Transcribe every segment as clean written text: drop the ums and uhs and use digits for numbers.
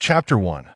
Chapter 1.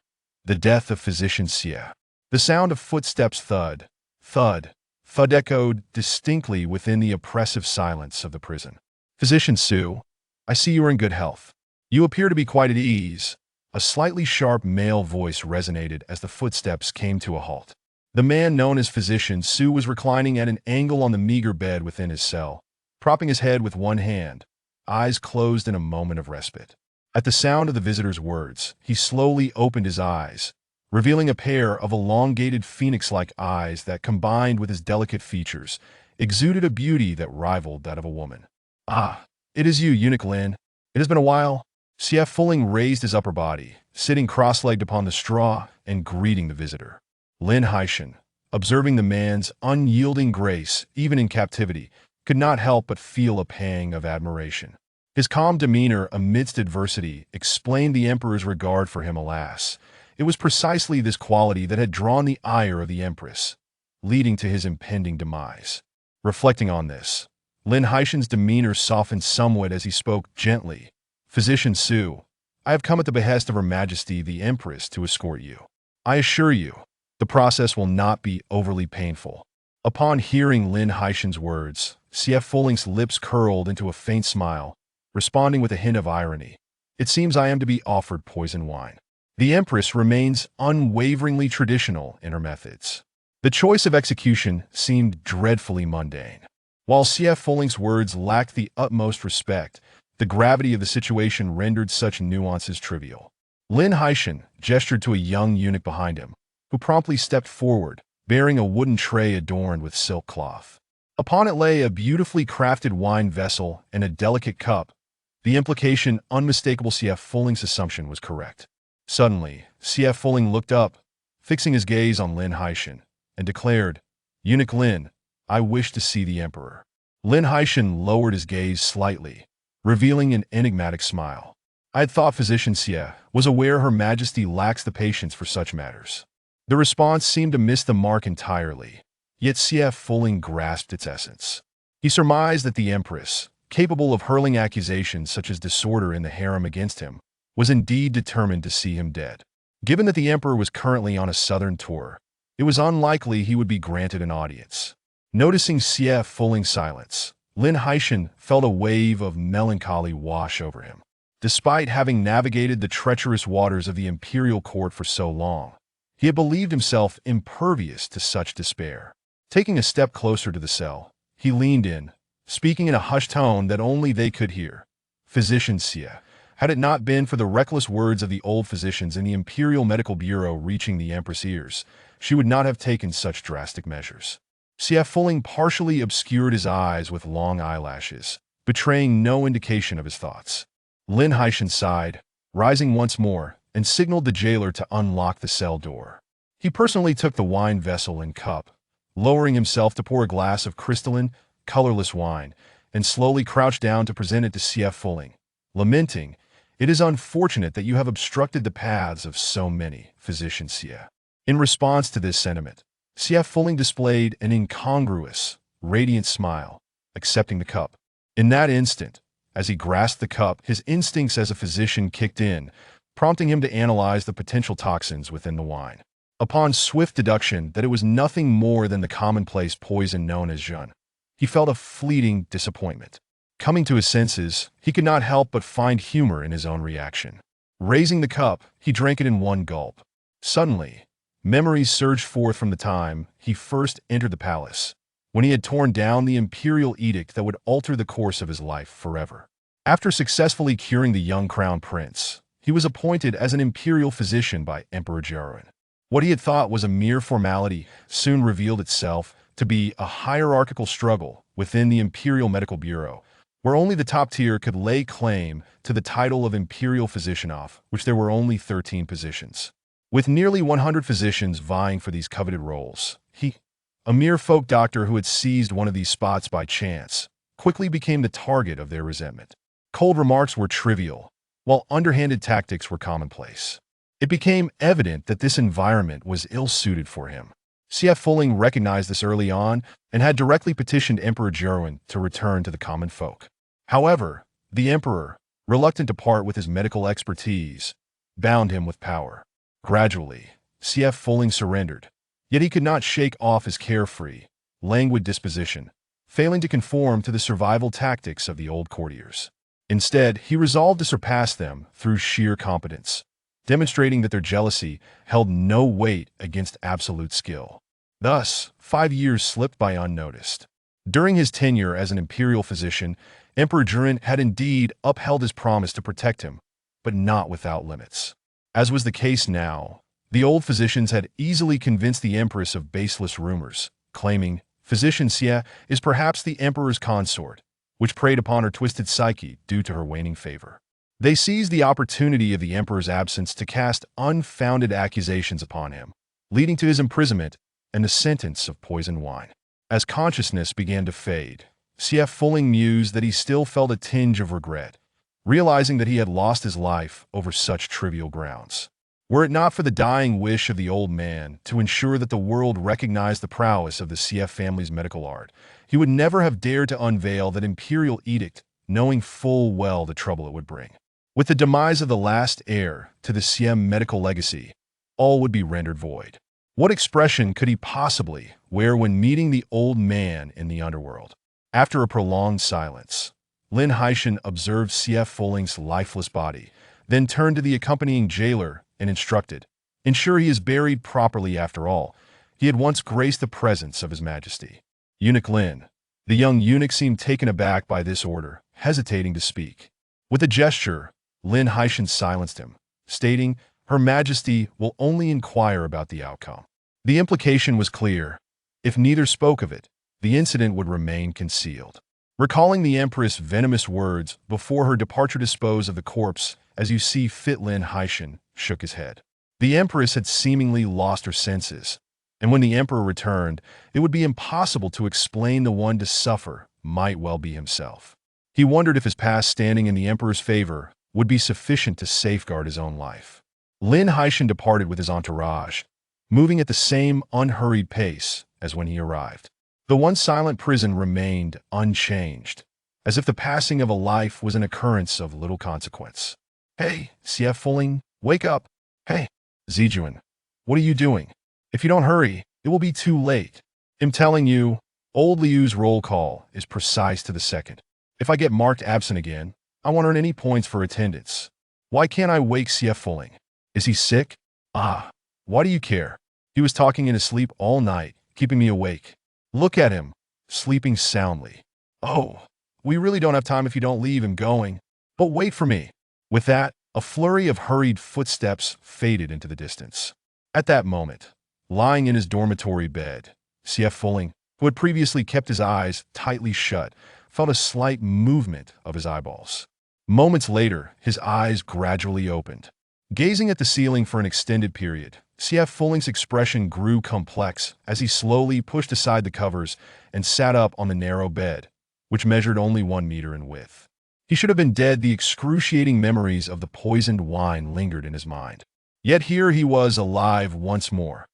The Death of Physician Xie. The sound of footsteps thud, thud, thud echoed distinctly within the oppressive silence of the prison. Physician Su, I see you are in good health. You appear to be quite at ease. A slightly sharp male voice resonated as the footsteps came to a halt. The man known as Physician Su was reclining at an angle on the meager bed within his cell, propping his head with one hand, eyes closed in a moment of respite. At the sound of the visitor's words, he slowly opened his eyes, revealing a pair of elongated phoenix-like eyes that, combined with his delicate features, exuded a beauty that rivaled that of a woman. Ah, it is you, eunuch Lin. It has been a while. Xie Fuling raised his upper body, sitting cross-legged upon the straw and greeting the visitor. Lin Haishan, observing the man's unyielding grace, even in captivity, could not help but feel a pang of admiration. His calm demeanor amidst adversity explained the emperor's regard for him. Alas, it was precisely this quality that had drawn the ire of the empress, leading to his impending demise. Reflecting on this, Lin Haishan's demeanor softened somewhat as he spoke gently. Physician Su, I have come at the behest of Her Majesty the Empress to escort you. I assure you, the process will not be overly painful. Upon hearing Lin Haishan's words, Xie Fuling's lips curled into a faint smile, responding with a hint of irony. It seems I am to be offered poison wine. The Empress remains unwaveringly traditional in her methods. The choice of execution seemed dreadfully mundane. While Xie Fuling's words lacked the utmost respect, the gravity of the situation rendered such nuances trivial. Lin Haishan gestured to a young eunuch behind him, who promptly stepped forward, bearing a wooden tray adorned with silk cloth. Upon it lay a beautifully crafted wine vessel and a delicate cup. The implication unmistakable. Xie Fuling's assumption was correct. Suddenly, Xie Fuling looked up, fixing his gaze on Lin Haishan, and declared, Eunuch Lin, I wish to see the emperor. Lin Haishan lowered his gaze slightly, revealing an enigmatic smile. I had thought Physician Xie was aware Her Majesty lacks the patience for such matters. The response seemed to miss the mark entirely, yet Xie Fuling grasped its essence. He surmised that the Empress, capable of hurling accusations such as disorder in the harem against him, was indeed determined to see him dead. Given that the Emperor was currently on a southern tour, it was unlikely he would be granted an audience. Noticing Xie Fuling's silence, Lin Haishan felt a wave of melancholy wash over him. Despite having navigated the treacherous waters of the imperial court for so long, he had believed himself impervious to such despair. Taking a step closer to the cell, he leaned in, speaking in a hushed tone that only they could hear. Physician Xie, had it not been for the reckless words of the old physicians in the Imperial Medical Bureau reaching the Empress' ears, she would not have taken such drastic measures. Xie Fuling partially obscured his eyes with long eyelashes, betraying no indication of his thoughts. Lin Haishan sighed, rising once more, and signaled the jailer to unlock the cell door. He personally took the wine vessel and cup, lowering himself to pour a glass of crystalline, colorless wine, and slowly crouched down to present it to Xie Fuling, lamenting, It is unfortunate that you have obstructed the paths of so many, Physician Xie. In response to this sentiment, Xie Fuling displayed an incongruous, radiant smile, accepting the cup. In that instant, as he grasped the cup, his instincts as a physician kicked in, prompting him to analyze the potential toxins within the wine. Upon swift deduction that it was nothing more than the commonplace poison known as Jun, he felt a fleeting disappointment. Coming to his senses, he could not help but find humor in his own reaction. Raising the cup, he drank it in one gulp. Suddenly, memories surged forth from the time he first entered the palace, when he had torn down the imperial edict that would alter the course of his life forever. After successfully curing the young crown prince, he was appointed as an imperial physician by Emperor Jiaoren. What he had thought was a mere formality soon revealed itself to be a hierarchical struggle within the Imperial Medical Bureau, where only the top tier could lay claim to the title of imperial physician, of which there were only 13 positions. With nearly 100 physicians vying for these coveted roles, he, a mere folk doctor who had seized one of these spots by chance, quickly became the target of their resentment. Cold remarks were trivial, while underhanded tactics were commonplace. It became evident that this environment was ill-suited for him. Xie Fuling recognized this early on and had directly petitioned Emperor Jiaoren to return to the common folk. However, the emperor, reluctant to part with his medical expertise, bound him with power. Gradually, CF Fulling surrendered, yet he could not shake off his carefree, languid disposition, failing to conform to the survival tactics of the old courtiers. Instead, he resolved to surpass them through sheer competence, demonstrating that their jealousy held no weight against absolute skill. Thus, 5 years slipped by unnoticed. During his tenure as an imperial physician, Emperor Jurin had indeed upheld his promise to protect him, but not without limits. As was the case now, the old physicians had easily convinced the empress of baseless rumors, claiming Physician Xie is perhaps the emperor's consort, which preyed upon her twisted psyche due to her waning favor. They seized the opportunity of the emperor's absence to cast unfounded accusations upon him, leading to his imprisonment and the sentence of poisoned wine. As consciousness began to fade, CF Fulling mused that he still felt a tinge of regret, realizing that he had lost his life over such trivial grounds. Were it not for the dying wish of the old man to ensure that the world recognized the prowess of the CF family's medical art, he would never have dared to unveil that imperial edict, knowing full well the trouble it would bring. With the demise of the last heir to the CF medical legacy, all would be rendered void. What expression could he possibly wear when meeting the old man in the underworld? After a prolonged silence, Lin Haishan observed CF Fulling's lifeless body, then turned to the accompanying jailer and instructed, "Ensure he is buried properly after all. He had once graced the presence of His Majesty." Eunuch Lin. The young eunuch seemed taken aback by this order, hesitating to speak. With a gesture, Lin Haishan silenced him, stating, "Her Majesty will only inquire about the outcome." The implication was clear. If neither spoke of it, the incident would remain concealed. Recalling the Empress' venomous words before her departure, "Dispose of the corpse as you see fit," Lin Haishan shook his head. The Empress had seemingly lost her senses, and when the Emperor returned, it would be impossible to explain the one to suffer might well be himself. He wondered if his past standing in the Emperor's favor would be sufficient to safeguard his own life. Lin Haishan departed with his entourage, moving at the same unhurried pace as when he arrived. The once silent prison remained unchanged, as if the passing of a life was an occurrence of little consequence. "Hey, CF Fulling, wake up! Hey, Zijuan, what are you doing? If you don't hurry, it will be too late. I'm telling you, old Liu's roll call is precise to the second. If I get marked absent again, I won't earn any points for attendance. Why can't I wake CF Fulling? Is he sick? Ah, why do you care? He was talking in his sleep all night, keeping me awake. Look at him, sleeping soundly. Oh, we really don't have time if you don't leave him going. But wait for me." With that, a flurry of hurried footsteps faded into the distance. At that moment, lying in his dormitory bed, CF Fulling, who had previously kept his eyes tightly shut, felt a slight movement of his eyeballs. Moments later, his eyes gradually opened. Gazing at the ceiling for an extended period, CF Fulling's expression grew complex as he slowly pushed aside the covers and sat up on the narrow bed, which measured only 1 meter in width. He should have been dead. The excruciating memories of the poisoned wine lingered in his mind. Yet here he was alive once more,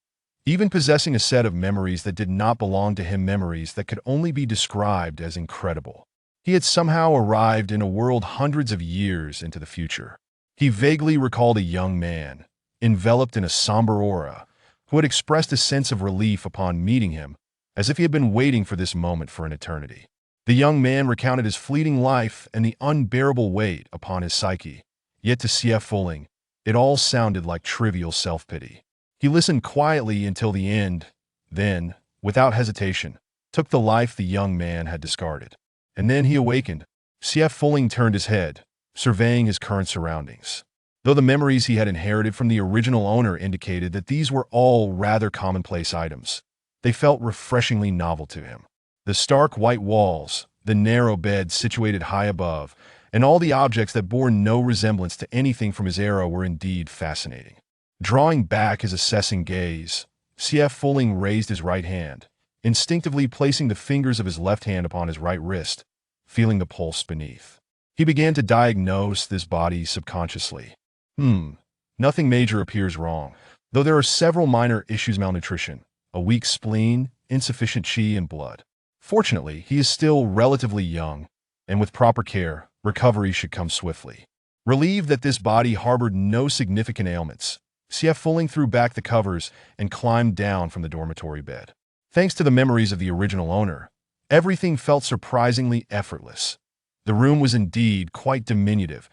even possessing a set of memories that did not belong to him, memories that could only be described as incredible. He had somehow arrived in a world hundreds of years into the future. He vaguely recalled a young man, enveloped in a somber aura, who had expressed a sense of relief upon meeting him, as if he had been waiting for this moment for an eternity. The young man recounted his fleeting life and the unbearable weight upon his psyche, yet to CF Fulling, it all sounded like trivial self-pity. He listened quietly until the end, then, without hesitation, took the life the young man had discarded. And then he awakened. CF Fulling turned his head, surveying his current surroundings. Though the memories he had inherited from the original owner indicated that these were all rather commonplace items, they felt refreshingly novel to him. The stark white walls, the narrow bed situated high above, and all the objects that bore no resemblance to anything from his era were indeed fascinating. Drawing back his assessing gaze, CF Fulling raised his right hand, instinctively placing the fingers of his left hand upon his right wrist, feeling the pulse beneath. He began to diagnose this body subconsciously. Nothing major appears wrong, though there are several minor issues: malnutrition, a weak spleen, insufficient qi and blood. Fortunately, he is still relatively young, and with proper care, recovery should come swiftly. Relieved that this body harbored no significant ailments, CF Fulling threw back the covers and climbed down from the dormitory bed. Thanks to the memories of the original owner, everything felt surprisingly effortless. The room was indeed quite diminutive,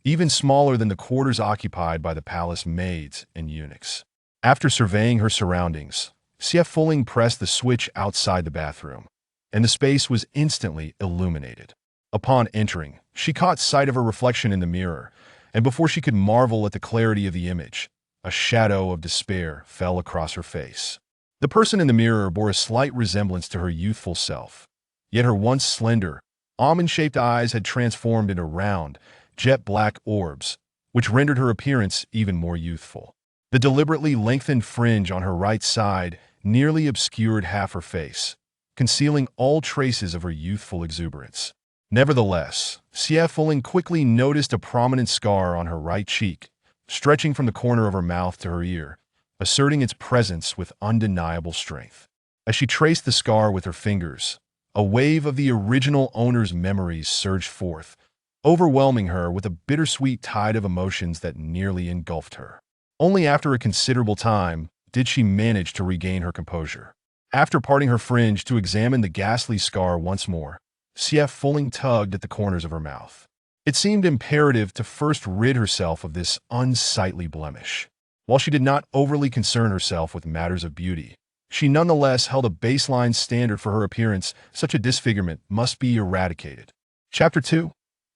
even smaller than the quarters occupied by the palace maids and eunuchs. After surveying her surroundings, CF Fulling pressed the switch outside the bathroom, and the space was instantly illuminated. Upon entering, she caught sight of her reflection in the mirror, and before she could marvel at the clarity of the image, a shadow of despair fell across her face. The person in the mirror bore a slight resemblance to her youthful self, yet her once slender, almond-shaped eyes had transformed into round, jet-black orbs, which rendered her appearance even more youthful. The deliberately lengthened fringe on her right side nearly obscured half her face, concealing all traces of her youthful exuberance. Nevertheless, CF Fulling quickly noticed a prominent scar on her right cheek, stretching from the corner of her mouth to her ear, asserting its presence with undeniable strength. As she traced the scar with her fingers, a wave of the original owner's memories surged forth, overwhelming her with a bittersweet tide of emotions that nearly engulfed her. Only after a considerable time did she manage to regain her composure. After parting her fringe to examine the ghastly scar once more, CF Fulling tugged at the corners of her mouth. It seemed imperative to first rid herself of this unsightly blemish. While she did not overly concern herself with matters of beauty, she nonetheless held a baseline standard for her appearance. Such a disfigurement must be eradicated. Chapter 2.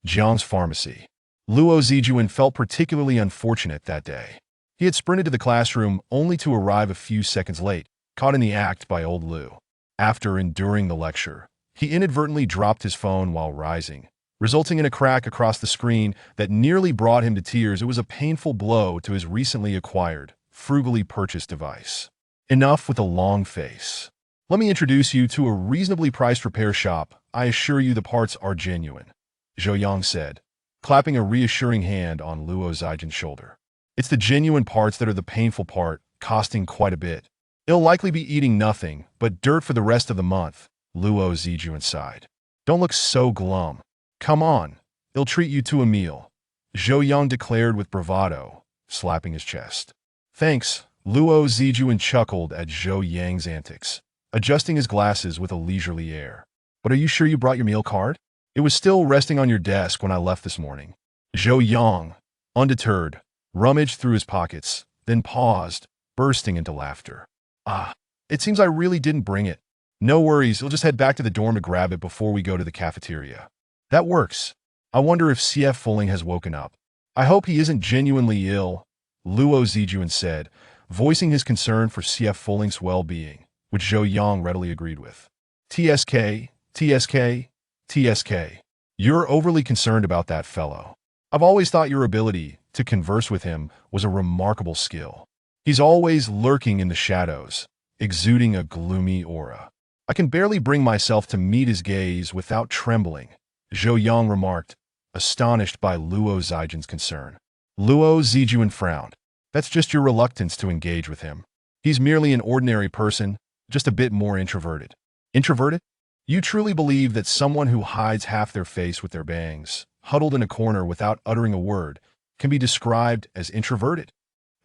Jiang's Pharmacy. Luo Zijuan felt particularly unfortunate that day. He had sprinted to the classroom only to arrive a few seconds late, caught in the act by old Lu. After enduring the lecture, he inadvertently dropped his phone while rising, resulting in a crack across the screen that nearly brought him to tears. It was a painful blow to his recently acquired, frugally purchased device. Enough with a long face. Let me introduce you to a reasonably priced repair shop. I assure you the parts are genuine, Zhou Yang said, clapping a reassuring hand on Luo Zijuan's shoulder. It's the genuine parts that are the painful part, costing quite a bit. It'll likely be eating nothing but dirt for the rest of the month, Luo Zijuan sighed. Don't look so glum. Come on, it'll treat you to a meal, Zhou Yang declared with bravado, slapping his chest. Thanks, Luo Zijuan chuckled at Zhou Yang's antics, adjusting his glasses with a leisurely air. But are you sure you brought your meal card? It was still resting on your desk when I left this morning. Zhou Yang, undeterred, rummaged through his pockets, then paused, bursting into laughter. It seems I really didn't bring it. No worries, you'll just head back to the dorm to grab it before we go to the cafeteria. That works. I wonder if CF Fulling has woken up. I hope he isn't genuinely ill, Luo Zijuan said, voicing his concern for CF Fulling's well-being, which Zhou Yang readily agreed with. TSK, TSK, TSK. You're overly concerned about that fellow. I've always thought your ability to converse with him was a remarkable skill. He's always lurking in the shadows, exuding a gloomy aura. I can barely bring myself to meet his gaze without trembling, Zhou Yang remarked, astonished by Luo Zijuan's concern. Luo Zijuan frowned. That's just your reluctance to engage with him. He's merely an ordinary person, just a bit more introverted. Introverted? You truly believe that someone who hides half their face with their bangs, huddled in a corner without uttering a word, can be described as introverted?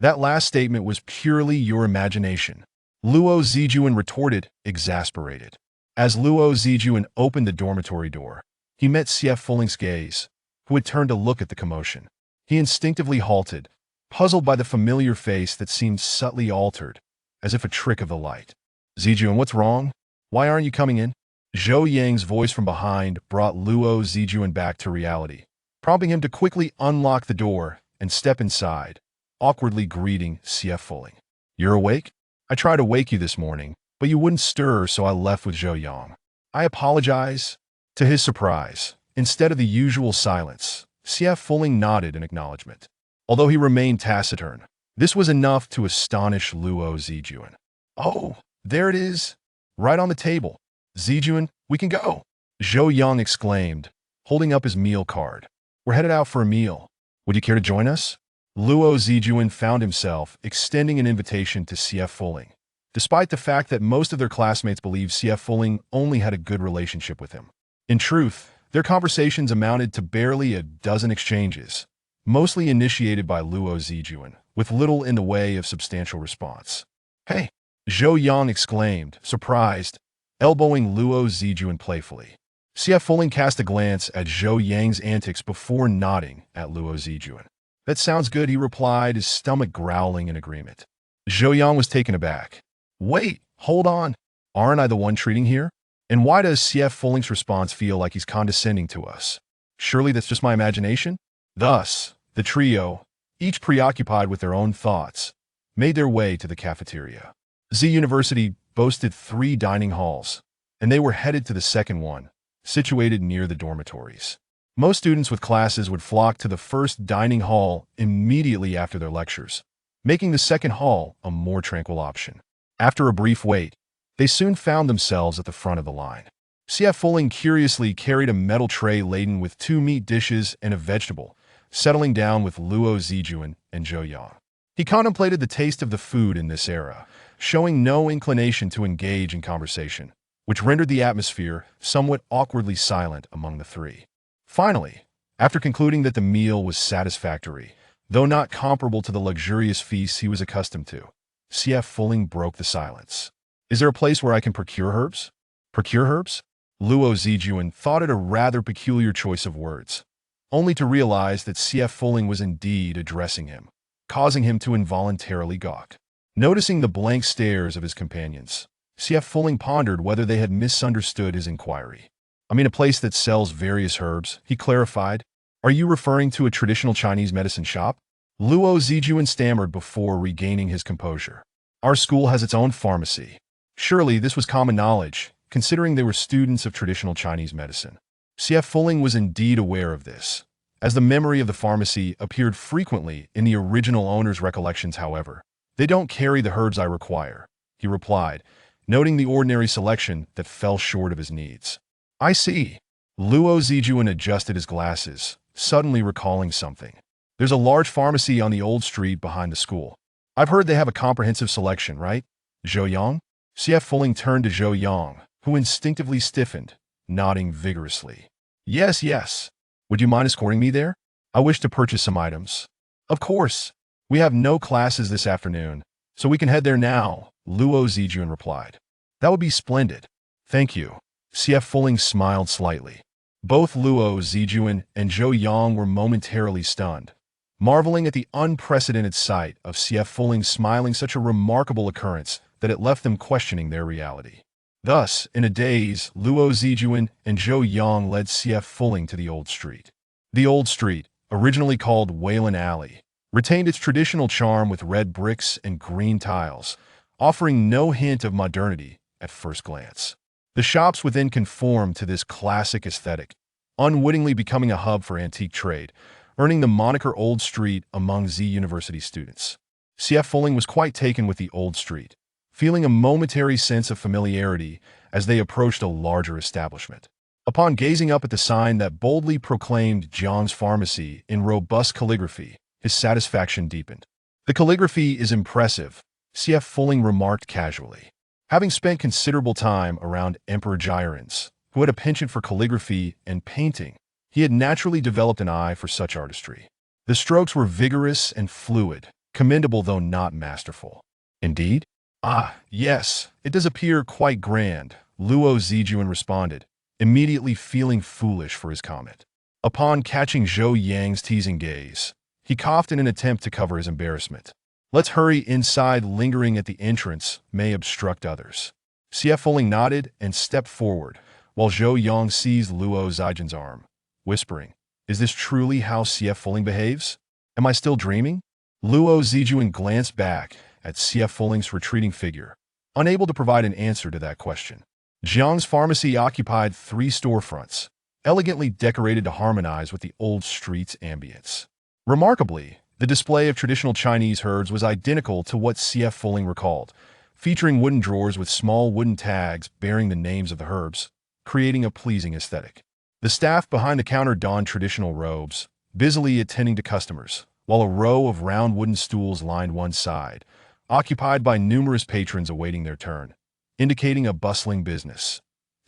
That last statement was purely your imagination, Luo Zijuan retorted, exasperated. As Luo Zijuan opened the dormitory door, he met CF Fulling's gaze, who had turned to look at the commotion. He instinctively halted, puzzled by the familiar face that seemed subtly altered, as if a trick of the light. Zijuan, what's wrong? Why aren't you coming in? Zhou Yang's voice from behind brought Luo Zijuan back to reality, prompting him to quickly unlock the door and step inside, awkwardly greeting CF Fulling. You're awake? I tried to wake you this morning, but you wouldn't stir, so I left with Zhou Yang. I apologize. To his surprise, instead of the usual silence, CF Fulling nodded in acknowledgement. Although he remained taciturn, this was enough to astonish Luo Zijuan. Oh, there it is, right on the table. Zijuan, we can go, Zhou Yang exclaimed, holding up his meal card. We're headed out for a meal. Would you care to join us? Luo Zijuan found himself extending an invitation to CF Fulling, despite the fact that most of their classmates believed CF Fulling only had a good relationship with him. In truth, their conversations amounted to barely a dozen exchanges, mostly initiated by Luo Zijuan, with little in the way of substantial response. "Hey!" Zhou Yang exclaimed, surprised, elbowing Luo Zijuan playfully. CF Fuling cast a glance at Zhou Yang's antics before nodding at Luo Zijuan. "That sounds good," he replied, his stomach growling in agreement. Zhou Yang was taken aback. "Wait, hold on. Aren't I the one treating here? And why does CF Fuling's response feel like he's condescending to us? Surely that's just my imagination?" Thus, the trio, each preoccupied with their own thoughts, made their way to the cafeteria. Z University boasted 3 dining halls, and they were headed to the second one, situated near the dormitories. Most students with classes would flock to the first dining hall immediately after their lectures, making the second hall a more tranquil option. After a brief wait, they soon found themselves at the front of the line. CF Fuling curiously carried a metal tray laden with 2 meat dishes and a vegetable, settling down with Luo Zijuan and Zhou Yang. He contemplated the taste of the food in this era, showing no inclination to engage in conversation, which rendered the atmosphere somewhat awkwardly silent among the 3. Finally, after concluding that the meal was satisfactory, though not comparable to the luxurious feasts he was accustomed to, CF Fuling broke the silence. "Is there a place where I can procure herbs?" "Procure herbs?" Luo Zijuan thought it a rather peculiar choice of words, only to realize that CF Fuling was indeed addressing him, causing him to involuntarily gawk. Noticing the blank stares of his companions, CF Fuling pondered whether they had misunderstood his inquiry. "I mean a place that sells various herbs," he clarified. "Are you referring to a traditional Chinese medicine shop?" Luo Zijuan stammered before regaining his composure. "Our school has its own pharmacy." Surely this was common knowledge, considering they were students of traditional Chinese medicine. CF Fuling was indeed aware of this, as the memory of the pharmacy appeared frequently in the original owner's recollections. However, "They don't carry the herbs I require," he replied, noting the ordinary selection that fell short of his needs. "I see." Luo Zijuan adjusted his glasses, suddenly recalling something. "There's a large pharmacy on the old street behind the school. I've heard they have a comprehensive selection, right? Zhou Yang?" CF Fuling turned to Zhou Yang, who instinctively stiffened, nodding vigorously. "Yes, yes. Would you mind escorting me there? I wish to purchase some items." "Of course. We have no classes this afternoon, so we can head there now," Luo Zijuan replied. "That would be splendid. Thank you." CF Fuling smiled slightly. Both Luo Zijuan and Zhou Yang were momentarily stunned, marveling at the unprecedented sight of CF Fuling smiling, such a remarkable occurrence that it left them questioning their reality. Thus, in a daze, Luo Zijuan and Zhou Yang led CF Fuling to the old street. The old street, originally called Wayland Alley, retained its traditional charm with red bricks and green tiles, offering no hint of modernity at first glance. The shops within conformed to this classic aesthetic, unwittingly becoming a hub for antique trade, earning the moniker Old Street among Z University students. CF Fuling was quite taken with the old street, feeling a momentary sense of familiarity as they approached a larger establishment. Upon gazing up at the sign that boldly proclaimed Jiang's Pharmacy in robust calligraphy, his satisfaction deepened. "The calligraphy is impressive," CF Fuling remarked casually. Having spent considerable time around Emperor Jiren's, who had a penchant for calligraphy and painting, he had naturally developed an eye for such artistry. The strokes were vigorous and fluid, commendable though not masterful. "Indeed? Ah, yes, it does appear quite grand," Luo Zijuan responded, immediately feeling foolish for his comment. Upon catching Zhou Yang's teasing gaze, he coughed in an attempt to cover his embarrassment. "Let's hurry inside, lingering at the entrance may obstruct others." CF Fuling nodded and stepped forward, while Zhou Yang seized Luo Zijuan's arm, whispering, "Is this truly how CF Fuling behaves? Am I still dreaming?" Luo Zijuan glanced back at CF Fuling's retreating figure, unable to provide an answer to that question. Jiang's Pharmacy occupied 3 storefronts, elegantly decorated to harmonize with the old street's ambience. Remarkably, the display of traditional Chinese herbs was identical to what CF Fuling recalled, featuring wooden drawers with small wooden tags bearing the names of the herbs, creating a pleasing aesthetic. The staff behind the counter donned traditional robes, busily attending to customers, while a row of round wooden stools lined one side, occupied by numerous patrons awaiting their turn, indicating a bustling business.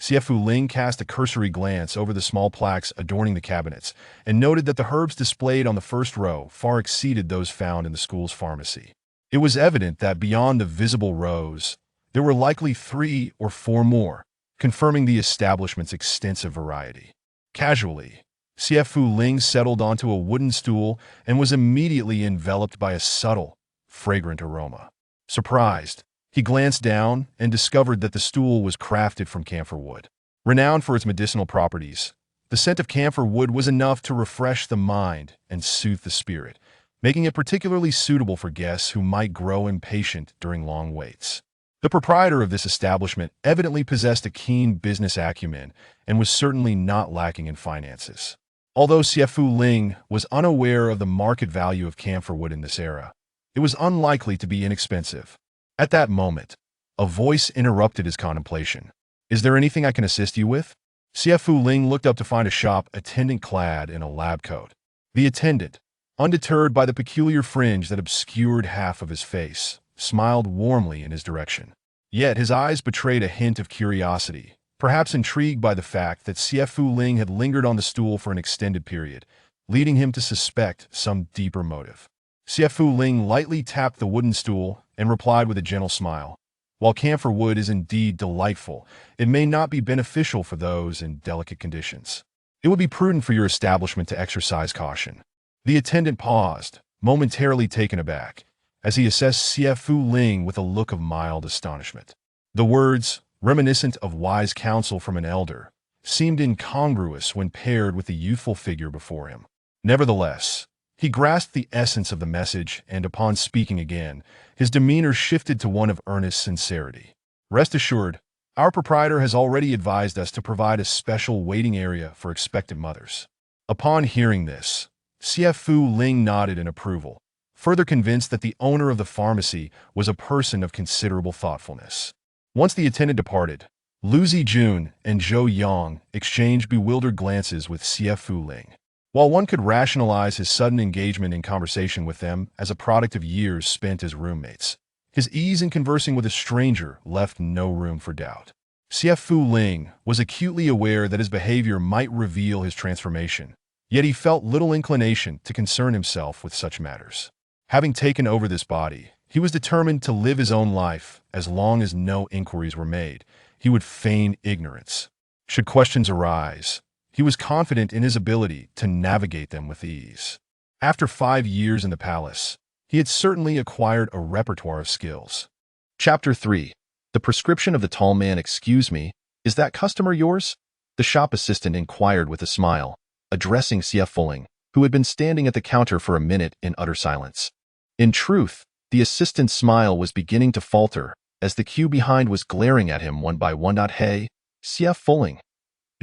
Xie Ling cast a cursory glance over the small plaques adorning the cabinets and noted that the herbs displayed on the first row far exceeded those found in the school's pharmacy. It was evident that beyond the visible rows, there were likely 3 or 4 more, confirming the establishment's extensive variety. Casually, Xie Ling settled onto a wooden stool and was immediately enveloped by a subtle, fragrant aroma. Surprised, he glanced down and discovered that the stool was crafted from camphor wood. Renowned for its medicinal properties, the scent of camphor wood was enough to refresh the mind and soothe the spirit, making it particularly suitable for guests who might grow impatient during long waits. The proprietor of this establishment evidently possessed a keen business acumen and was certainly not lacking in finances. Although Xie Ling was unaware of the market value of camphor wood in this era, it was unlikely to be inexpensive. At that moment, a voice interrupted his contemplation. "Is there anything I can assist you with?" Xie Ling looked up to find a shop attendant clad in a lab coat. The attendant, undeterred by the peculiar fringe that obscured half of his face, smiled warmly in his direction. Yet his eyes betrayed a hint of curiosity, perhaps intrigued by the fact that Xie Ling had lingered on the stool for an extended period, leading him to suspect some deeper motive. Xie Ling lightly tapped the wooden stool and replied with a gentle smile. "While camphor wood is indeed delightful, it may not be beneficial for those in delicate conditions. It would be prudent for your establishment to exercise caution." The attendant paused, momentarily taken aback, as he assessed Xie Ling with a look of mild astonishment. The words, reminiscent of wise counsel from an elder, seemed incongruous when paired with the youthful figure before him. Nevertheless, he grasped the essence of the message, and upon speaking again, his demeanor shifted to one of earnest sincerity. "Rest assured, our proprietor has already advised us to provide a special waiting area for expectant mothers." Upon hearing this, Xie Ling nodded in approval, further convinced that the owner of the pharmacy was a person of considerable thoughtfulness. Once the attendant departed, Lu Zijun and Zhou Yang exchanged bewildered glances with Xie Ling. While one could rationalize his sudden engagement in conversation with them as a product of years spent as roommates, his ease in conversing with a stranger left no room for doubt. Xie Ling was acutely aware that his behavior might reveal his transformation, yet he felt little inclination to concern himself with such matters. Having taken over this body, he was determined to live his own life as long as no inquiries were made. He would feign ignorance. Should questions arise, he was confident in his ability to navigate them with ease. After 5 years in the palace, he had certainly acquired a repertoire of skills. Chapter 3. The prescription of the tall man. "Excuse me, is that customer yours?" the shop assistant inquired with a smile, addressing Xie Ling, who had been standing at the counter for a minute in utter silence. In truth, the assistant's smile was beginning to falter, as the queue behind was glaring at him one by one. "Hey, Xie Ling."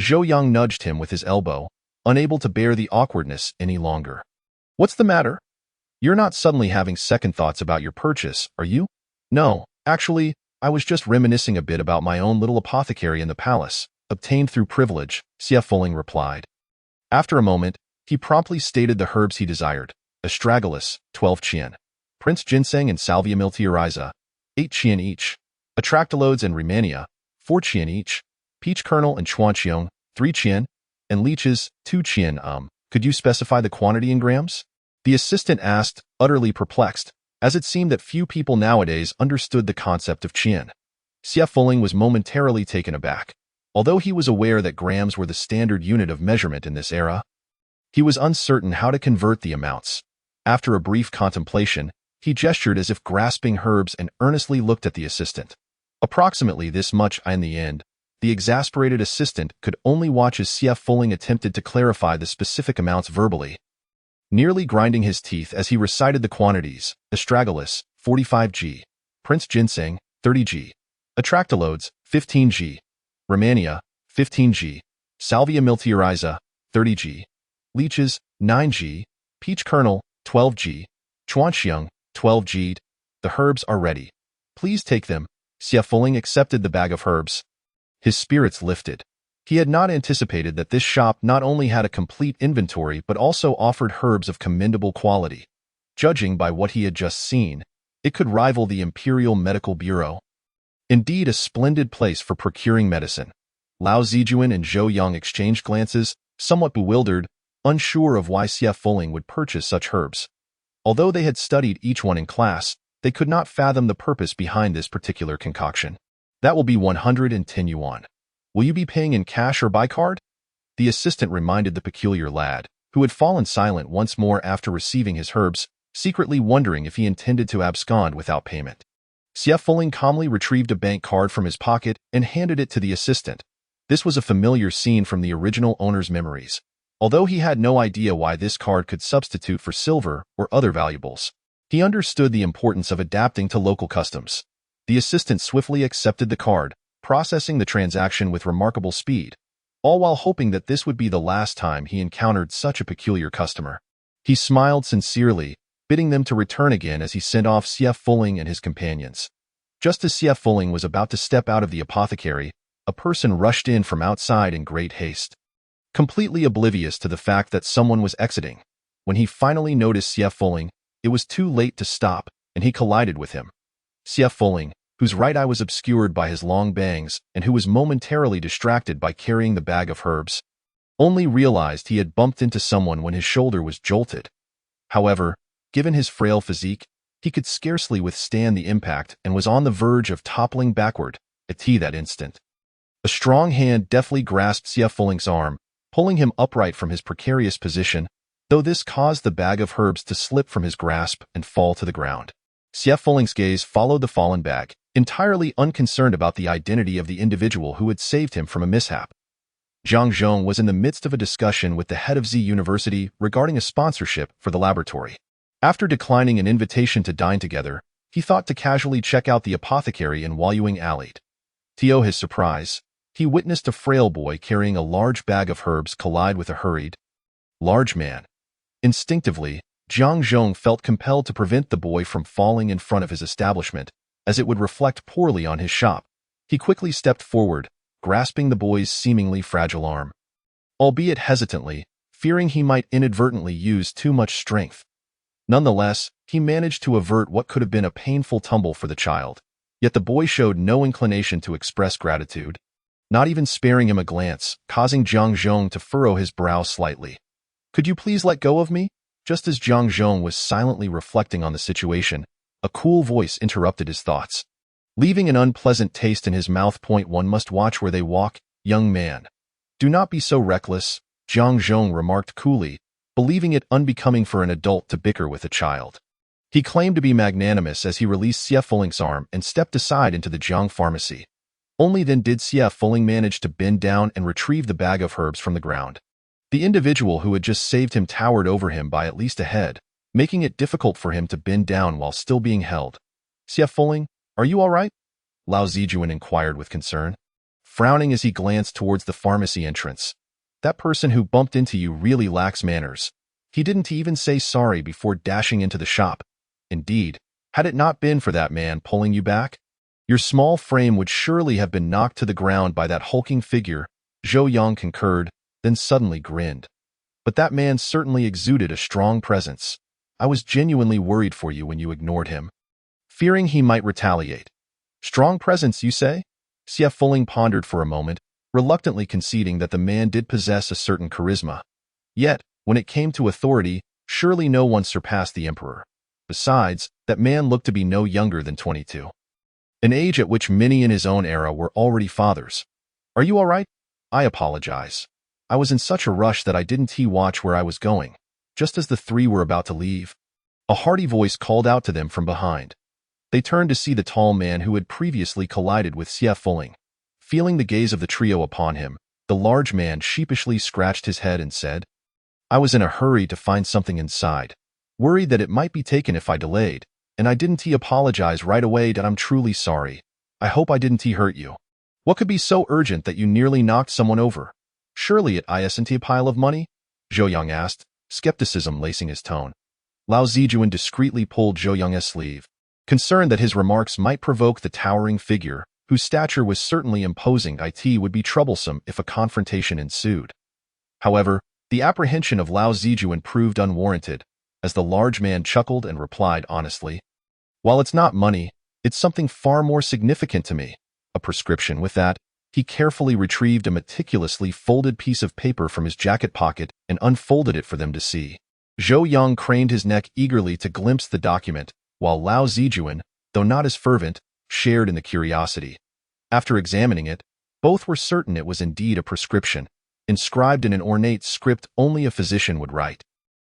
Zhou Yang nudged him with his elbow, unable to bear the awkwardness any longer. "What's the matter? You're not suddenly having second thoughts about your purchase, are you?" "No, actually, I was just reminiscing a bit about my own little apothecary in the palace, obtained through privilege," Xie Ling replied. After a moment, he promptly stated the herbs he desired: astragalus, 12 qian; prince ginseng and salvia miltiariza, 8 qian each; atractalodes and rehmannia, 4 qian each; peach kernel and chuanqiong, 3 qian; and leeches, 2 qian. Could you specify the quantity in grams?" the assistant asked, utterly perplexed, as it seemed that few people nowadays understood the concept of qian. Xie Ling was momentarily taken aback. Although he was aware that grams were the standard unit of measurement in this era, he was uncertain how to convert the amounts. After a brief contemplation, he gestured as if grasping herbs and earnestly looked at the assistant. "Approximately this much." In the end, the exasperated assistant could only watch as Xie Ling attempted to clarify the specific amounts verbally, nearly grinding his teeth as he recited the quantities: astragalus, 45 g; prince ginseng, 30 g; atractalodes, 15 g; rehmannia, 15 g; salvia miltiariza, 30 g; leeches, 9 g; peach kernel, 12 g; chuanqiong, 12 g. "The herbs are ready. Please take them." Xie Ling accepted the bag of herbs. His spirits lifted. He had not anticipated that this shop not only had a complete inventory but also offered herbs of commendable quality. Judging by what he had just seen, it could rival the Imperial Medical Bureau. Indeed, a splendid place for procuring medicine. Lao Zijuan and Zhou Yang exchanged glances, somewhat bewildered, unsure of why Xie Fuling would purchase such herbs. Although they had studied each one in class, they could not fathom the purpose behind this particular concoction. That will be 110 yuan. Will you be paying in cash or by card? The assistant reminded the peculiar lad, who had fallen silent once more after receiving his herbs, secretly wondering if he intended to abscond without payment. Xie Fuling calmly retrieved a bank card from his pocket and handed it to the assistant. This was a familiar scene from the original owner's memories, although he had no idea why this card could substitute for silver or other valuables. He understood the importance of adapting to local customs. The assistant swiftly accepted the card, processing the transaction with remarkable speed, all while hoping that this would be the last time he encountered such a peculiar customer. He smiled sincerely, bidding them to return again as he sent off Xie Fuling and his companions. Just as Xie Fuling was about to step out of the apothecary, a person rushed in from outside in great haste. Completely oblivious to the fact that someone was exiting, when he finally noticed Xie Fuling, it was too late to stop, and he collided with him. Xie Fuling, whose right eye was obscured by his long bangs and who was momentarily distracted by carrying the bag of herbs, only realized he had bumped into someone when his shoulder was jolted. However, given his frail physique, he could scarcely withstand the impact and was on the verge of toppling backward at that instant. A strong hand deftly grasped Xie Fuling's arm, pulling him upright from his precarious position, though this caused the bag of herbs to slip from his grasp and fall to the ground. Xie Fuling's gaze followed the fallen bag, entirely unconcerned about the identity of the individual who had saved him from a mishap. Zhang Zhong was in the midst of a discussion with the head of Z University regarding a sponsorship for the laboratory. After declining an invitation to dine together, he thought to casually check out the apothecary in Walyuing Alley. To his surprise, he witnessed a frail boy carrying a large bag of herbs collide with a hurried, large man. Instinctively, Zhang Zhong felt compelled to prevent the boy from falling in front of his establishment, as it would reflect poorly on his shop. He quickly stepped forward, grasping the boy's seemingly fragile arm, albeit hesitantly, fearing he might inadvertently use too much strength. Nonetheless, he managed to avert what could have been a painful tumble for the child. Yet the boy showed no inclination to express gratitude, not even sparing him a glance, causing Zhang Zhong to furrow his brow slightly. "Could you please let go of me?" Just as Zhang Zhong was silently reflecting on the situation, a cool voice interrupted his thoughts. Leaving an unpleasant taste in his mouth. One must watch where they walk, young man. Do not be so reckless, Zhang Zhong remarked coolly, believing it unbecoming for an adult to bicker with a child. He claimed to be magnanimous as he released Xie Fuling's arm and stepped aside into the Jiang pharmacy. Only then did Xie Fuling manage to bend down and retrieve the bag of herbs from the ground. The individual who had just saved him towered over him by at least a head, making it difficult for him to bend down while still being held. "Xie Fuling, are you all right?" Lao Zijuan inquired with concern, frowning as he glanced towards the pharmacy entrance. "That person who bumped into you really lacks manners. He didn't even say sorry before dashing into the shop. Indeed, had it not been for that man pulling you back, your small frame would surely have been knocked to the ground by that hulking figure." Zhou Yang concurred, then suddenly grinned. "But that man certainly exuded a strong presence. I was genuinely worried for you when you ignored him, fearing he might retaliate." "Strong presence, you say?" Xie Fuling pondered for a moment, reluctantly conceding that the man did possess a certain charisma. Yet, when it came to authority, surely no one surpassed the emperor. Besides, that man looked to be no younger than 22. An age at which many in his own era were already fathers. "Are you all right?" "I apologize. I was in such a rush that I didn't watch where I was going." Just as the three were about to leave, a hearty voice called out to them from behind. They turned to see the tall man who had previously collided with Xie Fuling. Feeling the gaze of the trio upon him, the large man sheepishly scratched his head and said, "I was in a hurry to find something inside, worried that it might be taken if I delayed, and I didn't apologize right away. That I'm truly sorry. I hope I didn't hurt you." "What could be so urgent that you nearly knocked someone over? Surely it isn't a pile of money?" Zhou Yang asked, skepticism lacing his tone. Lao Zijuan discreetly pulled Zhou Yang's sleeve, concerned that his remarks might provoke the towering figure, whose stature was certainly imposing. It would be troublesome if a confrontation ensued. However, the apprehension of Lao Zijuan proved unwarranted, as the large man chuckled and replied honestly, "While it's not money, it's something far more significant to me. A prescription." With that, He carefully retrieved a meticulously folded piece of paper from his jacket pocket and unfolded it for them to see. Zhou Yang craned his neck eagerly to glimpse the document, while Lao Zijuan, though not as fervent, shared in the curiosity. After examining it, both were certain it was indeed a prescription, inscribed in an ornate script only a physician would write.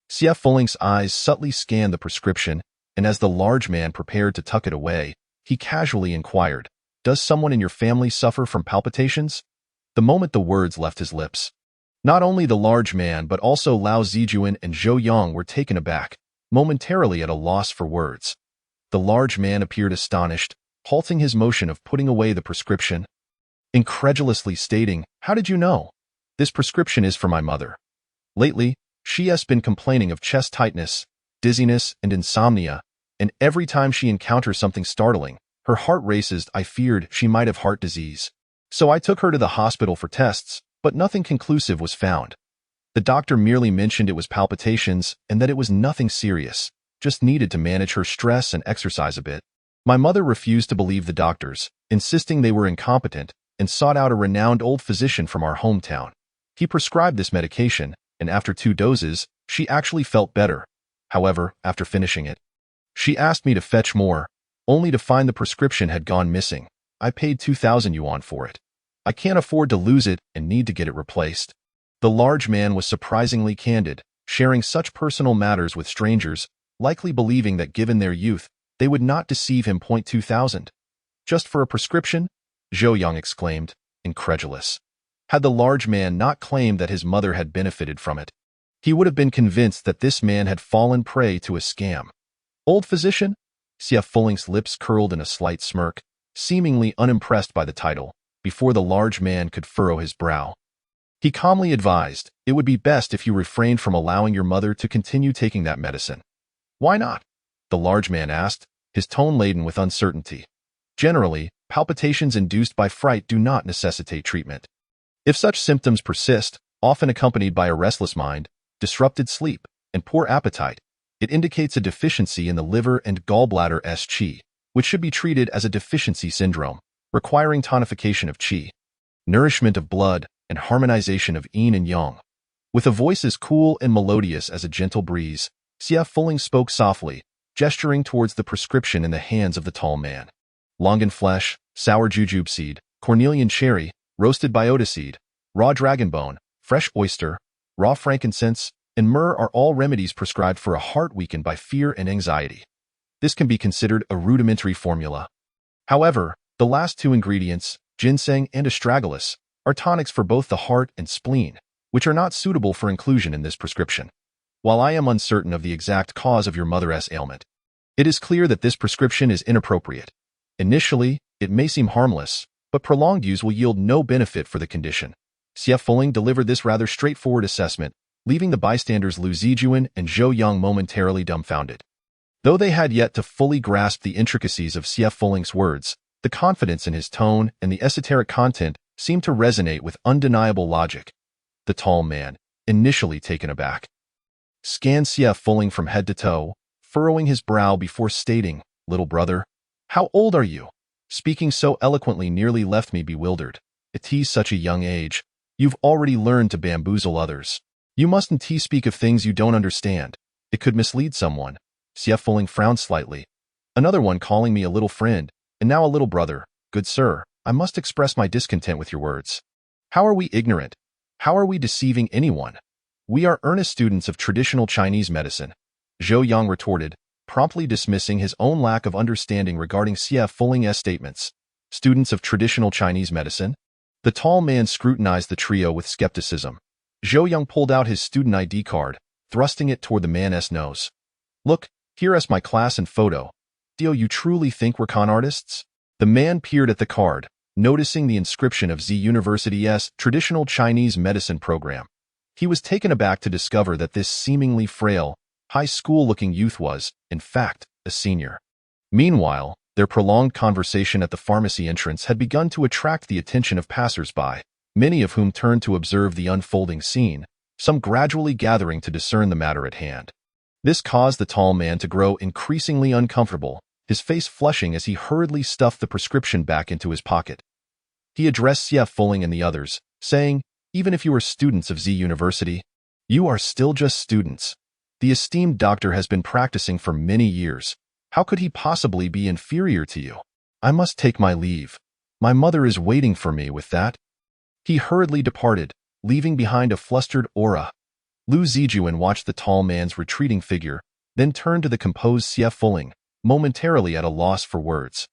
Xie Fuling's eyes subtly scanned the prescription, and as the large man prepared to tuck it away, he casually inquired, "Does someone in your family suffer from palpitations?" The moment the words left his lips, not only the large man but also Lao Zijuan and Zhou Yang were taken aback, momentarily at a loss for words. The large man appeared astonished, halting his motion of putting away the prescription, incredulously stating, "How did you know? This prescription is for my mother. Lately, she has been complaining of chest tightness, dizziness, and insomnia, and every time she encounters something startling, her heart races. I feared she might have heart disease. So I took her to the hospital for tests, but nothing conclusive was found. The doctor merely mentioned it was palpitations and that it was nothing serious, just needed to manage her stress and exercise a bit. My mother refused to believe the doctors, insisting they were incompetent, and sought out a renowned old physician from our hometown. He prescribed this medication, and after 2 doses, she actually felt better. However, after finishing it, she asked me to fetch more, only to find the prescription had gone missing. I paid 2,000 yuan for it. I can't afford to lose it and need to get it replaced." The large man was surprisingly candid, sharing such personal matters with strangers, likely believing that given their youth, they would not deceive him. 2,000. Just for a prescription? Zhou Yang exclaimed, incredulous. Had the large man not claimed that his mother had benefited from it, he would have been convinced that this man had fallen prey to a scam. Old physician? Xie Fuling's lips curled in a slight smirk, seemingly unimpressed by the title, before the large man could furrow his brow. He calmly advised, "It would be best if you refrained from allowing your mother to continue taking that medicine." "Why not?" the large man asked, his tone laden with uncertainty. "Generally, palpitations induced by fright do not necessitate treatment. If such symptoms persist, often accompanied by a restless mind, disrupted sleep, and poor appetite, it indicates a deficiency in the liver and gallbladder's qi, which should be treated as a deficiency syndrome, requiring tonification of qi, nourishment of blood, and harmonization of yin and yang." With a voice as cool and melodious as a gentle breeze, Xie Fuling spoke softly, gesturing towards the prescription in the hands of the tall man. Longan flesh, sour jujube seed, cornelian cherry, roasted biota seed, raw dragon bone, fresh oyster, raw frankincense, and myrrh are all remedies prescribed for a heart weakened by fear and anxiety. This can be considered a rudimentary formula. However, the last 2 ingredients, ginseng and astragalus, are tonics for both the heart and spleen, which are not suitable for inclusion in this prescription. While I am uncertain of the exact cause of your mother's ailment, it is clear that this prescription is inappropriate. Initially, it may seem harmless, but prolonged use will yield no benefit for the condition. Xie Fuling delivered this rather straightforward assessment, leaving the bystanders Lu Zijuan and Zhou Yang momentarily dumbfounded. Though they had yet to fully grasp the intricacies of Xie Fuling's words, the confidence in his tone and the esoteric content seemed to resonate with undeniable logic. The tall man, initially taken aback, scanned Xie Fuling from head to toe, furrowing his brow before stating, "Little brother, how old are you? Speaking so eloquently nearly left me bewildered. At such a young age, you've already learned to bamboozle others. You mustn't speak of things you don't understand. It could mislead someone." Xie Fuling frowned slightly. "Another one calling me a little friend, and now a little brother. Good sir, I must express my discontent with your words. How are we ignorant? How are we deceiving anyone? We are earnest students of traditional Chinese medicine," Zhou Yang retorted, promptly dismissing his own lack of understanding regarding Xie Fuling's statements. "Students of traditional Chinese medicine?" The tall man scrutinized the trio with skepticism. Zhou Yang pulled out his student ID card, thrusting it toward the man's nose. "Look, here is my class and photo. Do you truly think we're con artists?" The man peered at the card, noticing the inscription of Z University's traditional Chinese medicine program. He was taken aback to discover that this seemingly frail, high school-looking youth was, in fact, a senior. Meanwhile, their prolonged conversation at the pharmacy entrance had begun to attract the attention of passers-by, many of whom turned to observe the unfolding scene, some gradually gathering to discern the matter at hand. This caused the tall man to grow increasingly uncomfortable, his face flushing as he hurriedly stuffed the prescription back into his pocket. He addressed Xie Fuling and the others, saying, "Even if you are students of Z University, you are still just students. The esteemed doctor has been practicing for many years. How could he possibly be inferior to you? I must take my leave. My mother is waiting for me with that." He hurriedly departed, leaving behind a flustered aura. Lu Zijuan watched the tall man's retreating figure, then turned to the composed Xie Fuling, momentarily at a loss for words.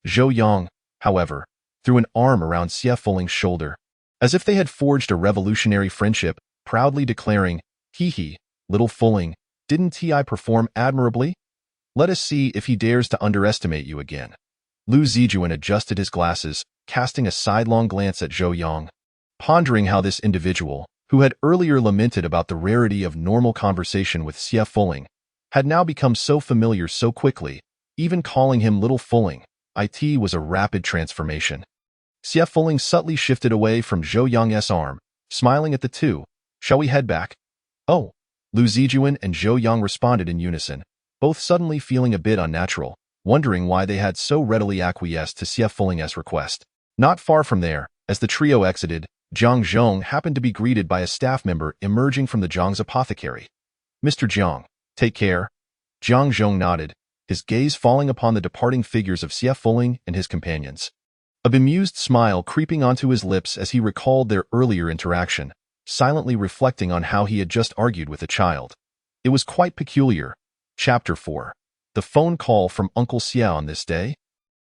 Zhou Yang, however, threw an arm around Xie Fuling's shoulder, as if they had forged a revolutionary friendship, proudly declaring, "Hee, little Fuling, didn't I perform admirably? Let us see if he dares to underestimate you again." Lu Zijuan adjusted his glasses, casting a sidelong glance at Zhou Yang, pondering how this individual, who had earlier lamented about the rarity of normal conversation with Xie Fuling, had now become so familiar so quickly, even calling him little Fuling. It was a rapid transformation. Xie Fuling subtly shifted away from Zhou Yang's arm, smiling at the two. "Shall we head back?" "Oh." Lu Zijuan and Zhou Yang responded in unison, both suddenly feeling a bit unnatural, wondering why they had so readily acquiesced to Xie Fuling's request. Not far from there, as the trio exited, Jiang Zhong happened to be greeted by a staff member emerging from the Zhong's apothecary. "Mr. Jiang, take care." Jiang Zhong nodded, his gaze falling upon the departing figures of Xie Fuling and his companions. A bemused smile creeping onto his lips as he recalled their earlier interaction, silently reflecting on how he had just argued with a child. It was quite peculiar. Chapter 4. The phone call from Uncle Xie on this day.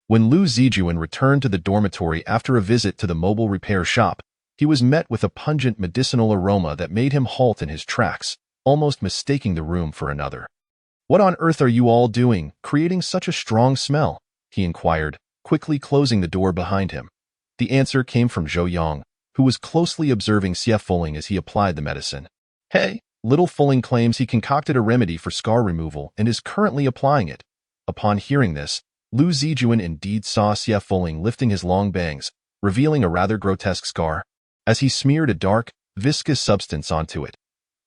When Lu Zijuan returned to the dormitory after a visit to the mobile repair shop, he was met with a pungent medicinal aroma that made him halt in his tracks, almost mistaking the room for another. "What on earth are you all doing, creating such a strong smell?" he inquired, quickly closing the door behind him. The answer came from Zhou Yang, who was closely observing Xie Fuling as he applied the medicine. "Hey, little Fuling claims he concocted a remedy for scar removal and is currently applying it." Upon hearing this, Lu Zijuan indeed saw Xie Fuling lifting his long bangs, revealing a rather grotesque scar, as he smeared a dark, viscous substance onto it.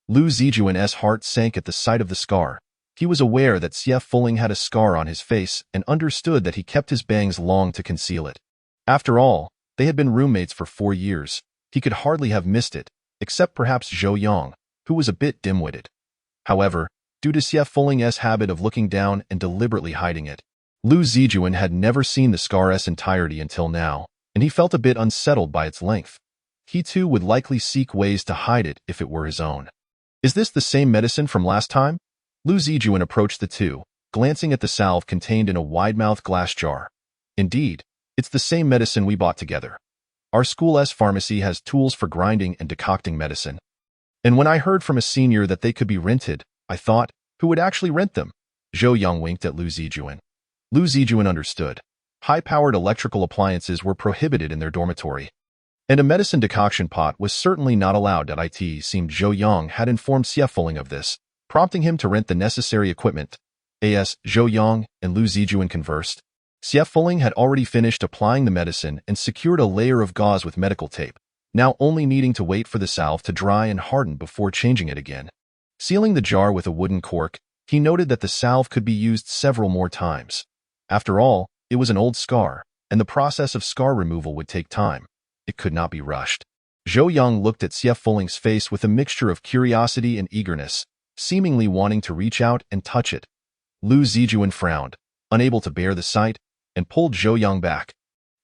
Lu Zijuan's heart sank at the sight of the scar. He was aware that Xie Fuling had a scar on his face and understood that he kept his bangs long to conceal it. After all, they had been roommates for 4 years. He could hardly have missed it, except perhaps Zhou Yang, who was a bit dim-witted. However, due to Xie Fuling's habit of looking down and deliberately hiding it, Lu Zijuan had never seen the scar's entirety until now, and he felt a bit unsettled by its length. He too would likely seek ways to hide it if it were his own. "Is this the same medicine from last time?" Lu Zijuan approached the two, glancing at the salve contained in a wide-mouthed glass jar. "Indeed, it's the same medicine we bought together. Our school's pharmacy has tools for grinding and decocting medicine. And when I heard from a senior that they could be rented, I thought, who would actually rent them?" Zhou Yang winked at Lu Zijuan. Lu Zijuan understood. High-powered electrical appliances were prohibited in their dormitory, and a medicine decoction pot was certainly not allowed. It seemed Zhou Yang had informed Xie Fuling of this, prompting him to rent the necessary equipment. As Zhou Yang and Lu Zijuan conversed, Xie Fuling had already finished applying the medicine and secured a layer of gauze with medical tape, now only needing to wait for the salve to dry and harden before changing it again. Sealing the jar with a wooden cork, he noted that the salve could be used several more times. After all, it was an old scar, and the process of scar removal would take time. It could not be rushed. Zhou Yang looked at Xie Fuling's face with a mixture of curiosity and eagerness, seemingly wanting to reach out and touch it. Lu Zijuan frowned, unable to bear the sight, and pulled Zhou Yang back,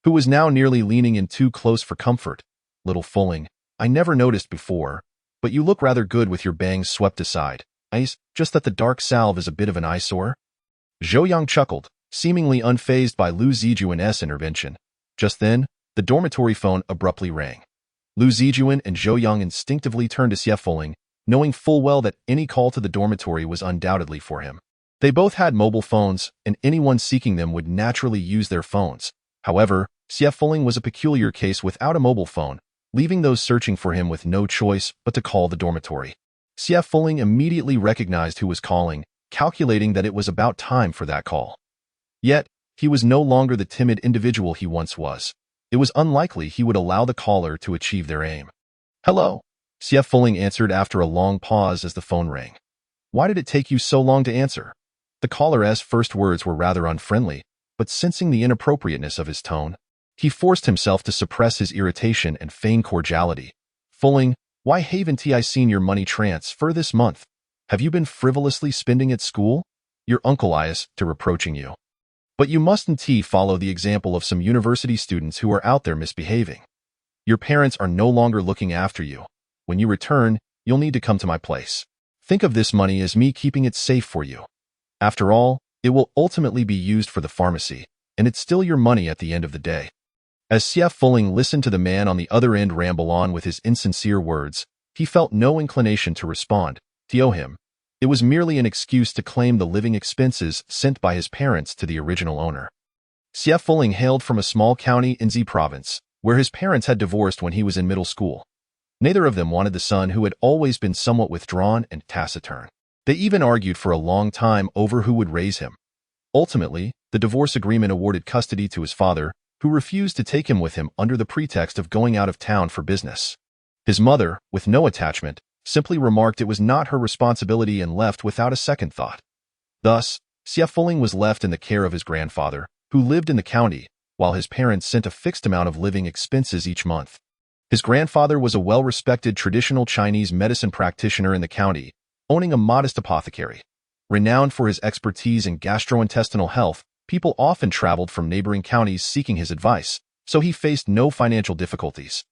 who was now nearly leaning in too close for comfort. "Little Fuling, I never noticed before, but you look rather good with your bangs swept aside. Just that the dark salve is a bit of an eyesore." Zhou Yang chuckled, seemingly unfazed by Lu Zijuan's intervention. Just then, the dormitory phone abruptly rang. Lu Zijuan and Zhou Yang instinctively turned to Xie Fuling, knowing full well that any call to the dormitory was undoubtedly for him. They both had mobile phones, and anyone seeking them would naturally use their phones. However, Xie Fuling was a peculiar case without a mobile phone, leaving those searching for him with no choice but to call the dormitory. Xie Fuling immediately recognized who was calling, calculating that it was about time for that call. Yet, he was no longer the timid individual he once was. It was unlikely he would allow the caller to achieve their aim. "Hello," Xie Fuling answered after a long pause as the phone rang. "Why did it take you so long to answer?" The caller's first words were rather unfriendly, but sensing the inappropriateness of his tone, He forced himself to suppress his irritation and feign cordiality. Fulling, why haven't I seen your money transfer this month? Have you been frivolously spending at school? Your uncle is to reproaching you. But you mustn't follow the example of some university students who are out there misbehaving. Your parents are no longer looking after you. When you return, you'll need to come to my place. Think of this money as me keeping it safe for you. After all, it will ultimately be used for the pharmacy, and it's still your money at the end of the day. As Xie Fulling listened to the man on the other end ramble on with his insincere words, he felt no inclination to respond. To him, it was merely an excuse to claim the living expenses sent by his parents to the original owner. Xie Fulling hailed from a small county in Z province, where his parents had divorced when he was in middle school. Neither of them wanted the son who had always been somewhat withdrawn and taciturn. They even argued for a long time over who would raise him. Ultimately, the divorce agreement awarded custody to his father, who refused to take him with him under the pretext of going out of town for business. His mother, with no attachment, simply remarked it was not her responsibility and left without a second thought. Thus, Xie Fulling was left in the care of his grandfather, who lived in the county, while his parents sent a fixed amount of living expenses each month. His grandfather was a well-respected traditional Chinese medicine practitioner in the county, owning a modest apothecary. Renowned for his expertise in gastrointestinal health, people often traveled from neighboring counties seeking his advice, so he faced no financial difficulties.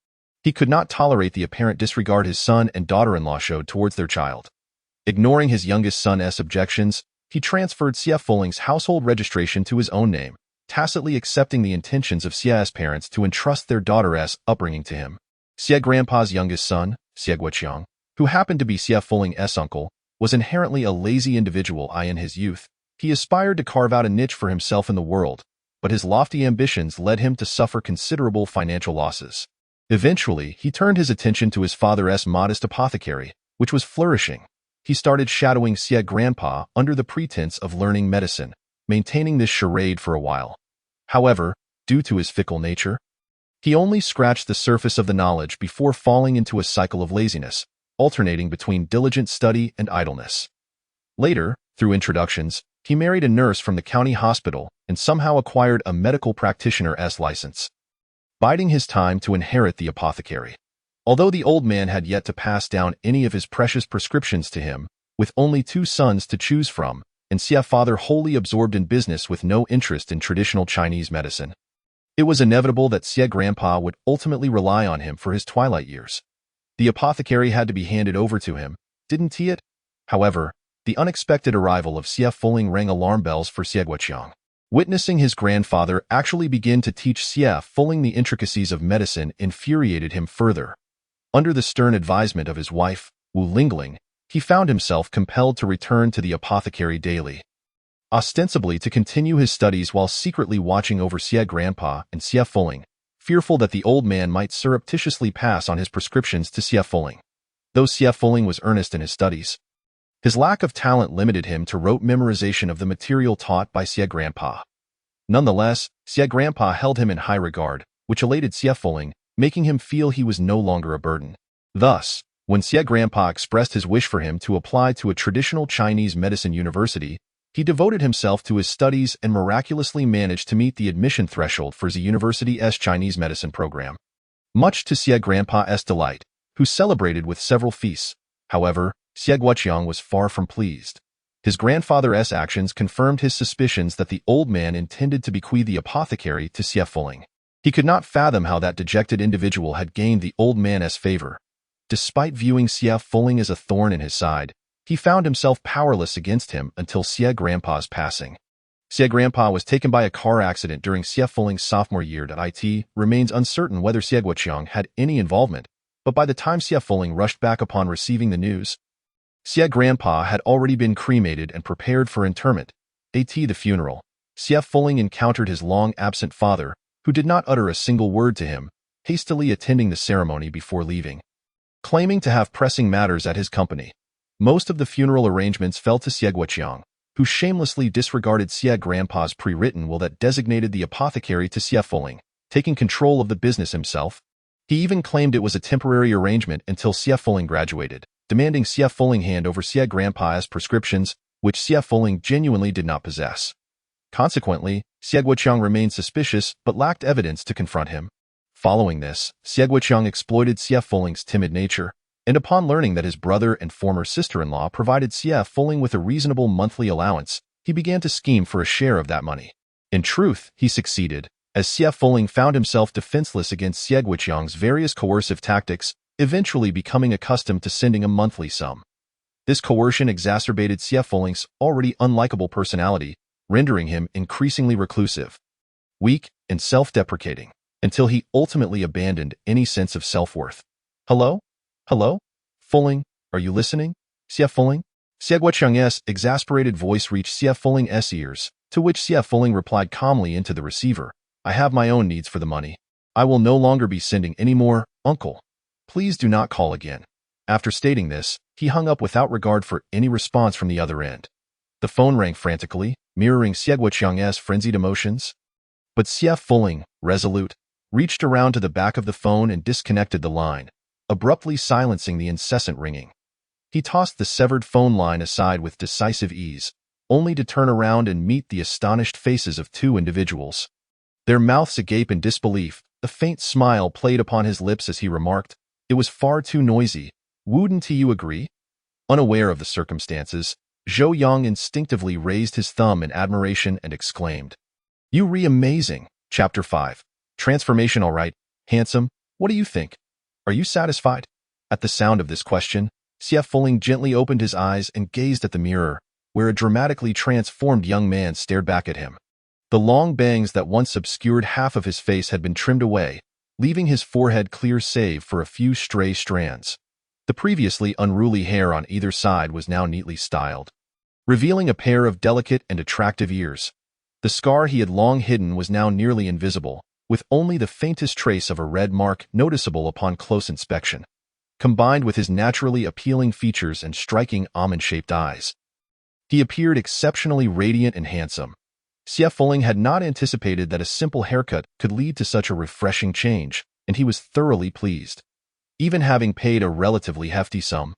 He could not tolerate the apparent disregard his son and daughter-in-law showed towards their child. Ignoring his youngest son's objections, he transferred Xie Fulling's household registration to his own name, tacitly accepting the intentions of Xie's parents to entrust their daughter's upbringing to him. Xie Grandpa's youngest son, Xie Guoqiang, who happened to be Xie Fulling's uncle, was inherently a lazy individual. In his youth, he aspired to carve out a niche for himself in the world, but his lofty ambitions led him to suffer considerable financial losses. Eventually, he turned his attention to his father's modest apothecary, which was flourishing. He started shadowing Xie Grandpa under the pretense of learning medicine, maintaining this charade for a while. However, due to his fickle nature, he only scratched the surface of the knowledge before falling into a cycle of laziness, alternating between diligent study and idleness. Later, through introductions, he married a nurse from the county hospital and somehow acquired a medical practitioner's license, biding his time to inherit the apothecary. Although the old man had yet to pass down any of his precious prescriptions to him, with only 2 sons to choose from, and Xie father wholly absorbed in business with no interest in traditional Chinese medicine, it was inevitable that Xie Grandpa would ultimately rely on him for his twilight years. The apothecary had to be handed over to him, didn't he it? However, the unexpected arrival of Xie Fulling rang alarm bells for Xie Guoqiang. Witnessing his grandfather actually begin to teach Xie Fulling the intricacies of medicine infuriated him further. Under the stern advisement of his wife, Wu Lingling, he found himself compelled to return to the apothecary daily, ostensibly to continue his studies while secretly watching over Xie Grandpa and Xie Fulling, fearful that the old man might surreptitiously pass on his prescriptions to Xie Fulling. Though Xie Fulling was earnest in his studies, his lack of talent limited him to rote memorization of the material taught by Xie Grandpa. Nonetheless, Xie Grandpa held him in high regard, which elated Xie Fulling, making him feel he was no longer a burden. Thus, when Xie Grandpa expressed his wish for him to apply to a traditional Chinese medicine university, he devoted himself to his studies and miraculously managed to meet the admission threshold for the university's Chinese medicine program. Much to Xie Grandpa's delight, who celebrated with several feasts. However, Xie Guoqiang was far from pleased. His grandfather's actions confirmed his suspicions that the old man intended to bequeath the apothecary to Xie Fulling. He could not fathom how that dejected individual had gained the old man's favor. Despite viewing Xie Fulling as a thorn in his side, he found himself powerless against him until Xie Grandpa's passing. Xie Grandpa was taken by a car accident during Xie Fulling's sophomore year. It remains uncertain whether Xie Guoqiang had any involvement, but by the time Xie Fulling rushed back upon receiving the news, Xie Grandpa had already been cremated and prepared for interment. The funeral, Xie Fulling encountered his long-absent father, who did not utter a single word to him, hastily attending the ceremony before leaving. Claiming to have pressing matters at his company, most of the funeral arrangements fell to Xie Guoqiang, who shamelessly disregarded Xie Grandpa's pre-written will that designated the apothecary to Xie Fulling, taking control of the business himself. He even claimed it was a temporary arrangement until Xie Fulling graduated, demanding Xie Fulling hand over Xie Grandpa's prescriptions, which Xie Fulling genuinely did not possess. Consequently, Xie Guoqiang remained suspicious but lacked evidence to confront him. Following this, Xie Guoqiang exploited Xie Fuling's timid nature, and upon learning that his brother and former sister-in-law provided Xie Fuling with a reasonable monthly allowance, he began to scheme for a share of that money. In truth, he succeeded, as Xie Fuling found himself defenseless against Xie Guoqiang's various coercive tactics, eventually becoming accustomed to sending a monthly sum. This coercion exacerbated Xie Fuling's already unlikable personality, rendering him increasingly reclusive, weak, and self-deprecating, until he ultimately abandoned any sense of self-worth. Hello? Hello? Fuling, are you listening? Xie Fuling? Xie Guoqiang's exasperated voice reached Xie Fuling's ears, to which Xie Fuling replied calmly into the receiver, I have my own needs for the money. I will no longer be sending any more, uncle. Please do not call again. After stating this, he hung up without regard for any response from the other end. The phone rang frantically, mirroring Xie Guoqiang's frenzied emotions. But Xie Fuling, resolute, reached around to the back of the phone and disconnected the line, abruptly silencing the incessant ringing. He tossed the severed phone line aside with decisive ease, only to turn around and meet the astonished faces of two individuals. Their mouths agape in disbelief, a faint smile played upon his lips as he remarked, It was far too noisy. Wouldn't you agree? Unaware of the circumstances, Zhou Yang instinctively raised his thumb in admiration and exclaimed, You amazing. Chapter 5. Transformation all right, handsome, what do you think? Are you satisfied? At the sound of this question, Xie Fuling gently opened his eyes and gazed at the mirror, where a dramatically transformed young man stared back at him. The long bangs that once obscured half of his face had been trimmed away, leaving his forehead clear save for a few stray strands. The previously unruly hair on either side was now neatly styled, revealing a pair of delicate and attractive ears. The scar he had long hidden was now nearly invisible, with only the faintest trace of a red mark noticeable upon close inspection. Combined with his naturally appealing features and striking almond-shaped eyes, he appeared exceptionally radiant and handsome. Xie Fuling had not anticipated that a simple haircut could lead to such a refreshing change, and he was thoroughly pleased. Even having paid a relatively hefty sum,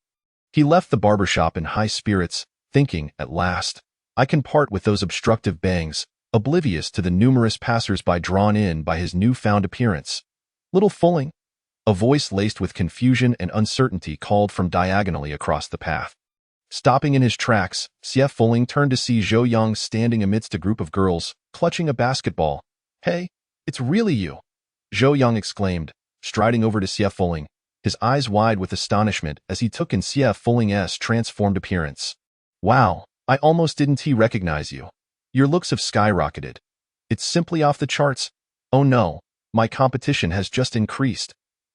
he left the barbershop in high spirits, thinking, at last, I can part with those obstructive bangs, oblivious to the numerous passers-by drawn in by his newfound appearance. Little Fuling, a voice laced with confusion and uncertainty called from diagonally across the path. Stopping in his tracks, Xie Fuling turned to see Zhou Yang standing amidst a group of girls, clutching a basketball. Hey, it's really you! Zhou Yang exclaimed, striding over to Xie Fuling, his eyes wide with astonishment as he took in Xie Fuling's transformed appearance. Wow, I almost didn't recognize you. Your looks have skyrocketed. It's simply off the charts. Oh no, my competition has just increased.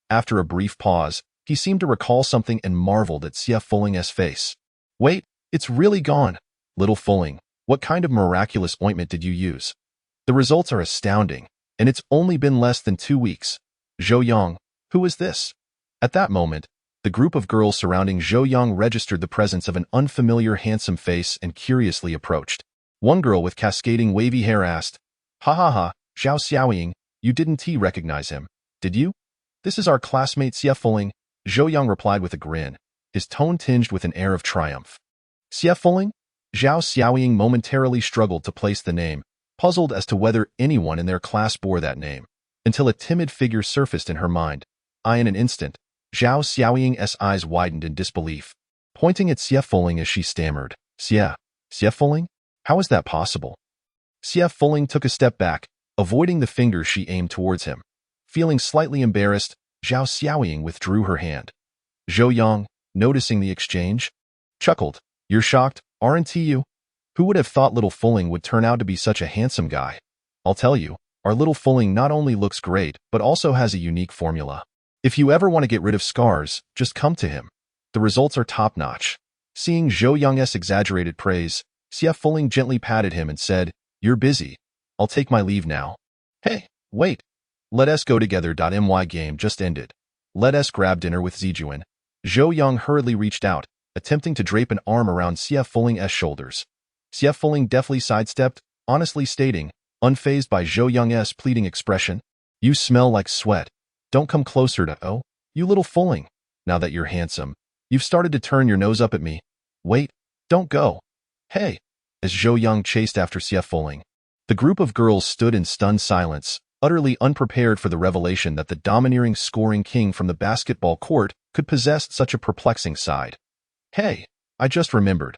After a brief pause, he seemed to recall something and marveled at Xie Fuling's face. Wait, it's really gone. Little Fuling, what kind of miraculous ointment did you use? The results are astounding, and it's only been less than 2 weeks. Zhou Yang, who is this? At that moment, the group of girls surrounding Zhou Yang registered the presence of an unfamiliar handsome face and curiously approached. One girl with cascading wavy hair asked, Ha ha ha, Zhao Xiaoying, you didn't recognize him, did you? This is our classmate Xie Fuling, Zhou Yang replied with a grin, his tone tinged with an air of triumph. Xie Fuling? Zhao Xiaoying momentarily struggled to place the name, puzzled as to whether anyone in their class bore that name, until a timid figure surfaced in her mind. In an instant, Zhao Xiaoying's eyes widened in disbelief, pointing at Xie Fuling as she stammered, Xie Fuling? How is that possible? Xie Fuling took a step back, avoiding the finger she aimed towards him. Feeling slightly embarrassed, Zhao Xiaoying withdrew her hand. Zhou Yang, noticing the exchange, chuckled, You're shocked, aren't you? Who would have thought little Fuling would turn out to be such a handsome guy? I'll tell you, our little Fuling not only looks great, but also has a unique formula. If you ever want to get rid of scars, just come to him. The results are top-notch. Seeing Zhou Yang's exaggerated praise, Xie Fuling gently patted him and said, You're busy. I'll take my leave now. Hey, wait. Let us go together. My game just ended. Let us grab dinner with Zijuan. Zhou Yang hurriedly reached out, attempting to drape an arm around Xie Fuling's shoulders. Xie Fuling deftly sidestepped, honestly stating, unfazed by Zhou Yang's pleading expression, You smell like sweat. Don't come closer to you little Fuling. Now that you're handsome, you've started to turn your nose up at me. Wait, don't go. Hey, as Zhou Yang chased after Xie Fuling, The group of girls stood in stunned silence, utterly unprepared for the revelation that the domineering scoring king from the basketball court could possess such a perplexing side. Hey, I just remembered.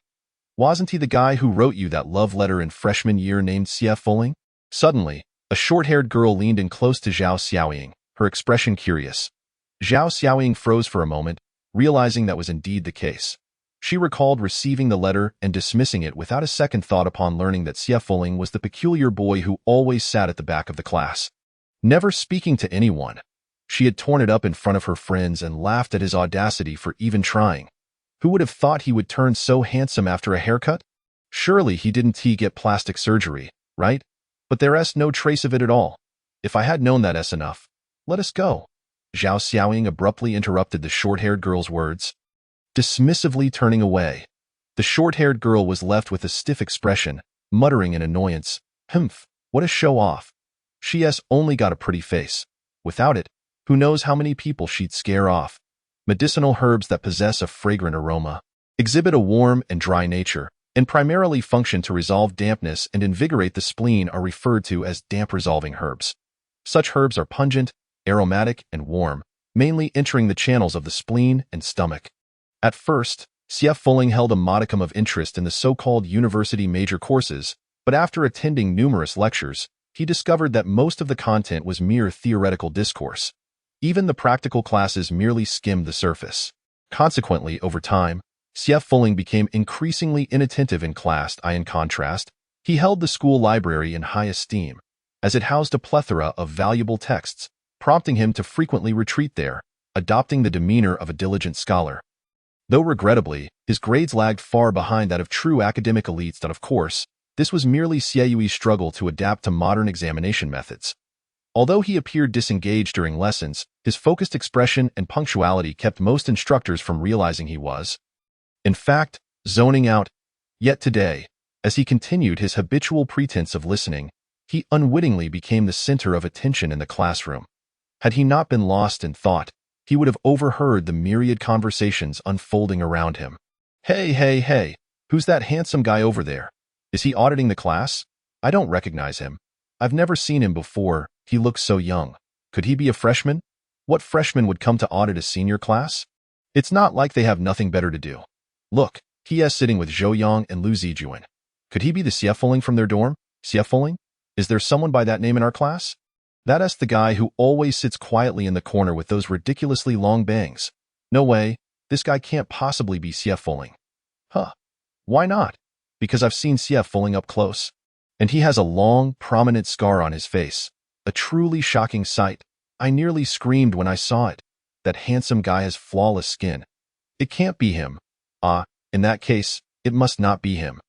Wasn't he the guy who wrote you that love letter in freshman year named Xie Fuling? Suddenly, a short-haired girl leaned in close to Zhao Xiaoying, her expression curious. Zhao Xiaoying froze for a moment, realizing that was indeed the case. She recalled receiving the letter and dismissing it without a second thought upon learning that Xie Fuling was the peculiar boy who always sat at the back of the class. Never speaking to anyone, she had torn it up in front of her friends and laughed at his audacity for even trying. Who would have thought he would turn so handsome after a haircut? Surely he didn't get plastic surgery, right? But there's no trace of it at all. If I had known that's enough. Let us go. Zhao Xiaoying abruptly interrupted the short-haired girl's words, dismissively turning away. The short-haired girl was left with a stiff expression, muttering in annoyance, "Humph, what a show-off. She's only got a pretty face. Without it, who knows how many people she'd scare off." Medicinal herbs that possess a fragrant aroma, exhibit a warm and dry nature, and primarily function to resolve dampness and invigorate the spleen are referred to as damp-resolving herbs. Such herbs are pungent, aromatic, and warm, mainly entering the channels of the spleen and stomach. At first, Xie Fuling held a modicum of interest in the so-called university major courses, but after attending numerous lectures, he discovered that most of the content was mere theoretical discourse. Even the practical classes merely skimmed the surface. Consequently, over time, Xie Fuling became increasingly inattentive in class. In contrast, he held the school library in high esteem, as it housed a plethora of valuable texts, prompting him to frequently retreat there, adopting the demeanor of a diligent scholar. Though regrettably, his grades lagged far behind that of true academic elites, and of course, this was merely Xie Yui's struggle to adapt to modern examination methods. Although he appeared disengaged during lessons, his focused expression and punctuality kept most instructors from realizing he was, in fact, zoning out. Yet today, as he continued his habitual pretense of listening, he unwittingly became the center of attention in the classroom. Had he not been lost in thought, he would have overheard the myriad conversations unfolding around him. Hey, who's that handsome guy over there? Is he auditing the class? I don't recognize him. I've never seen him before. He looks so young. Could he be a freshman? What freshman would come to audit a senior class? It's not like they have nothing better to do. Look, he is sitting with Zhou Yang and Lu Zijuan. Could he be the Xie Fuling from their dorm? Xie Fuling? Is there someone by that name in our class? That's the guy who always sits quietly in the corner with those ridiculously long bangs. No way, this guy can't possibly be Xie Fuling. Huh. Why not? Because I've seen Xie Fuling up close. And he has a long, prominent scar on his face. A truly shocking sight. I nearly screamed when I saw it. That handsome guy has flawless skin. It can't be him. In that case, it must not be him.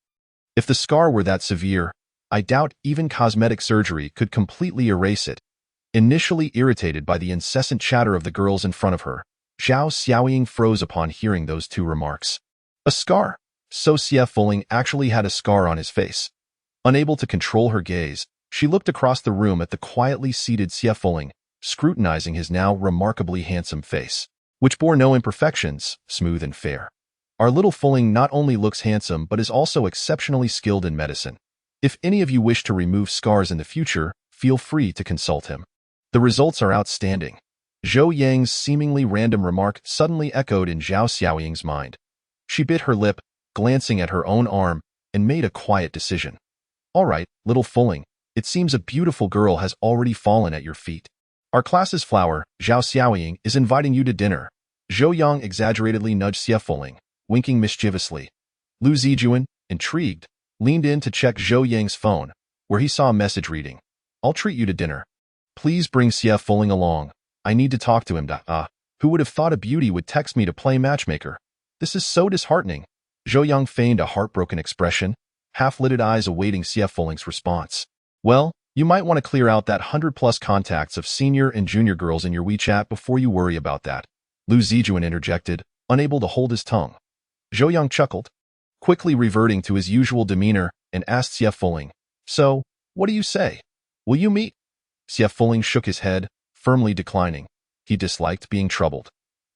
If the scar were that severe, I doubt even cosmetic surgery could completely erase it. Initially irritated by the incessant chatter of the girls in front of her, Zhao Xiaoying froze upon hearing those two remarks. A scar? So Xie Fuling actually had a scar on his face. Unable to control her gaze, she looked across the room at the quietly seated Xie Fuling, scrutinizing his now remarkably handsome face, which bore no imperfections, smooth and fair. Our little Fuling not only looks handsome but is also exceptionally skilled in medicine. If any of you wish to remove scars in the future, feel free to consult him. The results are outstanding. Zhou Yang's seemingly random remark suddenly echoed in Zhao Xiaoying's mind. She bit her lip, glancing at her own arm, and made a quiet decision. All right, little Fuling, it seems a beautiful girl has already fallen at your feet. Our class's flower, Zhao Xiaoying, is inviting you to dinner. Zhou Yang exaggeratedly nudged Xie Fuling, winking mischievously. Lu Zijuan, intrigued, leaned in to check Zhou Yang's phone, where he saw a message reading, "I'll treat you to dinner. Please bring Xie Fuling along. I need to talk to him." Who would have thought a beauty would text me to play matchmaker? This is so disheartening. Zhou Yang feigned a heartbroken expression, half-lidded eyes awaiting Xie Fuling's response. Well, you might want to clear out that 100-plus contacts of senior and junior girls in your WeChat before you worry about that. Lu Zijuan interjected, unable to hold his tongue. Zhou Yang chuckled, quickly reverting to his usual demeanor, and asked Xie Fuling, "So, what do you say? Will you meet?" Xie Fuling shook his head, firmly declining. He disliked being troubled.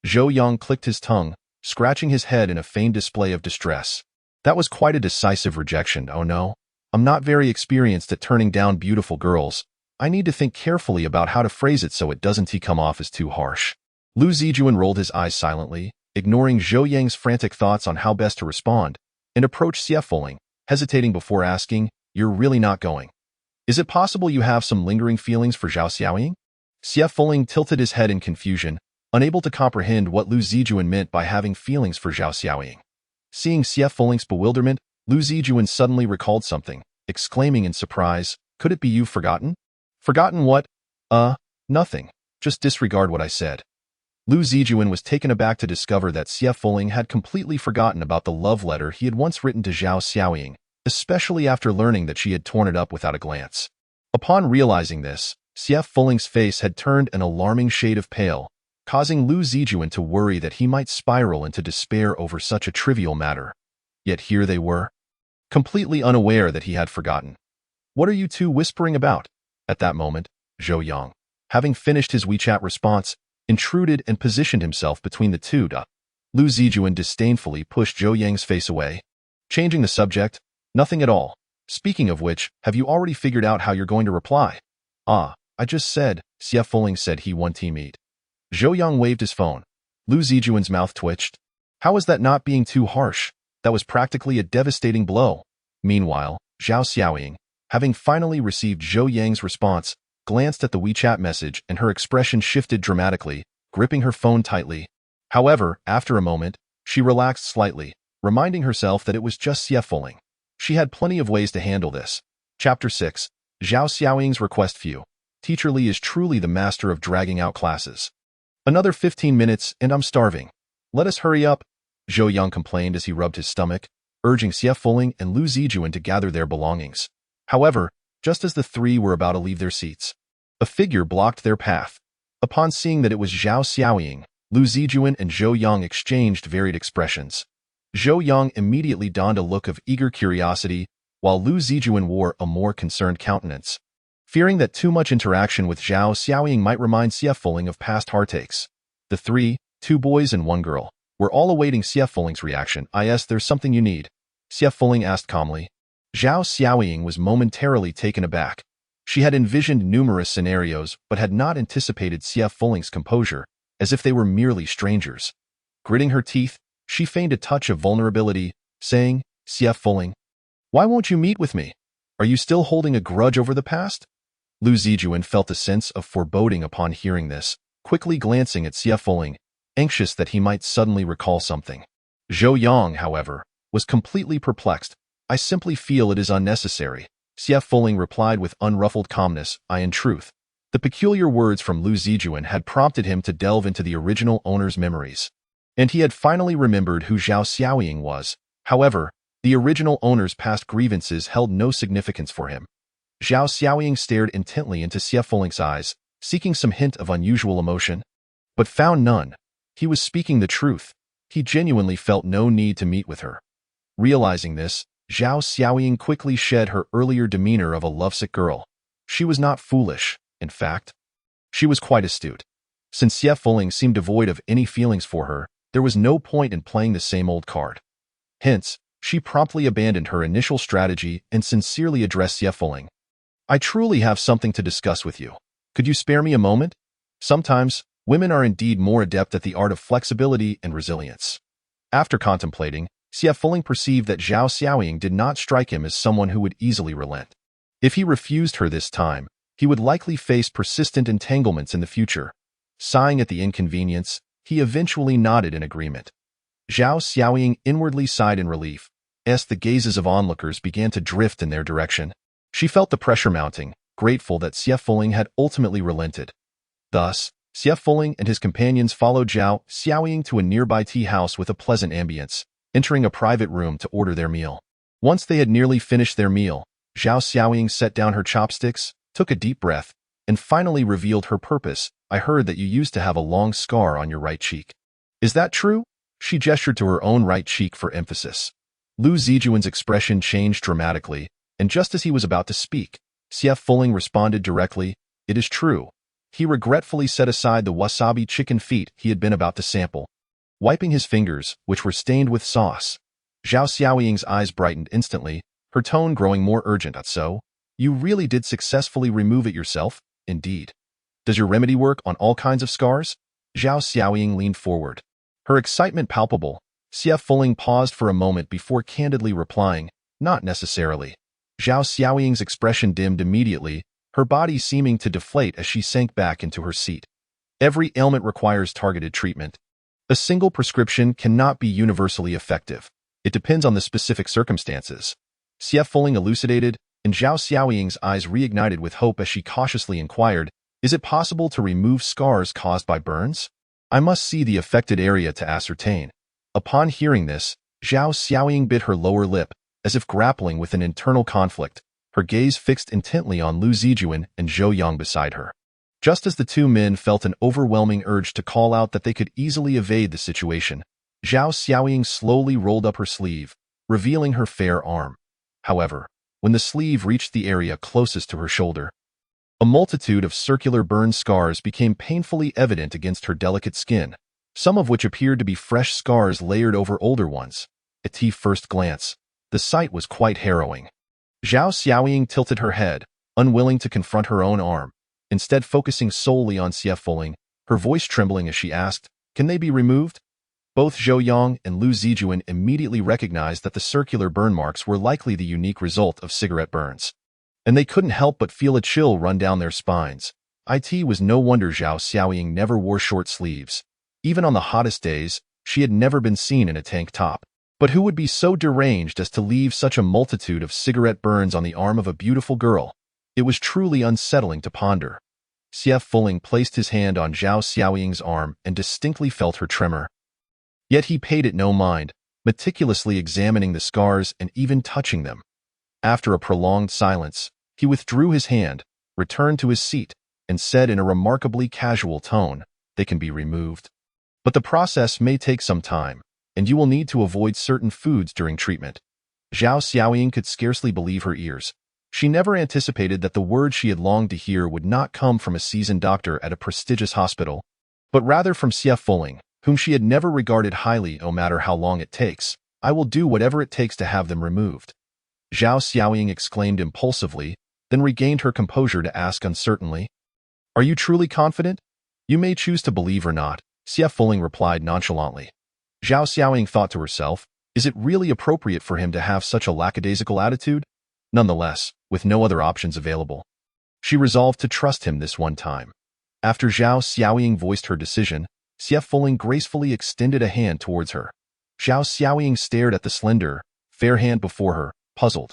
Zhou Yang clicked his tongue, scratching his head in a feigned display of distress. That was quite a decisive rejection, oh no. I'm not very experienced at turning down beautiful girls. I need to think carefully about how to phrase it so it doesn't come off as too harsh. Lu Zijuan rolled his eyes silently, ignoring Zhou Yang's frantic thoughts on how best to respond, and approached Xie Fuling, hesitating before asking, "You're really not going? Is it possible you have some lingering feelings for Zhao Xiaoying?" Xie Fuling tilted his head in confusion, unable to comprehend what Lu Zijuan meant by having feelings for Zhao Xiaoying. Seeing Xie Fuling's bewilderment, Lu Zijuan suddenly recalled something, exclaiming in surprise, "Could it be you've forgotten?" "Forgotten what?" Nothing. Just disregard what I said." Lu Zijuan was taken aback to discover that Xie Fuling had completely forgotten about the love letter he had once written to Zhao Xiaoying, especially after learning that she had torn it up without a glance. Upon realizing this, Xie Fuling's face had turned an alarming shade of pale, causing Lu Zijuan to worry that he might spiral into despair over such a trivial matter. Yet here they were, completely unaware that he had forgotten. "What are you two whispering about?" At that moment, Zhou Yang, having finished his WeChat response, intruded and positioned himself between the two. Lu Zijuan disdainfully pushed Zhou Yang's face away, changing the subject. "Nothing at all. Speaking of which, have you already figured out how you're going to reply?" I just said," Xie Fuling said he want to meet. Zhou Yang waved his phone. Lu Zijuan's mouth twitched. How was that not being too harsh? That was practically a devastating blow. Meanwhile, Zhao Xiaoying, having finally received Zhou Yang's response, glanced at the WeChat message and her expression shifted dramatically, gripping her phone tightly. However, after a moment, she relaxed slightly, reminding herself that it was just Xie Fuling. She had plenty of ways to handle this. Chapter 6. Zhao Xiaoying's request few. Teacher Li is truly the master of dragging out classes. "Another 15 minutes and I'm starving. Let us hurry up," Zhou Yang complained as he rubbed his stomach, urging Xie Fuling and Lu Zijuan to gather their belongings. However, just as the three were about to leave their seats, a figure blocked their path. Upon seeing that it was Zhao Xiaoying, Lu Zijuan and Zhou Yang exchanged varied expressions. Zhou Yang immediately donned a look of eager curiosity, while Lu Zijuan wore a more concerned countenance, fearing that too much interaction with Zhao Xiaoying might remind Xie Fuling of past heartaches. The three, 2 boys and 1 girl, were all awaiting Xie Fuling's reaction. "There's something you need?" Xie Fuling asked calmly. Zhao Xiaoying was momentarily taken aback. She had envisioned numerous scenarios but had not anticipated Xie Fuling's composure, as if they were merely strangers. Gritting her teeth, she feigned a touch of vulnerability, saying, "Xie Fuling, why won't you meet with me? Are you still holding a grudge over the past?" Lu Zijuan felt a sense of foreboding upon hearing this, quickly glancing at Xie Fuling, anxious that he might suddenly recall something. Zhou Yang, however, was completely perplexed. "I simply feel it is unnecessary," Xie Fuling replied with unruffled calmness. In truth, the peculiar words from Lu Zijuan had prompted him to delve into the original owner's memories, and he had finally remembered who Zhao Xiaoying was. However, the original owner's past grievances held no significance for him. Zhao Xiaoying stared intently into Xie Fuling's eyes, seeking some hint of unusual emotion, but found none. He was speaking the truth. He genuinely felt no need to meet with her. Realizing this, Zhao Xiaoying quickly shed her earlier demeanor of a lovesick girl. She was not foolish. In fact, she was quite astute. Since Xie Fuling seemed devoid of any feelings for her, there was no point in playing the same old card. Hence, she promptly abandoned her initial strategy and sincerely addressed Xie Fuling. "I truly have something to discuss with you. Could you spare me a moment?" Sometimes, women are indeed more adept at the art of flexibility and resilience. After contemplating, Xie Fuling perceived that Zhao Xiaoying did not strike him as someone who would easily relent. If he refused her this time, he would likely face persistent entanglements in the future. Sighing at the inconvenience, he eventually nodded in agreement. Zhao Xiaoying inwardly sighed in relief, as the gazes of onlookers began to drift in their direction. She felt the pressure mounting, grateful that Xie Fuling had ultimately relented. Thus, Xie Fuling and his companions followed Zhao Xiaoying to a nearby tea house with a pleasant ambience, entering a private room to order their meal. Once they had nearly finished their meal, Zhao Xiaoying set down her chopsticks, took a deep breath, and finally revealed her purpose. "I heard that you used to have a long scar on your right cheek. Is that true?" She gestured to her own right cheek for emphasis. Lu Zijuan's expression changed dramatically, and just as he was about to speak, Xie Fuling responded directly, "It is true." He regretfully set aside the wasabi chicken feet he had been about to sample. Wiping his fingers, which were stained with sauce, Zhao Xiaoying's eyes brightened instantly, her tone growing more urgent. So, you really did successfully remove it yourself? Indeed. Does your remedy work on all kinds of scars? Zhao Xiaoying leaned forward, her excitement palpable. Xie Fuling paused for a moment before candidly replying, not necessarily. Zhao Xiaoying's expression dimmed immediately, her body seeming to deflate as she sank back into her seat. Every ailment requires targeted treatment. A single prescription cannot be universally effective. It depends on the specific circumstances. Xie Fuling elucidated, and Zhao Xiaoying's eyes reignited with hope as she cautiously inquired, is it possible to remove scars caused by burns? I must see the affected area to ascertain. Upon hearing this, Zhao Xiaoying bit her lower lip, as if grappling with an internal conflict, her gaze fixed intently on Lu Zijuan and Zhou Yang beside her. Just as the two men felt an overwhelming urge to call out that they could easily evade the situation, Zhao Xiaoying slowly rolled up her sleeve, revealing her fair arm. However, when the sleeve reached the area closest to her shoulder, a multitude of circular burn scars became painfully evident against her delicate skin, some of which appeared to be fresh scars layered over older ones. At first glance, the sight was quite harrowing. Zhao Xiaoying tilted her head, unwilling to confront her own arm, instead focusing solely on Xie Fuling, her voice trembling as she asked, can they be removed? Both Zhou Yang and Lu Zijuan immediately recognized that the circular burn marks were likely the unique result of cigarette burns, and they couldn't help but feel a chill run down their spines. It was no wonder Zhao Xiaoying never wore short sleeves. Even on the hottest days, she had never been seen in a tank top. But who would be so deranged as to leave such a multitude of cigarette burns on the arm of a beautiful girl? It was truly unsettling to ponder. Xie Fuling placed his hand on Zhao Xiaoying's arm and distinctly felt her tremor. Yet he paid it no mind, meticulously examining the scars and even touching them. After a prolonged silence, he withdrew his hand, returned to his seat, and said in a remarkably casual tone, they can be removed. But the process may take some time, and you will need to avoid certain foods during treatment. Zhao Xiaoying could scarcely believe her ears. She never anticipated that the words she had longed to hear would not come from a seasoned doctor at a prestigious hospital, but rather from Xie Fuling, whom she had never regarded highly. No matter how long it takes, I will do whatever it takes to have them removed. Zhao Xiaoying exclaimed impulsively, then regained her composure to ask uncertainly, are you truly confident? You may choose to believe or not, Xie Fuling replied nonchalantly. Zhao Xiaoying thought to herself, is it really appropriate for him to have such a lackadaisical attitude? Nonetheless, with no other options available, she resolved to trust him this one time. After Zhao Xiaoying voiced her decision, Xie Fuling gracefully extended a hand towards her. Zhao Xiaoying stared at the slender, fair hand before her, puzzled.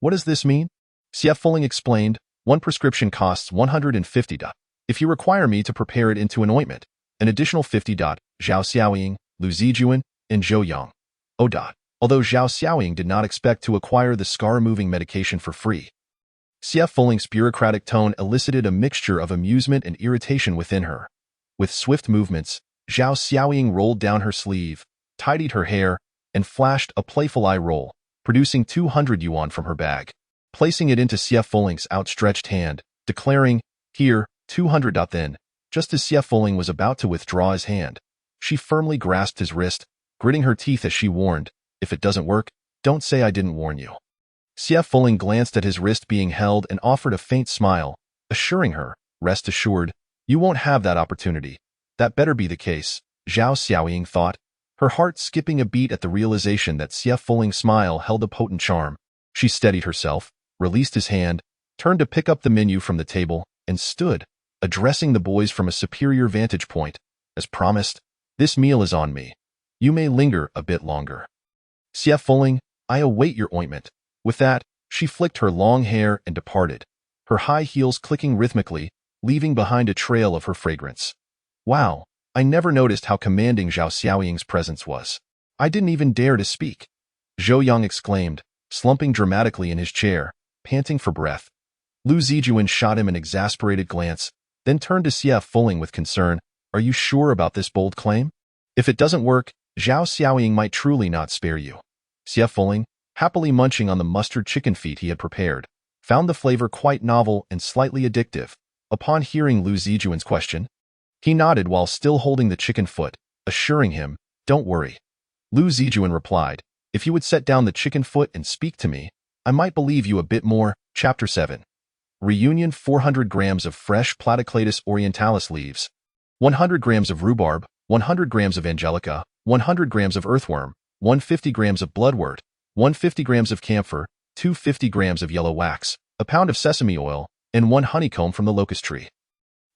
What does this mean? Xie Fuling explained, one prescription costs 150 da. If you require me to prepare it into an ointment, an additional 50 da. Zhao Xiaoying, Lu Zijuan, and Zhou Yang. Oh da. Although Zhao Xiaoying did not expect to acquire the scar-removing medication for free, Xie Fuling's bureaucratic tone elicited a mixture of amusement and irritation within her. With swift movements, Zhao Xiaoying rolled down her sleeve, tidied her hair, and flashed a playful eye roll, producing 200 yuan from her bag, placing it into Xie Fuling's outstretched hand, declaring, here, 200. Then, just as Xie Fuling was about to withdraw his hand, she firmly grasped his wrist, gritting her teeth as she warned, if it doesn't work, don't say I didn't warn you. Xie Fuling glanced at his wrist being held and offered a faint smile, assuring her, rest assured, you won't have that opportunity. That better be the case, Zhao Xiaoying thought, her heart skipping a beat at the realization that Xie Fuling's smile held a potent charm. She steadied herself, released his hand, turned to pick up the menu from the table, and stood, addressing the boys from a superior vantage point. As promised, this meal is on me. You may linger a bit longer. Xie Fuling, I await your ointment. With that, she flicked her long hair and departed, her high heels clicking rhythmically, leaving behind a trail of her fragrance. Wow, I never noticed how commanding Zhao Xiaoying's presence was. I didn't even dare to speak. Zhou Yang exclaimed, slumping dramatically in his chair, panting for breath. Lu Zijuan shot him an exasperated glance, then turned to Xie Fuling with concern. Are you sure about this bold claim? If it doesn't work, Zhao Xiaoying might truly not spare you. Xie Fuling, happily munching on the mustard chicken feet he had prepared, found the flavor quite novel and slightly addictive. Upon hearing Lu Zijuan's question, he nodded while still holding the chicken foot, assuring him, don't worry. Lu Zijuan replied, if you would set down the chicken foot and speak to me, I might believe you a bit more. Chapter 7. Reunion 400 grams of fresh Platycladus orientalis leaves, 100 grams of rhubarb, 100 grams of angelica, 100 grams of earthworm, 150 grams of bloodwort, 150 grams of camphor, 250 grams of yellow wax, a pound of sesame oil, and 1 honeycomb from the locust tree.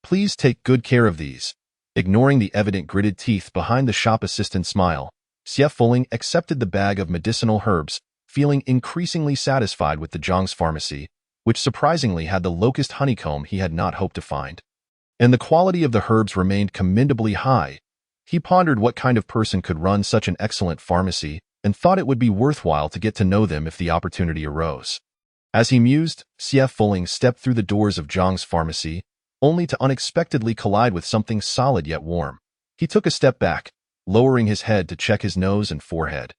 Please take good care of these. Ignoring the evident gritted teeth behind the shop assistant's smile, Xie Fuling accepted the bag of medicinal herbs, feeling increasingly satisfied with the Zhang's pharmacy, which surprisingly had the locust honeycomb he had not hoped to find. And the quality of the herbs remained commendably high. He pondered what kind of person could run such an excellent pharmacy and thought it would be worthwhile to get to know them if the opportunity arose. As he mused, Xie Fuling stepped through the doors of Zhang's pharmacy, only to unexpectedly collide with something solid yet warm. He took a step back, lowering his head to check his nose and forehead,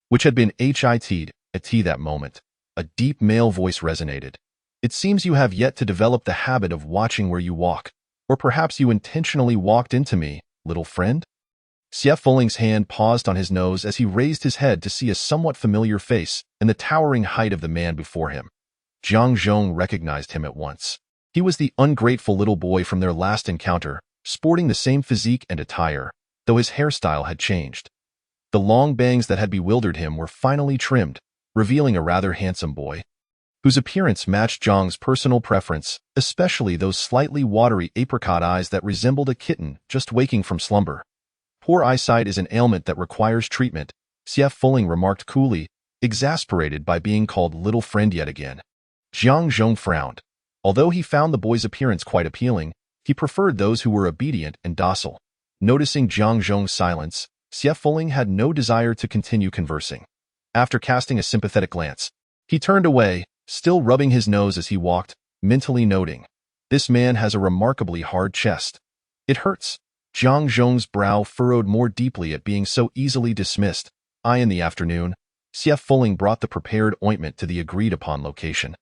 which had been hit'd at that moment. A deep male voice resonated. It seems you have yet to develop the habit of watching where you walk, or perhaps you intentionally walked into me, little friend? Xie Fuling's hand paused on his nose as he raised his head to see a somewhat familiar face and the towering height of the man before him. Jiang Zhong recognized him at once. He was the ungrateful little boy from their last encounter, sporting the same physique and attire, though his hairstyle had changed. The long bangs that had bewildered him were finally trimmed, revealing a rather handsome boy, whose appearance matched Zhang's personal preference, especially those slightly watery apricot eyes that resembled a kitten just waking from slumber. Poor eyesight is an ailment that requires treatment, Xie Fuling remarked coolly, exasperated by being called little friend yet again. Jiang Zhong frowned. Although he found the boy's appearance quite appealing, he preferred those who were obedient and docile. Noticing Jiang Zhong's silence, Xie Fuling had no desire to continue conversing. After casting a sympathetic glance, he turned away, still rubbing his nose as he walked, mentally noting, "This man has a remarkably hard chest. It hurts." Jiang Zhong's brow furrowed more deeply at being so easily dismissed. In the afternoon, Xie Fuling brought the prepared ointment to the agreed-upon location,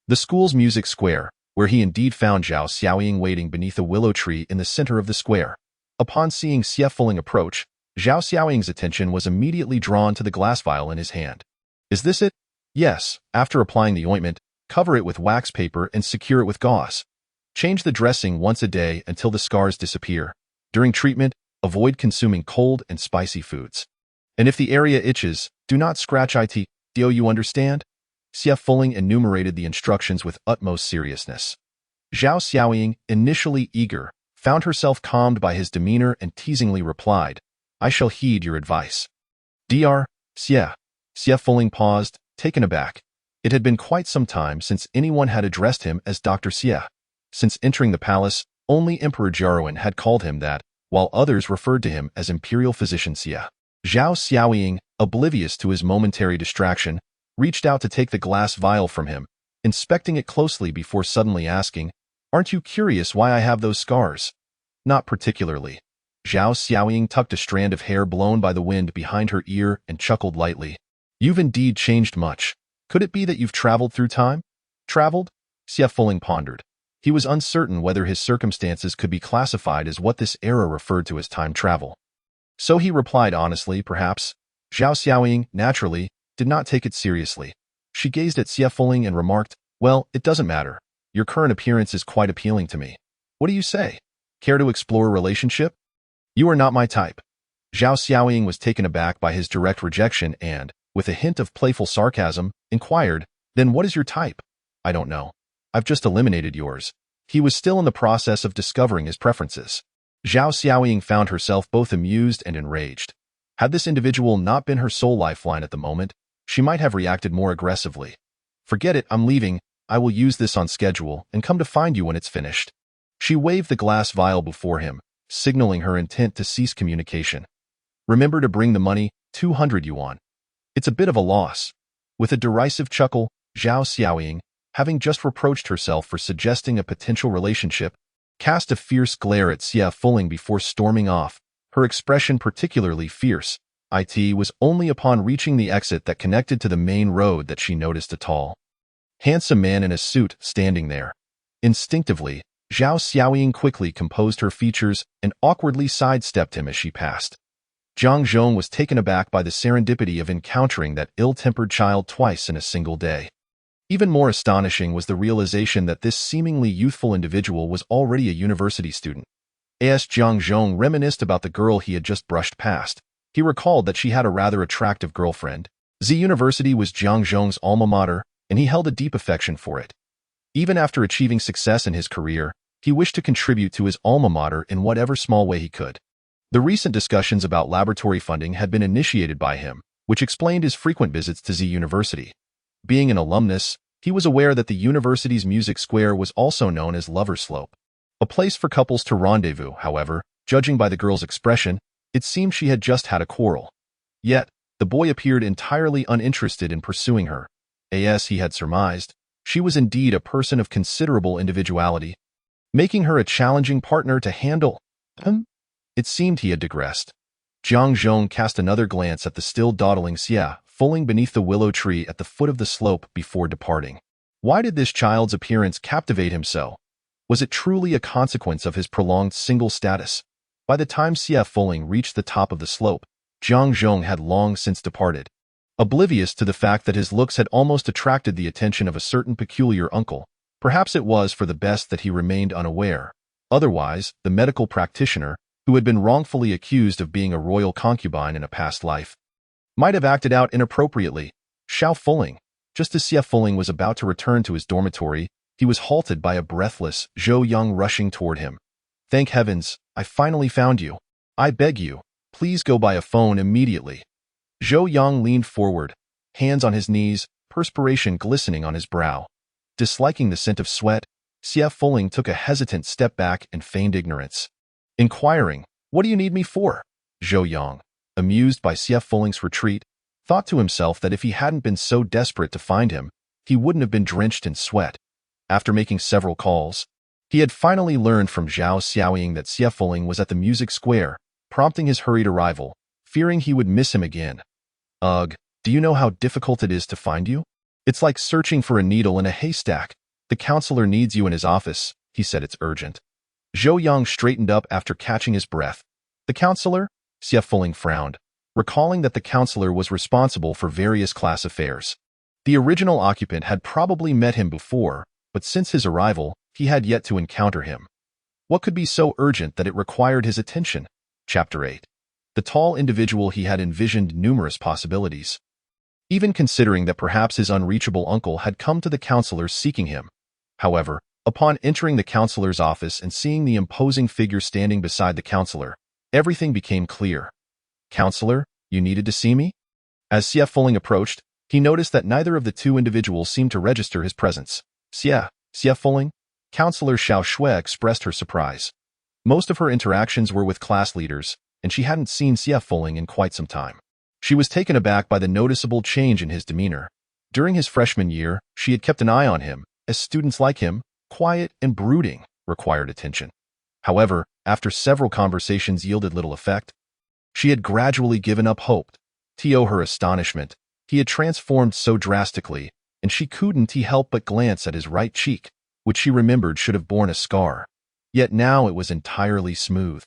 the school's music square, where he indeed found Zhao Xiaoying waiting beneath a willow tree in the center of the square. Upon seeing Xie Fuling approach, Zhao Xiaoying's attention was immediately drawn to the glass vial in his hand. "Is this it?" "Yes." After applying the ointment, cover it with wax paper and secure it with gauze. Change the dressing once a day until the scars disappear. During treatment, avoid consuming cold and spicy foods. And if the area itches, do not scratch it. Do you understand? Xie Fuling enumerated the instructions with utmost seriousness. Zhao Xiaoying, initially eager, found herself calmed by his demeanor and teasingly replied, "I shall heed your advice." Dr. Xie. Xie Fuling paused, taken aback. It had been quite some time since anyone had addressed him as Dr. Xie. Since entering the palace, only Emperor Jiaowen had called him that, while others referred to him as Imperial Physician Xie. Zhao Xiaoying, oblivious to his momentary distraction, reached out to take the glass vial from him, inspecting it closely before suddenly asking, "Aren't you curious why I have those scars?" "Not particularly." Zhao Xiaoying tucked a strand of hair blown by the wind behind her ear and chuckled lightly. "You've indeed changed much. Could it be that you've traveled through time?" "Traveled?" Xie Fuling pondered. He was uncertain whether his circumstances could be classified as what this era referred to as time travel. So he replied honestly, perhaps. Zhao Xiaoying, naturally, did not take it seriously. She gazed at Xie Fuling and remarked, "Well, it doesn't matter. Your current appearance is quite appealing to me. What do you say? Care to explore a relationship?" "You are not my type." Zhao Xiaoying was taken aback by his direct rejection and, with a hint of playful sarcasm, inquired, "Then what is your type?" "I don't know. I've just eliminated yours." He was still in the process of discovering his preferences. Zhao Xiaoying found herself both amused and enraged. Had this individual not been her sole lifeline at the moment, she might have reacted more aggressively. "Forget it, I'm leaving. I will use this on schedule and come to find you when it's finished." She waved the glass vial before him, signaling her intent to cease communication. "Remember to bring the money, 200 yuan. It's a bit of a loss." With a derisive chuckle, Zhao Xiaoying, having just reproached herself for suggesting a potential relationship, cast a fierce glare at Xie Fuling before storming off, her expression particularly fierce. It was only upon reaching the exit that connected to the main road that she noticed a tall, handsome man in a suit standing there. Instinctively, Zhao Xiaoying quickly composed her features and awkwardly sidestepped him as she passed. Jiang Zhong was taken aback by the serendipity of encountering that ill-tempered child twice in a single day. Even more astonishing was the realization that this seemingly youthful individual was already a university student. As Jiang Zhong reminisced about the girl he had just brushed past, he recalled that she had a rather attractive girlfriend. Z University was Jiang Zhong's alma mater, and he held a deep affection for it. Even after achieving success in his career, he wished to contribute to his alma mater in whatever small way he could. The recent discussions about laboratory funding had been initiated by him, which explained his frequent visits to Z University. Being an alumnus, he was aware that the university's music square was also known as Lover's Slope, a place for couples to rendezvous. However, judging by the girl's expression, it seemed she had just had a quarrel. Yet, the boy appeared entirely uninterested in pursuing her. As he had surmised, she was indeed a person of considerable individuality, making her a challenging partner to handle. It seemed he had digressed. Jiang Zhong cast another glance at the still dawdling Xia, fulling beneath the willow tree at the foot of the slope before departing. Why did this child's appearance captivate him so? Was it truly a consequence of his prolonged single status? By the time Xia Fuling reached the top of the slope, Jiang Zhong had long since departed, oblivious to the fact that his looks had almost attracted the attention of a certain peculiar uncle. Perhaps it was for the best that he remained unaware. Otherwise, the medical practitioner, who had been wrongfully accused of being a royal concubine in a past life, might have acted out inappropriately. Xiao Fuling. Just as Xia Fuling was about to return to his dormitory, he was halted by a breathless Zhou Yang rushing toward him. Thank heavens, I finally found you. I beg you, please go buy a phone immediately. Zhou Yang leaned forward, hands on his knees, perspiration glistening on his brow. Disliking the scent of sweat, Xia Fuling took a hesitant step back and feigned ignorance. Inquiring, what do you need me for? Zhou Yang, amused by Xia Fuling's retreat, thought to himself that if he hadn't been so desperate to find him, he wouldn't have been drenched in sweat. After making several calls, he had finally learned from Zhao Xiaoying that Xia Fuling was at the music square, prompting his hurried arrival, fearing he would miss him again. Ugh, do you know how difficult it is to find you? It's like searching for a needle in a haystack. The counselor needs you in his office, he said. It's urgent. Zhou Yang straightened up after catching his breath. The counselor? Xia Fuling frowned, recalling that the counselor was responsible for various class affairs. The original occupant had probably met him before, but since his arrival, he had yet to encounter him. What could be so urgent that it required his attention? Chapter 8. The tall individual he had envisioned numerous possibilities, even considering that perhaps his unreachable uncle had come to the counselor seeking him. However, upon entering the counselor's office and seeing the imposing figure standing beside the counselor, everything became clear. Counselor, you needed to see me? As Xia Fuling approached, he noticed that neither of the two individuals seemed to register his presence. Xia Fuling? Counselor Xiao Shui expressed her surprise. Most of her interactions were with class leaders, and she hadn't seen Xia Fuling in quite some time. She was taken aback by the noticeable change in his demeanor. During his freshman year, she had kept an eye on him, as students like him, quiet and brooding, required attention. However, after several conversations yielded little effect, she had gradually given up hope. To her astonishment, he had transformed so drastically, and she couldn't help but glance at his right cheek, which she remembered should have borne a scar. Yet now it was entirely smooth.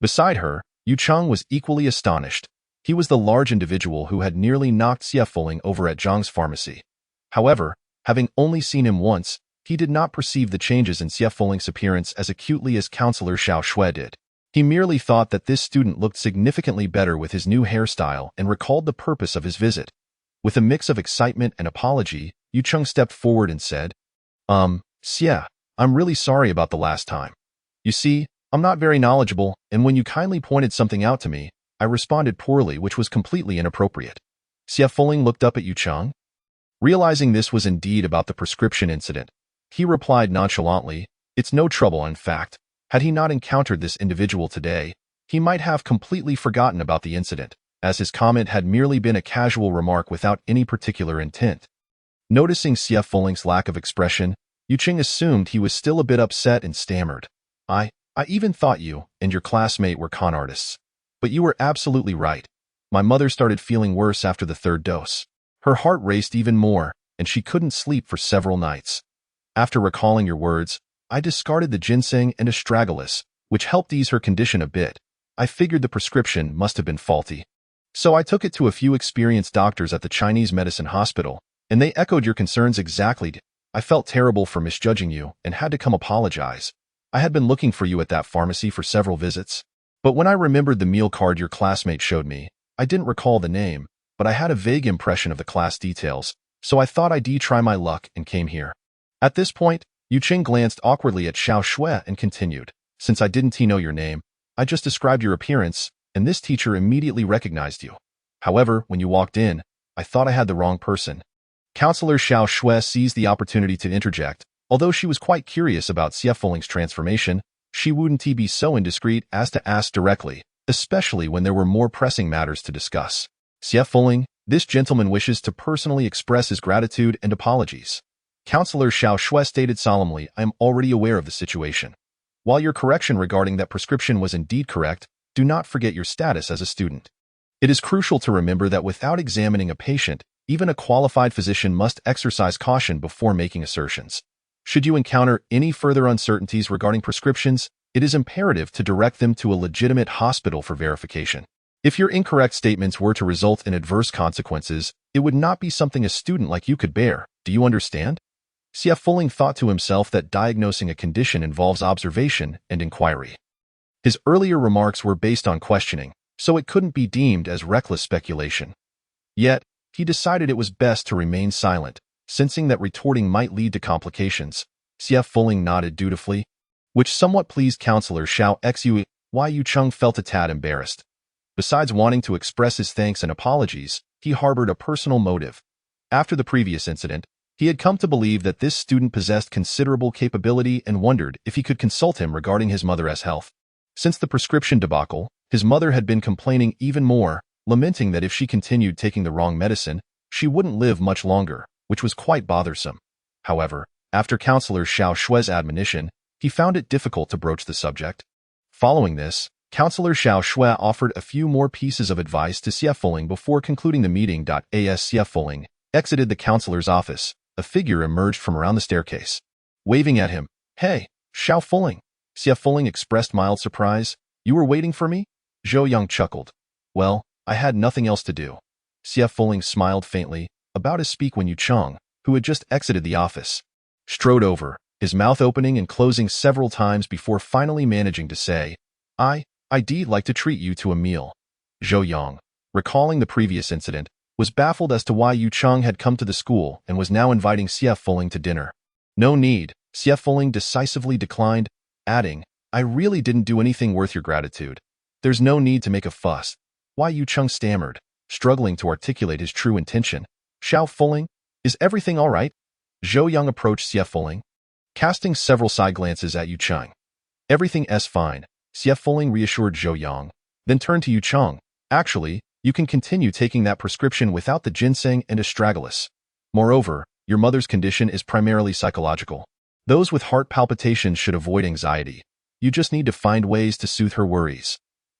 Beside her, Yu Cheng was equally astonished. He was the large individual who had nearly knocked Xia Fuling over at Zhang's pharmacy. However, having only seen him once, he did not perceive the changes in Xia Fuling's appearance as acutely as Counselor Xiao Shui did. He merely thought that this student looked significantly better with his new hairstyle and recalled the purpose of his visit. With a mix of excitement and apology, Yu Cheng stepped forward and said, Xia, I'm really sorry about the last time. You see, I'm not very knowledgeable, and when you kindly pointed something out to me, I responded poorly, which was completely inappropriate. Xia Fuling looked up at Yu Cheng. Realizing this was indeed about the prescription incident, he replied nonchalantly, it's no trouble. In fact, had he not encountered this individual today, he might have completely forgotten about the incident, as his comment had merely been a casual remark without any particular intent. Noticing Xia Fuling's lack of expression, Yu Cheng assumed he was still a bit upset and stammered. I even thought you and your classmate were con artists. But you were absolutely right. My mother started feeling worse after the third dose. Her heart raced even more, and she couldn't sleep for several nights. After recalling your words, I discarded the ginseng and astragalus, which helped ease her condition a bit. I figured the prescription must have been faulty. So I took it to a few experienced doctors at the Chinese medicine hospital, And they echoed your concerns exactly. I felt terrible for misjudging you and had to come apologize. I had been looking for you at that pharmacy for several visits. But when I remembered the meal card your classmate showed me, I didn't recall the name, but I had a vague impression of the class details, so I thought I'd try my luck and came here. At this point, Yu Qing glanced awkwardly at Xiao Shui and continued, since I didn't know your name, I just described your appearance, and this teacher immediately recognized you. However, when you walked in, I thought I had the wrong person. Counselor Xiao Shui seized the opportunity to interject. Although she was quite curious about Xie Fuling's transformation, she wouldn't be so indiscreet as to ask directly, especially when there were more pressing matters to discuss. Xie Fuling, this gentleman wishes to personally express his gratitude and apologies. Counselor Xiao Shui stated solemnly, I am already aware of the situation. While your correction regarding that prescription was indeed correct, do not forget your status as a student. It is crucial to remember that without examining a patient, even a qualified physician must exercise caution before making assertions. Should you encounter any further uncertainties regarding prescriptions, it is imperative to direct them to a legitimate hospital for verification. If your incorrect statements were to result in adverse consequences, it would not be something a student like you could bear. Do you understand? Xie Fuling thought to himself that diagnosing a condition involves observation and inquiry. His earlier remarks were based on questioning, so it couldn't be deemed as reckless speculation. Yet, he decided it was best to remain silent, sensing that retorting might lead to complications. Xie Fuling nodded dutifully, which somewhat pleased Counselor Xiao Xue. Yu Cheng felt a tad embarrassed. Besides wanting to express his thanks and apologies, he harbored a personal motive. After the previous incident, he had come to believe that this student possessed considerable capability and wondered if he could consult him regarding his mother's health. Since the prescription debacle, his mother had been complaining even more, lamenting that if she continued taking the wrong medicine, she wouldn't live much longer, which was quite bothersome. However, after Counselor Xiao Shui's admonition, he found it difficult to broach the subject. Following this, Counselor Xiao Shui offered a few more pieces of advice to Xie Fuling before concluding the meeting. As Xie Fuling exited the counselor's office, a figure emerged from around the staircase. Waving at him, Hey, Xiao Fuling. Xie Fuling expressed mild surprise. You were waiting for me? Zhou Yang chuckled. Well, I had nothing else to do. Xie Fuling smiled faintly, about to speak when Yu Cheng, who had just exited the office, strode over, his mouth opening and closing several times before finally managing to say, I'd like to treat you to a meal. Zhou Yang, recalling the previous incident, was baffled as to why Yu Cheng had come to the school and was now inviting Xie Fuling to dinner. No need, Xie Fuling decisively declined, adding, I really didn't do anything worth your gratitude. There's no need to make a fuss. Yu Cheng stammered, struggling to articulate his true intention. Xiao Fuling, is everything all right? Zhou Yang approached Xie Fuling, casting several side glances at Yu Cheng. Everything's fine, Xie Fuling reassured Zhou Yang, then turned to Yu Cheng. Actually, you can continue taking that prescription without the ginseng and astragalus. Moreover, your mother's condition is primarily psychological. Those with heart palpitations should avoid anxiety. You just need to find ways to soothe her worries.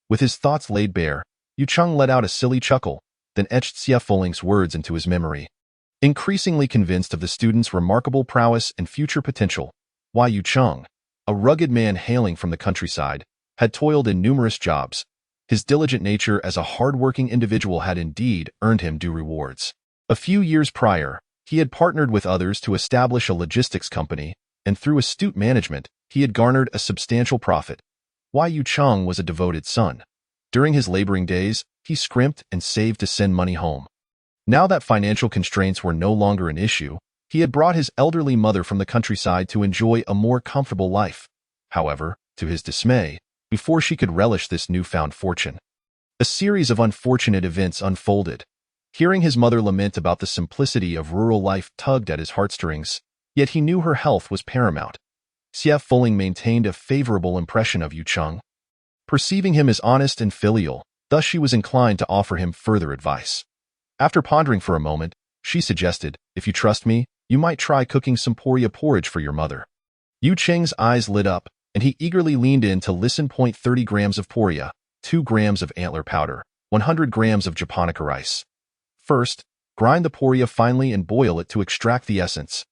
With his thoughts laid bare, Yu Cheng let out a silly chuckle, then etched Xie Fuling's words into his memory. Increasingly convinced of the student's remarkable prowess and future potential, Yu Cheng, a rugged man hailing from the countryside, had toiled in numerous jobs. His diligent nature as a hard-working individual had indeed earned him due rewards. A few years prior, he had partnered with others to establish a logistics company, and through astute management, he had garnered a substantial profit. Yu Cheng was a devoted son. During his laboring days, he scrimped and saved to send money home. Now that financial constraints were no longer an issue, he had brought his elderly mother from the countryside to enjoy a more comfortable life. However, to his dismay, before she could relish this newfound fortune, a series of unfortunate events unfolded. Hearing his mother lament about the simplicity of rural life tugged at his heartstrings, yet he knew her health was paramount. Xie Fuling maintained a favorable impression of Yu Cheng, perceiving him as honest and filial, thus she was inclined to offer him further advice. After pondering for a moment, she suggested, if you trust me, you might try cooking some poria porridge for your mother. Yu Cheng's eyes lit up, and he eagerly leaned in to listen. 30 grams of poria, 2 grams of antler powder, 100 grams of japonica rice. First, grind the poria finely and boil it to extract the essence,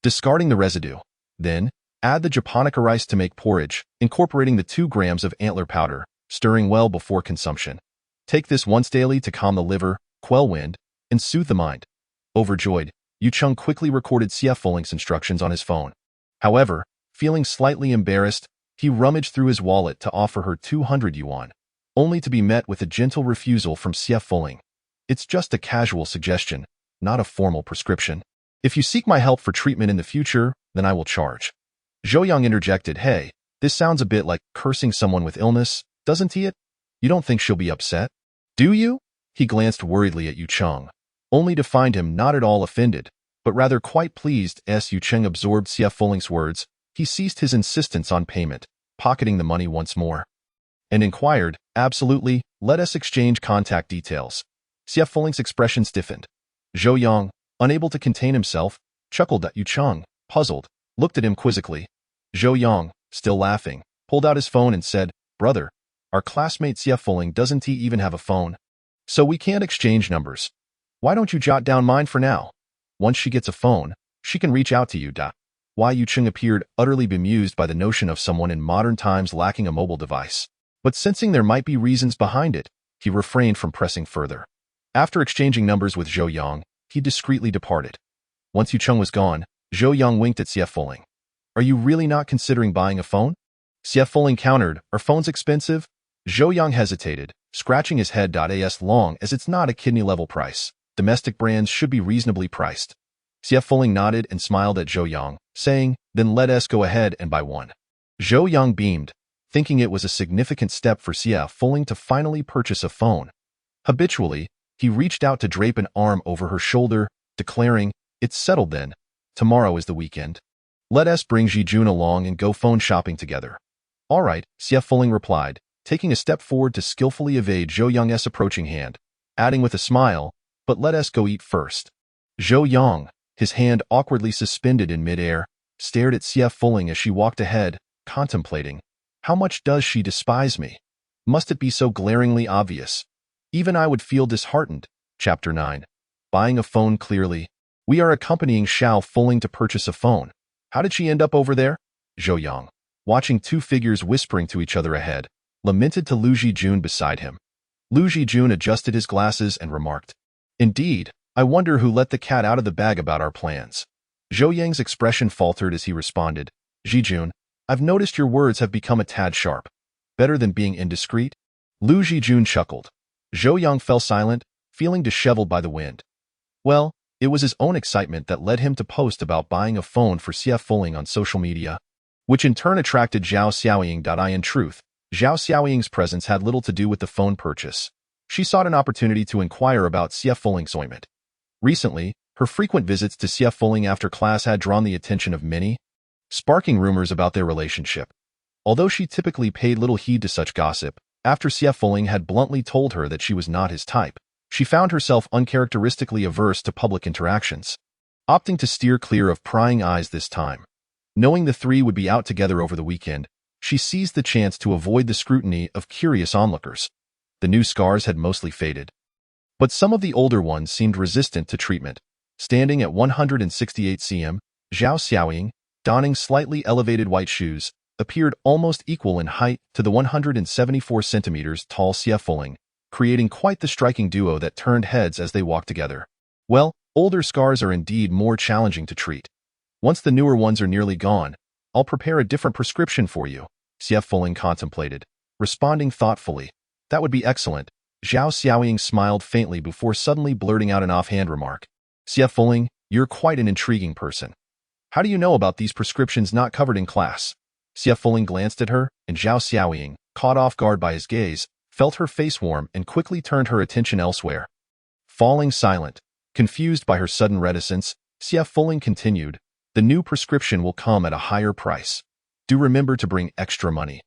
discarding the residue. Then, add the japonica rice to make porridge, incorporating the 2 grams of antler powder, stirring well before consumption. Take this once daily to calm the liver, quell wind, and soothe the mind. Overjoyed, Yu Chung quickly recorded CF Foling's instructions on his phone. However, feeling slightly embarrassed, he rummaged through his wallet to offer her 200 yuan, only to be met with a gentle refusal from CF Foling. It's just a casual suggestion, not a formal prescription. If you seek my help for treatment in the future, then I will charge. Zhou Yang interjected, hey, this sounds a bit like cursing someone with illness, doesn't it? You don't think she'll be upset? Do you? He glanced worriedly at Yu Chung, only to find him not at all offended, but rather quite pleased. As Yu Chung absorbed CF Foling's words, he ceased his insistence on payment, pocketing the money once more, and inquired, absolutely, let us exchange contact details. CF Foling's expression stiffened. Zhou Yang, unable to contain himself, chuckled at Yu Chung, puzzled, looked at him quizzically. Zhou Yang, still laughing, pulled out his phone and said, brother, our classmate CF Foling doesn't he even have a phone? So we can't exchange numbers. Why don't you jot down mine for now? Once she gets a phone, she can reach out to you. Why Yu Chung appeared utterly bemused by the notion of someone in modern times lacking a mobile device. But sensing there might be reasons behind it, he refrained from pressing further. After exchanging numbers with Zhou Yang, he discreetly departed. Once Yu Chung was gone, Zhou Yang winked at CF Foling. Are you really not considering buying a phone? CF Foling countered, are phones expensive? Zhou Yang hesitated, scratching his head. As long as it's not a kidney-level price, domestic brands should be reasonably priced. CF Foling nodded and smiled at Zhou Yang, saying, then let us go ahead and buy one. Zhou Yang beamed, thinking it was a significant step for CF Foling to finally purchase a phone. Habitually, he reached out to drape an arm over her shoulder, declaring, it's settled then. Tomorrow is the weekend. Let us bring Jijun along and go phone shopping together. All right, CF Foling replied, taking a step forward to skillfully evade Zhou Yang's approaching hand, adding with a smile, but let us go eat first. Zhou Yang, his hand awkwardly suspended in midair, stared at CF Foling as she walked ahead, contemplating, how much does she despise me? Must it be so glaringly obvious? Even I would feel disheartened. Chapter 9. Buying a phone. Clearly, we are accompanying Xiao Foling to purchase a phone. How did she end up over there? Zhou Yang, watching two figures whispering to each other ahead, lamented to Lu Jijun beside him. Lu Jijun adjusted his glasses and remarked, indeed, I wonder who let the cat out of the bag about our plans. Zhou Yang's expression faltered as he responded, Jijun, I've noticed your words have become a tad sharp. Better than being indiscreet? Lu Jijun chuckled. Zhou Yang fell silent, feeling disheveled by the wind. Well, it was his own excitement that led him to post about buying a phone for CF Foling on social media, which in turn attracted Zhao Xiaoying. In truth, Zhao Xiaoying's presence had little to do with the phone purchase. She sought an opportunity to inquire about CF Foling's ointment. Recently, her frequent visits to CF Foling after class had drawn the attention of many, sparking rumors about their relationship. Although she typically paid little heed to such gossip, after CF Foling had bluntly told her that she was not his type, she found herself uncharacteristically averse to public interactions, opting to steer clear of prying eyes this time. Knowing the three would be out together over the weekend, she seized the chance to avoid the scrutiny of curious onlookers. The new scars had mostly faded, but some of the older ones seemed resistant to treatment. Standing at 168 cm, Zhao Xiaoying, donning slightly elevated white shoes, appeared almost equal in height to the 174 centimeters tall CF Foling, creating quite the striking duo that turned heads as they walked together. Well, older scars are indeed more challenging to treat. Once the newer ones are nearly gone, I'll prepare a different prescription for you, CF Foling contemplated, responding thoughtfully. That would be excellent. Zhao Xiaoying smiled faintly before suddenly blurting out an offhand remark. CF Foling, you're quite an intriguing person. How do you know about these prescriptions not covered in class? CF Foling glanced at her, and Zhao Xiaoying, caught off guard by his gaze, felt her face warm and quickly turned her attention elsewhere. Falling silent, confused by her sudden reticence, CF Foling continued, the new prescription will come at a higher price. Do remember to bring extra money.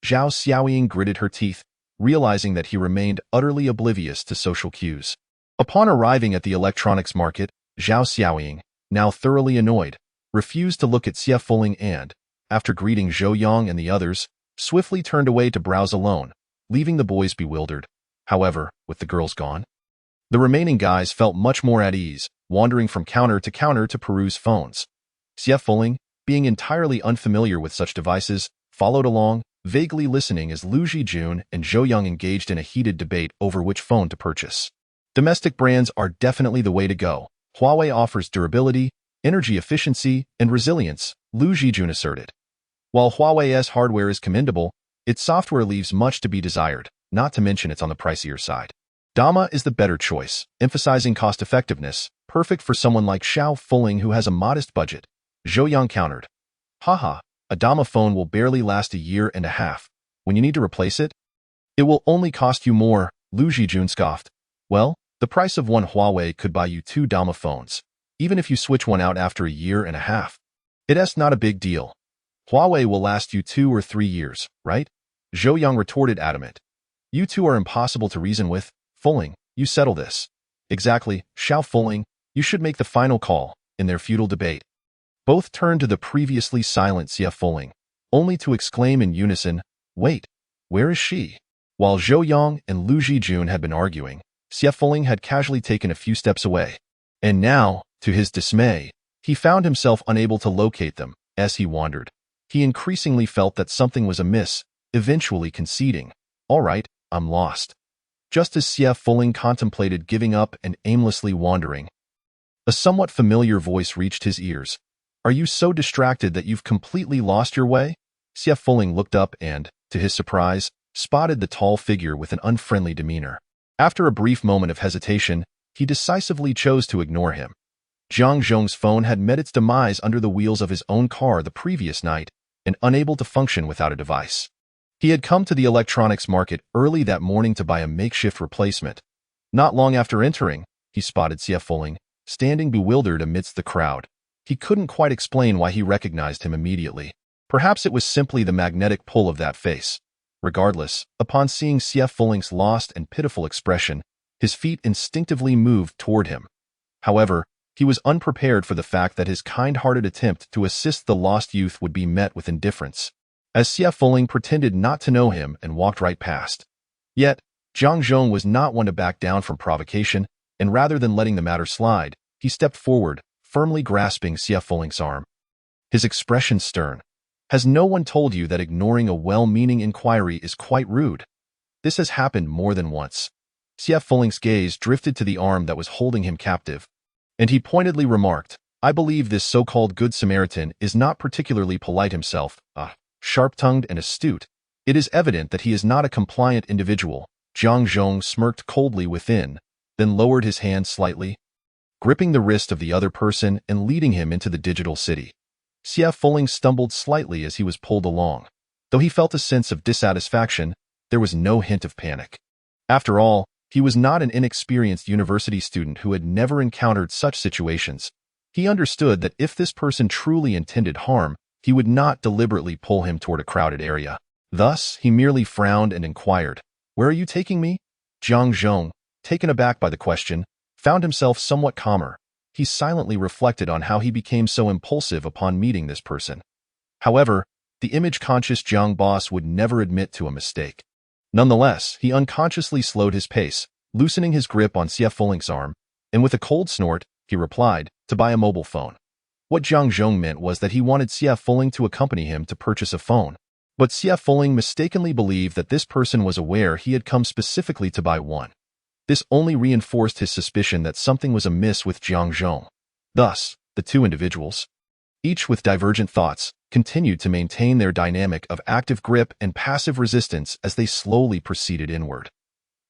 Zhao Xiaoying gritted her teeth, realizing that he remained utterly oblivious to social cues. Upon arriving at the electronics market, Zhao Xiaoying, now thoroughly annoyed, refused to look at CF Foling and, after greeting Zhou Yang and the others, swiftly turned away to browse alone, leaving the boys bewildered. However, with the girls gone, the remaining guys felt much more at ease, wandering from counter to peruse phones. CF Foling, being entirely unfamiliar with such devices, followed along, vaguely listening as Lu Jijun and Zhou Yang engaged in a heated debate over which phone to purchase. Domestic brands are definitely the way to go, Huawei offers durability, energy efficiency, and resilience, Lu Zhijun asserted. While Huawei's hardware is commendable, its software leaves much to be desired, not to mention it's on the pricier side. Dama is the better choice, emphasizing cost-effectiveness, perfect for someone like Xiao Fuling who has a modest budget. Zhou Yang countered. Haha, a Dama phone will barely last a year and a half. When you need to replace it, it will only cost you more, Lu Zhijun scoffed. Well, the price of one Huawei could buy you 2 Dama phones, even if you switch one out after a year and a half. It's not a big deal. Huawei will last you 2 or 3 years, right? Zhou Yang retorted adamant. You two are impossible to reason with. Fuling, you settle this. Exactly, Xiao Fuling, you should make the final call, in their feudal debate. Both turned to the previously silent Xia Fuling, only to exclaim in unison, wait, where is she? While Zhou Yang and Lu Zhijun had been arguing, Xia Fuling had casually taken a few steps away. And now, to his dismay, he found himself unable to locate them. As he wandered, he increasingly felt that something was amiss, eventually conceding, all right, I'm lost. Just as Xia Fuling contemplated giving up and aimlessly wandering, a somewhat familiar voice reached his ears. Are you so distracted that you've completely lost your way? Xia Fuling looked up and, to his surprise, spotted the tall figure with an unfriendly demeanor. After a brief moment of hesitation, he decisively chose to ignore him. Jiang Zhong's phone had met its demise under the wheels of his own car the previous night and unable to function without a device. He had come to the electronics market early that morning to buy a makeshift replacement. Not long after entering, he spotted Xia Fuling, standing bewildered amidst the crowd. He couldn't quite explain why he recognized him immediately. Perhaps it was simply the magnetic pull of that face. Regardless, upon seeing Xia Fuling's lost and pitiful expression, his feet instinctively moved toward him. However, he was unprepared for the fact that his kind-hearted attempt to assist the lost youth would be met with indifference, as Xia Fuling pretended not to know him and walked right past. Yet, Jiang Zhong was not one to back down from provocation, and rather than letting the matter slide, he stepped forward, firmly grasping Xia Fuling's arm. His expression stern. Has no one told you that ignoring a well-meaning inquiry is quite rude? This has happened more than once. Xia Fuling's gaze drifted to the arm that was holding him captive, and he pointedly remarked, I believe this so-called Good Samaritan is not particularly polite himself, sharp-tongued and astute. It is evident that he is not a compliant individual. Jiang Zhong smirked coldly within, then lowered his hand slightly, gripping the wrist of the other person and leading him into the digital city. Xia Fuling stumbled slightly as he was pulled along. Though he felt a sense of dissatisfaction, there was no hint of panic. After all, he was not an inexperienced university student who had never encountered such situations. He understood that if this person truly intended harm, he would not deliberately pull him toward a crowded area. Thus, he merely frowned and inquired, Where are you taking me? Jiang Zhong, taken aback by the question, found himself somewhat calmer. He silently reflected on how he became so impulsive upon meeting this person. However, the image-conscious Jiang boss would never admit to a mistake. Nonetheless, he unconsciously slowed his pace, loosening his grip on Xia Fuling's arm, and with a cold snort, he replied, to buy a mobile phone. What Jiang Zhong meant was that he wanted Xia Fuling to accompany him to purchase a phone. But Xia Fuling mistakenly believed that this person was aware he had come specifically to buy one. This only reinforced his suspicion that something was amiss with Jiang Zhong. Thus, the two individuals, each with divergent thoughts, continued to maintain their dynamic of active grip and passive resistance as they slowly proceeded inward.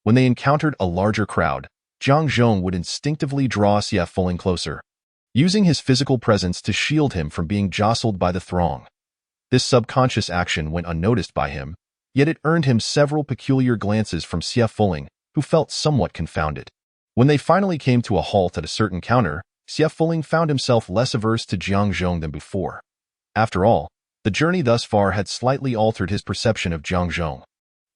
When they encountered a larger crowd, Jiang Zhong would instinctively draw Xia Fuling closer, using his physical presence to shield him from being jostled by the throng. This subconscious action went unnoticed by him, yet it earned him several peculiar glances from Xia Fuling, who felt somewhat confounded. When they finally came to a halt at a certain counter, Xia Fuling found himself less averse to Jiang Zhong than before. After all, the journey thus far had slightly altered his perception of Jiang Zhong,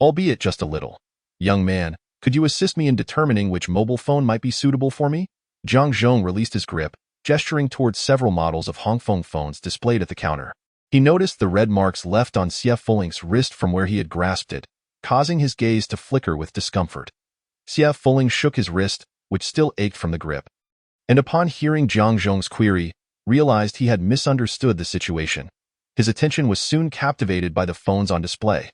albeit just a little. Young man, could you assist me in determining which mobile phone might be suitable for me? Jiang Zhong released his grip, gesturing towards several models of Hongfeng phones displayed at the counter. He noticed the red marks left on Xia Fuling's wrist from where he had grasped it, causing his gaze to flicker with discomfort. Xia Fuling shook his wrist, which still ached from the grip, and upon hearing Jiang Zhong's query, realized he had misunderstood the situation. His attention was soon captivated by the phones on display.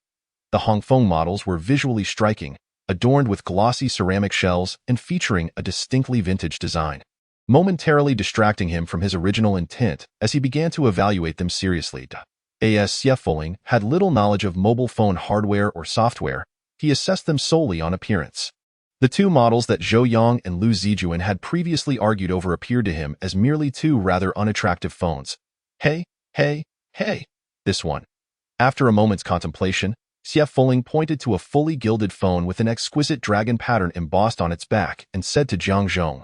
The Hongfeng models were visually striking, adorned with glossy ceramic shells and featuring a distinctly vintage design. momentarily distracting him from his original intent as he began to evaluate them seriously. As Xie Fuling had little knowledge of mobile phone hardware or software, he assessed them solely on appearance. The two models that Zhou Yang and Lu Zijuan had previously argued over appeared to him as merely two rather unattractive phones. Hey, this one. After a moment's contemplation, Xie Fuling pointed to a fully gilded phone with an exquisite dragon pattern embossed on its back and said to Jiang Zhong.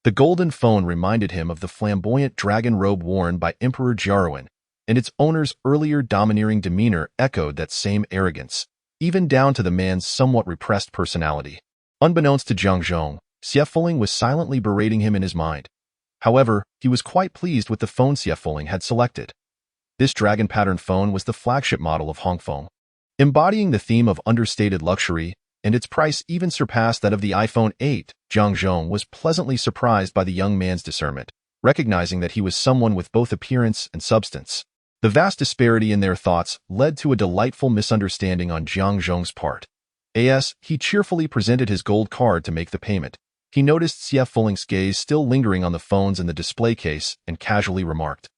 The golden phone reminded him of the flamboyant dragon robe worn by Emperor Jiaruan, and its owner's earlier domineering demeanor echoed that same arrogance, even down to the man's somewhat repressed personality. Unbeknownst to Jiang Zhong, Xie Fuling was silently berating him in his mind. However, he was quite pleased with the phone Xie Fuling had selected. This dragon pattern phone was the flagship model of Hongfeng, embodying the theme of understated luxury, and its price even surpassed that of the iPhone 8. Jiang Zhong was pleasantly surprised by the young man's discernment, recognizing that he was someone with both appearance and substance. The vast disparity in their thoughts led to a delightful misunderstanding on Jiang Zhong's part. As he cheerfully presented his gold card to make the payment, he noticed Xie Fuling's gaze still lingering on the phones in the display case and casually remarked,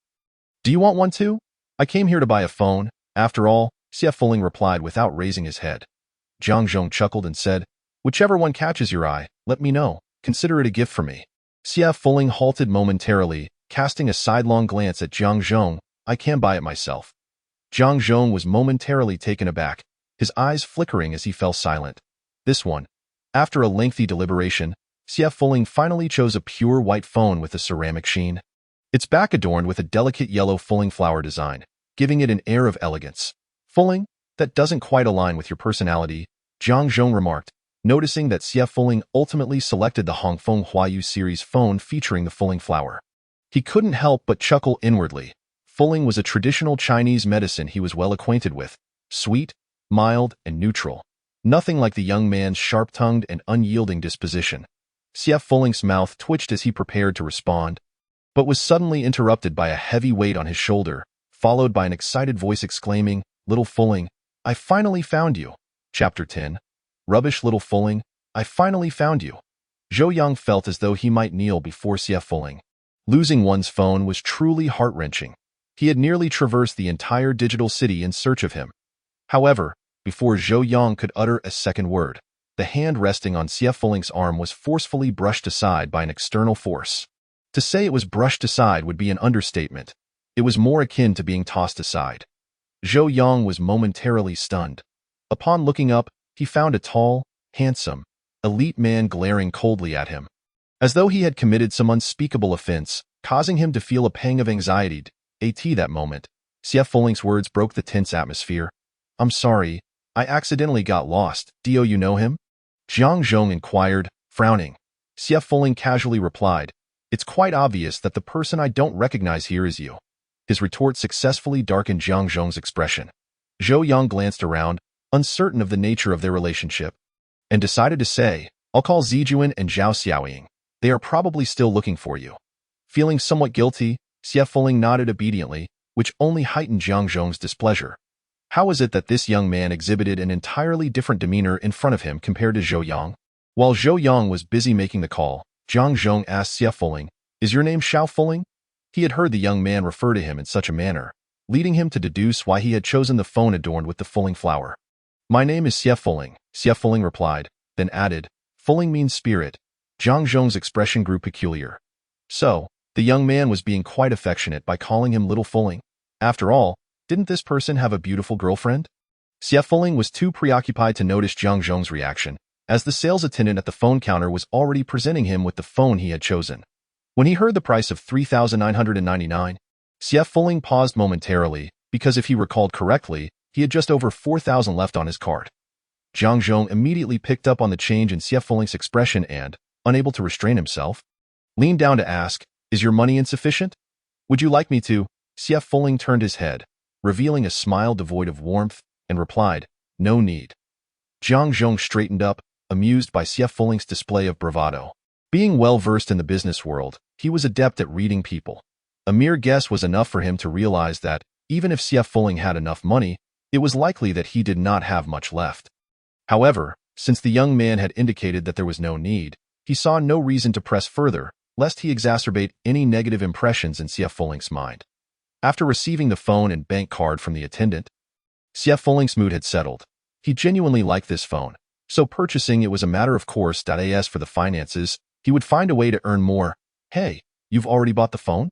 "Do you want one too? I came here to buy a phone, after all," Xie Fuling replied without raising his head. Jiang Zhong chuckled and said, "Whichever one catches your eye, let me know. Consider it a gift from me." Xie Fuling halted momentarily, casting a sidelong glance at Jiang Zhong. "I can buy it myself." Jiang Zhong was momentarily taken aback, his eyes flickering as he fell silent. This one. After a lengthy deliberation, Xie Fuling finally chose a pure white phone with a ceramic sheen. Its back adorned with a delicate yellow Fuling flower design, giving it an air of elegance. "Fuling, that doesn't quite align with your personality," Jiang Zhong remarked, noticing that Xie Fuling ultimately selected the Hongfeng Huayu series phone featuring the Fuling flower. He couldn't help but chuckle inwardly. Fuling was a traditional Chinese medicine he was well acquainted with, sweet, mild, and neutral. Nothing like the young man's sharp-tongued and unyielding disposition. Xie Fuling's mouth twitched as he prepared to respond, but was suddenly interrupted by a heavy weight on his shoulder, followed by an excited voice exclaiming, "Little Fuling, I finally found you." Chapter 10. Rubbish Little Fuling, I finally found you. Zhou Yang felt as though he might kneel before Xie Fuling. Losing one's phone was truly heart-wrenching. He had nearly traversed the entire digital city in search of him. However, before Zhou Yang could utter a second word, the hand resting on Xie Fuling's arm was forcefully brushed aside by an external force. To say it was brushed aside would be an understatement. It was more akin to being tossed aside. Zhou Yang was momentarily stunned. Upon looking up, he found a tall, handsome, elite man glaring coldly at him, as though he had committed some unspeakable offense, causing him to feel a pang of anxiety. At that moment, Xie Fuling's words broke the tense atmosphere. "I'm sorry, I accidentally got lost. Do you know him?" Jiang Zhong inquired, frowning. Xie Fuling casually replied, "It's quite obvious that the person I don't recognize here is you." His retort successfully darkened Jiang Zhong's expression. Zhou Yang glanced around, uncertain of the nature of their relationship, and decided to say, "I'll call Zijuan and Zhao Xiaoying. They are probably still looking for you." Feeling somewhat guilty, Xie Fuling nodded obediently, which only heightened Jiang Zhong's displeasure. How was it that this young man exhibited an entirely different demeanor in front of him compared to Zhou Yang? While Zhou Yang was busy making the call, Jiang Zhong asked Xie Fuling, "Is your name Xiao Fuling?" He had heard the young man refer to him in such a manner, leading him to deduce why he had chosen the phone adorned with the Fuling flower. "My name is Xie Fuling," Xie Fuling replied, then added, "Fuling means spirit." Jiang Zhong's expression grew peculiar. So, the young man was being quite affectionate by calling him Little Fuling. After all, didn't this person have a beautiful girlfriend? Xie Fuling was too preoccupied to notice Jiang Zhong's reaction, as the sales attendant at the phone counter was already presenting him with the phone he had chosen. When he heard the price of 3,999, Xie Fuling paused momentarily, because if he recalled correctly, he had just over 4,000 left on his cart. Jiang Zhong immediately picked up on the change in Xie Fuling's expression and, unable to restrain himself, leaned down to ask, "Is your money insufficient? Would you like me to?" Xie Fuling turned his head, revealing a smile devoid of warmth, and replied, "No need." Jiang Zhong straightened up, amused by Xie Fuling's display of bravado. Being well-versed in the business world, he was adept at reading people. A mere guess was enough for him to realize that, even if Xie Fuling had enough money, it was likely that he did not have much left. However, since the young man had indicated that there was no need, he saw no reason to press further, lest he exacerbate any negative impressions in Xie Foling's mind. After receiving the phone and bank card from the attendant, Xie Foling's mood had settled. He genuinely liked this phone, so purchasing it was a matter of course. As for the finances, he would find a way to earn more. Hey, you've already bought the phone?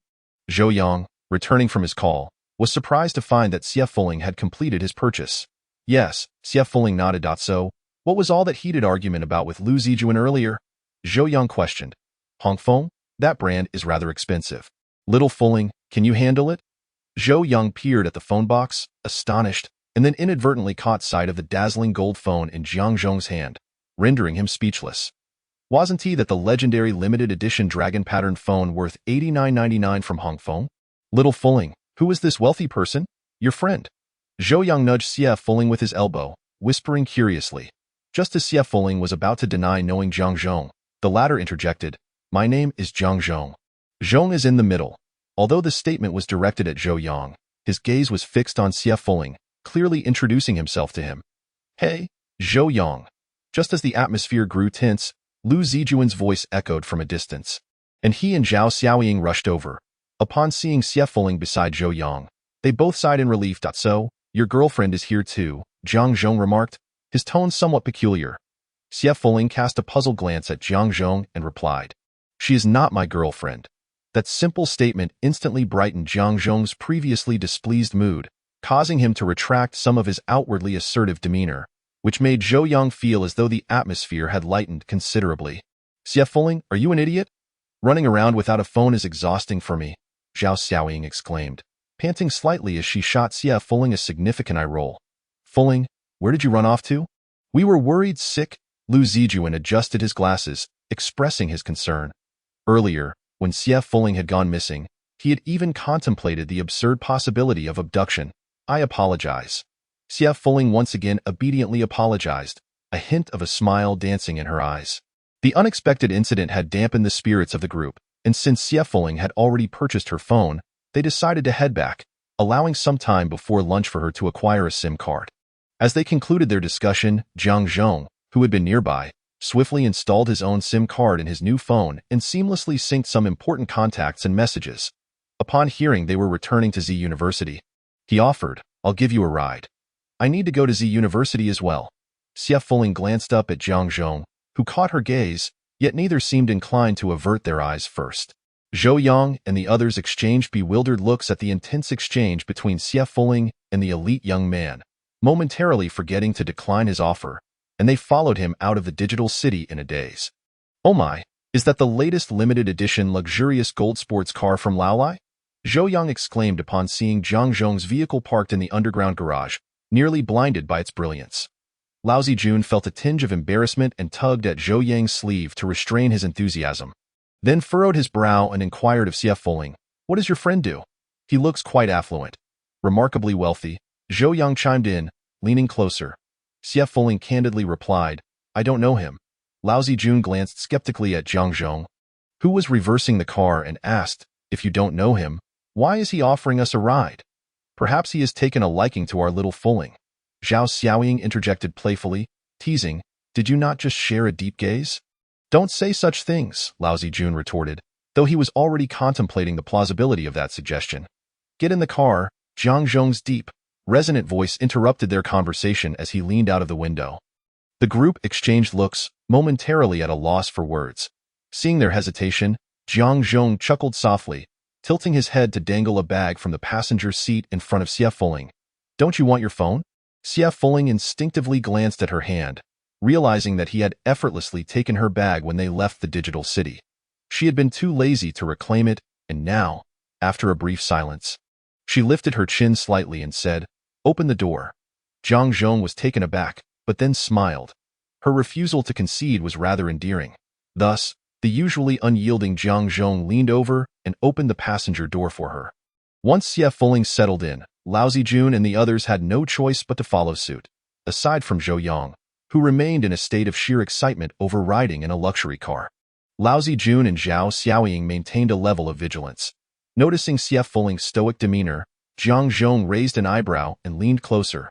Zhou Yang, returning from his call, was surprised to find that Xie Foling had completed his purchase. Yes, Xie Foling nodded. So, what was all that heated argument about with Lu Zijuan earlier? Zhou Yang questioned. Hongfeng? That brand is rather expensive. Little Foling, can you handle it? Zhou Yang peered at the phone box, astonished, and then inadvertently caught sight of the dazzling gold phone in Jiang Zhong's hand, rendering him speechless. Wasn't he that the legendary limited edition dragon pattern phone worth $89.99 from Hongfeng? Little Foling, who is this wealthy person? Your friend. Zhou Yang nudged Xie Foling with his elbow, whispering curiously. Just as Xie Foling was about to deny knowing Jiang Zhong, the latter interjected, My name is Jiang Zhong. Zhong is in the middle. Although the statement was directed at Zhou Yang, his gaze was fixed on Xie Foling, clearly introducing himself to him. Hey, Zhou Yang. Just as the atmosphere grew tense, Lu Zijuan's voice echoed from a distance, and he and Zhao Xiaoying rushed over. Upon seeing Xie Foling beside Zhou Yang, they both sighed in relief. So, your girlfriend is here too, Jiang Zhong remarked, his tone somewhat peculiar. Xie Foling cast a puzzled glance at Jiang Zhong and replied, She is not my girlfriend. That simple statement instantly brightened Jiang Zhong's previously displeased mood, causing him to retract some of his outwardly assertive demeanor, which made Zhou Yang feel as though the atmosphere had lightened considerably. Xie Foling, are you an idiot? Running around without a phone is exhausting for me, Zhao Xiaoying exclaimed, panting slightly as she shot Xie Foling a significant eye roll. Foling, where did you run off to? We were worried sick. Lu Zijuan adjusted his glasses, expressing his concern. Earlier, when Xie Foling had gone missing, he had even contemplated the absurd possibility of abduction. I apologize. Xie Foling once again obediently apologized, a hint of a smile dancing in her eyes. The unexpected incident had dampened the spirits of the group, and since Xie Foling had already purchased her phone, they decided to head back, allowing some time before lunch for her to acquire a SIM card. As they concluded their discussion, Jiang Zhong, who had been nearby, swiftly installed his own SIM card in his new phone and seamlessly synced some important contacts and messages. Upon hearing they were returning to Z University, he offered, I'll give you a ride. I need to go to Z University as well. Xie Foling glanced up at Jiang Zhong, who caught her gaze, yet neither seemed inclined to avert their eyes first. Zhou Yang and the others exchanged bewildered looks at the intense exchange between Xie Foling and the elite young man, momentarily forgetting to decline his offer, and they followed him out of the digital city in a daze. Oh my, is that the latest limited edition luxurious gold sports car from Laolai? Zhou Yang exclaimed upon seeing Jiang Zhong's vehicle parked in the underground garage, nearly blinded by its brilliance. Lao Zijun felt a tinge of embarrassment and tugged at Zhou Yang's sleeve to restrain his enthusiasm, then furrowed his brow and inquired of Xie Foling, What does your friend do? He looks quite affluent. Remarkably wealthy, Zhou Yang chimed in, leaning closer. Xie Foling candidly replied, I don't know him. Lao Zijun glanced skeptically at Jiang Zhong, who was reversing the car, and asked, If you don't know him, why is he offering us a ride? Perhaps he has taken a liking to our little Foling. Zhao Xiaoying interjected playfully, teasing, Did you not just share a deep gaze? Don't say such things, Lao Zijun retorted, though he was already contemplating the plausibility of that suggestion. Get in the car, Jiang Zhong's deep, resonant voice interrupted their conversation as he leaned out of the window. The group exchanged looks, momentarily at a loss for words. Seeing their hesitation, Jiang Zhong chuckled softly, tilting his head to dangle a bag from the passenger seat in front of Xie Foling. Don't you want your phone? Xie Foling instinctively glanced at her hand, realizing that he had effortlessly taken her bag when they left the digital city. She had been too lazy to reclaim it, and now, after a brief silence, she lifted her chin slightly and said, Open the door. Jiang Zhong was taken aback, but then smiled. Her refusal to concede was rather endearing. Thus, the usually unyielding Jiang Zhong leaned over and opened the passenger door for her. Once Xie Foling settled in, Lao Zijun and the others had no choice but to follow suit, aside from Zhou Yang, who remained in a state of sheer excitement over riding in a luxury car. Lao Zijun and Zhao Xiaoying maintained a level of vigilance. Noticing Xie Foling's stoic demeanor, Jiang Zhong raised an eyebrow and leaned closer.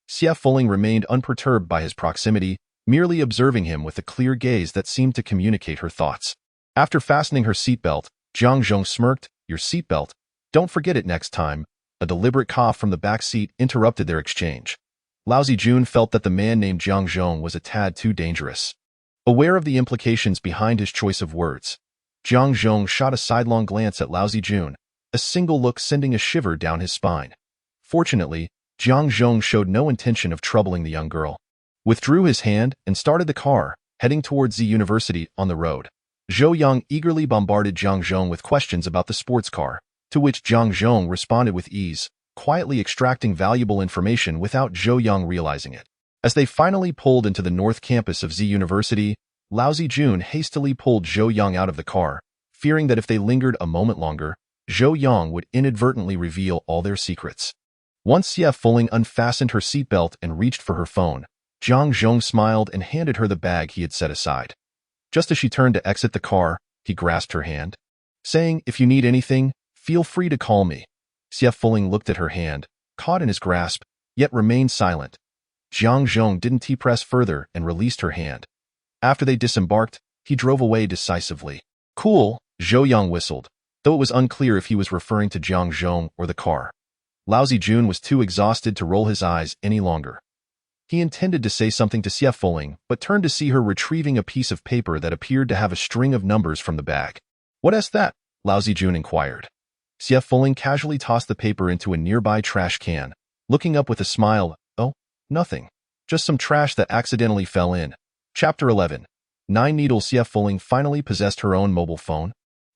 Xie Foling remained unperturbed by his proximity, merely observing him with a clear gaze that seemed to communicate her thoughts. After fastening her seatbelt, Jiang Zhong smirked. Your seatbelt? Don't forget it next time. A deliberate cough from the back seat interrupted their exchange. Laozi Jun felt that the man named Jiang Zhong was a tad too dangerous. Aware of the implications behind his choice of words, Jiang Zhong shot a sidelong glance at Laozi Jun, a single look sending a shiver down his spine. Fortunately, Jiang Zhong showed no intention of troubling the young girl. Withdrew his hand and started the car, heading towards the university on the road. Zhou Yang eagerly bombarded Jiang Zhong with questions about the sports car, to which Jiang Zhong responded with ease, quietly extracting valuable information without Zhou Yang realizing it. As they finally pulled into the north campus of Z University, Laozi Jun hastily pulled Zhou Yang out of the car, fearing that if they lingered a moment longer, Zhou Yang would inadvertently reveal all their secrets. Once Xie Fuling unfastened her seatbelt and reached for her phone, Jiang Zhong smiled and handed her the bag he had set aside. Just as she turned to exit the car, he grasped her hand, saying, "If you need anything, feel free to call me." Xie Fuling looked at her hand, caught in his grasp, yet remained silent. Jiang Zhong didn't press further and released her hand. After they disembarked, he drove away decisively. Cool, Zhou Yang whistled, though it was unclear if he was referring to Jiang Zhong or the car. Laozi Jun was too exhausted to roll his eyes any longer. He intended to say something to Xie Fuling, but turned to see her retrieving a piece of paper that appeared to have a string of numbers from the bag. "What is that?" Laozi Jun inquired. Xie Fuling casually tossed the paper into a nearby trash can, looking up with a smile. "Oh, nothing. Just some trash that accidentally fell in." Chapter 11. 9 Needles. Xie Fuling finally possessed her own mobile phone.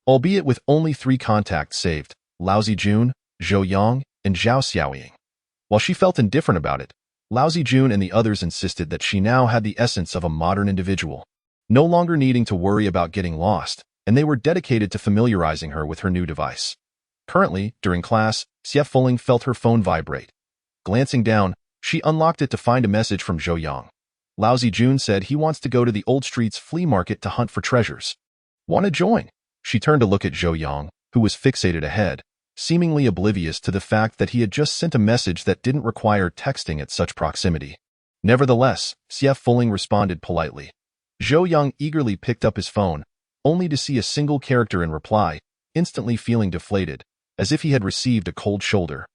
Albeit with only 3 contacts saved, Laozi Jun, Zhou Yang, and Zhao Xiaoying. While she felt indifferent about it, Laozi Jun and the others insisted that she now had the essence of a modern individual, no longer needing to worry about getting lost, and they were dedicated to familiarizing her with her new device. Currently, during class, Xie Fuling felt her phone vibrate. Glancing down, she unlocked it to find a message from Zhou Yang. Laozi Jun said he wants to go to the Old Streets flea market to hunt for treasures. "Want to join?" She turned to look at Zhou Yang, who was fixated ahead, seemingly oblivious to the fact that he had just sent a message that didn't require texting at such proximity. Nevertheless, Xie Fuling responded politely. Zhou Yang eagerly picked up his phone, only to see a single character in reply, instantly feeling deflated, as if he had received a cold shoulder.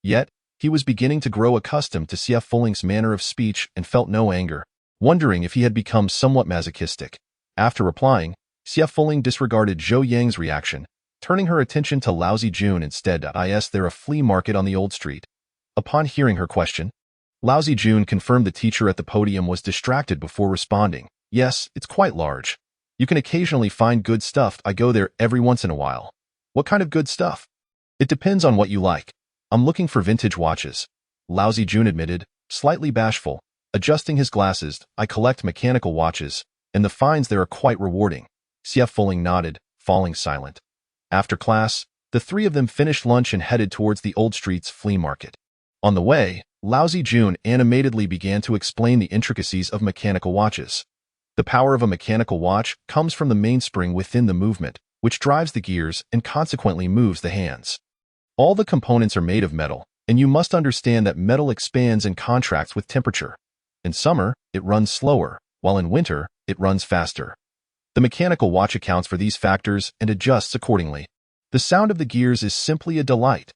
Yet, he was beginning to grow accustomed to Xie Fuling's manner of speech and felt no anger, wondering if he had become somewhat masochistic. After replying, Xie Fuling disregarded Zhou Yang's reaction, turning her attention to Laozi Jun instead. "Is there a flea market on the old street?" Upon hearing her question, Laozi Jun confirmed the teacher at the podium was distracted before responding. "Yes, it's quite large. You can occasionally find good stuff. I go there every once in a while." "What kind of good stuff?" "It depends on what you like. I'm looking for vintage watches," Laozi Jun admitted, slightly bashful, adjusting his glasses. "I collect mechanical watches, and the finds there are quite rewarding." Xie Fuling nodded, falling silent. After class, the 3 of them finished lunch and headed towards the Old Streets flea market. On the way, Laozi Jun animatedly began to explain the intricacies of mechanical watches. The power of a mechanical watch comes from the mainspring within the movement, which drives the gears and consequently moves the hands. All the components are made of metal, and you must understand that metal expands and contracts with temperature. In summer, it runs slower, while in winter, it runs faster. The mechanical watch accounts for these factors and adjusts accordingly. The sound of the gears is simply a delight.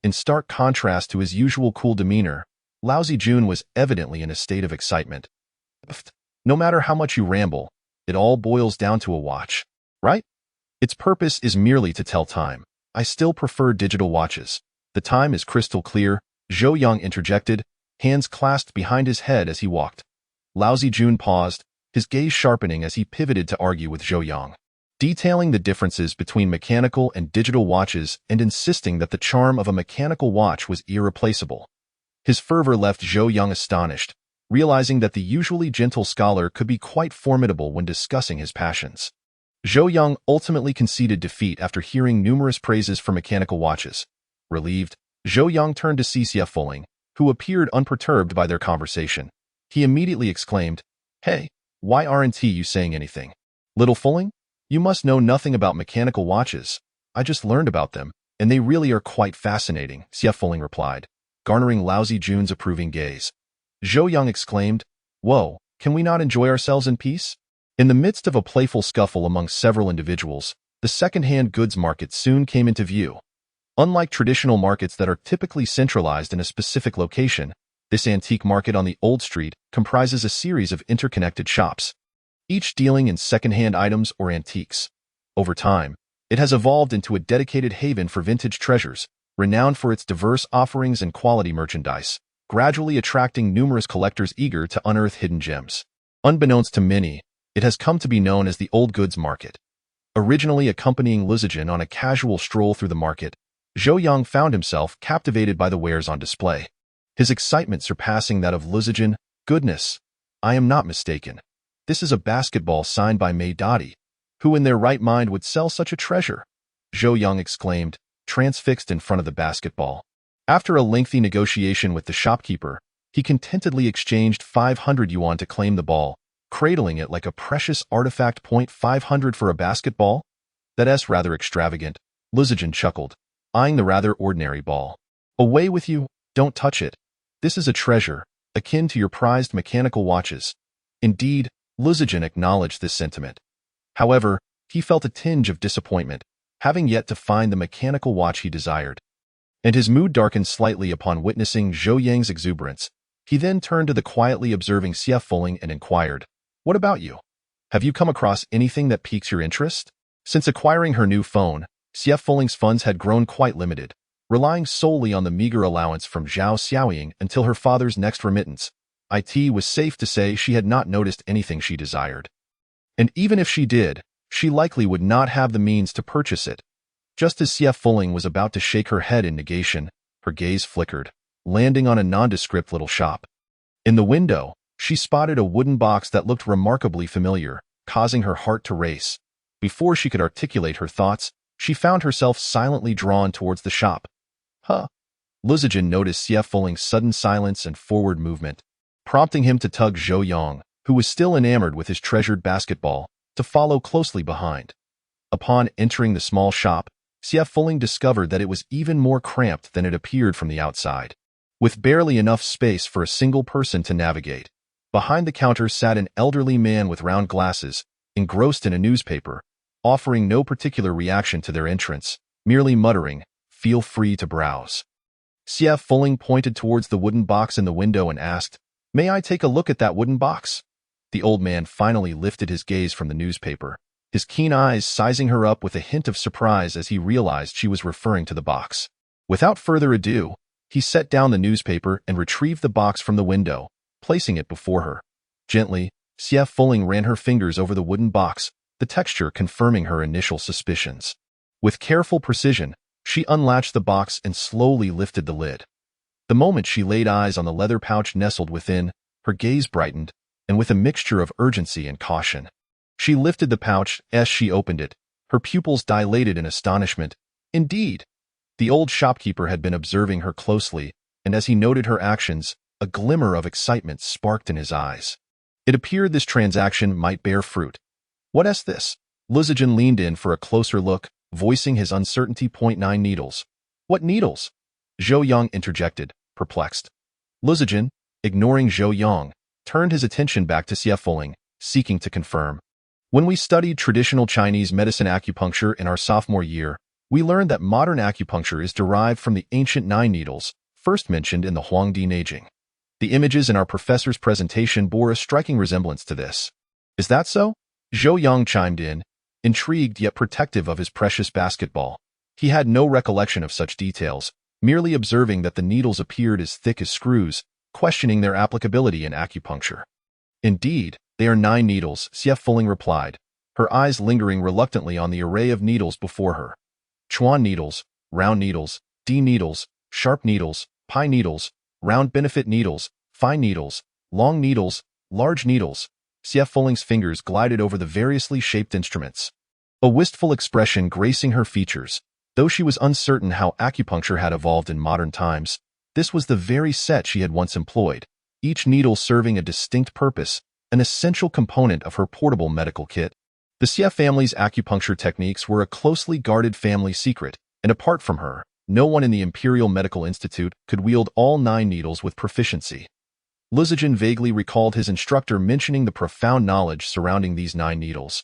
In stark contrast to his usual cool demeanor, Laozi Jun was evidently in a state of excitement. "No matter how much you ramble, it all boils down to a watch, right? Its purpose is merely to tell time. I still prefer digital watches. The time is crystal clear," Zhou Yang interjected, hands clasped behind his head as he walked. Laozi Jun paused, his gaze sharpening as he pivoted to argue with Zhou Yang, detailing the differences between mechanical and digital watches and insisting that the charm of a mechanical watch was irreplaceable. His fervor left Zhou Yang astonished, realizing that the usually gentle scholar could be quite formidable when discussing his passions. Zhou Yang ultimately conceded defeat after hearing numerous praises for mechanical watches. Relieved, Zhou Yang turned to Xie Fuling, who appeared unperturbed by their conversation. He immediately exclaimed, "Hey, why aren't you saying anything? Little Fuling? You must know nothing about mechanical watches. I just learned about them, and they really are quite fascinating," Xie Fuling replied, garnering Laozi Jun's approving gaze. Zhou Yang exclaimed, "Whoa, can we not enjoy ourselves in peace?" In the midst of a playful scuffle among several individuals, the second-hand goods market soon came into view. Unlike traditional markets that are typically centralized in a specific location, this antique market on the Old Street comprises a series of interconnected shops, each dealing in second-hand items or antiques. Over time, it has evolved into a dedicated haven for vintage treasures, renowned for its diverse offerings and quality merchandise, gradually attracting numerous collectors eager to unearth hidden gems. Unbeknownst to many, it has come to be known as the Old Goods Market. Originally accompanying Lizijin on a casual stroll through the market, Zhou Yang found himself captivated by the wares on display. His excitement surpassing that of Lizijin. Goodness, I am not mistaken. This is a basketball signed by Mei Dadi. Who in their right mind would sell such a treasure? Zhou Yang exclaimed, transfixed in front of the basketball. After a lengthy negotiation with the shopkeeper, he contentedly exchanged 500 yuan to claim the ball, cradling it like a precious artifact. 500 for a basketball? That's rather extravagant, Lizijin chuckled, eyeing the rather ordinary ball. Away with you, don't touch it. This is a treasure, akin to your prized mechanical watches. Indeed, Lizijin acknowledged this sentiment. However, he felt a tinge of disappointment, having yet to find the mechanical watch he desired. And his mood darkened slightly upon witnessing Zhou Yang's exuberance. He then turned to the quietly observing Xie Fuling and inquired, "What about you? Have you come across anything that piques your interest?" Since acquiring her new phone, Xie Fuling's funds had grown quite limited, relying solely on the meager allowance from Zhao Xiaoying until her father's next remittance. It was safe to say she had not noticed anything she desired. And even if she did, she likely would not have the means to purchase it. Just as Xie Fuling was about to shake her head in negation, her gaze flickered, landing on a nondescript little shop. In the window, she spotted a wooden box that looked remarkably familiar, causing her heart to race. Before she could articulate her thoughts, she found herself silently drawn towards the shop. Huh? Lizijin noticed Xie Fuling's sudden silence and forward movement, prompting him to tug Zhou Yang, who was still enamored with his treasured basketball, to follow closely behind. Upon entering the small shop, Xie Fuling discovered that it was even more cramped than it appeared from the outside. With barely enough space for a single person to navigate, behind the counter sat an elderly man with round glasses, engrossed in a newspaper, offering no particular reaction to their entrance, merely muttering, "Feel free to browse." Xie Fuling pointed towards the wooden box in the window and asked, "May I take a look at that wooden box?" The old man finally lifted his gaze from the newspaper, his keen eyes sizing her up with a hint of surprise as he realized she was referring to the box. Without further ado, he set down the newspaper and retrieved the box from the window, placing it before her. Gently, Xie Fuling ran her fingers over the wooden box, the texture confirming her initial suspicions. With careful precision, she unlatched the box and slowly lifted the lid. The moment she laid eyes on the leather pouch nestled within, her gaze brightened, and with a mixture of urgency and caution, she lifted the pouch. As she opened it, her pupils dilated in astonishment. Indeed, the old shopkeeper had been observing her closely, and as he noted her actions, a glimmer of excitement sparked in his eyes. It appeared this transaction might bear fruit. "What's this?" Lizijin leaned in for a closer look, voicing his uncertainty. 9 needles. "What needles?" Zhou Yang interjected, perplexed. Lizijin, ignoring Zhou Yang, turned his attention back to Xie Fuling, seeking to confirm. "When we studied traditional Chinese medicine acupuncture in our sophomore year, we learned that modern acupuncture is derived from the ancient 9 needles, first mentioned in the Huangdi Neijing. The images in our professor's presentation bore a striking resemblance to this." "Is that so?" Zhou Yang chimed in, intrigued yet protective of his precious basketball. He had no recollection of such details, merely observing that the needles appeared as thick as screws, questioning their applicability in acupuncture. "Indeed, they are 9 needles," Xie Fuling replied, her eyes lingering reluctantly on the array of needles before her. Chuan needles, round needles, D needles, sharp needles, pi needles, round benefit needles, fine needles, long needles, large needles. Xie Fuling's fingers glided over the variously shaped instruments, a wistful expression gracing her features. Though she was uncertain how acupuncture had evolved in modern times, this was the very set she had once employed, each needle serving a distinct purpose, an essential component of her portable medical kit. The Xie family's acupuncture techniques were a closely guarded family secret, and apart from her, no one in the Imperial Medical Institute could wield all 9 needles with proficiency. Lizajin vaguely recalled his instructor mentioning the profound knowledge surrounding these 9 needles.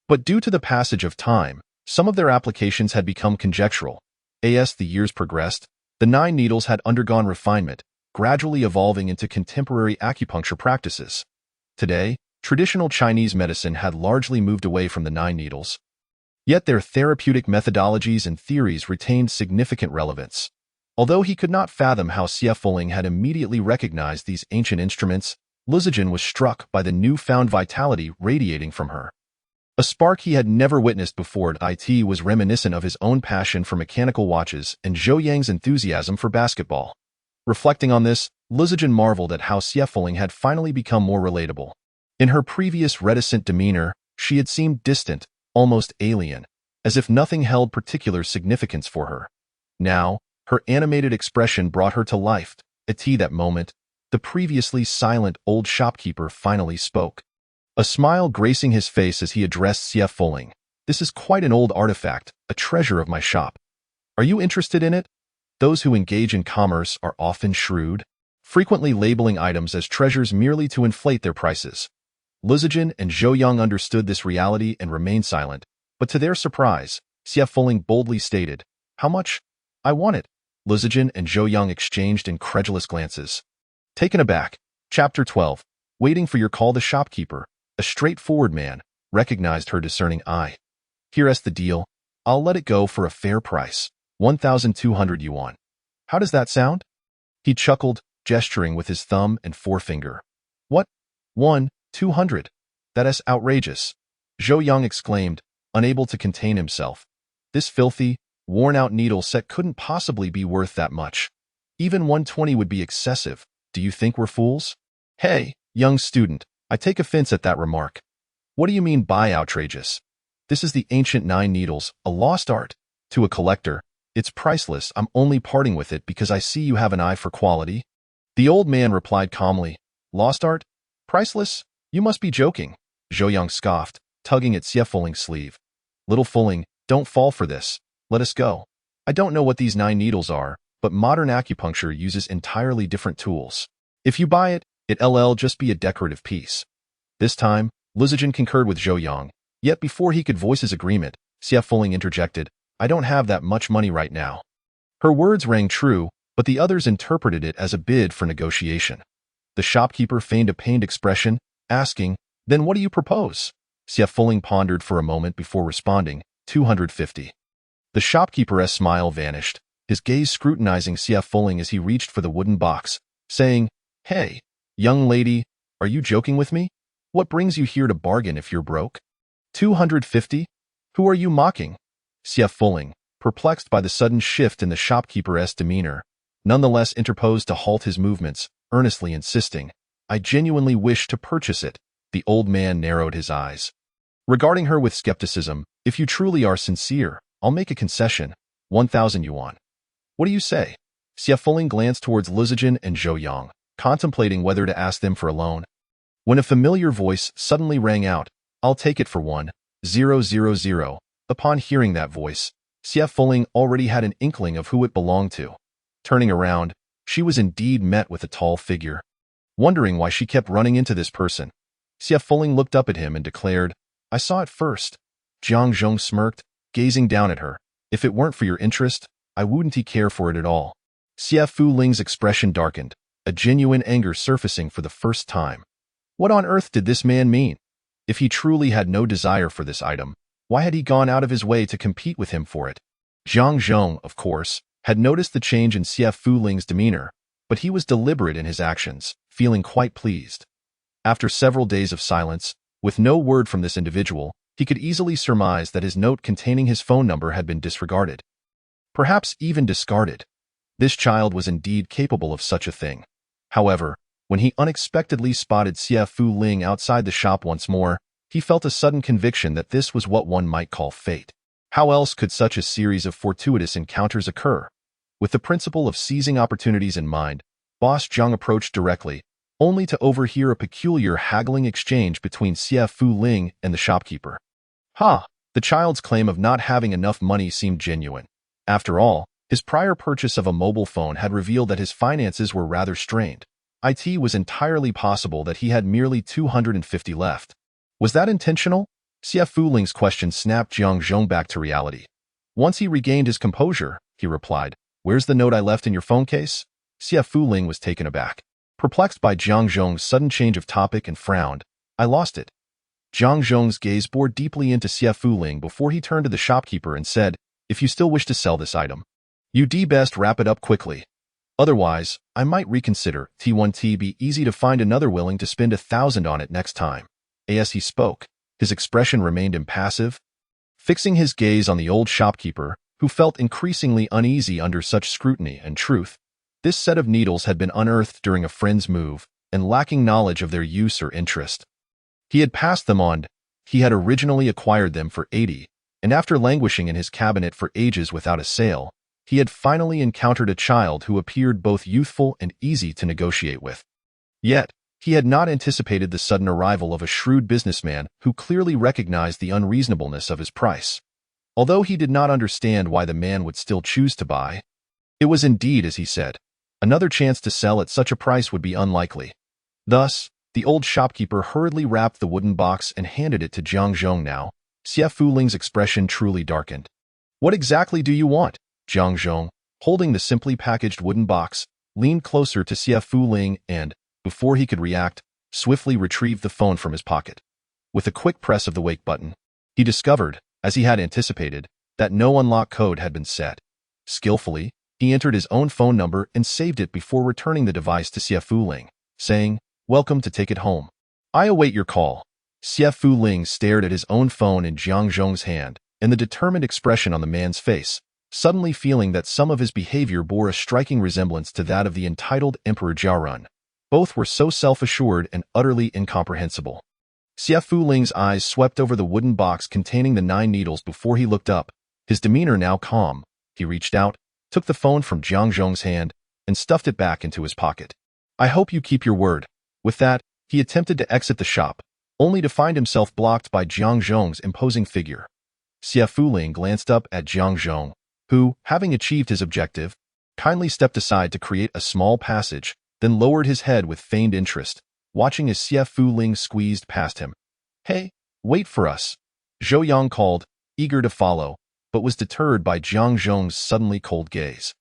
But due to the passage of time, some of their applications had become conjectural. As the years progressed, the 9 needles had undergone refinement, gradually evolving into contemporary acupuncture practices. Today, traditional Chinese medicine had largely moved away from the 9 needles. Yet their therapeutic methodologies and theories retained significant relevance. Although he could not fathom how Xie Fuling had immediately recognized these ancient instruments, Lizajin was struck by the newfound vitality radiating from her. A spark he had never witnessed before. It was reminiscent of his own passion for mechanical watches and Zhou Yang's enthusiasm for basketball. Reflecting on this, Lizajin marveled at how Xie Fuling had finally become more relatable. In her previous reticent demeanor, she had seemed distant, almost alien, as if nothing held particular significance for her. Now, her animated expression brought her to life. At that moment, the previously silent old shopkeeper finally spoke. A smile gracing his face as he addressed Xie Fuling. "This is quite an old artifact, a treasure of my shop. Are you interested in it?" Those who engage in commerce are often shrewd, frequently labeling items as treasures merely to inflate their prices. Lizajin and Zhou Yang understood this reality and remained silent, but to their surprise, Xie Fuling boldly stated, "How much?" "I want it." Lizajin and Zhou Yang exchanged incredulous glances. Taken aback, Chapter 12, Waiting for your call. The shopkeeper, a straightforward man, recognized her discerning eye. "Here's the deal. I'll let it go for a fair price, 1,200 yuan. How does that sound?" He chuckled, gesturing with his thumb and forefinger. "What? 1,200? That is outrageous," Zhou Yang exclaimed, unable to contain himself. This filthy, worn-out needle set couldn't possibly be worth that much. Even 120 would be excessive. Do you think we're fools? Hey, young student, I take offense at that remark. What do you mean by outrageous? This is the ancient 9 needles, a lost art. To a collector, it's priceless. I'm only parting with it because I see you have an eye for quality. The old man replied calmly. Lost art? Priceless? You must be joking. Zhou Yang scoffed, tugging at Xie Fuling's sleeve. Little Fuling, don't fall for this. Let us go. I don't know what these 9 needles are, but modern acupuncture uses entirely different tools. If you buy it, it'll just be a decorative piece. This time, Lizajin concurred with Zhou Yang, yet before he could voice his agreement, Xie Fuling interjected, I don't have that much money right now. Her words rang true, but the others interpreted it as a bid for negotiation. The shopkeeper feigned a pained expression, asking, Then what do you propose? Xie Fuling pondered for a moment before responding, 250. The shopkeeper's smile vanished, his gaze scrutinizing Xie Fuling as he reached for the wooden box, saying, Hey, young lady, are you joking with me? What brings you here to bargain if you're broke? 250? Who are you mocking? Xie Fuling, perplexed by the sudden shift in the shopkeeper's demeanor, nonetheless interposed to halt his movements, earnestly insisting, I genuinely wish to purchase it. The old man narrowed his eyes. Regarding her with skepticism, if you truly are sincere, I'll make a concession, 1,000 yuan. What do you say? Xie Fuling glanced towards Lizajin and Zhou Yang, contemplating whether to ask them for a loan. When a familiar voice suddenly rang out, I'll take it for 1,000. Upon hearing that voice, Xie Fuling already had an inkling of who it belonged to. Turning around, she was indeed met with a tall figure. Wondering why she kept running into this person, Xie Fuling looked up at him and declared, I saw it first. Jiang Zhong smirked, gazing down at her. If it weren't for your interest, I wouldn't care for it at all. Xie Fuling's expression darkened, a genuine anger surfacing for the first time. What on earth did this man mean? If he truly had no desire for this item, why had he gone out of his way to compete with him for it? Jiang Zhong, of course, had noticed the change in Xie Fuling's demeanor, but he was deliberate in his actions, feeling quite pleased. After several days of silence, with no word from this individual, he could easily surmise that his note containing his phone number had been disregarded. Perhaps even discarded. This child was indeed capable of such a thing. However, when he unexpectedly spotted Xie Fuling outside the shop once more, he felt a sudden conviction that this was what one might call fate. How else could such a series of fortuitous encounters occur? With the principle of seizing opportunities in mind, Boss Zhang approached directly, only to overhear a peculiar haggling exchange between Xie Fuling and the shopkeeper. The child's claim of not having enough money seemed genuine. After all, his prior purchase of a mobile phone had revealed that his finances were rather strained. It was entirely possible that he had merely 250 left. Was that intentional? Xie Fuling's question snapped Jiang Zhong back to reality. Once he regained his composure, he replied, "Where's the note I left in your phone case?" Xie Fuling was taken aback. Perplexed by Jiang Zhong's sudden change of topic and frowned, "I lost it." Jiang Zhong's gaze bored deeply into Xie Fuling before he turned to the shopkeeper and said, "If you still wish to sell this item, you'd best wrap it up quickly. Otherwise, I might reconsider. T1T be easy to find another willing to spend 1,000 on it next time." As he spoke, his expression remained impassive, fixing his gaze on the old shopkeeper, who felt increasingly uneasy under such scrutiny. And truth, this set of needles had been unearthed during a friend's move, and lacking knowledge of their use or interest. He had passed them on. He had originally acquired them for 80, and after languishing in his cabinet for ages without a sale, he had finally encountered a child who appeared both youthful and easy to negotiate with. Yet, he had not anticipated the sudden arrival of a shrewd businessman who clearly recognized the unreasonableness of his price. Although he did not understand why the man would still choose to buy, it was indeed as he said. Another chance to sell at such a price would be unlikely. Thus, the old shopkeeper hurriedly wrapped the wooden box and handed it to Jiang Zhong. Now, Xie Fuling's expression truly darkened. "What exactly do you want?" Jiang Zhong, holding the simply packaged wooden box, leaned closer to Xie Fuling and, before he could react, swiftly retrieved the phone from his pocket. With a quick press of the wake button, he discovered, as he had anticipated, that no unlock code had been set. Skillfully, he entered his own phone number and saved it before returning the device to Xie Fuling, saying, "Welcome to take it home. I await your call." Xie Fuling stared at his own phone in Jiang Zhong's hand, and the determined expression on the man's face, suddenly feeling that some of his behavior bore a striking resemblance to that of the entitled Emperor Jiarun. Both were so self-assured and utterly incomprehensible. Xie Fuling's eyes swept over the wooden box containing the 9 needles before he looked up, his demeanor now calm. He reached out, took the phone from Jiang Zhong's hand, and stuffed it back into his pocket. "I hope you keep your word." With that, he attempted to exit the shop, only to find himself blocked by Jiang Zhong's imposing figure. Xie Fuling glanced up at Jiang Zhong, who, having achieved his objective, kindly stepped aside to create a small passage, then lowered his head with feigned interest, watching as Xie Fuling squeezed past him. "Hey, wait for us," Zhou Yang called, eager to follow, but was deterred by Jiang Zhong's suddenly cold gaze.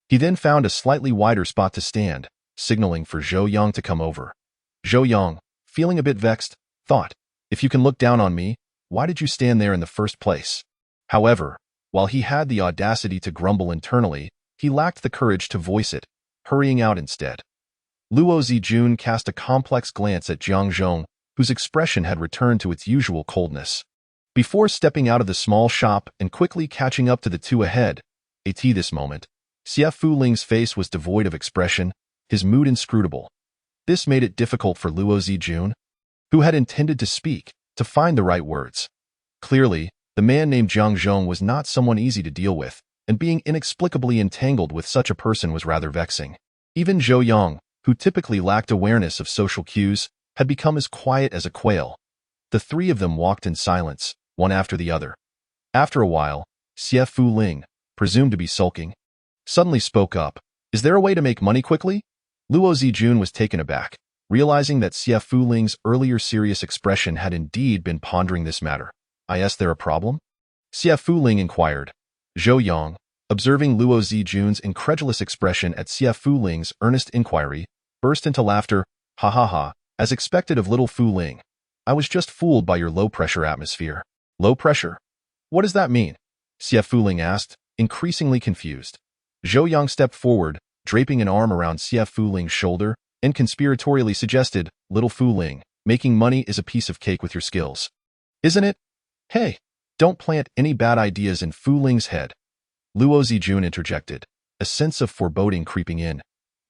He then found a slightly wider spot to stand, signaling for Zhou Yang to come over. Zhou Yang, feeling a bit vexed, thought, "If you can look down on me, why did you stand there in the first place?" However, while he had the audacity to grumble internally, he lacked the courage to voice it, hurrying out instead. Luo Zijun cast a complex glance at Jiang Zhong, whose expression had returned to its usual coldness. Before stepping out of the small shop and quickly catching up to the two ahead, this moment, Xie Fuling's face was devoid of expression, his mood inscrutable. This made it difficult for Luo Zijun, who had intended to speak, to find the right words. Clearly, the man named Jiang Zhong was not someone easy to deal with, and being inexplicably entangled with such a person was rather vexing. Even Zhou Yang, who typically lacked awareness of social cues, had become as quiet as a quail. The 3 of them walked in silence, one after the other. After a while, Xie Fuling, presumed to be sulking, suddenly spoke up. "Is there a way to make money quickly?" Luo Zijun was taken aback, realizing that Xie Fuling's earlier serious expression had indeed been pondering this matter. "Is there a problem?" Xie Fuling inquired. Zhou Yang, observing Luo Zijun's incredulous expression at Xie Fuling's earnest inquiry, burst into laughter. "Ha ha ha, as expected of little Fuling. I was just fooled by your low-pressure atmosphere." "Low pressure? What does that mean?" Xie Fuling asked, increasingly confused. Zhou Yang stepped forward, draping an arm around Xie Fuling's shoulder, and conspiratorially suggested, "Little Fuling, making money is a piece of cake with your skills. Isn't it? Hey, don't plant any bad ideas in Fuling's head." Luo Zijun interjected, a sense of foreboding creeping in.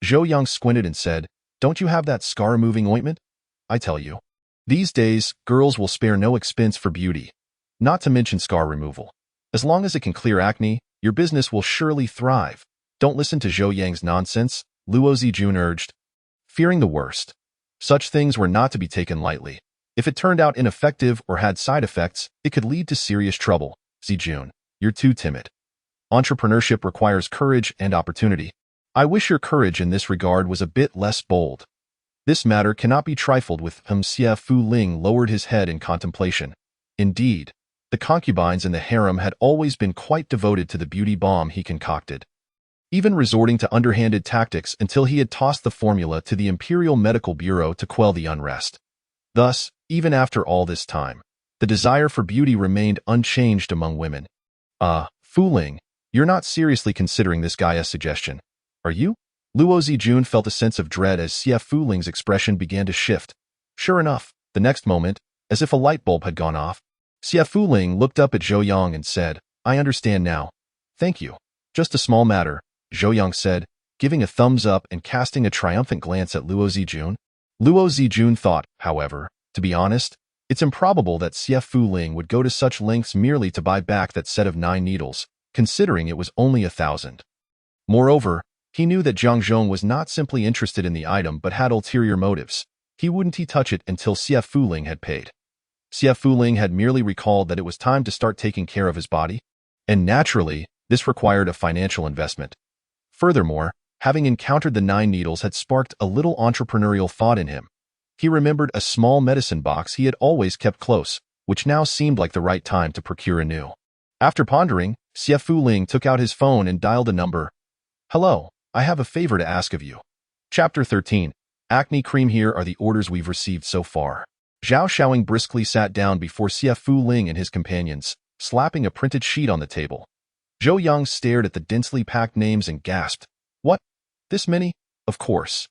Zhou Yang squinted and said, "Don't you have that scar-removing ointment? I tell you, these days, girls will spare no expense for beauty, not to mention scar removal. As long as it can clear acne, your business will surely thrive." "Don't listen to Zhou Yang's nonsense," Luo Zijun urged, fearing the worst. Such things were not to be taken lightly. If it turned out ineffective or had side effects, it could lead to serious trouble. "Zijun, you're too timid. Entrepreneurship requires courage and opportunity. I wish your courage in this regard was a bit less bold." This matter cannot be trifled with. Xie Fu Ling lowered his head in contemplation. Indeed, the concubines in the harem had always been quite devoted to the beauty bomb he concocted, even resorting to underhanded tactics until he had tossed the formula to the Imperial Medical Bureau to quell the unrest. Thus, even after all this time, the desire for beauty remained unchanged among women. Fu Ling, you're not seriously considering this guy's suggestion, are you? Luo Zijun felt a sense of dread as Xie Fu Ling's expression began to shift. Sure enough, the next moment, as if a light bulb had gone off, Xie Fu Ling looked up at Zhou Yang and said, I understand now. Thank you. Just a small matter, Zhou Yang said, giving a thumbs up and casting a triumphant glance at Luo Zijun. Luo Zijun thought, however, to be honest, it's improbable that Xie Fu Ling would go to such lengths merely to buy back that set of 9 needles, considering it was only 1,000. Moreover, he knew that Zhang Zhong was not simply interested in the item but had ulterior motives. Wouldn't he touch it until Xie Fu Ling had paid? Xie Fu Ling had merely recalled that it was time to start taking care of his body, and naturally, this required a financial investment. Furthermore, having encountered the 9 needles had sparked a little entrepreneurial thought in him. He remembered a small medicine box he had always kept close, which now seemed like the right time to procure anew. After pondering, Xie Fu Ling took out his phone and dialed a number. Hello, I have a favor to ask of you. Chapter 13. Acne cream. Here are the orders we've received so far. Zhao Xiaoying briskly sat down before Xie Fu Ling and his companions, slapping a printed sheet on the table. Zhou Yang stared at the densely packed names and gasped. What? This many? Of course.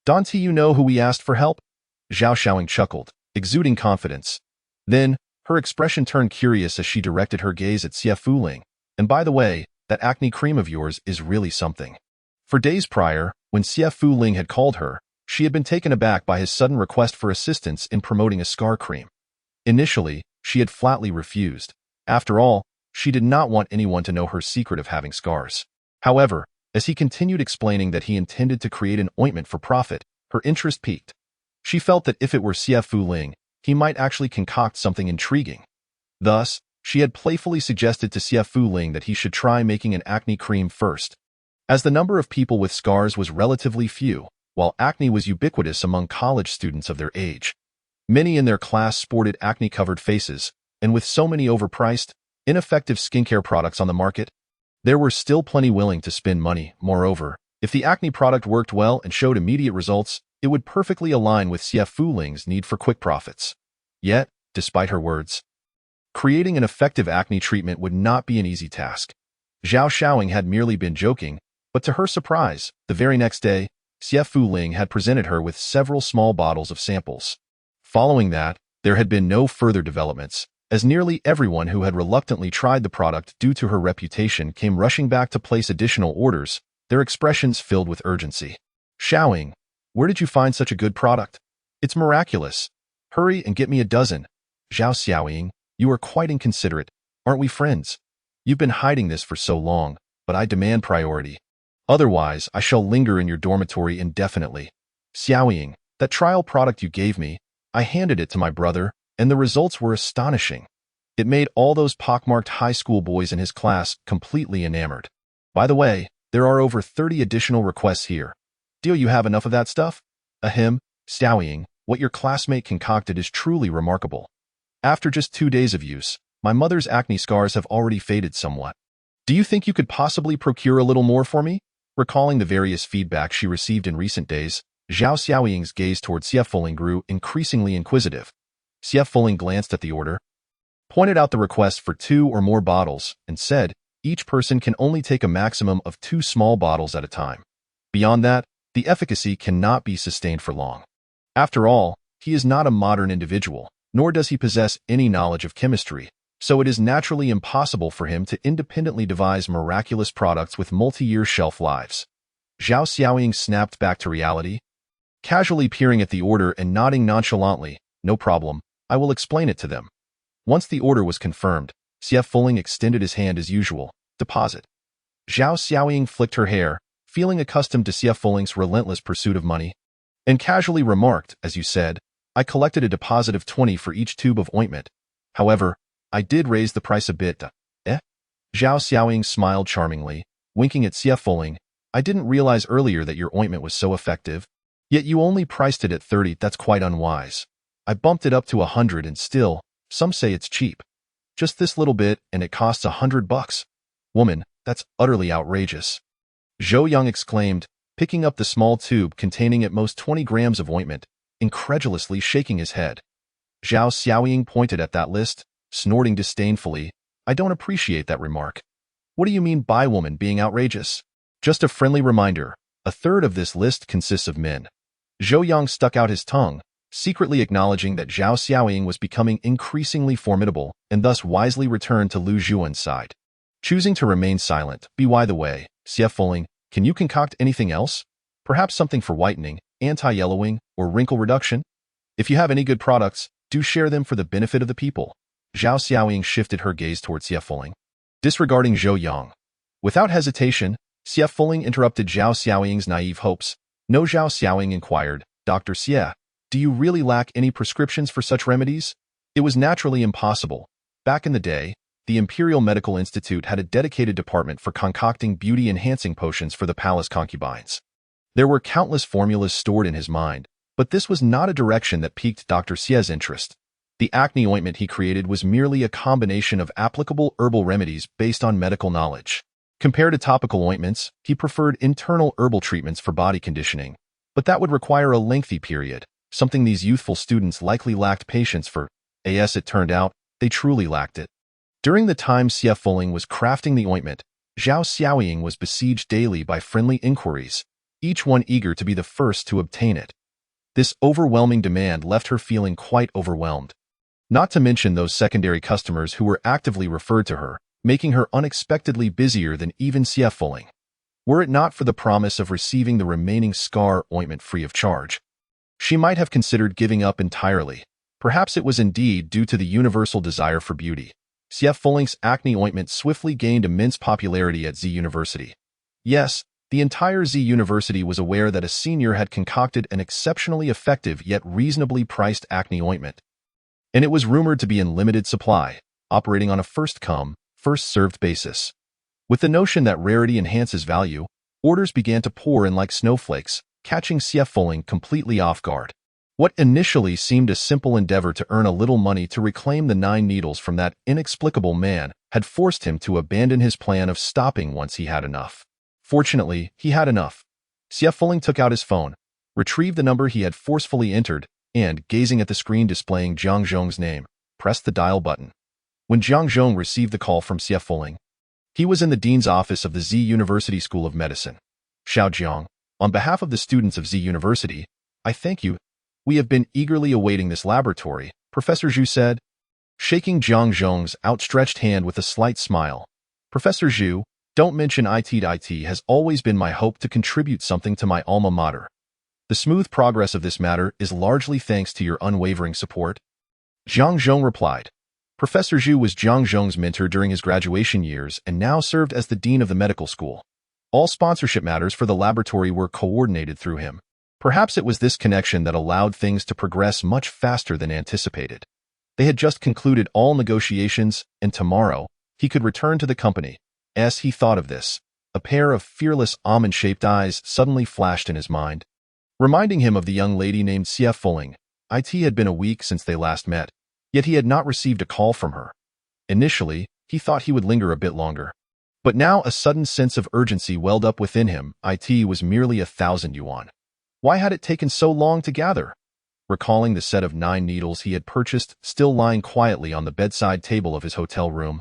Don't you know who we asked for help? Zhao Xiaoying chuckled, exuding confidence. Then, her expression turned curious as she directed her gaze at Xie Fu Ling. And by the way, that acne cream of yours is really something. For days prior, when Xie Fu Ling had called her, she had been taken aback by his sudden request for assistance in promoting a scar cream. Initially, she had flatly refused. After all, she did not want anyone to know her secret of having scars. However, as he continued explaining that he intended to create an ointment for profit, her interest piqued. She felt that if it were Xie Fu Ling, he might actually concoct something intriguing. Thus, she had playfully suggested to Xie Fu Ling that he should try making an acne cream first. As the number of people with scars was relatively few, while acne was ubiquitous among college students of their age, many in their class sported acne-covered faces, and with so many overpriced, ineffective skincare products on the market, there were still plenty willing to spend money. Moreover, if the acne product worked well and showed immediate results, it would perfectly align with Xie Fu Ling's need for quick profits. Yet, despite her words, creating an effective acne treatment would not be an easy task. Zhao Xiaoying had merely been joking, but to her surprise, the very next day, Xie Fu Ling had presented her with several small bottles of samples. Following that, there had been no further developments, as nearly everyone who had reluctantly tried the product due to her reputation came rushing back to place additional orders, their expressions filled with urgency. Xiaoying, where did you find such a good product? It's miraculous. Hurry and get me a dozen. Zhao Xiaoying, you are quite inconsiderate. Aren't we friends? You've been hiding this for so long, but I demand priority. Otherwise, I shall linger in your dormitory indefinitely. Xiaoying, that trial product you gave me, I handed it to my brother, and the results were astonishing. It made all those pockmarked high school boys in his class completely enamored. By the way, there are over 30 additional requests here. Do you have enough of that stuff? Ahem, Xiaoying, what your classmate concocted is truly remarkable. After just 2 days of use, my mother's acne scars have already faded somewhat. Do you think you could possibly procure a little more for me? Recalling the various feedback she received in recent days, Zhao Xiaoying's gaze toward Xie Fu Ling grew increasingly inquisitive. Xie Fu Ling glanced at the order, pointed out the request for 2 or more bottles, and said, each person can only take a maximum of 2 small bottles at a time. Beyond that, the efficacy cannot be sustained for long. After all, he is not a modern individual, nor does he possess any knowledge of chemistry, so it is naturally impossible for him to independently devise miraculous products with multi-year shelf lives. Zhao Xiaoying snapped back to reality, casually peering at the order and nodding nonchalantly. No problem, I will explain it to them. Once the order was confirmed, Xie Fu Ling extended his hand as usual. Deposit. Zhao Xiaoying flicked her hair, feeling accustomed to Xie Fu Ling's relentless pursuit of money, and casually remarked, as you said, I collected a deposit of 20 for each tube of ointment. However, I did raise the price a bit. Zhao Xiaoying smiled charmingly, winking at Xie Fu Ling. I didn't realize earlier that your ointment was so effective. Yet you only priced it at 30, that's quite unwise. I bumped it up to 100 and still, some say it's cheap. Just this little bit and it costs $100. Woman, that's utterly outrageous. Zhou Yang exclaimed, picking up the small tube containing at most 20 grams of ointment, incredulously shaking his head. Zhao Xiaoying pointed at that list, snorting disdainfully. I don't appreciate that remark. What do you mean by woman being outrageous? Just a friendly reminder, a third of this list consists of men. Zhou Yang stuck out his tongue, secretly acknowledging that Zhao Xiaoying was becoming increasingly formidable and thus wisely returned to Lu Zhuan's side. Choosing to remain silent, by the way, Xie Fuling, can you concoct anything else? Perhaps something for whitening, anti-yellowing, or wrinkle reduction? If you have any good products, do share them for the benefit of the people. Zhao Xiaoying shifted her gaze towards Xie Fuling. Disregarding Zhou Yang. Without hesitation, Xie Fuling interrupted Zhao Xiaoying's naive hopes. No, Zhao Xiaoying inquired, Dr. Xie, do you really lack any prescriptions for such remedies? It was naturally impossible. Back in the day, the Imperial Medical Institute had a dedicated department for concocting beauty-enhancing potions for the palace concubines. There were countless formulas stored in his mind, but this was not a direction that piqued Dr. Xie's interest. The acne ointment he created was merely a combination of applicable herbal remedies based on medical knowledge. Compared to topical ointments, he preferred internal herbal treatments for body conditioning, but that would require a lengthy period, something these youthful students likely lacked patience for. As it turned out, they truly lacked it. During the time Xie Fuling was crafting the ointment, Zhao Xiaoying was besieged daily by friendly inquiries, each one eager to be the first to obtain it. This overwhelming demand left her feeling quite overwhelmed. Not to mention those secondary customers who were actively referred to her, making her unexpectedly busier than even Xie Fuling. Were it not for the promise of receiving the remaining scar ointment free of charge, she might have considered giving up entirely. Perhaps it was indeed due to the universal desire for beauty. Xie Fuling's acne ointment swiftly gained immense popularity at Z University. Yes, the entire Z University was aware that a senior had concocted an exceptionally effective yet reasonably priced acne ointment. And it was rumored to be in limited supply, operating on a first-come, first-served basis. With the notion that rarity enhances value, orders began to pour in like snowflakes, catching Xie Fuling completely off guard. What initially seemed a simple endeavor to earn a little money to reclaim the 9 needles from that inexplicable man had forced him to abandon his plan of stopping once he had enough. Fortunately, he had enough. Xie Fuling took out his phone, retrieved the number he had forcefully entered, and, gazing at the screen displaying Jiang Zhong's name, pressed the dial button. When Jiang Zhong received the call from Xie Fuling, he was in the dean's office of the Z University School of Medicine. Xiao Jiang, on behalf of the students of Z University, I thank you. We have been eagerly awaiting this laboratory, Professor Zhu said, shaking Jiang Zhong's outstretched hand with a slight smile. Professor Zhu, don't mention it. It has always been my hope to contribute something to my alma mater. The smooth progress of this matter is largely thanks to your unwavering support. Jiang Zhong replied. Professor Zhu was Jiang Zhong's mentor during his graduation years and now served as the dean of the medical school. All sponsorship matters for the laboratory were coordinated through him. Perhaps it was this connection that allowed things to progress much faster than anticipated. They had just concluded all negotiations, and tomorrow, he could return to the company. As he thought of this, a pair of fearless almond-shaped eyes suddenly flashed in his mind, reminding him of the young lady named Xie Fuling. It had been a week since they last met, yet he had not received a call from her. Initially, he thought he would linger a bit longer. But now a sudden sense of urgency welled up within him. It was merely 1,000 yuan. Why had it taken so long to gather? Recalling the set of 9 needles he had purchased still lying quietly on the bedside table of his hotel room,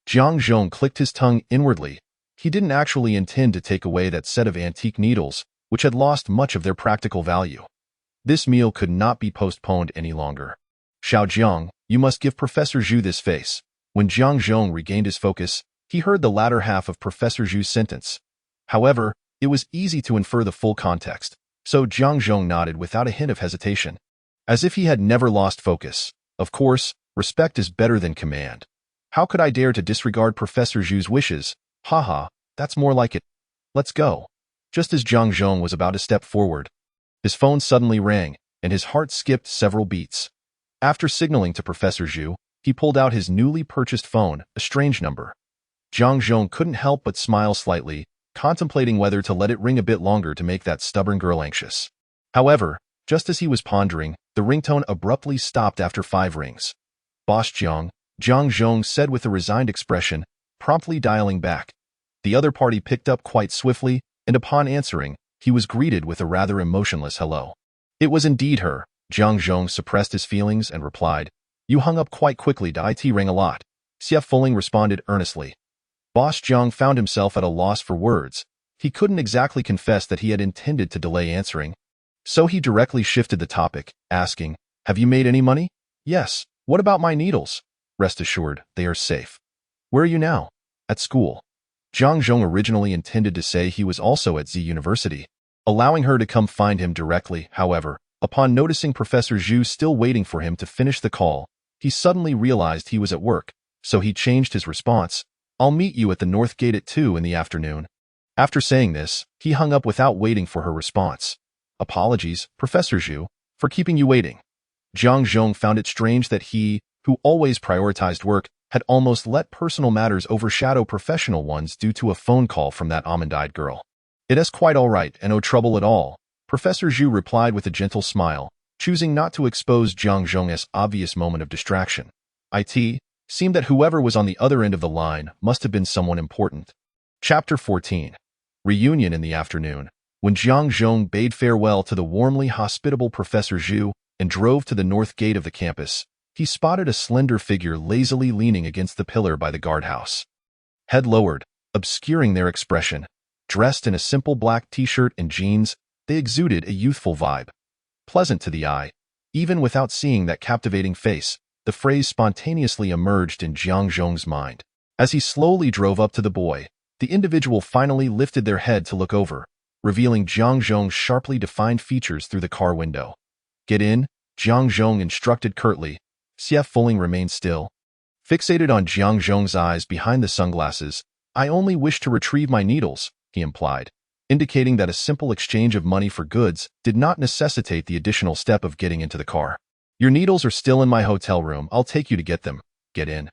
Jiang Zhong clicked his tongue inwardly. He didn't actually intend to take away that set of antique needles, which had lost much of their practical value. This meal could not be postponed any longer. Xiao Jiang, you must give Professor Zhu this face. When Jiang Zhong regained his focus, he heard the latter half of Professor Zhu's sentence. However, it was easy to infer the full context, so Jiang Zhong nodded without a hint of hesitation, as if he had never lost focus. Of course, respect is better than command. How could I dare to disregard Professor Zhu's wishes? Haha, that's more like it. Let's go. Just as Jiang Zhong was about to step forward, his phone suddenly rang, and his heart skipped several beats. After signaling to Professor Zhu, he pulled out his newly purchased phone, a strange number. Jiang Zhong couldn't help but smile slightly, contemplating whether to let it ring a bit longer to make that stubborn girl anxious. However, just as he was pondering, the ringtone abruptly stopped after 5 rings. Boss Jiang, Jiang Zhong said with a resigned expression, promptly dialing back. The other party picked up quite swiftly, and upon answering, he was greeted with a rather emotionless hello. It was indeed her. Jiang Zhong suppressed his feelings and replied, "You hung up quite quickly, it rang a lot." Xie Fuling responded earnestly. Boss Jiang found himself at a loss for words. He couldn't exactly confess that he had intended to delay answering. So he directly shifted the topic, asking, "Have you made any money?" "Yes. What about my needles?" "Rest assured, they are safe." "Where are you now?" "At school." Jiang Zhong originally intended to say he was also at Z University, allowing her to come find him directly. However, upon noticing Professor Zhu still waiting for him to finish the call, he suddenly realized he was at work, so he changed his response. "I'll meet you at the North Gate at 2 in the afternoon." After saying this, he hung up without waiting for her response. "Apologies, Professor Zhu, for keeping you waiting." Jiang Zhong found it strange that he, who always prioritized work, had almost let personal matters overshadow professional ones due to a phone call from that almond-eyed girl. "It is quite all right and no trouble at all," Professor Zhu replied with a gentle smile, choosing not to expose Jiang Zhong's obvious moment of distraction. It seemed that whoever was on the other end of the line must have been someone important. Chapter 14. Reunion in the afternoon. When Jiang Zhong bade farewell to the warmly hospitable Professor Zhu and drove to the north gate of the campus, he spotted a slender figure lazily leaning against the pillar by the guardhouse. Head lowered, obscuring their expression, dressed in a simple black t-shirt and jeans, they exuded a youthful vibe. Pleasant to the eye, even without seeing that captivating face, the phrase spontaneously emerged in Jiang Zhong's mind. As he slowly drove up to the boy, the individual finally lifted their head to look over, revealing Jiang Zhong's sharply defined features through the car window. "Get in," Jiang Zhong instructed curtly. Xie Fuling remained still, fixated on Jiang Zhong's eyes behind the sunglasses. "I only wish to retrieve my needles," he implied, indicating that a simple exchange of money for goods did not necessitate the additional step of getting into the car. "Your needles are still in my hotel room. I'll take you to get them. Get in."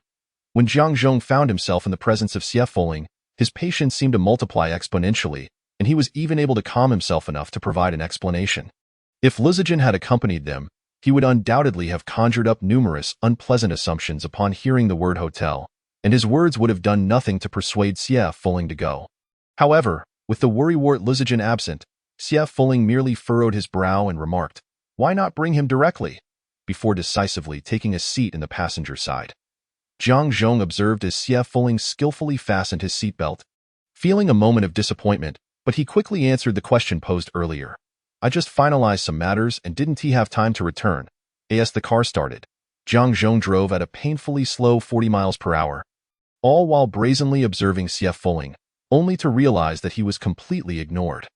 When Jiang Zhong found himself in the presence of Xie Fuling, his patience seemed to multiply exponentially, and he was even able to calm himself enough to provide an explanation. If Lizijin had accompanied them, he would undoubtedly have conjured up numerous unpleasant assumptions upon hearing the word hotel, and his words would have done nothing to persuade Xie Fuling to go. However, with the worrywart Lizijin absent, Xie Fuling merely furrowed his brow and remarked, "Why not bring him directly?" before decisively taking a seat in the passenger side. Jiang Zhong observed as Xie Fuling skillfully fastened his seatbelt, feeling a moment of disappointment, but he quickly answered the question posed earlier. "I just finalized some matters and didn't he have time to return?" As the car started, Jiang Zhong drove at a painfully slow 40 miles per hour, all while brazenly observing Xie Fuling, only to realize that he was completely ignored.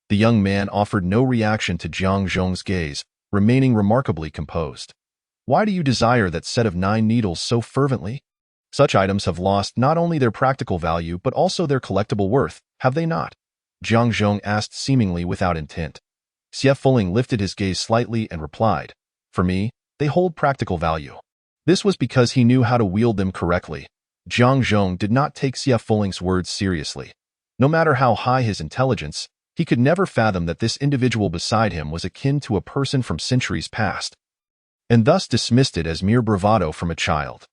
The young man offered no reaction to Jiang Zhong's gaze, remaining remarkably composed. "Why do you desire that set of 9 needles so fervently? Such items have lost not only their practical value but also their collectible worth, have they not?" Jiang Zhong asked seemingly without intent. Xie Fuling lifted his gaze slightly and replied, "For me, they hold practical value." This was because he knew how to wield them correctly. Jiang Zhong did not take Xie Fuling's words seriously. No matter how high his intelligence, he could never fathom that this individual beside him was akin to a person from centuries past, and thus dismissed it as mere bravado from a child.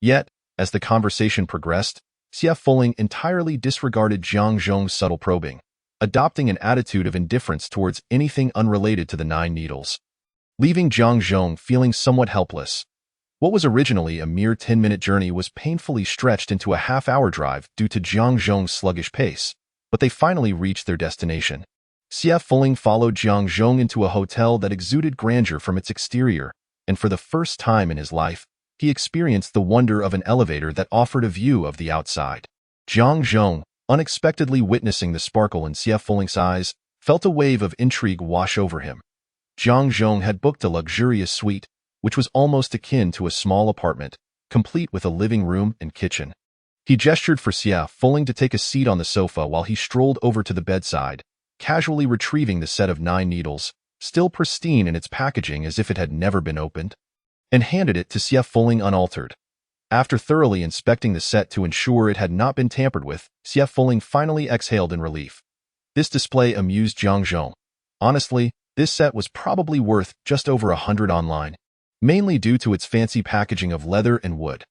Yet, as the conversation progressed, Xie Fuling entirely disregarded Jiang Zhong's subtle probing, adopting an attitude of indifference towards anything unrelated to the 9 needles, leaving Jiang Zhong feeling somewhat helpless. What was originally a mere 10-minute journey was painfully stretched into a half-hour drive due to Jiang Zhong's sluggish pace, but they finally reached their destination. Xie Fuling followed Jiang Zhong into a hotel that exuded grandeur from its exterior, and for the first time in his life, he experienced the wonder of an elevator that offered a view of the outside. Jiang Zhong, unexpectedly witnessing the sparkle in Xie Fuling's eyes, felt a wave of intrigue wash over him. Jiang Zhong had booked a luxurious suite, which was almost akin to a small apartment, complete with a living room and kitchen. He gestured for Xie Fuling to take a seat on the sofa while he strolled over to the bedside, casually retrieving the set of 9 needles, still pristine in its packaging as if it had never been opened, and handed it to Xie Fuling unaltered. After thoroughly inspecting the set to ensure it had not been tampered with, Xie Fuling finally exhaled in relief. This display amused Jiang Zhong. Honestly, This set was probably worth just over 100 online, mainly due to its fancy packaging of leather and wood.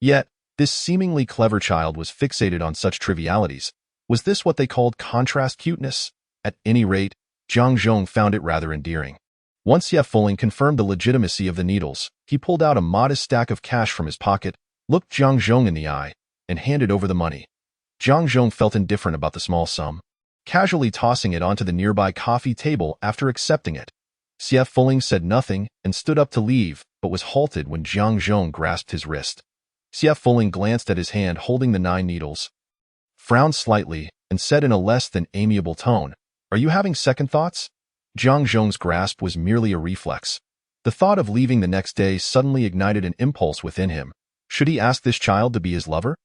Yet, this seemingly clever child was fixated on such trivialities. Was this what they called contrast cuteness? At any rate, Zhang Zhong found it rather endearing. Once Xie Fuling confirmed the legitimacy of the needles, he pulled out a modest stack of cash from his pocket, looked Zhang Zhong in the eye, and handed over the money. Zhang Zhong felt indifferent about the small sum, casually tossing it onto the nearby coffee table after accepting it. Xie Fuling said nothing and stood up to leave, but was halted when Zhang Zhong grasped his wrist. Xie Fuling glanced at his hand holding the 9 needles, frowned slightly, and said in a less than amiable tone, "Are you having second thoughts?" Zhang Zhong's grasp was merely a reflex. The thought of leaving the next day suddenly ignited an impulse within him. Should he ask this child to be his lover?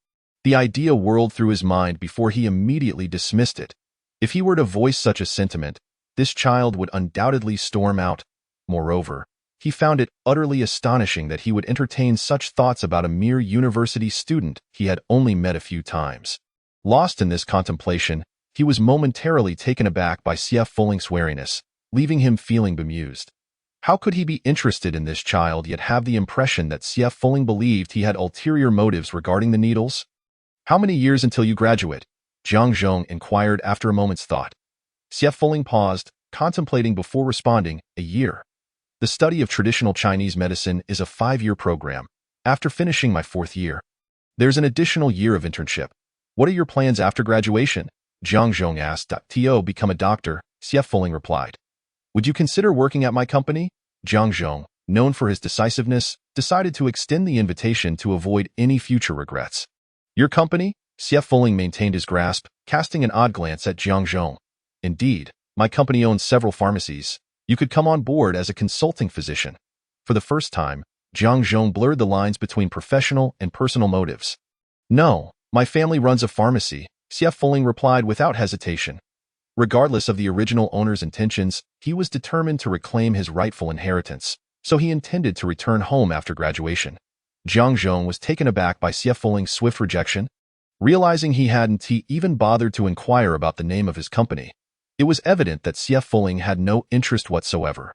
The idea whirled through his mind before he immediately dismissed it. If he were to voice such a sentiment, this child would undoubtedly storm out. Moreover, he found it utterly astonishing that he would entertain such thoughts about a mere university student he had only met a few times. Lost in this contemplation, he was momentarily taken aback by Xie Fuling's wariness, leaving him feeling bemused. How could he be interested in this child yet have the impression that Xie Fuling believed he had ulterior motives regarding the needles? "How many years until you graduate?" Zhang Zhong inquired after a moment's thought. Xie Fuling paused, contemplating before responding, "A year. The study of traditional Chinese medicine is a 5-year program. After finishing my 4th year, there's an additional year of internship. What are your plans after graduation?" Zhang Zhong asked. "To become a doctor," Xie Fuling replied. "Would you consider working at my company?" Zhang Zhong, known for his decisiveness, decided to extend the invitation to avoid any future regrets. "Your company?" Xie Fuling maintained his grasp, casting an odd glance at Zhang Zhong. "Indeed, my company owns several pharmacies. You could come on board as a consulting physician." For the first time, Zhang Zhong blurred the lines between professional and personal motives. "No, my family runs a pharmacy," Xie Fuling replied without hesitation. Regardless of the original owner's intentions, he was determined to reclaim his rightful inheritance, so he intended to return home after graduation. Zhang Zhong was taken aback by Xie Fuling's swift rejection. Realizing he hadn't even bothered to inquire about the name of his company, it was evident that Xie Fuling had no interest whatsoever.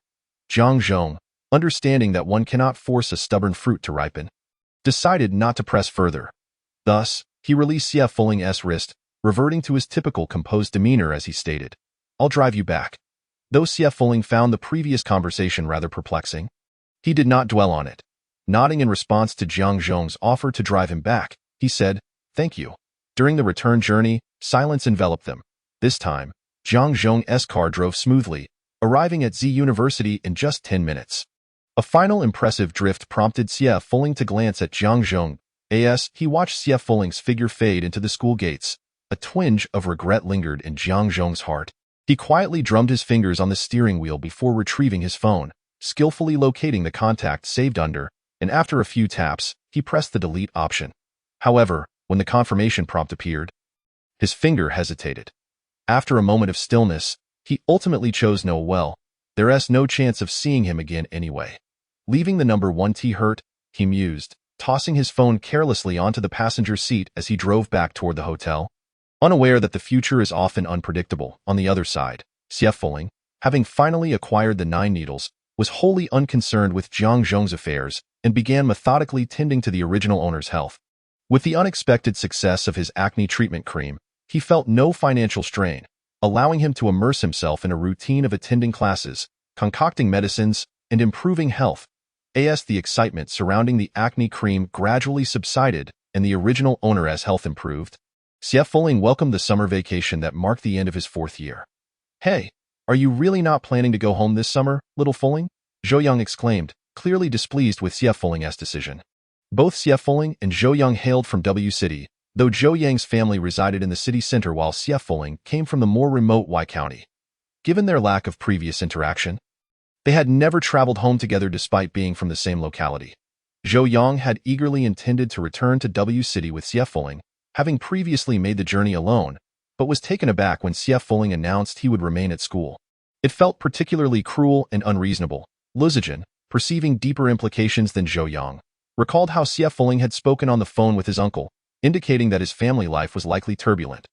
Zhang Zhong, understanding that one cannot force a stubborn fruit to ripen, decided not to press further. Thus, he released Xie Fuling's wrist, reverting to his typical composed demeanor as he stated, "I'll drive you back." Though Xie Fuling found the previous conversation rather perplexing, he did not dwell on it. Nodding in response to Zhang Zhong's offer to drive him back, he said, "Thank you." During the return journey, silence enveloped them. This time, Zhang Zhong's car drove smoothly, arriving at Z University in just 10 minutes. A final impressive drift prompted Xie Fuling to glance at Zhang Zhong. As he watched Xie Fuling's figure fade into the school gates, a twinge of regret lingered in Zhang Zhong's heart. He quietly drummed his fingers on the steering wheel before retrieving his phone, skillfully locating the contact saved under, and after a few taps, he pressed the delete option. However, when the confirmation prompt appeared, his finger hesitated. After a moment of stillness, he ultimately chose no. Well, there's no chance of seeing him again anyway. Leaving the number 1T hurt, he mused, tossing his phone carelessly onto the passenger seat as he drove back toward the hotel. Unaware that the future is often unpredictable, on the other side, Xie Fuling, having finally acquired the 9 needles, was wholly unconcerned with Zhang Zhong's affairs and began methodically tending to the original owner's health. With the unexpected success of his acne treatment cream, he felt no financial strain, allowing him to immerse himself in a routine of attending classes, concocting medicines, and improving health. As the excitement surrounding the acne cream gradually subsided and the original owner's health improved, Xie Fuling welcomed the summer vacation that marked the end of his 4th year. "Hey, are you really not planning to go home this summer, little Fuling?" Zhou Yang exclaimed, clearly displeased with Xie Fuling's decision. Both Xie Fuling and Zhou Yang hailed from W City, though Zhou Yang's family resided in the city center while Xie Fuling came from the more remote Y County. Given their lack of previous interaction, they had never traveled home together despite being from the same locality. Zhou Yang had eagerly intended to return to W City with Xie Fuling, having previously made the journey alone, but was taken aback when Xie Fuling announced he would remain at school. It felt particularly cruel and unreasonable. Luzijin, perceiving deeper implications than Zhou Yang, recalled how Xie Fuling had spoken on the phone with his uncle, indicating that his family life was likely turbulent.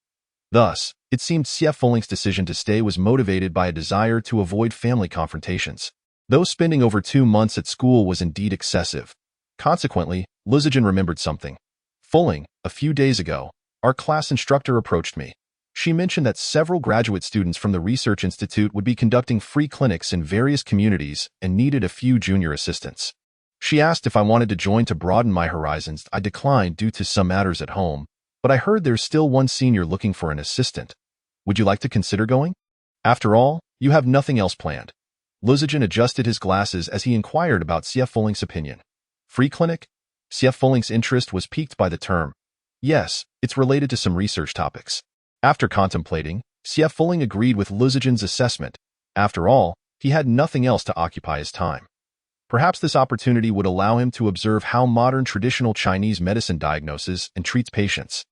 Thus, It seemed Xie Foling's decision to stay was motivated by a desire to avoid family confrontations. Though spending over 2 months at school was indeed excessive. Consequently, Luzijin remembered something. Foling, a few days ago, our class instructor approached me. She mentioned that several graduate students from the Research Institute would be conducting free clinics in various communities and needed a few junior assistants. She asked if I wanted to join to broaden my horizons. I declined due to some matters at home, but I heard there's still one senior looking for an assistant. Would you like to consider going? After all, you have nothing else planned. Luzijin adjusted his glasses as he inquired about Xie Foling's opinion. Free clinic? Xie Foling's interest was piqued by the term. Yes, it's related to some research topics. After contemplating, Xie Foling agreed with Luzijin's assessment. After all, he had nothing else to occupy his time. Perhaps this opportunity would allow him to observe how modern traditional Chinese medicine diagnoses and treats patients.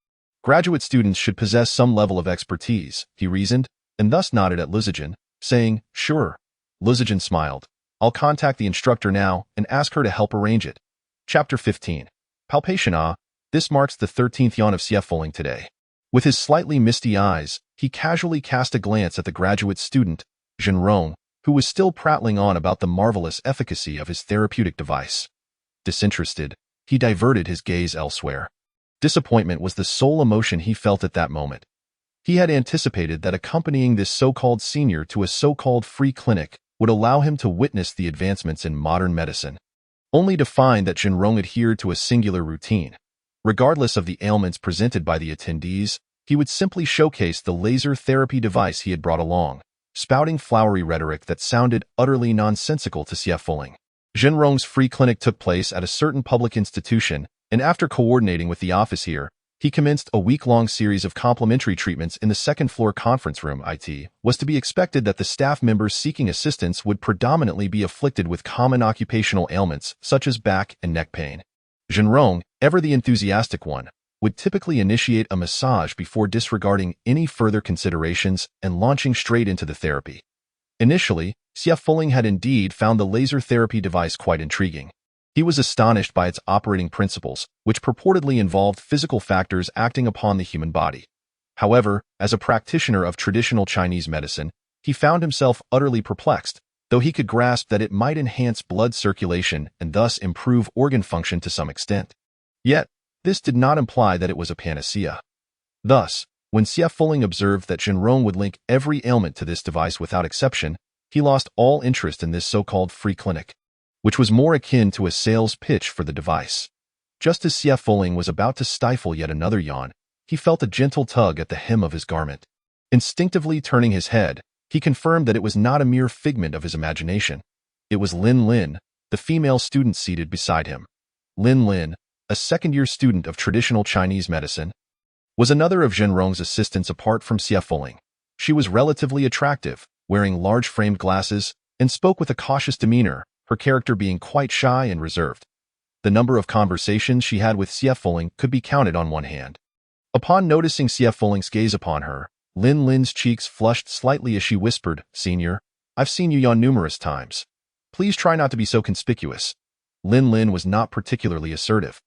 Graduate students should possess some level of expertise, he reasoned, and thus nodded at Luzijin, saying, sure. Luzijin smiled. I'll contact the instructor now and ask her to help arrange it. Chapter 15. Palpation. This marks the 13th yawn of Xie Foling today. With his slightly misty eyes, he casually cast a glance at the graduate student, Zhenrong, who was still prattling on about the marvelous efficacy of his therapeutic device. Disinterested, he diverted his gaze elsewhere. Disappointment was the sole emotion he felt at that moment. He had anticipated that accompanying this so-called senior to a so-called free clinic would allow him to witness the advancements in modern medicine, only to find that Zhenrong adhered to a singular routine. Regardless of the ailments presented by the attendees, he would simply showcase the laser therapy device he had brought along, spouting flowery rhetoric that sounded utterly nonsensical to Xie Foling. Zhenrong's free clinic took place at a certain public institution, and after coordinating with the office here, he commenced a week-long series of complimentary treatments in the second-floor conference room. It was to be expected that the staff members seeking assistance would predominantly be afflicted with common occupational ailments such as back and neck pain. Zhenrong, ever the enthusiastic one, would typically initiate a massage before disregarding any further considerations and launching straight into the therapy. Initially, Xie Foling had indeed found the laser therapy device quite intriguing. He was astonished by its operating principles, which purportedly involved physical factors acting upon the human body. However, as a practitioner of traditional Chinese medicine, he found himself utterly perplexed, though he could grasp that it might enhance blood circulation and thus improve organ function to some extent. Yet, this did not imply that it was a panacea. Thus, when Xie Foling observed that Zhenrong would link every ailment to this device without exception, he lost all interest in this so-called free clinic, which was more akin to a sales pitch for the device. Just as Xie Foling was about to stifle yet another yawn, he felt a gentle tug at the hem of his garment. Instinctively turning his head, he confirmed that it was not a mere figment of his imagination. It was Lin Lin, the female student seated beside him. Lin Lin, a second-year student of traditional Chinese medicine, was another of Zhenrong's assistants apart from Xie Foling. She was relatively attractive, wearing large framed glasses, and spoke with a cautious demeanor, her character being quite shy and reserved. The number of conversations she had with Xie Foling could be counted on one hand. Upon noticing Xie Foling's gaze upon her, Lin Lin's cheeks flushed slightly as she whispered, "Senior, I've seen you yawn numerous times. Please try not to be so conspicuous." Lin Lin was not particularly assertive.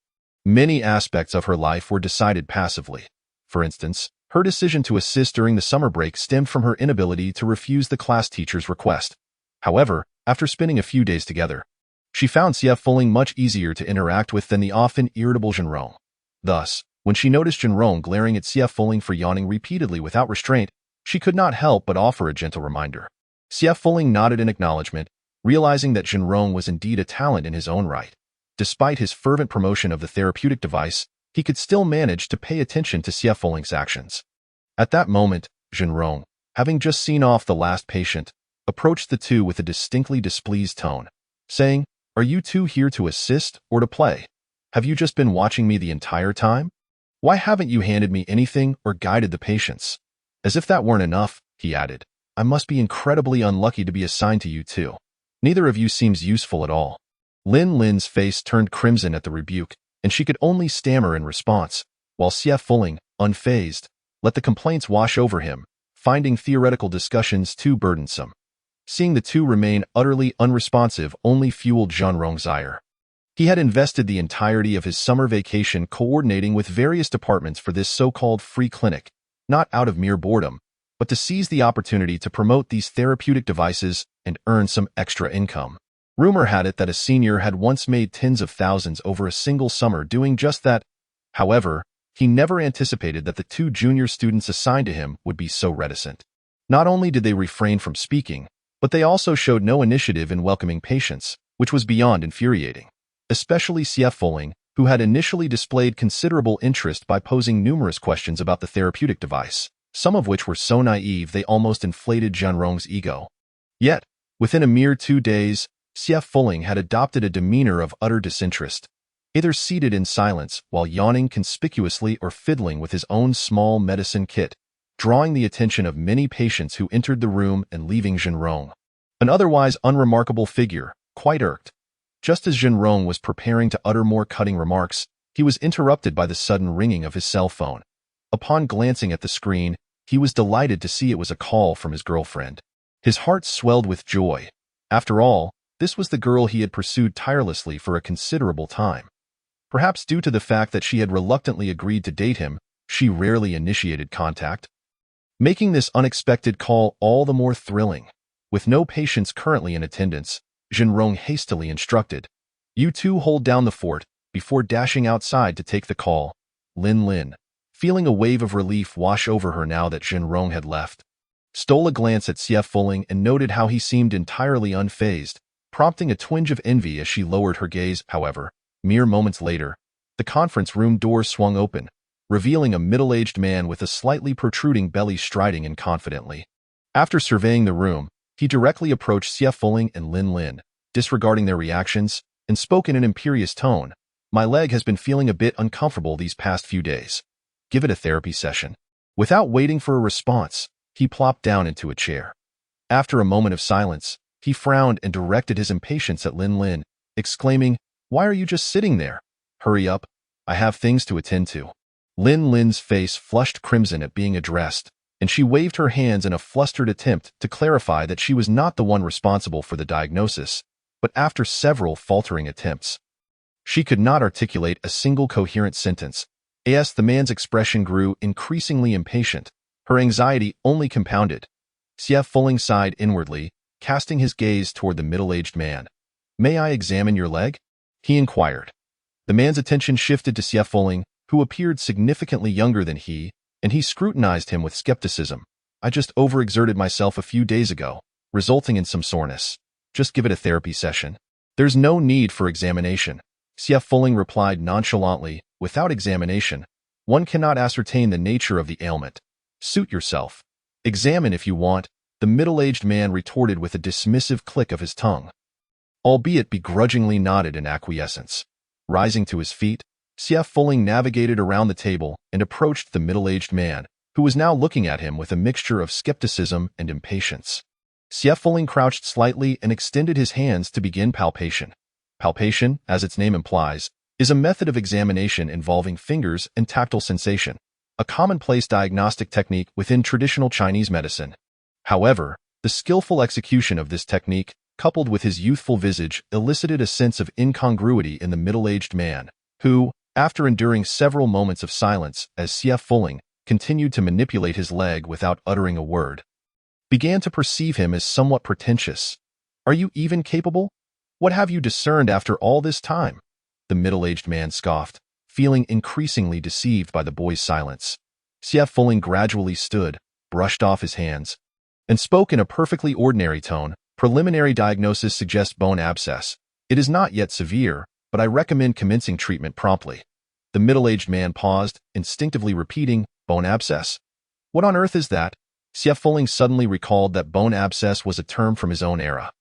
Many aspects of her life were decided passively. For instance, her decision to assist during the summer break stemmed from her inability to refuse the class teacher's request. However, after spending a few days together, she found Xie Foling much easier to interact with than the often irritable Zhenrong. Thus, when she noticed Zhenrong glaring at Xie Foling for yawning repeatedly without restraint, she could not help but offer a gentle reminder. Xie Foling nodded in acknowledgement, realizing that Zhenrong was indeed a talent in his own right. Despite his fervent promotion of the therapeutic device, he could still manage to pay attention to Xie Foling's actions. At that moment, Zhenrong, having just seen off the last patient, approached the two with a distinctly displeased tone, saying, "Are you two here to assist or to play? Have you just been watching me the entire time? Why haven't you handed me anything or guided the patients? As if that weren't enough," he added, "I must be incredibly unlucky to be assigned to you two. Neither of you seems useful at all." Lin Lin's face turned crimson at the rebuke, and she could only stammer in response, while Xie Foling, unfazed, let the complaints wash over him, finding theoretical discussions too burdensome. Seeing the two remain utterly unresponsive only fueled Zhenrong's ire. He had invested the entirety of his summer vacation coordinating with various departments for this so-called free clinic, not out of mere boredom, but to seize the opportunity to promote these therapeutic devices and earn some extra income. Rumor had it that a senior had once made tens of thousands over a single summer doing just that. However, he never anticipated that the two junior students assigned to him would be so reticent. Not only did they refrain from speaking, but they also showed no initiative in welcoming patients, which was beyond infuriating. Especially CF Folling, who had initially displayed considerable interest by posing numerous questions about the therapeutic device, some of which were so naive they almost inflated Zhenrong's ego. Yet, within a mere 2 days, CF Folling had adopted a demeanor of utter disinterest, either seated in silence while yawning conspicuously or fiddling with his own small medicine kit, drawing the attention of many patients who entered the room and leaving Zhenrong, an otherwise unremarkable figure, quite irked. Just as Zhenrong was preparing to utter more cutting remarks, he was interrupted by the sudden ringing of his cell phone. Upon glancing at the screen, he was delighted to see it was a call from his girlfriend. His heart swelled with joy. After all, this was the girl he had pursued tirelessly for a considerable time. Perhaps due to the fact that she had reluctantly agreed to date him, she rarely initiated contact, making this unexpected call all the more thrilling. With no patients currently in attendance, Zhenrong hastily instructed, "You two hold down the fort," before dashing outside to take the call. Lin, feeling a wave of relief wash over her now that Zhenrong had left, stole a glance at CF Folling and noted how he seemed entirely unfazed, prompting a twinge of envy as she lowered her gaze. However, mere moments later, the conference room door swung open, revealing a middle-aged man with a slightly protruding belly striding in confidently. After surveying the room, he directly approached CF Folling and Lin, disregarding their reactions, and spoke in an imperious tone. "My leg has been feeling a bit uncomfortable these past few days. Give it a therapy session." Without waiting for a response, he plopped down into a chair. After a moment of silence, he frowned and directed his impatience at Lin, exclaiming, "Why are you just sitting there? Hurry up, I have things to attend to." Lin's face flushed crimson at being addressed, and she waved her hands in a flustered attempt to clarify that she was not the one responsible for the diagnosis, but after several faltering attempts, she could not articulate a single coherent sentence. As the man's expression grew increasingly impatient, her anxiety only compounded. CF Folling sighed inwardly, casting his gaze toward the middle-aged man. "May I examine your leg?" he inquired. The man's attention shifted to CF Folling, who appeared significantly younger than he, and he scrutinized him with skepticism. "I just overexerted myself a few days ago, resulting in some soreness. Just give it a therapy session." "There's no need for examination," CF Folling replied nonchalantly. "Without examination, one cannot ascertain the nature of the ailment. Suit yourself. Examine if you want," the middle-aged man retorted with a dismissive click of his tongue, albeit begrudgingly nodded in acquiescence. Rising to his feet, CF Folling navigated around the table and approached the middle-aged man, who was now looking at him with a mixture of skepticism and impatience. CF Folling crouched slightly and extended his hands to begin palpation. Palpation, as its name implies, is a method of examination involving fingers and tactile sensation, a commonplace diagnostic technique within traditional Chinese medicine. However, the skillful execution of this technique, coupled with his youthful visage, elicited a sense of incongruity in the middle-aged man, who, after enduring several moments of silence as CF Folling continued to manipulate his leg without uttering a word, began to perceive him as somewhat pretentious. "Are you even capable? What have you discerned after all this time?" the middle-aged man scoffed, feeling increasingly deceived by the boy's silence. CF Folling gradually stood, brushed off his hands, and spoke in a perfectly ordinary tone. "Preliminary diagnosis suggests bone abscess. It is not yet severe, but I recommend commencing treatment promptly." The middle-aged man paused, instinctively repeating, "Bone abscess? What on earth is that?" CF Folling suddenly recalled that bone abscess was a term from his own era.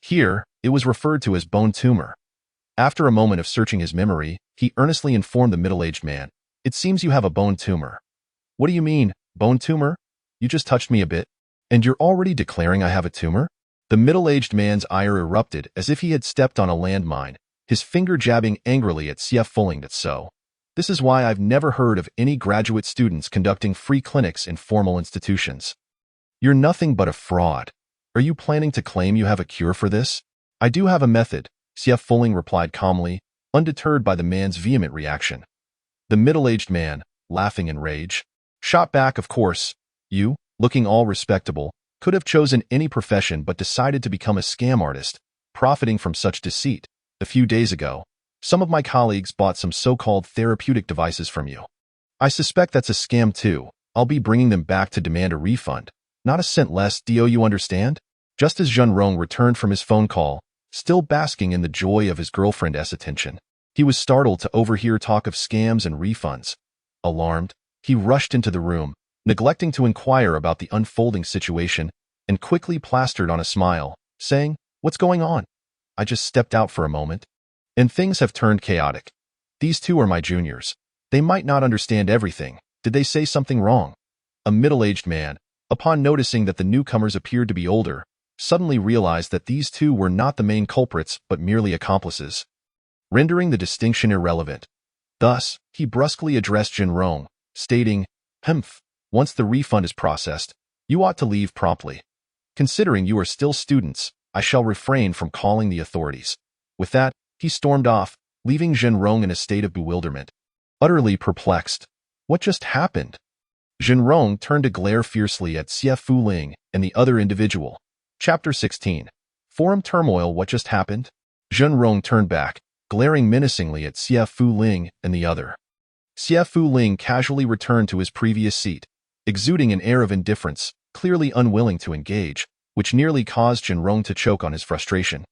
Here, it was referred to as bone tumor. After a moment of searching his memory, he earnestly informed the middle-aged man, "It seems you have a bone tumor." "What do you mean, bone tumor? You just touched me a bit, and you're already declaring I have a tumor?" The middle-aged man's ire erupted as if he had stepped on a landmine, his finger jabbing angrily at CF Folling. "That's so. This is why I've never heard of any graduate students conducting free clinics in formal institutions. You're nothing but a fraud. Are you planning to claim you have a cure for this?" "I do have a method," CF Folling replied calmly, undeterred by the man's vehement reaction. The middle-aged man, laughing in rage, shot back, "Of course, you, looking all respectable, could have chosen any profession but decided to become a scam artist, profiting from such deceit. A few days ago, some of my colleagues bought some so-called therapeutic devices from you. I suspect that's a scam too. I'll be bringing them back to demand a refund. Not a cent less, do you understand? Just as Zhenrong returned from his phone call, still basking in the joy of his girlfriend's attention, he was startled to overhear talk of scams and refunds. Alarmed, he rushed into the room, neglecting to inquire about the unfolding situation, and quickly plastered on a smile, saying, "What's going on? I just stepped out for a moment, and things have turned chaotic. These two are my juniors. They might not understand everything. Did they say something wrong?" A middle-aged man, upon noticing that the newcomers appeared to be older, suddenly realized that these two were not the main culprits but merely accomplices, rendering the distinction irrelevant. Thus, he brusquely addressed Zhenrong, stating, "Humph, once the refund is processed, you ought to leave promptly. Considering you are still students, I shall refrain from calling the authorities." With that, he stormed off, leaving Zhenrong in a state of bewilderment. Utterly perplexed. What just happened? Zhenrong turned to glare fiercely at Xie Fuling and the other individual. Chapter 16. Forum Turmoil. What just happened? Zhenrong turned back, glaring menacingly at Xie Fuling and the other. Xie Fuling casually returned to his previous seat, exuding an air of indifference, clearly unwilling to engage, which nearly caused Zhenrong to choke on his frustration.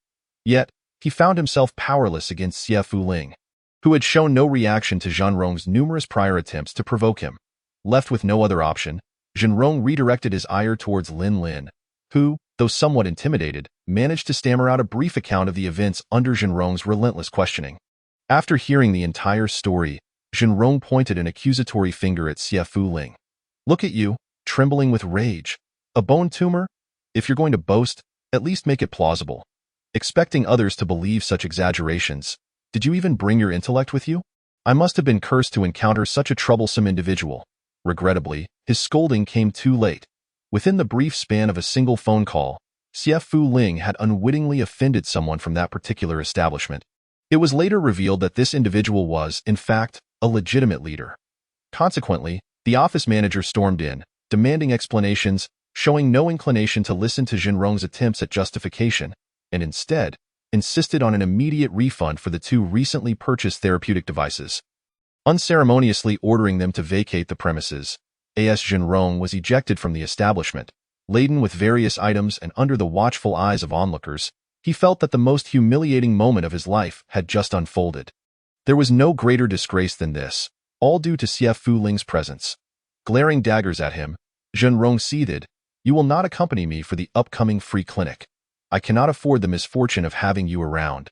Yet, he found himself powerless against Xie Fuling, who had shown no reaction to Zhenrong's numerous prior attempts to provoke him. Left with no other option, Zhenrong redirected his ire towards Lin Lin, who, though somewhat intimidated, managed to stammer out a brief account of the events under Zhenrong's relentless questioning. After hearing the entire story, Zhenrong pointed an accusatory finger at Xie Fuling. "Look at you, trembling with rage. A bone tumor? If you're going to boast, at least make it plausible. Expecting others to believe such exaggerations, did you even bring your intellect with you? I must have been cursed to encounter such a troublesome individual." Regrettably, his scolding came too late. Within the brief span of a single phone call, Xie Fuling had unwittingly offended someone from that particular establishment. It was later revealed that this individual was, in fact, a legitimate leader. Consequently, the office manager stormed in, demanding explanations, showing no inclination to listen to Zhenrong's attempts at justification, and instead, insisted on an immediate refund for the two recently purchased therapeutic devices. Unceremoniously ordering them to vacate the premises, A.S. Zhenrong was ejected from the establishment. Laden with various items and under the watchful eyes of onlookers, he felt that the most humiliating moment of his life had just unfolded. There was no greater disgrace than this, all due to Xie Fuling's presence. Glaring daggers at him, Zhenrong seethed, "You will not accompany me for the upcoming free clinic. I cannot afford the misfortune of having you around.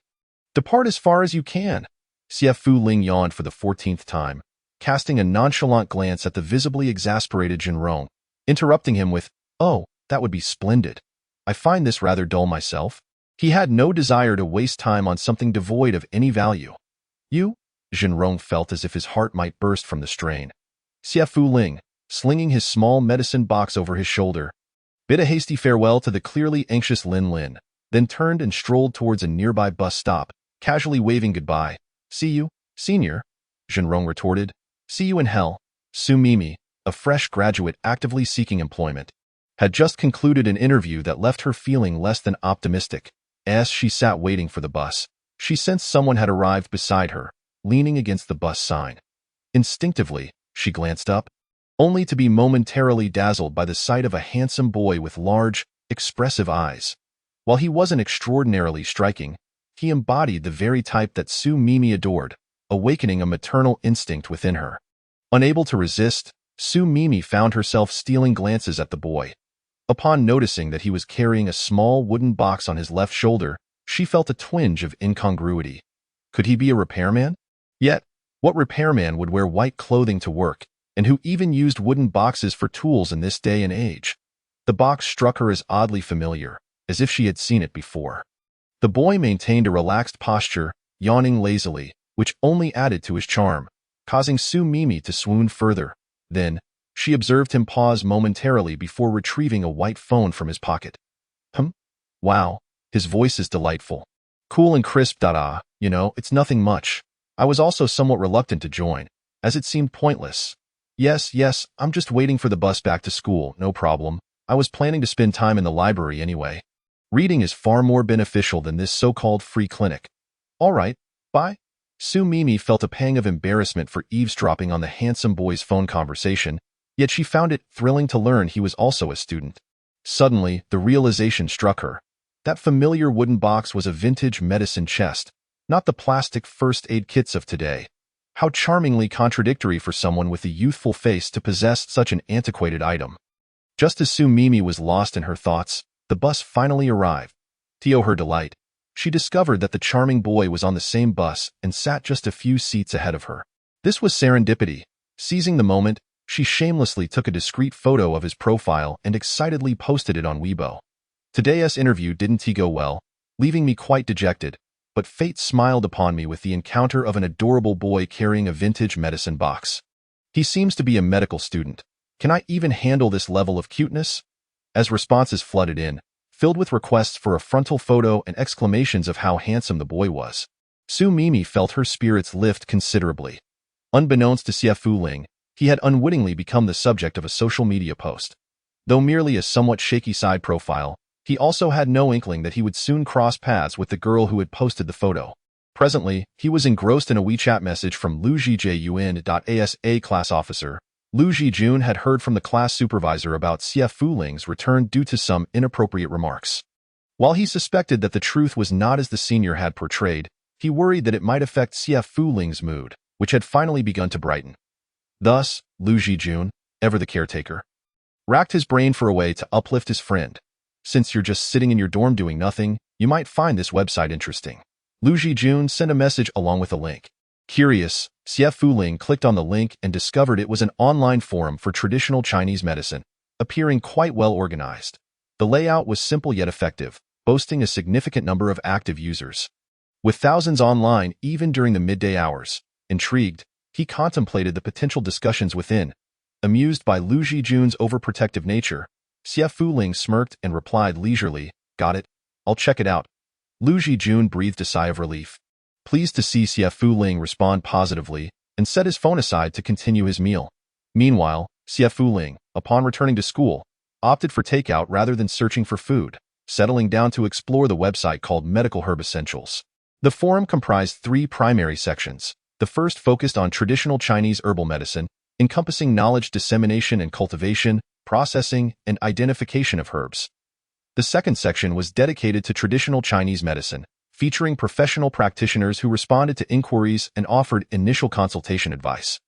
Depart as far as you can." Xie Fuling yawned for the 14th time, casting a nonchalant glance at the visibly exasperated Zhenrong, interrupting him with, "Oh, that would be splendid. I find this rather dull myself." He had no desire to waste time on something devoid of any value. "You?" Zhenrong felt as if his heart might burst from the strain. Xie Fuling, slinging his small medicine box over his shoulder, bid a hasty farewell to the clearly anxious Lin Lin, then turned and strolled towards a nearby bus stop, casually waving goodbye. "See you, senior," Zhenrong retorted. "See you in hell." Su Mimi, a fresh graduate actively seeking employment, had just concluded an interview that left her feeling less than optimistic. As she sat waiting for the bus, she sensed someone had arrived beside her, leaning against the bus sign. Instinctively, she glanced up, only to be momentarily dazzled by the sight of a handsome boy with large, expressive eyes. While he wasn't extraordinarily striking, he embodied the very type that Su Mimi adored, awakening a maternal instinct within her. Unable to resist, Su Mimi found herself stealing glances at the boy. Upon noticing that he was carrying a small wooden box on his left shoulder, she felt a twinge of incongruity. Could he be a repairman? Yet, what repairman would wear white clothing to work, and who even used wooden boxes for tools in this day and age? The box struck her as oddly familiar, as if she had seen it before. The boy maintained a relaxed posture, yawning lazily, which only added to his charm, causing Su Mimi to swoon further. Then, she observed him pause momentarily before retrieving a white phone from his pocket. Wow, his voice is delightful. Cool and crisp. It's nothing much. I was also somewhat reluctant to join, as it seemed pointless. Yes, I'm just waiting for the bus back to school, no problem. I was planning to spend time in the library anyway. Reading is far more beneficial than this so-called free clinic. All right, bye. Sue Mimi felt a pang of embarrassment for eavesdropping on the handsome boy's phone conversation, yet she found it thrilling to learn he was also a student. Suddenly, the realization struck her. That familiar wooden box was a vintage medicine chest, not the plastic first aid kits of today. How charmingly contradictory for someone with a youthful face to possess such an antiquated item. Just as Sue Mimi was lost in her thoughts, the bus finally arrived. To her delight, she discovered that the charming boy was on the same bus and sat just a few seats ahead of her. This was serendipity. Seizing the moment, she shamelessly took a discreet photo of his profile and excitedly posted it on Weibo. Today's interview didn't go well, leaving me quite dejected, but fate smiled upon me with the encounter of an adorable boy carrying a vintage medicine box. He seems to be a medical student. Can I even handle this level of cuteness? As responses flooded in, filled with requests for a frontal photo and exclamations of how handsome the boy was, Sue Mimi felt her spirits lift considerably. Unbeknownst to Xie Fuling, he had unwittingly become the subject of a social media post. Though merely a somewhat shaky side profile, he also had no inkling that he would soon cross paths with the girl who had posted the photo. Presently, he was engrossed in a WeChat message from Liu Zijun.as, a class officer. Liu Zijun had heard from the class supervisor about Xie Fuling's return due to some inappropriate remarks. While he suspected that the truth was not as the senior had portrayed, he worried that it might affect Xie Fuling's mood, which had finally begun to brighten. Thus, Liu Zijun, ever the caretaker, racked his brain for a way to uplift his friend. Since you're just sitting in your dorm doing nothing, you might find this website interesting. Liu Zijun sent a message along with a link. Curious, Xie Fuling clicked on the link and discovered it was an online forum for traditional Chinese medicine, appearing quite well organized. The layout was simple yet effective, boasting a significant number of active users. With thousands online even during the midday hours, intrigued, he contemplated the potential discussions within. Amused by Liu Zijun's overprotective nature, Xie Fuling smirked and replied leisurely, "Got it. I'll check it out." Liu Zijun breathed a sigh of relief, pleased to see Xie Fuling respond positively, and set his phone aside to continue his meal. Meanwhile, Xie Fuling, upon returning to school, opted for takeout rather than searching for food, settling down to explore the website called Medical Herb Essentials. The forum comprised 3 primary sections. The first focused on traditional Chinese herbal medicine, encompassing knowledge dissemination and cultivation, processing, and identification of herbs. The second section was dedicated to traditional Chinese medicine, featuring professional practitioners who responded to inquiries and offered initial consultation advice,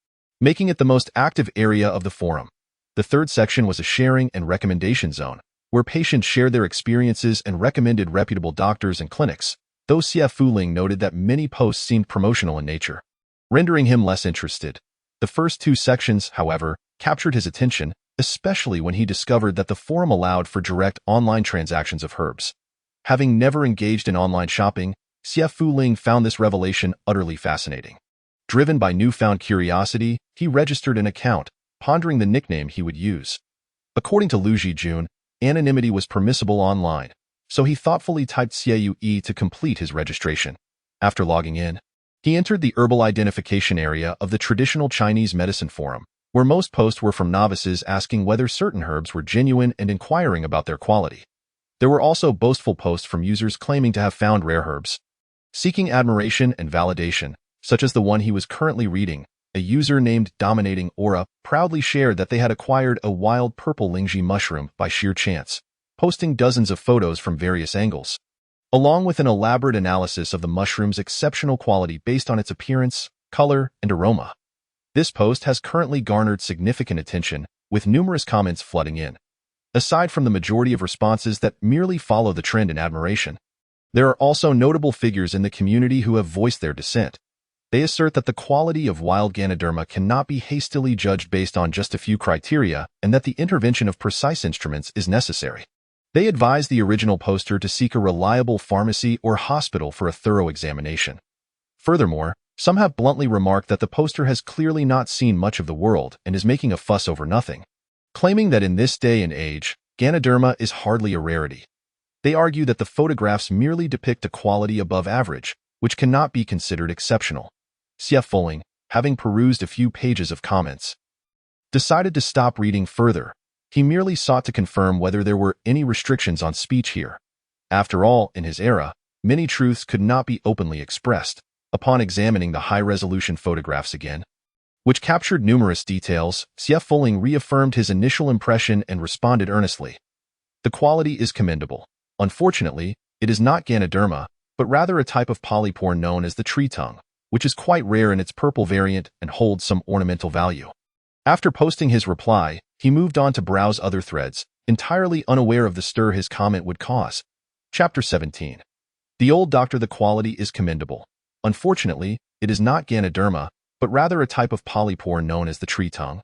making it the most active area of the forum. The third section was a sharing and recommendation zone, where patients shared their experiences and recommended reputable doctors and clinics, though Xie Fuling noted that many posts seemed promotional in nature, rendering him less interested. The first 2 sections, however, captured his attention, especially when he discovered that the forum allowed for direct online transactions of herbs. Having never engaged in online shopping, Xie Fuling found this revelation utterly fascinating. Driven by newfound curiosity, he registered an account, pondering the nickname he would use. According to Liu Zijun, anonymity was permissible online, so he thoughtfully typed Xieyue to complete his registration. After logging in, he entered the herbal identification area of the traditional Chinese medicine forum, where most posts were from novices asking whether certain herbs were genuine and inquiring about their quality. There were also boastful posts from users claiming to have found rare herbs. Seeking admiration and validation, such as the one he was currently reading, a user named Dominating Aura proudly shared that they had acquired a wild purple lingji mushroom by sheer chance, posting dozens of photos from various angles, along with an elaborate analysis of the mushroom's exceptional quality based on its appearance, color, and aroma. This post has currently garnered significant attention, with numerous comments flooding in. Aside from the majority of responses that merely follow the trend in admiration, there are also notable figures in the community who have voiced their dissent. They assert that the quality of wild Ganoderma cannot be hastily judged based on just a few criteria and that the intervention of precise instruments is necessary. They advise the original poster to seek a reliable pharmacy or hospital for a thorough examination. Furthermore, some have bluntly remarked that the poster has clearly not seen much of the world and is making a fuss over nothing, claiming that in this day and age, Ganoderma is hardly a rarity. They argue that the photographs merely depict a quality above average, which cannot be considered exceptional. Xie Fuling, having perused a few pages of comments, decided to stop reading further. He merely sought to confirm whether there were any restrictions on speech here. After all, in his era, many truths could not be openly expressed. Upon examining the high-resolution photographs again, which captured numerous details, Xie Fuling reaffirmed his initial impression and responded earnestly. The quality is commendable. Unfortunately, it is not Ganoderma, but rather a type of polypore known as the tree tongue, which is quite rare in its purple variant and holds some ornamental value. After posting his reply, he moved on to browse other threads, entirely unaware of the stir his comment would cause. Chapter 17. The old doctor. The quality is commendable. Unfortunately, it is not Ganoderma, but rather a type of polypore known as the tree tongue,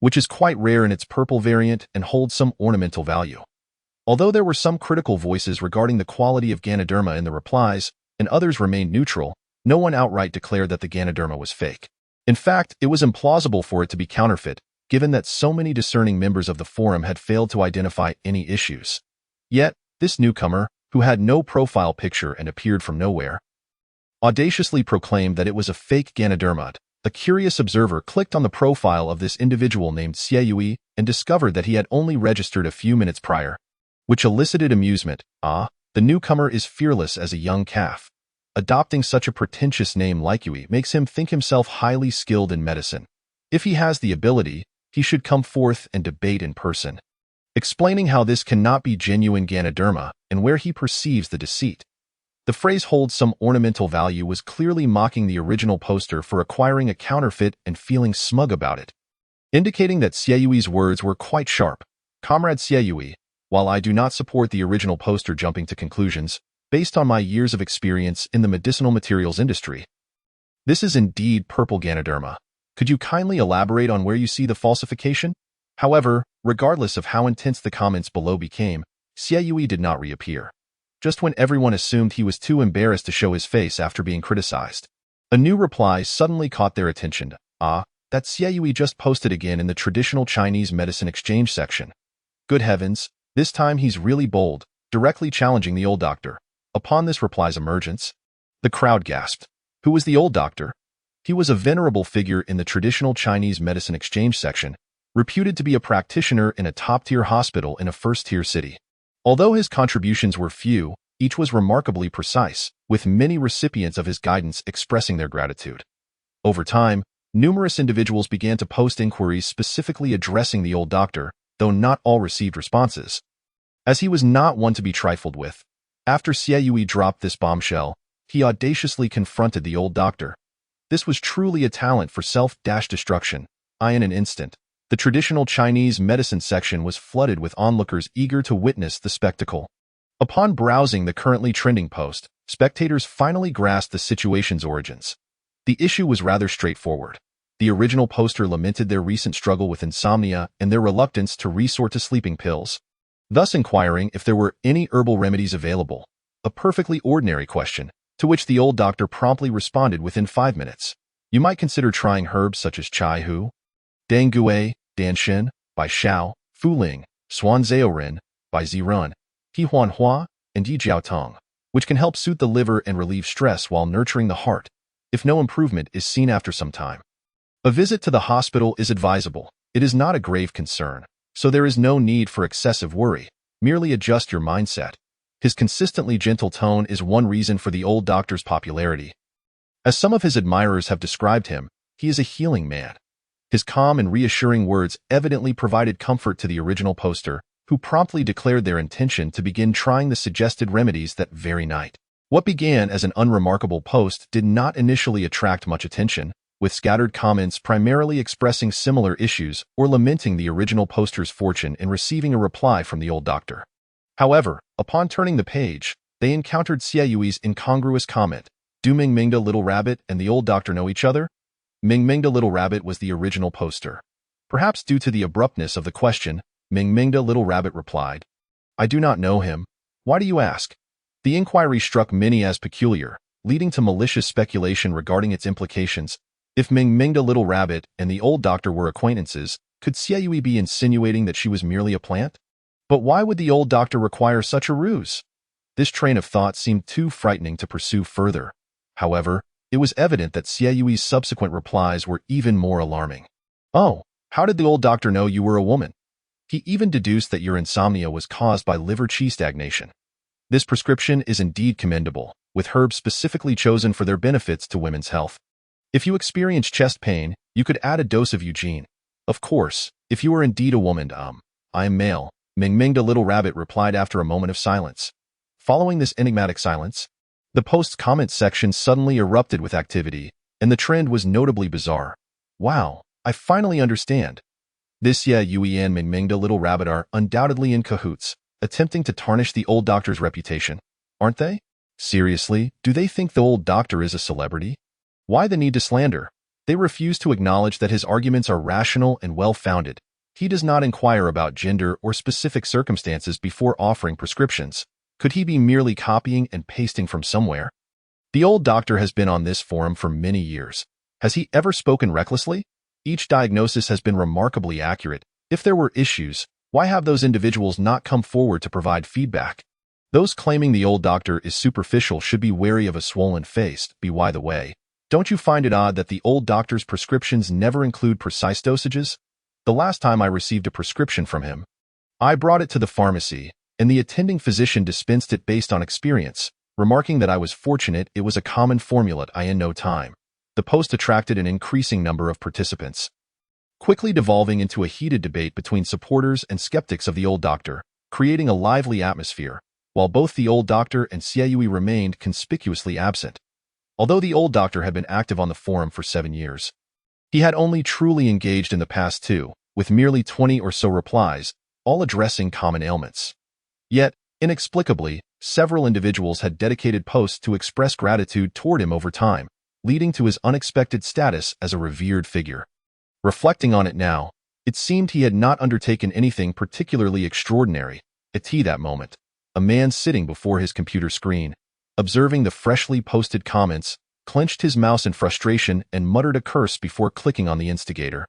which is quite rare in its purple variant and holds some ornamental value. Although there were some critical voices regarding the quality of Ganoderma in the replies, and others remained neutral, no one outright declared that the Ganoderma was fake. In fact, it was implausible for it to be counterfeit, given that so many discerning members of the forum had failed to identify any issues. Yet, this newcomer, who had no profile picture and appeared from nowhere, audaciously proclaimed that it was a fake Ganoderma. A curious observer clicked on the profile of this individual named Xie Yui and discovered that he had only registered a few minutes prior, which elicited amusement. Ah, the newcomer is fearless as a young calf. Adopting such a pretentious name like Yui makes him think himself highly skilled in medicine. If he has the ability, he should come forth and debate in person, explaining how this cannot be genuine Ganoderma and where he perceives the deceit. The phrase holds some ornamental value was clearly mocking the original poster for acquiring a counterfeit and feeling smug about it, indicating that Xie Yui's words were quite sharp. Comrade Xie Yui, while I do not support the original poster jumping to conclusions, based on my years of experience in the medicinal materials industry, this is indeed purple Ganoderma. Could you kindly elaborate on where you see the falsification? However, regardless of how intense the comments below became, Xie Yui did not reappear. Just when everyone assumed he was too embarrassed to show his face after being criticized, a new reply suddenly caught their attention. Ah, that Xie Yui just posted again in the traditional Chinese medicine exchange section. Good heavens, this time he's really bold, directly challenging the old doctor. Upon this reply's emergence, the crowd gasped. Who was the old doctor? He was a venerable figure in the traditional Chinese medicine exchange section, reputed to be a practitioner in a top-tier hospital in a first-tier city. Although his contributions were few, each was remarkably precise, with many recipients of his guidance expressing their gratitude. Over time, numerous individuals began to post inquiries specifically addressing the old doctor, though not all received responses, as he was not one to be trifled with. After Xie Yui dropped this bombshell, he audaciously confronted the old doctor. This was truly a talent for self-destruction. In an instant, the traditional Chinese medicine section was flooded with onlookers eager to witness the spectacle. Upon browsing the currently trending post, spectators finally grasped the situation's origins. The issue was rather straightforward. The original poster lamented their recent struggle with insomnia and their reluctance to resort to sleeping pills, thus inquiring if there were any herbal remedies available. A perfectly ordinary question, to which the old doctor promptly responded within 5 minutes. You might consider trying herbs such as Chai Hu, Dangue, Danshin, by Xiao, Fuling, Xuanzaoren, by Zirun, Huanhua, and Yijiaotong, which can help soothe the liver and relieve stress while nurturing the heart, if no improvement is seen after some time. A visit to the hospital is advisable. It is not a grave concern, so there is no need for excessive worry. Merely adjust your mindset. His consistently gentle tone is one reason for the old doctor's popularity. As some of his admirers have described him, he is a healing man. His calm and reassuring words evidently provided comfort to the original poster, who promptly declared their intention to begin trying the suggested remedies that very night. What began as an unremarkable post did not initially attract much attention, with scattered comments primarily expressing similar issues or lamenting the original poster's fortune in receiving a reply from the old doctor. However, upon turning the page, they encountered Xie Yui's incongruous comment. Do Ming Mingda Little Rabbit and the old doctor know each other? Ming Mingda Little Rabbit was the original poster. Perhaps due to the abruptness of the question, Ming Mingda Little Rabbit replied, I do not know him. Why do you ask? The inquiry struck many as peculiar, leading to malicious speculation regarding its implications. If Ming Mingda Little Rabbit and the old doctor were acquaintances, could Xie Yui be insinuating that she was merely a plant? But why would the old doctor require such a ruse? This train of thought seemed too frightening to pursue further. However, it was evident that Xie Yui's subsequent replies were even more alarming. Oh, How did the old doctor know you were a woman? He even deduced that your insomnia was caused by liver qi stagnation. This prescription is indeed commendable, with herbs specifically chosen for their benefits to women's health. If you experience chest pain, you could add a dose of Eugene. Of course, if you are indeed a woman, I am male, Ming Ming the little rabbit replied after a moment of silence. Following this enigmatic silence, the post's comment section suddenly erupted with activity, and the trend was notably bizarre. Wow, I finally understand. This Yui and Ming Ming the little rabbit are undoubtedly in cahoots, attempting to tarnish the old doctor's reputation, aren't they? Seriously, do they think the old doctor is a celebrity? Why the need to slander? They refuse to acknowledge that his arguments are rational and well-founded. He does not inquire about gender or specific circumstances before offering prescriptions. Could he be merely copying and pasting from somewhere? The old doctor has been on this forum for many years. Has he ever spoken recklessly? Each diagnosis has been remarkably accurate. If there were issues, why have those individuals not come forward to provide feedback? Those claiming the old doctor is superficial should be wary of a swollen face. By the way, don't you find it odd that the old doctor's prescriptions never include precise dosages? The last time I received a prescription from him, I brought it to the pharmacy, and the attending physician dispensed it based on experience, remarking that I was fortunate it was a common formula in no time. The post attracted an increasing number of participants, quickly devolving into a heated debate between supporters and skeptics of the old doctor, creating a lively atmosphere, while both the old doctor and Xiaoyui remained conspicuously absent. Although the old doctor had been active on the forum for 7 years, he had only truly engaged in the past 2, with merely 20 or so replies, all addressing common ailments. Yet, inexplicably, several individuals had dedicated posts to express gratitude toward him over time, leading to his unexpected status as a revered figure. Reflecting on it now, it seemed he had not undertaken anything particularly extraordinary. At that moment, a man sitting before his computer screen, observing the freshly posted comments, clenched his mouse in frustration and muttered a curse before clicking on the instigator.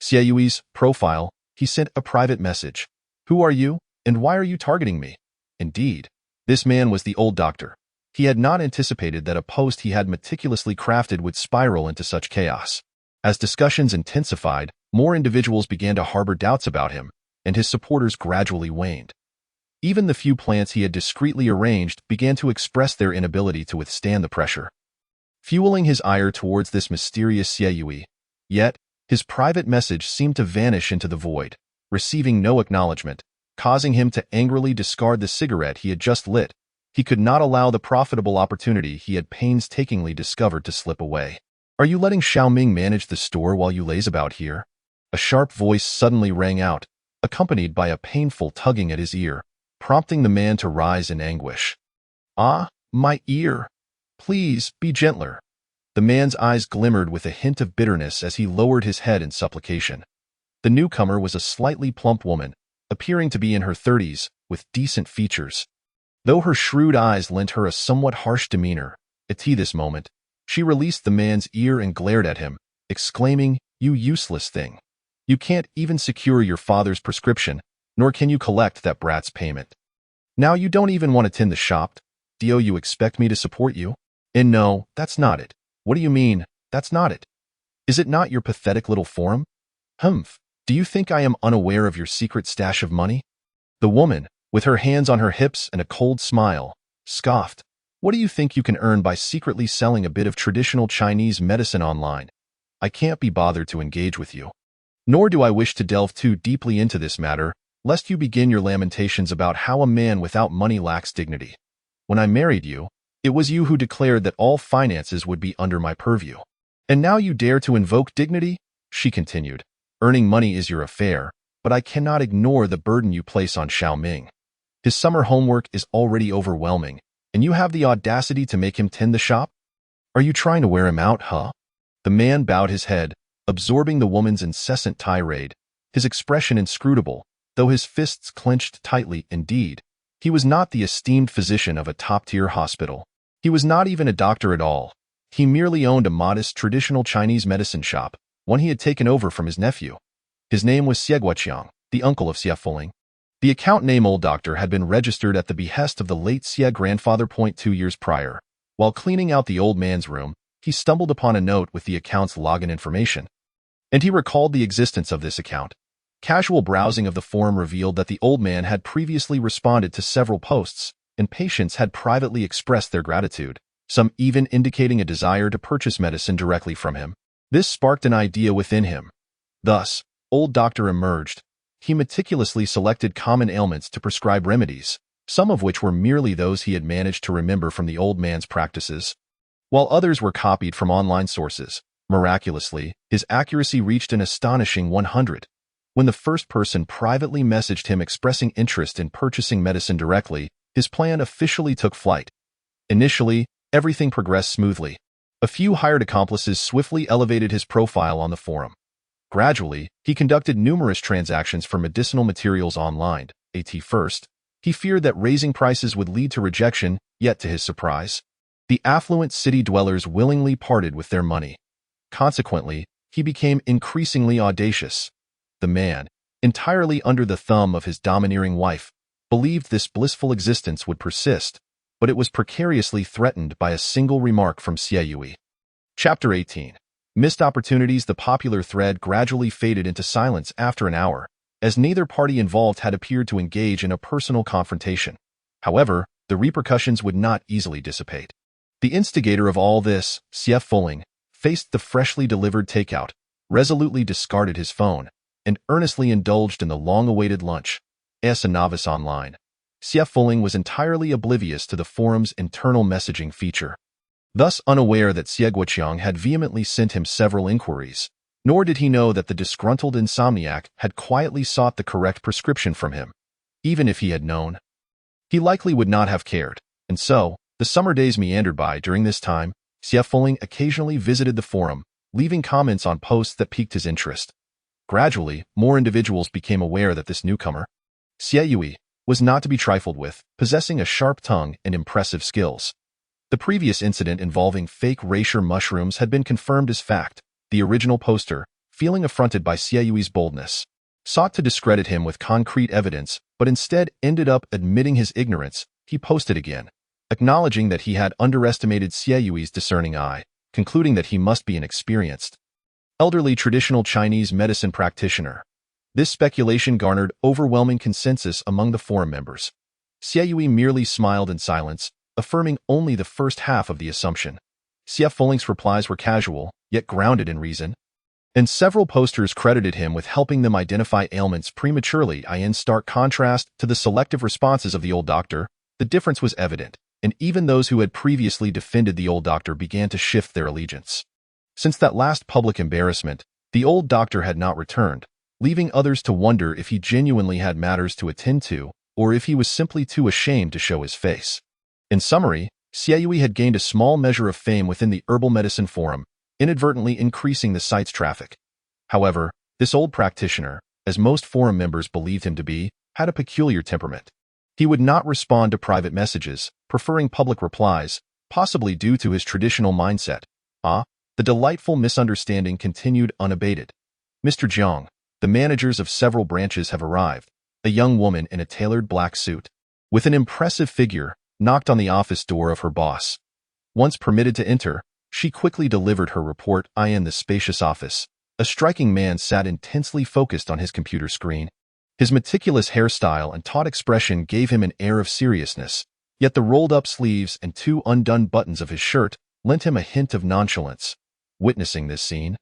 Xiaoyui's profile, he sent a private message. Who are you, and why are you targeting me? Indeed, this man was the old doctor. He had not anticipated that a post he had meticulously crafted would spiral into such chaos. As discussions intensified, more individuals began to harbor doubts about him, and his supporters gradually waned. Even the few plants he had discreetly arranged began to express their inability to withstand the pressure, fueling his ire towards this mysterious Xiaoyui. Yet, his private message seemed to vanish into the void, receiving no acknowledgement, causing him to angrily discard the cigarette he had just lit. He could not allow the profitable opportunity he had painstakingly discovered to slip away. Are you letting Xiaoming manage the store while you laze about here? A sharp voice suddenly rang out, accompanied by a painful tugging at his ear, prompting the man to rise in anguish. Ah, my ear! Please, be gentler. The man's eyes glimmered with a hint of bitterness as he lowered his head in supplication. The newcomer was a slightly plump woman, appearing to be in her 30s, with decent features. Though her shrewd eyes lent her a somewhat harsh demeanor, at this moment, she released the man's ear and glared at him, exclaiming, "You useless thing. You can't even secure your father's prescription, nor can you collect that brat's payment. Now you don't even want to tend the shop? Do you expect me to support you? And no, that's not it. What do you mean, that's not it? Is it not your pathetic little forum? Humph, do you think I am unaware of your secret stash of money?" The woman, with her hands on her hips and a cold smile, scoffed. "What do you think you can earn by secretly selling a bit of traditional Chinese medicine online? I can't be bothered to engage with you. Nor do I wish to delve too deeply into this matter, lest you begin your lamentations about how a man without money lacks dignity. When I married you, it was you who declared that all finances would be under my purview. And now you dare to invoke dignity?" she continued. "Earning money is your affair, but I cannot ignore the burden you place on Xiaoming. His summer homework is already overwhelming, and you have the audacity to make him tend the shop? Are you trying to wear him out, huh?" The man bowed his head, absorbing the woman's incessant tirade, his expression inscrutable, though his fists clenched tightly. Indeed, he was not the esteemed physician of a top-tier hospital. He was not even a doctor at all. He merely owned a modest traditional Chinese medicine shop, one he had taken over from his nephew. His name was Xie Guoqiang, the uncle of Xie Fuling. The account name Old Doctor had been registered at the behest of the late Xie grandfather. 2 years prior, while cleaning out the old man's room, he stumbled upon a note with the account's login information. and he recalled the existence of this account. Casual browsing of the forum revealed that the old man had previously responded to several posts, and patients had privately expressed their gratitude, some even indicating a desire to purchase medicine directly from him. This sparked an idea within him. Thus, Old Doctor emerged. He meticulously selected common ailments to prescribe remedies, some of which were merely those he had managed to remember from the old man's practices, while others were copied from online sources. Miraculously, his accuracy reached an astonishing 100. When the first person privately messaged him expressing interest in purchasing medicine directly, his plan officially took flight. Initially, everything progressed smoothly. A few hired accomplices swiftly elevated his profile on the forum. Gradually, he conducted numerous transactions for medicinal materials online. At first, he feared that raising prices would lead to rejection, yet to his surprise, the affluent city dwellers willingly parted with their money. Consequently, he became increasingly audacious. The man, entirely under the thumb of his domineering wife, believed this blissful existence would persist, but it was precariously threatened by a single remark from Xie Yui. Chapter 18. Missed opportunities. The popular thread gradually faded into silence after an hour, as neither party involved had appeared to engage in a personal confrontation. However, the repercussions would not easily dissipate. The instigator of all this, Xie Fuling, faced the freshly delivered takeout, resolutely discarded his phone, and earnestly indulged in the long-awaited lunch. As a novice online, Xie Fuling was entirely oblivious to the forum's internal messaging feature, thus unaware that Xie Guoqiang had vehemently sent him several inquiries, nor did he know that the disgruntled insomniac had quietly sought the correct prescription from him. Even if he had known, he likely would not have cared, and so, the summer days meandered by. During this time, Xie Fuling occasionally visited the forum, leaving comments on posts that piqued his interest. Gradually, more individuals became aware that this newcomer, Xie Yui, was not to be trifled with, possessing a sharp tongue and impressive skills. The previous incident involving fake reishi mushrooms had been confirmed as fact. The original poster, feeling affronted by Xie Yui's boldness, sought to discredit him with concrete evidence, but instead ended up admitting his ignorance. He posted again, acknowledging that he had underestimated Xie Yui's discerning eye, concluding that he must be an experienced, elderly traditional Chinese medicine practitioner. This speculation garnered overwhelming consensus among the forum members. Xie Yui merely smiled in silence, affirming only the first half of the assumption. Xie Fuling's replies were casual, yet grounded in reason, and several posters credited him with helping them identify ailments prematurely. In stark contrast to the selective responses of the old doctor, the difference was evident, and even those who had previously defended the old doctor began to shift their allegiance. Since that last public embarrassment, the old doctor had not returned, leaving others to wonder if he genuinely had matters to attend to, or if he was simply too ashamed to show his face. In summary, Xie Yui had gained a small measure of fame within the herbal medicine forum, inadvertently increasing the site's traffic. However, this old practitioner, as most forum members believed him to be, had a peculiar temperament. He would not respond to private messages, preferring public replies, possibly due to his traditional mindset. The delightful misunderstanding continued unabated. Mr. Jiang, the managers of several branches have arrived. A young woman in a tailored black suit, with an impressive figure, knocked on the office door of her boss. Once permitted to enter, she quickly delivered her report. In the spacious office, a striking man sat intensely focused on his computer screen. His meticulous hairstyle and taut expression gave him an air of seriousness, yet the rolled-up sleeves and two undone buttons of his shirt lent him a hint of nonchalance. Witnessing this scene,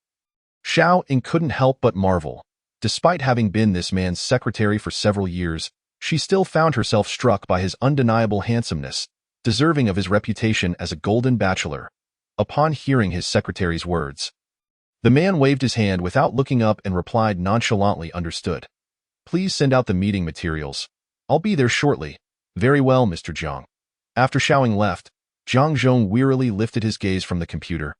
Xiao Ying couldn't help but marvel. Despite having been this man's secretary for several years, she still found herself struck by his undeniable handsomeness, deserving of his reputation as a golden bachelor. Upon hearing his secretary's words, the man waved his hand without looking up and replied nonchalantly, "Understood. Please send out the meeting materials. I'll be there shortly." "Very well, Mr. Jiang." After Xiao Ying left, Jiang Zhong wearily lifted his gaze from the computer,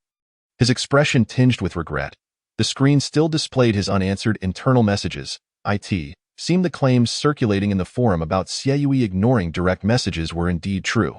his expression tinged with regret. The screen still displayed his unanswered internal messages. Seemed the claims circulating in the forum about Xie Yui ignoring direct messages were indeed true.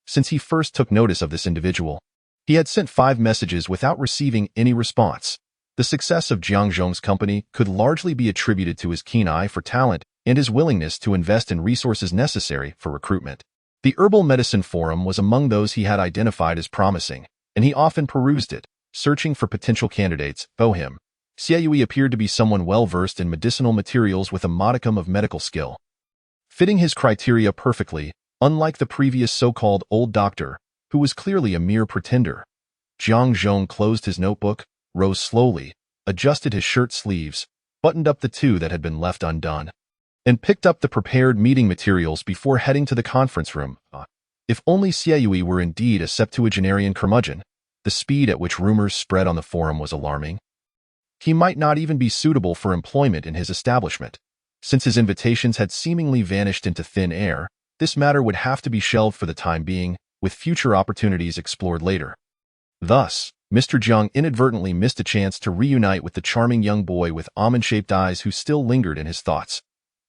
Since he first took notice of this individual, he had sent 5 messages without receiving any response. The success of Jiang Zhong's company could largely be attributed to his keen eye for talent and his willingness to invest in resources necessary for recruitment. The herbal medicine forum was among those he had identified as promising, and he often perused it, searching for potential candidates. Bohem, Xiaoyue appeared to be someone well-versed in medicinal materials with a modicum of medical skill. Fitting his criteria perfectly, unlike the previous so-called old doctor, who was clearly a mere pretender. Jiang Zhong closed his notebook, rose slowly, adjusted his shirt sleeves, buttoned up the two that had been left undone, and picked up the prepared meeting materials before heading to the conference room. If only Xiaoyue were indeed a septuagenarian curmudgeon, the speed at which rumors spread on the forum was alarming. He might not even be suitable for employment in his establishment. Since his invitations had seemingly vanished into thin air, this matter would have to be shelved for the time being, with future opportunities explored later. Thus, Mr. Jiang inadvertently missed a chance to reunite with the charming young boy with almond-shaped eyes who still lingered in his thoughts.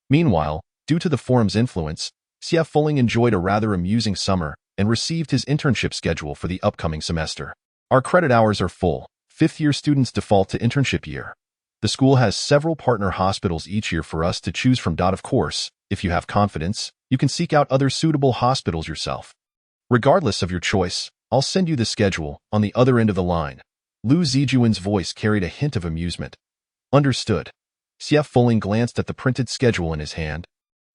Meanwhile, due to the forum's influence, Xie Fuling enjoyed a rather amusing summer and received his internship schedule for the upcoming semester. Our credit hours are full. Fifth-year students default to internship year. The school has several partner hospitals each year for us to choose from. Of course, if you have confidence, you can seek out other suitable hospitals yourself. Regardless of your choice, I'll send you the schedule on the other end of the line. Lu Zijuan's voice carried a hint of amusement. Understood. Xie Fuling glanced at the printed schedule in his hand,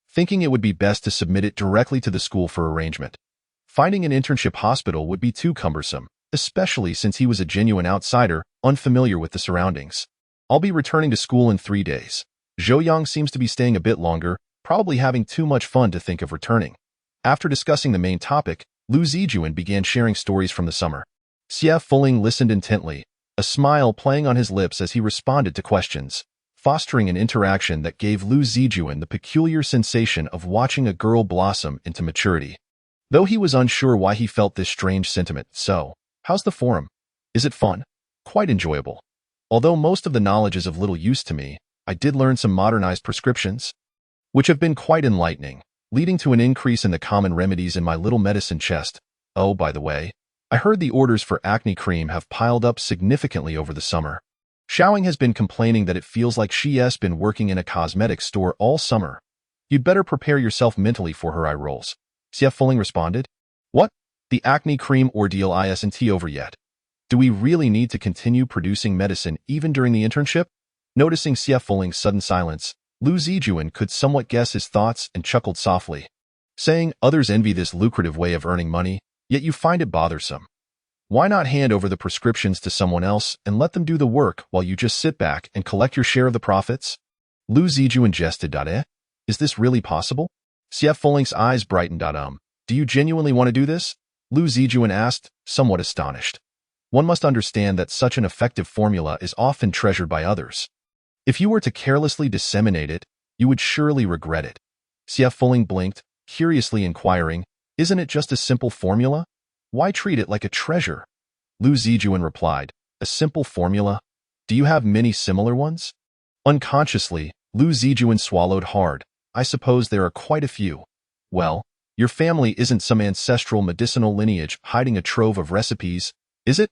thinking it would be best to submit it directly to the school for arrangement. Finding an internship hospital would be too cumbersome, especially since he was a genuine outsider, unfamiliar with the surroundings. I'll be returning to school in 3 days. Zhou Yang seems to be staying a bit longer, probably having too much fun to think of returning. After discussing the main topic, Lu Zijuan began sharing stories from the summer. Xie Fuling listened intently, a smile playing on his lips as he responded to questions, fostering an interaction that gave Lu Zijuan the peculiar sensation of watching a girl blossom into maturity. Though he was unsure why he felt this strange sentiment. So, how's the forum? Is it fun? Quite enjoyable. Although most of the knowledge is of little use to me, I did learn some modernized prescriptions, which have been quite enlightening, leading to an increase in the common remedies in my little medicine chest. Oh, by the way, I heard the orders for acne cream have piled up significantly over the summer. Xiaoying has been complaining that it feels like she's been working in a cosmetics store all summer. You'd better prepare yourself mentally for her eye rolls. Xie Fuling responded. What? The acne cream ordeal isn't over yet. Do we really need to continue producing medicine even during the internship? Noticing Xie Fuling's sudden silence, Lu Zijuan could somewhat guess his thoughts and chuckled softly, saying, others envy this lucrative way of earning money, yet you find it bothersome. Why not hand over the prescriptions to someone else and let them do the work while you just sit back and collect your share of the profits? Lu Zijuan jested. Is this really possible? Xie Fuling's eyes brightened. Do you genuinely want to do this? Lu Zijuan asked, somewhat astonished. One must understand that such an effective formula is often treasured by others. If you were to carelessly disseminate it, you would surely regret it. Xie Fuling blinked, curiously inquiring, isn't it just a simple formula? Why treat it like a treasure? Lu Zijuan replied, a simple formula? Do you have many similar ones? Unconsciously, Lu Zijuan swallowed hard. I suppose there are quite a few. Well, your family isn't some ancestral medicinal lineage hiding a trove of recipes, is it?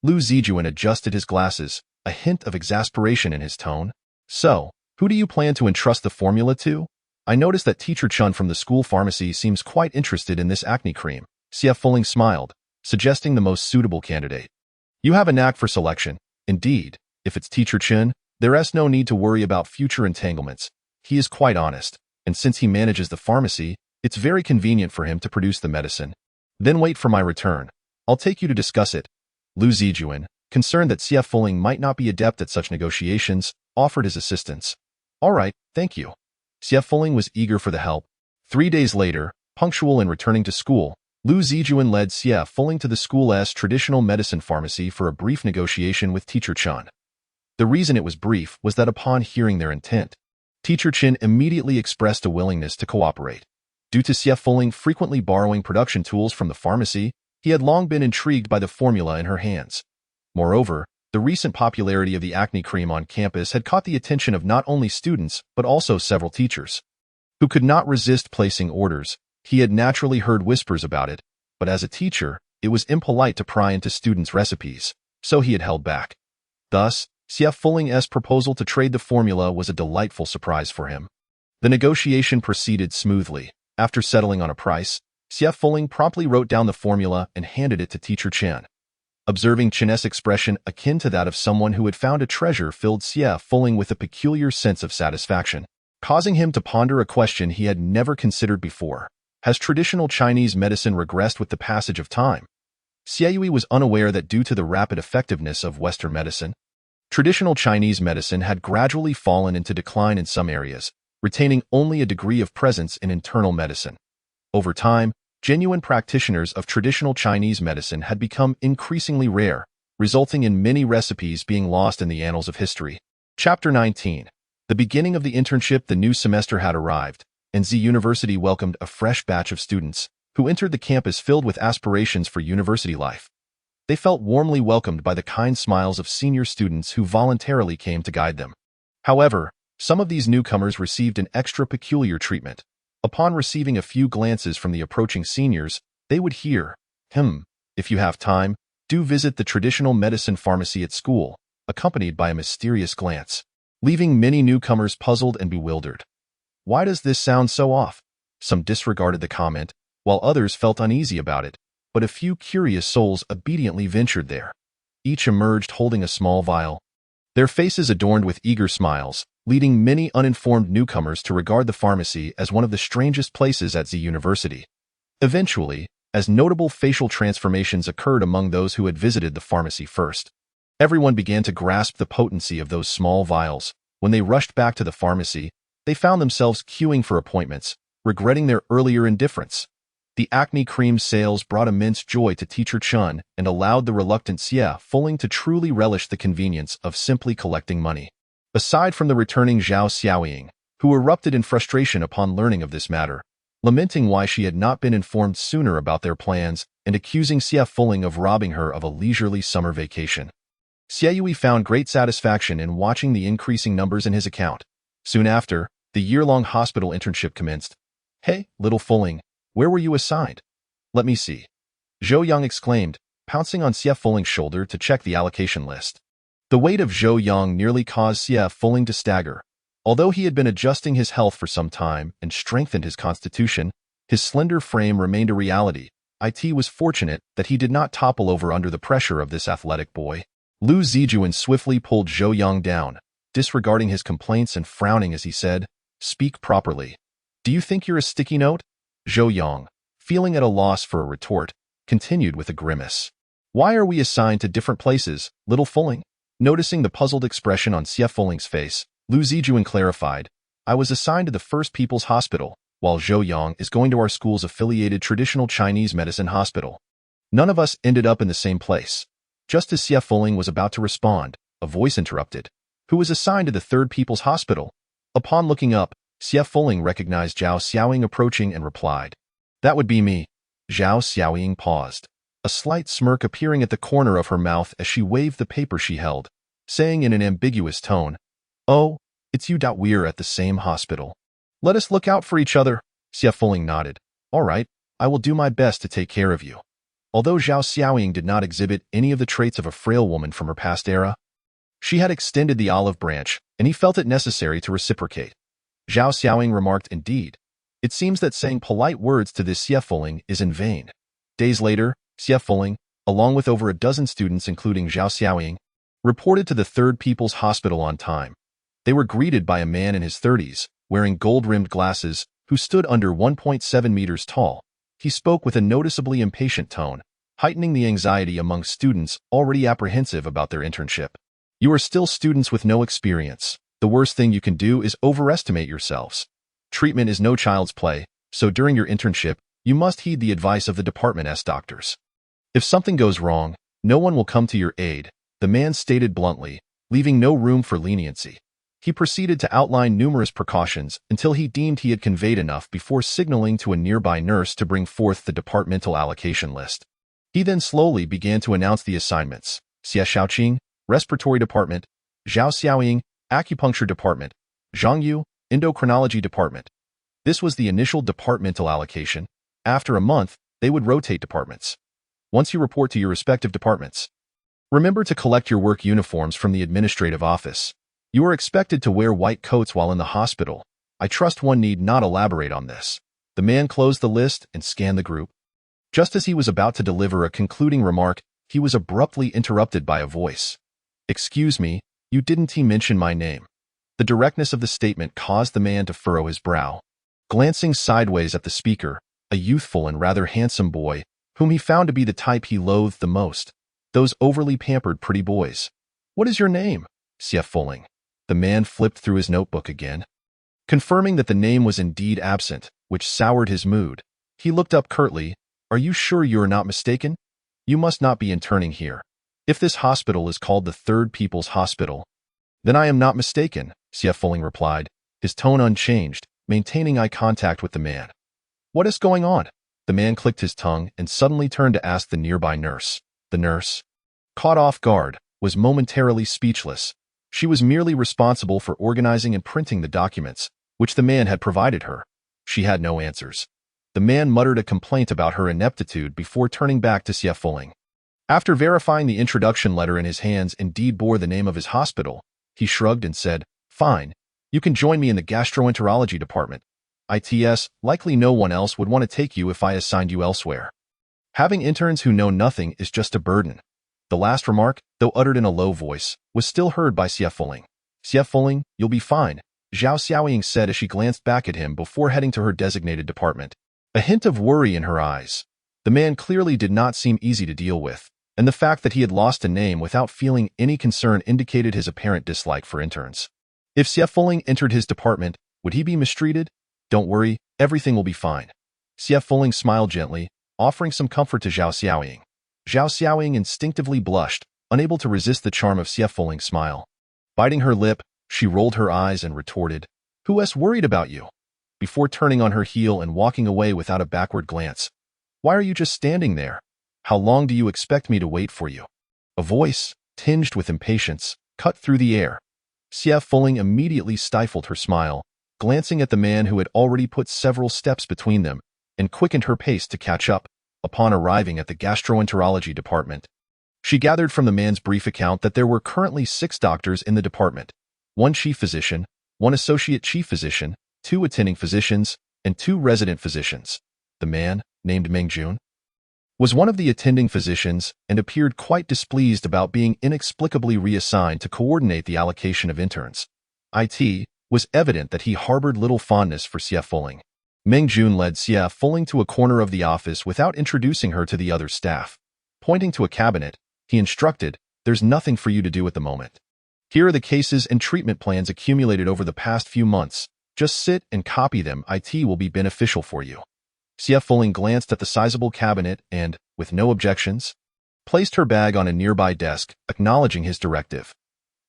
Lu Zijuan adjusted his glasses, a hint of exasperation in his tone. So, who do you plan to entrust the formula to? I noticed that Teacher Chun from the school pharmacy seems quite interested in this acne cream. Xie Fuling smiled, suggesting the most suitable candidate. You have a knack for selection. Indeed, if it's Teacher Chun, there's no need to worry about future entanglements. He is quite honest, and since he manages the pharmacy, it's very convenient for him to produce the medicine. Then wait for my return. I'll take you to discuss it. Lu Zijuan, concerned that Xie Fuling might not be adept at such negotiations, offered his assistance. All right, thank you. Xie Fuling was eager for the help. 3 days later, punctual and returning to school, Lu Zijuan led Xie Fuling to the school's traditional medicine pharmacy for a brief negotiation with Teacher Chun. The reason it was brief was that upon hearing their intent, Teacher Chin immediately expressed a willingness to cooperate. Due to Xie Fuling frequently borrowing production tools from the pharmacy, he had long been intrigued by the formula in her hands. Moreover, the recent popularity of the acne cream on campus had caught the attention of not only students but also several teachers, who could not resist placing orders. He had naturally heard whispers about it, but as a teacher, it was impolite to pry into students' recipes, so he had held back. Thus, Xie Fuling's proposal to trade the formula was a delightful surprise for him. The negotiation proceeded smoothly. After settling on a price, Xie Fuling promptly wrote down the formula and handed it to Teacher Chen. observing Chen's expression akin to that of someone who had found a treasure filled Xie Fuling with a peculiar sense of satisfaction, causing him to ponder a question he had never considered before. Has traditional Chinese medicine regressed with the passage of time? Xie Yui was unaware that due to the rapid effectiveness of Western medicine, traditional Chinese medicine had gradually fallen into decline in some areas, retaining only a degree of presence in internal medicine. Over time, genuine practitioners of traditional Chinese medicine had become increasingly rare, resulting in many recipes being lost in the annals of history. Chapter 19. The beginning of the internship. The new semester had arrived, and Z University welcomed a fresh batch of students who entered the campus filled with aspirations for university life. They felt warmly welcomed by the kind smiles of senior students who voluntarily came to guide them. However, some of these newcomers received an extra peculiar treatment. Upon receiving a few glances from the approaching seniors, they would hear, if you have time, do visit the traditional medicine pharmacy at school, accompanied by a mysterious glance, leaving many newcomers puzzled and bewildered. Why does this sound so off? Some disregarded the comment, while others felt uneasy about it, but a few curious souls obediently ventured there. Each emerged holding a small vial, their faces adorned with eager smiles, leading many uninformed newcomers to regard the pharmacy as one of the strangest places at Z University. Eventually, as notable facial transformations occurred among those who had visited the pharmacy first, everyone began to grasp the potency of those small vials. When they rushed back to the pharmacy, they found themselves queuing for appointments, regretting their earlier indifference. The acne cream sales brought immense joy to Teacher Chun and allowed the reluctant Xie Fuling to truly relish the convenience of simply collecting money. Aside from the returning Zhao Xiaoying, who erupted in frustration upon learning of this matter, lamenting why she had not been informed sooner about their plans and accusing Xie Fuling of robbing her of a leisurely summer vacation. Xie Yui found great satisfaction in watching the increasing numbers in his account. Soon after, the year-long hospital internship commenced. Hey, little Fuling, where were you assigned? Let me see. Zhou Yang exclaimed, pouncing on Xie Fuling's shoulder to check the allocation list. The weight of Zhou Yang nearly caused Xie Fuling to stagger. Although he had been adjusting his health for some time and strengthened his constitution, his slender frame remained a reality. It was fortunate that he did not topple over under the pressure of this athletic boy. Lu Zijuan swiftly pulled Zhou Yang down, disregarding his complaints and frowning as he said, "Speak properly. Do you think you're a sticky note?" Zhou Yang, feeling at a loss for a retort, continued with a grimace. "Why are we assigned to different places, little Fuling?" Noticing the puzzled expression on Xie Fuling's face, Lu Zijuan clarified, "I was assigned to the First People's Hospital, while Zhou Yang is going to our school's affiliated traditional Chinese medicine hospital. None of us ended up in the same place." Just as Xie Fuling was about to respond, a voice interrupted. "Who was assigned to the Third People's Hospital?" Upon looking up, Xie Fuling recognized Zhao Xiaoying approaching and replied, "That would be me." Zhao Xiaoying paused, a slight smirk appearing at the corner of her mouth as she waved the paper she held, saying in an ambiguous tone, "Oh, it's you. We're at the same hospital. Let us look out for each other." Xie Fuling nodded. "All right, I will do my best to take care of you." Although Zhao Xiaoying did not exhibit any of the traits of a frail woman from her past era, she had extended the olive branch, and he felt it necessary to reciprocate. Zhao Xiaoying remarked, "Indeed, it seems that saying polite words to this Xie Fuling is in vain." Days later, Xie Fuling, along with over a dozen students including Zhao Xiaoying, reported to the Third People's Hospital on time. They were greeted by a man in his 30s, wearing gold-rimmed glasses, who stood under 1.7 meters tall. He spoke with a noticeably impatient tone, heightening the anxiety among students already apprehensive about their internship. "You are still students with no experience. The worst thing you can do is overestimate yourselves. Treatment is no child's play, so during your internship, you must heed the advice of the department's doctors. If something goes wrong, no one will come to your aid," the man stated bluntly, leaving no room for leniency. He proceeded to outline numerous precautions until he deemed he had conveyed enough before signaling to a nearby nurse to bring forth the departmental allocation list. He then slowly began to announce the assignments: Xie Shaoqing, Respiratory Department; Zhao Xiaoying, Acupuncture Department; Zhang Yu, Endocrinology Department. This was the initial departmental allocation. After a month, they would rotate departments. Once you report to your respective departments, remember to collect your work uniforms from the administrative office. You are expected to wear white coats while in the hospital. I trust one need not elaborate on this." The man closed the list and scanned the group. Just as he was about to deliver a concluding remark, he was abruptly interrupted by a voice. "Excuse me, you didn't mention my name." The directness of the statement caused the man to furrow his brow. Glancing sideways at the speaker, a youthful and rather handsome boy, whom he found to be the type he loathed the most, those overly pampered pretty boys. "What is your name, Sief Fulling?" The man flipped through his notebook again. Confirming that the name was indeed absent, which soured his mood, he looked up curtly. "Are you sure you are not mistaken? You must not be interning here. If this hospital is called the Third People's Hospital, then I am not mistaken," Sief Fulling replied, his tone unchanged, maintaining eye contact with the man. "What is going on?" The man clicked his tongue and suddenly turned to ask the nearby nurse. The nurse, caught off guard, was momentarily speechless. She was merely responsible for organizing and printing the documents, which the man had provided her. She had no answers. The man muttered a complaint about her ineptitude before turning back to Sief Fulling. After verifying the introduction letter in his hands indeed bore the name of his hospital, he shrugged and said, "Fine, you can join me in the gastroenterology department. ITS, likely no one else would want to take you if I assigned you elsewhere. Having interns who know nothing is just a burden." The last remark, though uttered in a low voice, was still heard by Sief Fulling. "Sief Fulling, you'll be fine," Zhao Xiaoying said as she glanced back at him before heading to her designated department. A hint of worry in her eyes. The man clearly did not seem easy to deal with, and the fact that he had lost a name without feeling any concern indicated his apparent dislike for interns. If Sief Fulling entered his department, would he be mistreated? "Don't worry, everything will be fine." Sief Fulling smiled gently, offering some comfort to Zhao Xiaoying. Zhao Xiaoying instinctively blushed, unable to resist the charm of Sief Fulling's smile. Biting her lip, she rolled her eyes and retorted, "Who else worried about you?" Before turning on her heel and walking away without a backward glance. "Why are you just standing there? How long do you expect me to wait for you?" A voice, tinged with impatience, cut through the air. Sief Fulling immediately stifled her smile, glancing at the man who had already put several steps between them, and quickened her pace to catch up. Upon arriving at the gastroenterology department, she gathered from the man's brief account that there were currently 6 doctors in the department, 1 chief physician, 1 associate chief physician, 2 attending physicians, and 2 resident physicians. The man, named Meng Jun, was one of the attending physicians and appeared quite displeased about being inexplicably reassigned to coordinate the allocation of interns. It was evident that he harbored little fondness for Sief Fulling. Meng Jun led Sief Fulling to a corner of the office without introducing her to the other staff. Pointing to a cabinet, he instructed, "There's nothing for you to do at the moment. Here are the cases and treatment plans accumulated over the past few months. Just sit and copy them. It will be beneficial for you." Sief Fulling glanced at the sizable cabinet and, with no objections, placed her bag on a nearby desk, acknowledging his directive.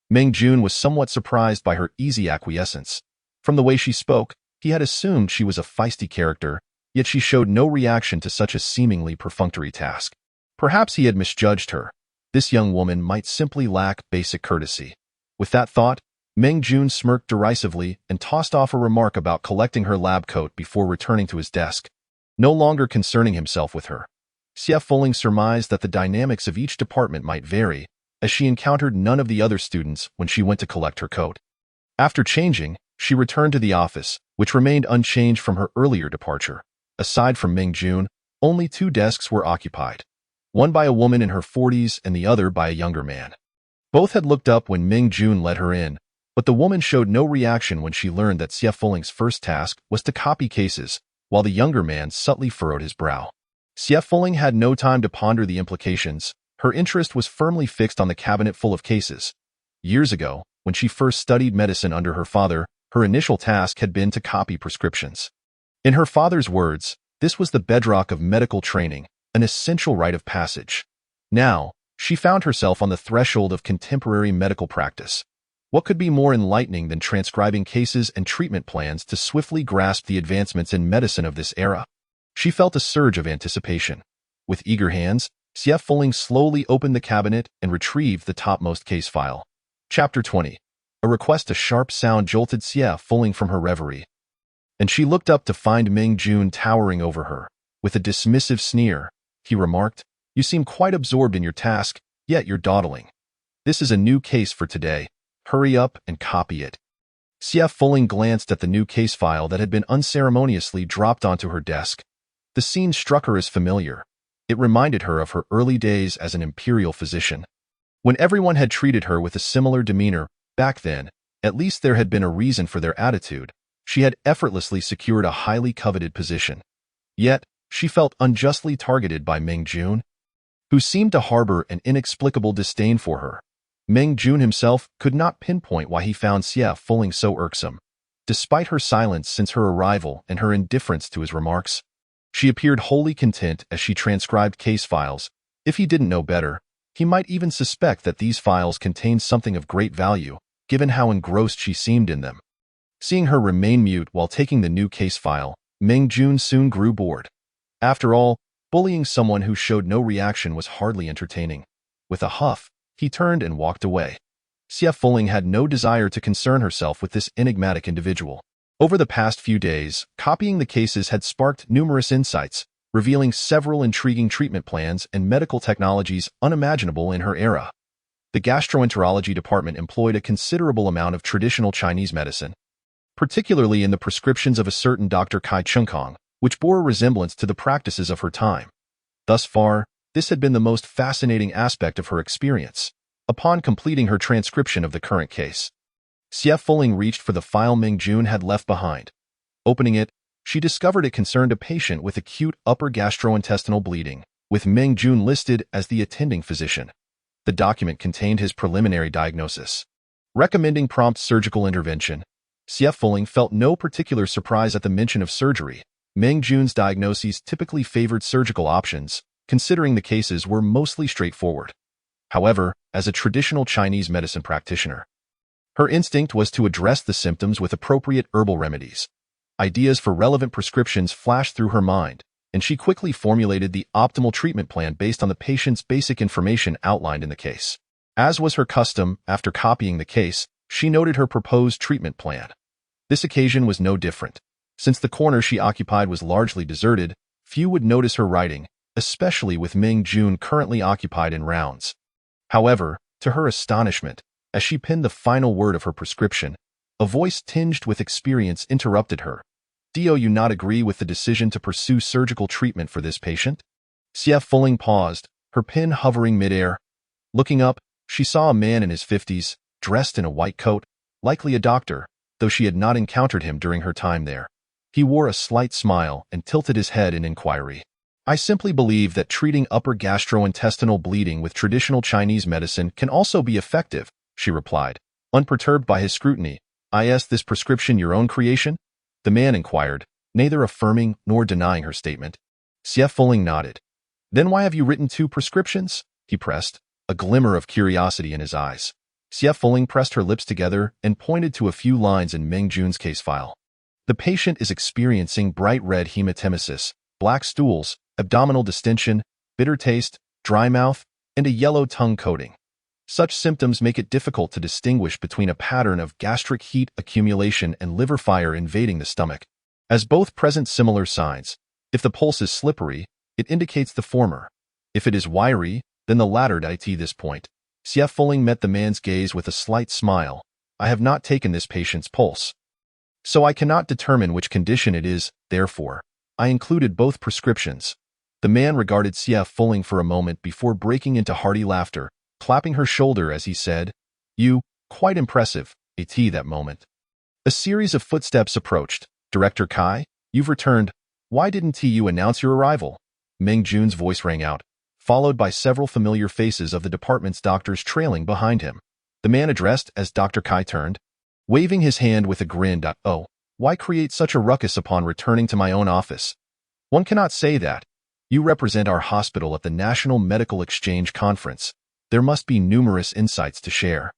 Meng Jun was somewhat surprised by her easy acquiescence. From the way she spoke, he had assumed she was a feisty character, yet she showed no reaction to such a seemingly perfunctory task. Perhaps he had misjudged her. This young woman might simply lack basic courtesy. With that thought, Meng Jun smirked derisively and tossed off a remark about collecting her lab coat before returning to his desk. No longer concerning himself with her, Sief Fulling surmised that the dynamics of each department might vary, as she encountered none of the other students when she went to collect her coat. After changing, she returned to the office, which remained unchanged from her earlier departure. Aside from Meng Jun, only 2 desks were occupied, one by a woman in her 40s and the other by a younger man. Both had looked up when Meng Jun let her in, but the woman showed no reaction when she learned that Sief Fulling's first task was to copy cases, while the younger man subtly furrowed his brow. Sief Fulling had no time to ponder the implications. Her interest was firmly fixed on the cabinet full of cases. Years ago, when she first studied medicine under her father, her initial task had been to copy prescriptions. In her father's words, this was the bedrock of medical training, an essential rite of passage. Now, she found herself on the threshold of contemporary medical practice. What could be more enlightening than transcribing cases and treatment plans to swiftly grasp the advancements in medicine of this era? She felt a surge of anticipation. With eager hands, Sief Fulling slowly opened the cabinet and retrieved the topmost case file. Chapter 20. A request. A sharp sound jolted Sief Fulling from her reverie, and she looked up to find Meng Jun towering over her. With a dismissive sneer, he remarked, "You seem quite absorbed in your task, yet you're dawdling. This is a new case for today. Hurry up and copy it." Sief Fulling glanced at the new case file that had been unceremoniously dropped onto her desk. The scene struck her as familiar. It reminded her of her early days as an Imperial physician. When everyone had treated her with a similar demeanor back then, at least there had been a reason for their attitude. She had effortlessly secured a highly coveted position. Yet, she felt unjustly targeted by Meng Jun, who seemed to harbor an inexplicable disdain for her. Meng Jun himself could not pinpoint why he found Xie Fuling so irksome. Despite her silence since her arrival and her indifference to his remarks, she appeared wholly content as she transcribed case files. If he didn't know better, he might even suspect that these files contained something of great value, given how engrossed she seemed in them. Seeing her remain mute while taking the new case file, Meng Jun soon grew bored. After all, bullying someone who showed no reaction was hardly entertaining. With a huff, he turned and walked away. Xie Fuling had no desire to concern herself with this enigmatic individual. Over the past few days, copying the cases had sparked numerous insights, revealing several intriguing treatment plans and medical technologies unimaginable in her era. The gastroenterology department employed a considerable amount of traditional Chinese medicine, particularly in the prescriptions of a certain Dr. Kai Chengkong, which bore a resemblance to the practices of her time. Thus far, this had been the most fascinating aspect of her experience. Upon completing her transcription of the current case, Xie Fuling reached for the file Meng Jun had left behind. Opening it, she discovered it concerned a patient with acute upper gastrointestinal bleeding, with Meng Jun listed as the attending physician. The document contained his preliminary diagnosis, recommending prompt surgical intervention. Xie Fuling felt no particular surprise at the mention of surgery. Meng Jun's diagnoses typically favored surgical options, considering the cases were mostly straightforward. However, as a traditional Chinese medicine practitioner, her instinct was to address the symptoms with appropriate herbal remedies. Ideas for relevant prescriptions flashed through her mind, and she quickly formulated the optimal treatment plan based on the patient's basic information outlined in the case. As was her custom, after copying the case, she noted her proposed treatment plan. This occasion was no different. Since the corner she occupied was largely deserted, few would notice her writing, especially with Meng Jun currently occupied in rounds. However, to her astonishment, as she penned the final word of her prescription, a voice tinged with experience interrupted her. "Do you not agree with the decision to pursue surgical treatment for this patient?" Xie Fuling paused, her pen hovering midair. Looking up, she saw a man in his 50s, dressed in a white coat, likely a doctor, though she had not encountered him during her time there. He wore a slight smile and tilted his head in inquiry. "I simply believe that treating upper gastrointestinal bleeding with traditional Chinese medicine can also be effective," she replied, unperturbed by his scrutiny. "Is this prescription your own creation?" the man inquired, neither affirming nor denying her statement. Xie Fuling nodded. "Then why have you written 2 prescriptions?" he pressed, a glimmer of curiosity in his eyes. Xie Fuling pressed her lips together and pointed to a few lines in Meng Jun's case file. "The patient is experiencing bright red hematemesis, black stools, abdominal distension, bitter taste, dry mouth, and a yellow tongue coating. Such symptoms make it difficult to distinguish between a pattern of gastric heat accumulation and liver fire invading the stomach, as both present similar signs. If the pulse is slippery, it indicates the former. If it is wiry, then the latter." At this point, Xie Fuling met the man's gaze with a slight smile. "I have not taken this patient's pulse, so I cannot determine which condition it is. Therefore, I included both prescriptions." The man regarded Xie Fuling for a moment before breaking into hearty laughter, clapping her shoulder as he said, "You, quite impressive." At that moment, a series of footsteps approached. "Director Kai, you've returned. Why didn't you announce your arrival?" Meng Jun's voice rang out, followed by several familiar faces of the department's doctors trailing behind him. The man addressed as Dr. Kai turned, waving his hand with a grin. "Oh, why create such a ruckus upon returning to my own office? One cannot say that. You represent our hospital at the National Medical Exchange Conference. There must be numerous insights to share,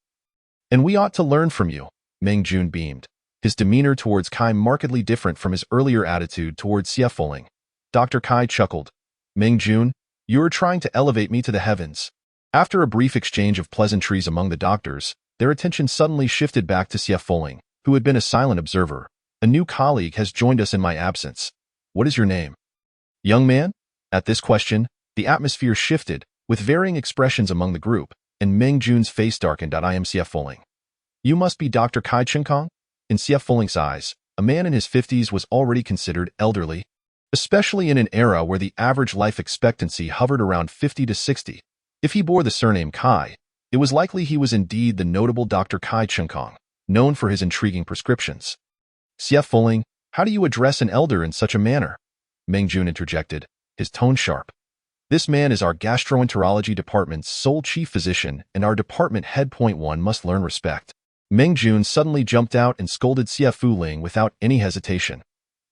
and we ought to learn from you." Meng Jun beamed, his demeanor towards Kai markedly different from his earlier attitude towards Xie Fuling. Dr. Kai chuckled. "Meng Jun, you are trying to elevate me to the heavens." After a brief exchange of pleasantries among the doctors, their attention suddenly shifted back to Xie Fuling, who had been a silent observer. "A new colleague has joined us in my absence. What is your name?" "Young man?" At this question, the atmosphere shifted, with varying expressions among the group, and Meng Jun's face darkened. "I am Xie Fuling." "You must be Dr. Kai Chengkong?" In Xie Fuling's eyes, a man in his 50s was already considered elderly. especially in an era where the average life expectancy hovered around 50 to 60. If he bore the surname Kai, it was likely he was indeed the notable Dr. Kai Chengkong, known for his intriguing prescriptions. Xie Fuling, how do you address an elder in such a manner? Meng Jun interjected, his tone sharp. This man is our gastroenterology department's sole chief physician, and our department head. One must learn respect. Meng Jun suddenly jumped out and scolded Xie Fuling without any hesitation.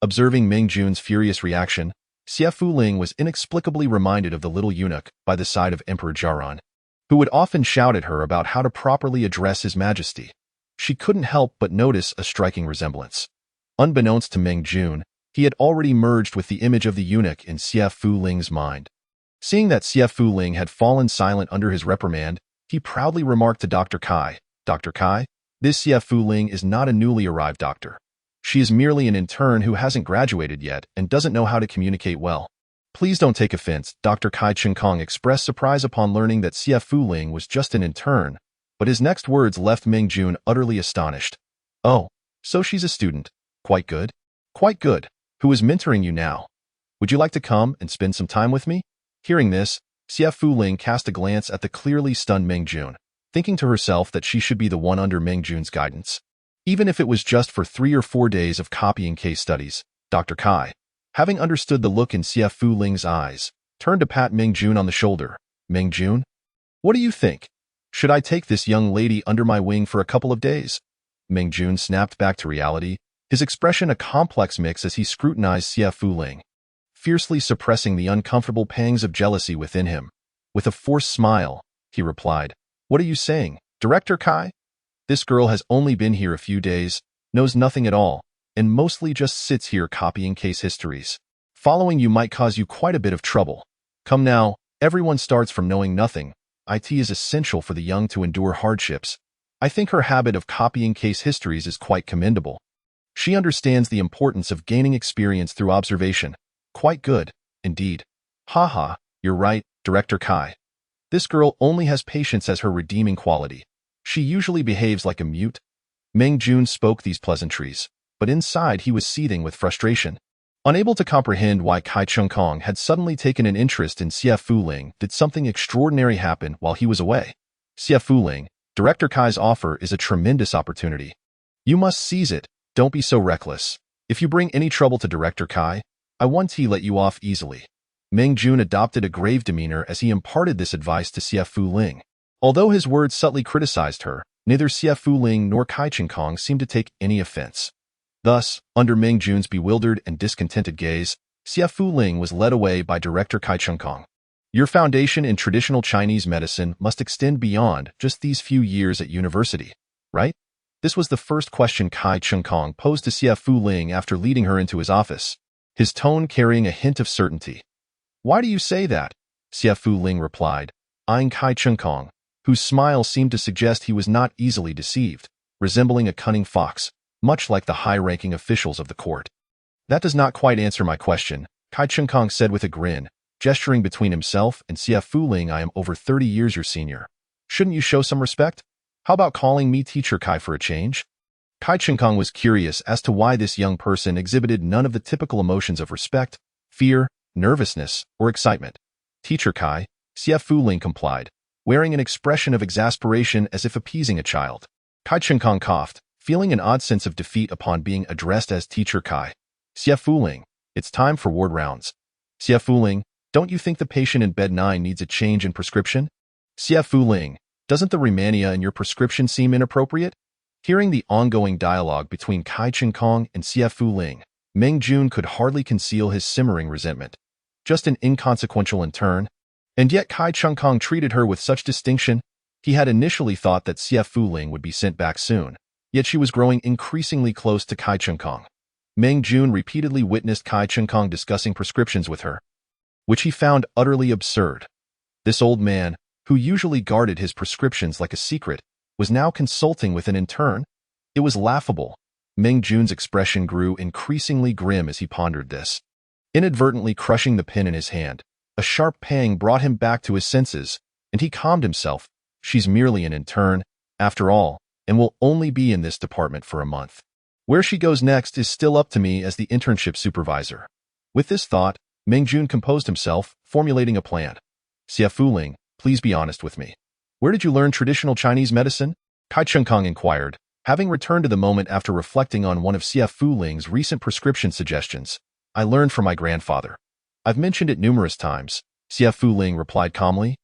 Observing Meng Jun's furious reaction, Xie Fuling was inexplicably reminded of the little eunuch by the side of Emperor Jiaran, who would often shout at her about how to properly address His Majesty. She couldn't help but notice a striking resemblance. Unbeknownst to Meng Jun, he had already merged with the image of the eunuch in Xie Fuling's mind. Seeing that Xie Fuling had fallen silent under his reprimand, he proudly remarked to Dr. Kai, Dr. Kai, this Xie Fuling is not a newly arrived doctor. She is merely an intern who hasn't graduated yet and doesn't know how to communicate well. Please don't take offense. Dr. Kai Chengkong expressed surprise upon learning that Xie Fuling was just an intern, but his next words left Meng Jun utterly astonished. Oh, so she's a student. Quite good. Quite good. Who is mentoring you now? Would you like to come and spend some time with me? Hearing this, Xie Fuling cast a glance at the clearly stunned Meng Jun, thinking to herself that she should be the one under Meng Jun's guidance. Even if it was just for 3 or 4 days of copying case studies, Dr. Kai, having understood the look in Xie Fuling's eyes, turned to pat Meng Jun on the shoulder. Meng Jun? What do you think? Should I take this young lady under my wing for a couple of days? Meng Jun snapped back to reality, his expression a complex mix as he scrutinized Xie Fuling, fiercely suppressing the uncomfortable pangs of jealousy within him. With a forced smile, he replied, What are you saying, Director Kai? This girl has only been here a few days, knows nothing at all, and mostly just sits here copying case histories. Following you might cause you quite a bit of trouble. Come now, everyone starts from knowing nothing. IT is essential for the young to endure hardships. I think her habit of copying case histories is quite commendable. She understands the importance of gaining experience through observation. Quite good, indeed. Haha, you're right, Director Kai. This girl only has patience as her redeeming quality. She usually behaves like a mute. Meng Jun spoke these pleasantries, but inside he was seething with frustration. Unable to comprehend why Kai Chengkong had suddenly taken an interest in Xie Fuling, did something extraordinary happen while he was away. Xie Fuling, Director Kai's offer is a tremendous opportunity. You must seize it. Don't be so reckless. If you bring any trouble to Director Kai, I won't let you off easily. Meng Jun adopted a grave demeanor as he imparted this advice to Xie Fuling. Although his words subtly criticized her, neither Xie Fuling nor Kai Chengkong seemed to take any offense. Thus, under Meng Jun's bewildered and discontented gaze, Xie Fuling was led away by Director Kai Chengkong. Your foundation in traditional Chinese medicine must extend beyond just these few years at university, right? This was the first question Kai Chengkong posed to Xie Fuling after leading her into his office, his tone carrying a hint of certainty. Why do you say that? Xie Fuling replied, eyeing Kai Chengkong, whose smile seemed to suggest he was not easily deceived, resembling a cunning fox, much like the high-ranking officials of the court. That does not quite answer my question, Kai Chengkong said with a grin, gesturing between himself and Xie Fuling. I am over 30 years your senior. Shouldn't you show some respect? How about calling me Teacher Kai for a change? Kai Chengkong was curious as to why this young person exhibited none of the typical emotions of respect, fear, nervousness, or excitement. Teacher Kai, Xie Fuling complied, wearing an expression of exasperation as if appeasing a child. Kai Chengkong coughed, feeling an odd sense of defeat upon being addressed as Teacher Kai. Xie Fuling, it's time for ward rounds. Xie Fuling, don't you think the patient in bed 9 needs a change in prescription? Xie Fuling, doesn't the Rehmannia in your prescription seem inappropriate? Hearing the ongoing dialogue between Kai Chengkong and Xie Fuling, Meng Jun could hardly conceal his simmering resentment. Just an inconsequential intern. And yet Kai Chengkong treated her with such distinction. He had initially thought that Xie Fuling would be sent back soon, yet she was growing increasingly close to Kai Chengkong. Meng Jun repeatedly witnessed Kai Chengkong discussing prescriptions with her, which he found utterly absurd. This old man, who usually guarded his prescriptions like a secret, was now consulting with an intern? It was laughable. Meng Jun's expression grew increasingly grim as he pondered this. Inadvertently crushing the pen in his hand, a sharp pang brought him back to his senses, and he calmed himself. She's merely an intern, after all, and will only be in this department for a month. Where she goes next is still up to me as the internship supervisor. With this thought, Meng Jun composed himself, formulating a plan. Xie Fuling, please be honest with me. Where did you learn traditional Chinese medicine? Kai Chengkong inquired, having returned to the moment after reflecting on one of Xie Fuling's recent prescription suggestions. I learned from my grandfather. I've mentioned it numerous times, Xie Fuling replied calmly,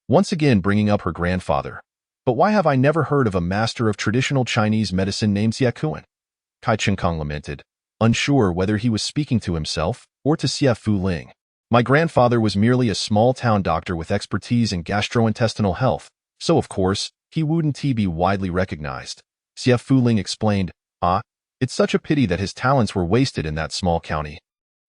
once again bringing up her grandfather. But why have I never heard of a master of traditional Chinese medicine named Xie Kuan? Kai Chengkong lamented, unsure whether he was speaking to himself or to Xie Fuling. My grandfather was merely a small-town doctor with expertise in gastrointestinal health, so of course, he wouldn't be widely recognized. Xie Fuling explained, it's such a pity that his talents were wasted in that small county.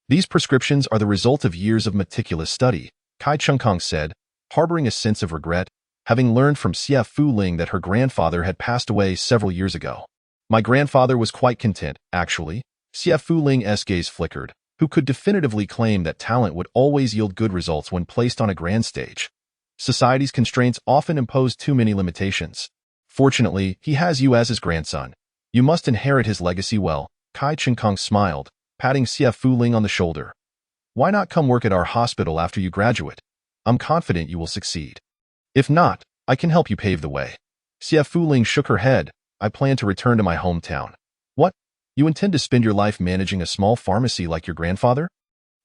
These prescriptions are the result of years of meticulous study, Kai Chengkong said, harboring a sense of regret, having learned from Xie Fuling that her grandfather had passed away several years ago. My grandfather was quite content, actually. Xie Fuling's gaze flickered, who could definitively claim that talent would always yield good results when placed on a grand stage. Society's constraints often impose too many limitations. Fortunately, he has you as his grandson. You must inherit his legacy well. Kai Chengkong smiled, patting Xie Fuling on the shoulder. Why not come work at our hospital after you graduate? I'm confident you will succeed. If not, I can help you pave the way. Xie Fuling shook her head. I plan to return to my hometown. What? You intend to spend your life managing a small pharmacy like your grandfather?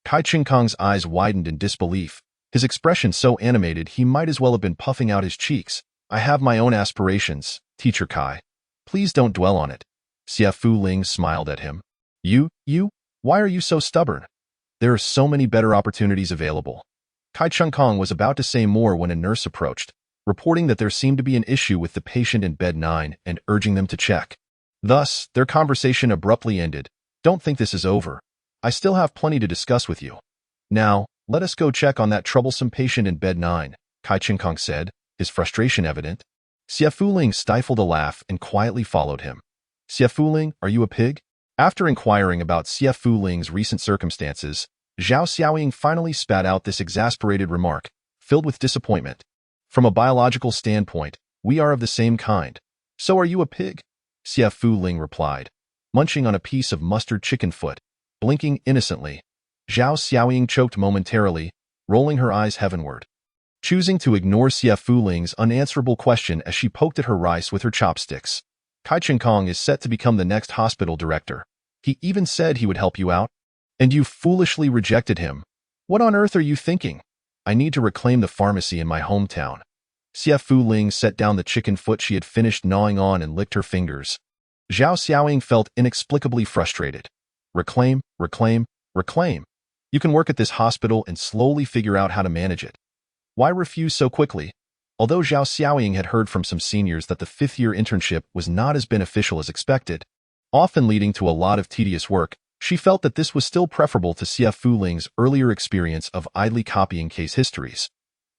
Kai Chengkong's eyes widened in disbelief, his expression so animated he might as well have been puffing out his cheeks. I have my own aspirations, Teacher Kai. Please don't dwell on it. Xie Fuling smiled at him. You? Why are you so stubborn? There are so many better opportunities available. Kai Chengkong was about to say more when a nurse approached, reporting that there seemed to be an issue with the patient in bed 9 and urging them to check. Thus, their conversation abruptly ended. Don't think this is over. I still have plenty to discuss with you. Now, let us go check on that troublesome patient in bed 9, Kai Chengkong said, his frustration evident. Xie Fuling stifled a laugh and quietly followed him. Xie Fuling, are you a pig? After inquiring about Xie Fuling's recent circumstances, Zhao Xiaoying finally spat out this exasperated remark, filled with disappointment. From a biological standpoint, we are of the same kind. So are you a pig? Xie Fuling replied, munching on a piece of mustard chicken foot, blinking innocently. Zhao Xiaoying choked momentarily, rolling her eyes heavenward, choosing to ignore Xie Fuling's unanswerable question as she poked at her rice with her chopsticks. Kai Chengkong is set to become the next hospital director. He even said he would help you out. And you foolishly rejected him. What on earth are you thinking? I need to reclaim the pharmacy in my hometown. Xie Fuling set down the chicken foot she had finished gnawing on and licked her fingers. Zhao Xiaoying felt inexplicably frustrated. Reclaim. You can work at this hospital and slowly figure out how to manage it. Why refuse so quickly? Although Zhao Xiaoying had heard from some seniors that the 5th-year internship was not as beneficial as expected, often leading to a lot of tedious work, she felt that this was still preferable to Xie Fuling's earlier experience of idly copying case histories.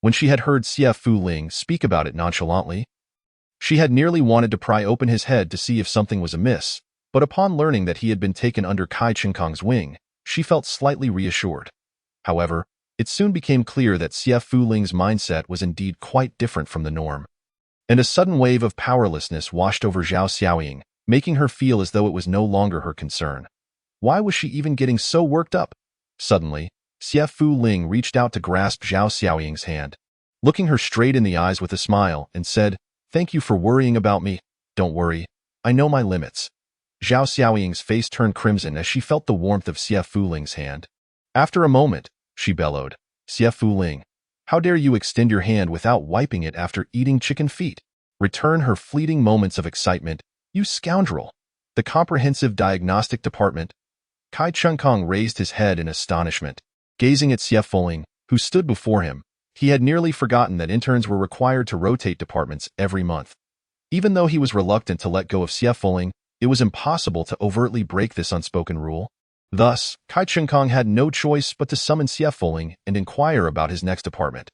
When she had heard Xie Fuling speak about it nonchalantly, she had nearly wanted to pry open his head to see if something was amiss, but upon learning that he had been taken under Kai Chengkong's wing, she felt slightly reassured. However, it soon became clear that Xie Fuling's mindset was indeed quite different from the norm. And a sudden wave of powerlessness washed over Zhao Xiaoying, making her feel as though it was no longer her concern. Why was she even getting so worked up? Suddenly, Xie Fuling reached out to grasp Zhao Xiaoying's hand, looking her straight in the eyes with a smile, and said, "Thank you for worrying about me. Don't worry. I know my limits." Zhao Xiaoying's face turned crimson as she felt the warmth of Xie Fuling's hand. After a moment, she bellowed, "Xie Fuling, how dare you extend your hand without wiping it after eating chicken feet? Return her fleeting moments of excitement, you scoundrel." The comprehensive diagnostic department. Kai Chengkong raised his head in astonishment, gazing at Xie Fuling, who stood before him. He had nearly forgotten that interns were required to rotate departments every month. Even though he was reluctant to let go of Xie Fuling, it was impossible to overtly break this unspoken rule. Thus, Kai Chengkong had no choice but to summon Xie Fuling and inquire about his next department.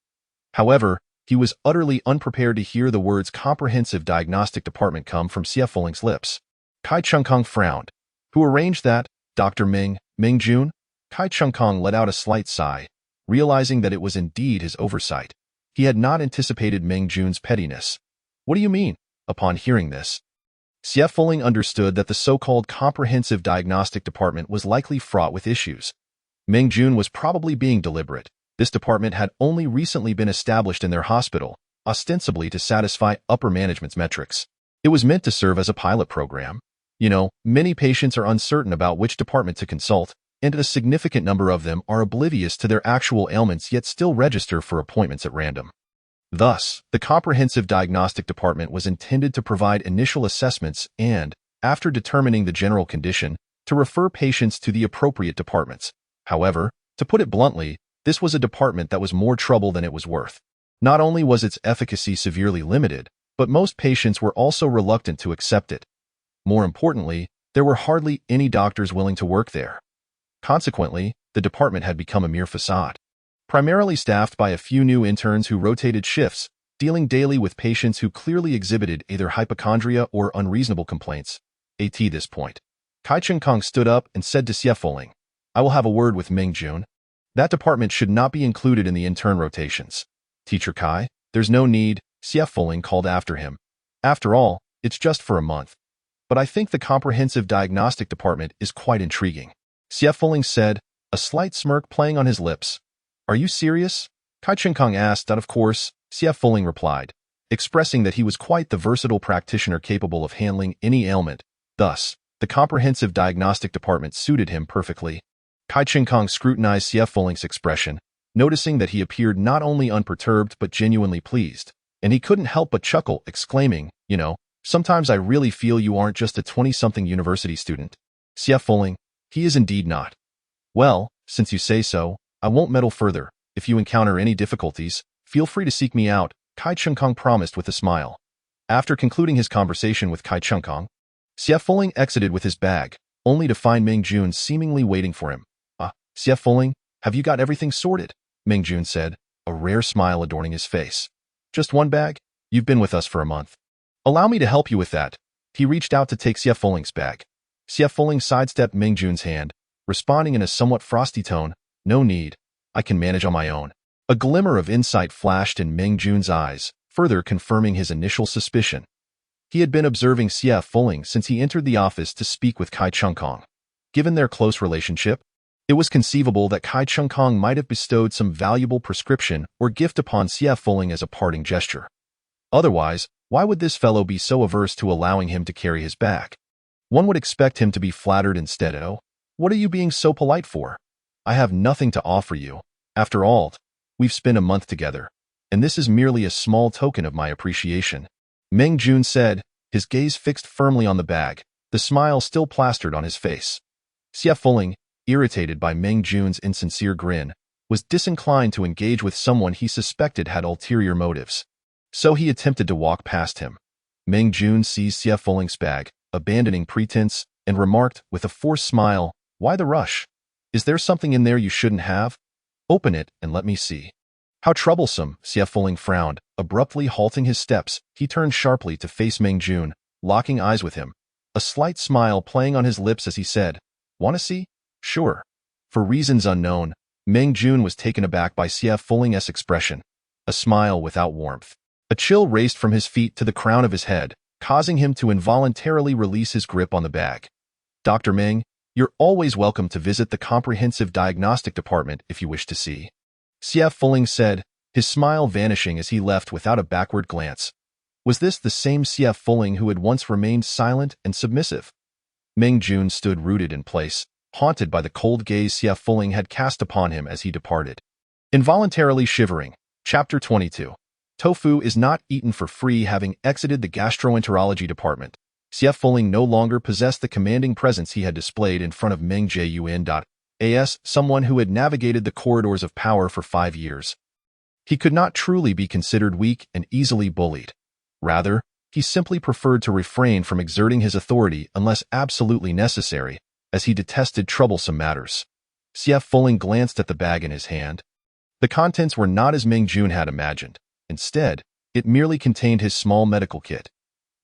However, he was utterly unprepared to hear the words comprehensive diagnostic department come from Xie Fuling's lips. Kai Chengkong frowned. Who arranged that? Dr. Meng Jun? Kai Chengkong let out a slight sigh, realizing that it was indeed his oversight. He had not anticipated Meng Jun's pettiness. What do you mean? Upon hearing this, Xie Fuling understood that the so-called comprehensive diagnostic department was likely fraught with issues. Meng Jun was probably being deliberate. This department had only recently been established in their hospital, ostensibly to satisfy upper management's metrics. It was meant to serve as a pilot program. Many patients are uncertain about which department to consult, and a significant number of them are oblivious to their actual ailments yet still register for appointments at random. Thus, the comprehensive diagnostic department was intended to provide initial assessments and, after determining the general condition, to refer patients to the appropriate departments. However, to put it bluntly, this was a department that was more trouble than it was worth. Not only was its efficacy severely limited, but most patients were also reluctant to accept it. More importantly, there were hardly any doctors willing to work there. Consequently, the department had become a mere facade. Primarily staffed by a few new interns who rotated shifts, dealing daily with patients who clearly exhibited either hypochondria or unreasonable complaints. At this point, Kai Cheng-kong stood up and said to Xie Fuling, "I will have a word with Meng Jun. That department should not be included in the intern rotations." "Teacher Kai, there's no need," Xie Fuling called after him. "After all, it's just for a month. But I think the comprehensive diagnostic department is quite intriguing," Xie Fuling said, a slight smirk playing on his lips. "Are you serious?" Kai Cheng-kong asked. "Of course," Xie Fuling replied, expressing that he was quite the versatile practitioner capable of handling any ailment. Thus, the comprehensive diagnostic department suited him perfectly. Kai Cheng-kong scrutinized Xie Fuling's expression, noticing that he appeared not only unperturbed but genuinely pleased, and he couldn't help but chuckle, exclaiming, "Sometimes I really feel you aren't just a 20-something university student." "Xie Fuling, he is indeed not." "Well, since you say so, I won't meddle further. If you encounter any difficulties, feel free to seek me out," Kai Cheng-kong promised with a smile. After concluding his conversation with Kai Cheng-kong, Xie Fuling exited with his bag, only to find Meng Jun seemingly waiting for him. Xie Fuling, have you got everything sorted?" Meng Jun said, a rare smile adorning his face. "Just one bag? You've been with us for a month. Allow me to help you with that." He reached out to take Xie Fuling's bag. Xie Fuling sidestepped Meng Jun's hand, responding in a somewhat frosty tone, "No need. I can manage on my own." A glimmer of insight flashed in Meng Jun's eyes, further confirming his initial suspicion. He had been observing Xie Fuling since he entered the office to speak with Kai Cheng-kong. Given their close relationship, it was conceivable that Kai Cheng-kong might have bestowed some valuable prescription or gift upon Xie Fuling as a parting gesture. Otherwise, why would this fellow be so averse to allowing him to carry his bag? One would expect him to be flattered instead. "Oh, what are you being so polite for? I have nothing to offer you. After all, we've spent a month together, and this is merely a small token of my appreciation," Meng Jun said, his gaze fixed firmly on the bag, the smile still plastered on his face. Xie Fuling, irritated by Meng Jun's insincere grin, was disinclined to engage with someone he suspected had ulterior motives. So he attempted to walk past him. Meng Jun seized Xie Fuling's bag, abandoning pretense, and remarked with a forced smile, "Why the rush? Is there something in there you shouldn't have? Open it and let me see." "How troublesome," Xie Fuling frowned, abruptly halting his steps. He turned sharply to face Meng Jun, locking eyes with him, a slight smile playing on his lips as he said, "Want to see?" "Sure." For reasons unknown, Meng Jun was taken aback by Xie Fuling's expression, a smile without warmth. A chill raced from his feet to the crown of his head, causing him to involuntarily release his grip on the bag. "Dr. Meng, you're always welcome to visit the comprehensive diagnostic department if you wish to see," Xie Fuling said, his smile vanishing as he left without a backward glance. Was this the same Xie Fuling who had once remained silent and submissive? Meng Jun stood rooted in place, haunted by the cold gaze Xie Fuling had cast upon him as he departed. Involuntarily shivering. Chapter 22. Tofu is not eaten for free. Having exited the gastroenterology department, Xie Fuling no longer possessed the commanding presence he had displayed in front of Meng Jun.as, someone who had navigated the corridors of power for 5 years. He could not truly be considered weak and easily bullied. Rather, he simply preferred to refrain from exerting his authority unless absolutely necessary, as he detested troublesome matters. Xie Fuling glanced at the bag in his hand. The contents were not as Meng Jun had imagined. Instead, it merely contained his small medical kit.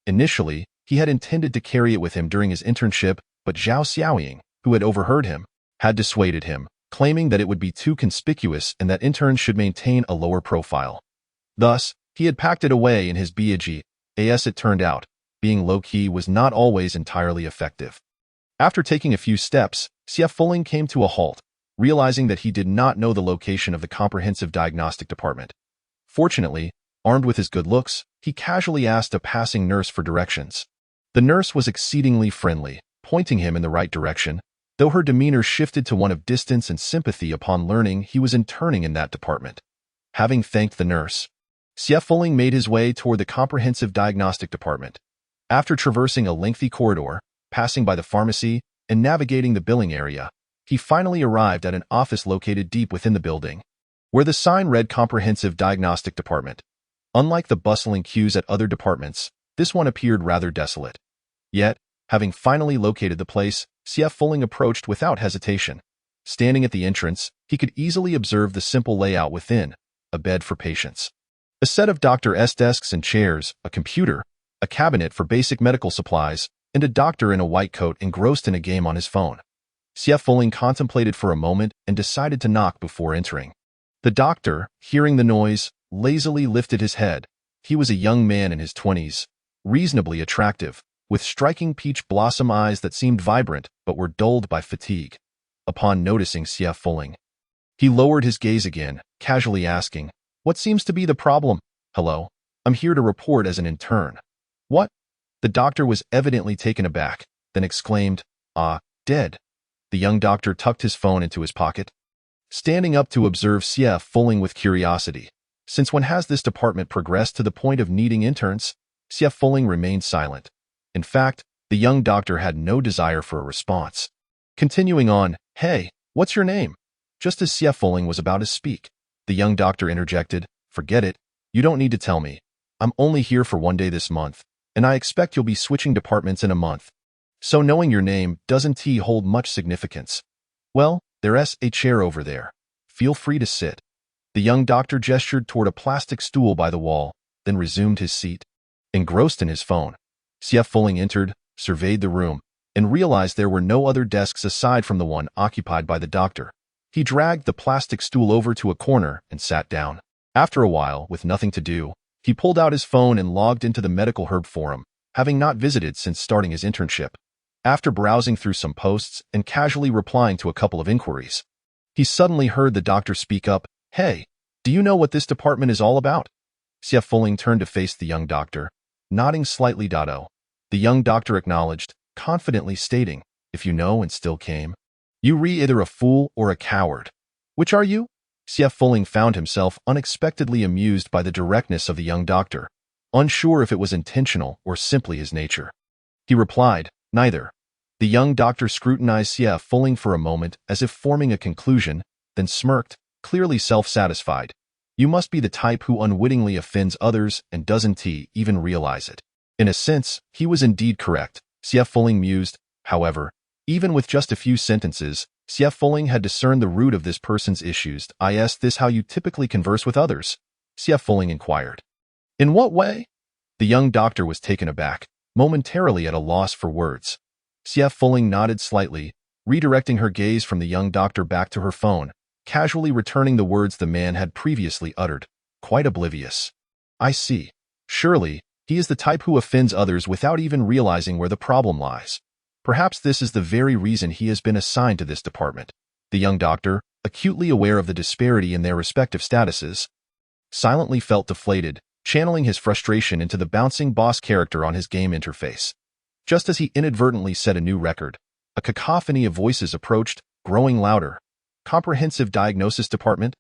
Initially, he had intended to carry it with him during his internship, but Zhao Xiaoying, who had overheard him, had dissuaded him, claiming that it would be too conspicuous and that interns should maintain a lower profile. Thus, he had packed it away in his bag. As it turned out, being low-key was not always entirely effective. After taking a few steps, Xie Fuling came to a halt, realizing that he did not know the location of the comprehensive diagnostic department. Fortunately, armed with his good looks, he casually asked a passing nurse for directions. The nurse was exceedingly friendly, pointing him in the right direction, though her demeanor shifted to one of distance and sympathy upon learning he was interning in that department. Having thanked the nurse, Xie Fuling made his way toward the comprehensive diagnostic department. After traversing a lengthy corridor, passing by the pharmacy, and navigating the billing area, he finally arrived at an office located deep within the building, where the sign read Comprehensive Diagnostic Department. Unlike the bustling queues at other departments, this one appeared rather desolate. Yet, having finally located the place, Xie Fuling approached without hesitation. Standing at the entrance, he could easily observe the simple layout within: a bed for patients, a set of doctor's desks and chairs, a computer, a cabinet for basic medical supplies, and a doctor in a white coat engrossed in a game on his phone. Xie Fuling contemplated for a moment and decided to knock before entering. The doctor, hearing the noise, lazily lifted his head. He was a young man in his 20s, reasonably attractive, with striking peach blossom eyes that seemed vibrant but were dulled by fatigue. Upon noticing Xie Fuling, he lowered his gaze again, casually asking, "What seems to be the problem?" "Hello, I'm here to report as an intern." "What?" The doctor was evidently taken aback, then exclaimed, "Ah, dead." The young doctor tucked his phone into his pocket, standing up to observe Xie Fuling with curiosity. Since when has this department progressed to the point of needing interns? Xie Fuling remained silent. In fact, the young doctor had no desire for a response. Continuing on, "Hey, what's your name?" Just as Xie Fuling was about to speak, the young doctor interjected, "Forget it. You don't need to tell me. I'm only here for 1 day this month, and I expect you'll be switching departments in a month. So knowing your name doesn't hold much significance. Well, there's a chair over there. Feel free to sit." The young doctor gestured toward a plastic stool by the wall, then resumed his seat. Engrossed in his phone, Xie Fuling entered, surveyed the room, and realized there were no other desks aside from the one occupied by the doctor. He dragged the plastic stool over to a corner and sat down. After a while, with nothing to do, he pulled out his phone and logged into the Medical Herb Forum, having not visited since starting his internship. After browsing through some posts and casually replying to a couple of inquiries, he suddenly heard the doctor speak up, "Hey, do you know what this department is all about?" Xie Fuling turned to face the young doctor, nodding slightly. The young doctor acknowledged, confidently stating, "If you know and still came, you're either a fool or a coward. Which are you?" Xie Fuling found himself unexpectedly amused by the directness of the young doctor, unsure if it was intentional or simply his nature. He replied, "Neither." The young doctor scrutinized Xie Fuling for a moment as if forming a conclusion, then smirked, clearly self-satisfied. "You must be the type who unwittingly offends others and doesn't even realize it." In a sense, he was indeed correct, Xie Fuling mused. However, even with just a few sentences, Xie Fuling had discerned the root of this person's issues. "Is this how you typically converse with others?" Xie Fuling inquired. "In what way?" The young doctor was taken aback, momentarily at a loss for words. Xie Fuling nodded slightly, redirecting her gaze from the young doctor back to her phone, casually returning the words the man had previously uttered, quite oblivious. "I see. Surely, he is the type who offends others without even realizing where the problem lies. Perhaps this is the very reason he has been assigned to this department." The young doctor, acutely aware of the disparity in their respective statuses, silently felt deflated, channeling his frustration into the bouncing boss character on his game interface. Just as he inadvertently set a new record, a cacophony of voices approached, growing louder. "Comprehensive Diagnosis Department?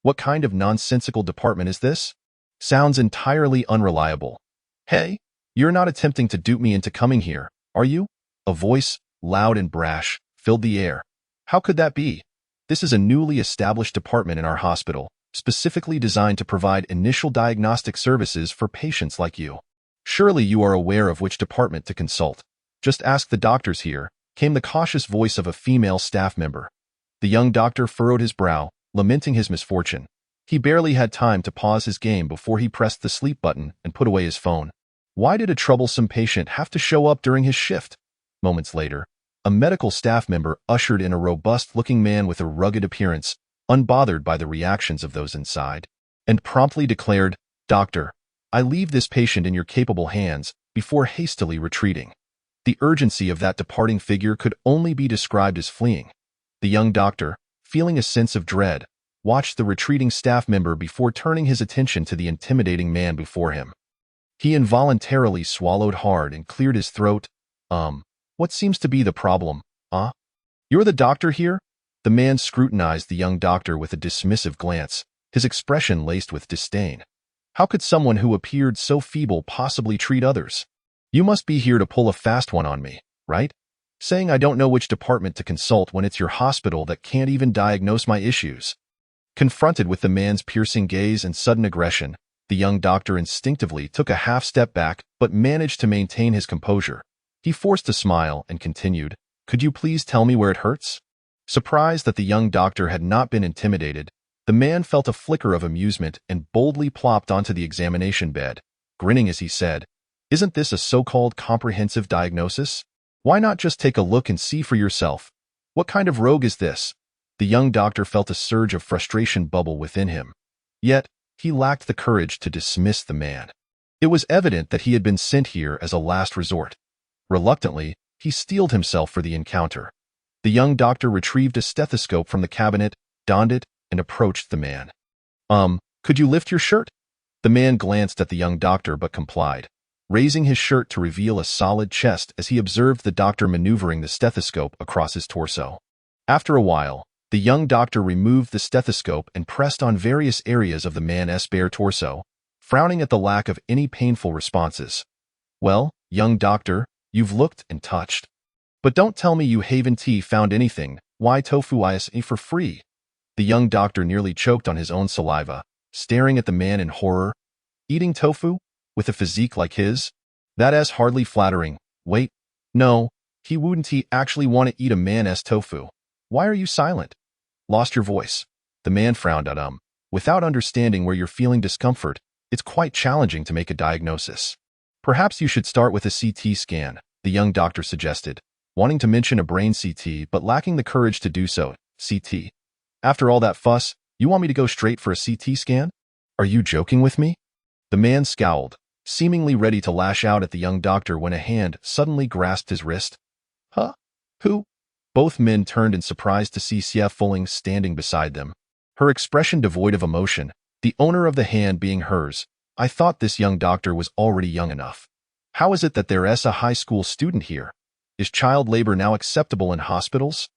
What kind of nonsensical department is this? Sounds entirely unreliable. Hey, you're not attempting to dupe me into coming here, are you?" A voice, loud and brash, filled the air. "How could that be? This is a newly established department in our hospital, specifically designed to provide initial diagnostic services for patients like you. Surely you are aware of which department to consult. Just ask the doctors here," came the cautious voice of a female staff member. The young doctor furrowed his brow, lamenting his misfortune. He barely had time to pause his game before he pressed the sleep button and put away his phone. Why did a troublesome patient have to show up during his shift? Moments later, a medical staff member ushered in a robust-looking man with a rugged appearance, unbothered by the reactions of those inside, and promptly declared, "Doctor, I leave this patient in your capable hands," before hastily retreating. The urgency of that departing figure could only be described as fleeing. The young doctor, feeling a sense of dread, watched the retreating staff member before turning his attention to the intimidating man before him. He involuntarily swallowed hard and cleared his throat. What seems to be the problem, huh? You're the doctor here? The man scrutinized the young doctor with a dismissive glance, his expression laced with disdain. How could someone who appeared so feeble possibly treat others? You must be here to pull a fast one on me, right? Saying I don't know which department to consult when it's your hospital that can't even diagnose my issues. Confronted with the man's piercing gaze and sudden aggression, the young doctor instinctively took a half step back but managed to maintain his composure. He forced a smile and continued, "Could you please tell me where it hurts?" Surprised that the young doctor had not been intimidated, the man felt a flicker of amusement and boldly plopped onto the examination bed, grinning as he said, "Isn't this a so-called comprehensive diagnosis? Why not just take a look and see for yourself? What kind of rogue is this?" The young doctor felt a surge of frustration bubble within him. Yet, he lacked the courage to dismiss the man. It was evident that he had been sent here as a last resort. Reluctantly, he steeled himself for the encounter. The young doctor retrieved a stethoscope from the cabinet, donned it, and approached the man. Could you lift your shirt?" The man glanced at the young doctor but complied, raising his shirt to reveal a solid chest as he observed the doctor maneuvering the stethoscope across his torso. After a while, the young doctor removed the stethoscope and pressed on various areas of the man's bare torso, frowning at the lack of any painful responses. "Well, young doctor, you've looked and touched. But don't tell me you haven't found anything. Why tofu is for free?" The young doctor nearly choked on his own saliva, staring at the man in horror. Eating tofu? With a physique like his? That is hardly flattering. Wait, no, he wouldn't actually want to eat a man's tofu. Why are you silent? Lost your voice. The man frowned at him. Without understanding where you're feeling discomfort, it's quite challenging to make a diagnosis. Perhaps you should start with a CT scan, the young doctor suggested, wanting to mention a brain CT but lacking the courage to do so. CT. After all that fuss, you want me to go straight for a CT scan? Are you joking with me? The man scowled, seemingly ready to lash out at the young doctor when a hand suddenly grasped his wrist. Huh? Who? Both men turned in surprise to see Xie Fuling standing beside them, her expression devoid of emotion, the owner of the hand being hers. I thought this young doctor was already young enough. How is it that there is a high school student here? Is child labor now acceptable in hospitals?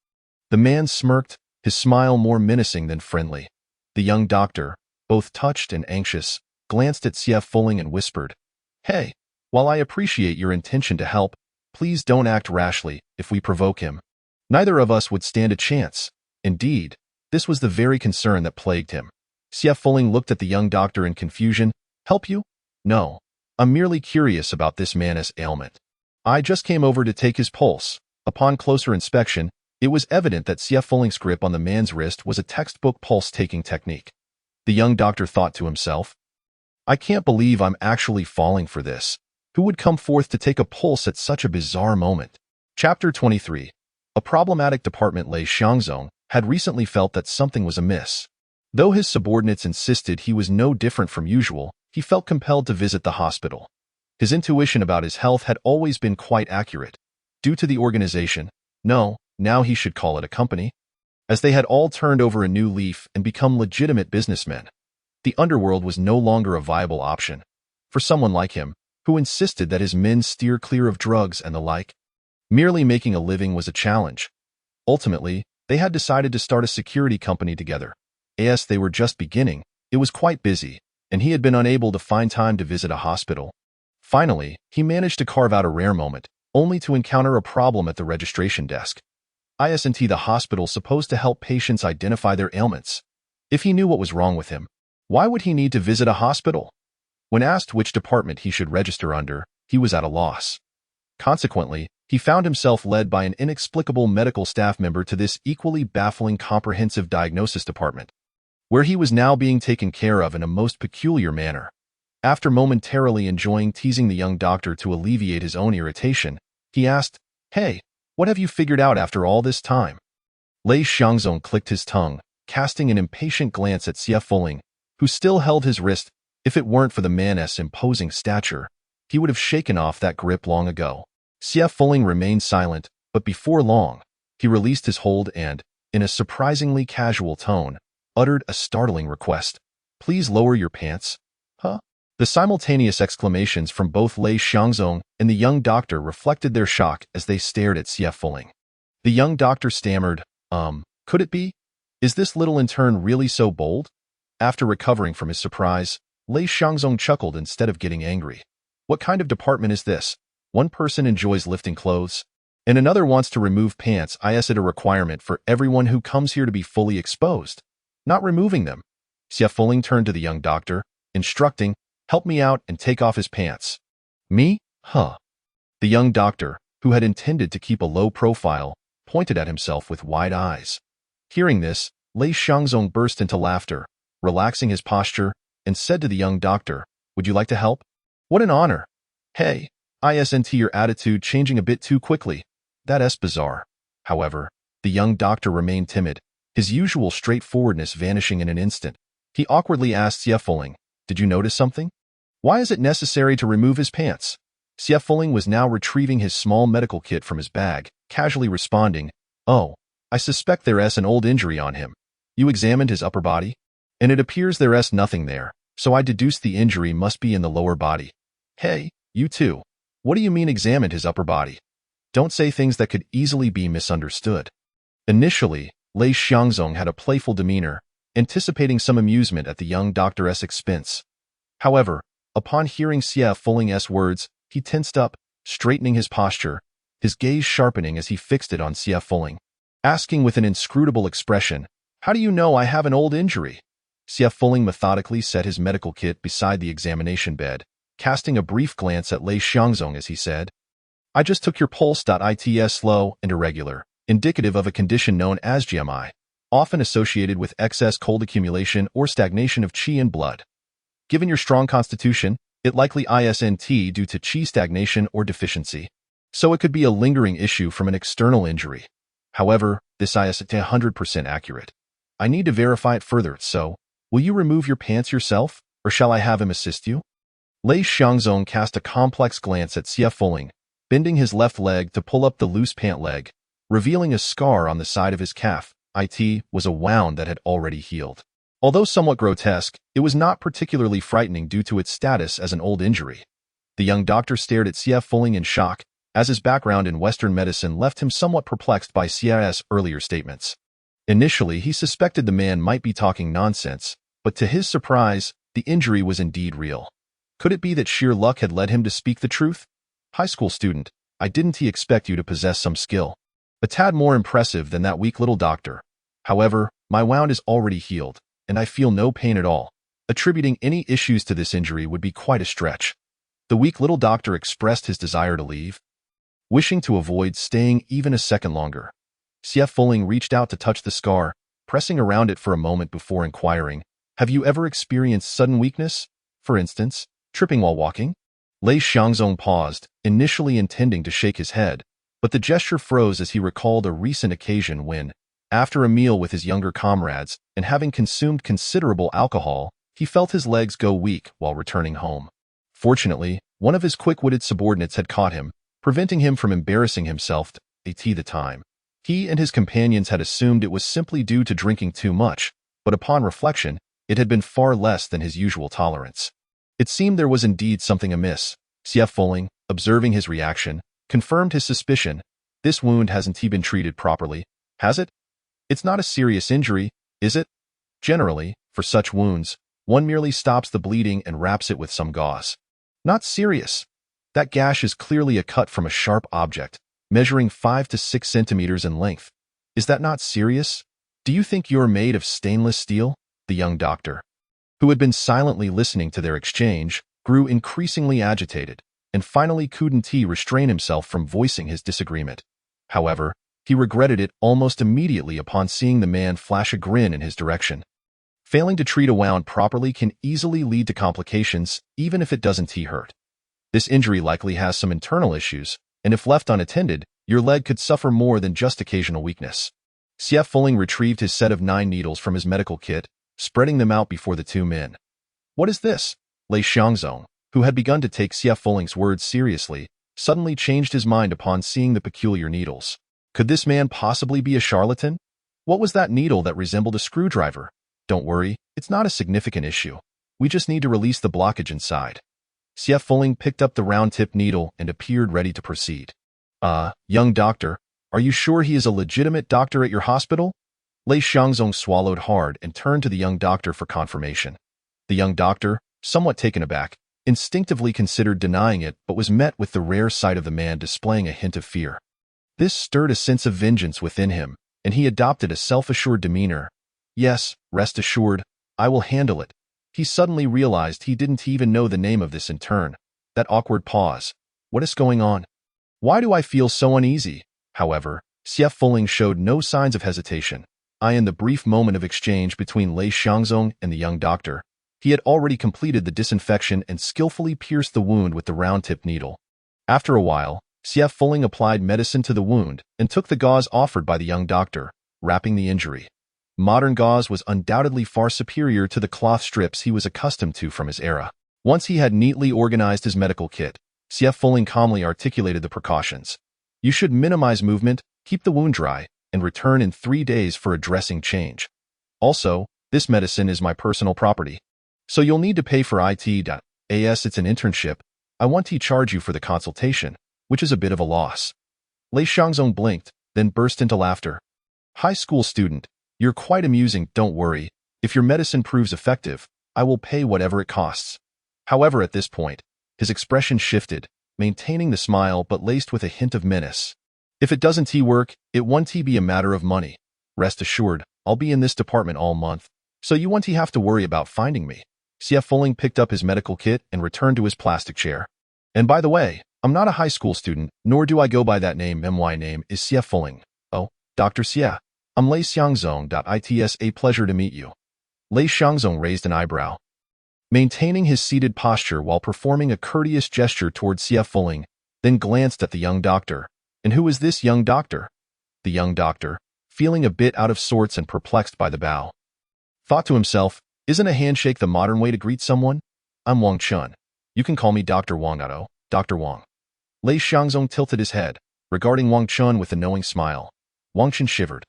The man smirked, his smile more menacing than friendly. The young doctor, both touched and anxious, glanced at Xie Fuling and whispered, "Hey, while I appreciate your intention to help, please don't act rashly if we provoke him. Neither of us would stand a chance." Indeed, this was the very concern that plagued him. Xie Fuling looked at the young doctor in confusion. "Help you? No, I'm merely curious about this man's ailment. I just came over to take his pulse." Upon closer inspection, it was evident that Xie Fuling's grip on the man's wrist was a textbook pulse-taking technique. The young doctor thought to himself, "I can't believe I'm actually falling for this. Who would come forth to take a pulse at such a bizarre moment?" Chapter 23. A problematic department Lei Xiangzong had recently felt that something was amiss. Though his subordinates insisted he was no different from usual, he felt compelled to visit the hospital. His intuition about his health had always been quite accurate. Due to the organization, now he should call it a company, as they had all turned over a new leaf and become legitimate businessmen. The underworld was no longer a viable option for someone like him, who insisted that his men steer clear of drugs and the like. Merely making a living was a challenge. Ultimately, they had decided to start a security company together. As they were just beginning, it was quite busy, and he had been unable to find time to visit a hospital. Finally, he managed to carve out a rare moment, only to encounter a problem at the registration desk. Isn't the hospital supposed to help patients identify their ailments? If he knew what was wrong with him, why would he need to visit a hospital? When asked which department he should register under, he was at a loss. Consequently, he found himself led by an inexplicable medical staff member to this equally baffling comprehensive diagnosis department, where he was now being taken care of in a most peculiar manner. After momentarily enjoying teasing the young doctor to alleviate his own irritation, he asked, "Hey, what have you figured out after all this time?" Lei Xiangzong clicked his tongue, casting an impatient glance at Xie Fuling, who still held his wrist. If it weren't for the man's imposing stature, he would have shaken off that grip long ago. Xie Fuling remained silent, but before long, he released his hold and, in a surprisingly casual tone, uttered a startling request. Please lower your pants. Huh? The simultaneous exclamations from both Lei Xiangzong and the young doctor reflected their shock as they stared at Xie Fuling. The young doctor stammered, could it be? Is this little intern really so bold? After recovering from his surprise, Lei Xiangzong chuckled instead of getting angry. What kind of department is this? One person enjoys lifting clothes, and another wants to remove pants. Is it a requirement for everyone who comes here to be fully exposed, not removing them? Xie Fuling turned to the young doctor, instructing, help me out and take off his pants. Me? Huh. The young doctor, who had intended to keep a low profile, pointed at himself with wide eyes. Hearing this, Lei Xiangzong burst into laughter, relaxing his posture, and said to the young doctor, would you like to help? What an honor. Hey, isn't your attitude changing a bit too quickly? That's bizarre. However, the young doctor remained timid, his usual straightforwardness vanishing in an instant. He awkwardly asked Xie Fuling, did you notice something? Why is it necessary to remove his pants? Xie Fuling was now retrieving his small medical kit from his bag, casually responding, oh, I suspect there's an old injury on him. You examined his upper body? And it appears there's nothing there, so I deduce the injury must be in the lower body. Hey, you too. What do you mean examined his upper body? Don't say things that could easily be misunderstood. Initially, Lei Xiangzong had a playful demeanor, anticipating some amusement at the young doctor's expense. However, upon hearing Xie Fuling's words, he tensed up, straightening his posture, his gaze sharpening as he fixed it on Xie Fuling, asking with an inscrutable expression, how do you know I have an old injury? Xie Fuling methodically set his medical kit beside the examination bed, casting a brief glance at Lei Xiangzong as he said, I just took your pulse. It's slow and irregular, indicative of a condition known as GMI, often associated with excess cold accumulation or stagnation of qi in blood. Given your strong constitution, it likely isn't due to qi stagnation or deficiency, so it could be a lingering issue from an external injury. However, this isn't 100% accurate. I need to verify it further, so will you remove your pants yourself, or shall I have him assist you? Lei Xiangzong cast a complex glance at Xie Fuling, bending his left leg to pull up the loose pant leg, revealing a scar on the side of his calf. It was a wound that had already healed. Although somewhat grotesque, it was not particularly frightening due to its status as an old injury. The young doctor stared at Xie Fuling in shock, as his background in Western medicine left him somewhat perplexed by Xie's earlier statements. Initially, he suspected the man might be talking nonsense, but to his surprise, the injury was indeed real. Could it be that sheer luck had led him to speak the truth? High school student, I didn't expect you to possess some skill. A tad more impressive than that weak little doctor. However, my wound is already healed, and I feel no pain at all. Attributing any issues to this injury would be quite a stretch. The weak little doctor expressed his desire to leave, wishing to avoid staying even a second longer. Xie Fuling reached out to touch the scar, pressing around it for a moment before inquiring, have you ever experienced sudden weakness? For instance, tripping while walking? Lei Xiangzong paused, initially intending to shake his head, but the gesture froze as he recalled a recent occasion when, after a meal with his younger comrades and having consumed considerable alcohol, he felt his legs go weak while returning home. Fortunately, one of his quick-witted subordinates had caught him, preventing him from embarrassing himself at the time. He and his companions had assumed it was simply due to drinking too much, but upon reflection, it had been far less than his usual tolerance. It seemed there was indeed something amiss. Xie Fuling, observing his reaction, confirmed his suspicion. This wound hasn't been treated properly, has it? It's not a serious injury, is it? Generally, for such wounds, one merely stops the bleeding and wraps it with some gauze. Not serious. That gash is clearly a cut from a sharp object, measuring 5 to 6 centimeters in length. Is that not serious? Do you think you're made of stainless steel? The young doctor, who had been silently listening to their exchange, grew increasingly agitated, and finally couldn't restrain himself from voicing his disagreement. However, he regretted it almost immediately upon seeing the man flash a grin in his direction. Failing to treat a wound properly can easily lead to complications, even if it doesn't hurt. This injury likely has some internal issues, and if left unattended, your leg could suffer more than just occasional weakness. Xie Fuling retrieved his set of 9 needles from his medical kit, spreading them out before the two men. What is this? Lei Xiangzong, who had begun to take Xie Fuling's words seriously, suddenly changed his mind upon seeing the peculiar needles. Could this man possibly be a charlatan? What was that needle that resembled a screwdriver? Don't worry, it's not a significant issue. We just need to release the blockage inside. Xie Fuling picked up the round-tipped needle and appeared ready to proceed. Young doctor, are you sure he is a legitimate doctor at your hospital? Lei Xiangzong swallowed hard and turned to the young doctor for confirmation. The young doctor, somewhat taken aback, instinctively considered denying it but was met with the rare sight of the man displaying a hint of fear. This stirred a sense of vengeance within him, and he adopted a self-assured demeanor. Yes, rest assured, I will handle it. He suddenly realized he didn't even know the name of this intern. That awkward pause. What is going on? Why do I feel so uneasy? However, Xie Fuling showed no signs of hesitation. In the brief moment of exchange between Lei Xiangzong and the young doctor, he had already completed the disinfection and skillfully pierced the wound with the round-tipped needle. After a while, Xie Fuling applied medicine to the wound and took the gauze offered by the young doctor, wrapping the injury. Modern gauze was undoubtedly far superior to the cloth strips he was accustomed to from his era. Once he had neatly organized his medical kit, Xie Fuling calmly articulated the precautions. You should minimize movement, keep the wound dry, and return in 3 days for a dressing change. Also, this medicine is my personal property, so you'll need to pay for it. As it's an internship, I want to charge you for the consultation, which is a bit of a loss. Lei Xiangzong blinked, then burst into laughter. High school student, you're quite amusing, don't worry. If your medicine proves effective, I will pay whatever it costs. However, at this point, his expression shifted, maintaining the smile but laced with a hint of menace. If it doesn't work, it won't be a matter of money. Rest assured, I'll be in this department all month, so you won't have to worry about finding me. Xie Fuling picked up his medical kit and returned to his plastic chair. And by the way, I'm not a high school student, nor do I go by that name. My name is Xie Fuling. Oh, Dr. Xie. I'm Lei Xiangzong. It's a pleasure to meet you. Lei Xiangzong raised an eyebrow. Maintaining his seated posture while performing a courteous gesture toward Xie Fuling, then glanced at the young doctor. And who is this young doctor? The young doctor, feeling a bit out of sorts and perplexed by the bow, thought to himself, isn't a handshake the modern way to greet someone? I'm Wang Chun. You can call me Dr. Wang. Dr. Wang. Lei Xiangzong tilted his head, regarding Wang Chun with a knowing smile. Wang Chun shivered,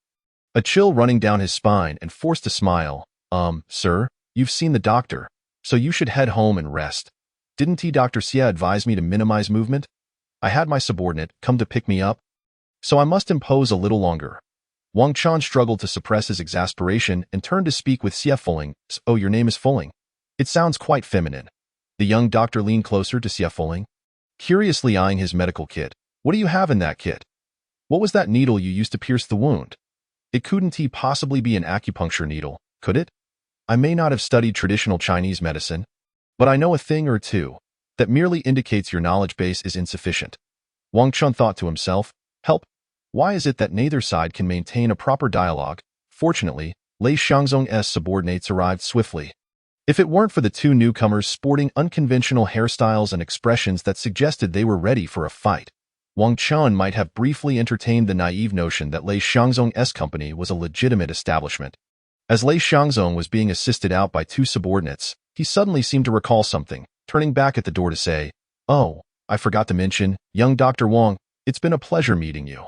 a chill running down his spine, and forced a smile. Sir, you've seen the doctor, so you should head home and rest. Didn't Dr. Xie advise me to minimize movement? I had my subordinate come to pick me up, so I must impose a little longer. Wang Chun struggled to suppress his exasperation and turned to speak with Xie Fuling. Oh, your name is Fuling. It sounds quite feminine. The young doctor leaned closer to Xie Fuling, curiously eyeing his medical kit. What do you have in that kit? What was that needle you used to pierce the wound? It couldn't possibly be an acupuncture needle, could it? I may not have studied traditional Chinese medicine, but I know a thing or two. That merely indicates your knowledge base is insufficient. Wang Chun thought to himself, help. Why is it that neither side can maintain a proper dialogue? Fortunately, Lei Xiangzong's subordinates arrived swiftly. If it weren't for the two newcomers sporting unconventional hairstyles and expressions that suggested they were ready for a fight, Wang Chun might have briefly entertained the naive notion that Lei Xiangzong's company was a legitimate establishment. As Lei Xiangzong was being assisted out by two subordinates, he suddenly seemed to recall something, turning back at the door to say, oh, I forgot to mention, young Dr. Wang, it's been a pleasure meeting you.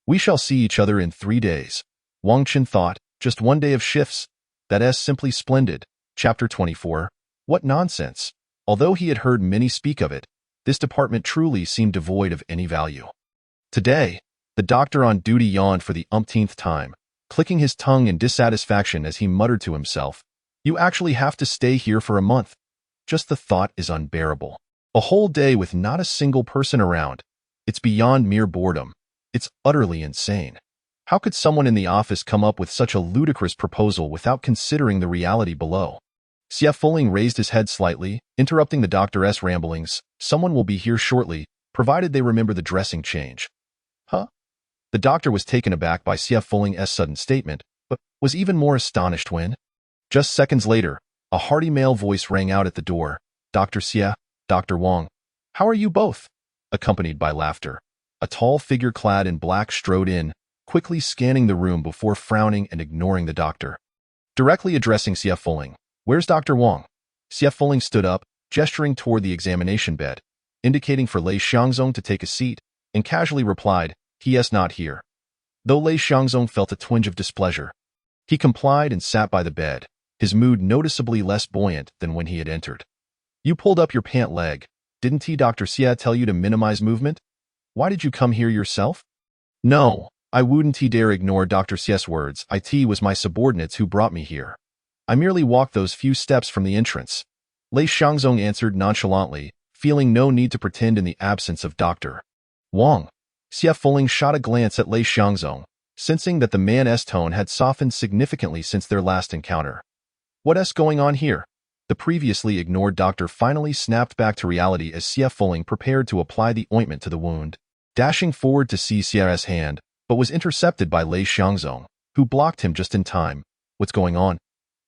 We shall see each other in 3 days. Wang Chun thought, just 1 day of shifts? That's simply splendid. Chapter 24. What nonsense. Although he had heard many speak of it, this department truly seemed devoid of any value. Today, the doctor on duty yawned for the umpteenth time, clicking his tongue in dissatisfaction as he muttered to himself, you actually have to stay here for a month. Just the thought is unbearable. A whole day with not a single person around. It's beyond mere boredom. It's utterly insane. How could someone in the office come up with such a ludicrous proposal without considering the reality below? Xie Fuling raised his head slightly, interrupting the doctor's ramblings. Someone will be here shortly, provided they remember the dressing change. Huh? The doctor was taken aback by Xie Fuling's sudden statement, but was even more astonished when, just seconds later, a hearty male voice rang out at the door. Dr. Xie, Dr. Wang, how are you both? Accompanied by laughter. A tall figure clad in black strode in, quickly scanning the room before frowning and ignoring the doctor. Directly addressing Xie Fuling, where's Dr. Wang? Xie Fuling stood up, gesturing toward the examination bed, indicating for Lei Xiangzong to take a seat, and casually replied, he is not here. though Lei Xiangzong felt a twinge of displeasure. He complied and sat by the bed, his mood noticeably less buoyant than when he had entered. You pulled up your pant leg. Didn't he, Dr. Xie, tell you to minimize movement? Why did you come here yourself? No, I wouldn't dare ignore Dr. Xie's words. It was my subordinates who brought me here. I merely walked those few steps from the entrance. Lei Xiangzong answered nonchalantly, feeling no need to pretend in the absence of Dr. Wang. Xie Fuling shot a glance at Lei Xiangzong, sensing that the man's tone had softened significantly since their last encounter. What's going on here? The previously ignored doctor finally snapped back to reality as Xie Fuling prepared to apply the ointment to the wound, dashing forward to see Xie's hand, but was intercepted by Lei Xiangzong, who blocked him just in time. What's going on?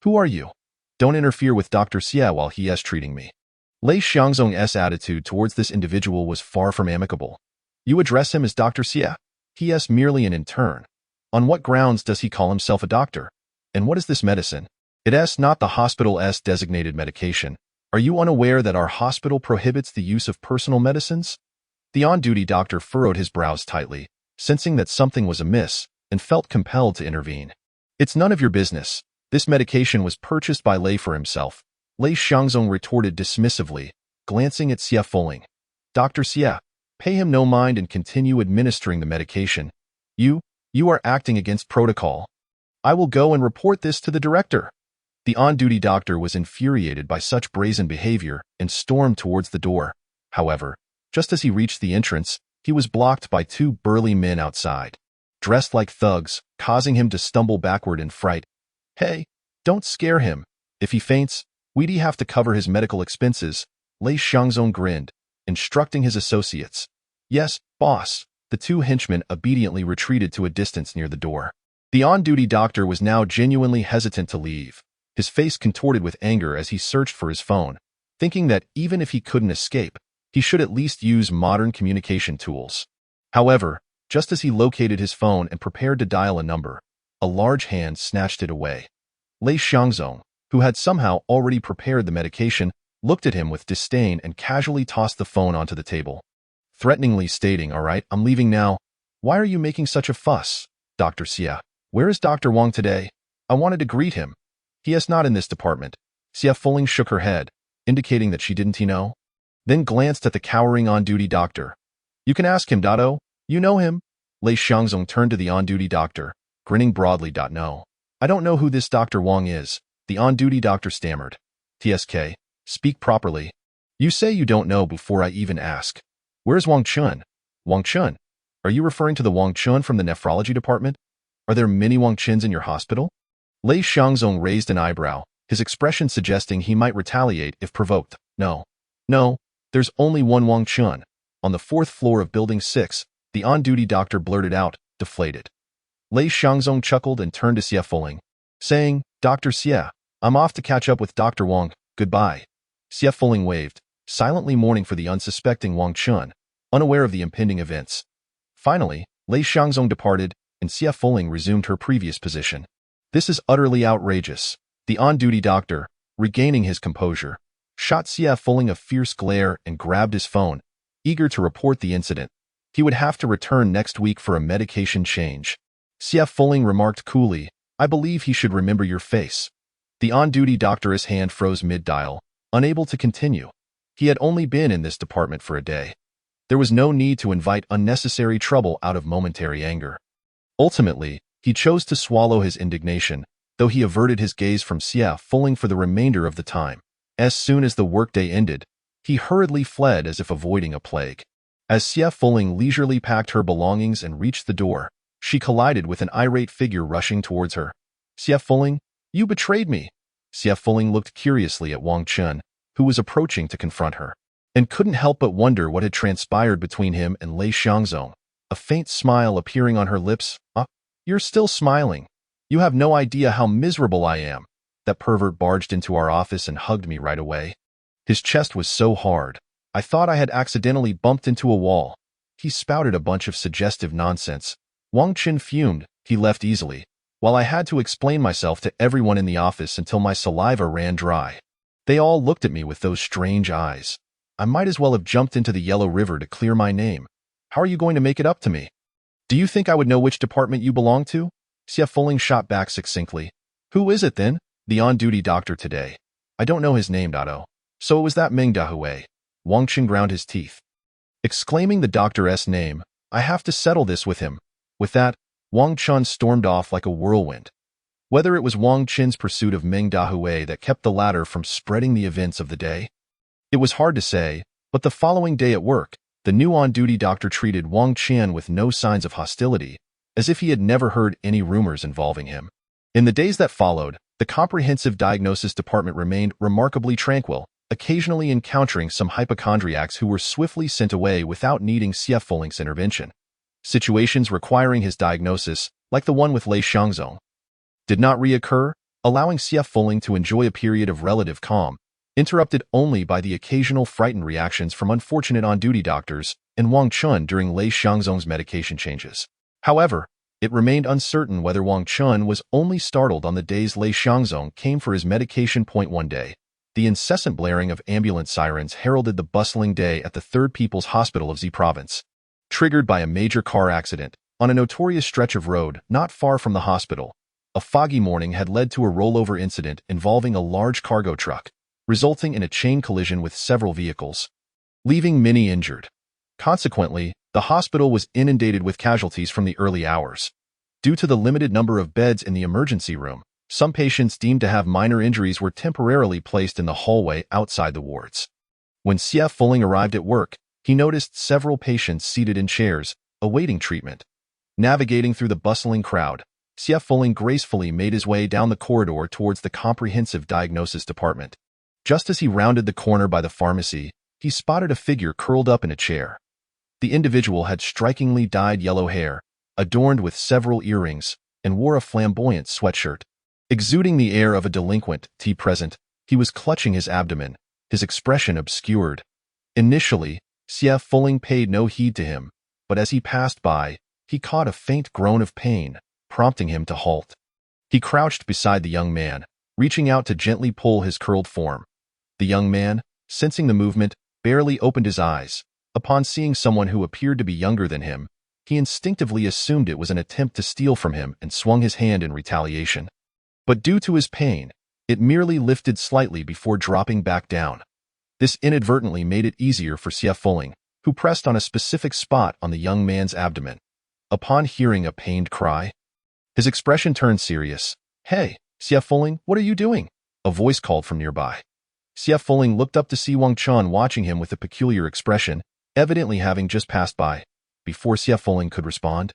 Who are you? Don't interfere with Dr. Xie while he is treating me. Lei Xiangzong's attitude towards this individual was far from amicable. You address him as Dr. Xie. He is merely an intern. On what grounds does he call himself a doctor? And what is this medicine? It is not the hospital's designated medication. Are you unaware that our hospital prohibits the use of personal medicines? The on-duty doctor furrowed his brows tightly, sensing that something was amiss, and felt compelled to intervene. It's none of your business. This medication was purchased by Lei for himself. Lei Xiangzong retorted dismissively, glancing at Xie Fuling. Dr. Xie, pay him no mind and continue administering the medication. You are acting against protocol. I will go and report this to the director. The on-duty doctor was infuriated by such brazen behavior and stormed towards the door. However, just as he reached the entrance, he was blocked by two burly men outside, dressed like thugs, causing him to stumble backward in fright. Hey, don't scare him. If he faints, we'd have to cover his medical expenses. Lei Xiangzong grinned, instructing his associates. Yes, boss. The two henchmen obediently retreated to a distance near the door. The on-duty doctor was now genuinely hesitant to leave, his face contorted with anger as he searched for his phone, thinking that even if he couldn't escape, he should at least use modern communication tools. However, just as he located his phone and prepared to dial a number, a large hand snatched it away. Lei Xiangzong, who had somehow already prepared the medication, looked at him with disdain and casually tossed the phone onto the table, threateningly stating, "All right, I'm leaving now. Why are you making such a fuss, Dr. Xie? Where is Dr. Wang today? I wanted to greet him. He is not in this department." Xie Fuling shook her head, indicating that she didn't know, then glanced at the cowering on-duty doctor. You can ask him, Dotto. You know him. Lei Xiangzong turned to the on-duty doctor, grinning broadly. No. I don't know who this Dr. Wang is, the on-duty doctor stammered. TSK, speak properly. You say you don't know before I even ask. Where's Wang Chun? Wang Chun? Are you referring to the Wang Chun from the nephrology department? Are there many Wang Chuns in your hospital? Lei Xiangzong raised an eyebrow, his expression suggesting he might retaliate if provoked. No, there's only one Wang Chun. On the 4th floor of Building 6, the on-duty doctor blurted out, deflated. Lei Xiangzong chuckled and turned to Xie Fuling, saying, Dr. Xie, I'm off to catch up with Dr. Wang. Goodbye. Xie Fuling waved, silently mourning for the unsuspecting Wang Chun, unaware of the impending events. Finally, Lei Xiangzong departed, and Xie Fuling resumed her previous position. This is utterly outrageous. The on-duty doctor, regaining his composure, shot Xie Fuling a fierce glare and grabbed his phone, eager to report the incident. He would have to return next week for a medication change. Xie Fuling remarked coolly, I believe he should remember your face. The on-duty doctor's hand froze mid-dial, unable to continue. He had only been in this department for a day. There was no need to invite unnecessary trouble out of momentary anger. Ultimately, he chose to swallow his indignation, though he averted his gaze from Xie Fuling for the remainder of the time. As soon as the workday ended, he hurriedly fled as if avoiding a plague. As Xie Fuling leisurely packed her belongings and reached the door, she collided with an irate figure rushing towards her. Xie Fuling, you betrayed me. Xie Fuling looked curiously at Wang Chun, who was approaching to confront her, and couldn't help but wonder what had transpired between him and Lei Xiangzong, a faint smile appearing on her lips. You're still smiling. You have no idea how miserable I am. That pervert barged into our office and hugged me right away. His chest was so hard, I thought I had accidentally bumped into a wall. He spouted a bunch of suggestive nonsense. Wang Chun fumed. He left easily, while I had to explain myself to everyone in the office until my saliva ran dry. They all looked at me with those strange eyes. I might as well have jumped into the Yellow River to clear my name. How are you going to make it up to me? Do you think I would know which department you belong to? Xie Fuling shot back succinctly. Who is it then? The on-duty doctor today. I don't know his name, Dado. So it was that Ming Dahui. Wang Qin ground his teeth. Exclaiming the doctor's name, I have to settle this with him. With that, Wang Chun stormed off like a whirlwind. Whether it was Wang Qin's pursuit of Ming Dahui that kept the latter from spreading the events of the day, it was hard to say, but the following day at work, the new on-duty doctor treated Wang Qian with no signs of hostility, as if he had never heard any rumors involving him. In the days that followed, the comprehensive diagnosis department remained remarkably tranquil, occasionally encountering some hypochondriacs who were swiftly sent away without needing Xie Fuling's intervention. Situations requiring his diagnosis, like the one with Lei Xiangzong, did not reoccur, allowing Xie Fuling to enjoy a period of relative calm, interrupted only by the occasional frightened reactions from unfortunate on-duty doctors and Wang Chun during Lei Xiangzong's medication changes. However, it remained uncertain whether Wang Chun was only startled on the days Lei Xiangzong came for his medication. One day, the incessant blaring of ambulance sirens heralded the bustling day at the Third People's Hospital of Z Province, triggered by a major car accident on a notorious stretch of road not far from the hospital. A foggy morning had led to a rollover incident involving a large cargo truck, resulting in a chain collision with several vehicles, leaving many injured. Consequently, the hospital was inundated with casualties from the early hours. Due to the limited number of beds in the emergency room, some patients deemed to have minor injuries were temporarily placed in the hallway outside the wards. When Xie Fuling arrived at work, he noticed several patients seated in chairs, awaiting treatment. Navigating through the bustling crowd, Xie Fuling gracefully made his way down the corridor towards the comprehensive diagnosis department. Just as he rounded the corner by the pharmacy, he spotted a figure curled up in a chair. The individual had strikingly dyed yellow hair, adorned with several earrings, and wore a flamboyant sweatshirt. Exuding the air of a delinquent, present, he was clutching his abdomen, his expression obscured. Initially, Xie Fuling paid no heed to him, but as he passed by, he caught a faint groan of pain, prompting him to halt. He crouched beside the young man, reaching out to gently pull his curled form. The young man, sensing the movement, barely opened his eyes. Upon seeing someone who appeared to be younger than him, he instinctively assumed it was an attempt to steal from him and swung his hand in retaliation. But due to his pain, it merely lifted slightly before dropping back down. This inadvertently made it easier for Xie Fuling, who pressed on a specific spot on the young man's abdomen. Upon hearing a pained cry, his expression turned serious. Hey, Xie Fuling, what are you doing? A voice called from nearby. Xie Fuling looked up to see Wang Chun watching him with a peculiar expression, evidently having just passed by. Before Xie Fuling could respond,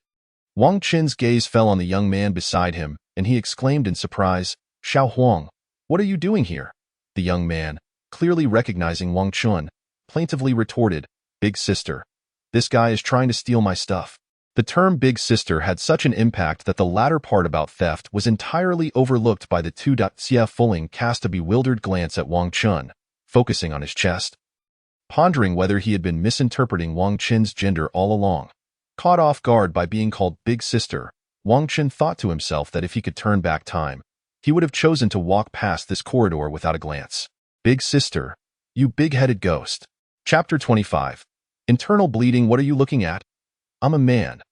Wang Qin's gaze fell on the young man beside him, and he exclaimed in surprise, Xiao Huang, what are you doing here? The young man, clearly recognizing Wang Chun, plaintively retorted, Big sister. This guy is trying to steal my stuff. The term big sister had such an impact that the latter part about theft was entirely overlooked by the two. Xie Fuling cast a bewildered glance at Wang Chun, focusing on his chest, pondering whether he had been misinterpreting Wang Qin's gender all along. Caught off guard by being called big sister, Wang Qin thought to himself that if he could turn back time, he would have chosen to walk past this corridor without a glance. Big sister, you big-headed ghost. Chapter 25. Internal bleeding. What are you looking at? I'm a man.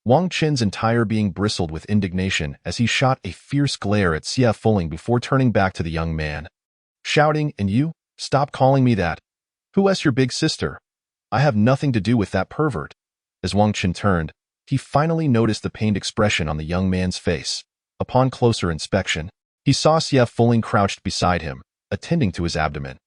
Wang Qin's entire being bristled with indignation as he shot a fierce glare at Xie Fuling before turning back to the young man, shouting, And you? Stop calling me that. Who's your big sister? I have nothing to do with that pervert. As Wang Qin turned, he finally noticed the pained expression on the young man's face. Upon closer inspection, he saw Xie Fuling crouched beside him, attending to his abdomen.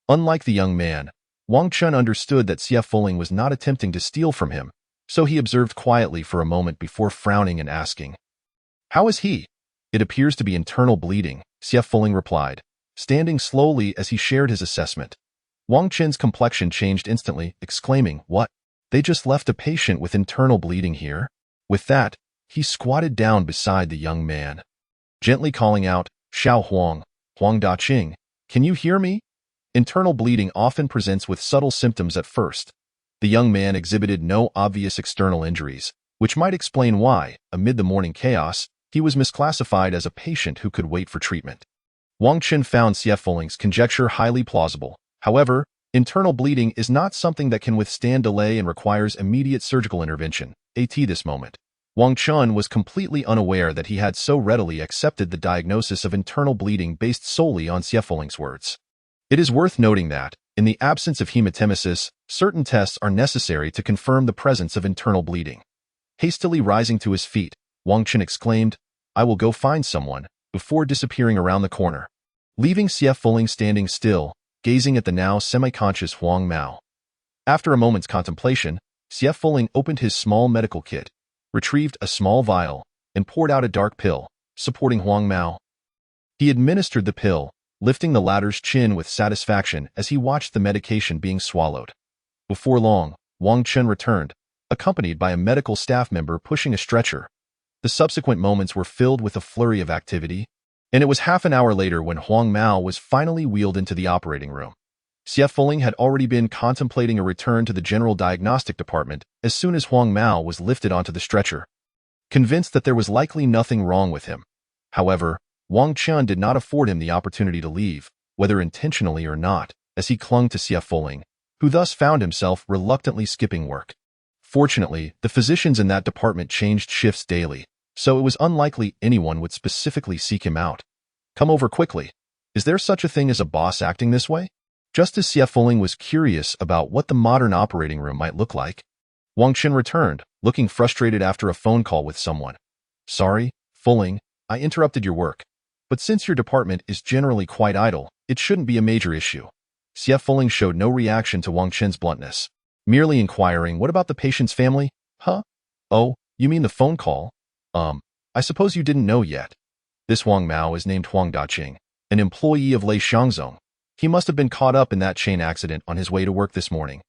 Unlike the young man, Wang Chun understood that Xie Fuling was not attempting to steal from him, so he observed quietly for a moment before frowning and asking, How is he? It appears to be internal bleeding, Xie Fuling replied, standing slowly as he shared his assessment. Wang Qin's complexion changed instantly, exclaiming, What? They just left a patient with internal bleeding here? With that, he squatted down beside the young man, gently calling out, Xiao Huang, Huang Daqing, can you hear me? Internal bleeding often presents with subtle symptoms at first. The young man exhibited no obvious external injuries, which might explain why, amid the morning chaos, he was misclassified as a patient who could wait for treatment. Wang Qin found Xie Fuling's conjecture highly plausible. However, internal bleeding is not something that can withstand delay and requires immediate surgical intervention, at this moment. Wang Chun was completely unaware that he had so readily accepted the diagnosis of internal bleeding based solely on Xie Foling's words. It is worth noting that, in the absence of hematemesis, certain tests are necessary to confirm the presence of internal bleeding. Hastily rising to his feet, Wang Chun exclaimed, "I will go find someone," before disappearing around the corner, leaving Xie Foling standing still, gazing at the now semi-conscious Huang Mao. After a moment's contemplation, Xie Foling opened his small medical kit, retrieved a small vial, and poured out a dark pill, supporting Huang Mao. He administered the pill, lifting the latter's chin with satisfaction as he watched the medication being swallowed. Before long, Wang Chun returned, accompanied by a medical staff member pushing a stretcher. The subsequent moments were filled with a flurry of activity, and it was half an hour later when Huang Mao was finally wheeled into the operating room. Xie Foling had already been contemplating a return to the general diagnostic department as soon as Huang Mao was lifted onto the stretcher, convinced that there was likely nothing wrong with him. However, Wang Chun did not afford him the opportunity to leave, whether intentionally or not, as he clung to Xie Foling, who thus found himself reluctantly skipping work. Fortunately, the physicians in that department changed shifts daily, so it was unlikely anyone would specifically seek him out. "Come over quickly. Is there such a thing as a boss acting this way?" Just as Xie Foling was curious about what the modern operating room might look like, Wang Chun returned, looking frustrated after a phone call with someone. "Sorry, Foling, I interrupted your work. But since your department is generally quite idle, it shouldn't be a major issue." Xie Foling showed no reaction to Wang Chun's bluntness, merely inquiring, "What about the patient's family?" "Huh? Oh, you mean the phone call? I suppose you didn't know yet. This Huang Mao is named Huang Daqing, an employee of Lei Xiangzong. He must have been caught up in that chain accident on his way to work this morning."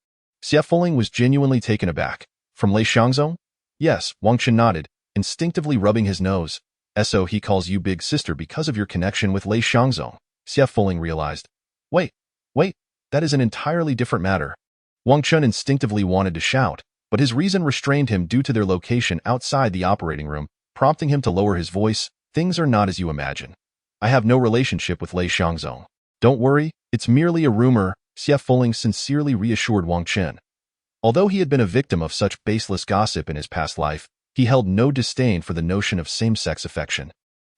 Xie Foling was genuinely taken aback. "From Lei Xiangzong?" "Yes," Wang Chun nodded, instinctively rubbing his nose. "So he calls you big sister because of your connection with Lei Xiangzong." Xie Foling realized. Wait, that is an entirely different matter." Wang Chun instinctively wanted to shout, but his reason restrained him due to their location outside the operating room, prompting him to lower his voice. "Things are not as you imagine. I have no relationship with Lei Xiangzong. Don't worry, it's merely a rumor," Xie Foling sincerely reassured Wang Chun. Although he had been a victim of such baseless gossip in his past life, he held no disdain for the notion of same-sex affection.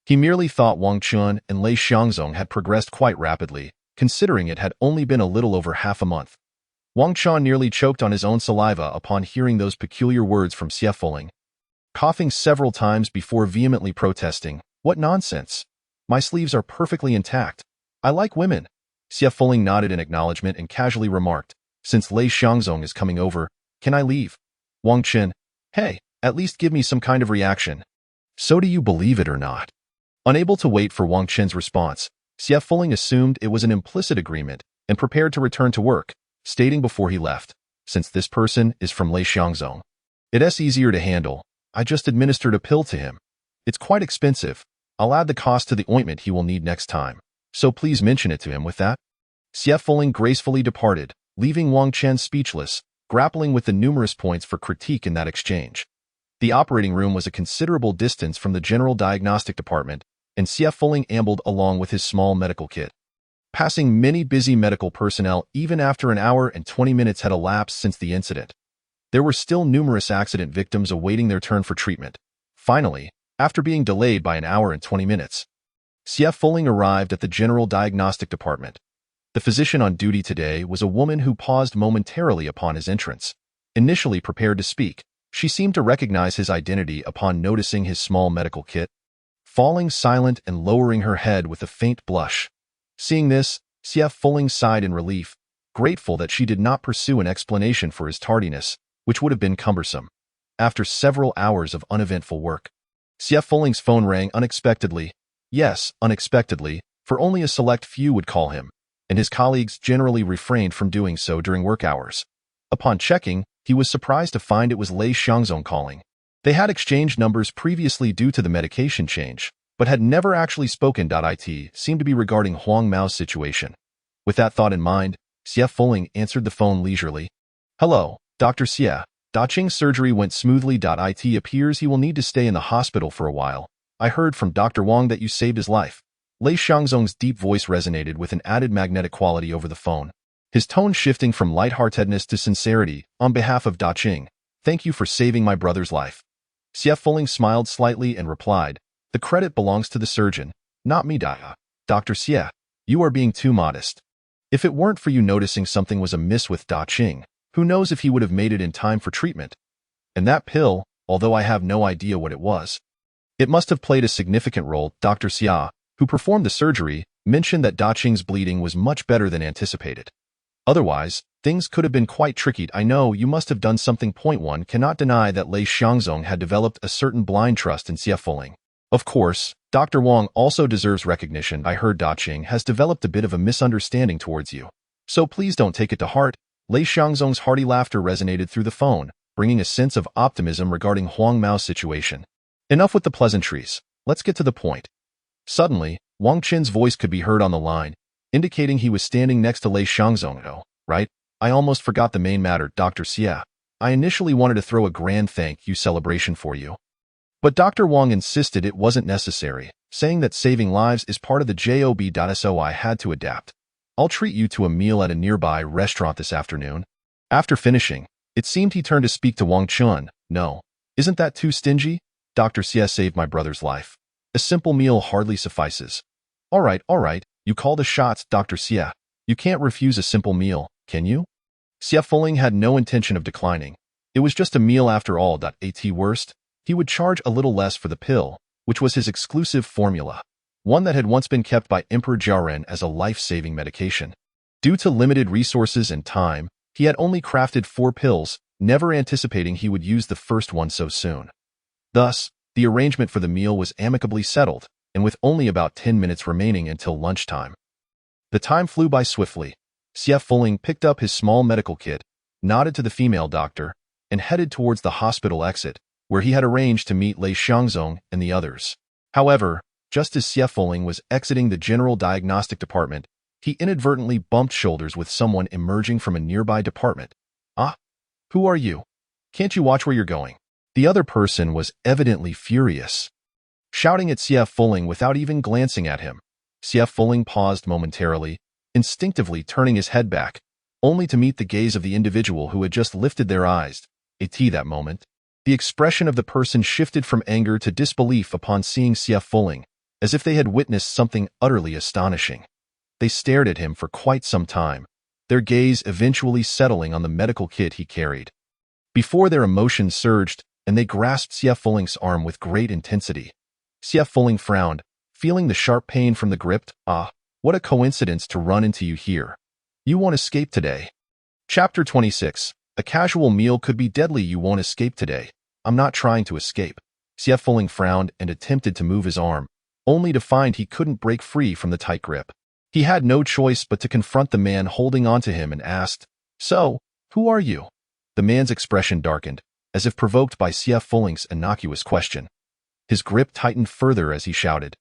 He merely thought Wang Chun and Lei Xiangzong had progressed quite rapidly, considering it had only been a little over half a month. Wang Chun nearly choked on his own saliva upon hearing those peculiar words from Xie Foling, coughing several times before vehemently protesting, "What nonsense! My sleeves are perfectly intact. I like women." Xie Foling nodded in acknowledgement and casually remarked, "Since Lei Xiangzong is coming over, can I leave?" Wang Chun, "Hey, at least give me some kind of reaction. So do you believe it or not?" Unable to wait for Wang Chun's response, Xie Foling assumed it was an implicit agreement and prepared to return to work, stating before he left, "Since this person is from Lei Xiangzong, it's easier to handle. I just administered a pill to him. It's quite expensive. I'll add the cost to the ointment he will need next time, so please mention it to him with that." Xie Foling gracefully departed, leaving Wang Chun speechless, grappling with the numerous points for critique in that exchange. The operating room was a considerable distance from the general diagnostic department, and Xie Foling ambled along with his small medical kit, passing many busy medical personnel even after an hour and 20 minutes had elapsed since the incident. There were still numerous accident victims awaiting their turn for treatment. Finally, after being delayed by an hour and 20 minutes, Xie Foling arrived at the general diagnostic department. The physician on duty today was a woman who paused momentarily upon his entrance. Initially prepared to speak, she seemed to recognize his identity upon noticing his small medical kit, falling silent and lowering her head with a faint blush. Seeing this, Xie Foling sighed in relief, grateful that she did not pursue an explanation for his tardiness, which would have been cumbersome. After several hours of uneventful work, Xie Foling's phone rang unexpectedly. Yes, unexpectedly, for only a select few would call him, and his colleagues generally refrained from doing so during work hours. Upon checking, he was surprised to find it was Lei Xiangzong calling. They had exchanged numbers previously due to the medication change, but had never actually spoken. It seemed to be regarding Huang Mao's situation. With that thought in mind, Xie Foling answered the phone leisurely. "Hello, Dr. Xie. Daqing's surgery went smoothly. It appears he will need to stay in the hospital for a while. I heard from Dr. Wang that you saved his life." Lei Xiangzong's deep voice resonated with an added magnetic quality over the phone, his tone shifting from lightheartedness to sincerity. "On behalf of Daqing, thank you for saving my brother's life." Xie Fuling smiled slightly and replied, "The credit belongs to the surgeon, not me, Dr. Xie. You are being too modest. If it weren't for you noticing something was amiss with Da Qing, who knows if he would have made it in time for treatment. And that pill, although I have no idea what it was, it must have played a significant role." Dr. Xia, who performed the surgery, mentioned that Da Qing's bleeding was much better than anticipated. Otherwise, things could have been quite tricky. "I know you must have done something. One cannot deny that Lei Xiangzong had developed a certain blind trust in Xie Fuling. Of course, Dr. Wang also deserves recognition. I heard Da Qing has developed a bit of a misunderstanding towards you. So please don't take it to heart." Lei Xiangzong's hearty laughter resonated through the phone, bringing a sense of optimism regarding Huang Mao's situation. "Enough with the pleasantries. Let's get to the point." Suddenly, Wang Qin's voice could be heard on the line, indicating he was standing next to Lei Xiangzong. "Oh, right. I almost forgot the main matter, Dr. Xie. I initially wanted to throw a grand thank you celebration for you. But Dr. Wang insisted it wasn't necessary, saying that saving lives is part of the job. So I had to adapt. I'll treat you to a meal at a nearby restaurant this afternoon." After finishing, it seemed he turned to speak to Wang Chun. "No, isn't that too stingy? Dr. Xie saved my brother's life. A simple meal hardly suffices." All right, you call the shots, Dr. Xie. You can't refuse a simple meal, can you?" Xie Fuling had no intention of declining. It was just a meal after all. At worst, he would charge a little less for the pill, which was his exclusive formula, one that had once been kept by Emperor Jiaoren as a life-saving medication. Due to limited resources and time, he had only crafted 4 pills, never anticipating he would use the first one so soon. Thus, the arrangement for the meal was amicably settled, and with only about 10 minutes remaining until lunchtime. The time flew by swiftly. Xie Fuling picked up his small medical kit, nodded to the female doctor, and headed towards the hospital exit, where he had arranged to meet Lei Xiangzong and the others. However, just as Xie Fuling was exiting the general diagnostic department, he inadvertently bumped shoulders with someone emerging from a nearby department. "Ah, who are you? Can't you watch where you're going?" The other person was evidently furious, shouting at Xie Fuling without even glancing at him. Xie Fuling paused momentarily, instinctively turning his head back, only to meet the gaze of the individual who had just lifted their eyes. That moment, the expression of the person shifted from anger to disbelief upon seeing Xie Fuling, as if they had witnessed something utterly astonishing. They stared at him for quite some time, their gaze eventually settling on the medical kit he carried. Before their emotions surged, and they grasped Xie Fuling's arm with great intensity. Xie Fuling frowned, feeling the sharp pain from the grip. "Ah, what a coincidence to run into you here. You won't escape today." Chapter 26. A casual meal could be deadly. "You won't escape today." "I'm not trying to escape." Xie Fuling frowned and attempted to move his arm, only to find he couldn't break free from the tight grip. He had no choice but to confront the man holding onto him and asked, "So, who are you?" The man's expression darkened, as if provoked by Xie Fuling's innocuous question. His grip tightened further as he shouted,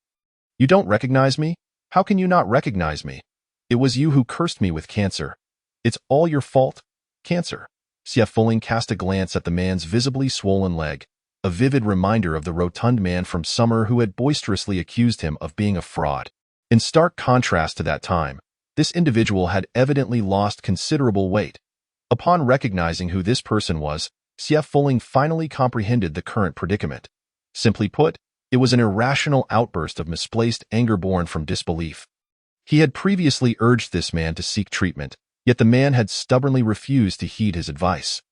"You don't recognize me? How can you not recognize me? It was you who cursed me with cancer. It's all your fault. Cancer." Xie Fuling cast a glance at the man's visibly swollen leg, a vivid reminder of the rotund man from summer who had boisterously accused him of being a fraud. In stark contrast to that time, this individual had evidently lost considerable weight. Upon recognizing who this person was, Xie Fuling finally comprehended the current predicament. Simply put, it was an irrational outburst of misplaced anger born from disbelief. He had previously urged this man to seek treatment, yet the man had stubbornly refused to heed his advice.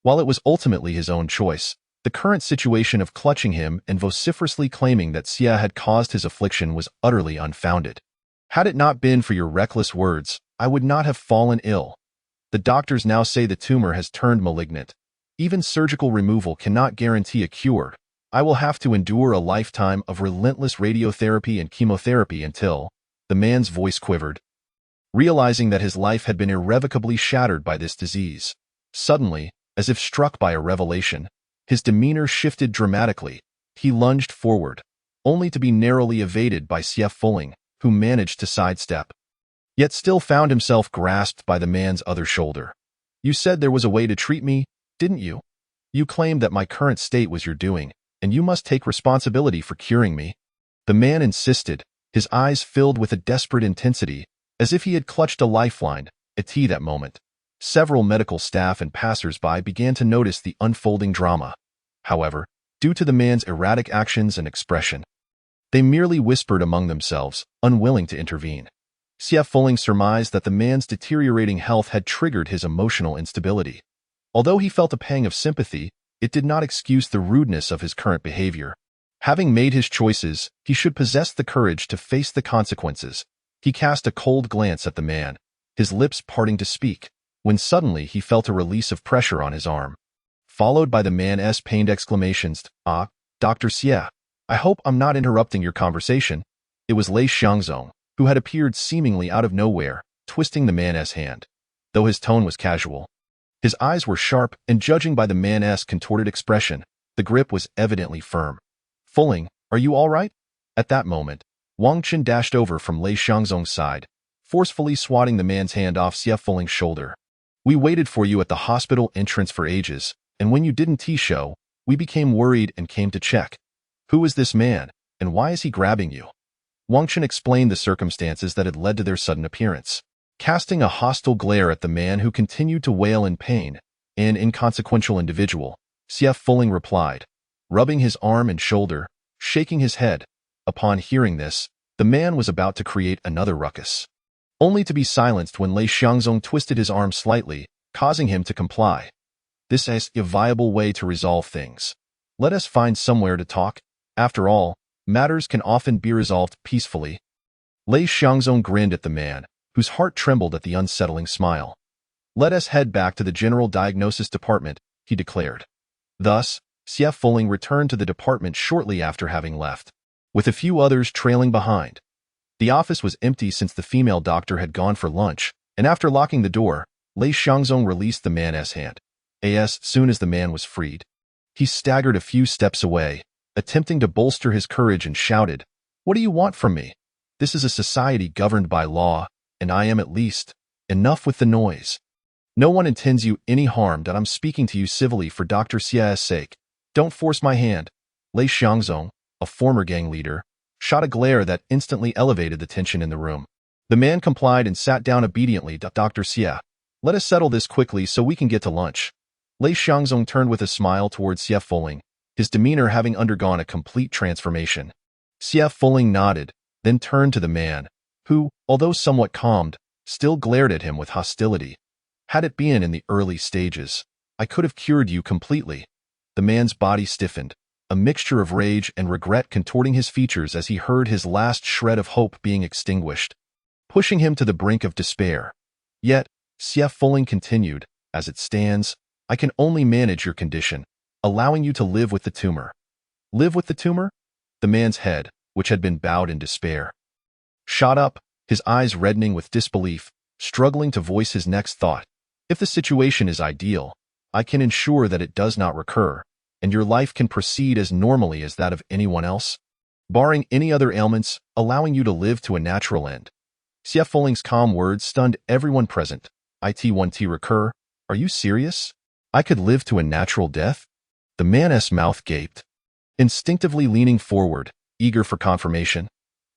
While it was ultimately his own choice, the current situation of clutching him and vociferously claiming that Xie had caused his affliction was utterly unfounded. "Had it not been for your reckless words, I would not have fallen ill. The doctors now say the tumor has turned malignant. Even surgical removal cannot guarantee a cure. I will have to endure a lifetime of relentless radiotherapy and chemotherapy until..." The man's voice quivered, realizing that his life had been irrevocably shattered by this disease. Suddenly, as if struck by a revelation, his demeanor shifted dramatically. He lunged forward, only to be narrowly evaded by Xie Fuling, who managed to sidestep, yet still found himself grasped by the man's other shoulder. "You said there was a way to treat me, didn't you? You claimed that my current state was your doing, and you must take responsibility for curing me." The man insisted, his eyes filled with a desperate intensity, as if he had clutched a lifeline. At that moment, several medical staff and passers-by began to notice the unfolding drama. However, due to the man's erratic actions and expression. They merely whispered among themselves, unwilling to intervene. Xie Fuling surmised that the man's deteriorating health had triggered his emotional instability. Although he felt a pang of sympathy, it did not excuse the rudeness of his current behavior. Having made his choices, he should possess the courage to face the consequences. He cast a cold glance at the man, his lips parting to speak, when suddenly he felt a release of pressure on his arm, followed by the man's pained exclamations, "Ah, Dr. Xie, I hope I'm not interrupting your conversation." It was Lei Xiangzong, who had appeared seemingly out of nowhere, twisting the man's hand. Though his tone was casual, his eyes were sharp, and judging by the man's contorted expression, the grip was evidently firm. "Fuling, are you all right?" At that moment, Wang Chen dashed over from Lei Xiangzong's side, forcefully swatting the man's hand off Xie Fuling's shoulder. "We waited for you at the hospital entrance for ages, and when you didn't show, we became worried and came to check. Who is this man, and why is he grabbing you?" Wang Chen explained the circumstances that had led to their sudden appearance. Casting a hostile glare at the man who continued to wail in pain, an inconsequential individual, Xie Fuling replied, rubbing his arm and shoulder, shaking his head. Upon hearing this, the man was about to create another ruckus, only to be silenced when Lei Xiangzong twisted his arm slightly, causing him to comply. "This is a viable way to resolve things. Let us find somewhere to talk. After all, matters can often be resolved peacefully." Lei Xiangzong grinned at the man, whose heart trembled at the unsettling smile. "Let us head back to the General Diagnosis Department," he declared. Thus, Xie Fuling returned to the department shortly after having left, with a few others trailing behind. The office was empty since the female doctor had gone for lunch, and after locking the door, Lei Xiangzong released the man's hand. As soon as the man was freed, he staggered a few steps away, attempting to bolster his courage, and shouted, "What do you want from me? This is a society governed by law, and I am at least. Enough with the noise. No one intends you any harm, that I'm speaking to you civilly for Dr. Xie's sake. Don't force my hand." Lei Xiangzong, a former gang leader, shot a glare that instantly elevated the tension in the room. The man complied and sat down obediently. "Dr. Xie, let us settle this quickly so we can get to lunch." Lei Xiangzong turned with a smile towards Xie Fuling, his demeanor having undergone a complete transformation. Xie Fuling nodded, then turned to the man, who, although somewhat calmed, still glared at him with hostility. "Had it been in the early stages, I could have cured you completely." The man's body stiffened, a mixture of rage and regret contorting his features as he heard his last shred of hope being extinguished, pushing him to the brink of despair. Yet, Xie Fuling continued, "As it stands, I can only manage your condition, allowing you to live with the tumor." "Live with the tumor?" The man's head, which had been bowed in despair, shot up, his eyes reddening with disbelief, struggling to voice his next thought. "If the situation is ideal, I can ensure that it does not recur, and your life can proceed as normally as that of anyone else, barring any other ailments, allowing you to live to a natural end." Xie Fuling's calm words stunned everyone present. "It recur? Are you serious? I could live to a natural death?" The man's mouth gaped. Instinctively leaning forward, eager for confirmation,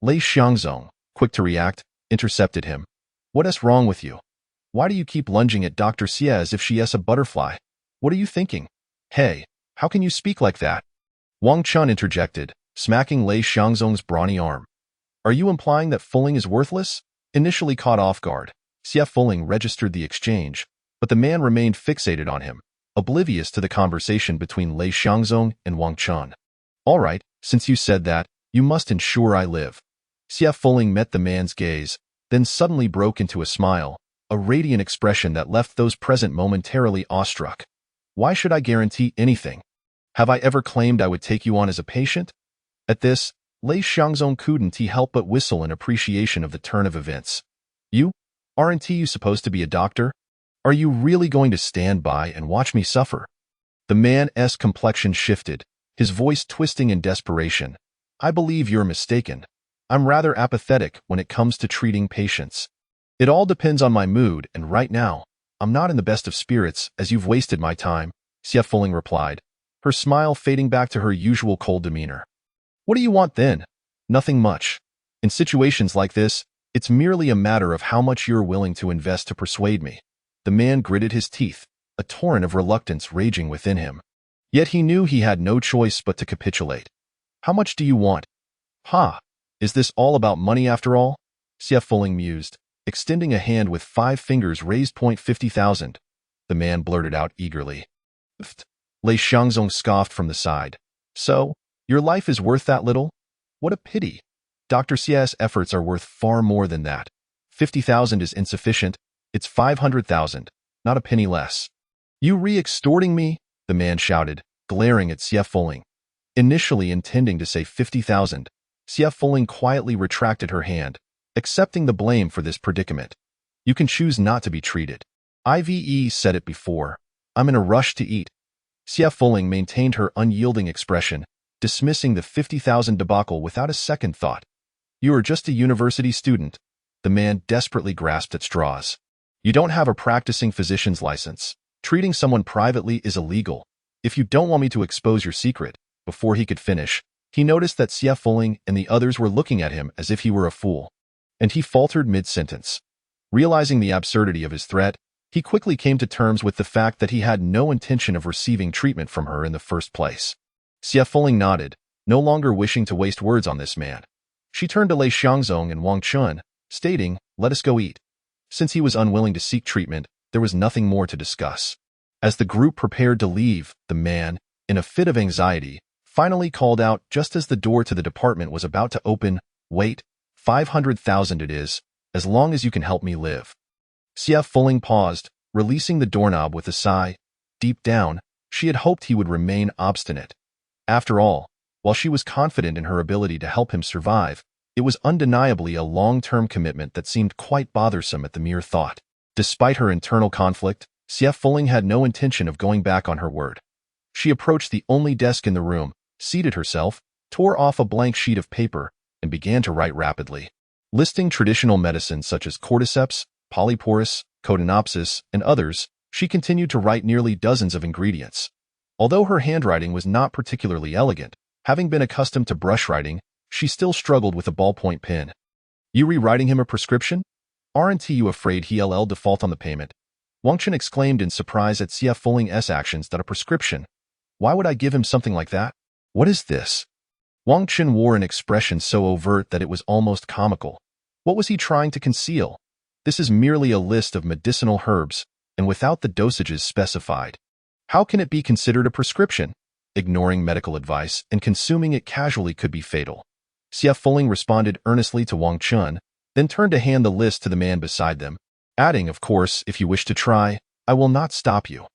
Lei Xiangzong, quick to react, intercepted him. "What is wrong with you? Why do you keep lunging at Dr. Xie as if she is a butterfly? What are you thinking? Hey, how can you speak like that?" Wang Chen interjected, smacking Lei Xiangzong's brawny arm. "Are you implying that Fuling is worthless?" Initially caught off guard, Xie Fuling registered the exchange, but the man remained fixated on him, oblivious to the conversation between Lei Xiangzong and Wang Chen. "All right, since you said that, you must ensure I live." Xie Fuling met the man's gaze, then suddenly broke into a smile, a radiant expression that left those present momentarily awestruck. "Why should I guarantee anything? Have I ever claimed I would take you on as a patient?" At this, Lei Xiangzong couldn't help but whistle in appreciation of the turn of events. Aren't you supposed to be a doctor? Are you really going to stand by and watch me suffer?" The man's complexion shifted, his voice twisting in desperation. "I believe you're mistaken. I'm rather apathetic when it comes to treating patients. It all depends on my mood, and right now, I'm not in the best of spirits, as you've wasted my time," Xie Fuling replied, her smile fading back to her usual cold demeanor. "What do you want then?" "Nothing much. In situations like this, it's merely a matter of how much you're willing to invest to persuade me." The man gritted his teeth, a torrent of reluctance raging within him. Yet he knew he had no choice but to capitulate. How much do you want? Ha! Is this all about money after all? Xie Fuling mused, extending a hand with 5 fingers raised. 50,000. The man blurted out eagerly. Pfft. Lei Xiangzong scoffed from the side. So, your life is worth that little? What a pity. Dr. Xie's efforts are worth far more than that. 50,000 is insufficient. It's 500,000, not a penny less. You re-extorting me? The man shouted, glaring at Xie Fuling. Initially intending to say 50,000, Xie Fuling quietly retracted her hand, accepting the blame for this predicament. You can choose not to be treated. Ive said it before. I'm in a rush to eat. Xie Fuling maintained her unyielding expression, dismissing the 50,000 debacle without a second thought. You are just a university student. The man desperately grasped at straws. You don't have a practicing physician's license. Treating someone privately is illegal. If you don't want me to expose your secret. Before he could finish, he noticed that Xie Fuling and the others were looking at him as if he were a fool. And he faltered mid-sentence. Realizing the absurdity of his threat, he quickly came to terms with the fact that he had no intention of receiving treatment from her in the first place. Xie Fuling nodded, no longer wishing to waste words on this man. She turned to Lei Xiangzong and Wang Chun, stating, let us go eat. Since he was unwilling to seek treatment, there was nothing more to discuss. As the group prepared to leave, the man, in a fit of anxiety, finally called out just as the door to the department was about to open, wait, 500,000 it is, as long as you can help me live. Xie Fuling paused, releasing the doorknob with a sigh. Deep down, she had hoped he would remain obstinate. After all, while she was confident in her ability to help him survive, it was undeniably a long-term commitment that seemed quite bothersome at the mere thought. Despite her internal conflict, Xie Fuling had no intention of going back on her word. She approached the only desk in the room, seated herself, tore off a blank sheet of paper, and began to write rapidly. Listing traditional medicines such as cordyceps, polyporus, codonopsis, and others, she continued to write nearly dozens of ingredients. Although her handwriting was not particularly elegant, having been accustomed to brush writing, she still struggled with a ballpoint pen. You rewriting him a prescription? Aren't you afraid he'll default on the payment? Wang Chun exclaimed in surprise at Xie Fuling's actions. That a prescription? Why would I give him something like that? What is this? Wang Chun wore an expression so overt that it was almost comical. What was he trying to conceal? This is merely a list of medicinal herbs, and without the dosages specified. How can it be considered a prescription? Ignoring medical advice and consuming it casually could be fatal. Xie Fuling responded earnestly to Wang Chun, then turned to hand the list to the man beside them, adding, of course, if you wish to try, I will not stop you.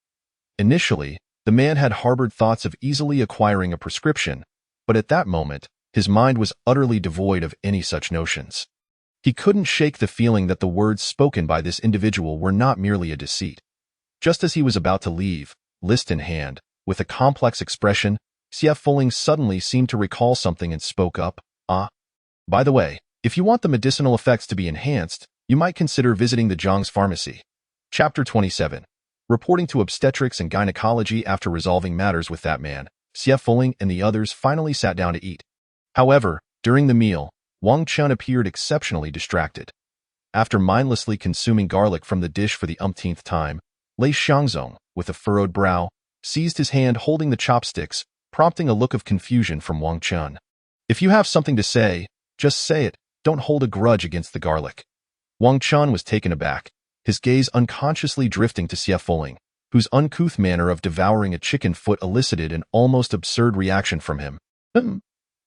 Initially, the man had harbored thoughts of easily acquiring a prescription, but at that moment, his mind was utterly devoid of any such notions. He couldn't shake the feeling that the words spoken by this individual were not merely a deceit. Just as he was about to leave, list in hand, with a complex expression, Xie Fuling suddenly seemed to recall something and spoke up, by the way, if you want the medicinal effects to be enhanced, you might consider visiting the Zhang's pharmacy. Chapter 27. Reporting to obstetrics and gynecology. After resolving matters with that man, Xie Fuling and the others finally sat down to eat. However, during the meal, Wang Chun appeared exceptionally distracted. After mindlessly consuming garlic from the dish for the umpteenth time, Lei Xiangzong, with a furrowed brow, seized his hand holding the chopsticks, prompting a look of confusion from Wang Chun. If you have something to say, just say it, don't hold a grudge against the garlic. Wang Chun was taken aback, his gaze unconsciously drifting to Xie Fuling, whose uncouth manner of devouring a chicken foot elicited an almost absurd reaction from him.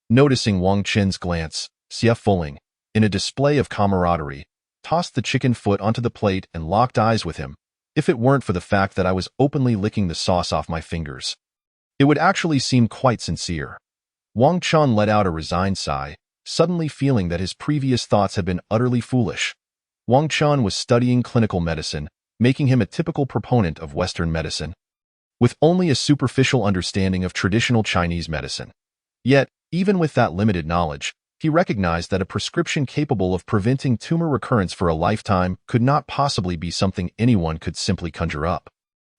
Noticing Wang Chun's glance, Xie Fuling, in a display of camaraderie, tossed the chicken foot onto the plate and locked eyes with him. If it weren't for the fact that I was openly licking the sauce off my fingers, it would actually seem quite sincere. Wang Chun let out a resigned sigh, suddenly feeling that his previous thoughts had been utterly foolish. Wang Chun was studying clinical medicine, making him a typical proponent of Western medicine, with only a superficial understanding of traditional Chinese medicine. Yet, even with that limited knowledge, he recognized that a prescription capable of preventing tumor recurrence for a lifetime could not possibly be something anyone could simply conjure up.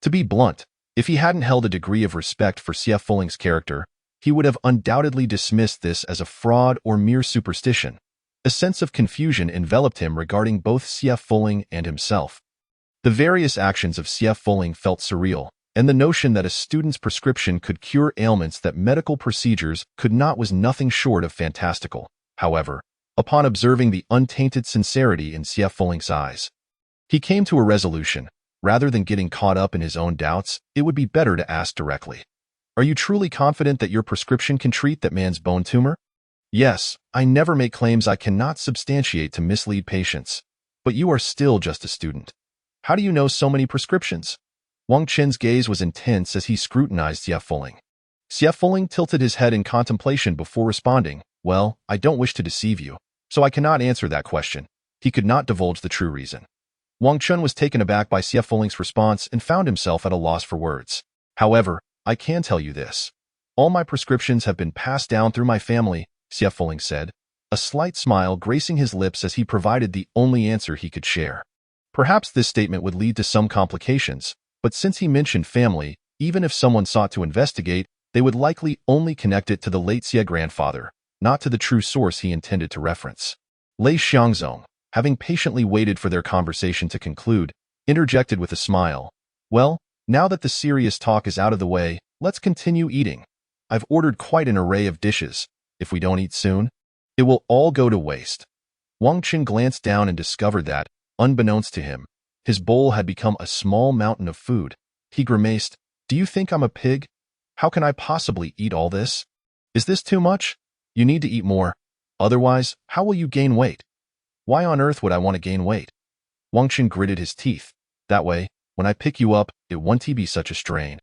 To be blunt, if he hadn't held a degree of respect for Xie Fuling's character, he would have undoubtedly dismissed this as a fraud or mere superstition. A sense of confusion enveloped him regarding both Xie Fuling and himself. The various actions of Xie Fuling felt surreal, and the notion that a student's prescription could cure ailments that medical procedures could not was nothing short of fantastical. However, upon observing the untainted sincerity in Xie Fuling's eyes, he came to a resolution. Rather than getting caught up in his own doubts, it would be better to ask directly. Are you truly confident that your prescription can treat that man's bone tumor? Yes, I never make claims I cannot substantiate to mislead patients. But you are still just a student. How do you know so many prescriptions? Wang Qin's gaze was intense as he scrutinized Xie Fuling. Xie Fuling tilted his head in contemplation before responding, well, I don't wish to deceive you, so I cannot answer that question. He could not divulge the true reason. Wang Qin was taken aback by Xie Fuling's response and found himself at a loss for words. However, I can tell you this. All my prescriptions have been passed down through my family, Xie Fuling said, a slight smile gracing his lips as he provided the only answer he could share. Perhaps this statement would lead to some complications, but since he mentioned family, even if someone sought to investigate, they would likely only connect it to the late Xie grandfather, not to the true source he intended to reference. Lei Xiangzong, having patiently waited for their conversation to conclude, interjected with a smile. Well, now that the serious talk is out of the way, let's continue eating. I've ordered quite an array of dishes. If we don't eat soon, it will all go to waste. Wang Qin glanced down and discovered that, unbeknownst to him, his bowl had become a small mountain of food. He grimaced, do you think I'm a pig? How can I possibly eat all this? Is this too much? You need to eat more. Otherwise, how will you gain weight? Why on earth would I want to gain weight? Wang Qin gritted his teeth. That way, when I pick you up, it won't be such a strain.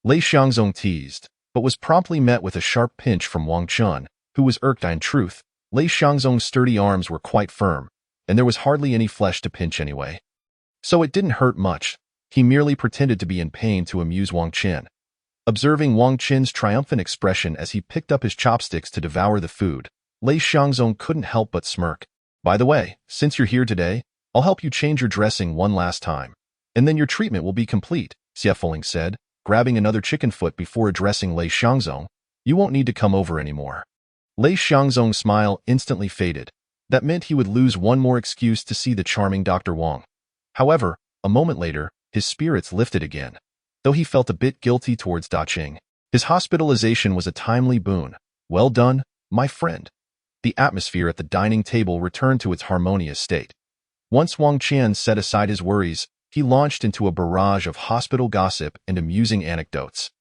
Lei Xiangzong teased, but was promptly met with a sharp pinch from Wang Qin, who was irked. In truth, Lei Xiangzong's sturdy arms were quite firm, and there was hardly any flesh to pinch anyway. So it didn't hurt much. He merely pretended to be in pain to amuse Wang Qin. Observing Wang Qin's triumphant expression as he picked up his chopsticks to devour the food, Lei Xiangzong couldn't help but smirk. By the way, since you're here today, I'll help you change your dressing one last time. And then your treatment will be complete, Xie Fuling said, grabbing another chicken foot before addressing Lei Xiangzong. You won't need to come over anymore. Lei Xiangzong's smile instantly faded. That meant he would lose one more excuse to see the charming Dr. Wang. However, a moment later, his spirits lifted again. Though he felt a bit guilty towards Da Qing, his hospitalization was a timely boon. Well done, my friend. The atmosphere at the dining table returned to its harmonious state. Once Wang Qin set aside his worries, he launched into a barrage of hospital gossip and amusing anecdotes.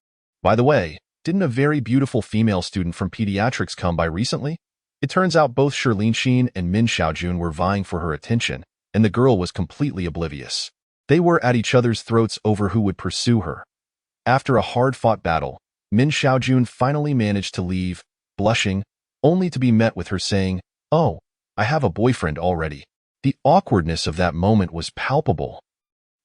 By the way, didn't a very beautiful female student from pediatrics come by recently? It turns out both Shirlin Xin and Min Xiaojun were vying for her attention, and the girl was completely oblivious. They were at each other's throats over who would pursue her. After a hard-fought battle, Min Xiaojun finally managed to leave, blushing, only to be met with her saying, "Oh, I have a boyfriend already." The awkwardness of that moment was palpable.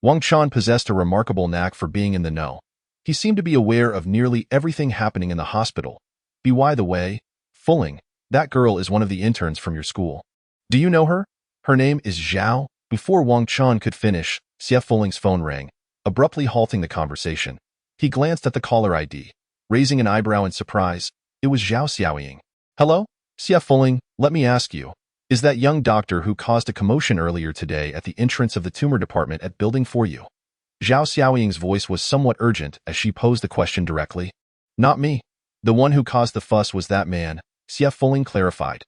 Wang Qin possessed a remarkable knack for being in the know. He seemed to be aware of nearly everything happening in the hospital. By the way, Fuling, that girl is one of the interns from your school. Do you know her? Her name is Zhao. Before Wang Qin could finish, Xie Fuling's phone rang, abruptly halting the conversation. He glanced at the caller ID, raising an eyebrow in surprise. It was Zhao Xiaoying. Hello? Xie Fuling, let me ask you. Is that young doctor who caused a commotion earlier today at the entrance of the tumor department at Building 4U? Zhao Xiaoying's voice was somewhat urgent as she posed the question directly. Not me. The one who caused the fuss was that man, Xie Fuling clarified.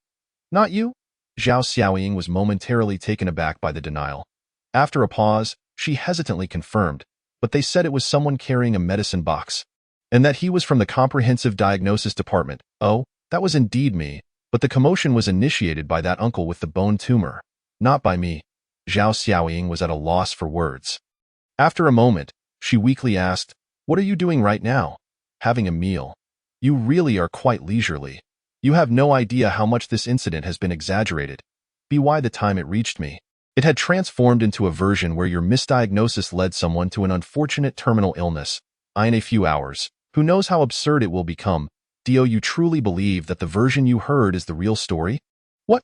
Not you? Zhao Xiaoying was momentarily taken aback by the denial. After a pause, she hesitantly confirmed, but they said it was someone carrying a medicine box, and that he was from the comprehensive diagnosis department. Oh, that was indeed me, but the commotion was initiated by that uncle with the bone tumor, not by me. Zhao Xiaoying was at a loss for words. After a moment, she weakly asked, "What are you doing right now?" "Having a meal." "You really are quite leisurely. You have no idea how much this incident has been exaggerated. By the time it reached me, it had transformed into a version where your misdiagnosis led someone to an unfortunate terminal illness. In a few hours, who knows how absurd it will become. Do you truly believe that the version you heard is the real story?" "What?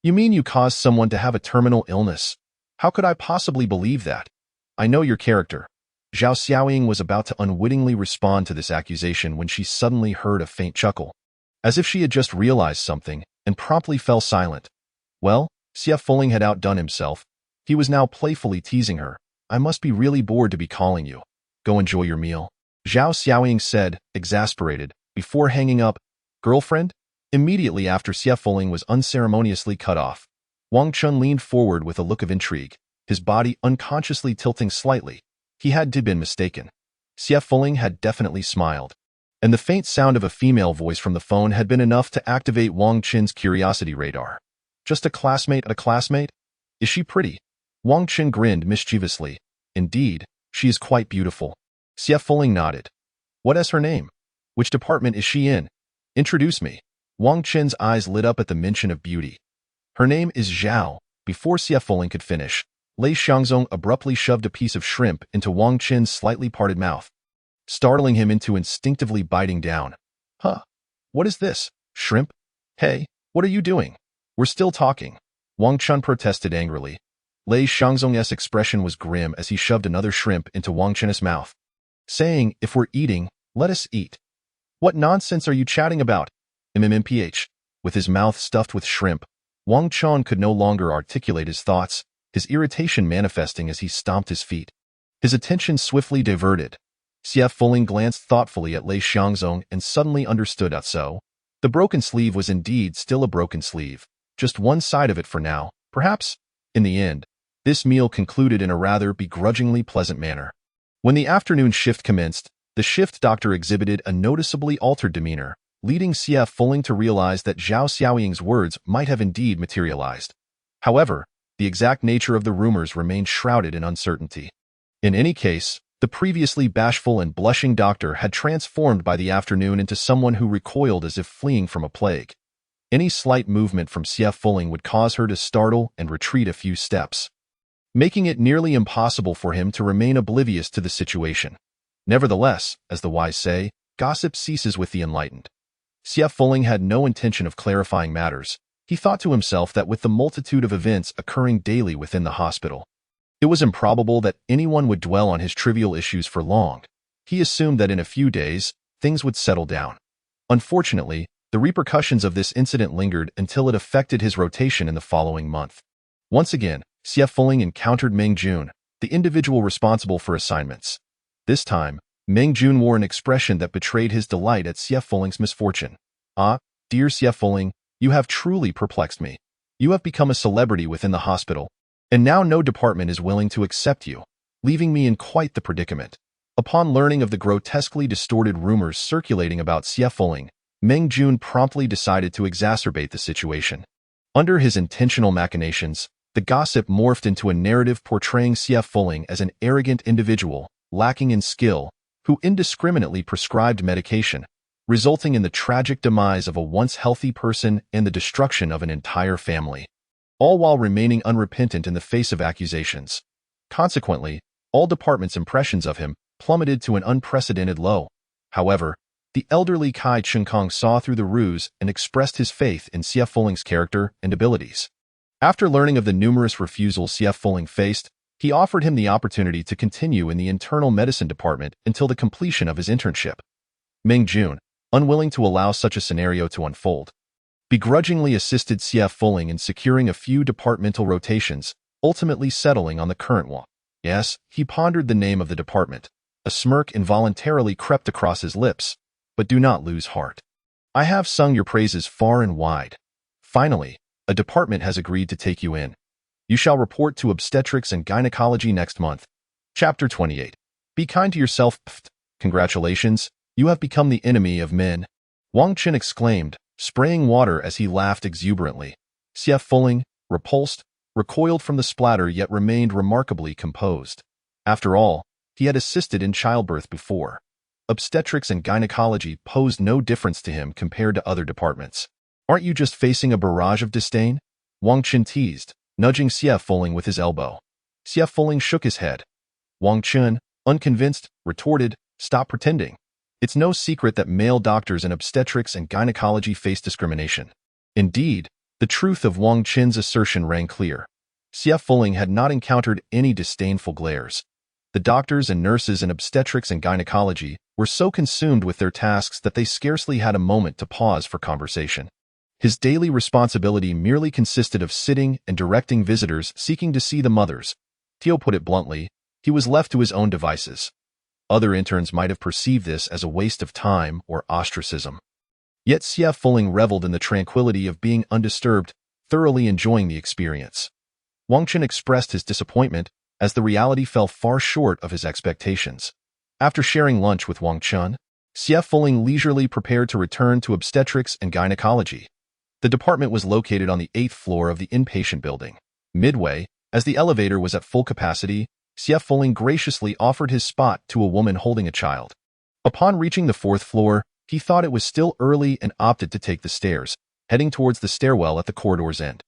You mean you caused someone to have a terminal illness? How could I possibly believe that? I know your character." Zhao Xiaoying was about to unwittingly respond to this accusation when she suddenly heard a faint chuckle, as if she had just realized something, and promptly fell silent. Well, Xie Fuling had outdone himself. He was now playfully teasing her. "I must be really bored to be calling you. Go enjoy your meal. Zhao Xiaoying said, exasperated, before hanging up. Girlfriend? Immediately after Xie Fuling was unceremoniously cut off, Wang Chun leaned forward with a look of intrigue, his body unconsciously tilting slightly. He had been mistaken. Xie Fuling had definitely smiled, and the faint sound of a female voice from the phone had been enough to activate Wang Chin's curiosity radar. Just a classmate? Is she pretty? Wang Chin grinned mischievously. Indeed, she is quite beautiful. Xie Fuling nodded. What is her name? Which department is she in? Introduce me. Wang Chin's eyes lit up at the mention of beauty. Her name is Zhao. Before Xie Fuling could finish, Lei Xiangzong abruptly shoved a piece of shrimp into Wang Chin's slightly parted mouth, startling him into instinctively biting down. Huh? What is this? Shrimp? Hey, what are you doing? We're still talking. Wang Chun protested angrily. Lei Xiangzong's expression was grim as he shoved another shrimp into Wang Chin's mouth, saying, if we're eating, let us eat. What nonsense are you chatting about? MMPH. With his mouth stuffed with shrimp, Wang Chun could no longer articulate his thoughts, his irritation manifesting as he stomped his feet. His attention swiftly diverted. Xie Fuling glanced thoughtfully at Lei Xiangzong and suddenly understood that so. The broken sleeve was indeed still a broken sleeve, just one side of it for now, perhaps. In the end, this meal concluded in a rather begrudgingly pleasant manner. When the afternoon shift commenced, the shift doctor exhibited a noticeably altered demeanor, leading Xie Fuling to realize that Zhao Xiaoying's words might have indeed materialized. However, the exact nature of the rumors remained shrouded in uncertainty. In any case, the previously bashful and blushing doctor had transformed by the afternoon into someone who recoiled as if fleeing from a plague. Any slight movement from Xie Fuling would cause her to startle and retreat a few steps, making it nearly impossible for him to remain oblivious to the situation. Nevertheless, as the wise say, gossip ceases with the enlightened. Xie Fuling had no intention of clarifying matters. He thought to himself that with the multitude of events occurring daily within the hospital, it was improbable that anyone would dwell on his trivial issues for long. He assumed that in a few days, things would settle down. Unfortunately, the repercussions of this incident lingered until it affected his rotation in the following month. Once again, Xie Fuling encountered Meng Jun, the individual responsible for assignments. This time, Meng Jun wore an expression that betrayed his delight at Xie Fuling's misfortune. Ah, dear Xie Fuling, you have truly perplexed me. You have become a celebrity within the hospital, and now no department is willing to accept you, leaving me in quite the predicament. Upon learning of the grotesquely distorted rumors circulating about Xie Fuling, Meng Jun promptly decided to exacerbate the situation. Under his intentional machinations, the gossip morphed into a narrative portraying Xie Fuling as an arrogant individual, lacking in skill, who indiscriminately prescribed medication, resulting in the tragic demise of a once healthy person and the destruction of an entire family, all while remaining unrepentant in the face of accusations. Consequently, all departments' impressions of him plummeted to an unprecedented low. However, the elderly Kai Chengkong saw through the ruse and expressed his faith in Xie Fuling's character and abilities. After learning of the numerous refusals Xie Fuling faced, he offered him the opportunity to continue in the internal medicine department until the completion of his internship. Meng Jun, unwilling to allow such a scenario to unfold, begrudgingly assisted Xie Fuling in securing a few departmental rotations, ultimately settling on the current one. Yes, he pondered the name of the department. A smirk involuntarily crept across his lips. But do not lose heart. I have sung your praises far and wide. Finally, a department has agreed to take you in. You shall report to obstetrics and gynecology next month. Chapter 28. Be kind to yourself. Pfft. Congratulations, you have become the enemy of men. Wang Chin exclaimed, spraying water as he laughed exuberantly. Xie Fuling, repulsed, recoiled from the splatter yet remained remarkably composed. After all, he had assisted in childbirth before. Obstetrics and gynecology posed no difference to him compared to other departments. Aren't you just facing a barrage of disdain? Wang Chin teased, nudging Xie Fuling with his elbow. Xie Fuling shook his head. Wang Chin, unconvinced, retorted, stop pretending. It's no secret that male doctors in obstetrics and gynecology face discrimination. Indeed, the truth of Wang Chin's assertion rang clear. Xie Fuling had not encountered any disdainful glares. The doctors and nurses in obstetrics and gynecology were so consumed with their tasks that they scarcely had a moment to pause for conversation. His daily responsibility merely consisted of sitting and directing visitors seeking to see the mothers. Tio put it bluntly, he was left to his own devices. Other interns might have perceived this as a waste of time or ostracism. Yet Xie Fuling reveled in the tranquility of being undisturbed, thoroughly enjoying the experience. Wang Chen expressed his disappointment as the reality fell far short of his expectations. After sharing lunch with Wang Chen, Xie Fuling leisurely prepared to return to obstetrics and gynecology. The department was located on the 8th floor of the inpatient building. Midway, as the elevator was at full capacity, Xie Fuling graciously offered his spot to a woman holding a child. Upon reaching the 4th floor, he thought it was still early and opted to take the stairs, heading towards the stairwell at the corridor's end.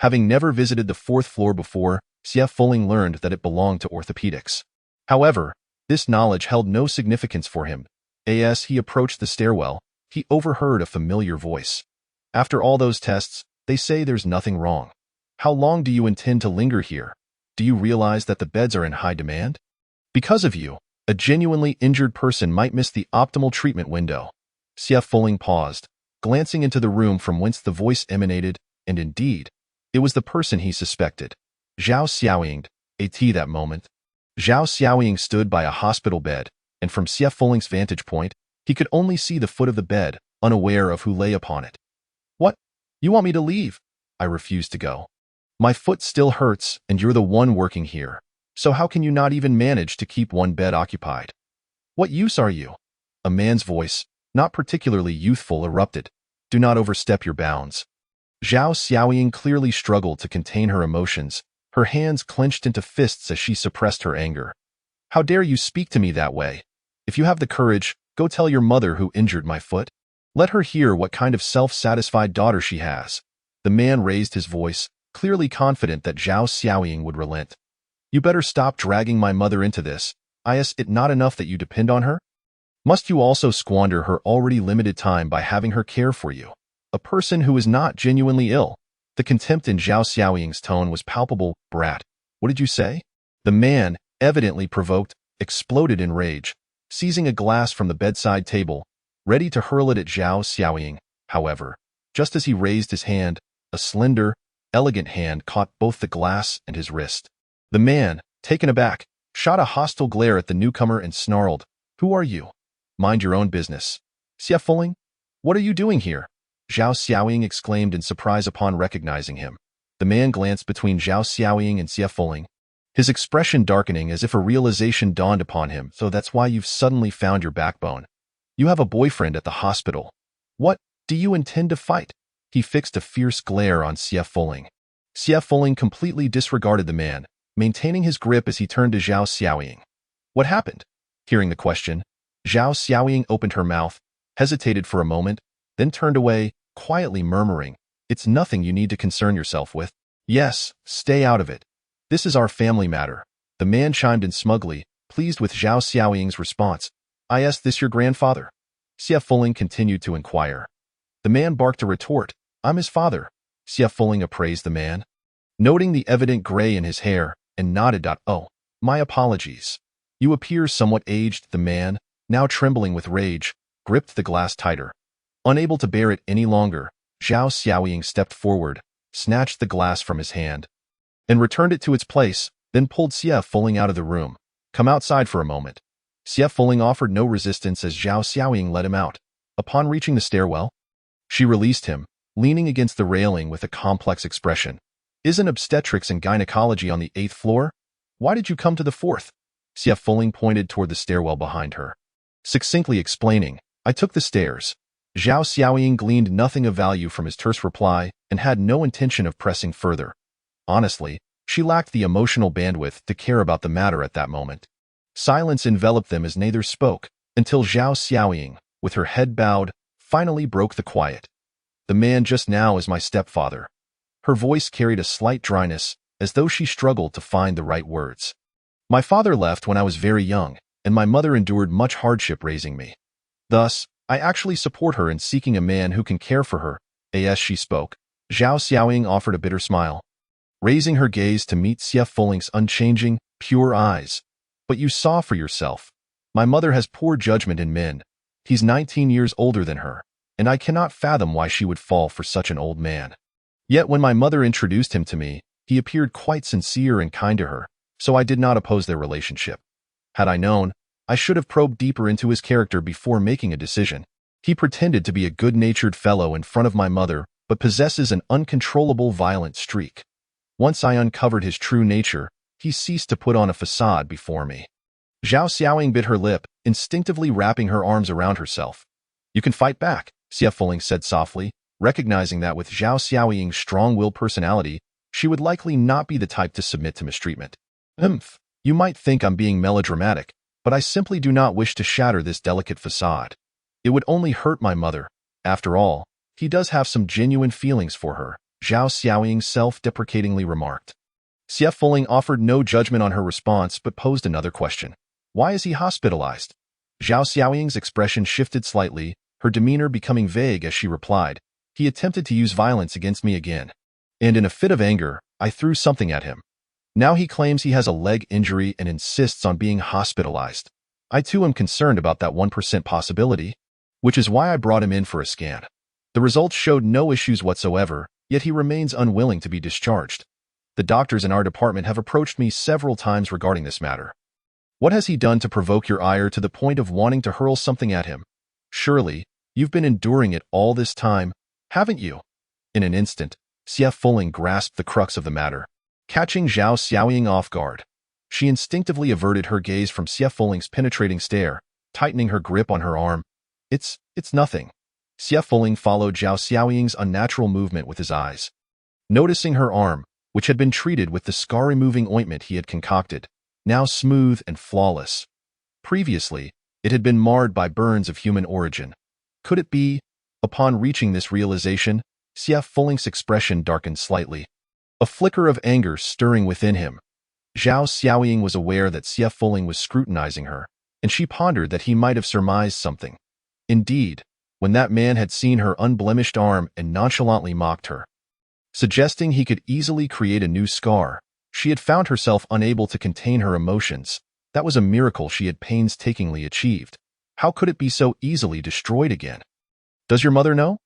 Having never visited the 4th floor before, Xie Fuling learned that it belonged to orthopedics. However, this knowledge held no significance for him. As he approached the stairwell, he overheard a familiar voice. After all those tests, they say there's nothing wrong. How long do you intend to linger here? Do you realize that the beds are in high demand? Because of you, a genuinely injured person might miss the optimal treatment window. Xie Fuling paused, glancing into the room from whence the voice emanated, and indeed, it was the person he suspected. Zhao Xiaoying, at that moment. Zhao Xiaoying stood by a hospital bed, and from Xie Fuling's vantage point, he could only see the foot of the bed, unaware of who lay upon it. What? You want me to leave? I refuse to go. My foot still hurts, and you're the one working here. So how can you not even manage to keep one bed occupied? What use are you? A man's voice, not particularly youthful, erupted. Do not overstep your bounds. Zhao Xiaoying clearly struggled to contain her emotions. Her hands clenched into fists as she suppressed her anger. How dare you speak to me that way? If you have the courage, go tell your mother who injured my foot. Let her hear what kind of self-satisfied daughter she has. The man raised his voice, clearly confident that Zhao Xiaoying would relent. You better stop dragging my mother into this. Is it not enough that you depend on her? Must you also squander her already limited time by having her care for you? A person who is not genuinely ill. The contempt in Zhao Xiaoying's tone was palpable. Brat, what did you say? The man, evidently provoked, exploded in rage, seizing a glass from the bedside table, ready to hurl it at Zhao Xiaoying. However, just as he raised his hand, a slender, elegant hand caught both the glass and his wrist. The man, taken aback, shot a hostile glare at the newcomer and snarled, Who are you? Mind your own business. Xie Fuling? What are you doing here? Zhao Xiaoying exclaimed in surprise upon recognizing him. The man glanced between Zhao Xiaoying and Xie Fuling, his expression darkening as if a realization dawned upon him. So that's why you've suddenly found your backbone. You have a boyfriend at the hospital. What, do you intend to fight? He fixed a fierce glare on Xie Fuling. Xie Fuling completely disregarded the man, maintaining his grip as he turned to Zhao Xiaoying. What happened? Hearing the question, Zhao Xiaoying opened her mouth, hesitated for a moment, then turned away, quietly murmuring, It's nothing you need to concern yourself with. Yes, stay out of it. This is our family matter. The man chimed in smugly, pleased with Zhao Xiaoying's response. Is this your grandfather? Xie Fuling continued to inquire. The man barked a retort. I'm his father. Xie Fuling appraised the man, noting the evident gray in his hair, and nodded. Oh, my apologies. You appear somewhat aged. The man, now trembling with rage, gripped the glass tighter. Unable to bear it any longer, Zhao Xiaoying stepped forward, snatched the glass from his hand, and returned it to its place, then pulled Xie Fuling out of the room. Come outside for a moment. Xie Fuling offered no resistance as Zhao Xiaoying let him out. Upon reaching the stairwell, she released him, leaning against the railing with a complex expression. Isn't obstetrics and gynecology on the 8th floor? Why did you come to the 4th? Xie Fuling pointed toward the stairwell behind her, succinctly explaining, I took the stairs. Zhao Xiaoying gleaned nothing of value from his terse reply and had no intention of pressing further. Honestly, she lacked the emotional bandwidth to care about the matter at that moment. Silence enveloped them as neither spoke, until Zhao Xiaoying, with her head bowed, finally broke the quiet. The man just now is my stepfather. Her voice carried a slight dryness, as though she struggled to find the right words. My father left when I was very young, and my mother endured much hardship raising me. Thus, I actually support her in seeking a man who can care for her. As she spoke, Zhao Xiaoying offered a bitter smile, raising her gaze to meet Xie Fuling's unchanging, pure eyes. But you saw for yourself. My mother has poor judgment in men. He's 19 years older than her, and I cannot fathom why she would fall for such an old man. Yet when my mother introduced him to me, he appeared quite sincere and kind to her, so I did not oppose their relationship. Had I known, I should have probed deeper into his character before making a decision. He pretended to be a good-natured fellow in front of my mother, but possesses an uncontrollable violent streak. Once I uncovered his true nature, he ceased to put on a facade before me. Zhao Xiaoying bit her lip, instinctively wrapping her arms around herself. You can fight back, Xie Fuling said softly, recognizing that with Zhao Xiaoying's strong-willed personality, she would likely not be the type to submit to mistreatment. You might think I'm being melodramatic, but I simply do not wish to shatter this delicate facade. It would only hurt my mother. After all, he does have some genuine feelings for her, Zhao Xiaoying self-deprecatingly remarked. Xie Fuling offered no judgment on her response but posed another question. Why is he hospitalized? Zhao Xiaoying's expression shifted slightly, her demeanor becoming vague as she replied, He attempted to use violence against me again. And in a fit of anger, I threw something at him. Now he claims he has a leg injury and insists on being hospitalized. I too am concerned about that 1% possibility, which is why I brought him in for a scan. The results showed no issues whatsoever, yet he remains unwilling to be discharged. The doctors in our department have approached me several times regarding this matter. What has he done to provoke your ire to the point of wanting to hurl something at him? Surely, you've been enduring it all this time, haven't you? In an instant, Xie Fuling grasped the crux of the matter. Catching Zhao Xiaoying off guard, she instinctively averted her gaze from Xie Fuling's penetrating stare, tightening her grip on her arm. It's nothing. Xie Fuling followed Zhao Xiaoying's unnatural movement with his eyes. Noticing her arm, which had been treated with the scar-removing ointment he had concocted, now smooth and flawless. Previously, it had been marred by burns of human origin. Could it be? Upon reaching this realization, Xie Fuling's expression darkened slightly, a flicker of anger stirring within him. Zhao Xiaoying was aware that Xie Fuling was scrutinizing her, and she pondered that he might have surmised something. Indeed, when that man had seen her unblemished arm and nonchalantly mocked her, suggesting he could easily create a new scar, she had found herself unable to contain her emotions. That was a miracle she had painstakingly achieved. How could it be so easily destroyed again? Does your mother know?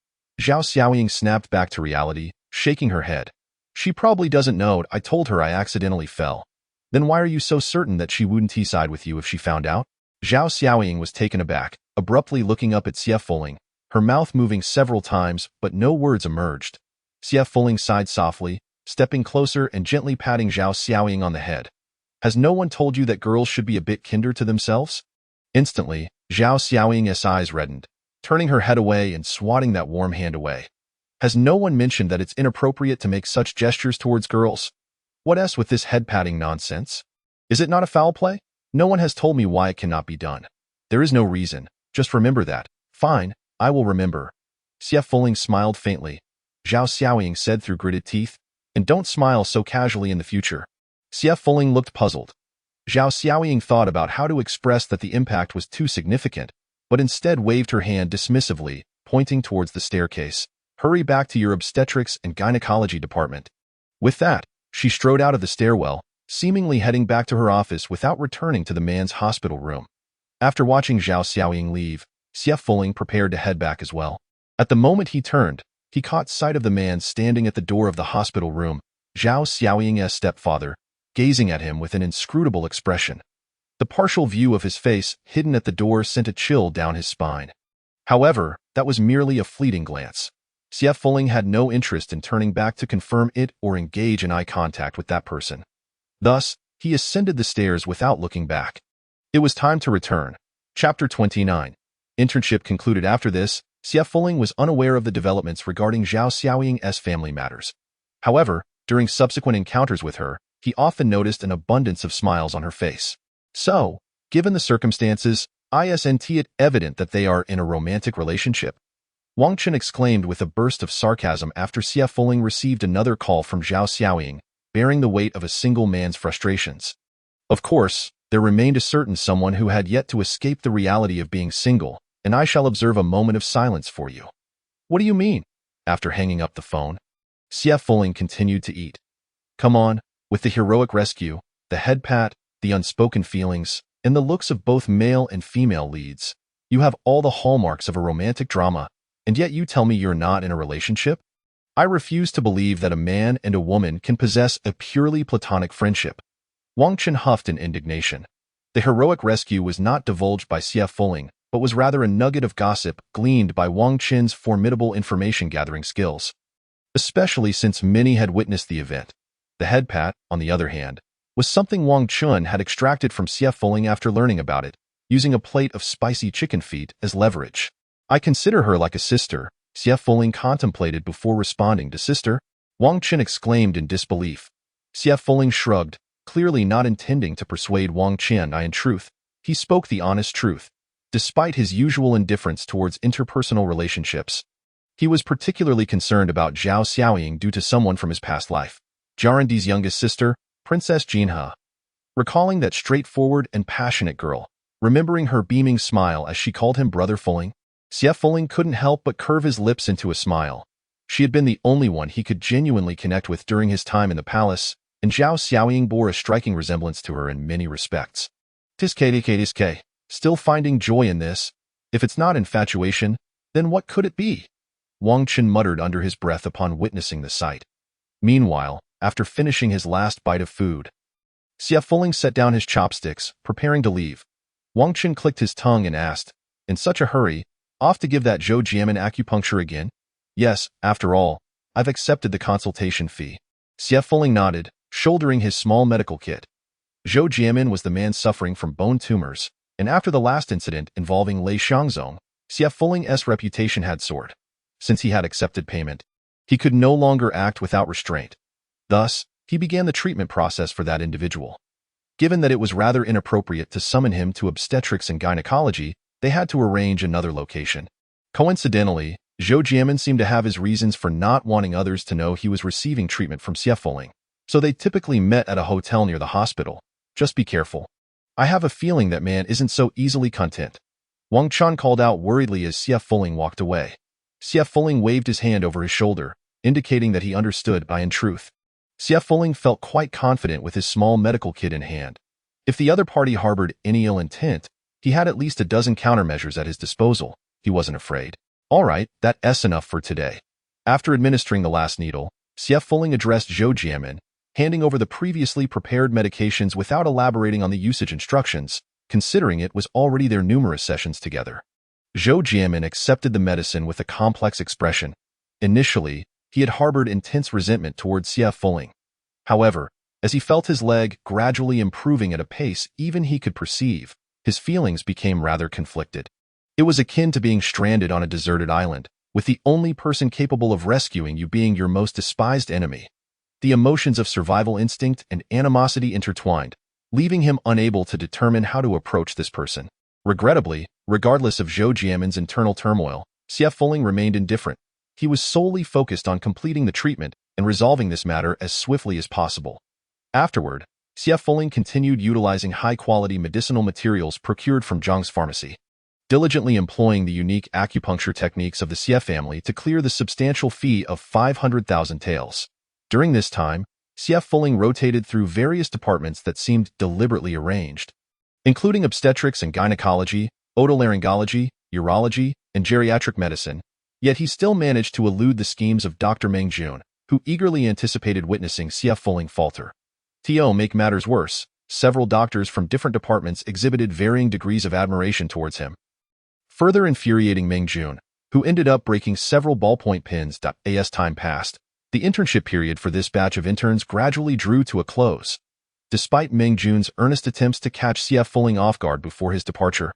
Zhao Xiaoying snapped back to reality, shaking her head. She probably doesn't know. I told her I accidentally fell. Then why are you so certain that she wouldn't side with you if she found out? Zhao Xiaoying was taken aback, abruptly looking up at Xie Fuling, her mouth moving several times, but no words emerged. Xie Fuling sighed softly, stepping closer and gently patting Zhao Xiaoying on the head. Has no one told you that girls should be a bit kinder to themselves? Instantly, Zhao Xiaoying's eyes reddened, turning her head away and swatting that warm hand away. Has no one mentioned that it's inappropriate to make such gestures towards girls? What else with this head-patting nonsense? Is it not a foul play? No one has told me why it cannot be done. There is no reason. Just remember that. Fine, I will remember. Xie Fuling smiled faintly. Zhao Xiaoying said through gritted teeth, and don't smile so casually in the future. Xie Fuling looked puzzled. Zhao Xiaoying thought about how to express that the impact was too significant, but instead waved her hand dismissively, pointing towards the staircase. Hurry back to your obstetrics and gynecology department. With that, she strode out of the stairwell, seemingly heading back to her office without returning to the man's hospital room. After watching Zhao Xiaoying leave, Xie Fuling prepared to head back as well. At the moment he turned, he caught sight of the man standing at the door of the hospital room, Zhao Xiaoying's stepfather, gazing at him with an inscrutable expression. The partial view of his face hidden at the door sent a chill down his spine. However, that was merely a fleeting glance. Xie Fuling had no interest in turning back to confirm it or engage in eye contact with that person. Thus, he ascended the stairs without looking back. It was time to return. Chapter 29. Internship concluded. After this, Xie Fuling was unaware of the developments regarding Zhao Xiaoying's family matters. However, during subsequent encounters with her, he often noticed an abundance of smiles on her face. So, given the circumstances, isn't it evident that they are in a romantic relationship? Wang Chen exclaimed with a burst of sarcasm after Xie Fuling received another call from Zhao Xiaoying, bearing the weight of a single man's frustrations. Of course, there remained a certain someone who had yet to escape the reality of being single, and I shall observe a moment of silence for you. What do you mean? After hanging up the phone, Xie Fuling continued to eat. Come on, with the heroic rescue, the head pat, the unspoken feelings, and the looks of both male and female leads. You have all the hallmarks of a romantic drama, and yet you tell me you're not in a relationship? I refuse to believe that a man and a woman can possess a purely platonic friendship. Wang Chen huffed in indignation. The heroic rescue was not divulged by CF Fuling, but was rather a nugget of gossip gleaned by Wang Qin's formidable information-gathering skills, especially since many had witnessed the event. The head pat, on the other hand, was something Wang Chun had extracted from CF Fuling after learning about it, using a plate of spicy chicken feet as leverage. I consider her like a sister, CF Fuling contemplated before responding to sister. Wang Chun exclaimed in disbelief. CF Fuling shrugged, clearly not intending to persuade Wang Qian. In truth, he spoke the honest truth. Despite his usual indifference towards interpersonal relationships, he was particularly concerned about Zhao Xiaoying due to someone from his past life, Jiarendi's youngest sister, Princess Jinhe. Recalling that straightforward and passionate girl, remembering her beaming smile as she called him Brother Fuling, CF Fuling couldn't help but curve his lips into a smile. She had been the only one he could genuinely connect with during his time in the palace, and Zhao Xiaoying bore a striking resemblance to her in many respects. Tiske, still finding joy in this. If it's not infatuation, then what could it be? Wang Qin muttered under his breath upon witnessing the sight. Meanwhile, after finishing his last bite of food, CF Fuling set down his chopsticks, preparing to leave. Wang Qin clicked his tongue and asked, in such a hurry, off to give that Zhou Jiamin acupuncture again? Yes, after all, I've accepted the consultation fee. CF Fuling nodded, shouldering his small medical kit. Zhou Jiamin was the man suffering from bone tumors, and after the last incident involving Lei Xiangzong, CF Fuling's reputation had soared. Since he had accepted payment, he could no longer act without restraint. Thus, he began the treatment process for that individual. Given that it was rather inappropriate to summon him to obstetrics and gynecology, they had to arrange another location. Coincidentally, Zhou Jiamin seemed to have his reasons for not wanting others to know he was receiving treatment from CF Fuling, so they typically met at a hotel near the hospital. Just be careful. I have a feeling that man isn't so easily content. Wang Chun called out worriedly as CF Fuling walked away. CF Fuling waved his hand over his shoulder, indicating that he understood. In truth, CF Fuling felt quite confident with his small medical kit in hand. If the other party harbored any ill intent, he had at least a dozen countermeasures at his disposal. He wasn't afraid. All right, that's enough for today. After administering the last needle, CF Fuling addressed Zhou Jiamin, handing over the previously prepared medications without elaborating on the usage instructions, considering it was already their numerous sessions together. Zhou Jiamin accepted the medicine with a complex expression. Initially, he had harbored intense resentment towards CF Fuling. However, as he felt his leg gradually improving at a pace even he could perceive, his feelings became rather conflicted. It was akin to being stranded on a deserted island, with the only person capable of rescuing you being your most despised enemy. The emotions of survival instinct and animosity intertwined, leaving him unable to determine how to approach this person. Regrettably, regardless of Zhou Jiamin's internal turmoil, CF Fuling remained indifferent. He was solely focused on completing the treatment and resolving this matter as swiftly as possible. Afterward, CF Fuling continued utilizing high-quality medicinal materials procured from Zhang's pharmacy, diligently employing the unique acupuncture techniques of the CF family to clear the substantial fee of 500,000 taels. During this time, CF Fuling rotated through various departments that seemed deliberately arranged, including obstetrics and gynecology, otolaryngology, urology, and geriatric medicine, yet he still managed to elude the schemes of Dr. Meng Jun, who eagerly anticipated witnessing CF Fuling falter. To make matters worse, several doctors from different departments exhibited varying degrees of admiration towards him, further infuriating Meng Jun, who ended up breaking several ballpoint pens. As time passed, the internship period for this batch of interns gradually drew to a close. Despite Meng Jun's earnest attempts to catch CF Fuling off guard before his departure,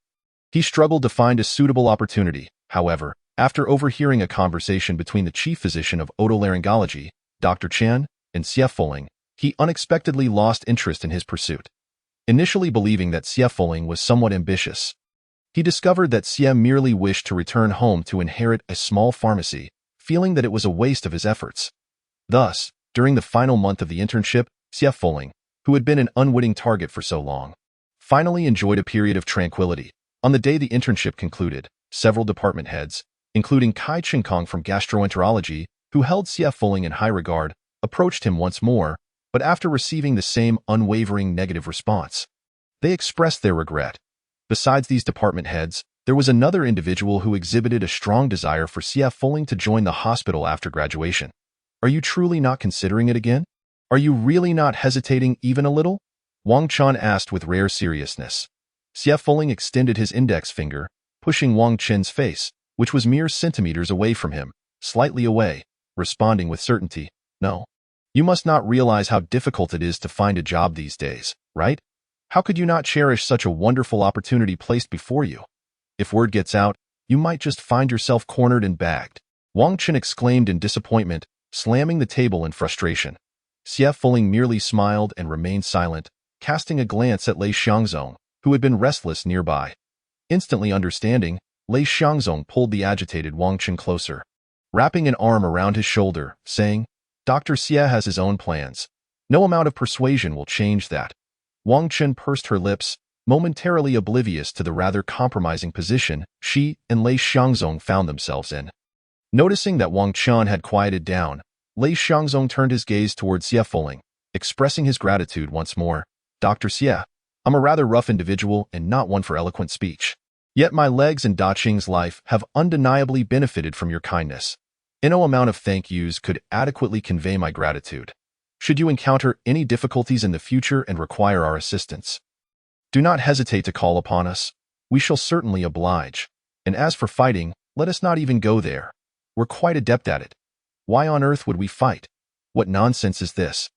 he struggled to find a suitable opportunity. However, after overhearing a conversation between the chief physician of otolaryngology, Dr. Chen, and CF Fuling, he unexpectedly lost interest in his pursuit. Initially believing that CF Fuling was somewhat ambitious, he discovered that CM merely wished to return home to inherit a small pharmacy, feeling that it was a waste of his efforts. Thus, during the final month of the internship, CF Fuling, who had been an unwitting target for so long, finally enjoyed a period of tranquility. On the day the internship concluded, several department heads, including Kai Chinkong from gastroenterology, who held CF Fuling in high regard, approached him once more, but after receiving the same unwavering negative response, they expressed their regret. Besides these department heads, there was another individual who exhibited a strong desire for CF Fuling to join the hospital after graduation. Are you truly not considering it again? Are you really not hesitating even a little? Wang Chun asked with rare seriousness. Xie Fuling extended his index finger, pushing Wang Chen's face, which was mere centimeters away from him, slightly away, responding with certainty, "No. You must not realize how difficult it is to find a job these days, right? How could you not cherish such a wonderful opportunity placed before you? If word gets out, you might just find yourself cornered and bagged." Wang Chen exclaimed in disappointment, slamming the table in frustration. Xie Fuling merely smiled and remained silent, casting a glance at Lei Xiangzong, who had been restless nearby. Instantly understanding, Lei Xiangzong pulled the agitated Wang Chen closer, wrapping an arm around his shoulder, saying, "Dr. Xie has his own plans. No amount of persuasion will change that." Wang Chen pursed her lips, momentarily oblivious to the rather compromising position she and Lei Xiangzong found themselves in. Noticing that Wang Chen had quieted down, Lei Xiangzong turned his gaze towards Xie Fuling, expressing his gratitude once more. "Dr. Xie, I'm a rather rough individual and not one for eloquent speech. Yet my legs and Daqing's life have undeniably benefited from your kindness. No amount of thank yous could adequately convey my gratitude. Should you encounter any difficulties in the future and require our assistance, do not hesitate to call upon us. We shall certainly oblige. And as for fighting, let us not even go there. We're quite adept at it. Why on earth would we fight? What nonsense is this?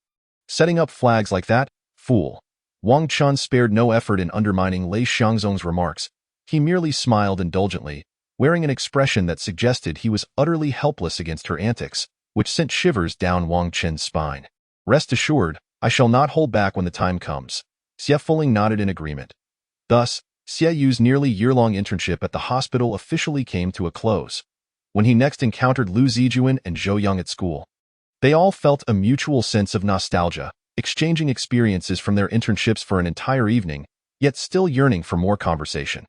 Setting up flags like that? Fool." Wang Chun spared no effort in undermining Lei Xiangzong's remarks. He merely smiled indulgently, wearing an expression that suggested he was utterly helpless against her antics, which sent shivers down Wang Chen's spine. "Rest assured, I shall not hold back when the time comes." Xie Fuling nodded in agreement. Thus, Xie Yu's nearly year-long internship at the hospital officially came to a close. When he next encountered Lu Zijuan and Zhou Yang at school, they all felt a mutual sense of nostalgia, exchanging experiences from their internships for an entire evening, yet still yearning for more conversation.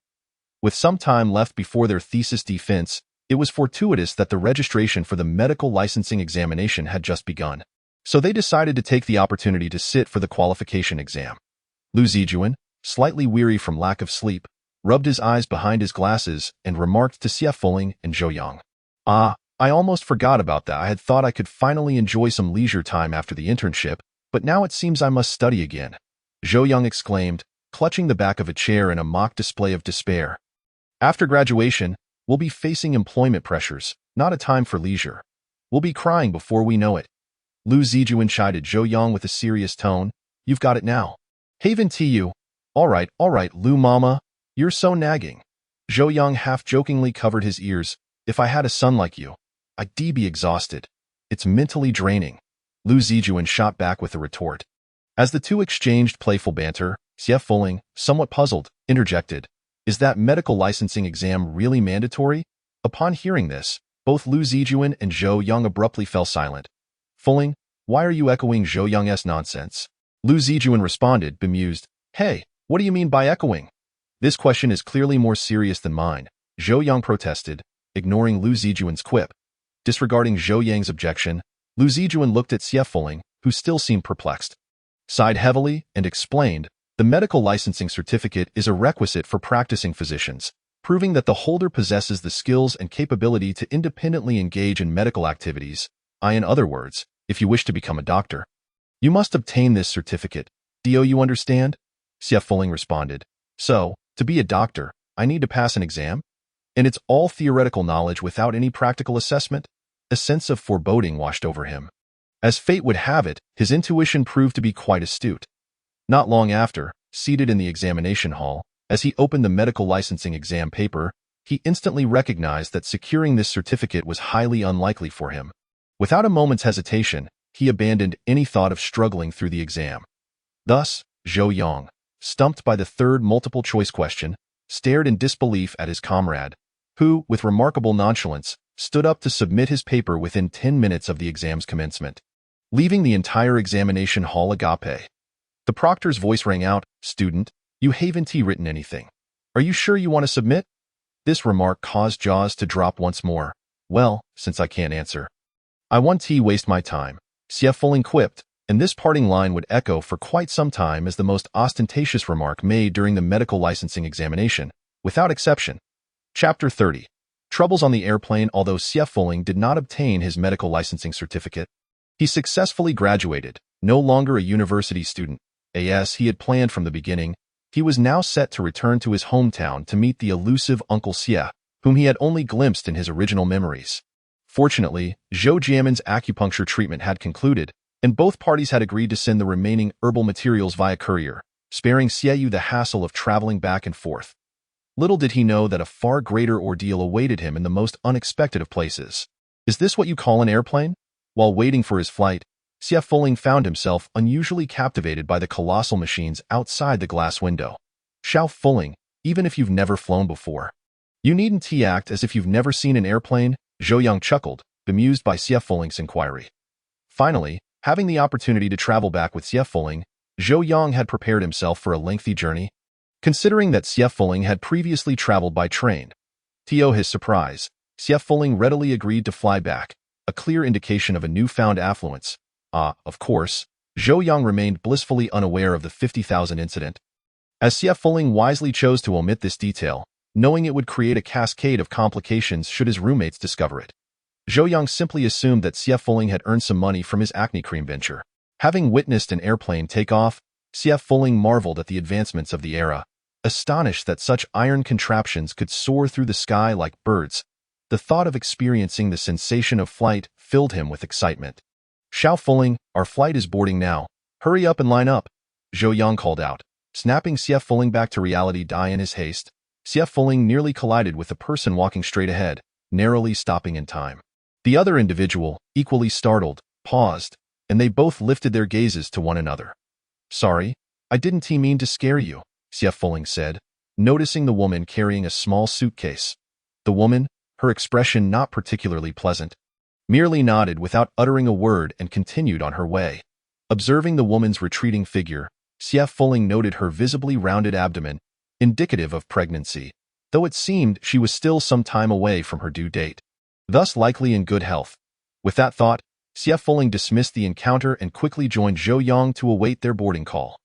With some time left before their thesis defense, it was fortuitous that the registration for the medical licensing examination had just begun. So they decided to take the opportunity to sit for the qualification exam. Lu Zijuan, slightly weary from lack of sleep, rubbed his eyes behind his glasses and remarked to Xie Fuling and Zhou Yang, "Ah, I almost forgot about that. I had thought I could finally enjoy some leisure time after the internship, but now it seems I must study again." Zhou Yang exclaimed, clutching the back of a chair in a mock display of despair. "After graduation, we'll be facing employment pressures, not a time for leisure. We'll be crying before we know it." Lu Zijuan chided Zhou Yang with a serious tone. "You've got it now. Haven TU. All right, Lu Mama. You're so nagging." Zhou Yang half-jokingly covered his ears. "If I had a son like you, I'd be exhausted. It's mentally draining." Lu Zijuan shot back with a retort. As the two exchanged playful banter, Xie Fuling, somewhat puzzled, interjected, "Is that medical licensing exam really mandatory?" Upon hearing this, both Lu Zijuan and Zhou Yang abruptly fell silent. "Fuling, why are you echoing Zhou Yang's nonsense?" Lu Zijuan responded, bemused, "Hey, what do you mean by echoing? This question is clearly more serious than mine." Zhou Yang protested, ignoring Lu Zijuan's quip. Disregarding Zhou Yang's objection, Lu Zijuan looked at Xie Fuling, who still seemed perplexed, sighed heavily, and explained, "The medical licensing certificate is a requisite for practicing physicians, proving that the holder possesses the skills and capability to independently engage in medical activities. In other words, if you wish to become a doctor, you must obtain this certificate. Do you understand?" Xie Fuling responded, "So, to be a doctor, I need to pass an exam? And it's all theoretical knowledge without any practical assessment?" A sense of foreboding washed over him. As fate would have it, his intuition proved to be quite astute. Not long after, seated in the examination hall, as he opened the medical licensing exam paper, he instantly recognized that securing this certificate was highly unlikely for him. Without a moment's hesitation, he abandoned any thought of struggling through the exam. Thus, Zhou Yang, stumped by the third multiple-choice question, stared in disbelief at his comrade, who, with remarkable nonchalance, stood up to submit his paper within 10 minutes of the exam's commencement, leaving the entire examination hall agape. The proctor's voice rang out, "Student, you haven't written anything. Are you sure you want to submit?" This remark caused jaws to drop once more. "Well, since I can't answer, I won't waste my time," Xie Fuling quipped, and this parting line would echo for quite some time as the most ostentatious remark made during the medical licensing examination, without exception. Chapter 30. Troubles on the airplane. Although Xie Fuling did not obtain his medical licensing certificate, he successfully graduated, no longer a university student. As he had planned from the beginning, he was now set to return to his hometown to meet the elusive Uncle Xie, whom he had only glimpsed in his original memories. Fortunately, Zhou Jiamin's acupuncture treatment had concluded, and both parties had agreed to send the remaining herbal materials via courier, sparing Xie the hassle of traveling back and forth. Little did he know that a far greater ordeal awaited him in the most unexpected of places. Is this what you call an airplane? While waiting for his flight, Xie Fuling found himself unusually captivated by the colossal machines outside the glass window. Xiao Fuling, even if you've never flown before. You needn't act as if you've never seen an airplane, Zhou Yang chuckled, bemused by Xie Fuling's inquiry. Finally, having the opportunity to travel back with Xie Fuling, Zhou Yang had prepared himself for a lengthy journey. Considering that Xie Fuling had previously traveled by train, to his surprise, Xie Fuling readily agreed to fly back, a clear indication of a newfound affluence. Of course, Zhou Yang remained blissfully unaware of the 50,000 incident. As Xie Fuling wisely chose to omit this detail, knowing it would create a cascade of complications should his roommates discover it. Zhou Yang simply assumed that Xie Fuling had earned some money from his acne cream venture. Having witnessed an airplane take off, Xie Fuling marveled at the advancements of the era, astonished that such iron contraptions could soar through the sky like birds. The thought of experiencing the sensation of flight filled him with excitement. Xiao Fuling, our flight is boarding now. Hurry up and line up, Zhou Yang called out. Snapping Xie Fuling back to reality in his haste, Xie Fuling nearly collided with the person walking straight ahead, narrowly stopping in time. The other individual, equally startled, paused, and they both lifted their gazes to one another. Sorry, I didn't mean to scare you, Xie Fuling said, noticing the woman carrying a small suitcase. The woman, her expression not particularly pleasant, merely nodded without uttering a word and continued on her way. Observing the woman's retreating figure, Xie Fuling noted her visibly rounded abdomen, indicative of pregnancy, though it seemed she was still some time away from her due date, thus likely in good health. With that thought, Xie Fuling dismissed the encounter and quickly joined Zhou Yang to await their boarding call.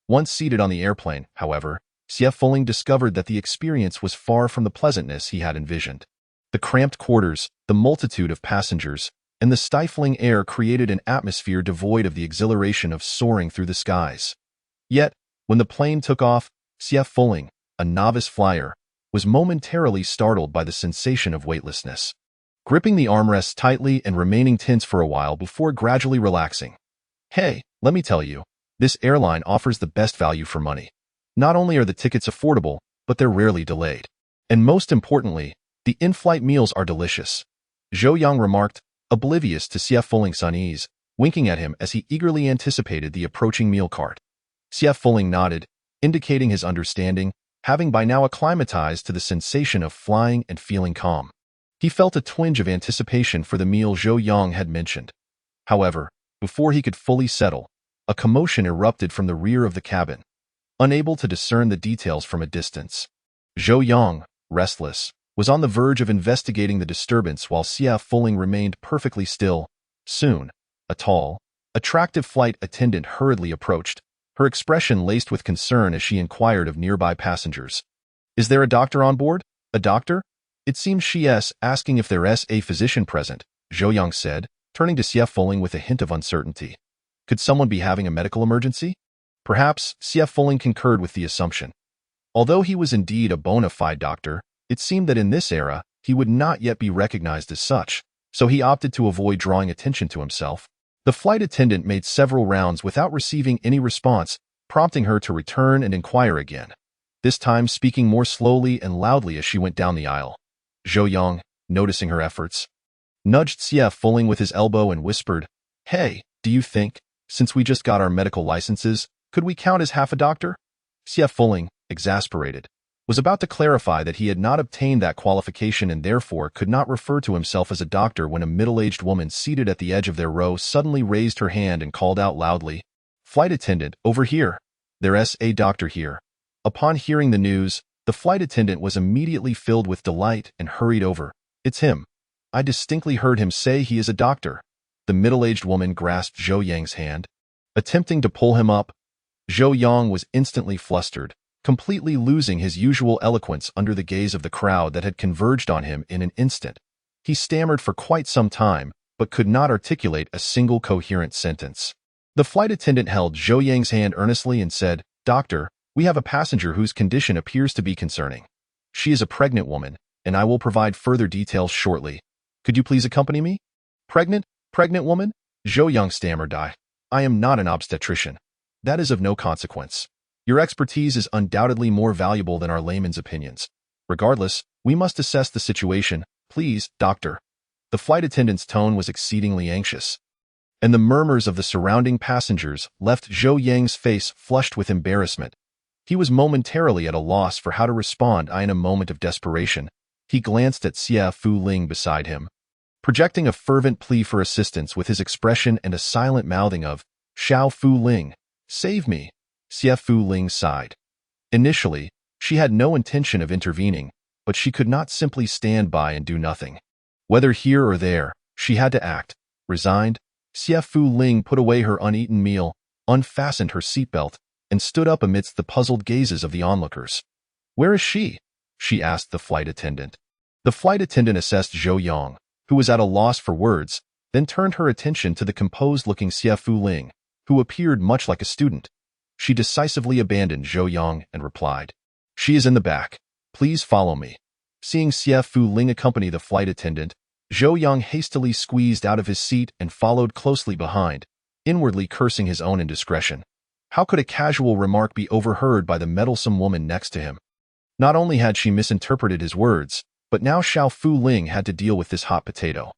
Once seated on the airplane, however, Xie Fuling discovered that the experience was far from the pleasantness he had envisioned. The cramped quarters, the multitude of passengers, and the stifling air created an atmosphere devoid of the exhilaration of soaring through the skies. Yet, when the plane took off, Xie Fuling, a novice flyer, was momentarily startled by the sensation of weightlessness. Gripping the armrests tightly and remaining tense for a while before gradually relaxing. Hey, let me tell you, this airline offers the best value for money. Not only are the tickets affordable, but they're rarely delayed. And most importantly, the in-flight meals are delicious, Zhou Yang remarked, oblivious to Xie Fuling's unease, winking at him as he eagerly anticipated the approaching meal cart. Xie Fuling nodded, indicating his understanding, having by now acclimatized to the sensation of flying and feeling calm. He felt a twinge of anticipation for the meal Zhou Yang had mentioned. However, before he could fully settle, a commotion erupted from the rear of the cabin. Unable to discern the details from a distance, Zhou Yang, restless, was on the verge of investigating the disturbance while Xie Fuling remained perfectly still. Soon, a tall, attractive flight attendant hurriedly approached, her expression laced with concern as she inquired of nearby passengers. Is there a doctor on board? A doctor? It seems she's asking if there's a physician present, Zhou Yang said, turning to Xie Fuling with a hint of uncertainty. Could someone be having a medical emergency? Perhaps, Xie Fuling concurred with the assumption. Although he was indeed a bona fide doctor, it seemed that in this era, he would not yet be recognized as such, so he opted to avoid drawing attention to himself. The flight attendant made several rounds without receiving any response, prompting her to return and inquire again, this time speaking more slowly and loudly as she went down the aisle. Zhou Yang, noticing her efforts, nudged Xie Fuling with his elbow and whispered, Hey, do you think, since we just got our medical licenses, could we count as half a doctor? Xie Fuling, exasperated, was about to clarify that he had not obtained that qualification and therefore could not refer to himself as a doctor when a middle-aged woman seated at the edge of their row suddenly raised her hand and called out loudly, Flight attendant, over here. There's a doctor here. Upon hearing the news, the flight attendant was immediately filled with delight and hurried over. It's him. I distinctly heard him say he is a doctor. The middle-aged woman grasped Zhou Yang's hand, attempting to pull him up. Zhou Yang was instantly flustered, completely losing his usual eloquence under the gaze of the crowd that had converged on him in an instant. He stammered for quite some time, but could not articulate a single coherent sentence. The flight attendant held Zhou Yang's hand earnestly and said, "Doctor, we have a passenger whose condition appears to be concerning. She is a pregnant woman, and I will provide further details shortly. Could you please accompany me?" "Pregnant? Pregnant woman?" Zhou Yang stammered. "I am not an obstetrician. That is of no consequence. Your expertise is undoubtedly more valuable than our layman's opinions. Regardless, we must assess the situation. Please, doctor." The flight attendant's tone was exceedingly anxious, and the murmurs of the surrounding passengers left Zhou Yang's face flushed with embarrassment. He was momentarily at a loss for how to respond. In a moment of desperation, he glanced at Xie Fu Ling beside him, projecting a fervent plea for assistance with his expression and a silent mouthing of, "Xiao Fu Ling, save me." Xie Fu Ling sighed. Initially, she had no intention of intervening, but she could not simply stand by and do nothing. Whether here or there, she had to act. Resigned, Xie Fu Ling put away her uneaten meal, unfastened her seatbelt, and stood up amidst the puzzled gazes of the onlookers. "Where is she?" she asked the flight attendant. The flight attendant assessed Zhou Yang, who was at a loss for words, then turned her attention to the composed-looking Xie Fu Ling, who appeared much like a student. She decisively abandoned Zhou Yang and replied, "She is in the back. Please follow me." Seeing Xie Fu Ling accompany the flight attendant, Zhou Yang hastily squeezed out of his seat and followed closely behind, inwardly cursing his own indiscretion. How could a casual remark be overheard by the meddlesome woman next to him? Not only had she misinterpreted his words, but now Xiao Fu Ling had to deal with this hot potato.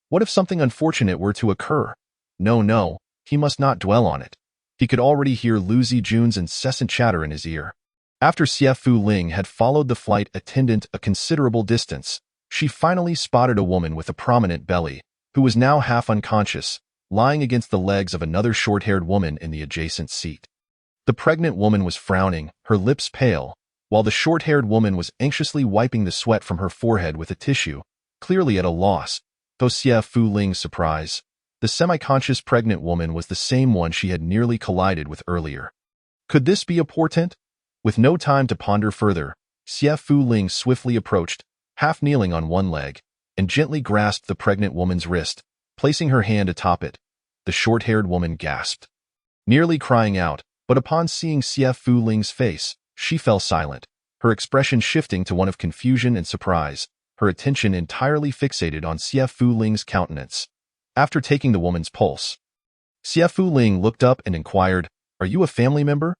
What if something unfortunate were to occur? No, he must not dwell on it. He could already hear Lu Zijun's incessant chatter in his ear. After Xie Fu Ling had followed the flight attendant a considerable distance, she finally spotted a woman with a prominent belly, who was now half unconscious, lying against the legs of another short-haired woman in the adjacent seat. The pregnant woman was frowning, her lips pale, while the short-haired woman was anxiously wiping the sweat from her forehead with a tissue, clearly at a loss. To Xie Fu Ling's surprise, the semi-conscious pregnant woman was the same one she had nearly collided with earlier. Could this be a portent? With no time to ponder further, Xie Fu Ling swiftly approached, half kneeling on one leg, and gently grasped the pregnant woman's wrist, placing her hand atop it. The short-haired woman gasped, nearly crying out, but upon seeing Xie Fu Ling's face, she fell silent, her expression shifting to one of confusion and surprise, her attention entirely fixated on Xie Fu Ling's countenance. After taking the woman's pulse, Xie Fu Ling looked up and inquired, "Are you a family member?"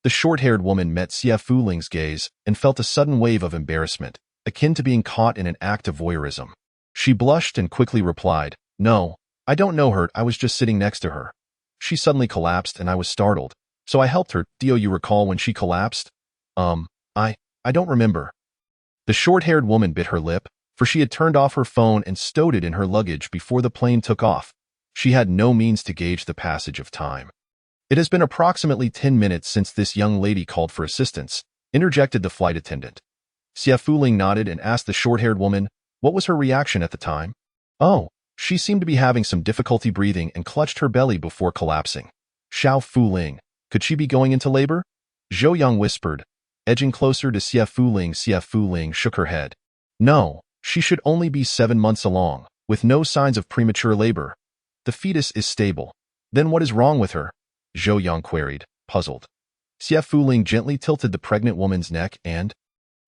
The short-haired woman met Xie Fu Ling's gaze and felt a sudden wave of embarrassment, akin to being caught in an act of voyeurism. She blushed and quickly replied, "No, I don't know her, I was just sitting next to her. She suddenly collapsed and I was startled, so I helped her. Do you recall when she collapsed?" I don't remember." The short-haired woman bit her lip, for she had turned off her phone and stowed it in her luggage before the plane took off. She had no means to gauge the passage of time. "It has been approximately 10 minutes since this young lady called for assistance," interjected the flight attendant. Xie Fu Ling nodded and asked the short-haired woman, what was her reaction at the time? "Oh, she seemed to be having some difficulty breathing and clutched her belly before collapsing." "Xiao Fu Ling, could she be going into labor?" Zhou Yang whispered, edging closer to Xie Fu Ling. Xie Fu Ling shook her head. "No, she should only be 7 months along, with no signs of premature labor. The fetus is stable." "Then what is wrong with her?" Zhou Yang queried, puzzled. Xie Fu Ling gently tilted the pregnant woman's neck and,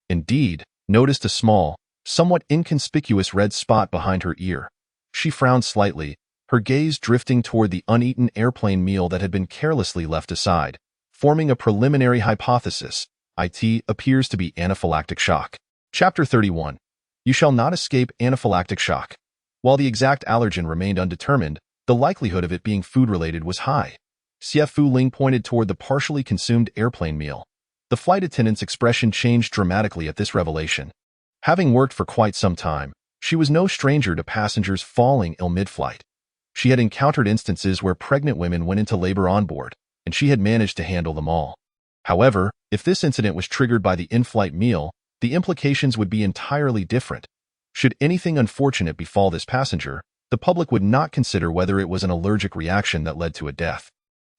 indeed, noticed a small, somewhat inconspicuous red spot behind her ear. She frowned slightly, her gaze drifting toward the uneaten airplane meal that had been carelessly left aside, forming a preliminary hypothesis. It appears to be anaphylactic shock. Chapter 31. You shall not escape anaphylactic shock. While the exact allergen remained undetermined, the likelihood of it being food-related was high. Xie Fu Ling pointed toward the partially consumed airplane meal. The flight attendant's expression changed dramatically at this revelation. Having worked for quite some time, she was no stranger to passengers falling ill mid-flight. She had encountered instances where pregnant women went into labor on board, and she had managed to handle them all. However, if this incident was triggered by the in-flight meal, the implications would be entirely different. Should anything unfortunate befall this passenger, the public would not consider whether it was an allergic reaction that led to a death.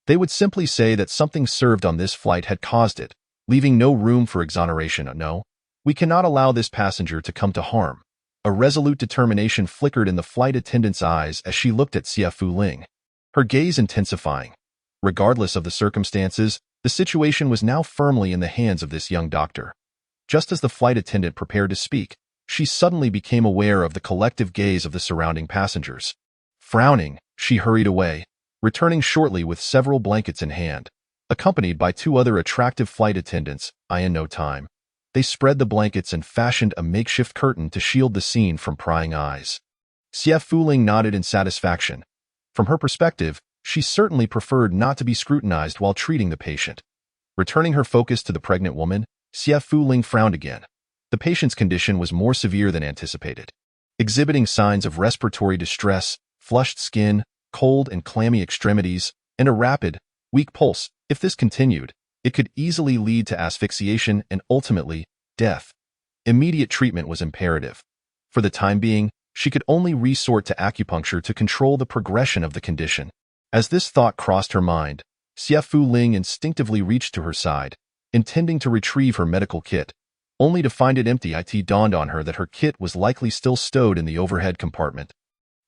They would simply say that something served on this flight had caused it, leaving no room for exoneration. "No, we cannot allow this passenger to come to harm." A resolute determination flickered in the flight attendant's eyes as she looked at Xie Fu Ling, her gaze intensifying. Regardless of the circumstances, the situation was now firmly in the hands of this young doctor. Just as the flight attendant prepared to speak, she suddenly became aware of the collective gaze of the surrounding passengers. Frowning, she hurried away, returning shortly with several blankets in hand. Accompanied by two other attractive flight attendants, in no time, they spread the blankets and fashioned a makeshift curtain to shield the scene from prying eyes. Xie Fuling nodded in satisfaction. From her perspective, she certainly preferred not to be scrutinized while treating the patient. Returning her focus to the pregnant woman, Xie Fuling frowned again. The patient's condition was more severe than anticipated. Exhibiting signs of respiratory distress, flushed skin, cold and clammy extremities, and a rapid, weak pulse. If this continued, it could easily lead to asphyxiation and ultimately, death. Immediate treatment was imperative. For the time being, she could only resort to acupuncture to control the progression of the condition. As this thought crossed her mind, Xie Fuling instinctively reached to her side, intending to retrieve her medical kit, only to find it empty. It dawned on her that her kit was likely still stowed in the overhead compartment.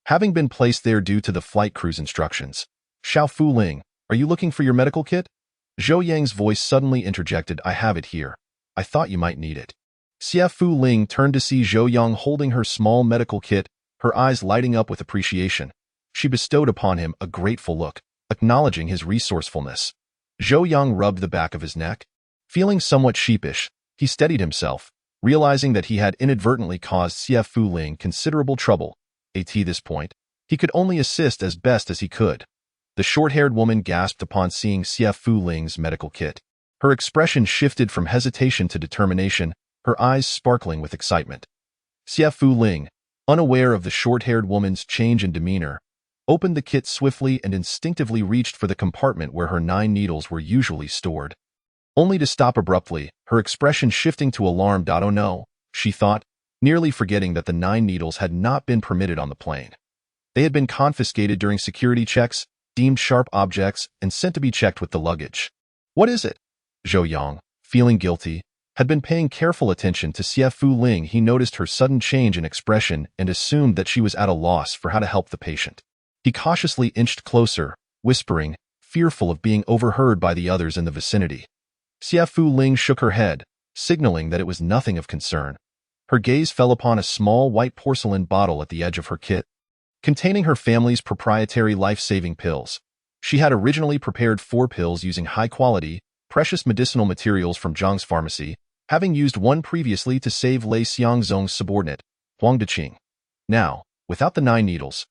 Having been placed there due to the flight crew's instructions. Xiao Fuling, are you looking for your medical kit? Zhou Yang's voice suddenly interjected. I have it here. I thought you might need it. Xie Fuling turned to see Zhou Yang holding her small medical kit, her eyes lighting up with appreciation. She bestowed upon him a grateful look, acknowledging his resourcefulness. Zhou Yang rubbed the back of his neck. Feeling somewhat sheepish, he steadied himself, realizing that he had inadvertently caused Xie Fuling considerable trouble. At this point, he could only assist as best as he could. The short-haired woman gasped upon seeing Xie Fuling's medical kit. Her expression shifted from hesitation to determination, her eyes sparkling with excitement. Xie Fuling, unaware of the short-haired woman's change in demeanor, opened the kit swiftly and instinctively reached for the compartment where her 9 needles were usually stored. Only to stop abruptly, her expression shifting to alarm. Oh no, she thought, nearly forgetting that the 9 needles had not been permitted on the plane. They had been confiscated during security checks, deemed sharp objects, and sent to be checked with the luggage. What is it? Zhou Yang, feeling guilty, had been paying careful attention to Xie Fuling. He noticed her sudden change in expression and assumed that she was at a loss for how to help the patient. He cautiously inched closer, whispering, fearful of being overheard by the others in the vicinity. Xie Fuling shook her head, signaling that it was nothing of concern. Her gaze fell upon a small white porcelain bottle at the edge of her kit, containing her family's proprietary life-saving pills. She had originally prepared 4 pills using high-quality, precious medicinal materials from Zhang's pharmacy, having used one previously to save Lei Xiangzong's subordinate, Huang Deqing. Now, without the 9 needles,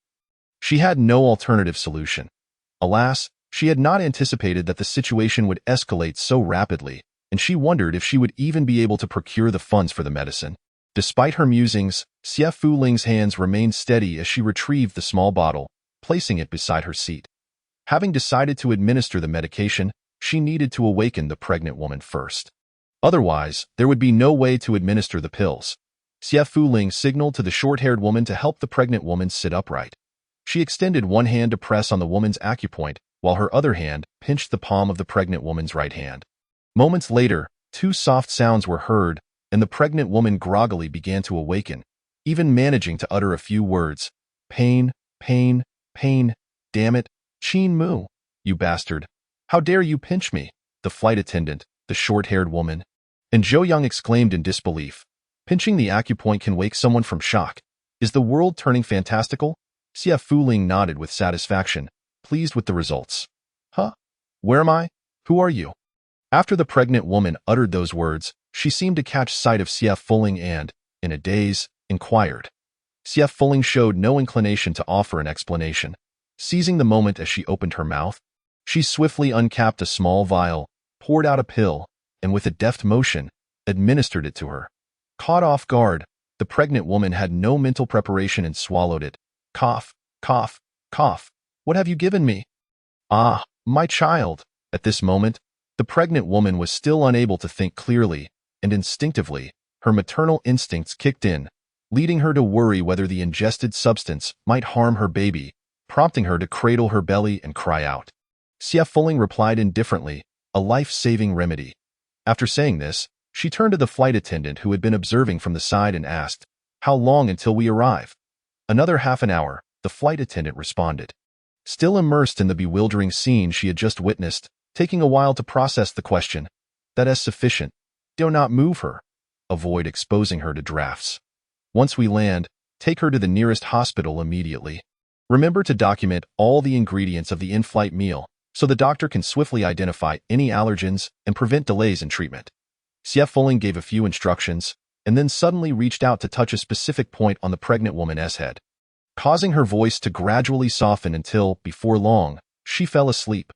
she had no alternative solution. Alas, she had not anticipated that the situation would escalate so rapidly, and she wondered if she would even be able to procure the funds for the medicine. Despite her musings, Xie Fuling's hands remained steady as she retrieved the small bottle, placing it beside her seat. Having decided to administer the medication, she needed to awaken the pregnant woman first. Otherwise, there would be no way to administer the pills. Xie Fuling signaled to the short-haired woman to help the pregnant woman sit upright. She extended one hand to press on the woman's acupoint, while her other hand pinched the palm of the pregnant woman's right hand. Moments later, 2 soft sounds were heard, and the pregnant woman groggily began to awaken, even managing to utter a few words. Pain, pain, pain, damn it, Qin Mu, you bastard. How dare you pinch me? The flight attendant, the short-haired woman, and Zhou Yang exclaimed in disbelief. Pinching the acupoint can wake someone from shock. Is the world turning fantastical? Xie Fuling nodded with satisfaction, pleased with the results. Huh? Where am I? Who are you? After the pregnant woman uttered those words, she seemed to catch sight of Xie Fuling and, in a daze, inquired. Xie Fuling showed no inclination to offer an explanation. Seizing the moment as she opened her mouth, she swiftly uncapped a small vial, poured out a pill, and with a deft motion, administered it to her. Caught off guard, the pregnant woman had no mental preparation and swallowed it. Cough, cough, cough. What have you given me? Ah, my child. At this moment, the pregnant woman was still unable to think clearly, and instinctively, her maternal instincts kicked in, leading her to worry whether the ingested substance might harm her baby, prompting her to cradle her belly and cry out. Xie Fuling replied indifferently, a life-saving remedy. After saying this, she turned to the flight attendant who had been observing from the side and asked, how long until we arrive? Another half an hour, the flight attendant responded. still immersed in the bewildering scene she had just witnessed, taking a while to process the question. That is sufficient. Do not move her. Avoid exposing her to drafts. Once we land, take her to the nearest hospital immediately. Remember to document all the ingredients of the in-flight meal so the doctor can swiftly identify any allergens and prevent delays in treatment. Xie Fuling gave a few instructions and then suddenly reached out to touch a specific point on the pregnant woman's head, causing her voice to gradually soften until, before long, she fell asleep.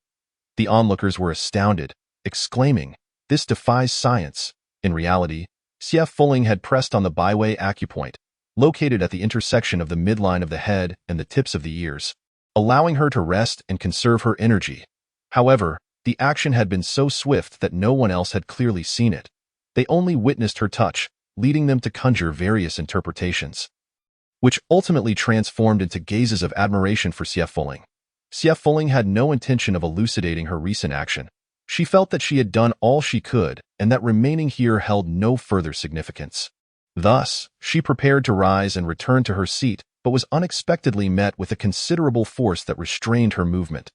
The onlookers were astounded, exclaiming, "This defies science." In reality, Xie Fuling had pressed on the byway acupoint, located at the intersection of the midline of the head and the tips of the ears, allowing her to rest and conserve her energy. However, the action had been so swift that no one else had clearly seen it. They only witnessed her touch, leading them to conjure various interpretations, which ultimately transformed into gazes of admiration for Xie Fuling. Xie Fuling had no intention of elucidating her recent action. She felt that she had done all she could and that remaining here held no further significance. Thus, she prepared to rise and return to her seat, but was unexpectedly met with a considerable force that restrained her movement.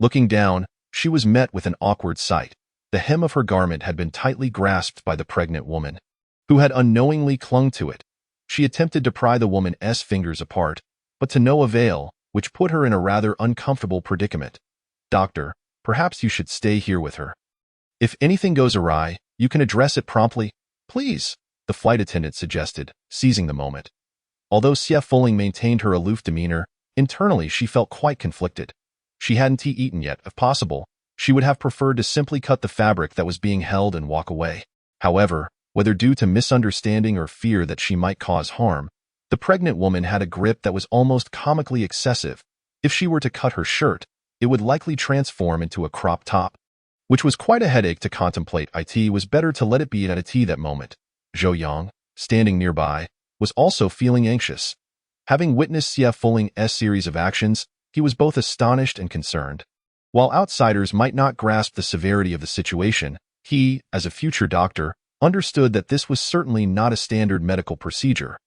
Looking down, she was met with an awkward sight. The hem of her garment had been tightly grasped by the pregnant woman, who had unknowingly clung to it. She attempted to pry the woman's fingers apart, but to no avail, which put her in a rather uncomfortable predicament. "Doctor, perhaps you should stay here with her. If anything goes awry, you can address it promptly, please," the flight attendant suggested, seizing the moment. Although Xie Fuling maintained her aloof demeanor, internally she felt quite conflicted. She hadn't eaten yet. If possible, she would have preferred to simply cut the fabric that was being held and walk away. However, whether due to misunderstanding or fear that she might cause harm, the pregnant woman had a grip that was almost comically excessive. If she were to cut her shirt, it would likely transform into a crop top, which was quite a headache to contemplate. It was better to let it be at that moment. Zhou Yang, standing nearby, was also feeling anxious. Having witnessed Xie Fuling's series of actions, he was both astonished and concerned. While outsiders might not grasp the severity of the situation, he, as a future doctor, understood that this was certainly not a standard medical procedure.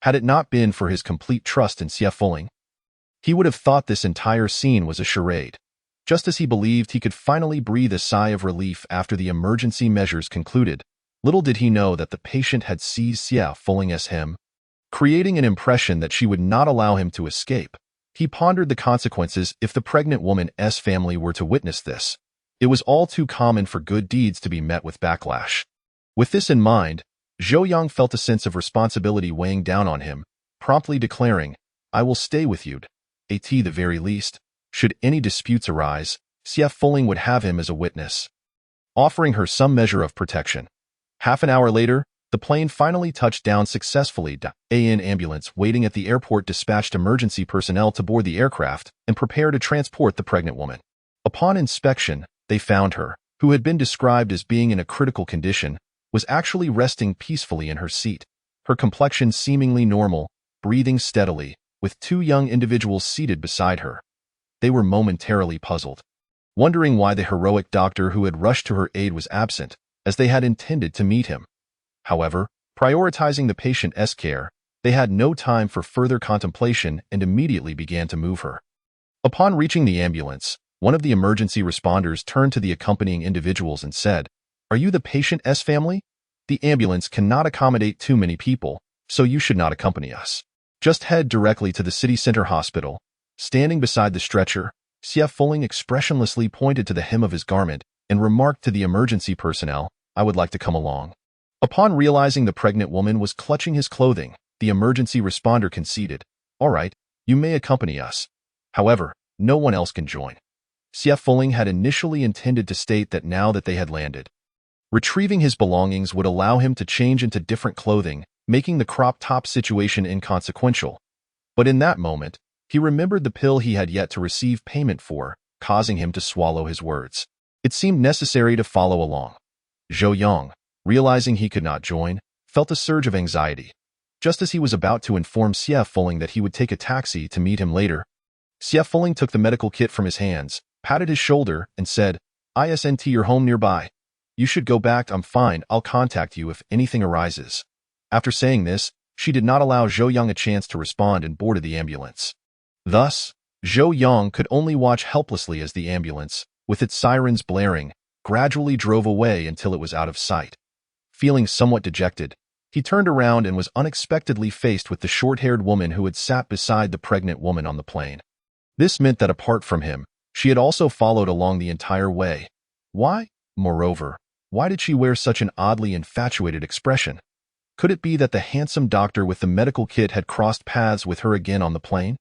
Had it not been for his complete trust in Xie Fuling, he would have thought this entire scene was a charade. Just as he believed he could finally breathe a sigh of relief after the emergency measures concluded, little did he know that the patient had seized Xie Fuling's hem, creating an impression that she would not allow him to escape. He pondered the consequences if the pregnant woman's family were to witness this. It was all too common for good deeds to be met with backlash. With this in mind, Zhou Yang felt a sense of responsibility weighing down on him, promptly declaring, "I will stay with you. At the very least, should any disputes arise, Xie Fuling would have him as a witness," offering her some measure of protection. Half an hour later, the plane finally touched down successfully. An ambulance waiting at the airport dispatched emergency personnel to board the aircraft and prepare to transport the pregnant woman. Upon inspection, they found her, who had been described as being in a critical condition, was actually resting peacefully in her seat, her complexion seemingly normal, breathing steadily, with two young individuals seated beside her. They were momentarily puzzled, wondering why the heroic doctor who had rushed to her aid was absent, as they had intended to meet him. However, prioritizing the patient's care, they had no time for further contemplation and immediately began to move her. Upon reaching the ambulance, one of the emergency responders turned to the accompanying individuals and said, "Are you the patient's family? The ambulance cannot accommodate too many people, so you should not accompany us. Just head directly to the city center hospital." Standing beside the stretcher, Xie Fuling expressionlessly pointed to the hem of his garment and remarked to the emergency personnel, "I would like to come along." Upon realizing the pregnant woman was clutching his clothing, the emergency responder conceded, "All right, you may accompany us. However, no one else can join." Xie Fuling had initially intended to state that now that they had landed, retrieving his belongings would allow him to change into different clothing, making the crop top situation inconsequential. But in that moment, he remembered the pill he had yet to receive payment for, causing him to swallow his words. It seemed necessary to follow along. Zhou Yang, realizing he could not join, felt a surge of anxiety. Just as he was about to inform Xie Fuling that he would take a taxi to meet him later, Xie Fuling took the medical kit from his hands, patted his shoulder, and said, "Isn't your home nearby? You should go back. I'm fine. I'll contact you if anything arises." After saying this, she did not allow Zhou Yang a chance to respond and boarded the ambulance. Thus, Zhou Yang could only watch helplessly as the ambulance, with its sirens blaring, gradually drove away until it was out of sight. Feeling somewhat dejected, he turned around and was unexpectedly faced with the short-haired woman who had sat beside the pregnant woman on the plane. This meant that apart from him, she had also followed along the entire way. Why? Moreover, why did she wear such an oddly infatuated expression? Could it be that the handsome doctor with the medical kit had crossed paths with her again on the plane?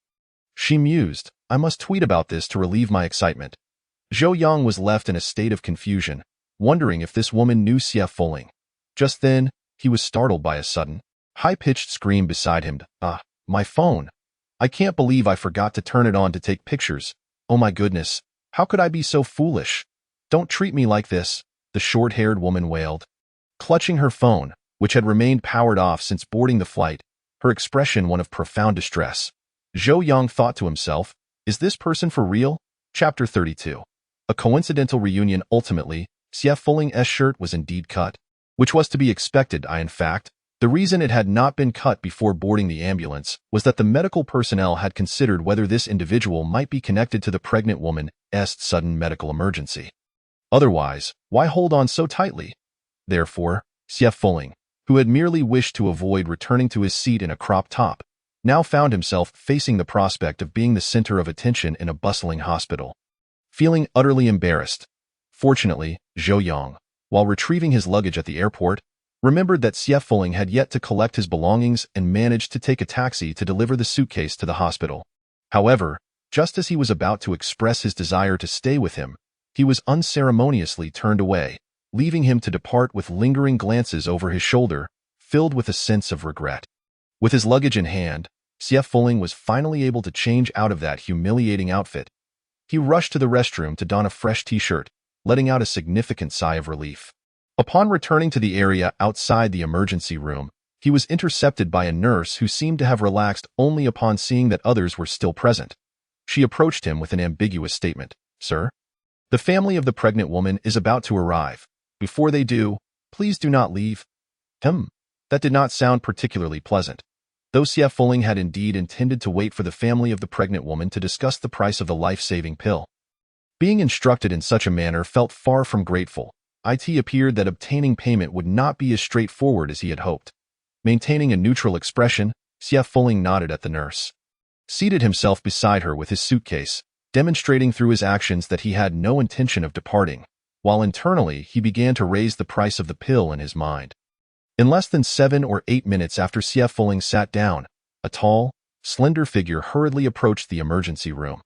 She mused, I must tweet about this to relieve my excitement. Zhou Yang was left in a state of confusion, wondering if this woman knew Xie Fuling. Just then, he was startled by a sudden, high-pitched scream beside him. Ah, my phone. I can't believe I forgot to turn it on to take pictures. Oh my goodness, how could I be so foolish? Don't treat me like this, the short-haired woman wailed. Clutching her phone, which had remained powered off since boarding the flight, her expression one of profound distress. Zhou Yang thought to himself, is this person for real? Chapter 32. A coincidental reunion. Ultimately, Xie Fuling's shirt was indeed cut, which was to be expected. In fact, the reason it had not been cut before boarding the ambulance was that the medical personnel had considered whether this individual might be connected to the pregnant woman's sudden medical emergency. Otherwise, why hold on so tightly? Therefore, Xie Fuling, who had merely wished to avoid returning to his seat in a crop top, now found himself facing the prospect of being the center of attention in a bustling hospital. Feeling utterly embarrassed, fortunately, Zhou Yang, while retrieving his luggage at the airport, remembered that Xie Fuling had yet to collect his belongings and managed to take a taxi to deliver the suitcase to the hospital. However, just as he was about to express his desire to stay with him, he was unceremoniously turned away, leaving him to depart with lingering glances over his shoulder, filled with a sense of regret. With his luggage in hand, Xie Fuling was finally able to change out of that humiliating outfit. He rushed to the restroom to don a fresh t-shirt, letting out a significant sigh of relief. Upon returning to the area outside the emergency room, he was intercepted by a nurse who seemed to have relaxed only upon seeing that others were still present. She approached him with an ambiguous statement. Sir, the family of the pregnant woman is about to arrive. Before they do, please do not leave. That did not sound particularly pleasant. Though Xie Fuling had indeed intended to wait for the family of the pregnant woman to discuss the price of the life-saving pill, being instructed in such a manner felt far from grateful. It appeared that obtaining payment would not be as straightforward as he had hoped. Maintaining a neutral expression, Xie Fuling nodded at the nurse, seated himself beside her with his suitcase, demonstrating through his actions that he had no intention of departing, while internally he began to raise the price of the pill in his mind. In less than 7 or 8 minutes after Xie Fuling sat down, a tall, slender figure hurriedly approached the emergency room.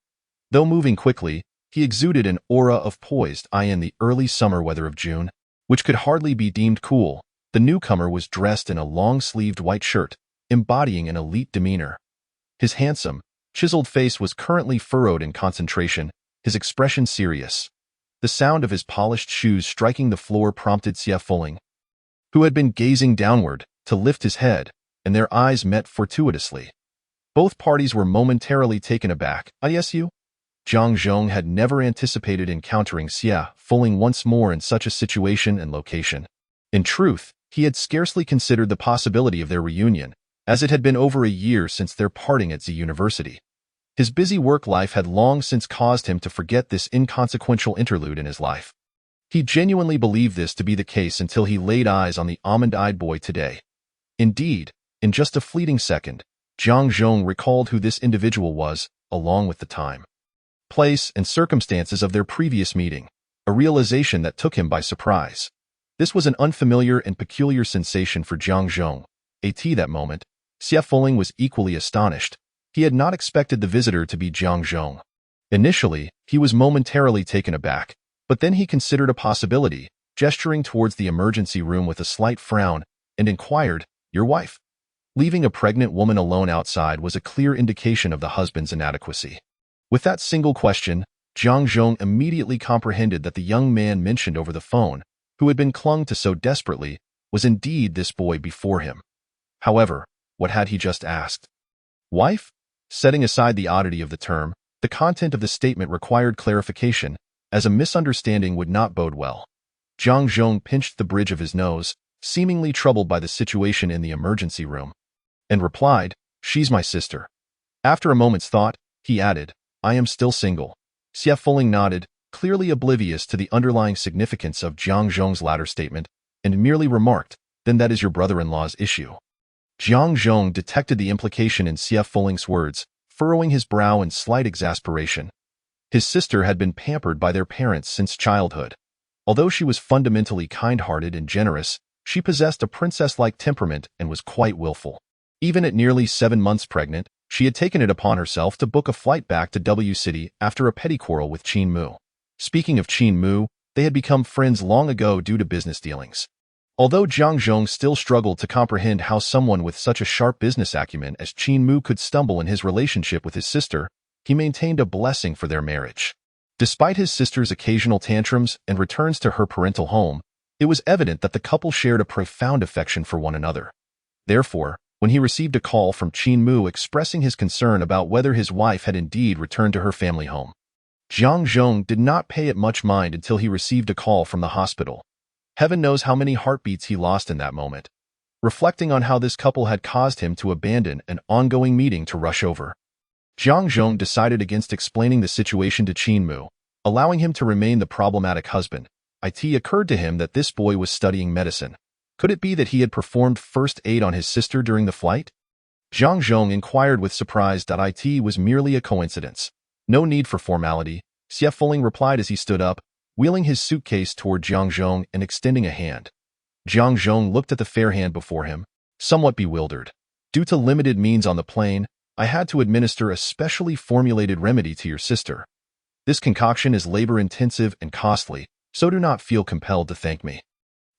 Though moving quickly, he exuded an aura of poise in the early summer weather of June, which could hardly be deemed cool. The newcomer was dressed in a long-sleeved white shirt, embodying an elite demeanor. His handsome, chiseled face was currently furrowed in concentration, his expression serious. The sound of his polished shoes striking the floor prompted Xie Fuling, who had been gazing downward, to lift his head, and their eyes met fortuitously. Both parties were momentarily taken aback. Yes, you? Zhang Zhong had never anticipated encountering Xie Fuling once more in such a situation and location. In truth, he had scarcely considered the possibility of their reunion, as it had been over a year since their parting at Z University. His busy work life had long since caused him to forget this inconsequential interlude in his life. He genuinely believed this to be the case until he laid eyes on the almond-eyed boy today. Indeed, in just a fleeting second, Zhang Zhong recalled who this individual was, along with the time, place, and circumstances of their previous meeting, a realization that took him by surprise. This was an unfamiliar and peculiar sensation for Zhang Zhong. At that moment, Xie Fuling was equally astonished. He had not expected the visitor to be Zhang Zhong. Initially, he was momentarily taken aback, but then he considered a possibility, gesturing towards the emergency room with a slight frown, and inquired, "Your wife?" Leaving a pregnant woman alone outside was a clear indication of the husband's inadequacy. With that single question, Zhang Zhong immediately comprehended that the young man mentioned over the phone, who had been clung to so desperately, was indeed this boy before him. However, what had he just asked? Wife? Setting aside the oddity of the term, the content of the statement required clarification, as a misunderstanding would not bode well. Zhang Zhong pinched the bridge of his nose, seemingly troubled by the situation in the emergency room, and replied, "She's my sister." After a moment's thought, he added, I am still single. Xie Fuling nodded, clearly oblivious to the underlying significance of Jiang Zhong's latter statement, and merely remarked, then that is your brother-in-law's issue. Jiang Zhong detected the implication in Xie Fuling's words, furrowing his brow in slight exasperation. His sister had been pampered by their parents since childhood. Although she was fundamentally kind-hearted and generous, she possessed a princess-like temperament and was quite willful. Even at nearly 7 months pregnant, she had taken it upon herself to book a flight back to W City after a petty quarrel with Qin Mu. Speaking of Qin Mu, they had become friends long ago due to business dealings. Although Jiang Zhong still struggled to comprehend how someone with such a sharp business acumen as Qin Mu could stumble in his relationship with his sister, he maintained a blessing for their marriage. Despite his sister's occasional tantrums and returns to her parental home, it was evident that the couple shared a profound affection for one another. Therefore, when he received a call from Qin Mu expressing his concern about whether his wife had indeed returned to her family home, Jiang Zhong did not pay it much mind until he received a call from the hospital. Heaven knows how many heartbeats he lost in that moment. Reflecting on how this couple had caused him to abandon an ongoing meeting to rush over, Jiang Zhong decided against explaining the situation to Qin Mu, allowing him to remain the problematic husband. It occurred to him that this boy was studying medicine. Could it be that he had performed first aid on his sister during the flight? Jiang Zhong inquired with surprise that it was merely a coincidence. No need for formality, Xie Fuling replied as he stood up, wheeling his suitcase toward Jiang Zhong and extending a hand. Jiang Zhong looked at the fair hand before him, somewhat bewildered. Due to limited means on the plane, I had to administer a specially formulated remedy to your sister. This concoction is labor-intensive and costly, so do not feel compelled to thank me.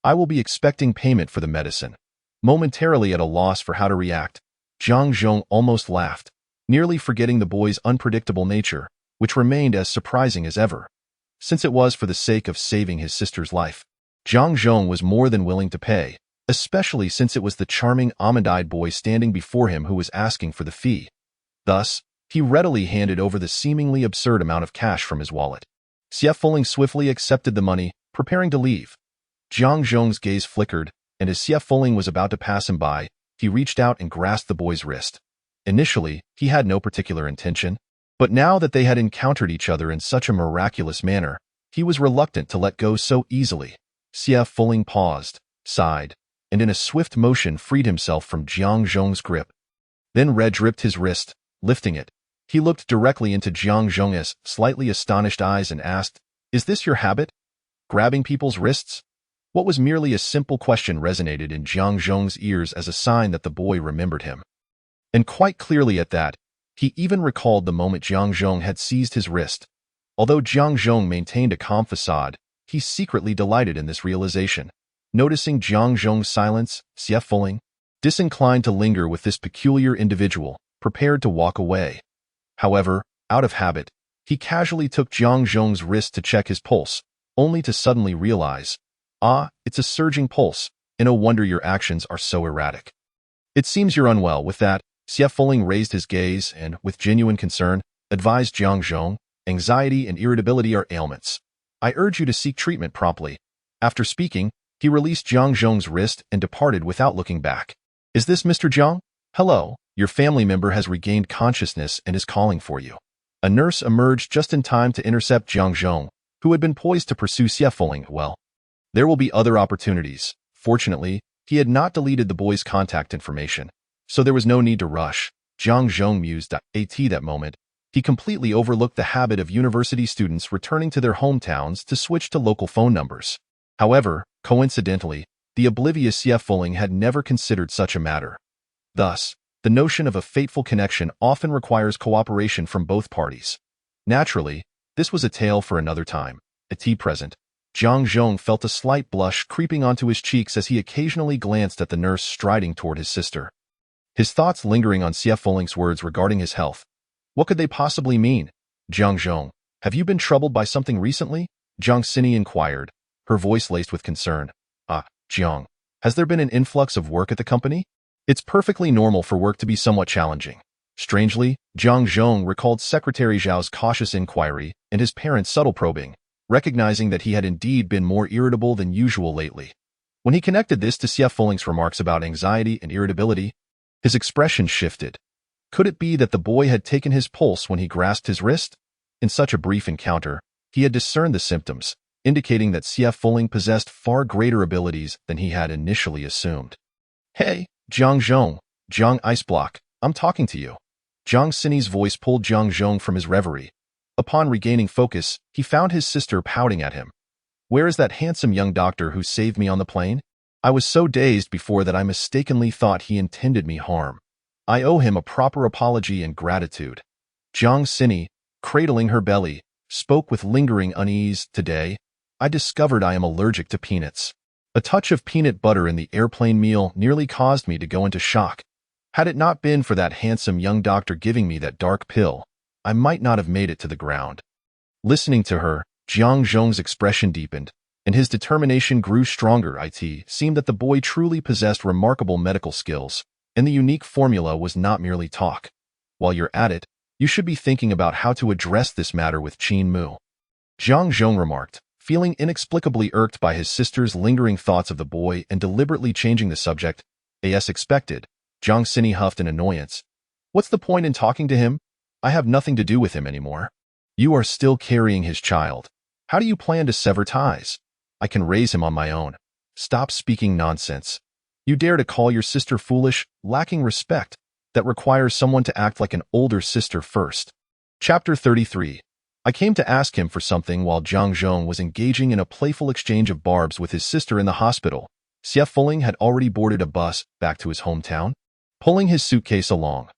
I will be expecting payment for the medicine. Momentarily at a loss for how to react, Jiang Zhong almost laughed, nearly forgetting the boy's unpredictable nature, which remained as surprising as ever. Since it was for the sake of saving his sister's life, Jiang Zhong was more than willing to pay, especially since it was the charming almond-eyed boy standing before him who was asking for the fee. Thus, he readily handed over the seemingly absurd amount of cash from his wallet. Xie Fuling swiftly accepted the money, preparing to leave. Jiang Zhong's gaze flickered, and as Xie Fuling was about to pass him by, he reached out and grasped the boy's wrist. Initially, he had no particular intention, but now that they had encountered each other in such a miraculous manner, he was reluctant to let go so easily. Xie Fuling paused, sighed, and in a swift motion freed himself from Jiang Zhong's grip. Then Red gripped his wrist, lifting it. He looked directly into Jiang Zhong's slightly astonished eyes and asked, "Is this your habit? Grabbing people's wrists?" What was merely a simple question resonated in Jiang Zhong's ears as a sign that the boy remembered him. And quite clearly at that, he even recalled the moment Jiang Zhong had seized his wrist. Although Jiang Zhong maintained a calm facade, he secretly delighted in this realization. Noticing Jiang Zhong's silence, Xie Fuling, disinclined to linger with this peculiar individual, prepared to walk away. However, out of habit, he casually took Jiang Zhong's wrist to check his pulse, only to suddenly realize, it's a surging pulse, and no wonder your actions are so erratic. It seems you're unwell. With that, Xie Fuling raised his gaze and, with genuine concern, advised Jiang Zhong, anxiety and irritability are ailments. I urge you to seek treatment promptly. After speaking, he released Jiang Zhong's wrist and departed without looking back. Is this Mr. Jiang? Hello, your family member has regained consciousness and is calling for you. A nurse emerged just in time to intercept Jiang Zhong, who had been poised to pursue Xie Fuling. Well, there will be other opportunities. Fortunately, he had not deleted the boy's contact information, so there was no need to rush. Jiang Zhong mused at that moment. He completely overlooked the habit of university students returning to their hometowns to switch to local phone numbers. However, coincidentally, the oblivious Xie Fuling had never considered such a matter. Thus, the notion of a fateful connection often requires cooperation from both parties. Naturally, this was a tale for another time. At present, Jiang Zhong felt a slight blush creeping onto his cheeks as he occasionally glanced at the nurse striding toward his sister. His thoughts lingering on Xie Fuling's words regarding his health. What could they possibly mean? Jiang Zhong, have you been troubled by something recently? Jiang Xini inquired, her voice laced with concern. Jiang, has there been an influx of work at the company? It's perfectly normal for work to be somewhat challenging. Strangely, Jiang Zhong recalled Secretary Zhao's cautious inquiry and his parents' subtle probing, recognizing that he had indeed been more irritable than usual lately. When he connected this to Xie Fuling's remarks about anxiety and irritability, his expression shifted. Could it be that the boy had taken his pulse when he grasped his wrist? In such a brief encounter, he had discerned the symptoms, indicating that Xie Fuling possessed far greater abilities than he had initially assumed. Hey, Jiang Zhong, Jiang Iceblock, I'm talking to you. Jiang Xinyi's voice pulled Jiang Zhong from his reverie. Upon regaining focus, he found his sister pouting at him. Where is that handsome young doctor who saved me on the plane? I was so dazed before that I mistakenly thought he intended me harm. I owe him a proper apology and gratitude. Jiang Xinyi, cradling her belly, spoke with lingering unease. Today, I discovered I am allergic to peanuts. A touch of peanut butter in the airplane meal nearly caused me to go into shock. Had it not been for that handsome young doctor giving me that dark pill, I might not have made it to the ground. Listening to her, Jiang Zhong's expression deepened, and his determination grew stronger. It seemed that the boy truly possessed remarkable medical skills, and the unique formula was not merely talk. While you're at it, you should be thinking about how to address this matter with Qin Mu. Jiang Zhong remarked, feeling inexplicably irked by his sister's lingering thoughts of the boy and deliberately changing the subject. As expected, Jiang Xinyi huffed in annoyance. What's the point in talking to him? I have nothing to do with him anymore. You are still carrying his child. How do you plan to sever ties? I can raise him on my own. Stop speaking nonsense. You dare to call your sister foolish, lacking respect, that requires someone to act like an older sister first. Chapter 33. I came to ask him for something while Jiang Zhong was engaging in a playful exchange of barbs with his sister in the hospital. Xie Fuling had already boarded a bus back to his hometown, pulling his suitcase along.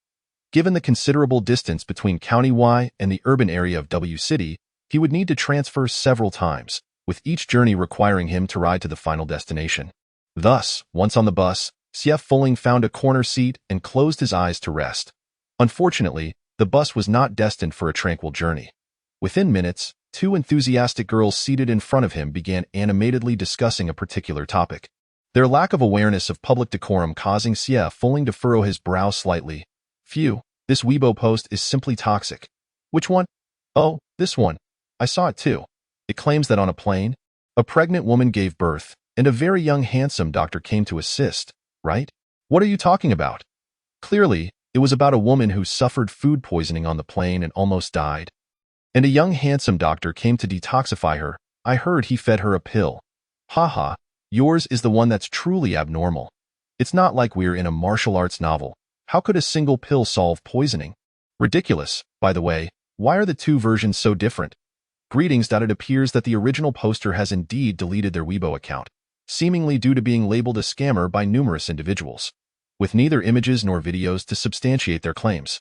Given the considerable distance between County Y and the urban area of W City, he would need to transfer several times, with each journey requiring him to ride to the final destination. Thus, once on the bus, Xie Fuling found a corner seat and closed his eyes to rest. Unfortunately, the bus was not destined for a tranquil journey. Within minutes, two enthusiastic girls seated in front of him began animatedly discussing a particular topic, their lack of awareness of public decorum causing Xie Fuling to furrow his brow slightly. Phew, this Weibo post is simply toxic. Which one? Oh, this one. I saw it too. It claims that on a plane, a pregnant woman gave birth, and a very young handsome doctor came to assist, right? What are you talking about? Clearly, it was about a woman who suffered food poisoning on the plane and almost died. And a young handsome doctor came to detoxify her. I heard he fed her a pill. Haha, yours is the one that's truly abnormal. It's not like we're in a martial arts novel. How could a single pill solve poisoning? Ridiculous, by the way. Why are the two versions so different? Greetings. It appears that the original poster has indeed deleted their Weibo account, seemingly due to being labeled a scammer by numerous individuals, with neither images nor videos to substantiate their claims.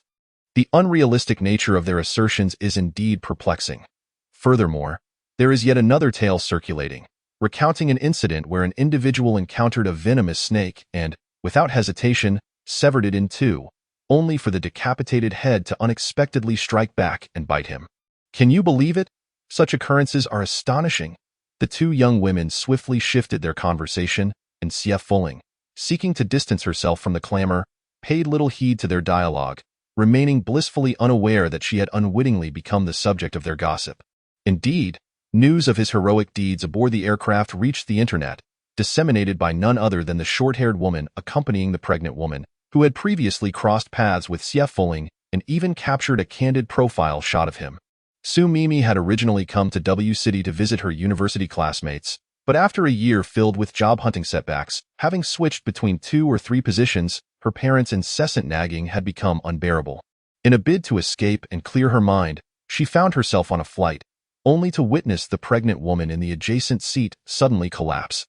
The unrealistic nature of their assertions is indeed perplexing. Furthermore, there is yet another tale circulating, recounting an incident where an individual encountered a venomous snake and, without hesitation, severed it in two, only for the decapitated head to unexpectedly strike back and bite him. Can you believe it? Such occurrences are astonishing. The two young women swiftly shifted their conversation, and Xie Fuling, seeking to distance herself from the clamor, paid little heed to their dialogue, remaining blissfully unaware that she had unwittingly become the subject of their gossip. Indeed, news of his heroic deeds aboard the aircraft reached the internet, disseminated by none other than the short-haired woman accompanying the pregnant woman, who had previously crossed paths with Xie Fuling and even captured a candid profile shot of him. Su Mimi had originally come to W City to visit her university classmates, but after a year filled with job-hunting setbacks, having switched between 2 or 3 positions, her parents' incessant nagging had become unbearable. In a bid to escape and clear her mind, she found herself on a flight, only to witness the pregnant woman in the adjacent seat suddenly collapse.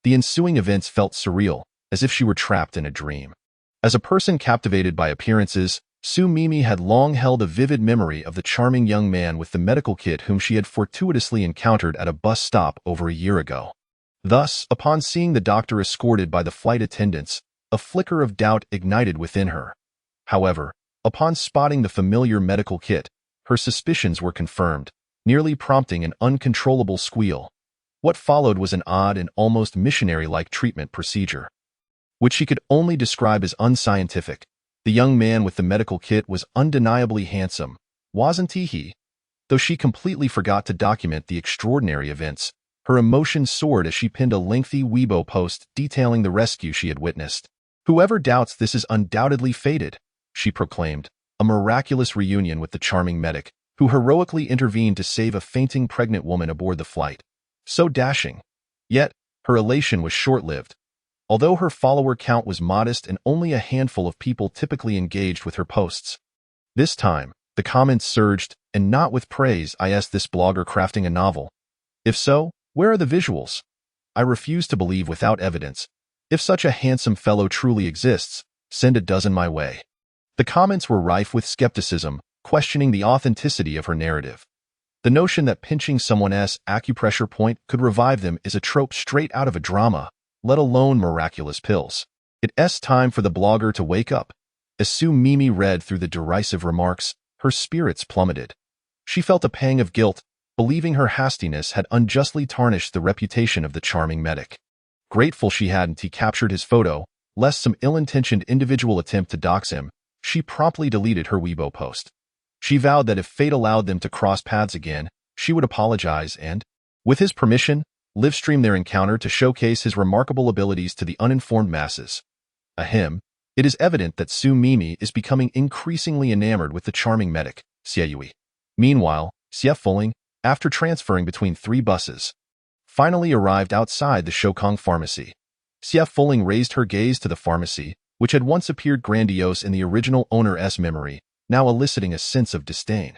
The ensuing events felt surreal, as if she were trapped in a dream. As a person captivated by appearances, Su Mimi had long held a vivid memory of the charming young man with the medical kit whom she had fortuitously encountered at a bus stop over a year ago. Thus, upon seeing the doctor escorted by the flight attendants, a flicker of doubt ignited within her. However, upon spotting the familiar medical kit, her suspicions were confirmed, nearly prompting an uncontrollable squeal. What followed was an odd and almost missionary-like treatment procedure, which she could only describe as unscientific. The young man with the medical kit was undeniably handsome, wasn't he? Though she completely forgot to document the extraordinary events, her emotions soared as she pinned a lengthy Weibo post detailing the rescue she had witnessed. Whoever doubts this is undoubtedly fated. she proclaimed, a miraculous reunion with the charming medic, who heroically intervened to save a fainting pregnant woman aboard the flight. So dashing. Yet, her elation was short-lived. Although her follower count was modest and only a handful of people typically engaged with her posts. This time, the comments surged, and not with praise. I asked this blogger crafting a novel. If so, where are the visuals? I refuse to believe without evidence. If such a handsome fellow truly exists, send a dozen my way. The comments were rife with skepticism, questioning the authenticity of her narrative. The notion that pinching someone's acupressure point could revive them is a trope straight out of a drama, let alone miraculous pills. It's time for the blogger to wake up. As Sue Mimi read through the derisive remarks, her spirits plummeted. She felt a pang of guilt, believing her hastiness had unjustly tarnished the reputation of the charming medic. Grateful she hadn't captured his photo, lest some ill-intentioned individual attempt to dox him, she promptly deleted her Weibo post. She vowed that if fate allowed them to cross paths again, she would apologize and, with his permission, livestream their encounter to showcase his remarkable abilities to the uninformed masses. Ahem, it is evident that Sue Mimi is becoming increasingly enamored with the charming medic, Xie Yui. Meanwhile, Xie Fuling, after transferring between 3 buses, finally arrived outside the Shokong pharmacy. Xie Fuling raised her gaze to the pharmacy, which had once appeared grandiose in the original owner's memory, now eliciting a sense of disdain.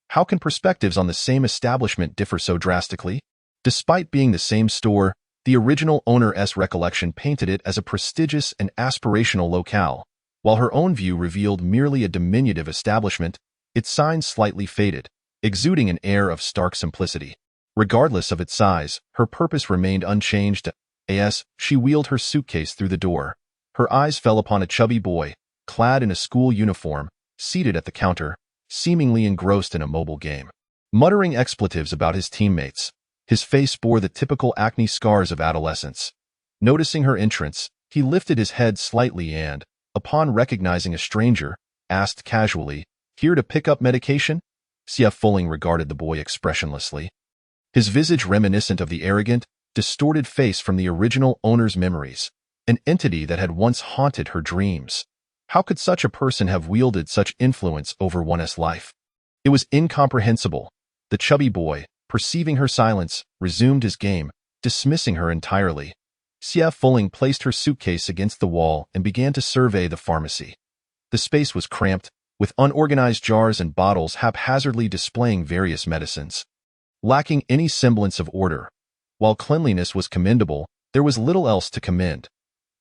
How can perspectives on the same establishment differ so drastically? Despite being the same store, the original owner's recollection painted it as a prestigious and aspirational locale, while her own view revealed merely a diminutive establishment, its signs slightly faded, exuding an air of stark simplicity. Regardless of its size, her purpose remained unchanged. As she wheeled her suitcase through the door, her eyes fell upon a chubby boy, clad in a school uniform, seated at the counter, seemingly engrossed in a mobile game. Muttering expletives about his teammates, his face bore the typical acne scars of adolescence. Noticing her entrance, he lifted his head slightly and, upon recognizing a stranger, asked casually, "Here to pick up medication?" Xie Fuling regarded the boy expressionlessly. His visage reminiscent of the arrogant, distorted face from the original owner's memories, an entity that had once haunted her dreams. How could such a person have wielded such influence over one's life? It was incomprehensible. The chubby boy, perceiving her silence, resumed his game, dismissing her entirely. Xie Fuling placed her suitcase against the wall and began to survey the pharmacy. The space was cramped, with unorganized jars and bottles haphazardly displaying various medicines, lacking any semblance of order. While cleanliness was commendable, there was little else to commend.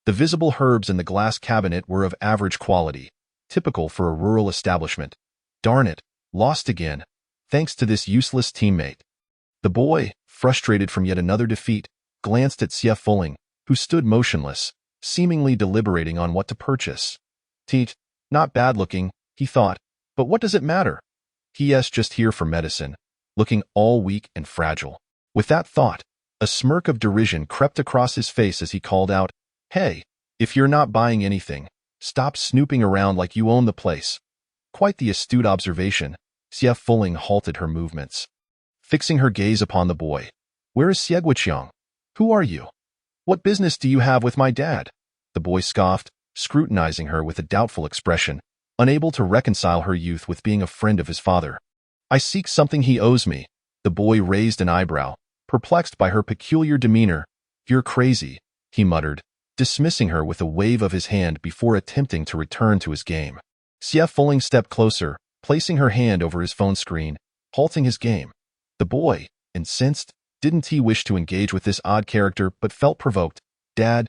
The visible herbs in the glass cabinet were of average quality, typical for a rural establishment. Darn it, lost again, thanks to this useless teammate. The boy, frustrated from yet another defeat, glanced at Xie Fuling, who stood motionless, seemingly deliberating on what to purchase. Teet, not bad looking, he thought, but what does it matter? He's just here for medicine, looking all weak and fragile. With that thought, a smirk of derision crept across his face as he called out, "Hey, if you're not buying anything, stop snooping around like you own the place." Quite the astute observation. Xie Fuling halted her movements, fixing her gaze upon the boy. "Where is Xieguqiang? Who are you? What business do you have with my dad?" The boy scoffed, scrutinizing her with a doubtful expression, unable to reconcile her youth with being a friend of his father. "I seek something he owes me." The boy raised an eyebrow, perplexed by her peculiar demeanor. "You're crazy," he muttered, dismissing her with a wave of his hand before attempting to return to his game. Xie Fuling stepped closer, placing her hand over his phone screen, halting his game. The boy, incensed, didn't he wish to engage with this odd character but felt provoked. Dad,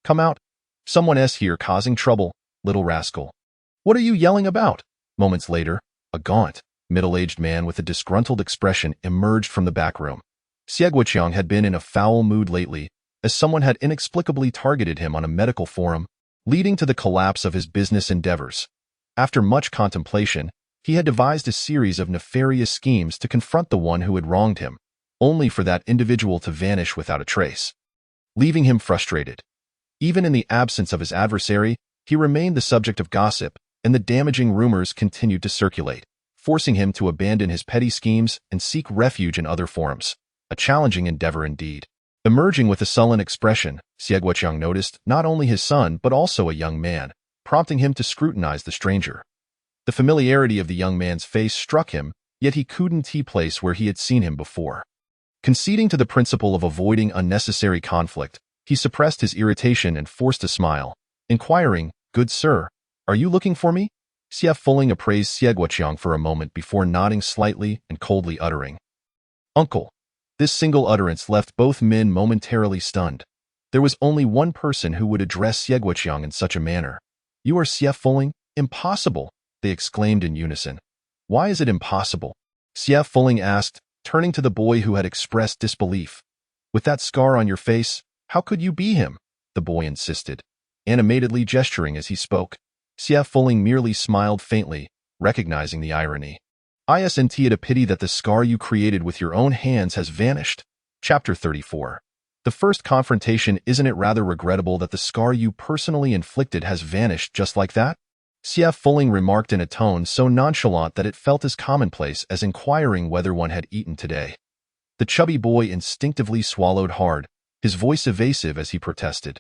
come out. Someone's here causing trouble, little rascal." "What are you yelling about?" Moments later, a gaunt, middle-aged man with a disgruntled expression emerged from the back room. Xieguqiang had been in a foul mood lately, as someone had inexplicably targeted him on a medical forum, leading to the collapse of his business endeavors. After much contemplation, he had devised a series of nefarious schemes to confront the one who had wronged him, only for that individual to vanish without a trace, leaving him frustrated. Even in the absence of his adversary, he remained the subject of gossip, and the damaging rumors continued to circulate, forcing him to abandon his petty schemes and seek refuge in other forums. A challenging endeavor indeed. Emerging with a sullen expression, Xieguqiang noticed not only his son but also a young man, prompting him to scrutinize the stranger. The familiarity of the young man's face struck him, yet he couldn't place where he had seen him before. Conceding to the principle of avoiding unnecessary conflict, he suppressed his irritation and forced a smile, inquiring, "Good sir, are you looking for me?" Xie Fuling appraised Xie Guoqiang for a moment before nodding slightly and coldly uttering, "Uncle." This single utterance left both men momentarily stunned. There was only one person who would address Xie Guoqiang in such a manner. "You are Xie Fuling? Impossible!" they exclaimed in unison. "Why is it impossible?" Xie Fuling asked, turning to the boy who had expressed disbelief. "With that scar on your face, how could you be him?" the boy insisted, animatedly gesturing as he spoke. Xie Fuling merely smiled faintly, recognizing the irony. "Isn't it a pity that the scar you created with your own hands has vanished?" Chapter 34. The first confrontation. Isn't it rather regrettable that the scar you personally inflicted has vanished just like that? Xie Fuling remarked in a tone so nonchalant that it felt as commonplace as inquiring whether one had eaten today. The chubby boy instinctively swallowed hard, his voice evasive as he protested.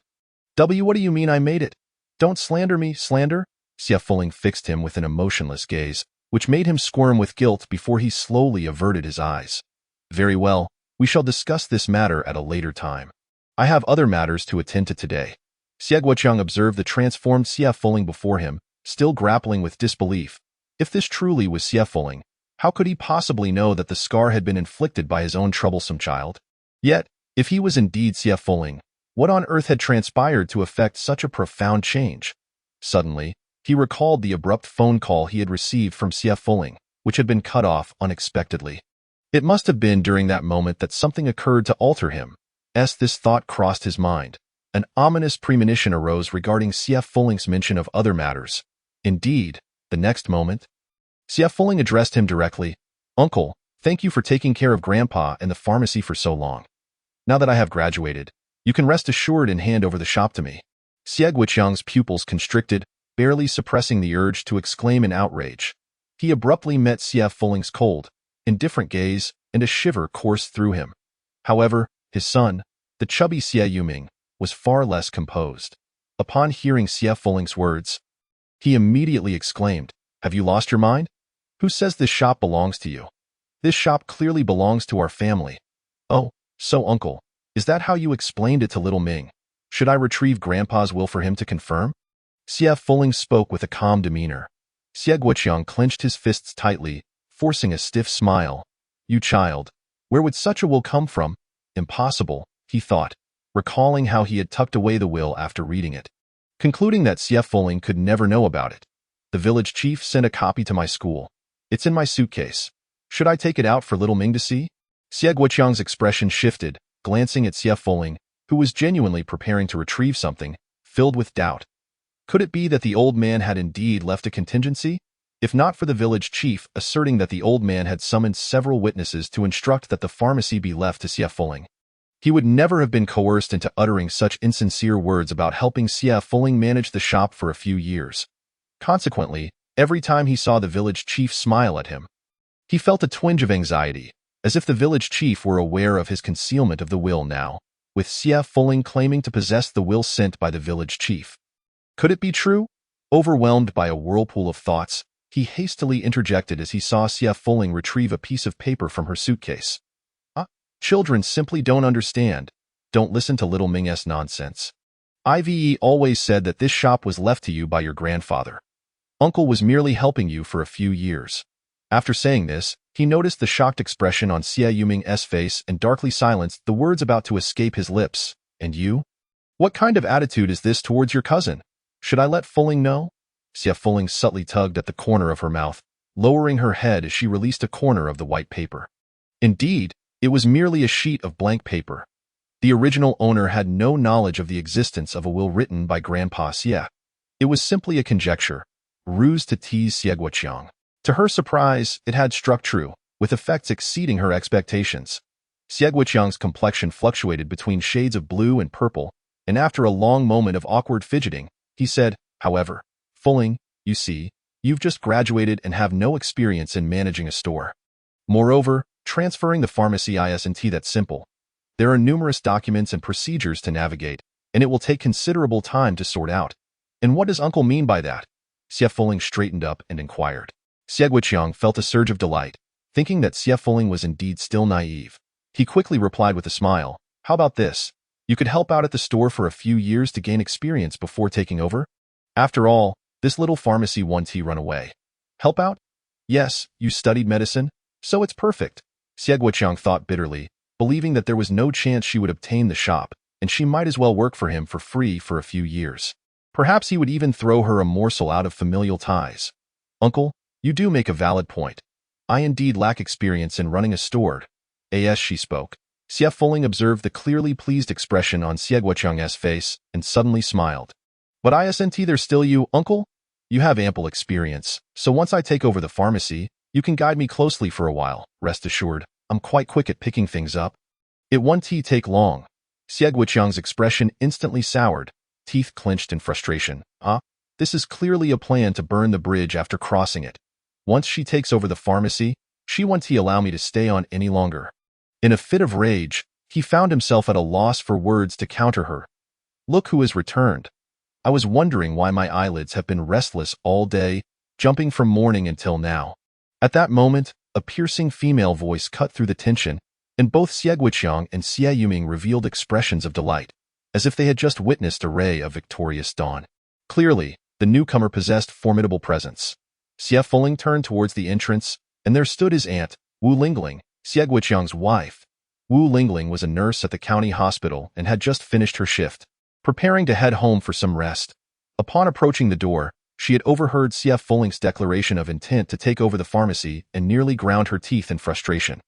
What do you mean I made it? Don't slander me, slander?" Xie Fuling fixed him with an emotionless gaze, which made him squirm with guilt before he slowly averted his eyes. "Very well, we shall discuss this matter at a later time. I have other matters to attend to today." Xie Guoqiang observed the transformed Xie Fuling before him, still grappling with disbelief. If this truly was Xie Fuling, how could he possibly know that the scar had been inflicted by his own troublesome child? Yet, if he was indeed Xie Fuling, what on earth had transpired to effect such a profound change? Suddenly, he recalled the abrupt phone call he had received from Xie Fuling, which had been cut off unexpectedly. It must have been during that moment that something occurred to alter him. As this thought crossed his mind, an ominous premonition arose regarding Xie Fuling's mention of other matters. Indeed, the next moment, Xie Fuling addressed him directly. "Uncle, thank you for taking care of Grandpa and the pharmacy for so long. Now that I have graduated, you can rest assured and hand over the shop to me." Xie Guoqiang's pupils constricted, barely suppressing the urge to exclaim in outrage. He abruptly met Xie Fuling's cold, indifferent gaze, and a shiver coursed through him. However, his son, the chubby Xie Yuming, was far less composed. Upon hearing Xie Fuling's words, he immediately exclaimed, "Have you lost your mind? Who says this shop belongs to you? This shop clearly belongs to our family." "Oh, so uncle, is that how you explained it to little Ming? Should I retrieve Grandpa's will for him to confirm?" Xie Fuling spoke with a calm demeanor. Xie Guoqiang clenched his fists tightly, forcing a stiff smile. "You child, where would such a will come from? Impossible," he thought, recalling how he had tucked away the will after reading it. Concluding that Xie Fuling could never know about it, the village chief sent a copy to my school. It's in my suitcase. Should I take it out for little Ming to see? Xie Guoqiang's expression shifted, glancing at Xie Fuling, who was genuinely preparing to retrieve something, filled with doubt. Could it be that the old man had indeed left a contingency? If not for the village chief asserting that the old man had summoned several witnesses to instruct that the pharmacy be left to Xie Fuling, he would never have been coerced into uttering such insincere words about helping Xie Fuling manage the shop for a few years. Consequently, every time he saw the village chief smile at him, he felt a twinge of anxiety, as if the village chief were aware of his concealment of the will now, with Xie Fuling claiming to possess the will sent by the village chief. Could it be true? Overwhelmed by a whirlpool of thoughts, he hastily interjected as he saw Xie Fuling retrieve a piece of paper from her suitcase. Children simply don't understand. Don't listen to little Ming's nonsense. Ive always said that this shop was left to you by your grandfather. Uncle was merely helping you for a few years." After saying this, he noticed the shocked expression on Xie Yuming's face and darkly silenced the words about to escape his lips. "And you? What kind of attitude is this towards your cousin? Should I let Fuling know?" Xie Fuling subtly tugged at the corner of her mouth, lowering her head as she released a corner of the white paper. Indeed, it was merely a sheet of blank paper. The original owner had no knowledge of the existence of a will written by Grandpa Xie. It was simply a conjecture, ruse to tease Xie Guoqiang. To her surprise, it had struck true, with effects exceeding her expectations. Xie Guoqiang's complexion fluctuated between shades of blue and purple, and after a long moment of awkward fidgeting, he said, "However, Fuling, you see, you've just graduated and have no experience in managing a store. Moreover, transferring the pharmacy isn't that simple. There are numerous documents and procedures to navigate, and it will take considerable time to sort out. And what does uncle mean by that? Xie Fuling straightened up and inquired. Xie Guiqiang felt a surge of delight, thinking that Xie Fuling was indeed still naive. He quickly replied with a smile, "How about this? You could help out at the store for a few years to gain experience before taking over? After all, this little pharmacy won't run away. Help out? Yes, you studied medicine, so it's perfect." Xie Guiqiang thought bitterly, believing that there was no chance she would obtain the shop, and she might as well work for him for free for a few years. Perhaps he would even throw her a morsel out of familial ties. "Uncle, you do make a valid point. I indeed lack experience in running a store." As she spoke, Xie Fuling observed the clearly pleased expression on Xie Guiqiang's face and suddenly smiled. "But isn't there still you, uncle? You have ample experience, so once I take over the pharmacy, you can guide me closely for a while. Rest assured, I'm quite quick at picking things up." "It won't take long." Xie Guiqiang's expression instantly soured, teeth clenched in frustration. This is clearly a plan to burn the bridge after crossing it. Once she takes over the pharmacy, she won't allow me to stay on any longer. In a fit of rage, he found himself at a loss for words to counter her. "Look who has returned. I was wondering why my eyelids have been restless all day, jumping from morning until now." At that moment, a piercing female voice cut through the tension, and both Xie Guiqiang and Xie Yuming revealed expressions of delight, as if they had just witnessed a ray of victorious dawn. Clearly, the newcomer possessed formidable presence. Xie Fuling turned towards the entrance, and there stood his aunt, Wu Lingling, Xie Guiqiang's wife. Wu Lingling was a nurse at the county hospital and had just finished her shift, preparing to head home for some rest. Upon approaching the door, she had overheard Xie Fuling's declaration of intent to take over the pharmacy and nearly ground her teeth in frustration.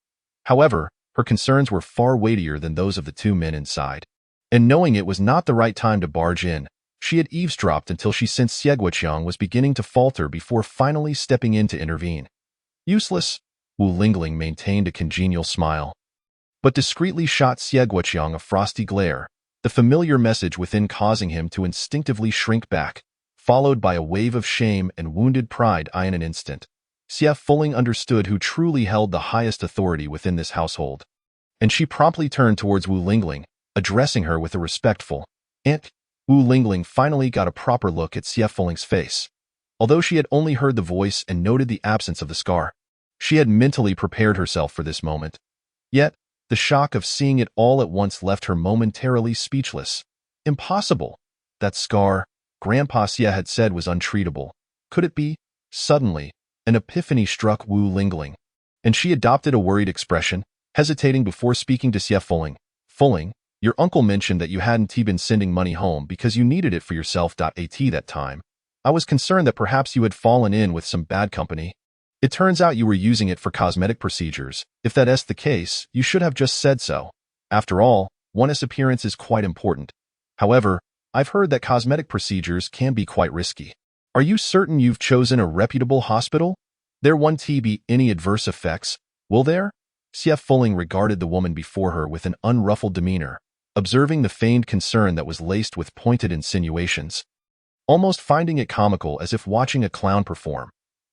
However, her concerns were far weightier than those of the two men inside. And knowing it was not the right time to barge in, she had eavesdropped until she sensed Xie Guiqiang was beginning to falter before finally stepping in to intervene. "Useless," Wu Lingling maintained a congenial smile, but discreetly shot Xie Guiqiang a frosty glare, the familiar message within causing him to instinctively shrink back, followed by a wave of shame and wounded pride in an instant. Xie Fuling understood who truly held the highest authority within this household, and she promptly turned towards Wu Lingling, addressing her with a respectful "Aunt." Wu Lingling finally got a proper look at Xie Fuling's face. Although she had only heard the voice and noted the absence of the scar, she had mentally prepared herself for this moment. Yet, the shock of seeing it all at once left her momentarily speechless. Impossible! That scar, Grandpa Xie had said, was untreatable. Could it be? Suddenly, an epiphany struck Wu Lingling, and she adopted a worried expression, hesitating before speaking to Xie Fuling. "Fuling, your uncle mentioned that you hadn't been sending money home because you needed it for yourself. That time, I was concerned that perhaps you had fallen in with some bad company. It turns out you were using it for cosmetic procedures. If that's the case, you should have just said so. After all, one's appearance is quite important. However, I've heard that cosmetic procedures can be quite risky. Are you certain you've chosen a reputable hospital? There won't be any adverse effects, will there?" Xie Fuling regarded the woman before her with an unruffled demeanor, observing the feigned concern that was laced with pointed insinuations, almost finding it comical, as if watching a clown perform.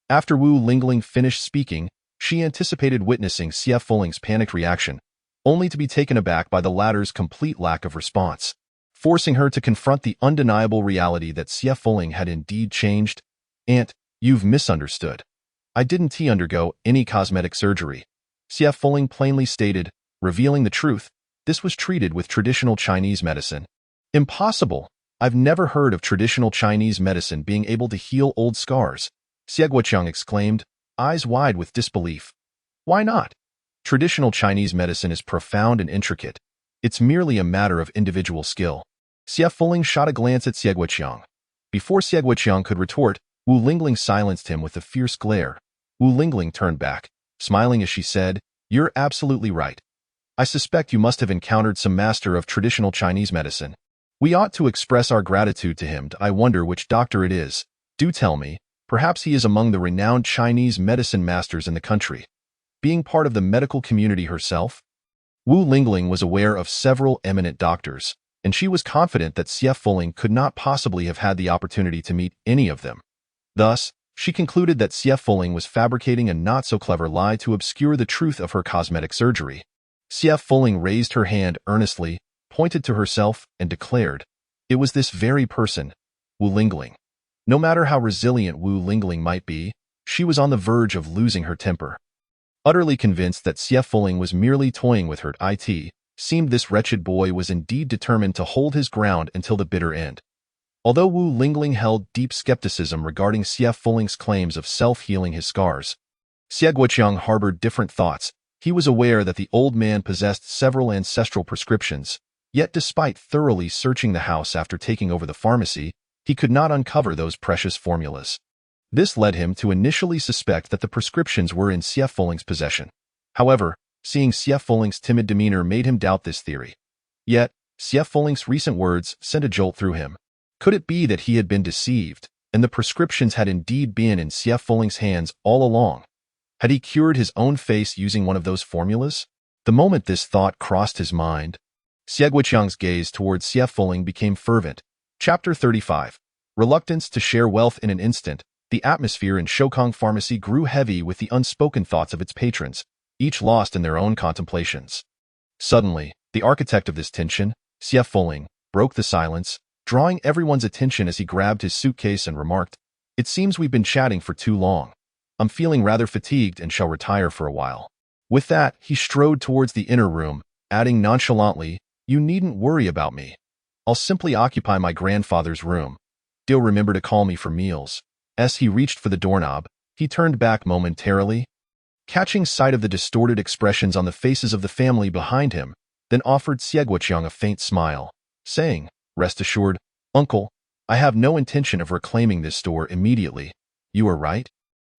After Wu Lingling finished speaking, she anticipated witnessing Xie Fuling's panicked reaction, only to be taken aback by the latter's complete lack of response, forcing her to confront the undeniable reality that Xie Fuling had indeed changed. "Aunt, you've misunderstood. I didn't undergo any cosmetic surgery," Xie Fuling plainly stated, revealing the truth. This was treated with traditional Chinese medicine. "Impossible! I've never heard of traditional Chinese medicine being able to heal old scars," Xie Guiqiang exclaimed, eyes wide with disbelief. "Why not? Traditional Chinese medicine is profound and intricate. It's merely a matter of individual skill." Xie Fuling shot a glance at Xie Guiqiang. Before Xie Guiqiang could retort, Wu Lingling silenced him with a fierce glare. Wu Lingling turned back, smiling as she said, "You're absolutely right. I suspect you must have encountered some master of traditional Chinese medicine. We ought to express our gratitude to him. I wonder which doctor it is. Do tell me, perhaps he is among the renowned Chinese medicine masters in the country, being part of the medical community herself." Wu Lingling was aware of several eminent doctors, and she was confident that Xie Fuling could not possibly have had the opportunity to meet any of them. Thus, she concluded that Xie Fuling was fabricating a not-so-clever lie to obscure the truth of her cosmetic surgery. Xie Fuling raised her hand earnestly, pointed to herself, and declared, "It was this very person. Wu Lingling. No matter how resilient Wu Lingling might be, she was on the verge of losing her temper. Utterly convinced that Xie Fuling was merely toying with her, it seemed this wretched boy was indeed determined to hold his ground until the bitter end. Although Wu Lingling held deep skepticism regarding Xie Fuling's claims of self-healing his scars, Xie Guoqiang harbored different thoughts. He was aware that the old man possessed several ancestral prescriptions, yet despite thoroughly searching the house after taking over the pharmacy, he could not uncover those precious formulas. This led him to initially suspect that the prescriptions were in Xie Fuling's possession. However, seeing Xie Fuling's timid demeanor made him doubt this theory. Yet, Xie Fuling's recent words sent a jolt through him. Could it be that he had been deceived, and the prescriptions had indeed been in Xie Fuling's hands all along? Had he cured his own face using one of those formulas? The moment this thought crossed his mind, Xie Guoqiang's gaze towards Xie Fuling became fervent. Chapter 35. Reluctance to share wealth in an instant. The atmosphere in Shokong Pharmacy grew heavy with the unspoken thoughts of its patrons, each lost in their own contemplations. Suddenly, the architect of this tension, Xie Fuling, broke the silence, drawing everyone's attention as he grabbed his suitcase and remarked, "It seems we've been chatting for too long. I'm feeling rather fatigued and shall retire for a while." With that, he strode towards the inner room, adding nonchalantly, "You needn't worry about me. I'll simply occupy my grandfather's room. He'll remember to call me for meals." As he reached for the doorknob, he turned back momentarily, catching sight of the distorted expressions on the faces of the family behind him, then offered Xie Guoqiang a faint smile, saying, "Rest assured, uncle, I have no intention of reclaiming this store immediately. You are right.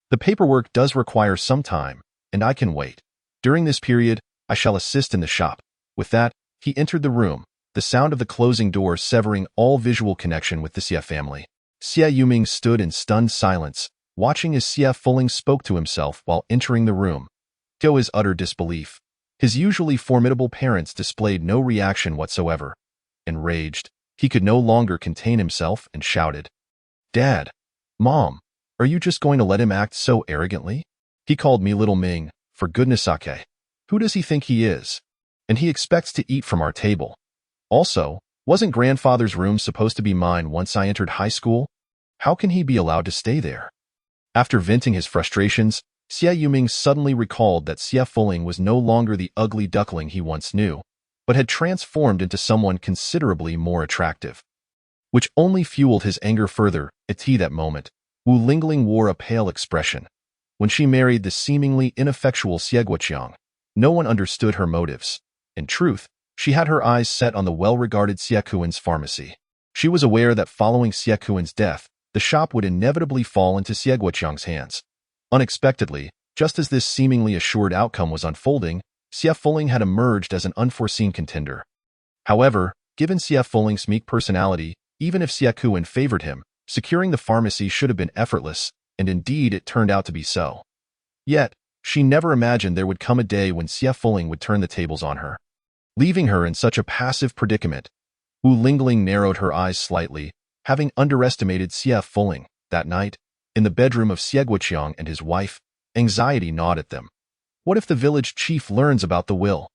The paperwork does require some time, and I can wait. During this period, I shall assist in the shop." With that, he entered the room, the sound of the closing door severing all visual connection with the Xie family. Xie Yuming stood in stunned silence, watching as Xie Fuling spoke to himself while entering the room. To his utter disbelief, his usually formidable parents displayed no reaction whatsoever. Enraged, he could no longer contain himself and shouted, "Dad! Mom! Are you just going to let him act so arrogantly? He called me Little Ming, for goodness sake. Who does he think he is? And he expects to eat from our table. Also, wasn't grandfather's room supposed to be mine once I entered high school? How can he be allowed to stay there?" After venting his frustrations, Xie Yuming suddenly recalled that Xie Fuling was no longer the ugly duckling he once knew, but had transformed into someone considerably more attractive. Which only fueled his anger further. At that moment, Wu Lingling wore a pale expression. When she married the seemingly ineffectual Xie Guoqiang, no one understood her motives. In truth, she had her eyes set on the well-regarded Xie Kuan's pharmacy. She was aware that following Xie Kuan's death, the shop would inevitably fall into Xie Guoqiang's hands. Unexpectedly, just as this seemingly assured outcome was unfolding, Xie Fuling had emerged as an unforeseen contender. However, given Xie Fuling's meek personality, even if Xie Kuan favored him, securing the pharmacy should have been effortless, and indeed it turned out to be so. Yet, she never imagined there would come a day when Xie Fuling would turn the tables on her. Leaving her in such a passive predicament, Wu Lingling narrowed her eyes slightly, having underestimated Xie Fuling. That night, in the bedroom of Xie Guoqiang and his wife, anxiety gnawed at them. What if the village chief learns about the will?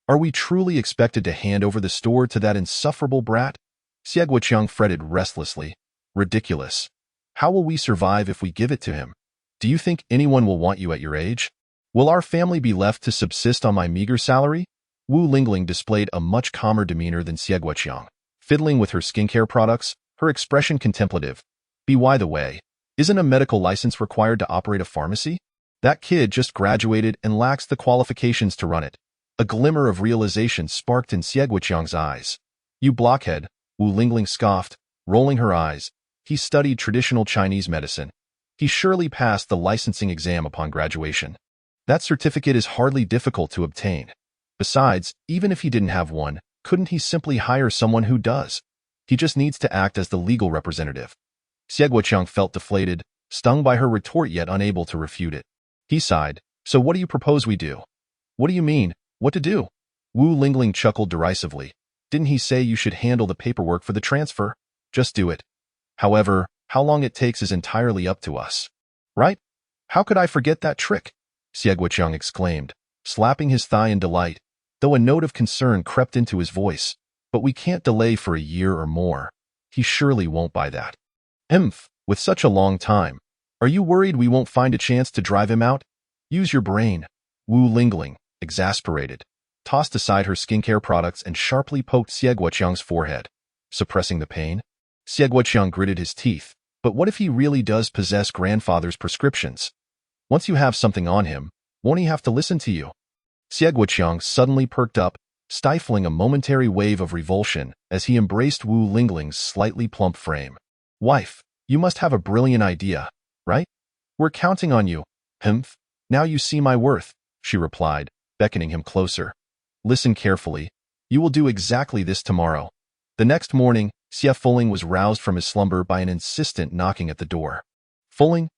Are we truly expected to hand over the store to that insufferable brat? Xie Guoqiang fretted restlessly. Ridiculous. How will we survive if we give it to him? Do you think anyone will want you at your age? Will our family be left to subsist on my meager salary? Wu Lingling displayed a much calmer demeanor than Xie Guoqiang, fiddling with her skincare products, her expression contemplative. By the way, isn't a medical license required to operate a pharmacy? That kid just graduated and lacks the qualifications to run it. A glimmer of realization sparked in Xie Guoqiang's eyes. You blockhead, Wu Lingling scoffed, rolling her eyes. He studied traditional Chinese medicine. He surely passed the licensing exam upon graduation. That certificate is hardly difficult to obtain. Besides, even if he didn't have one, couldn't he simply hire someone who does? He just needs to act as the legal representative. Xie Guoqiang felt deflated, stung by her retort yet unable to refute it. He sighed. So what do you propose we do? What do you mean, what to do? Wu Lingling chuckled derisively. Didn't he say you should handle the paperwork for the transfer? Just do it. However, how long it takes is entirely up to us. Right? How could I forget that trick? Xie Guoqiang exclaimed, slapping his thigh in delight, though a note of concern crept into his voice. But we can't delay for a year or more. He surely won't buy that. With such a long time. Are you worried we won't find a chance to drive him out? Use your brain. Wu Lingling, exasperated, tossed aside her skincare products and sharply poked Xie Guoqiang's forehead, suppressing the pain. Xie Guoqiang gritted his teeth. But what if he really does possess grandfather's prescriptions? Once you have something on him, won't he have to listen to you? Xie Guoqiang suddenly perked up, stifling a momentary wave of revulsion as he embraced Wu Lingling's slightly plump frame. Wife, you must have a brilliant idea, right? We're counting on you. Now you see my worth, she replied, beckoning him closer. Listen carefully. You will do exactly this tomorrow. The next morning, Xie Fuling was roused from his slumber by an insistent knocking at the door. Fuling,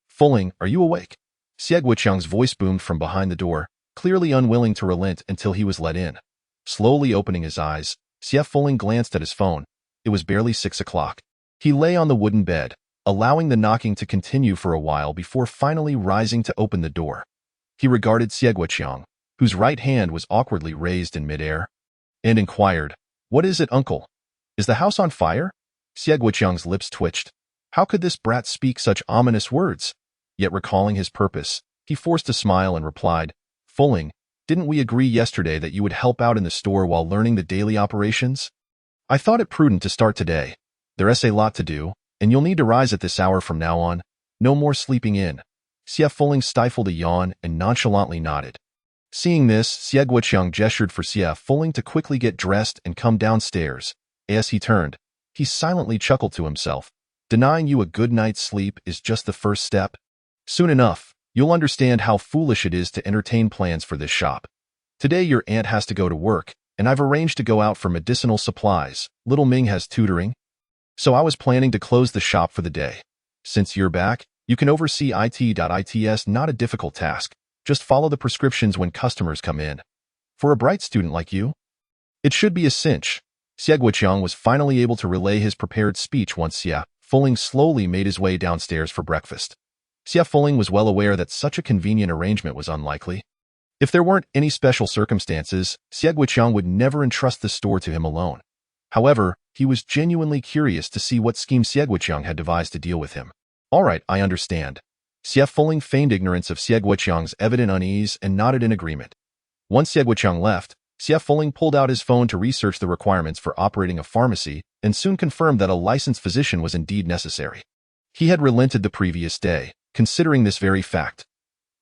are you awake? Xie Guoqiang's voice boomed from behind the door, clearly unwilling to relent until he was let in. Slowly opening his eyes, Xie Fuling glanced at his phone. It was barely 6 o'clock. He lay on the wooden bed, allowing the knocking to continue for a while before finally rising to open the door. He regarded Xie Guoqiang, whose right hand was awkwardly raised in midair, and inquired, "What is it, uncle? Is the house on fire?" Xie Guoqiang's lips twitched. How could this brat speak such ominous words? Yet recalling his purpose, he forced a smile and replied, "Fuling, didn't we agree yesterday that you would help out in the store while learning the daily operations? I thought it prudent to start today. There's a lot to do, and you'll need to rise at this hour from now on. No more sleeping in." Xie Fuling stifled a yawn and nonchalantly nodded. Seeing this, Xie Guoqiang gestured for Xie Fuling to quickly get dressed and come downstairs. As he turned, he silently chuckled to himself. Denying you a good night's sleep is just the first step. Soon enough, you'll understand how foolish it is to entertain plans for this shop. Today your aunt has to go to work, and I've arranged to go out for medicinal supplies. Little Ming has tutoring. So I was planning to close the shop for the day. Since you're back, you can oversee IT.its, not a difficult task. Just follow the prescriptions when customers come in. For a bright student like you, it should be a cinch. Xie Guoqiang was finally able to relay his prepared speech once Xie Fuling slowly made his way downstairs for breakfast. Xie Fuling was well aware that such a convenient arrangement was unlikely. If there weren't any special circumstances, Xie Guoqiang would never entrust the store to him alone. However, he was genuinely curious to see what scheme Xie Guoqiang had devised to deal with him. All right, I understand. Xie Fuling feigned ignorance of Xie Guoqiang's evident unease and nodded in agreement. Once Xie Guoqiang left, Xie Fuling pulled out his phone to research the requirements for operating a pharmacy and soon confirmed that a licensed physician was indeed necessary. He had relented the previous day, considering this very fact.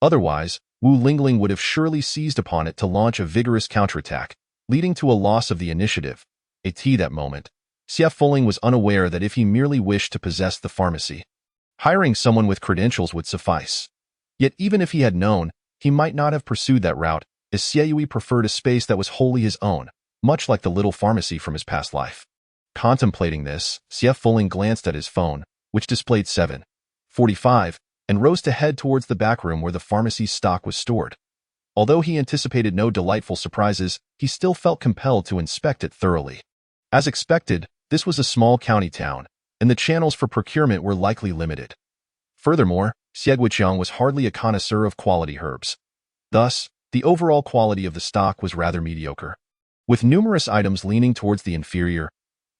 Otherwise, Wu Lingling would have surely seized upon it to launch a vigorous counterattack, leading to a loss of the initiative. At that moment, Xie Fuling was unaware that if he merely wished to possess the pharmacy, hiring someone with credentials would suffice. Yet even if he had known, he might not have pursued that route, as Xie Yui preferred a space that was wholly his own, much like the little pharmacy from his past life. Contemplating this, Xie Fuling glanced at his phone, which displayed 7:45, and rose to head towards the back room where the pharmacy's stock was stored. Although he anticipated no delightful surprises, he still felt compelled to inspect it thoroughly. As expected, this was a small county town, and the channels for procurement were likely limited. Furthermore, Xie Guoqiang was hardly a connoisseur of quality herbs. Thus, the overall quality of the stock was rather mediocre, with numerous items leaning towards the inferior.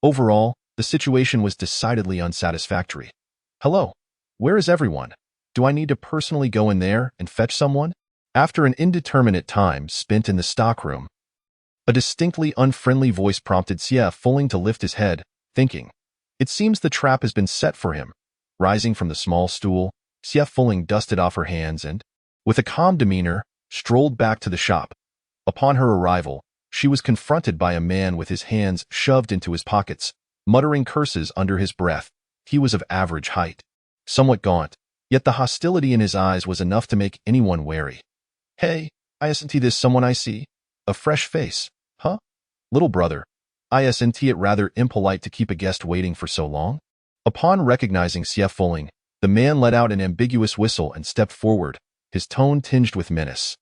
Overall, the situation was decidedly unsatisfactory. Hello, where is everyone? Do I need to personally go in there and fetch someone? After an indeterminate time spent in the stockroom, a distinctly unfriendly voice prompted Xie Fuling to lift his head, thinking, it seems the trap has been set for him. Rising from the small stool, Xie Fuling dusted off her hands and, with a calm demeanor, strolled back to the shop. Upon her arrival, she was confronted by a man with his hands shoved into his pockets, muttering curses under his breath. He was of average height, somewhat gaunt, yet the hostility in his eyes was enough to make anyone wary. Hey, isn't this someone I see? A fresh face, huh? Little brother, isn't it rather impolite to keep a guest waiting for so long? Upon recognizing Xie Fuling, the man let out an ambiguous whistle and stepped forward, his tone tinged with menace.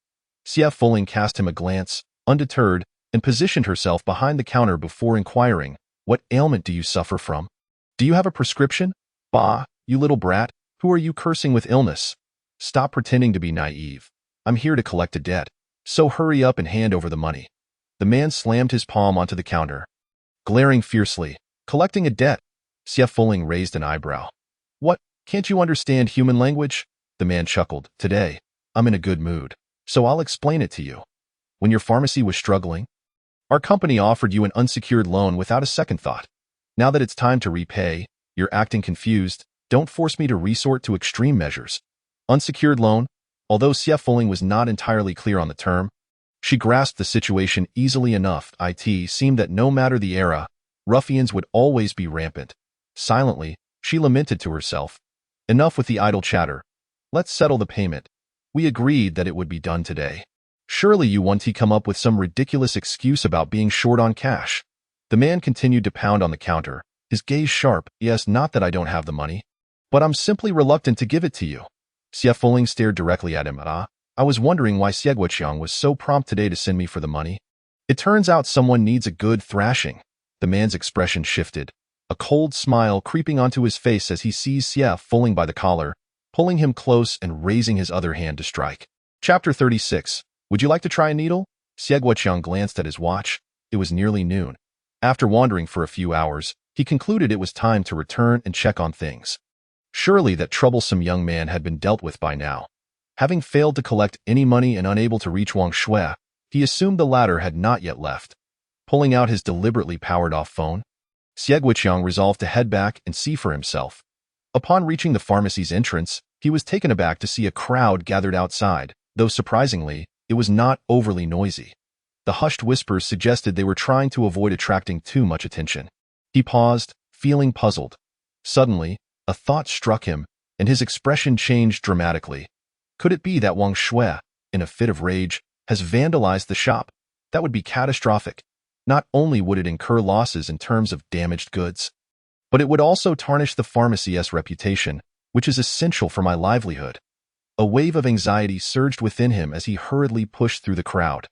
Xie Fuling cast him a glance, undeterred, and positioned herself behind the counter before inquiring, what ailment do you suffer from? Do you have a prescription? Bah, you little brat, who are you cursing with illness? Stop pretending to be naive. I'm here to collect a debt, so hurry up and hand over the money. The man slammed his palm onto the counter, glaring fiercely. Collecting a debt? Xie Fuling raised an eyebrow. What? Can't you understand human language? The man chuckled. Today, I'm in a good mood, so I'll explain it to you. When your pharmacy was struggling, our company offered you an unsecured loan without a second thought. Now that it's time to repay, you're acting confused. Don't force me to resort to extreme measures. Unsecured loan? Although Xie Fuling was not entirely clear on the term, she grasped the situation easily enough. It seemed that no matter the era, ruffians would always be rampant. Silently, she lamented to herself. Enough with the idle chatter. Let's settle the payment. We agreed that it would be done today. Surely you won't come up with some ridiculous excuse about being short on cash. The man continued to pound on the counter, his gaze sharp. Yes, not that I don't have the money, but I'm simply reluctant to give it to you. Xie Fuling stared directly at him. I was wondering why Xie Guoqiang was so prompt today to send me for the money. It turns out someone needs a good thrashing. The man's expression shifted, a cold smile creeping onto his face as he seized Xie Fuling by the collar, pulling him close and raising his other hand to strike. Chapter 36. Would you like to try a needle? Xie Guoqiang glanced at his watch. It was nearly noon. After wandering for a few hours, he concluded it was time to return and check on things. Surely that troublesome young man had been dealt with by now. Having failed to collect any money and unable to reach Wang Shui, he assumed the latter had not yet left. Pulling out his deliberately powered-off phone, Xie Guoqiang resolved to head back and see for himself. Upon reaching the pharmacy's entrance, he was taken aback to see a crowd gathered outside, though surprisingly, it was not overly noisy. The hushed whispers suggested they were trying to avoid attracting too much attention. He paused, feeling puzzled. Suddenly, a thought struck him, and his expression changed dramatically. Could it be that Wang Shui, in a fit of rage, has vandalized the shop? That would be catastrophic. Not only would it incur losses in terms of damaged goods, but it would also tarnish the pharmacy's reputation, which is essential for my livelihood. A wave of anxiety surged within him as he hurriedly pushed through the crowd.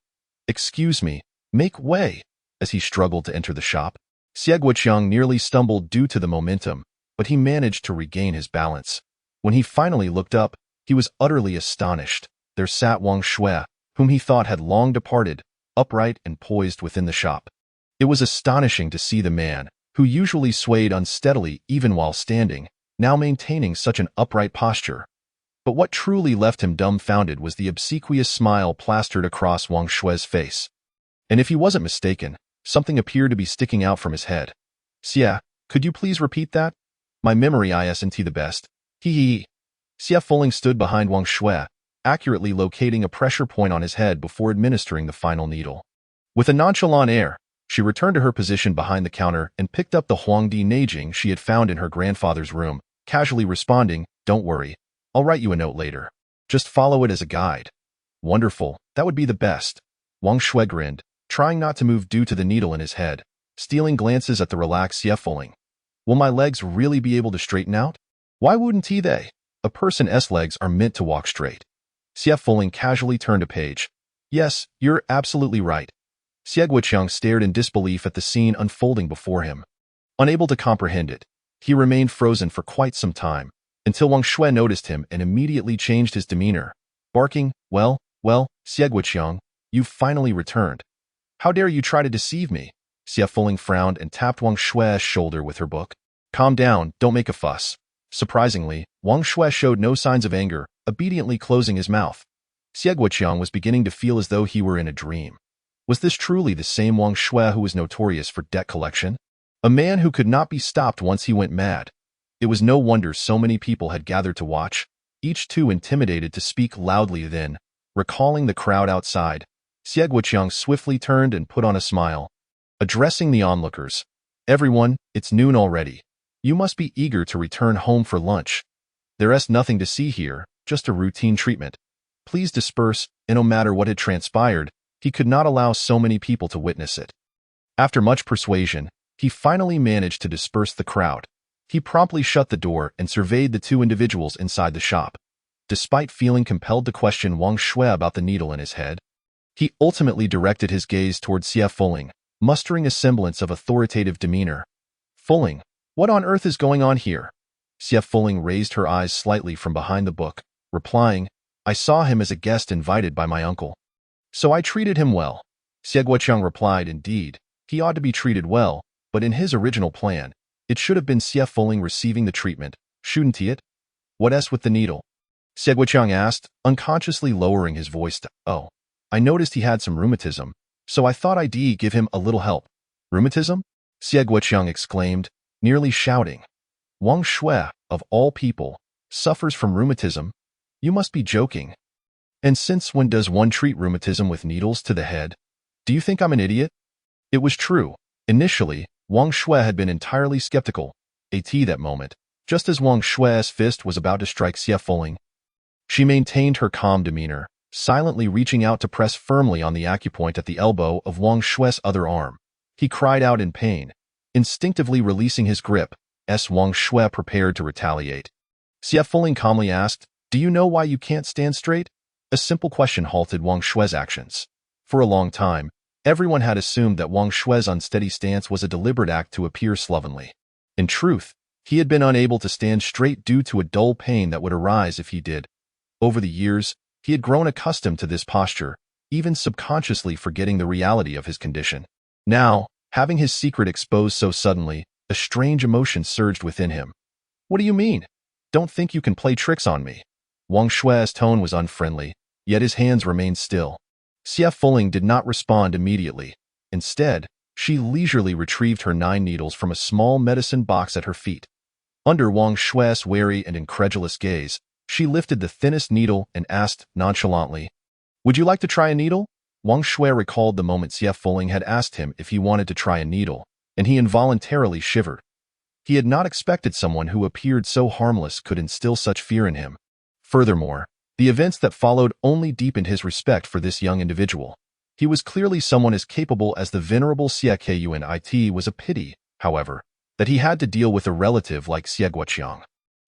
Excuse me, make way. As he struggled to enter the shop, Xie Guoqiang nearly stumbled due to the momentum, but he managed to regain his balance. When he finally looked up, he was utterly astonished. There sat Wang Shui, whom he thought had long departed, upright and poised within the shop. It was astonishing to see the man, who usually swayed unsteadily even while standing, now maintaining such an upright posture. But what truly left him dumbfounded was the obsequious smile plastered across Wang Shui's face. And if he wasn't mistaken, something appeared to be sticking out from his head. Xie, could you please repeat that? My memory isn't the best. Hee. Xie Fuling stood behind Wang Shui, accurately locating a pressure point on his head before administering the final needle. With a nonchalant air, she returned to her position behind the counter and picked up the Huangdi Neijing she had found in her grandfather's room, casually responding, Don't worry, I'll write you a note later. Just follow it as a guide. Wonderful, that would be the best. Wang Shui grinned, trying not to move due to the needle in his head, stealing glances at the relaxed Xie Fuling. Will my legs really be able to straighten out? Why wouldn't they? A person's legs are meant to walk straight. Xie Fuling casually turned a page. Yes, you're absolutely right. Xie Guoqiang stared in disbelief at the scene unfolding before him. Unable to comprehend it, he remained frozen for quite some time, until Wang Shui noticed him and immediately changed his demeanor, barking, Well, Xie Guoqiang, you've finally returned. How dare you try to deceive me? Xie Fuling frowned and tapped Wang Shui's shoulder with her book. Calm down, don't make a fuss. Surprisingly, Wang Shui showed no signs of anger, obediently closing his mouth. Xie Guoqiang was beginning to feel as though he were in a dream. Was this truly the same Wang Shui who was notorious for debt collection? A man who could not be stopped once he went mad. It was no wonder so many people had gathered to watch, each too intimidated to speak loudly. Then, recalling the crowd outside, Xie Guoqiang swiftly turned and put on a smile. Addressing the onlookers, Everyone, it's noon already. You must be eager to return home for lunch. There's nothing to see here, just a routine treatment. Please disperse, and no matter what had transpired, he could not allow so many people to witness it. After much persuasion, he finally managed to disperse the crowd. He promptly shut the door and surveyed the two individuals inside the shop. Despite feeling compelled to question Wang Shui about the needle in his head, he ultimately directed his gaze toward Xie Fuling, mustering a semblance of authoritative demeanor. Fuling, what on earth is going on here? Xie Fuling raised her eyes slightly from behind the book, replying, I saw him as a guest invited by my uncle. So I treated him well. Xie Guoqiang replied, Indeed, he ought to be treated well, but in his original plan, it should have been Xie Fuling receiving the treatment, shouldn't he it? What s with the needle? Xie Guoqiang asked, unconsciously lowering his voice to, oh. I noticed he had some rheumatism, so I thought I'd give him a little help. Rheumatism? Xie Guoqiang exclaimed, nearly shouting. Wang Shui, of all people, suffers from rheumatism? You must be joking. And since when does one treat rheumatism with needles to the head? Do you think I'm an idiot? It was true. Initially, Wang Shui had been entirely skeptical. That moment, just as Wang Shui's fist was about to strike Xie Fuling. She maintained her calm demeanor, silently reaching out to press firmly on the acupoint at the elbow of Wang Shui's other arm. He cried out in pain, instinctively releasing his grip, as Wang Shui prepared to retaliate. Xie Fuling calmly asked, do you know why you can't stand straight? A simple question halted Wang Shui's actions. For a long time, everyone had assumed that Wang Shui's unsteady stance was a deliberate act to appear slovenly. In truth, he had been unable to stand straight due to a dull pain that would arise if he did. Over the years, he had grown accustomed to this posture, even subconsciously forgetting the reality of his condition. Now, having his secret exposed so suddenly, a strange emotion surged within him. What do you mean? Don't think you can play tricks on me. Wang Shui's tone was unfriendly, yet his hands remained still. Xie Fuling did not respond immediately. Instead, she leisurely retrieved her 9 needles from a small medicine box at her feet. Under Wang Shui's wary and incredulous gaze, she lifted the thinnest needle and asked nonchalantly, would you like to try a needle? Wang Shui recalled the moment Xie Fuling had asked him if he wanted to try a needle, and he involuntarily shivered. He had not expected someone who appeared so harmless could instill such fear in him. Furthermore, the events that followed only deepened his respect for this young individual. He was clearly someone as capable as the venerable Xie Kunit. Was a pity, however, that he had to deal with a relative like Xie Guoqiang.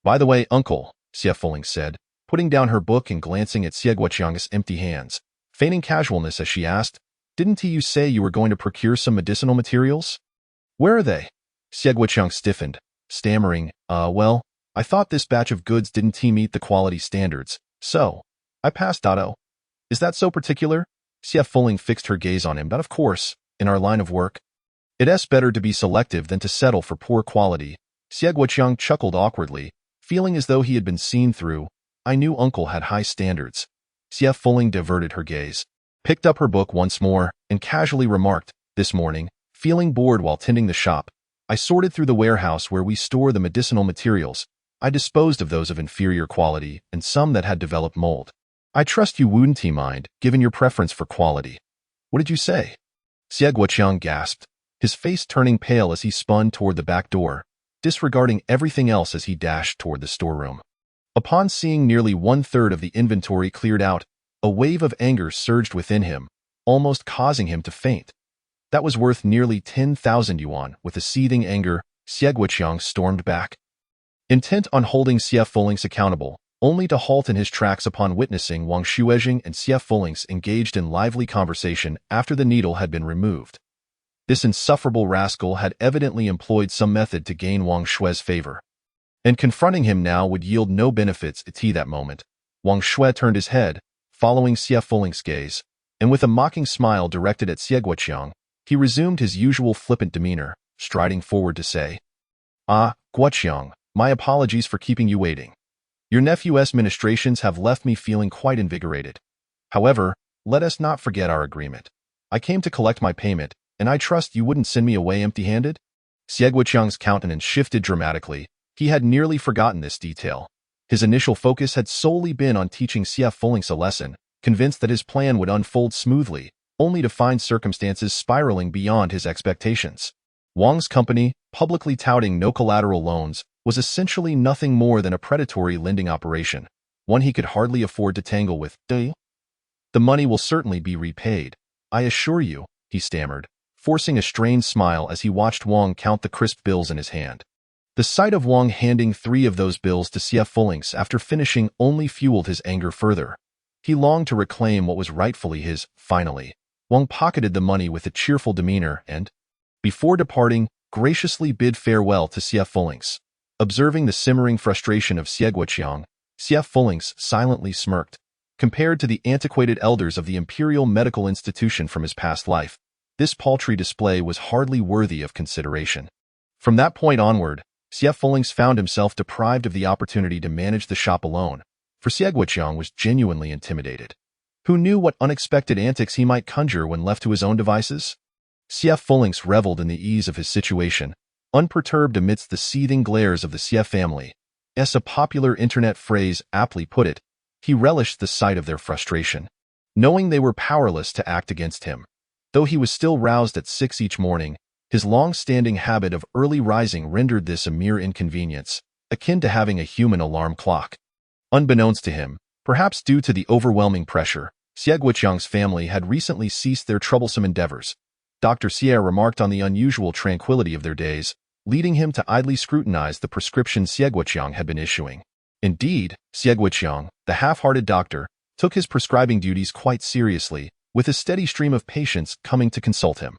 By the way, uncle, Xie Fuling said, putting down her book and glancing at Xie Guoqiang's empty hands, feigning casualness as she asked, didn't you say you were going to procure some medicinal materials? Where are they? Xie Guoqiang stiffened, stammering, well, I thought this batch of goods didn't meet the quality standards, so I passed. Is that so particular? Xie Fuling fixed her gaze on him. But of course, in our line of work, it's better to be selective than to settle for poor quality. Xie Guoqiang chuckled awkwardly, feeling as though he had been seen through. I knew uncle had high standards. Xie Fuling diverted her gaze, picked up her book once more, and casually remarked, this morning, feeling bored while tending the shop, I sorted through the warehouse where we store the medicinal materials. I disposed of those of inferior quality and some that had developed mold. I trust you wouldn't mind, given your preference for quality. What did you say? Xie Guoqiang gasped, his face turning pale as he spun toward the back door, disregarding everything else as he dashed toward the storeroom. Upon seeing nearly 1/3 of the inventory cleared out, a wave of anger surged within him, almost causing him to faint. That was worth nearly 10,000 yuan. With a seething anger, Xie Guoqiang stormed back, intent on holding Xie Fuling's accountable, only to halt in his tracks upon witnessing Wang Shuijing and Xie Fuling's engaged in lively conversation after the needle had been removed. This insufferable rascal had evidently employed some method to gain Wang Shui's favor, and confronting him now would yield no benefits. At that moment, Wang Shui turned his head, following Xie Fuling's gaze, and with a mocking smile directed at Xie Guoqiang, he resumed his usual flippant demeanor, striding forward to say, Guoqiang, my apologies for keeping you waiting. Your nephew's ministrations have left me feeling quite invigorated. However, let us not forget our agreement. I came to collect my payment, and I trust you wouldn't send me away empty-handed? Xie Guoqiang's countenance shifted dramatically. He had nearly forgotten this detail. His initial focus had solely been on teaching Xie Fuling's a lesson, convinced that his plan would unfold smoothly, only to find circumstances spiraling beyond his expectations. Wang's company, publicly touting no collateral loans, was essentially nothing more than a predatory lending operation, one he could hardly afford to tangle with. The money will certainly be repaid, I assure you, he stammered, forcing a strained smile as he watched Wang count the crisp bills in his hand. The sight of Wang handing 3 of those bills to Xie Fuling's after finishing only fueled his anger further. He longed to reclaim what was rightfully his. Finally, Wang pocketed the money with a cheerful demeanor and, before departing, graciously bid farewell to Xie Fuling's. Observing the simmering frustration of Xie Guoqiang, Xie Fuling's silently smirked. Compared to the antiquated elders of the Imperial medical institution from his past life, this paltry display was hardly worthy of consideration. From that point onward, Xie Fulings found himself deprived of the opportunity to manage the shop alone, for Xie Guoqiang was genuinely intimidated. Who knew what unexpected antics he might conjure when left to his own devices? Xie Fulings reveled in the ease of his situation, unperturbed amidst the seething glares of the Xie family. As a popular internet phrase aptly put it, he relished the sight of their frustration, knowing they were powerless to act against him. Though he was still roused at 6 each morning, his long-standing habit of early rising rendered this a mere inconvenience, akin to having a human alarm clock. Unbeknownst to him, perhaps due to the overwhelming pressure, Xie Guoqiang's family had recently ceased their troublesome endeavors. Dr. Xie remarked on the unusual tranquility of their days, leading him to idly scrutinize the prescriptions Xie Guoqiang had been issuing. Indeed, Xie Guoqiang, the half-hearted doctor, took his prescribing duties quite seriously, with a steady stream of patients coming to consult him.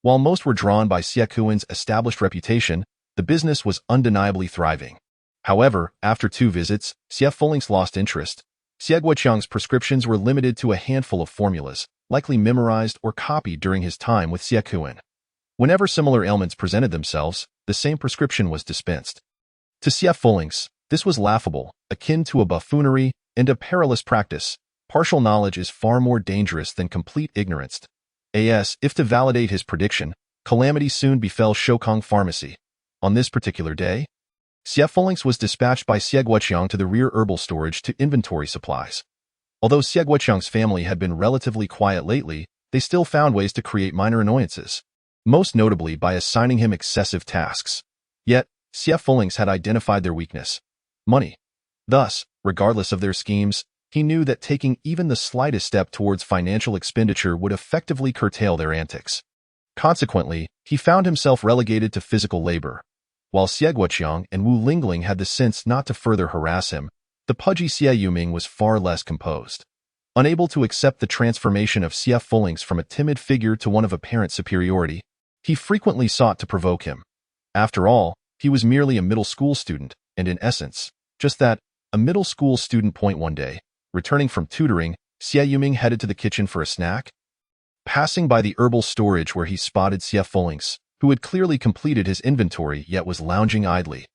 While most were drawn by Xie Kuan's established reputation, the business was undeniably thriving. However, after 2 visits, Xie Fulings lost interest. Xie Guoqiang's prescriptions were limited to a handful of formulas, likely memorized or copied during his time with Xie Kuan. Whenever similar ailments presented themselves, the same prescription was dispensed. To Xie Fulings, this was laughable, akin to a buffoonery, and a perilous practice. Partial knowledge is far more dangerous than complete ignorance. If to validate his prediction, calamity soon befell Shokong Pharmacy. On this particular day, Xie Fulings was dispatched by Xie Guoqiang to the rear herbal storage to inventory supplies. Although Xie Guoqiang's family had been relatively quiet lately, they still found ways to create minor annoyances, most notably by assigning him excessive tasks. Yet, Xie Fulings had identified their weakness: money. Thus, regardless of their schemes, he knew that taking even the slightest step towards financial expenditure would effectively curtail their antics. Consequently, he found himself relegated to physical labor. While Xie Guoqiang and Wu Lingling had the sense not to further harass him, the pudgy Xie Yuming was far less composed. Unable to accept the transformation of Xie Fulings from a timid figure to one of apparent superiority, he frequently sought to provoke him. After all, he was merely a middle school student, and in essence, just that, a middle school student. One day, returning from tutoring, Xie Yuming headed to the kitchen for a snack. Passing by the herbal storage where he spotted Xie Fulings, who had clearly completed his inventory yet was lounging idly.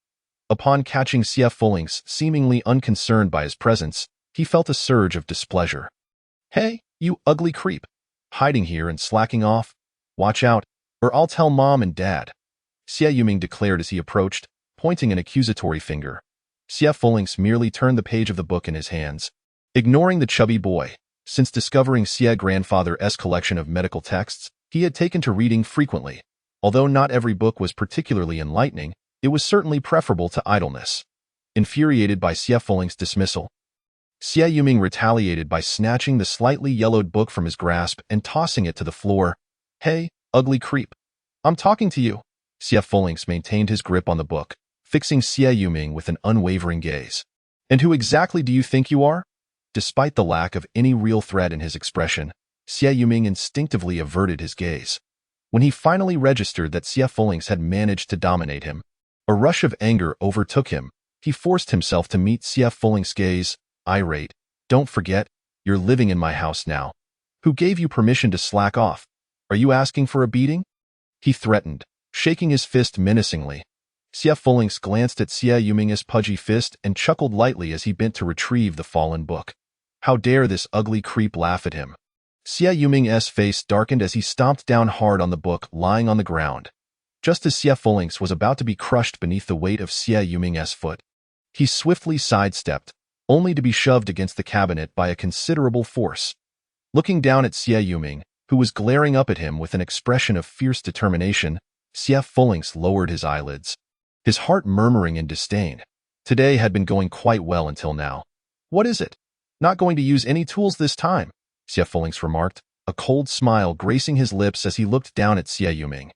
Upon catching Xie Fulings seemingly unconcerned by his presence, he felt a surge of displeasure. "Hey, you ugly creep! Hiding here and slacking off? Watch out, or I'll tell Mom and Dad," Xie Yuming declared as he approached, pointing an accusatory finger. Xie Fulings merely turned the page of the book in his hands, ignoring the chubby boy. Since discovering Xie grandfather's collection of medical texts, he had taken to reading frequently. Although not every book was particularly enlightening, it was certainly preferable to idleness. Infuriated by Xie Fulings' dismissal, Xie Yuming retaliated by snatching the slightly yellowed book from his grasp and tossing it to the floor. "Hey, ugly creep. I'm talking to you." Xie Fulings maintained his grip on the book, fixing Xie Yuming with an unwavering gaze. "And who exactly do you think you are?" Despite the lack of any real threat in his expression, Xie Yuming instinctively averted his gaze. When he finally registered that Xie Fulings had managed to dominate him, a rush of anger overtook him. He forced himself to meet Xie Fulings' gaze, irate. "Don't forget, you're living in my house now. Who gave you permission to slack off? Are you asking for a beating?" he threatened, shaking his fist menacingly. Xie Fulings glanced at Xie Yuming's pudgy fist and chuckled lightly as he bent to retrieve the fallen book. How dare this ugly creep laugh at him? Xie Yuming's face darkened as he stomped down hard on the book lying on the ground. Just as Xie Fulings was about to be crushed beneath the weight of Xie Yuming's foot, he swiftly sidestepped, only to be shoved against the cabinet by a considerable force. Looking down at Xie Yuming, who was glaring up at him with an expression of fierce determination, Xie Fulings lowered his eyelids, his heart murmuring in disdain. Today had been going quite well until now. "What is it? Not going to use any tools this time?" Xie Fulings remarked, a cold smile gracing his lips as he looked down at Xie Yuming.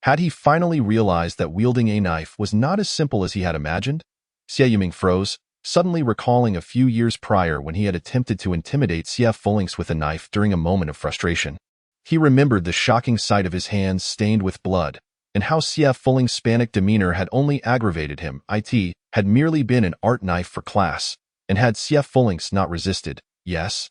Had he finally realized that wielding a knife was not as simple as he had imagined? Xie Yuming froze, suddenly recalling a few years prior when he had attempted to intimidate Xie Fulings with a knife during a moment of frustration. He remembered the shocking sight of his hands stained with blood, and how Xie Fulings' Spanic demeanor had only aggravated him. It had merely been an art knife for class, and had Xie Fulings not resisted, yes?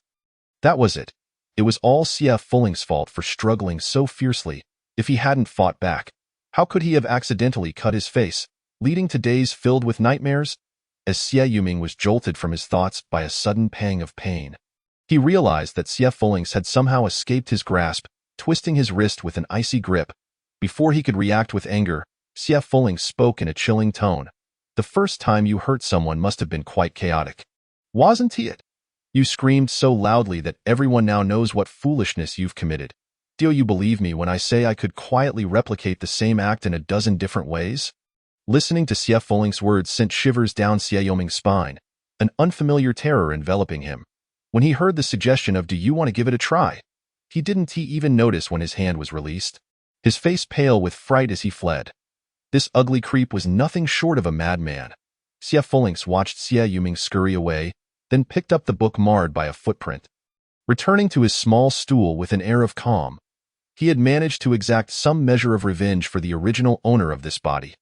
That was it. It was all Xie Fulings' fault for struggling so fiercely. If he hadn't fought back, how could he have accidentally cut his face? leading to days filled with nightmares? As Xie Yuming was jolted from his thoughts by a sudden pang of pain, he realized that Xie Fulings had somehow escaped his grasp, twisting his wrist with an icy grip. Before he could react with anger, Xie Fulings spoke in a chilling tone. The first time you hurt someone must have been quite chaotic. Wasn't it? You screamed so loudly that everyone now knows what foolishness you've committed. Do you believe me when I say I could quietly replicate the same act in a dozen different ways? Listening to Xie Fuling's words sent shivers down Xie Yoming's spine, an unfamiliar terror enveloping him. When he heard the suggestion of "do you want to give it a try?" he didn't even notice when his hand was released, his face pale with fright as he fled. This ugly creep was nothing short of a madman. Xie Fulings watched Xie Yuming scurry away, then picked up the book marred by a footprint. Returning to his small stool with an air of calm, he had managed to exact some measure of revenge for the original owner of this body.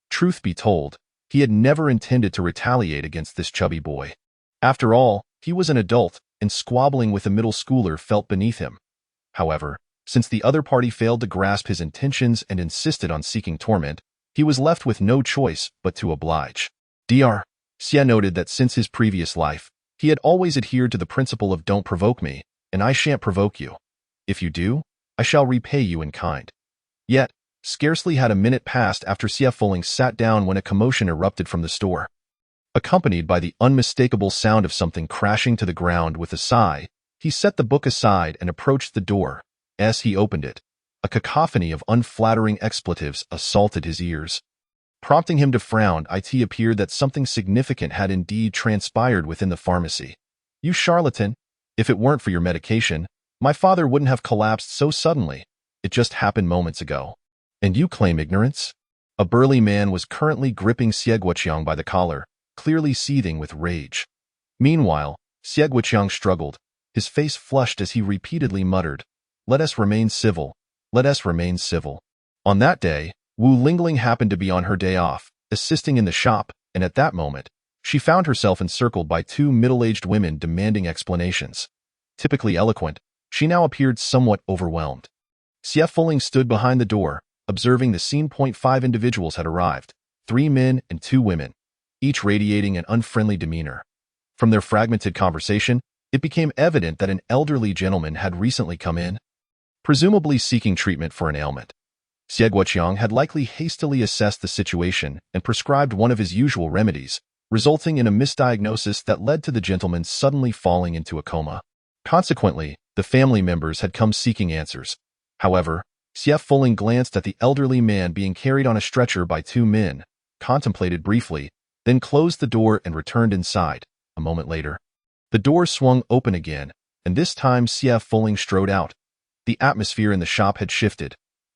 Truth be told, he had never intended to retaliate against this chubby boy. After all, he was an adult, and squabbling with a middle schooler felt beneath him. However, since the other party failed to grasp his intentions and insisted on seeking torment, he was left with no choice but to oblige. Dr. Xie noted that since his previous life, he had always adhered to the principle of "don't provoke me, and I shan't provoke you. If you do, I shall repay you in kind." Yet, scarcely had a minute passed after Xie Fulings sat down when a commotion erupted from the store. Accompanied by the unmistakable sound of something crashing to the ground with a sigh, he set the book aside and approached the door. As he opened it, a cacophony of unflattering expletives assaulted his ears. Prompting him to frown, it appeared that something significant had indeed transpired within the pharmacy. "You charlatan! If it weren't for your medication, my father wouldn't have collapsed so suddenly. It just happened moments ago. And you claim ignorance?" A burly man was currently gripping Xie Guoqiang by the collar, clearly seething with rage. Meanwhile, Xie Guoqiang struggled, his face flushed as he repeatedly muttered, "Let us remain civil. Let us remain civil." On that day, Wu Lingling happened to be on her day off, assisting in the shop, and at that moment, she found herself encircled by two middle-aged women demanding explanations. Typically eloquent, she now appeared somewhat overwhelmed. Xie Fuling stood behind the door, observing the scene. 5 individuals had arrived, 3 men and 2 women, each radiating an unfriendly demeanor. From their fragmented conversation, it became evident that an elderly gentleman had recently come in, presumably seeking treatment for an ailment. Xie Guoqiang had likely hastily assessed the situation and prescribed one of his usual remedies, resulting in a misdiagnosis that led to the gentleman suddenly falling into a coma. Consequently, the family members had come seeking answers. However, Xie Fuling glanced at the elderly man being carried on a stretcher by 2 men, contemplated briefly, then closed the door and returned inside. A moment later, the door swung open again, and this time Xie Fuling strode out. The atmosphere in the shop had shifted.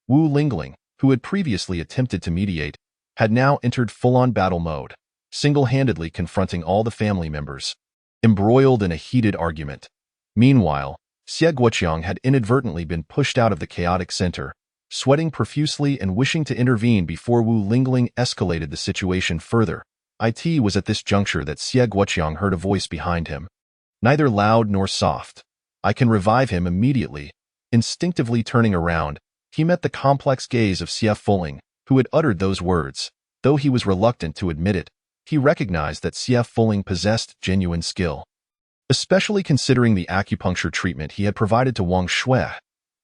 Wu Lingling, who had previously attempted to mediate, had now entered full-on battle mode, single-handedly confronting all the family members, embroiled in a heated argument. Meanwhile, Xie Guoqiang had inadvertently been pushed out of the chaotic center, sweating profusely and wishing to intervene before Wu Lingling escalated the situation further. It was at this juncture that Xie Guoqiang heard a voice behind him. Neither loud nor soft. "I can revive him immediately." Instinctively turning around, he met the complex gaze of Xie Fuling, who had uttered those words. Though he was reluctant to admit it, he recognized that Xie Fuling possessed genuine skill, especially considering the acupuncture treatment he had provided to Wang Shui.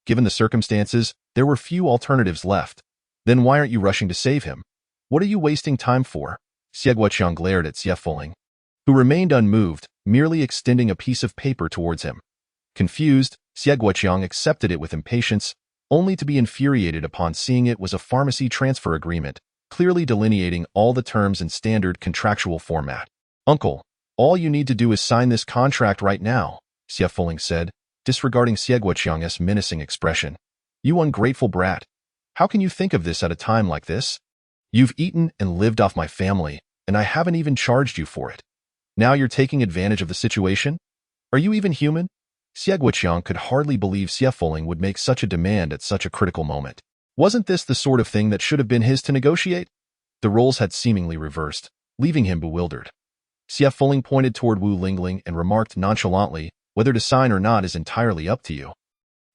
Given the circumstances, there were few alternatives left. "Then why aren't you rushing to save him? What are you wasting time for?" Xie Guoqiang glared at Xie Fuling, who remained unmoved, merely extending a piece of paper towards him. Confused, Xie Guoqiang accepted it with impatience, only to be infuriated upon seeing it was a pharmacy transfer agreement, clearly delineating all the terms in standard contractual format. "Uncle, all you need to do is sign this contract right now," Xie Fuling said, disregarding Xie Guoqiang's menacing expression. "You ungrateful brat. How can you think of this at a time like this? You've eaten and lived off my family, and I haven't even charged you for it. Now you're taking advantage of the situation? Are you even human?" Xie Guoqiang could hardly believe Xie Fuling would make such a demand at such a critical moment. Wasn't this the sort of thing that should have been his to negotiate? The roles had seemingly reversed, leaving him bewildered. Xie Fuling pointed toward Wu Lingling and remarked nonchalantly, "Whether to sign or not is entirely up to you."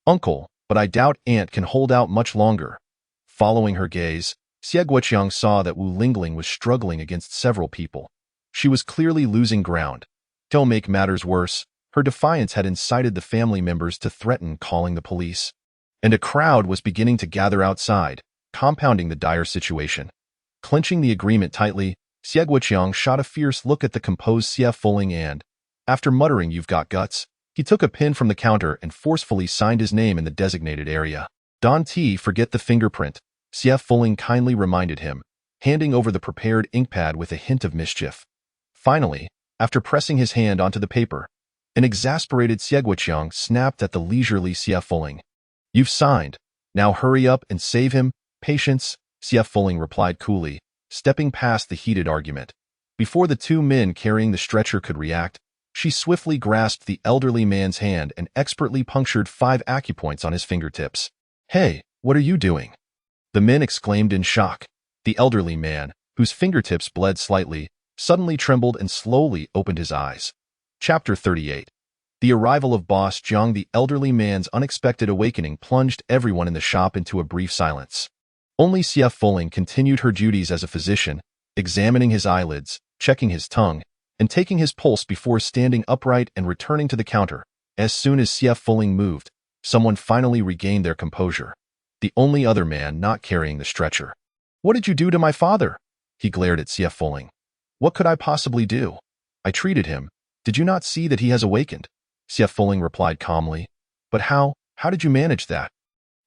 "Uncle, but I doubt Aunt can hold out much longer." Following her gaze, Xie Guoqiang saw that Wu Lingling was struggling against several people. She was clearly losing ground. To make matters worse, her defiance had incited the family members to threaten calling the police. And a crowd was beginning to gather outside, compounding the dire situation. Clenching the agreement tightly, Xie Guoqiang shot a fierce look at the composed Xie Fuling and, after muttering "You've got guts," he took a pen from the counter and forcefully signed his name in the designated area. "Don T, forget the fingerprint," Xie Fuling kindly reminded him, handing over the prepared ink pad with a hint of mischief. Finally, after pressing his hand onto the paper, an exasperated Xie Guoqiang snapped at the leisurely Xie Fuling. "You've signed. Now hurry up and save him." "Patience," Xie Fuling replied coolly, stepping past the heated argument. Before the two men carrying the stretcher could react, she swiftly grasped the elderly man's hand and expertly punctured 5 acupoints on his fingertips. "Hey, what are you doing?" The men exclaimed in shock. The elderly man, whose fingertips bled slightly, suddenly trembled and slowly opened his eyes. Chapter 38. The arrival of Boss Jiang. The elderly man's unexpected awakening plunged everyone in the shop into a brief silence. Only Xie Fuling continued her duties as a physician, examining his eyelids, checking his tongue, and taking his pulse before standing upright and returning to the counter. As soon as Xie Fuling moved, someone finally regained their composure. The only other man not carrying the stretcher. "What did you do to my father?" He glared at Xie Fuling. "What could I possibly do? I treated him. Did you not see that he has awakened?" Xie Fuling replied calmly. "But how did you manage that?"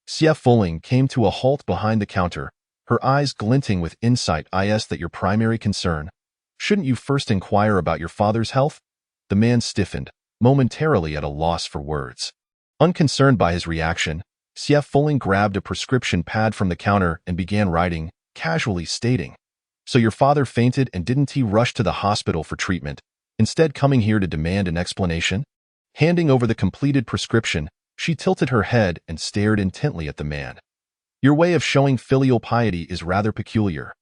Xie Fuling came to a halt behind the counter, her eyes glinting with insight. "Is that your primary concern? Shouldn't you first inquire about your father's health?" The man stiffened, momentarily at a loss for words. Unconcerned by his reaction, Xie Fuling grabbed a prescription pad from the counter and began writing, casually stating, "So your father fainted and didn't he rush to the hospital for treatment, instead coming here to demand an explanation?" Handing over the completed prescription, she tilted her head and stared intently at the man. "Your way of showing filial piety is rather peculiar."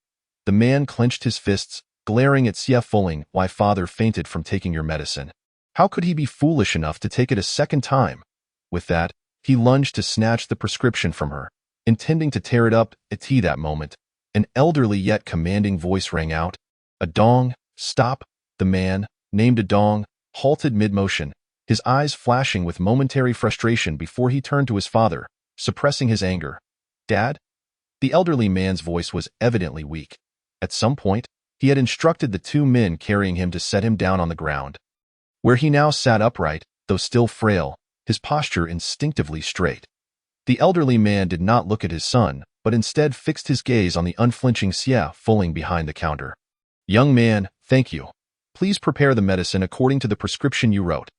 The man clenched his fists, glaring at Xie Fuling. "Why father fainted from taking your medicine? How could he be foolish enough to take it a second time?" With that, he lunged to snatch the prescription from her, intending to tear it up. At that moment, an elderly yet commanding voice rang out. "Adong, stop!" The man, named Adong, halted mid-motion, his eyes flashing with momentary frustration before he turned to his father, suppressing his anger. "Dad?" The elderly man's voice was evidently weak. At some point, he had instructed the two men carrying him to set him down on the ground, where he now sat upright, though still frail, his posture instinctively straight. The elderly man did not look at his son, but instead fixed his gaze on the unflinching Xie Fuling behind the counter. "Young man, thank you. Please prepare the medicine according to the prescription you wrote."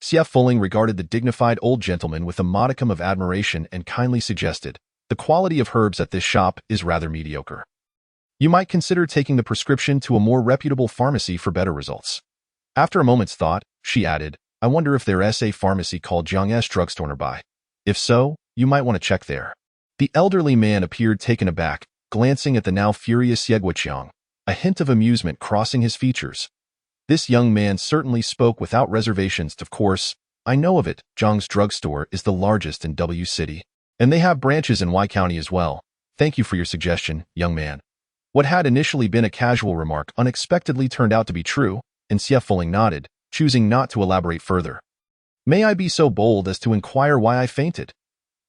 Xie Fuling regarded the dignified old gentleman with a modicum of admiration and kindly suggested, "The quality of herbs at this shop is rather mediocre. You might consider taking the prescription to a more reputable pharmacy for better results." After a moment's thought, she added, "I wonder if there's a pharmacy called Jiang's drugstore nearby. If so, you might want to check there." The elderly man appeared taken aback, glancing at the now furious Xie Guoqiang, a hint of amusement crossing his features. This young man certainly spoke without reservations. "Of course, I know of it. Jiang's drugstore is the largest in W City, and they have branches in Y County as well. Thank you for your suggestion, young man." What had initially been a casual remark unexpectedly turned out to be true, and Xie Fuling nodded, choosing not to elaborate further. "May I be so bold as to inquire why I fainted?"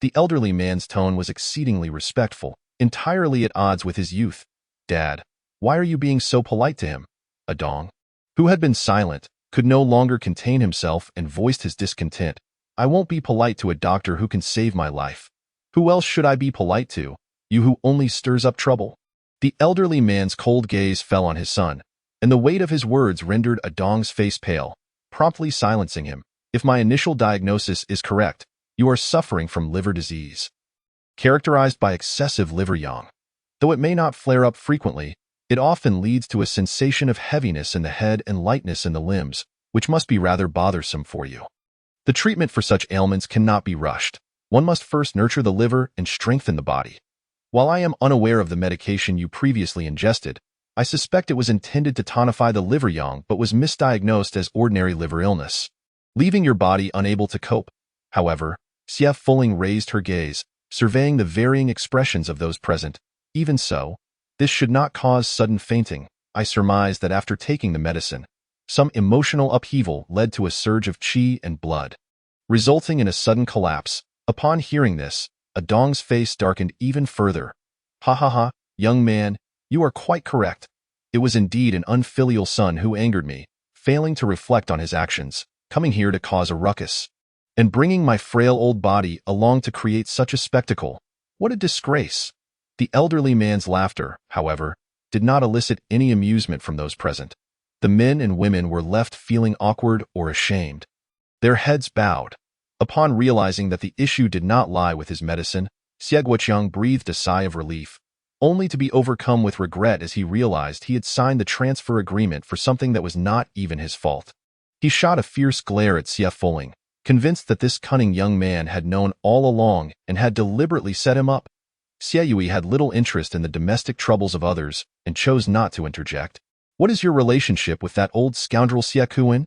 The elderly man's tone was exceedingly respectful, entirely at odds with his youth. "Dad, why are you being so polite to him?" Adong, who had been silent, could no longer contain himself and voiced his discontent. "I won't be polite to a doctor who can save my life. Who else should I be polite to? You who only stirs up trouble." The elderly man's cold gaze fell on his son, and the weight of his words rendered Adong's face pale, promptly silencing him. "If my initial diagnosis is correct, you are suffering from liver disease, characterized by excessive liver yang. Though it may not flare up frequently, it often leads to a sensation of heaviness in the head and lightness in the limbs, which must be rather bothersome for you. The treatment for such ailments cannot be rushed. One must first nurture the liver and strengthen the body. While I am unaware of the medication you previously ingested, I suspect it was intended to tonify the liver yang but was misdiagnosed as ordinary liver illness, leaving your body unable to cope." However, Xie Fuling raised her gaze, surveying the varying expressions of those present. "Even so, This should not cause sudden fainting. I surmised that after taking the medicine, some emotional upheaval led to a surge of qi and blood, resulting in a sudden collapse. Upon hearing this, Adong's face darkened even further. Ha ha ha, young man, you are quite correct. It was indeed an unfilial son who angered me, failing to reflect on his actions, coming here to cause a ruckus, and bringing my frail old body along to create such a spectacle. What a disgrace! The elderly man's laughter, however, did not elicit any amusement from those present. The men and women were left feeling awkward or ashamed. Their heads bowed. Upon realizing that the issue did not lie with his medicine, Xie Guoqiang breathed a sigh of relief, only to be overcome with regret as he realized he had signed the transfer agreement for something that was not even his fault. He shot a fierce glare at Xie Fuling, convinced that this cunning young man had known all along and had deliberately set him up. Xie Yui had little interest in the domestic troubles of others and chose not to interject. What is your relationship with that old scoundrel Xie Kuan?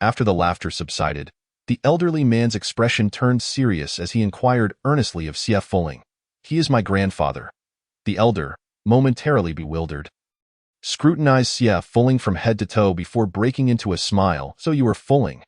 After the laughter subsided, the elderly man's expression turned serious as he inquired earnestly of Xie Fuling. He is my grandfather. The elder, momentarily bewildered, scrutinized Xie Fuling from head to toe before breaking into a smile. So you are Fuling.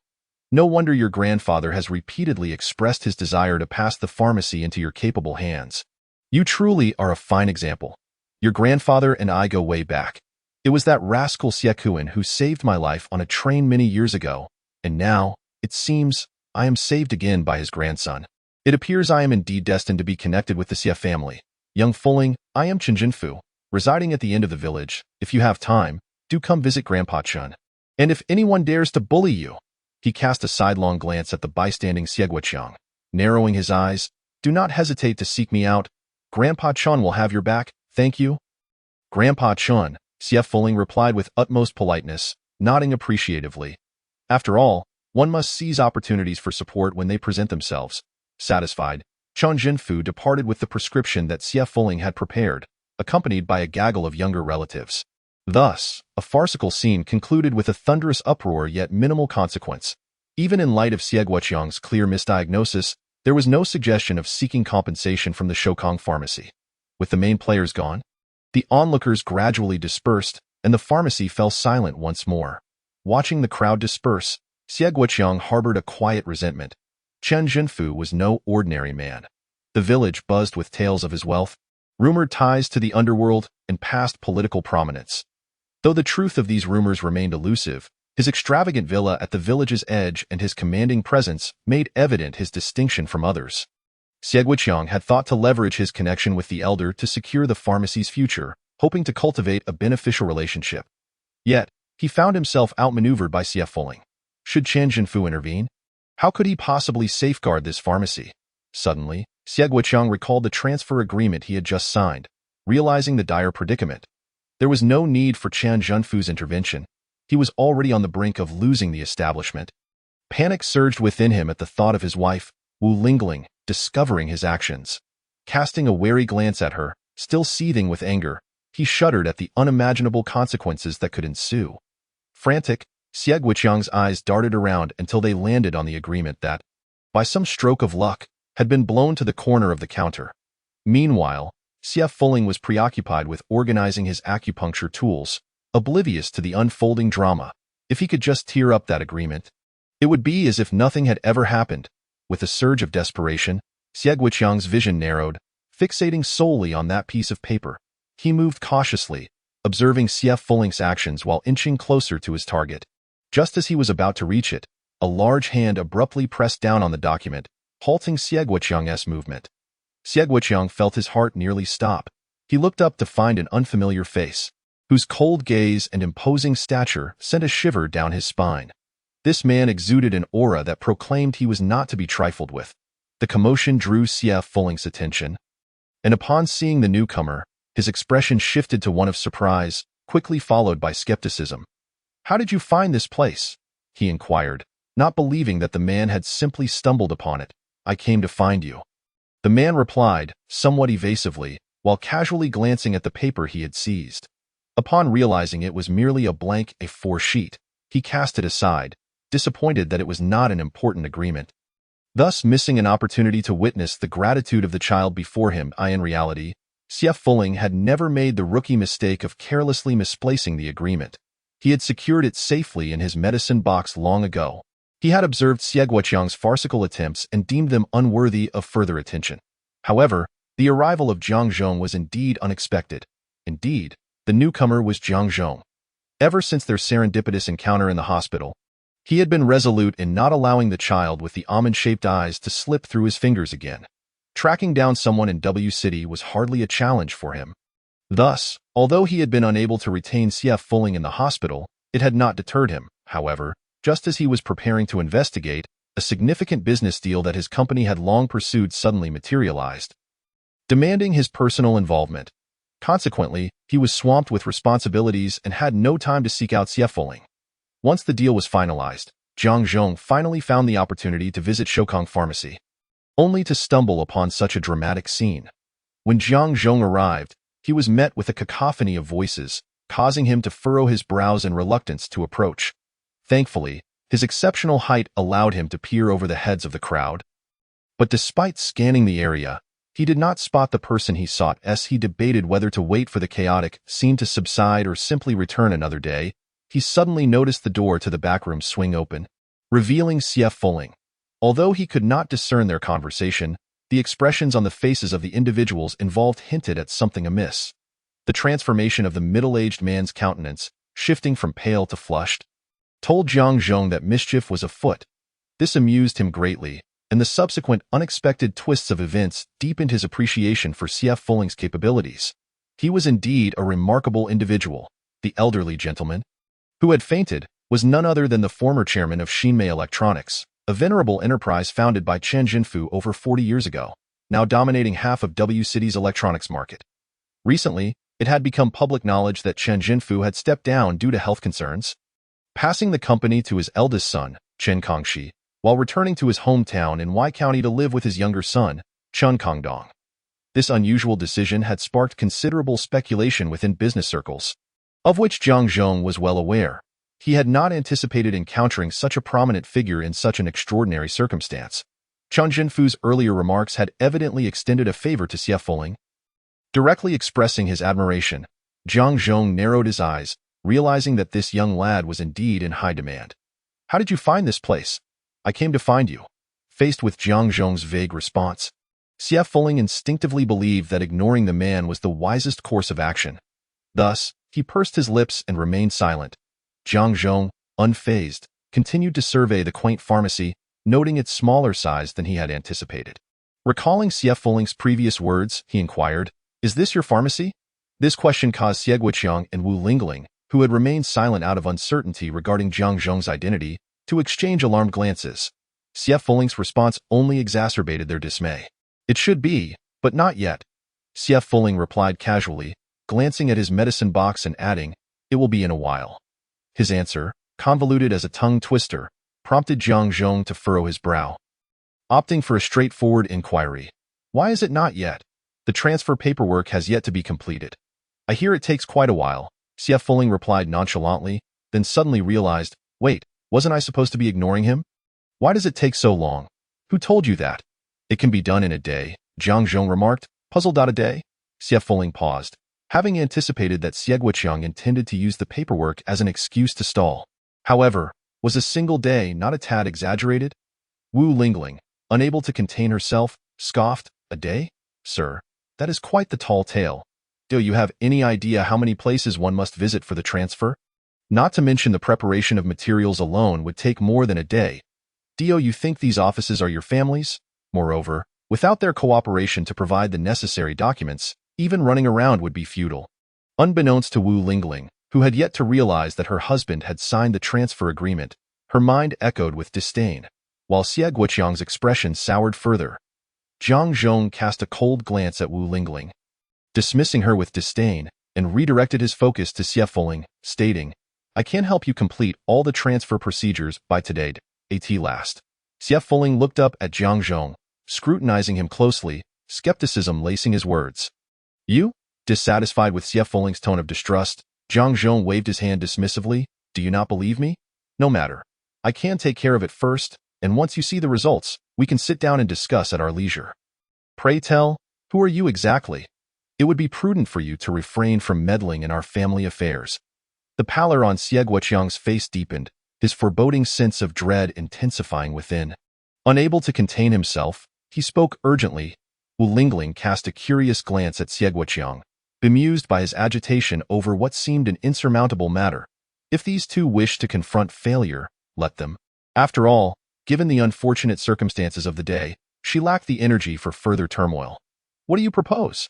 No wonder your grandfather has repeatedly expressed his desire to pass the pharmacy into your capable hands. You truly are a fine example. Your grandfather and I go way back. It was that rascal Xie Kuan who saved my life on a train many years ago, and now, it seems, I am saved again by his grandson. It appears I am indeed destined to be connected with the Xie family. Young Fuling, I am Chen Jinfu, residing at the end of the village. If you have time, do come visit Grandpa Chun. And if anyone dares to bully you, he cast a sidelong glance at the bystanding Xie Guoqiang, narrowing his eyes, do not hesitate to seek me out. Grandpa Chun will have your back, thank you. Grandpa Chun, Xie Fuling replied with utmost politeness, nodding appreciatively. After all, one must seize opportunities for support when they present themselves. Satisfied, Chun Jinfu departed with the prescription that Xie Fuling had prepared, accompanied by a gaggle of younger relatives. Thus, a farcical scene concluded with a thunderous uproar yet minimal consequence. Even in light of Xie Guoqiang's clear misdiagnosis, there was no suggestion of seeking compensation from the Shokong pharmacy. With the main players gone, the onlookers gradually dispersed, and the pharmacy fell silent once more. Watching the crowd disperse, Xie Guoqiang harbored a quiet resentment. Chen Jinfu was no ordinary man. The village buzzed with tales of his wealth, rumored ties to the underworld, and past political prominence. Though the truth of these rumors remained elusive, his extravagant villa at the village's edge and his commanding presence made evident his distinction from others. Xie Guoqiang had thought to leverage his connection with the elder to secure the pharmacy's future, hoping to cultivate a beneficial relationship. Yet, he found himself outmaneuvered by Xie Fuling. Should Chen Jinfu intervene? How could he possibly safeguard this pharmacy? Suddenly, Xie Guoqiang recalled the transfer agreement he had just signed, realizing the dire predicament. There was no need for Chen Jinfu's intervention. He was already on the brink of losing the establishment. Panic surged within him at the thought of his wife, Wu Lingling, discovering his actions. Casting a wary glance at her, still seething with anger, he shuddered at the unimaginable consequences that could ensue. Frantic, Xie Guoqiang's eyes darted around until they landed on the agreement that, by some stroke of luck, had been blown to the corner of the counter. Meanwhile, Xie Fuling was preoccupied with organizing his acupuncture tools, oblivious to the unfolding drama. If he could just tear up that agreement, it would be as if nothing had ever happened. With a surge of desperation, Xie Guoqiang's vision narrowed, fixating solely on that piece of paper. He moved cautiously, observing Xie Fuling's actions while inching closer to his target. Just as he was about to reach it, a large hand abruptly pressed down on the document, halting Xie Guoqiang's movement. Xie Guoqiang felt his heart nearly stop. He looked up to find an unfamiliar face, whose cold gaze and imposing stature sent a shiver down his spine. This man exuded an aura that proclaimed he was not to be trifled with. The commotion drew Xie Fuling's attention, and upon seeing the newcomer, his expression shifted to one of surprise, quickly followed by skepticism. "How did you find this place?" he inquired, not believing that the man had simply stumbled upon it. "I came to find you." The man replied, somewhat evasively, while casually glancing at the paper he had seized. Upon realizing it was merely a blank A4 sheet, he cast it aside, disappointed that it was not an important agreement, thus missing an opportunity to witness the gratitude of the child before him. In reality, Xie Fuling had never made the rookie mistake of carelessly misplacing the agreement. He had secured it safely in his medicine box long ago. He had observed Xie Guoqiang's farcical attempts and deemed them unworthy of further attention. However, the arrival of Jiang Zhong was indeed unexpected. Indeed, the newcomer was Jiang Zhong. Ever since their serendipitous encounter in the hospital, he had been resolute in not allowing the child with the almond-shaped eyes to slip through his fingers again. Tracking down someone in W City was hardly a challenge for him. Thus, although he had been unable to retain Xie Fuling in the hospital, it had not deterred him. However, just as he was preparing to investigate, a significant business deal that his company had long pursued suddenly materialized, demanding his personal involvement. Consequently, he was swamped with responsibilities and had no time to seek out Xie Fuling. Once the deal was finalized, Jiang Zhong finally found the opportunity to visit Shokong Pharmacy, only to stumble upon such a dramatic scene. When Jiang Zhong arrived, he was met with a cacophony of voices, causing him to furrow his brows in reluctance to approach. Thankfully, his exceptional height allowed him to peer over the heads of the crowd. But despite scanning the area, he did not spot the person he sought as he debated whether to wait for the chaotic scene to subside or simply return another day. He suddenly noticed the door to the back room swing open, revealing Xie Fuling. Although he could not discern their conversation, the expressions on the faces of the individuals involved hinted at something amiss. The transformation of the middle-aged man's countenance, shifting from pale to flushed, told Jiang Zhong that mischief was afoot. This amused him greatly, and the subsequent unexpected twists of events deepened his appreciation for Xie Fuling's capabilities. He was indeed a remarkable individual. The elderly gentleman, who had fainted, was none other than the former chairman of Xinmei Electronics, a venerable enterprise founded by Chen Jinfu over 40 years ago, now dominating half of W City's electronics market. Recently, it had become public knowledge that Chen Jinfu had stepped down due to health concerns, passing the company to his eldest son, Chen Kongxi, while returning to his hometown in Y County to live with his younger son, Chen Kongdong. This unusual decision had sparked considerable speculation within business circles, of which Jiang Zhong was well aware. He had not anticipated encountering such a prominent figure in such an extraordinary circumstance. Chen Jinfu's earlier remarks had evidently extended a favor to Xie Fuling. Directly expressing his admiration, Jiang Zhong narrowed his eyes, realizing that this young lad was indeed in high demand. "How did you find this place?" "I came to find you." Faced with Jiang Zhong's vague response, Xie Fuling instinctively believed that ignoring the man was the wisest course of action. Thus, he pursed his lips and remained silent. Jiang Zhong, unfazed, continued to survey the quaint pharmacy, noting its smaller size than he had anticipated. Recalling Xie Fuling's previous words, he inquired, "Is this your pharmacy?" This question caused Xie Guoqiang and Wu Lingling, who had remained silent out of uncertainty regarding Jiang Zhong's identity, to exchange alarmed glances. Xie Fuling's response only exacerbated their dismay. "It should be, but not yet," Xie Fuling replied casually, glancing at his medicine box and adding, "It will be in a while." His answer, convoluted as a tongue twister, prompted Jiang Zhong to furrow his brow. Opting for a straightforward inquiry, "Why is it not yet?" "The transfer paperwork has yet to be completed." "I hear it takes quite a while," Xie Fuling replied nonchalantly, then suddenly realized, "Wait, wasn't I supposed to be ignoring him? Why does it take so long?" "Who told you that?" "It can be done in a day," Jiang Zhong remarked, puzzled. "A day?" Xie Fuling paused, having anticipated that Xie Guoqiang intended to use the paperwork as an excuse to stall. However, was a single day not a tad exaggerated? Wu Lingling, unable to contain herself, scoffed, "A day? Sir, that is quite the tall tale. Do you have any idea how many places one must visit for the transfer? Not to mention the preparation of materials alone would take more than a day. Do you think these offices are your family's? Moreover, without their cooperation to provide the necessary documents, even running around would be futile." Unbeknownst to Wu Lingling, who had yet to realize that her husband had signed the transfer agreement, her mind echoed with disdain, while Xie Guoqiang's expression soured further. Jiang Zhong cast a cold glance at Wu Lingling, dismissing her with disdain, and redirected his focus to Xie Fuling, stating, "I can help you complete all the transfer procedures by today at last." Xie Fuling looked up at Jiang Zhong, scrutinizing him closely, skepticism lacing his words. "You?" Dissatisfied with Xie Fuling's tone of distrust, Jiang Zhong waved his hand dismissively. "Do you not believe me? No matter. I can take care of it first, and once you see the results, we can sit down and discuss at our leisure." "Pray tell, who are you exactly?" It would be prudent for you to refrain from meddling in our family affairs. The pallor on Xie Guoqiang's face deepened, his foreboding sense of dread intensifying within. Unable to contain himself, he spoke urgently. Wu Lingling cast a curious glance at Xie Guoqiang, bemused by his agitation over what seemed an insurmountable matter. If these two wished to confront failure, let them. After all, given the unfortunate circumstances of the day, she lacked the energy for further turmoil. What do you propose?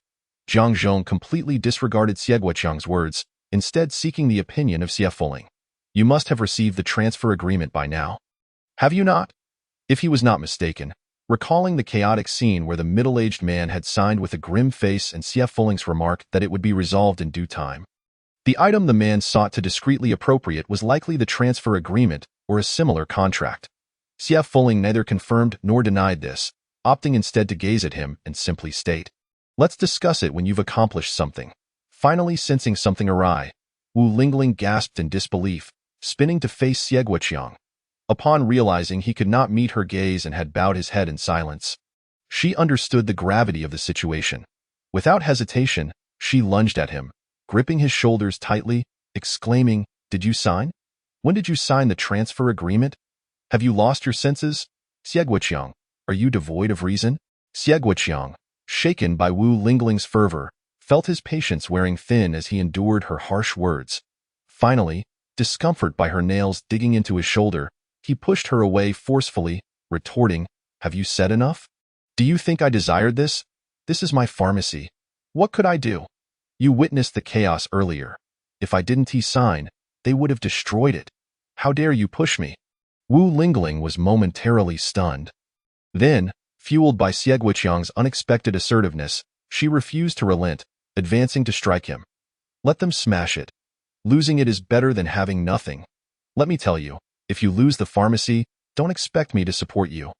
Zhang Zhong completely disregarded Xie Guoqiang's words, instead seeking the opinion of Xie Fuling. You must have received the transfer agreement by now. Have you not? If he was not mistaken, recalling the chaotic scene where the middle-aged man had signed with a grim face and Xie Fuling's remark that it would be resolved in due time. The item the man sought to discreetly appropriate was likely the transfer agreement or a similar contract. Xie Fuling neither confirmed nor denied this, opting instead to gaze at him and simply state, "Let's discuss it when you've accomplished something." Finally sensing something awry, Wu Lingling gasped in disbelief, spinning to face Xie Guoqiang. Upon realizing he could not meet her gaze and had bowed his head in silence, she understood the gravity of the situation. Without hesitation, she lunged at him, gripping his shoulders tightly, exclaiming, "Did you sign? When did you sign the transfer agreement? Have you lost your senses? Xie Guoqiang, are you devoid of reason?" Xie Guoqiang, shaken by Wu Lingling's fervor, felt his patience wearing thin as he endured her harsh words. Finally, discomfort by her nails digging into his shoulder, he pushed her away forcefully, retorting, "Have you said enough? Do you think I desired this? This is my pharmacy. What could I do? You witnessed the chaos earlier. If I didn't sign, they would have destroyed it. How dare you push me?" Wu Lingling was momentarily stunned. Then, fueled by Xie Guoqiang's unexpected assertiveness, she refused to relent, advancing to strike him. "Let them smash it. Losing it is better than having nothing. Let me tell you, if you lose the pharmacy, don't expect me to support you.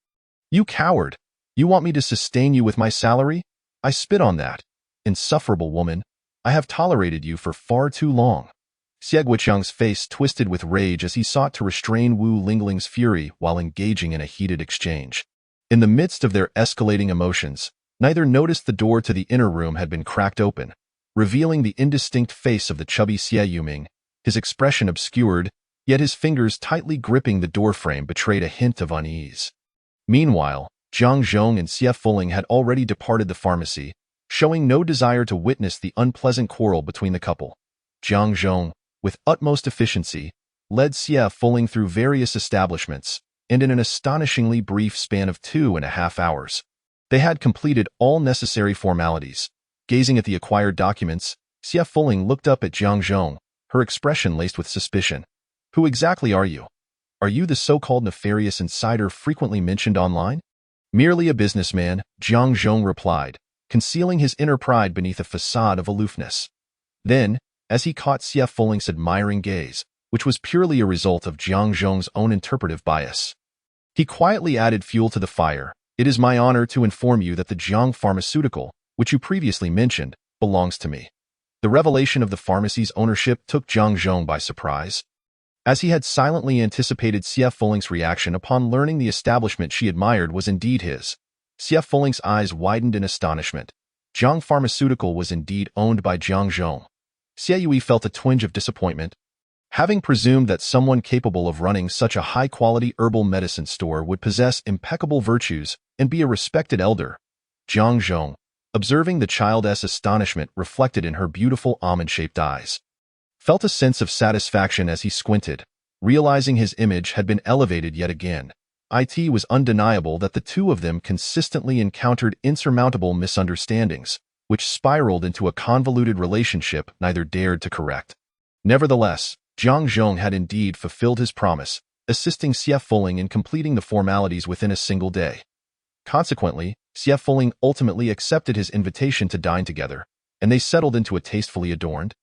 You coward! You want me to sustain you with my salary? I spit on that. Insufferable woman, I have tolerated you for far too long." Xie Guoqiang's face twisted with rage as he sought to restrain Wu Lingling's fury while engaging in a heated exchange. In the midst of their escalating emotions, neither noticed the door to the inner room had been cracked open, revealing the indistinct face of the chubby Xie Yuming, his expression obscured, yet his fingers tightly gripping the doorframe betrayed a hint of unease. Meanwhile, Zhang Zhong and Xie Fuling had already departed the pharmacy, showing no desire to witness the unpleasant quarrel between the couple. Zhang Zhong, with utmost efficiency, led Xie Fuling through various establishments, and in an astonishingly brief span of 2.5 hours, they had completed all necessary formalities. Gazing at the acquired documents, Xie Fuling looked up at Zhang Zhong, her expression laced with suspicion. "Who exactly are you? Are you the so-called nefarious insider frequently mentioned online?" "Merely a businessman," Zhang Zhong replied, concealing his inner pride beneath a facade of aloofness. Then, as he caught Xie Fuling's admiring gaze, which was purely a result of Zhang Zhong's own interpretive bias, he quietly added fuel to the fire. "It is my honor to inform you that the Jiang Pharmaceutical, which you previously mentioned, belongs to me." The revelation of the pharmacy's ownership took Zhang Zhong by surprise. As he had silently anticipated Xie Fuling's reaction upon learning the establishment she admired was indeed his, Xie Fuling's eyes widened in astonishment. Jiang Pharmaceutical was indeed owned by Zhang Zhong. Xie Yui felt a twinge of disappointment. Having presumed that someone capable of running such a high-quality herbal medicine store would possess impeccable virtues and be a respected elder, Zhang Zhong, observing the child's astonishment reflected in her beautiful almond-shaped eyes, felt a sense of satisfaction as he squinted, realizing his image had been elevated yet again. It was undeniable that the two of them consistently encountered insurmountable misunderstandings, which spiraled into a convoluted relationship neither dared to correct. Nevertheless, Zhang Zhong had indeed fulfilled his promise, assisting Xie Fuling in completing the formalities within a single day. Consequently, Xie Fuling ultimately accepted his invitation to dine together, and they settled into a tastefully adorned,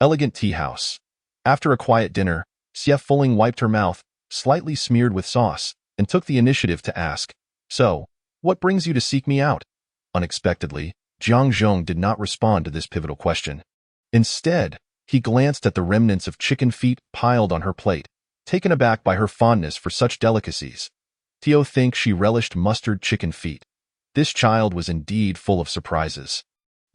elegant tea house. After a quiet dinner, Xie Fuling wiped her mouth, slightly smeared with sauce, and took the initiative to ask, "So, what brings you to seek me out?" Unexpectedly, Zhang Zhong did not respond to this pivotal question. Instead, he glanced at the remnants of chicken feet piled on her plate, taken aback by her fondness for such delicacies. Tio thinks she relished mustard chicken feet. This child was indeed full of surprises.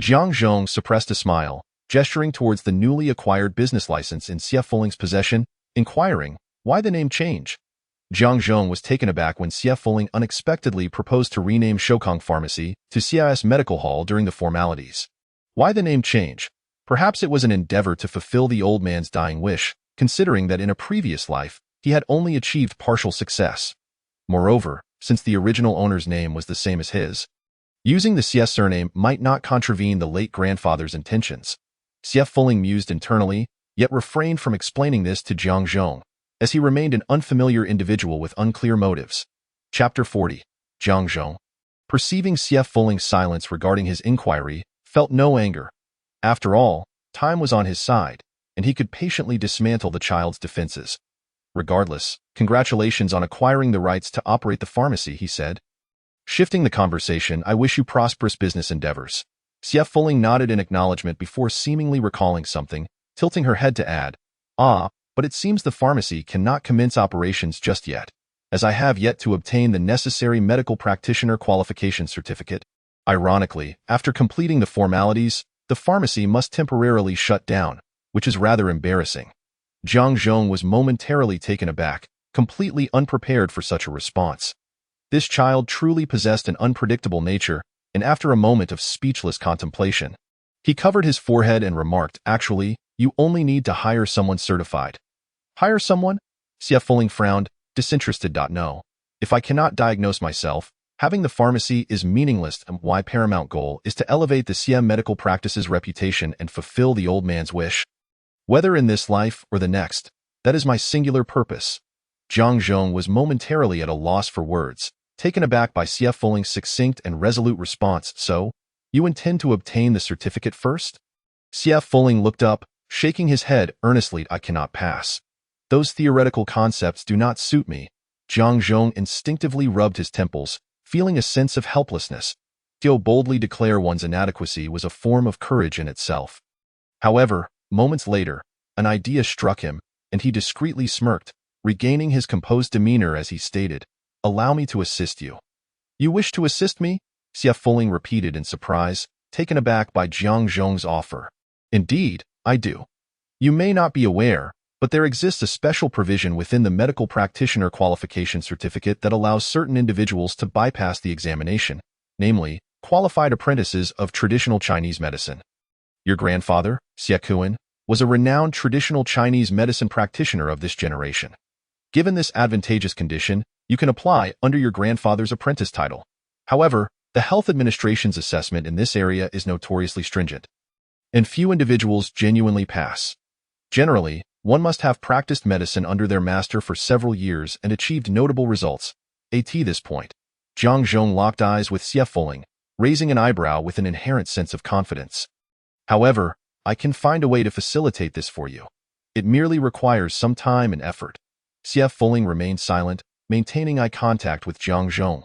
Jiang Zhong suppressed a smile, gesturing towards the newly acquired business license in Xie Fuling's possession, inquiring, why the name change? Jiang Zhong was taken aback when Xie Fuling unexpectedly proposed to rename Shokong Pharmacy to CIS Medical Hall during the formalities. Why the name change? Perhaps it was an endeavor to fulfill the old man's dying wish, considering that in a previous life, he had only achieved partial success. Moreover, since the original owner's name was the same as his, using the Xie surname might not contravene the late grandfather's intentions. Xie Fuling mused internally, yet refrained from explaining this to Jiang Zhong, as he remained an unfamiliar individual with unclear motives. Chapter 40. Jiang Zhong, perceiving Xie Fuling's silence regarding his inquiry, felt no anger. After all, time was on his side, and he could patiently dismantle the child's defenses. Regardless, congratulations on acquiring the rights to operate the pharmacy, he said. Shifting the conversation, I wish you prosperous business endeavors. Xie Fuling nodded in acknowledgement before seemingly recalling something, tilting her head to add, but it seems the pharmacy cannot commence operations just yet, as I have yet to obtain the necessary medical practitioner qualification certificate. Ironically, after completing the formalities, the pharmacy must temporarily shut down, which is rather embarrassing. Jiang Zhong was momentarily taken aback, completely unprepared for such a response. This child truly possessed an unpredictable nature, and after a moment of speechless contemplation, he covered his forehead and remarked, actually, you only need to hire someone certified. Hire someone? Xie Fuling frowned, disinterested. No. If I cannot diagnose myself, having the pharmacy is meaningless, and my paramount goal is to elevate the Xie medical practice's reputation and fulfill the old man's wish. Whether in this life or the next, that is my singular purpose. Jiang Zhong was momentarily at a loss for words, taken aback by Xie Fuling's succinct and resolute response. So, you intend to obtain the certificate first? Xie Fuling looked up, shaking his head earnestly. I cannot pass. Those theoretical concepts do not suit me. Jiang Zhong instinctively rubbed his temples, feeling a sense of helplessness. To boldly declare one's inadequacy was a form of courage in itself. However, moments later, an idea struck him, and he discreetly smirked, regaining his composed demeanor as he stated, allow me to assist you. You wish to assist me? Xie Fuling repeated in surprise, taken aback by Jiang Zhong's offer. Indeed, I do. You may not be aware, but there exists a special provision within the medical practitioner qualification certificate that allows certain individuals to bypass the examination, namely, qualified apprentices of traditional Chinese medicine. Your grandfather, Xie Kuan, was a renowned traditional Chinese medicine practitioner of this generation. Given this advantageous condition, you can apply under your grandfather's apprentice title. However, the health administration's assessment in this area is notoriously stringent, and few individuals genuinely pass. Generally, one must have practiced medicine under their master for several years and achieved notable results. At this point, Jiang Zhong locked eyes with Xie Fuling, raising an eyebrow with an inherent sense of confidence. However, I can find a way to facilitate this for you. It merely requires some time and effort. Xie Fuling remained silent, maintaining eye contact with Jiang Zhong.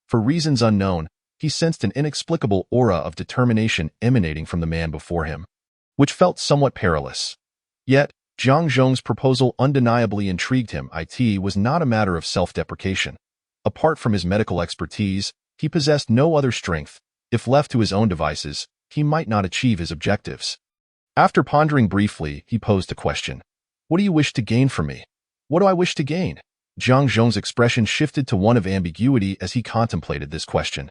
For reasons unknown, he sensed an inexplicable aura of determination emanating from the man before him, which felt somewhat perilous. Yet, Jiang Zhong's proposal undeniably intrigued him. It was not a matter of self-deprecation. Apart from his medical expertise, he possessed no other strength. If left to his own devices, he might not achieve his objectives. After pondering briefly, he posed a question. What do you wish to gain from me? What do I wish to gain? Jiang Zhong's expression shifted to one of ambiguity as he contemplated this question.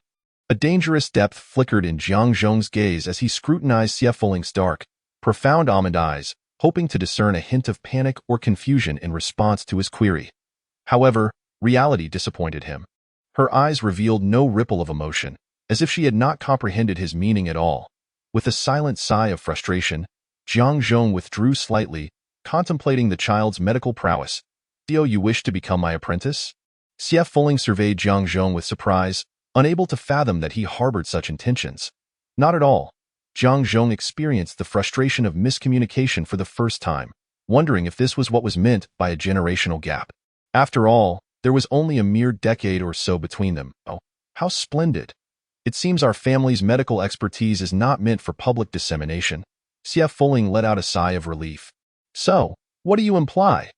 A dangerous depth flickered in Jiang Zhong's gaze as he scrutinized Xie Fuling's dark, profound almond eyes, hoping to discern a hint of panic or confusion in response to his query. However, reality disappointed him. Her eyes revealed no ripple of emotion, as if she had not comprehended his meaning at all. With a silent sigh of frustration, Jiang Zhong withdrew slightly, contemplating the child's medical prowess. Do you wish to become my apprentice? Xie Fuling surveyed Jiang Zhong with surprise, unable to fathom that he harbored such intentions. Not at all. Jiang Zhong experienced the frustration of miscommunication for the first time, wondering if this was what was meant by a generational gap. After all, there was only a mere decade or so between them. Oh, how splendid. It seems our family's medical expertise is not meant for public dissemination. Xie Fuling let out a sigh of relief. So, what do you imply?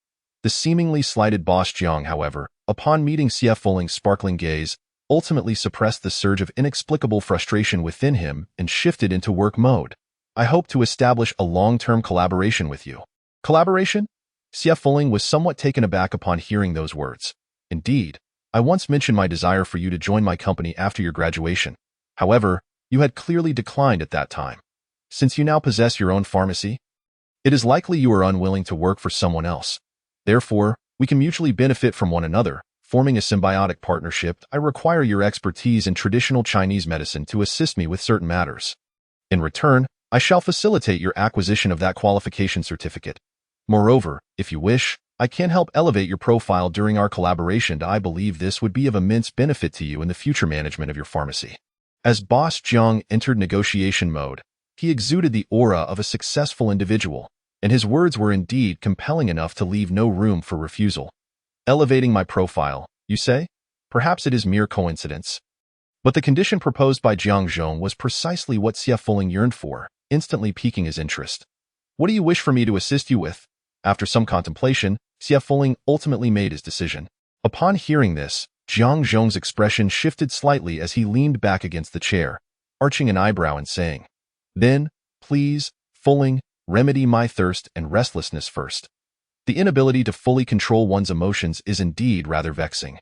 The seemingly slighted boss Jiang, however, upon meeting Xie Fuling's sparkling gaze, ultimately suppressed the surge of inexplicable frustration within him and shifted into work mode. I hope to establish a long-term collaboration with you. Collaboration? Xie Fuling was somewhat taken aback upon hearing those words. Indeed, I once mentioned my desire for you to join my company after your graduation. However, you had clearly declined at that time. Since you now possess your own pharmacy, it is likely you are unwilling to work for someone else. Therefore, we can mutually benefit from one another, forming a symbiotic partnership. I require your expertise in traditional Chinese medicine to assist me with certain matters. In return, I shall facilitate your acquisition of that qualification certificate. Moreover, if you wish, I can help elevate your profile during our collaboration. I believe this would be of immense benefit to you in the future management of your pharmacy. As Boss Jiang entered negotiation mode, he exuded the aura of a successful individual, and his words were indeed compelling enough to leave no room for refusal. Elevating my profile, you say? Perhaps it is mere coincidence. But the condition proposed by Jiang Zhong was precisely what Xie Fuling yearned for, instantly piquing his interest. What do you wish for me to assist you with? After some contemplation, Xie Fuling ultimately made his decision. Upon hearing this, Jiang Zhong's expression shifted slightly as he leaned back against the chair, arching an eyebrow and saying, "Then, please, Fuling, remedy my thirst and restlessness first." The inability to fully control one's emotions is indeed rather vexing.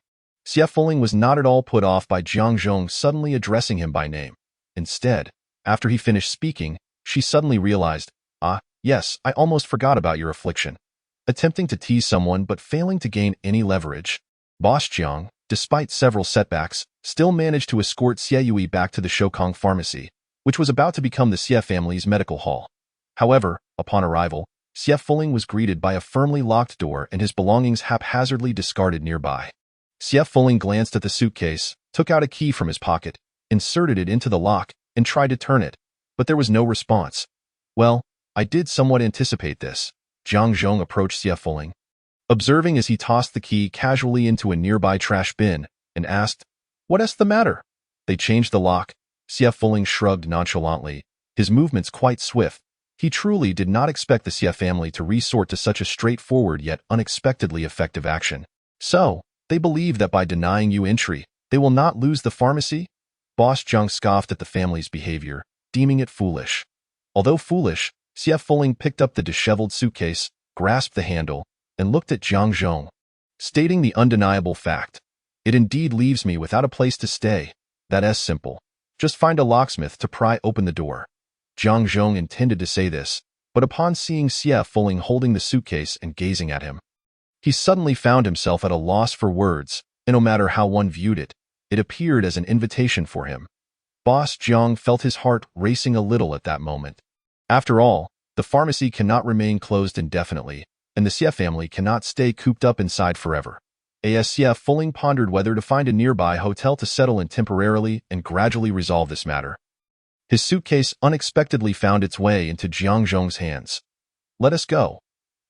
Xie Fuling was not at all put off by Jiang Zhong suddenly addressing him by name. Instead, after he finished speaking, she suddenly realized, yes, I almost forgot about your affliction. Attempting to tease someone but failing to gain any leverage, Boss Jiang, despite several setbacks, still managed to escort Xie Yui back to the Shokong pharmacy, which was about to become the Xie family's medical hall. However, upon arrival, Xie Fuling was greeted by a firmly locked door and his belongings haphazardly discarded nearby. Xie Fuling glanced at the suitcase, took out a key from his pocket, inserted it into the lock, and tried to turn it, but there was no response. Well, I did somewhat anticipate this. Jiang Zhong approached Xie Fuling, observing as he tossed the key casually into a nearby trash bin, and asked, "What is the matter?" They changed the lock. Xie Fuling shrugged nonchalantly, his movements quite swift. He truly did not expect the Xie family to resort to such a straightforward yet unexpectedly effective action. So, they believe that by denying you entry, they will not lose the pharmacy? Boss Jiang scoffed at the family's behavior, deeming it foolish. Although foolish, Xie Fuling picked up the disheveled suitcase, grasped the handle, and looked at Jiang Zhong, stating the undeniable fact. It indeed leaves me without a place to stay. That is simple. Just find a locksmith to pry open the door. Jiang Zhong intended to say this, but upon seeing Xie Fuling holding the suitcase and gazing at him, he suddenly found himself at a loss for words, and no matter how one viewed it, it appeared as an invitation for him. Boss Jiang felt his heart racing a little at that moment. After all, the pharmacy cannot remain closed indefinitely, and the Xie family cannot stay cooped up inside forever. As Xie Fuling pondered whether to find a nearby hotel to settle in temporarily and gradually resolve this matter, his suitcase unexpectedly found its way into Jiang Zhong's hands. "Let us go."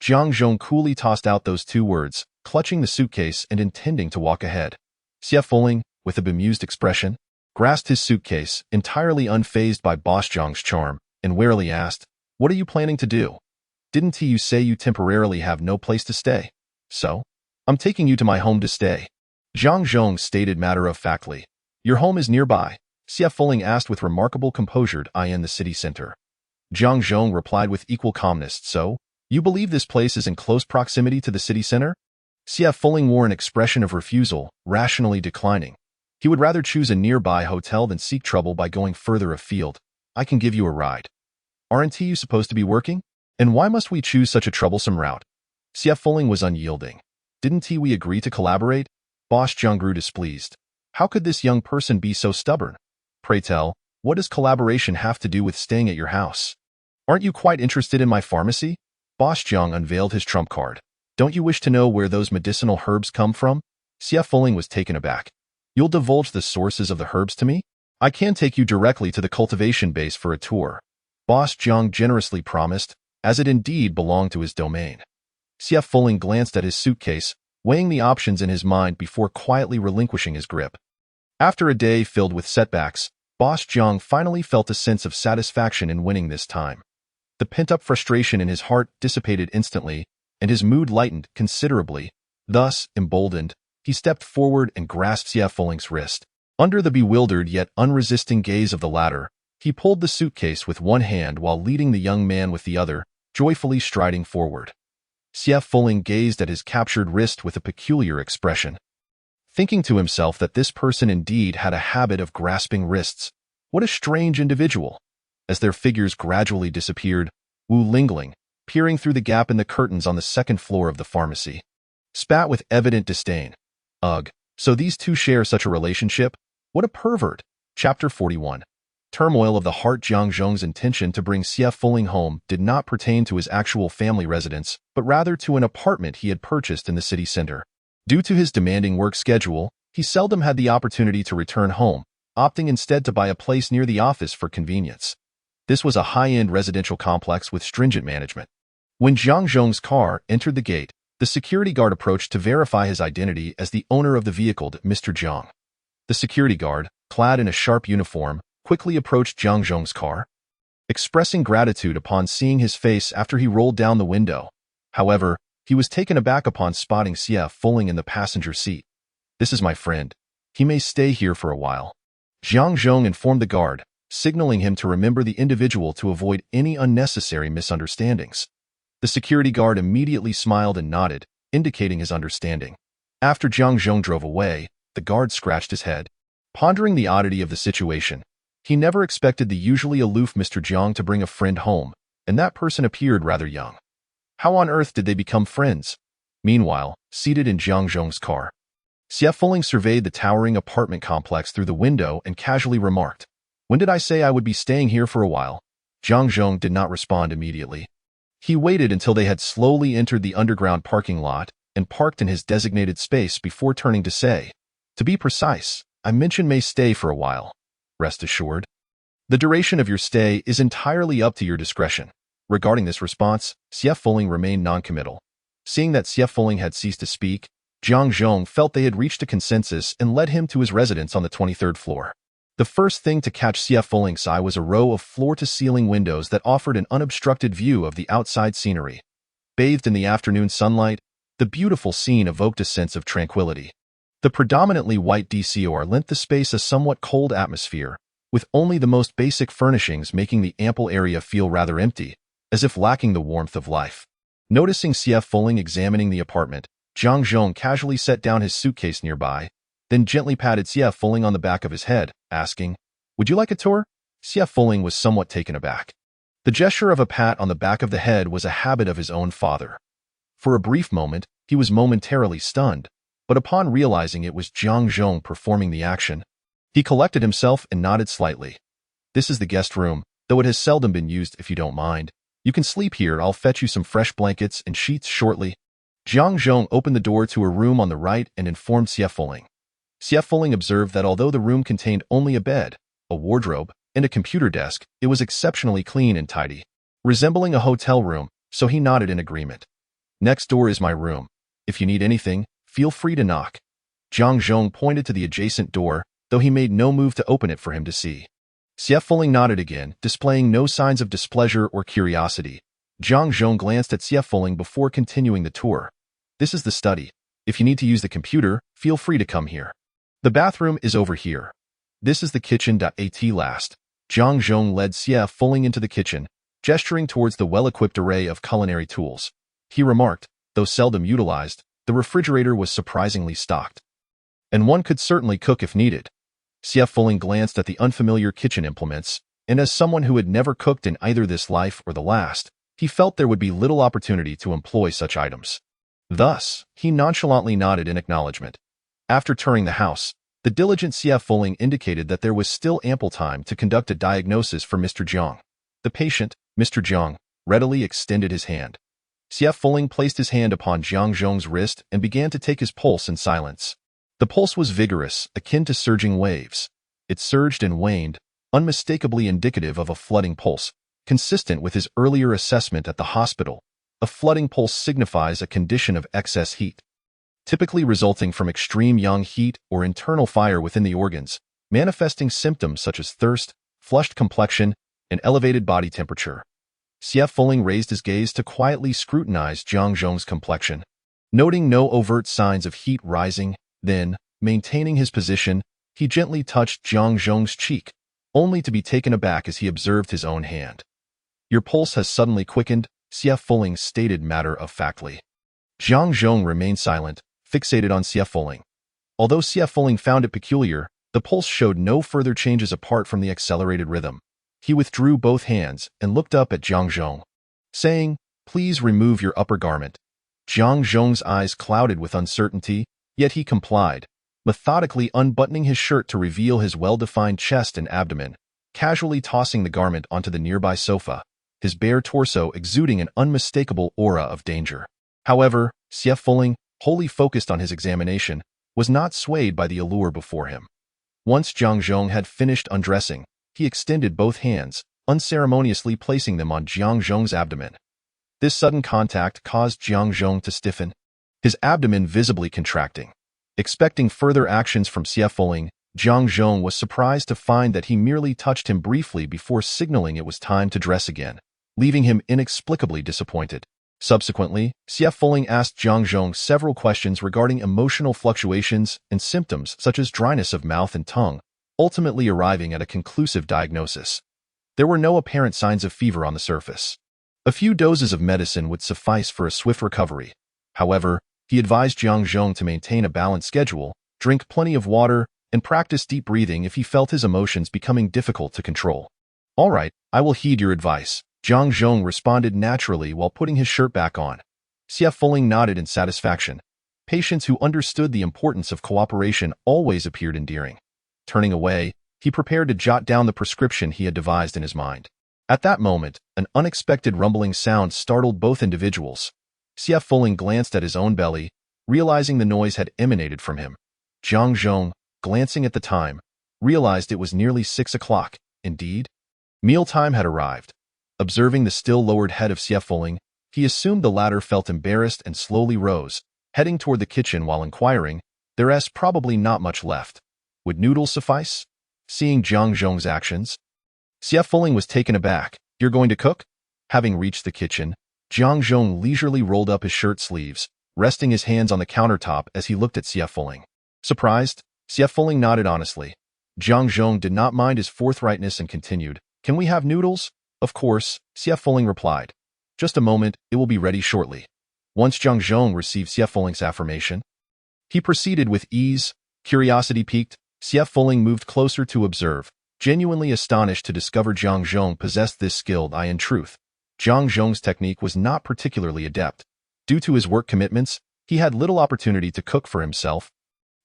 Jiang Zhong coolly tossed out those two words, clutching the suitcase and intending to walk ahead. Xie Fuling, with a bemused expression, grasped his suitcase, entirely unfazed by Boss Jiang's charm, and warily asked, "What are you planning to do? Didn't you say you temporarily have no place to stay? So, I'm taking you to my home to stay." Jiang Zhong stated matter-of-factly, "Your home is nearby." Xie Fuling asked with remarkable composure, "I in the city center." Jiang Zhong replied with equal calmness, "So, you believe this place is in close proximity to the city center?" Xie Fuling wore an expression of refusal, rationally declining. He would rather choose a nearby hotel than seek trouble by going further afield. "I can give you a ride." "Aren't you supposed to be working? And why must we choose such a troublesome route?" Xie Fuling was unyielding. "Didn't we agree to collaborate?" Boss Jiang grew displeased. How could this young person be so stubborn? Pray tell, what does collaboration have to do with staying at your house? Aren't you quite interested in my pharmacy? Boss Jiang unveiled his trump card. Don't you wish to know where those medicinal herbs come from? Xie Fuling was taken aback. You'll divulge the sources of the herbs to me? I can take you directly to the cultivation base for a tour. Boss Jiang generously promised, as it indeed belonged to his domain. Xie Fuling glanced at his suitcase, weighing the options in his mind before quietly relinquishing his grip. After a day filled with setbacks, Boss Jiang finally felt a sense of satisfaction in winning this time. The pent-up frustration in his heart dissipated instantly, and his mood lightened considerably. Thus, emboldened, he stepped forward and grasped Xie Fuling's wrist. Under the bewildered yet unresisting gaze of the latter, he pulled the suitcase with one hand while leading the young man with the other, joyfully striding forward. Xie Fuling gazed at his captured wrist with a peculiar expression, thinking to himself that this person indeed had a habit of grasping wrists. What a strange individual! As their figures gradually disappeared, Wu Lingling, peering through the gap in the curtains on the second floor of the pharmacy, spat with evident disdain. Ugh, so these two share such a relationship? What a pervert! Chapter 41. Turmoil of the heart. Jiang Zhong's intention to bring Xie Fuling home did not pertain to his actual family residence, but rather to an apartment he had purchased in the city center. Due to his demanding work schedule, he seldom had the opportunity to return home, opting instead to buy a place near the office for convenience. This was a high-end residential complex with stringent management. When Jiang Zhong's car entered the gate, the security guard approached to verify his identity as the owner of the vehicle, Mr. Jiang. The security guard, clad in a sharp uniform, quickly approached Jiang Zhong's car, expressing gratitude upon seeing his face after he rolled down the window. However, he was taken aback upon spotting Xie Fuling in the passenger seat. "This is my friend. He may stay here for a while," Jiang Zhong informed the guard, signaling him to remember the individual to avoid any unnecessary misunderstandings. The security guard immediately smiled and nodded, indicating his understanding. After Jiang Zhong drove away, the guard scratched his head, pondering the oddity of the situation. He never expected the usually aloof Mr. Jiang to bring a friend home, and that person appeared rather young. How on earth did they become friends? Meanwhile, seated in Jiang Zhong's car, Xie Fuling surveyed the towering apartment complex through the window and casually remarked, "When did I say I would be staying here for a while?" Jiang Zhong did not respond immediately. He waited until they had slowly entered the underground parking lot and parked in his designated space before turning to say, "To be precise, I mentioned may stay for a while. Rest assured. The duration of your stay is entirely up to your discretion." Regarding this response, Xie Fuling remained noncommittal. Seeing that Xie Fuling had ceased to speak, Jiang Zhong felt they had reached a consensus and led him to his residence on the 23rd floor. The first thing to catch Xie Fuling's eye was a row of floor-to-ceiling windows that offered an unobstructed view of the outside scenery. Bathed in the afternoon sunlight, the beautiful scene evoked a sense of tranquility. The predominantly white decor lent the space a somewhat cold atmosphere, with only the most basic furnishings making the ample area feel rather empty, as if lacking the warmth of life. Noticing Xie Fuling examining the apartment, Jiang Zhong casually set down his suitcase nearby, then gently patted Xie Fuling on the back of his head, asking, "Would you like a tour?" Xie Fuling was somewhat taken aback. The gesture of a pat on the back of the head was a habit of his own father. For a brief moment, he was momentarily stunned, but upon realizing it was Jiang Zhong performing the action, he collected himself and nodded slightly. "This is the guest room, though it has seldom been used. If you don't mind, you can sleep here. I'll fetch you some fresh blankets and sheets shortly." Jiang Zhong opened the door to a room on the right and informed Xie Fuling. Xie Fuling observed that although the room contained only a bed, a wardrobe, and a computer desk, it was exceptionally clean and tidy, resembling a hotel room, so he nodded in agreement. "Next door is my room. If you need anything, feel free to knock." Jiang Zhong pointed to the adjacent door, though he made no move to open it for him to see. Xie Fuling nodded again, displaying no signs of displeasure or curiosity. Jiang Zhong glanced at Xie Fuling before continuing the tour. "This is the study. If you need to use the computer, feel free to come here. The bathroom is over here. This is the kitchen. At last, Jiang Zhong led Xie Fuling into the kitchen, gesturing towards the well-equipped array of culinary tools. He remarked, though seldom utilized, the refrigerator was surprisingly stocked, and one could certainly cook if needed. Xie Fuling glanced at the unfamiliar kitchen implements, and as someone who had never cooked in either this life or the last, he felt there would be little opportunity to employ such items. Thus, he nonchalantly nodded in acknowledgement. After touring the house, the diligent Xie Fuling indicated that there was still ample time to conduct a diagnosis for Mr. Jiang. The patient, Mr. Jiang, readily extended his hand. Xie Fuling placed his hand upon Jiang Zhong's wrist and began to take his pulse in silence. The pulse was vigorous, akin to surging waves. It surged and waned, unmistakably indicative of a flooding pulse, consistent with his earlier assessment at the hospital. A flooding pulse signifies a condition of excess heat, typically resulting from extreme yang heat or internal fire within the organs, manifesting symptoms such as thirst, flushed complexion, and elevated body temperature. Xie Fuling raised his gaze to quietly scrutinize Jiang Zhong's complexion. Noting no overt signs of heat rising, then, maintaining his position, he gently touched Jiang Zhong's cheek, only to be taken aback as he observed his own hand. "Your pulse has suddenly quickened," Xie Fuling stated matter-of-factly. Jiang Zhong remained silent, fixated on Xie Fuling. Although Xie Fuling found it peculiar, the pulse showed no further changes apart from the accelerated rhythm. He withdrew both hands and looked up at Jiang Zhong, saying, "Please remove your upper garment." Jiang Zhong's eyes clouded with uncertainty, yet he complied, methodically unbuttoning his shirt to reveal his well-defined chest and abdomen, casually tossing the garment onto the nearby sofa, his bare torso exuding an unmistakable aura of danger. However, Xie Fuling, wholly focused on his examination, was not swayed by the allure before him. Once Jiang Zhong had finished undressing, he extended both hands, unceremoniously placing them on Jiang Zhong's abdomen. This sudden contact caused Jiang Zhong to stiffen, his abdomen visibly contracting. Expecting further actions from Xie Fuling, Jiang Zhong was surprised to find that he merely touched him briefly before signaling it was time to dress again, leaving him inexplicably disappointed. Subsequently, Xie Fuling asked Jiang Zhong several questions regarding emotional fluctuations and symptoms such as dryness of mouth and tongue, ultimately arriving at a conclusive diagnosis. There were no apparent signs of fever on the surface. A few doses of medicine would suffice for a swift recovery. However, he advised Jiang Zhong to maintain a balanced schedule, drink plenty of water, and practice deep breathing if he felt his emotions becoming difficult to control. "All right, I will heed your advice," Jiang Zhong responded naturally while putting his shirt back on. Xie Fuling nodded in satisfaction. Patients who understood the importance of cooperation always appeared endearing. Turning away, he prepared to jot down the prescription he had devised in his mind. At that moment, an unexpected rumbling sound startled both individuals. Xie Fuling glanced at his own belly, realizing the noise had emanated from him. Jiang Zhong, glancing at the time, realized it was nearly 6 o'clock. Indeed, mealtime had arrived. Observing the still lowered head of Xie Fuling, he assumed the latter felt embarrassed and slowly rose, heading toward the kitchen while inquiring, "There's probably not much left. Would noodles suffice?" Seeing Jiang Zhong's actions, Xie Fuling was taken aback. "You're going to cook?" Having reached the kitchen, Jiang Zhong leisurely rolled up his shirt sleeves, resting his hands on the countertop as he looked at Xie Fuling. Surprised, Xie Fuling nodded honestly. Jiang Zhong did not mind his forthrightness and continued, "Can we have noodles?" "Of course," Xie Fuling replied. "Just a moment, it will be ready shortly." Once Jiang Zhong received Xie Fuling's affirmation, he proceeded with ease. Curiosity piqued, Xie Fuling moved closer to observe, genuinely astonished to discover Jiang Zhong possessed this skill. In truth, Jiang Zhong's technique was not particularly adept. Due to his work commitments, he had little opportunity to cook for himself,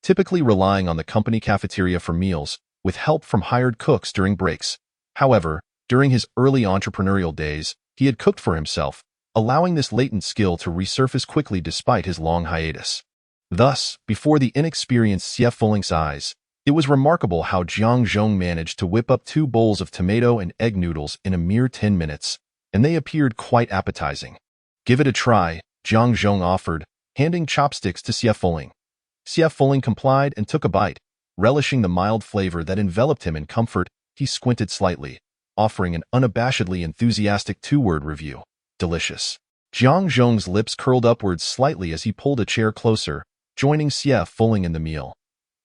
typically relying on the company cafeteria for meals, with help from hired cooks during breaks. However, during his early entrepreneurial days, he had cooked for himself, allowing this latent skill to resurface quickly despite his long hiatus. Thus, before the inexperienced Xie Fuling's eyes, it was remarkable how Jiang Zhong managed to whip up 2 bowls of tomato and egg noodles in a mere 10 minutes, and they appeared quite appetizing. "Give it a try," Jiang Zhong offered, handing chopsticks to Xie Fuling. Xie Fuling complied and took a bite. Relishing the mild flavor that enveloped him in comfort, he squinted slightly, offering an unabashedly enthusiastic 2-word review. "Delicious." Jiang Zhong's lips curled upwards slightly as he pulled a chair closer, joining Xie Fuling in the meal.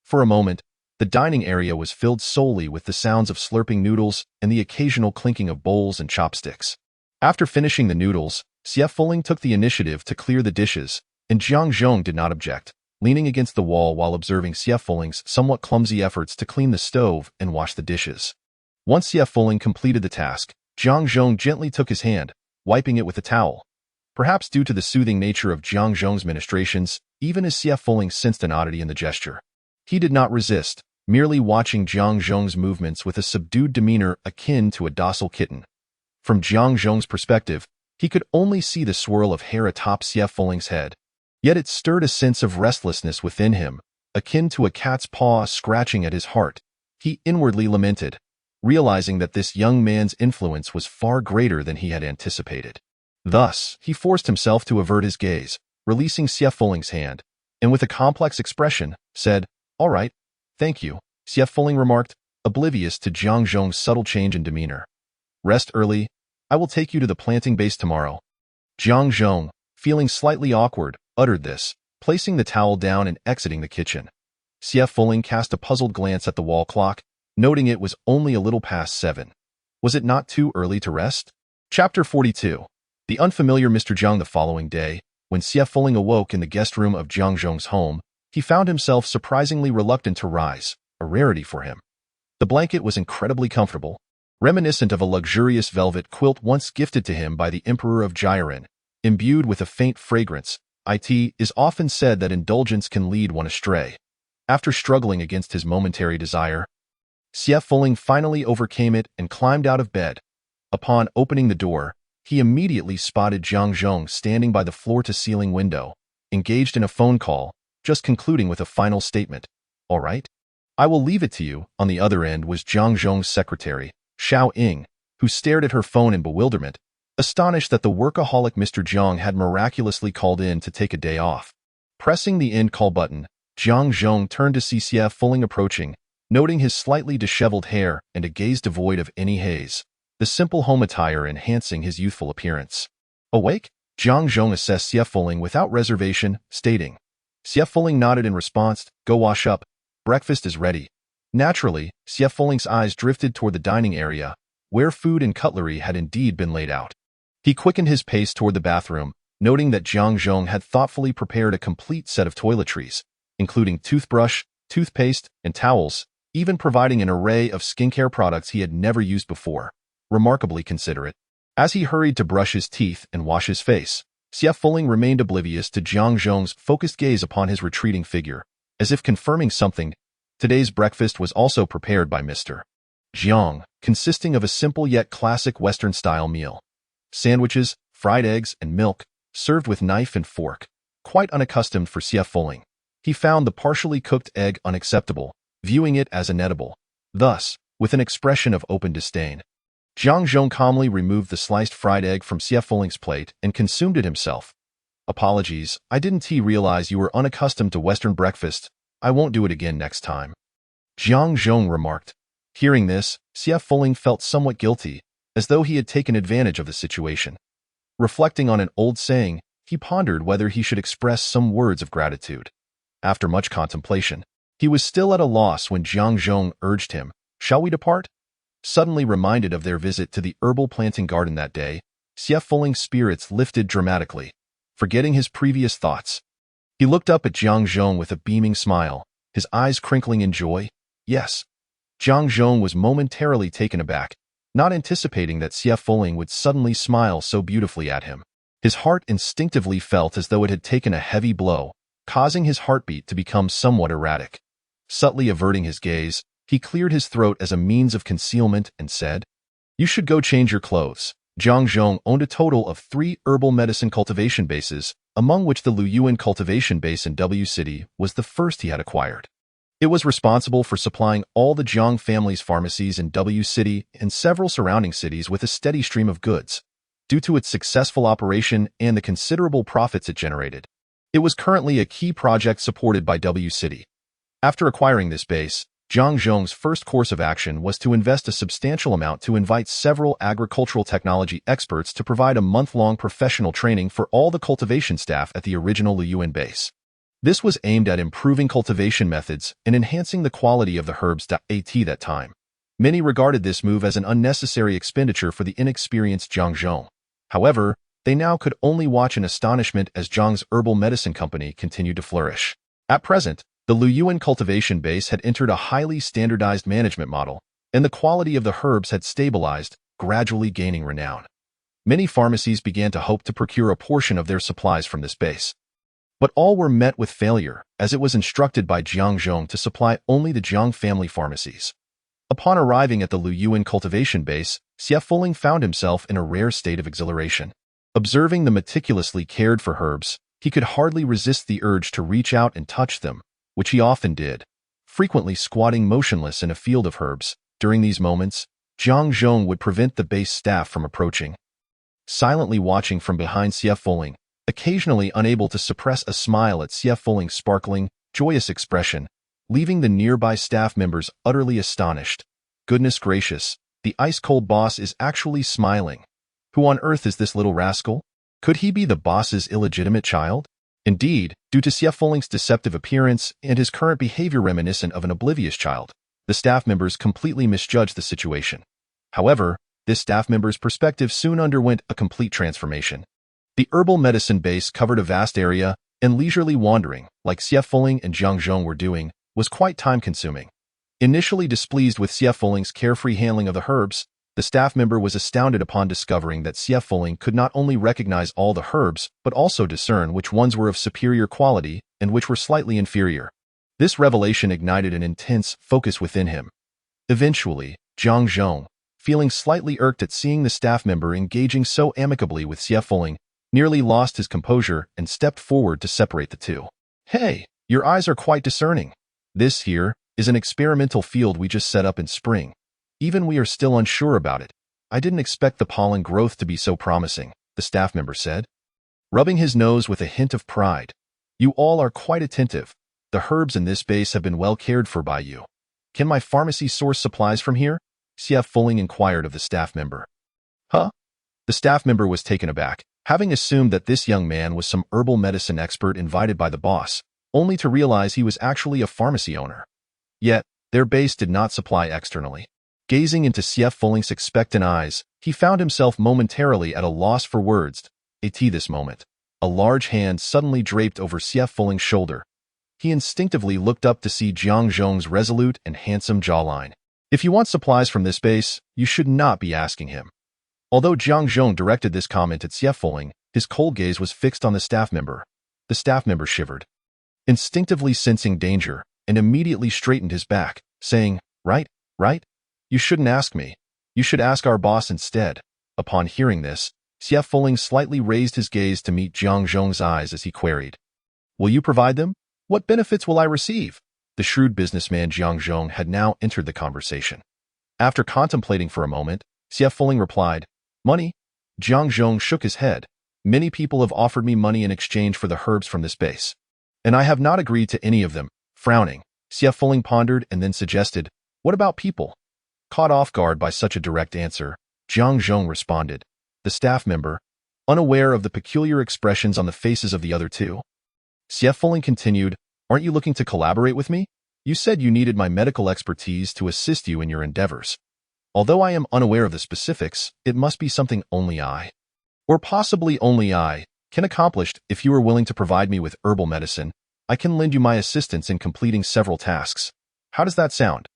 For a moment, the dining area was filled solely with the sounds of slurping noodles and the occasional clinking of bowls and chopsticks. After finishing the noodles, Xie Fuling took the initiative to clear the dishes, and Jiang Zhong did not object, leaning against the wall while observing Xie Fuling's somewhat clumsy efforts to clean the stove and wash the dishes. Once Xie Fuling completed the task, Jiang Zhong gently took his hand, wiping it with a towel. Perhaps due to the soothing nature of Jiang Zhong's ministrations, even as Xie Fuling sensed an oddity in the gesture. He did not resist, merely watching Jiang Zhong's movements with a subdued demeanor akin to a docile kitten. From Jiang Zhong's perspective, he could only see the swirl of hair atop Xie Fuling's head. Yet it stirred a sense of restlessness within him, akin to a cat's paw scratching at his heart. He inwardly lamented, realizing that this young man's influence was far greater than he had anticipated. Thus, he forced himself to avert his gaze, releasing Xie Fuling's hand, and with a complex expression, said, "All right, thank you," Xie Fuling remarked, oblivious to Jiang Zhong's subtle change in demeanor. "Rest early. I will take you to the planting base tomorrow." Jiang Zhong, feeling slightly awkward, uttered this, placing the towel down and exiting the kitchen. Xie Fuling cast a puzzled glance at the wall clock, noting it was only a little past 7. Was it not too early to rest? Chapter 42. The unfamiliar Mr. Zhang. The following day, when Xie Fuling awoke in the guest room of Jiang Zhong's home, he found himself surprisingly reluctant to rise, a rarity for him. The blanket was incredibly comfortable, reminiscent of a luxurious velvet quilt once gifted to him by the Emperor of Jiren, imbued with a faint fragrance. It is often said that indulgence can lead one astray. After struggling against his momentary desire, Xie Fuling finally overcame it and climbed out of bed. Upon opening the door, he immediately spotted Jiang Zhong standing by the floor-to-ceiling window, engaged in a phone call, just concluding with a final statement. "All right. I will leave it to you." On the other end was Jiang Zhong's secretary, Xiao Ying, who stared at her phone in bewilderment, astonished that the workaholic Mr. Zhang had miraculously called in to take a day off. Pressing the end call button, Jiang Zhong turned to see Xie Fuling approaching, noting his slightly disheveled hair and a gaze devoid of any haze, the simple home attire enhancing his youthful appearance. Awake? Jiang Zhong assessed Xie Fuling without reservation, stating. Xie Fuling nodded in response. "Go wash up. Breakfast is ready." Naturally, Xie Fuling's eyes drifted toward the dining area, where food and cutlery had indeed been laid out. He quickened his pace toward the bathroom, noting that Jiang Zhong had thoughtfully prepared a complete set of toiletries, including toothbrush, toothpaste, and towels, even providing an array of skincare products he had never used before. Remarkably considerate. As he hurried to brush his teeth and wash his face, Xie Fuling remained oblivious to Jiang Zhong's focused gaze upon his retreating figure, as if confirming something. Today's breakfast was also prepared by Mr. Jiang, consisting of a simple yet classic Western-style meal. Sandwiches, fried eggs, and milk, served with knife and fork. Quite unaccustomed for Xie Fuling, he found the partially cooked egg unacceptable, viewing it as inedible. Thus, with an expression of open disdain, Jiang Zhong calmly removed the sliced fried egg from Xie Fuling's plate and consumed it himself. "Apologies, I didn't realize you were unaccustomed to Western breakfast. I won't do it again next time," Jiang Zhong remarked. Hearing this, Xie Fuling felt somewhat guilty, as though he had taken advantage of the situation. Reflecting on an old saying, he pondered whether he should express some words of gratitude. After much contemplation, he was still at a loss when Jiang Zhong urged him, "Shall we depart?" Suddenly reminded of their visit to the herbal planting garden that day, Xie Fuling's spirits lifted dramatically. Forgetting his previous thoughts, he looked up at Jiang Zhong with a beaming smile, his eyes crinkling in joy. "Yes." Jiang Zhong was momentarily taken aback, not anticipating that Xie Fuling would suddenly smile so beautifully at him. His heart instinctively felt as though it had taken a heavy blow, causing his heartbeat to become somewhat erratic. Subtly averting his gaze, he cleared his throat as a means of concealment and said, "You should go change your clothes." Jiang Zhong owned a total of 3 herbal medicine cultivation bases, among which the Luyuan cultivation base in W City was the first he had acquired. It was responsible for supplying all the Jiang family's pharmacies in W City and several surrounding cities with a steady stream of goods. Due to its successful operation and the considerable profits it generated, it was currently a key project supported by W City. After acquiring this base, Jiang Zhong's first course of action was to invest a substantial amount to invite several agricultural technology experts to provide a month-long professional training for all the cultivation staff at the original Luyuan base. This was aimed at improving cultivation methods and enhancing the quality of the herbs. At that time, many regarded this move as an unnecessary expenditure for the inexperienced Jiang Zhong. However, they now could only watch in astonishment as Jiang's herbal medicine company continued to flourish. At present, the Luyuan cultivation base had entered a highly standardized management model, and the quality of the herbs had stabilized, gradually gaining renown. Many pharmacies began to hope to procure a portion of their supplies from this base. But all were met with failure, as it was instructed by Jiang Zhong to supply only the Jiang family pharmacies. Upon arriving at the Luyuan cultivation base, Xie Fuling found himself in a rare state of exhilaration. Observing the meticulously cared for herbs, he could hardly resist the urge to reach out and touch them, which he often did, frequently squatting motionless in a field of herbs. During these moments, Jiang Zhong would prevent the base staff from approaching. Silently watching from behind Xie Fuling, occasionally unable to suppress a smile at Xie Fuling's sparkling, joyous expression, leaving the nearby staff members utterly astonished. Goodness gracious, the ice-cold boss is actually smiling. Who on earth is this little rascal? Could he be the boss's illegitimate child? Indeed, due to Xie Foling's deceptive appearance and his current behavior reminiscent of an oblivious child, the staff members completely misjudged the situation. However, this staff member's perspective soon underwent a complete transformation. The herbal medicine base covered a vast area, and leisurely wandering, like Xie Foling and Jiang Zhong were doing, was quite time-consuming. Initially displeased with Xie Foling's carefree handling of the herbs, the staff member was astounded upon discovering that Xie Foling could not only recognize all the herbs, but also discern which ones were of superior quality and which were slightly inferior. This revelation ignited an intense focus within him. Eventually, Jiang Zhong, feeling slightly irked at seeing the staff member engaging so amicably with Xie Foling, nearly lost his composure and stepped forward to separate the two. "Hey, your eyes are quite discerning. This here is an experimental field we just set up in spring. Even we are still unsure about it. I didn't expect the pollen growth to be so promising," the staff member said, rubbing his nose with a hint of pride. "You all are quite attentive. The herbs in this base have been well cared for by you. Can my pharmacy source supplies from here?" Xie Foling inquired of the staff member. "Huh?" The staff member was taken aback, having assumed that this young man was some herbal medicine expert invited by the boss, only to realize he was actually a pharmacy owner. Yet, their base did not supply externally. Gazing into Xie Foling's expectant eyes, he found himself momentarily at a loss for words. At this moment, a large hand suddenly draped over Xie Foling's shoulder. He instinctively looked up to see Jiang Zhong's resolute and handsome jawline. "If you want supplies from this base, you should not be asking him." Although Jiang Zhong directed this comment at Xie Foling, his cold gaze was fixed on the staff member. The staff member shivered, instinctively sensing danger, and immediately straightened his back, saying, Right? You shouldn't ask me. You should ask our boss instead." Upon hearing this, Xie Foling slightly raised his gaze to meet Jiang Zhong's eyes as he queried, "Will you provide them? What benefits will I receive?" The shrewd businessman Jiang Zhong had now entered the conversation. After contemplating for a moment, Xie Foling replied, "Money?" Jiang Zhong shook his head. "Many people have offered me money in exchange for the herbs from this base, and I have not agreed to any of them." Frowning, Xie Foling pondered and then suggested, "What about people?" Caught off guard by such a direct answer, Jiang Zhong responded, the staff member, unaware of the peculiar expressions on the faces of the other two. Xie Foling continued, "Aren't you looking to collaborate with me? You said you needed my medical expertise to assist you in your endeavors. Although I am unaware of the specifics, it must be something only I, or possibly only I, can accomplish. If you are willing to provide me with herbal medicine, I can lend you my assistance in completing several tasks. How does that sound?"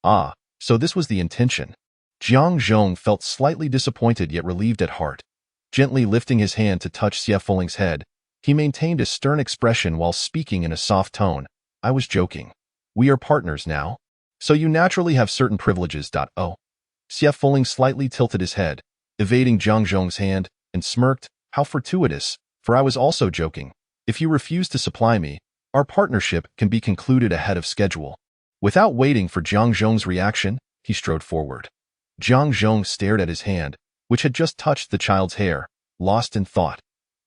"Ah, so this was the intention." Jiang Zhong felt slightly disappointed yet relieved at heart. Gently lifting his hand to touch Xie Foling's head, he maintained a stern expression while speaking in a soft tone. "I was joking. We are partners now, so you naturally have certain privileges. Oh. Xie Foling slightly tilted his head, evading Jiang Zhong's hand, and smirked, "How fortuitous, for I was also joking. If you refuse to supply me, our partnership can be concluded ahead of schedule." Without waiting for Jiang Zhong's reaction, he strode forward. Jiang Zhong stared at his hand, which had just touched the child's hair, lost in thought.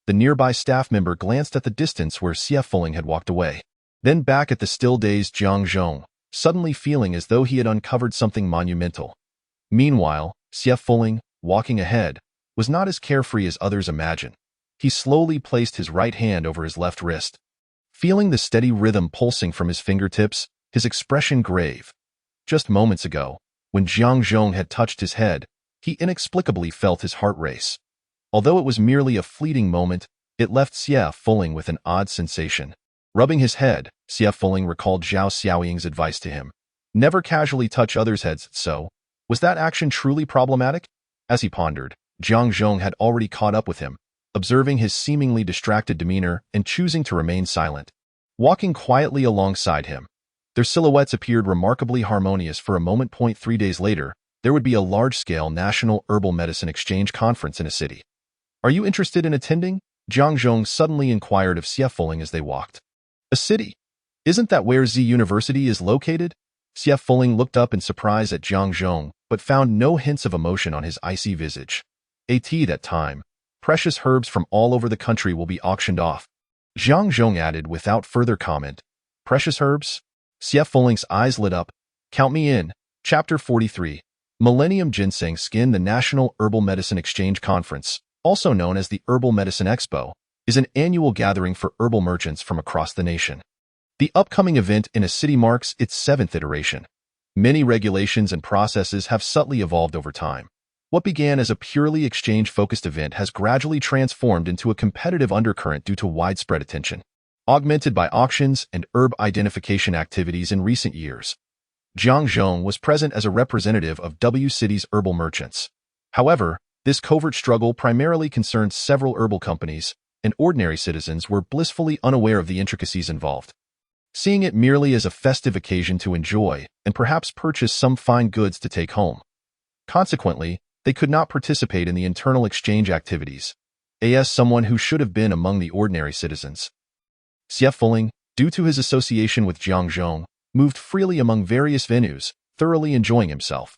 The nearby staff member glanced at the distance where Xie Foling had walked away, then back at the still-dazed Jiang Zhong, suddenly feeling as though he had uncovered something monumental. Meanwhile, Xie Foling, walking ahead, was not as carefree as others imagined. He slowly placed his right hand over his left wrist. Feeling the steady rhythm pulsing from his fingertips, his expression grave. Just moments ago, when Jiang Zhong had touched his head, he inexplicably felt his heart race. Although it was merely a fleeting moment, it left Xie Foling with an odd sensation. Rubbing his head, Xie Foling recalled Zhao Xiaoying's advice to him. Never casually touch others' heads, so, was that action truly problematic? As he pondered, Jiang Zhong had already caught up with him, observing his seemingly distracted demeanor and choosing to remain silent. Walking quietly alongside him, their silhouettes appeared remarkably harmonious for a moment. 3 days later, there would be a large-scale national herbal medicine exchange conference in a city. "Are you interested in attending?" Jiang Zhong suddenly inquired of Xie Foling as they walked. "A city? Isn't that where Z University is located?" Xie Foling looked up in surprise at Jiang Zhong, but found no hints of emotion on his icy visage. "At that time, precious herbs from all over the country will be auctioned off," Jiang Zhong added without further comment. "Precious herbs?" Xie Foling's eyes lit up. "Count me in." Chapter 43. Millennium Ginseng Skin. The National Herbal Medicine Exchange Conference, also known as the Herbal Medicine Expo, is an annual gathering for herbal merchants from across the nation. The upcoming event in a city marks its 7th iteration. Many regulations and processes have subtly evolved over time. What began as a purely exchange-focused event has gradually transformed into a competitive undercurrent due to widespread attention, augmented by auctions and herb identification activities in recent years. Jiang Zhong was present as a representative of W City's herbal merchants. However, this covert struggle primarily concerned several herbal companies, and ordinary citizens were blissfully unaware of the intricacies involved, seeing it merely as a festive occasion to enjoy and perhaps purchase some fine goods to take home. Consequently, they could not participate in the internal exchange activities, as someone who should have been among the ordinary citizens. Xie Fuling, due to his association with Jiang Zhong, moved freely among various venues, thoroughly enjoying himself.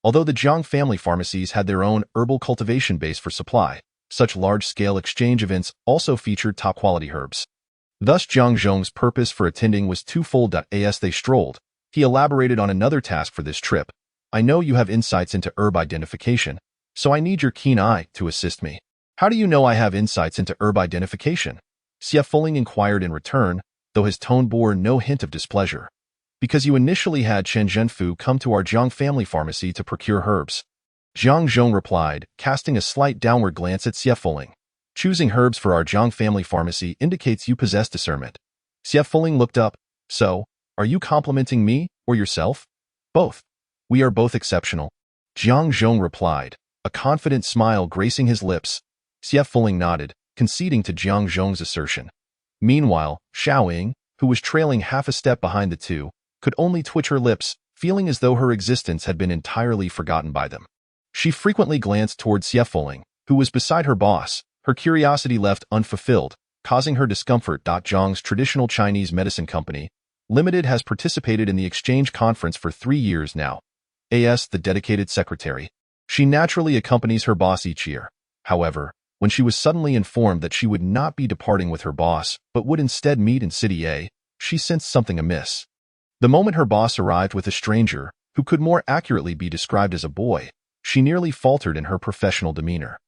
Although the Jiang family pharmacies had their own herbal cultivation base for supply, such large-scale exchange events also featured top-quality herbs. Thus, Jiang Zhong's purpose for attending was twofold. As they strolled, he elaborated on another task for this trip. I know you have insights into herb identification, so I need your keen eye to assist me. How do you know I have insights into herb identification? Xie Fuling inquired in return, though his tone bore no hint of displeasure. Because you initially had Chen Zhenfu come to our Jiang family pharmacy to procure herbs. Jiang Zhong replied, casting a slight downward glance at Xie Fuling. Choosing herbs for our Jiang family pharmacy indicates you possess discernment. Xie Fuling looked up. So, are you complimenting me or yourself? Both. We are both exceptional. Jiang Zhong replied, a confident smile gracing his lips. Xie Fuling nodded, conceding to Jiang Zhong's assertion. Meanwhile, Xiao Ying, who was trailing half a step behind the two, could only twitch her lips, feeling as though her existence had been entirely forgotten by them. She frequently glanced toward Xie Fuling, who was beside her boss, her curiosity left unfulfilled, causing her discomfort. Zhang's traditional Chinese medicine company, Limited, has participated in the exchange conference for 3 years now. As the dedicated secretary, she naturally accompanies her boss each year. However, when she was suddenly informed that she would not be departing with her boss, but would instead meet in City A, she sensed something amiss. The moment her boss arrived with a stranger, who could more accurately be described as a boy, she nearly faltered in her professional demeanor.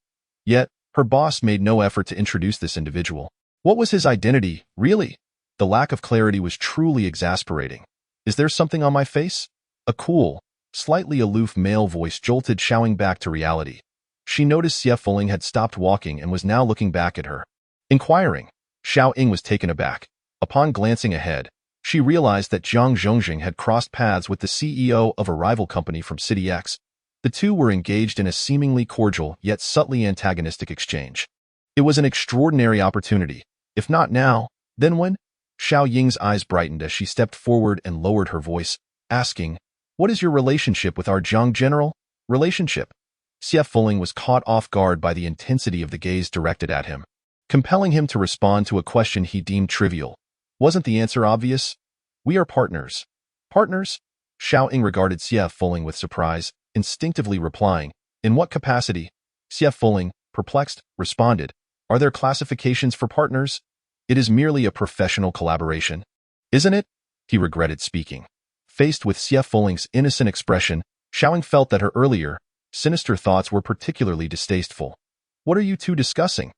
Yet, her boss made no effort to introduce this individual. What was his identity, really? The lack of clarity was truly exasperating. Is there something on my face? A cool, slightly aloof male voice jolted Xiaoying back to reality. She noticed Xie Fuling had stopped walking and was now looking back at her. Inquiring, Xiaoying was taken aback. Upon glancing ahead, she realized that Jiang Zhongjing had crossed paths with the CEO of a rival company from City X. The two were engaged in a seemingly cordial yet subtly antagonistic exchange. It was an extraordinary opportunity. If not now, then when? Xiao Ying's eyes brightened as she stepped forward and lowered her voice, asking, what is your relationship with our Jiang general? Relationship? Xie Fuling was caught off guard by the intensity of the gaze directed at him, compelling him to respond to a question he deemed trivial. Wasn't the answer obvious? We are partners. Partners? Xiao Ying regarded Xie Fuling with surprise, instinctively replying, in what capacity? Xie Fuling, perplexed, responded, are there classifications for partners? It is merely a professional collaboration. Isn't it? He regretted speaking. Faced with Xie Fuling's innocent expression, Xiaoying felt that her earlier, sinister thoughts were particularly distasteful. What are you two discussing?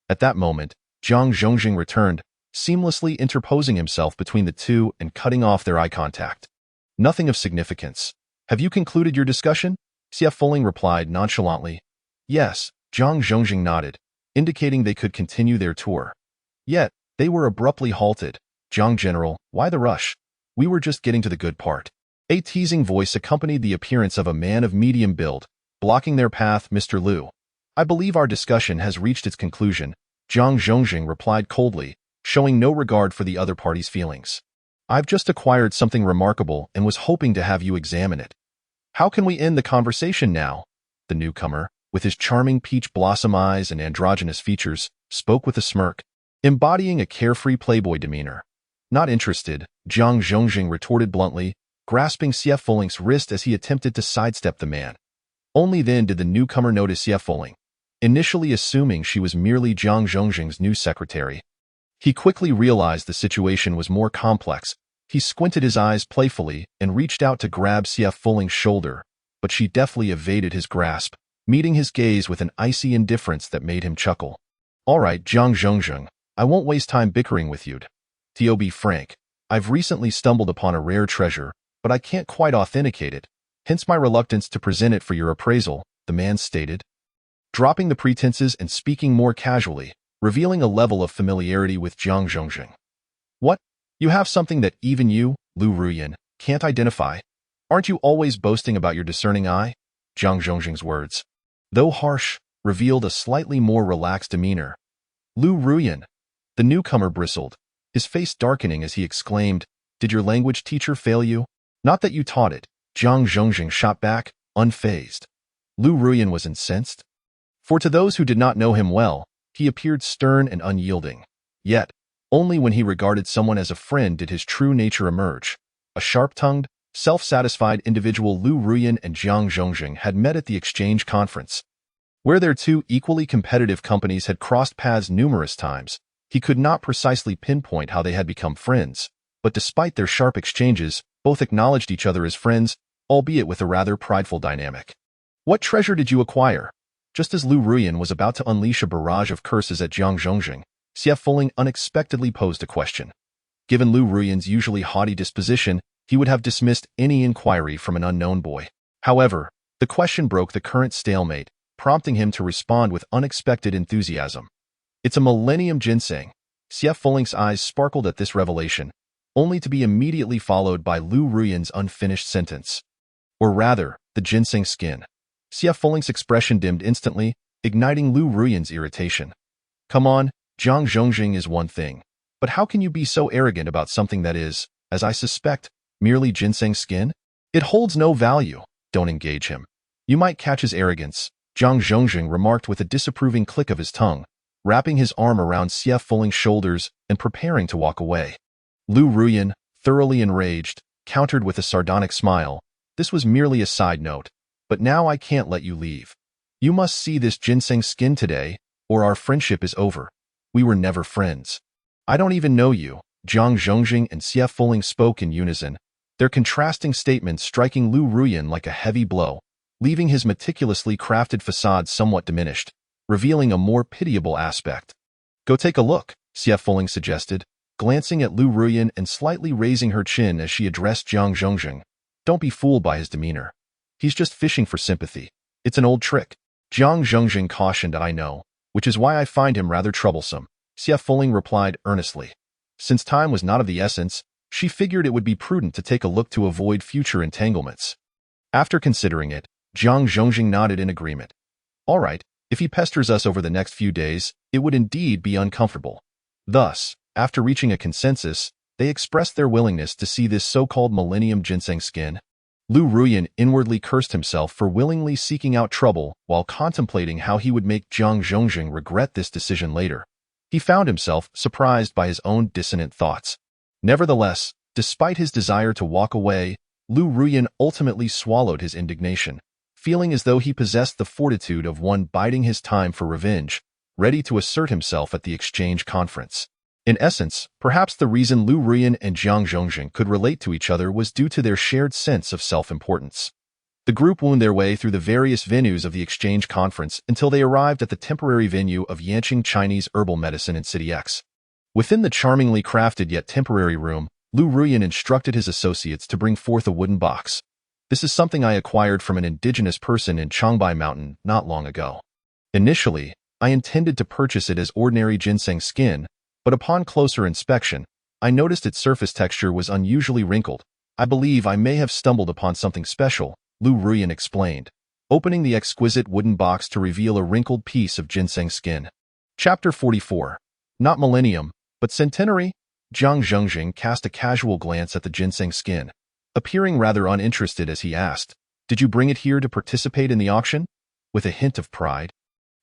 At that moment, Jiang Zhongjing returned, seamlessly interposing himself between the two and cutting off their eye contact. Nothing of significance. Have you concluded your discussion? Xie Fuling replied nonchalantly. Yes, Jiang Zhongjing nodded, indicating they could continue their tour. Yet, they were abruptly halted. Jiang General, why the rush? We were just getting to the good part. A teasing voice accompanied the appearance of a man of medium build, blocking their path. Mr. Liu. I believe our discussion has reached its conclusion, Jiang Zhongjing replied coldly, showing no regard for the other party's feelings. I've just acquired something remarkable and was hoping to have you examine it. How can we end the conversation now? The newcomer, with his charming peach blossom eyes and androgynous features, spoke with a smirk, embodying a carefree playboy demeanor. Not interested, Jiang Zhongjing retorted bluntly, grasping Xie Fuling's wrist as he attempted to sidestep the man. Only then did the newcomer notice Xie Fuling, initially assuming she was merely Jiang Zhongjing's new secretary. He quickly realized the situation was more complex. He squinted his eyes playfully and reached out to grab Xie Fuling's shoulder, but she deftly evaded his grasp, meeting his gaze with an icy indifference that made him chuckle. All right, Jiang Zhongzheng, I won't waste time bickering with you. To be frank, I've recently stumbled upon a rare treasure, but I can't quite authenticate it, hence my reluctance to present it for your appraisal, the man stated, dropping the pretenses and speaking more casually, revealing a level of familiarity with Jiang Zhongzheng. What? You have something that even you, Lu Ruyan, can't identify? Aren't you always boasting about your discerning eye? Jiang Zhongzheng's words, though harsh, revealed a slightly more relaxed demeanor. Lu Ruyan. The newcomer bristled, his face darkening as he exclaimed, "Did your language teacher fail you?" "Not that you taught it," Jiang Zhongzheng shot back, unfazed. Lu Ruyan was incensed. For to those who did not know him well, he appeared stern and unyielding. Yet, only when he regarded someone as a friend did his true nature emerge. A sharp-tongued, self-satisfied individual Lu Ruyan and Jiang Zhongzheng had met at the exchange conference, where their two equally competitive companies had crossed paths numerous times. He could not precisely pinpoint how they had become friends, but despite their sharp exchanges, both acknowledged each other as friends, albeit with a rather prideful dynamic. "What treasure did you acquire?" Just as Lu Ruyan was about to unleash a barrage of curses at Jiang Zhongzheng, Xie Fuling unexpectedly posed a question. Given Lu Ruyan's usually haughty disposition, he would have dismissed any inquiry from an unknown boy. However, the question broke the current stalemate, prompting him to respond with unexpected enthusiasm. "It's a Millennium Ginseng." Xie Fuling's eyes sparkled at this revelation, only to be immediately followed by Lu Ruyan's unfinished sentence. "Or rather, the ginseng skin." Xie Fuling's expression dimmed instantly, igniting Lu Ruyan's irritation. "Come on, Jiang Zhongzheng is one thing, but how can you be so arrogant about something that is, as I suspect, merely ginseng skin? It holds no value. Don't engage him. You might catch his arrogance," Jiang Zhongzheng remarked with a disapproving click of his tongue, wrapping his arm around Xie Fuling's shoulders and preparing to walk away. Lu Ruyan, thoroughly enraged, countered with a sardonic smile, "This was merely a side note, but now I can't let you leave. You must see this ginseng skin today, or our friendship is over. We were never friends." "I don't even know you," Jiang Zhongzheng and Xie Fuling spoke in unison, their contrasting statements striking Lu Ruyan like a heavy blow, leaving his meticulously crafted facade somewhat diminished, revealing a more pitiable aspect. "Go take a look," Xie Fuling suggested, glancing at Lu Ruyan and slightly raising her chin as she addressed Jiang Zhongzheng. "Don't be fooled by his demeanor. He's just fishing for sympathy. It's an old trick." Jiang Zhongzheng cautioned, "I know, which is why I find him rather troublesome," Xie Fuling replied earnestly. Since time was not of the essence, she figured it would be prudent to take a look to avoid future entanglements. After considering it, Jiang Zhongzheng nodded in agreement. "All right, if he pesters us over the next few days, it would indeed be uncomfortable." Thus, after reaching a consensus, they expressed their willingness to see this so-called Millennium Ginseng skin. Lu Ruyan inwardly cursed himself for willingly seeking out trouble while contemplating how he would make Jiang Zhongzheng regret this decision later. He found himself surprised by his own dissonant thoughts. Nevertheless, despite his desire to walk away, Lu Ruyan ultimately swallowed his indignation, feeling as though he possessed the fortitude of one biding his time for revenge, ready to assert himself at the exchange conference. In essence, perhaps the reason Lu Ruyan and Jiang Zhongzheng could relate to each other was due to their shared sense of self-importance. The group wound their way through the various venues of the exchange conference until they arrived at the temporary venue of Yanqing Chinese Herbal Medicine in City X. Within the charmingly crafted yet temporary room, Lu Ruyan instructed his associates to bring forth a wooden box. "This is something I acquired from an indigenous person in Changbai Mountain not long ago. Initially, I intended to purchase it as ordinary ginseng skin, but upon closer inspection, I noticed its surface texture was unusually wrinkled. I believe I may have stumbled upon something special," Lu Ruyan explained, opening the exquisite wooden box to reveal a wrinkled piece of ginseng skin. Chapter 44. Not Millennium, but Centenary? Jiang Zhongzheng cast a casual glance at the ginseng skin, appearing rather uninterested as he asked, "Did you bring it here to participate in the auction?" With a hint of pride.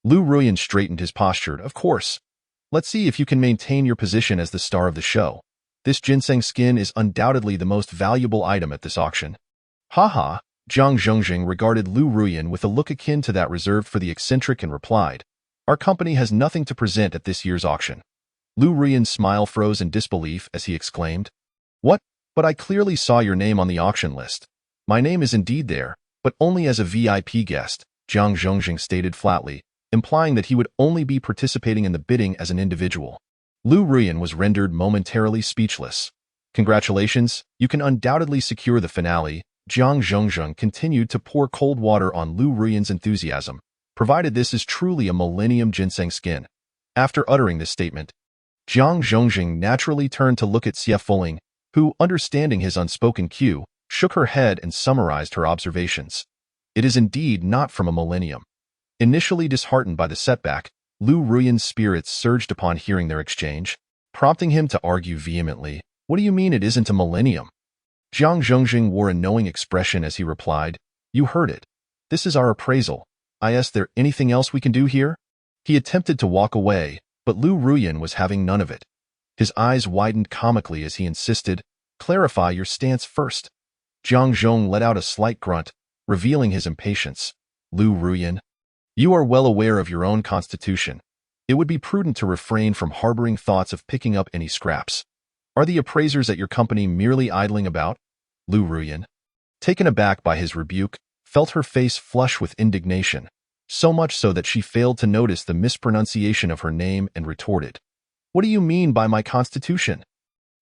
Lu Ruyan straightened his posture. "Of course. Let's see if you can maintain your position as the star of the show. This ginseng skin is undoubtedly the most valuable item at this auction." "Ha." Jiang Zhongzheng regarded Lu Ruyan with a look akin to that reserved for the eccentric and replied, "Our company has nothing to present at this year's auction." Lu Ruyan's smile froze in disbelief as he exclaimed, "What? But I clearly saw your name on the auction list." "My name is indeed there, but only as a VIP guest," Jiang Zhongzheng stated flatly, implying that he would only be participating in the bidding as an individual. Lu Ruyan was rendered momentarily speechless. Congratulations, you can undoubtedly secure the finale. Jiang Zhongzheng continued to pour cold water on Lu Ruyan's enthusiasm, provided this is truly a Millennium Ginseng skin. After uttering this statement, Jiang Zhongzheng naturally turned to look at Xie Fuling, who, understanding his unspoken cue, shook her head and summarized her observations. It is indeed not from a millennium. Initially disheartened by the setback, Lu Ruyan's spirits surged upon hearing their exchange, prompting him to argue vehemently, "What do you mean it isn't a millennium?" Jiang Zhongzheng wore a knowing expression as he replied, "You heard it. This is our appraisal. Is there anything else we can do here?" He attempted to walk away, but Lu Ruyan was having none of it. His eyes widened comically as he insisted, "Clarify your stance first." Jiang Zhong let out a slight grunt, revealing his impatience. "Lu Ruyan, you are well aware of your own constitution. It would be prudent to refrain from harboring thoughts of picking up any scraps. Are the appraisers at your company merely idling about?" Lu Ruyan, taken aback by his rebuke, felt her face flush with indignation, so much so that she failed to notice the mispronunciation of her name and retorted, "What do you mean by my constitution?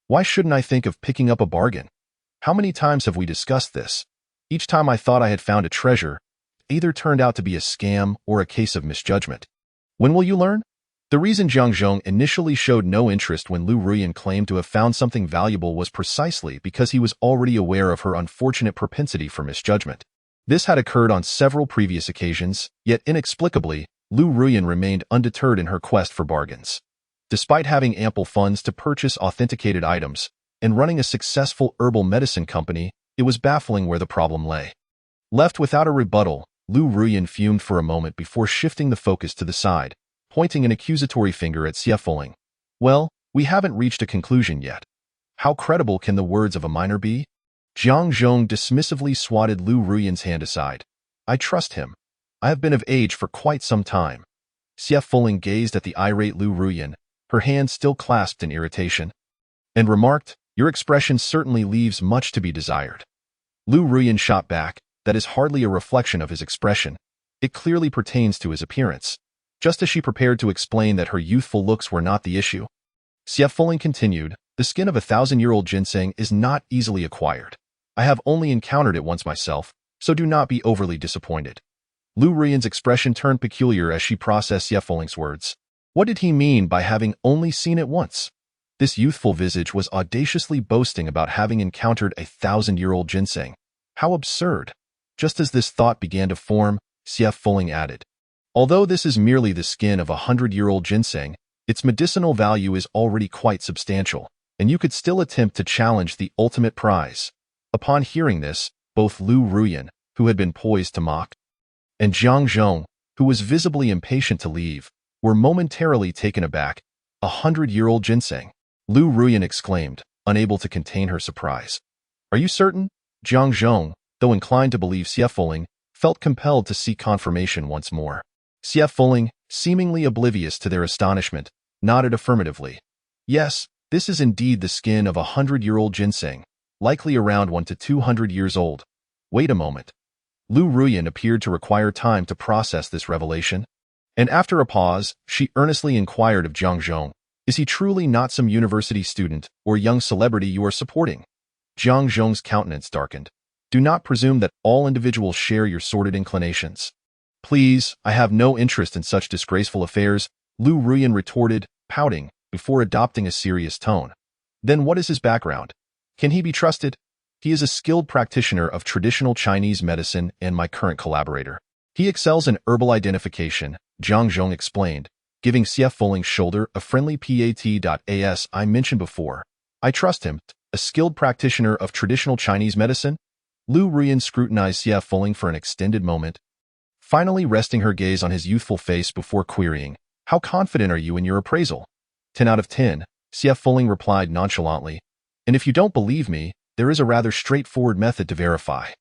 Why shouldn't I think of picking up a bargain? How many times have we discussed this? Each time I thought I had found a treasure, it either turned out to be a scam or a case of misjudgment. When will you learn?" The reason Jiang Zhong initially showed no interest when Lu Ruyan claimed to have found something valuable was precisely because he was already aware of her unfortunate propensity for misjudgment. This had occurred on several previous occasions, yet inexplicably, Lu Ruyan remained undeterred in her quest for bargains. Despite having ample funds to purchase authenticated items and running a successful herbal medicine company, it was baffling where the problem lay. Left without a rebuttal, Lu Ruyan fumed for a moment before shifting the focus to the side, pointing an accusatory finger at Xie Fuling. "Well, we haven't reached a conclusion yet. How credible can the words of a minor be?" Jiang Zhong dismissively swatted Lu Ruyan's hand aside. "I trust him. I have been of age for quite some time." Xie Fuling gazed at the irate Lu Ruyan, her hand still clasped in irritation, and remarked, "Your expression certainly leaves much to be desired." Lu Ruyan shot back, "That is hardly a reflection of his expression. It clearly pertains to his appearance," just as she prepared to explain that her youthful looks were not the issue. Xie Fuling continued, "The skin of 1,000-year-old ginseng is not easily acquired. I have only encountered it once myself, so do not be overly disappointed." Lu Ruyan's expression turned peculiar as she processed Xie Fuling's words. What did he mean by having only seen it once? This youthful visage was audaciously boasting about having encountered 1,000-year-old ginseng. How absurd! Just as this thought began to form, Xie Fuling added, "Although this is merely the skin of 100-year-old ginseng, its medicinal value is already quite substantial, and you could still attempt to challenge the ultimate prize." Upon hearing this, both Lu Ruyan, who had been poised to mock, and Jiang Zhong, who was visibly impatient to leave, were momentarily taken aback. 100-year-old ginseng? Lu Ruyan exclaimed, unable to contain her surprise. "Are you certain?" Jiang Zhong, though inclined to believe Xie Fuling, felt compelled to seek confirmation once more. Xie Fuling, seemingly oblivious to their astonishment, nodded affirmatively. "Yes, this is indeed the skin of 100-year-old ginseng, likely around 1 to 200 years old." Wait a moment. Lu Ruyan appeared to require time to process this revelation, and after a pause, she earnestly inquired of Jiang Zhong, "Is he truly not some university student or young celebrity you are supporting?" Jiang Zhong's countenance darkened. "Do not presume that all individuals share your sordid inclinations." "Please, I have no interest in such disgraceful affairs," Lu Ruyan retorted, pouting, before adopting a serious tone. "Then what is his background? Can he be trusted?" "He is a skilled practitioner of traditional Chinese medicine and my current collaborator. He excels in herbal identification," Jiang Zhong explained, giving Xie Fuling's shoulder a friendly pat. As I mentioned before, I trust him. A skilled practitioner of traditional Chinese medicine? Lu Ruyan scrutinized Xie Fuling for an extended moment, finally resting her gaze on his youthful face before querying, "How confident are you in your appraisal?" 10 out of 10, Xie Fuling replied nonchalantly. "And if you don't believe me, there is a rather straightforward method to verify."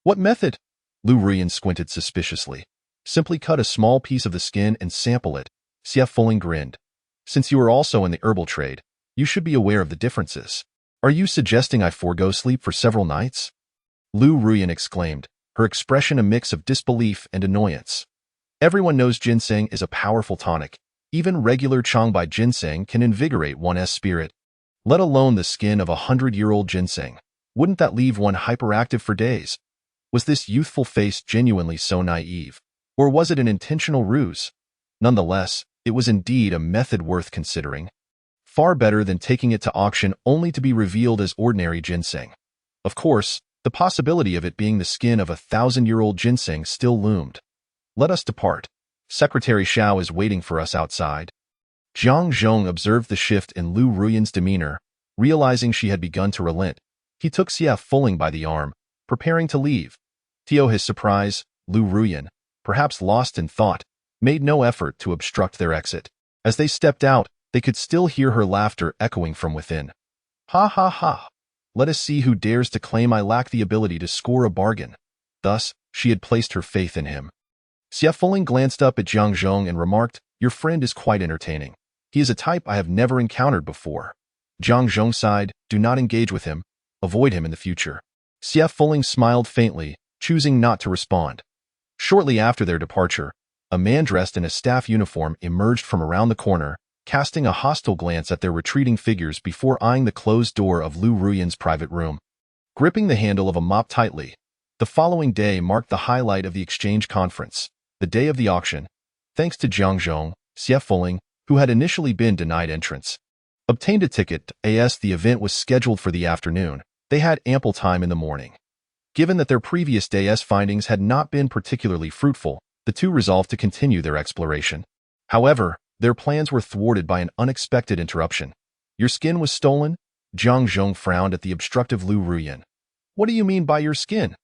"What method?" Lu Ruyan squinted suspiciously. "Simply cut a small piece of the skin and sample it." Xie Fuling grinned. "Since you are also in the herbal trade, you should be aware of the differences. Are you suggesting I forego sleep for several nights?" Lu Ruyan exclaimed, her expression a mix of disbelief and annoyance. Everyone knows ginseng is a powerful tonic. Even regular Changbai ginseng can invigorate one's spirit, let alone the skin of 100-year-old ginseng. Wouldn't that leave one hyperactive for days? Was this youthful face genuinely so naive? Or was it an intentional ruse? Nonetheless, it was indeed a method worth considering. Far better than taking it to auction only to be revealed as ordinary ginseng. Of course, the possibility of it being the skin of 1,000-year-old ginseng still loomed. Let us depart. Secretary Xiao is waiting for us outside. Jiang Zhong observed the shift in Lu Ruyan's demeanor. Realizing she had begun to relent, he took Xie Fuling by the arm, preparing to leave. To his surprise, Lu Ruyan, perhaps lost in thought, made no effort to obstruct their exit. As they stepped out, they could still hear her laughter echoing from within. Ha ha ha! Let us see who dares to claim I lack the ability to score a bargain. Thus, she had placed her faith in him. Xie Fuling glanced up at Jiang Zhong and remarked, "Your friend is quite entertaining. He is a type I have never encountered before." Jiang Zhong sighed, "Do not engage with him. Avoid him in the future." Xie Fuling smiled faintly, choosing not to respond. Shortly after their departure, a man dressed in a staff uniform emerged from around the corner, casting a hostile glance at their retreating figures before eyeing the closed door of Lu Ruyan's private room. Gripping the handle of a mop tightly, the following day marked the highlight of the exchange conference, the day of the auction. Thanks to Jiang Zhong, Xie Fuling, who had initially been denied entrance, obtained a ticket as the event was scheduled for the afternoon. They had ample time in the morning. Given that their previous day's findings had not been particularly fruitful, the two resolved to continue their exploration. However, their plans were thwarted by an unexpected interruption. "Your skin was stolen?" Jiang Zhong frowned at the obstructive Lu Ruyan. "What do you mean by your skin?"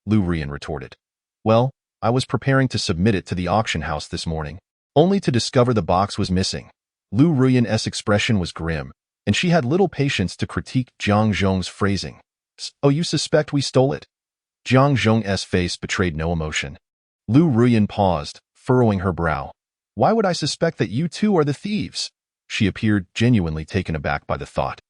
Lu Ruyan retorted. "Well, I was preparing to submit it to the auction house this morning, only to discover the box was missing." Lu Ruyan's expression was grim, and she had little patience to critique Jiang Zhong's phrasing. "So you suspect we stole it?" Jiang Zhong's face betrayed no emotion. Lu Ruyan paused, furrowing her brow. "Why would I suspect that you two are the thieves?" She appeared genuinely taken aback by the thought.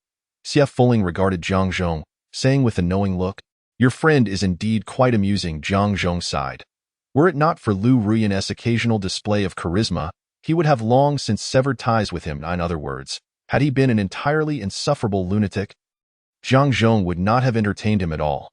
Xie Fuling regarded Jiang Zhong, saying with a knowing look, "Your friend is indeed quite amusing." Jiang Zhong sighed. Were it not for Lu Ruyan's occasional display of charisma, he would have long since severed ties with him. In other words, had he been an entirely insufferable lunatic, Jiang Zhong would not have entertained him at all.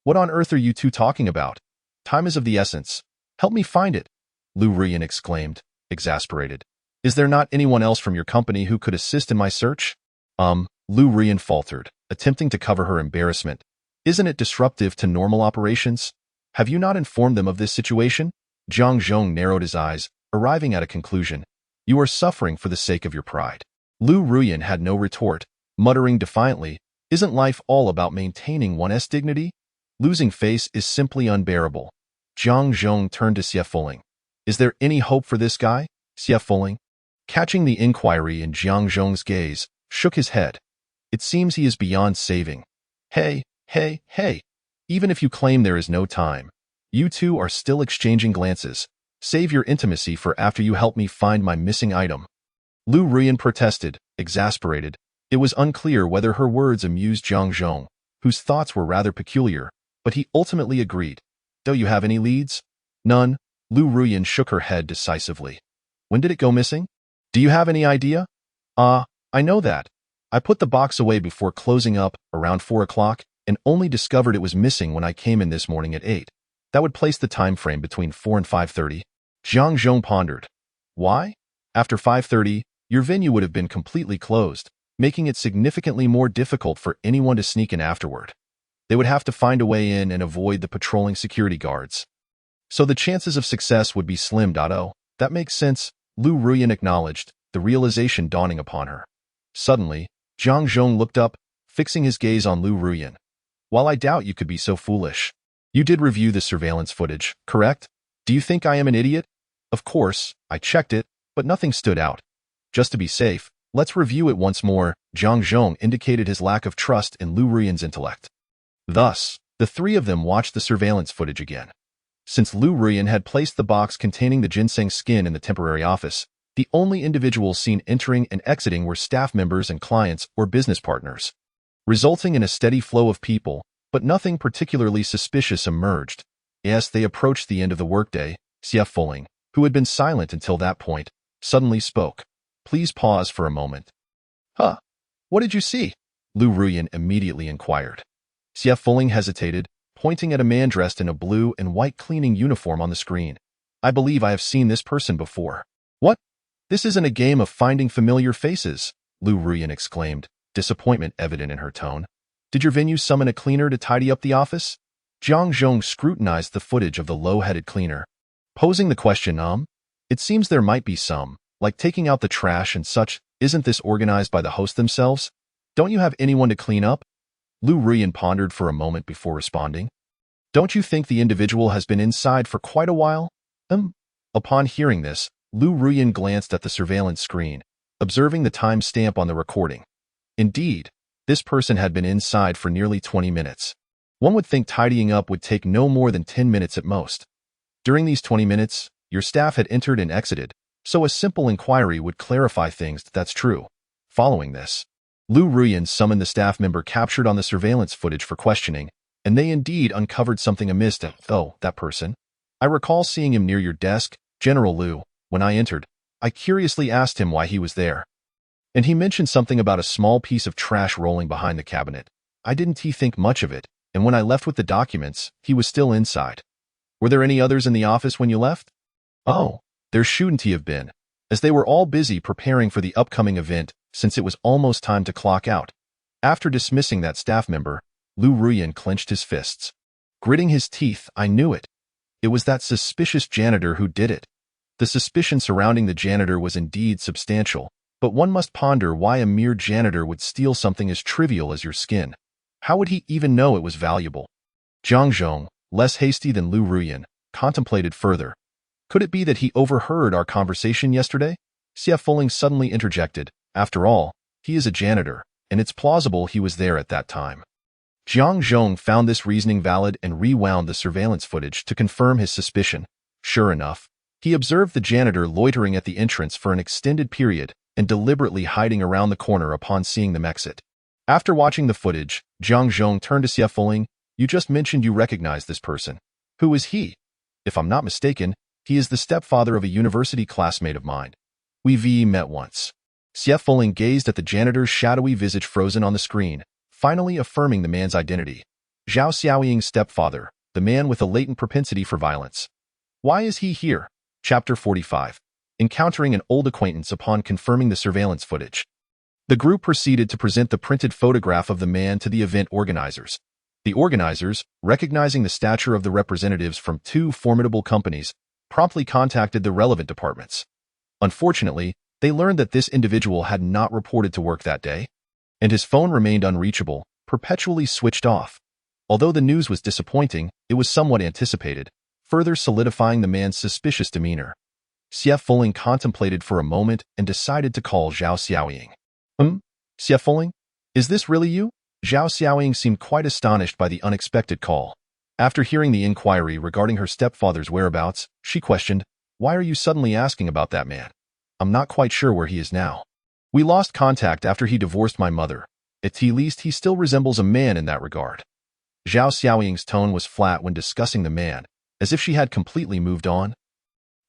"What on earth are you two talking about? Time is of the essence. Help me find it," Lu Ruyan exclaimed, exasperated. "Is there not anyone else from your company who could assist in my search?" Lu Ruyan faltered, attempting to cover her embarrassment. "Isn't it disruptive to normal operations? Have you not informed them of this situation?" Jiang Zhong narrowed his eyes, arriving at a conclusion. "You are suffering for the sake of your pride." Lu Ruyan had no retort, muttering defiantly, "Isn't life all about maintaining one's dignity? Losing face is simply unbearable." Jiang Zhong turned to Xie Fuling. "Is there any hope for this guy?" Xie Fuling, catching the inquiry in Jiang Zhong's gaze, shook his head. "It seems he is beyond saving." Hey, even if you claim there is no time, you two are still exchanging glances. Save your intimacy for after you help me find my missing item." Lu Ruyan protested, exasperated. It was unclear whether her words amused Jiang Zhong, whose thoughts were rather peculiar, but he ultimately agreed. "Do you have any leads?" "None." Lu Ruyan shook her head decisively. "When did it go missing?" "Do you have any idea?" I know that. I put the box away before closing up, around 4 o'clock, and only discovered it was missing when I came in this morning at 8. That would place the time frame between 4 and 5:30. Jiang Zhong pondered. "Why? After 5:30, your venue would have been completely closed, making it significantly more difficult for anyone to sneak in afterward. They would have to find a way in and avoid the patrolling security guards. So the chances of success would be slim. Oh, that makes sense," Lu Ruyan acknowledged, the realization dawning upon her. Suddenly, Jiang Zhong looked up, fixing his gaze on Lu Ruyan. "While I doubt you could be so foolish, you did review the surveillance footage, correct? Do you think I am an idiot?" "Of course, I checked it, but nothing stood out. Just to be safe, let's review it once more." Jiang Zhong indicated his lack of trust in Lu Ruyan's intellect. Thus, the three of them watched the surveillance footage again. Since Lu Ruyan had placed the box containing the ginseng skin in the temporary office, the only individuals seen entering and exiting were staff members and clients or business partners, resulting in a steady flow of people, but nothing particularly suspicious emerged. As they approached the end of the workday, Xie Fuling, who had been silent until that point, suddenly spoke. Please pause for a moment. Huh? What did you see? Lu Ruyan immediately inquired. Xie Fuling hesitated, pointing at a man dressed in a blue and white cleaning uniform on the screen. I believe I have seen this person before. What? This isn't a game of finding familiar faces, Lu Ruyan exclaimed, disappointment evident in her tone. Did your venue summon a cleaner to tidy up the office? Jiang Zhong scrutinized the footage of the low-headed cleaner, posing the question, it seems there might be some, like taking out the trash and such. Isn't this organized by the host themselves? Don't you have anyone to clean up? Lu Ruyan pondered for a moment before responding. Don't you think the individual has been inside for quite a while? Upon hearing this, Lu Ruyan glanced at the surveillance screen, observing the time stamp on the recording. Indeed, this person had been inside for nearly 20 minutes. One would think tidying up would take no more than 10 minutes at most. During these 20 minutes, your staff had entered and exited, so a simple inquiry would clarify things. That's true. Following this, Lu Ruyan summoned the staff member captured on the surveillance footage for questioning, and they indeed uncovered something amiss. That person. I recall seeing him near your desk, General Lu. When I entered, I curiously asked him why he was there. And he mentioned something about a small piece of trash rolling behind the cabinet. I didn't think much of it, and when I left with the documents, he was still inside. Were there any others in the office when you left? Oh, there shouldn't have been, as they were all busy preparing for the upcoming event since it was almost time to clock out. After dismissing that staff member, Lu Ruyan clenched his fists. Gritting his teeth, I knew it. It was that suspicious janitor who did it. The suspicion surrounding the janitor was indeed substantial, but one must ponder why a mere janitor would steal something as trivial as your skin. How would he even know it was valuable? Jiang Zhong, less hasty than Lu Ruyan, contemplated further. Could it be that he overheard our conversation yesterday? Xie Fuling suddenly interjected. After all, he is a janitor, and it's plausible he was there at that time. Jiang Zhong found this reasoning valid and rewound the surveillance footage to confirm his suspicion. Sure enough, he observed the janitor loitering at the entrance for an extended period and deliberately hiding around the corner upon seeing them exit. After watching the footage, Jiang Zhong turned to Xie Fuling. You just mentioned you recognize this person. Who is he? If I'm not mistaken, he is the stepfather of a university classmate of mine. We've met once. Xie Fuling gazed at the janitor's shadowy visage frozen on the screen, finally affirming the man's identity. Zhao Xiaoying's stepfather, the man with a latent propensity for violence. Why is he here? Chapter 45. Encountering an old acquaintance upon confirming the surveillance footage. The group proceeded to present the printed photograph of the man to the event organizers. The organizers, recognizing the stature of the representatives from two formidable companies, promptly contacted the relevant departments. Unfortunately, they learned that this individual had not reported to work that day, and his phone remained unreachable, perpetually switched off. Although the news was disappointing, it was somewhat anticipated, further solidifying the man's suspicious demeanor. Xie Fuling contemplated for a moment and decided to call Zhao Xiaoying. Xie Fuling? Is this really you? Zhao Xiaoying seemed quite astonished by the unexpected call. After hearing the inquiry regarding her stepfather's whereabouts, she questioned, Why are you suddenly asking about that man? I'm not quite sure where he is now. We lost contact after he divorced my mother. At least he still resembles a man in that regard. Zhao Xiaoying's tone was flat when discussing the man, as if she had completely moved on.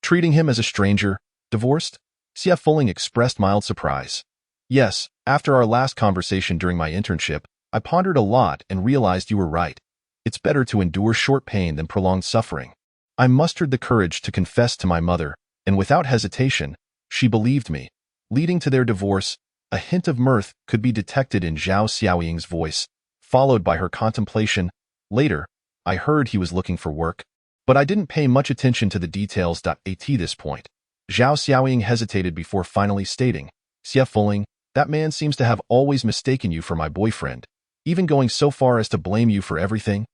Treating him as a stranger, divorced? Xie Fuling expressed mild surprise. Yes, after our last conversation during my internship, I pondered a lot and realized you were right. It's better to endure short pain than prolonged suffering. I mustered the courage to confess to my mother, and without hesitation, she believed me. Leading to their divorce, a hint of mirth could be detected in Zhao Xiaoying's voice, followed by her contemplation. Later, I heard he was looking for work, but I didn't pay much attention to the details. At this point, Zhao Xiaoying hesitated before finally stating, Xie Fuling, that man seems to have always mistaken you for my boyfriend, even going so far as to blame you for everything.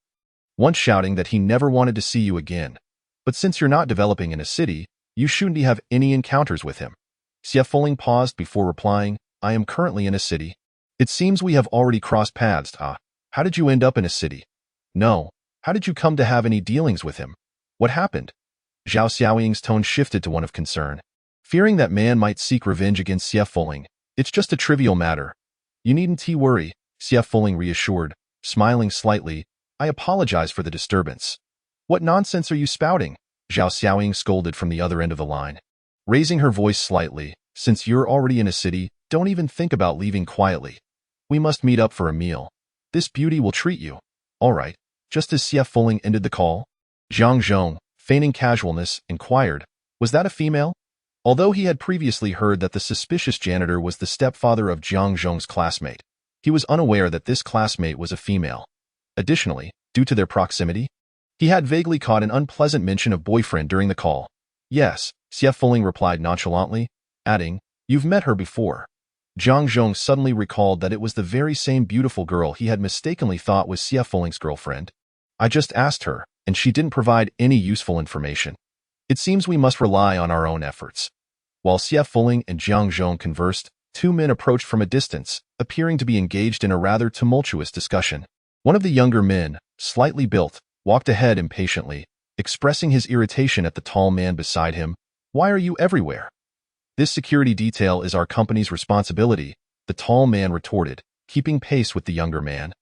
Once shouting that he never wanted to see you again. But since you're not developing in a city, you shouldn't have any encounters with him. Xie Fuling paused before replying, I am currently in a city. It seems we have already crossed paths. How did you end up in a city? No. How did you come to have any dealings with him? What happened? Zhao Xiaoying's tone shifted to one of concern. Fearing that man might seek revenge against Xie Fuling, it's just a trivial matter. You needn't worry, Xie Fuling reassured, smiling slightly. I apologize for the disturbance. What nonsense are you spouting? Zhao Xiaoying scolded from the other end of the line. Raising her voice slightly, since you're already in a city, don't even think about leaving quietly. We must meet up for a meal. This beauty will treat you. All right. Just as Xie Fuling ended the call, Zhang Zhong, feigning casualness, inquired, was that a female? Although he had previously heard that the suspicious janitor was the stepfather of Zhang Zhong's classmate, he was unaware that this classmate was a female. Additionally, due to their proximity, he had vaguely caught an unpleasant mention of boyfriend during the call. Yes, Xie Fuling replied nonchalantly, adding, you've met her before. Zhang Zhong suddenly recalled that it was the very same beautiful girl he had mistakenly thought was Xie Fuling's girlfriend. I just asked her, and she didn't provide any useful information. It seems we must rely on our own efforts. While Xie Fuling and Zhang Zhong conversed, two men approached from a distance, appearing to be engaged in a rather tumultuous discussion. One of the younger men, slightly built, walked ahead impatiently, expressing his irritation at the tall man beside him. Why are you everywhere? This security detail is our company's responsibility, the tall man retorted, keeping pace with the younger man.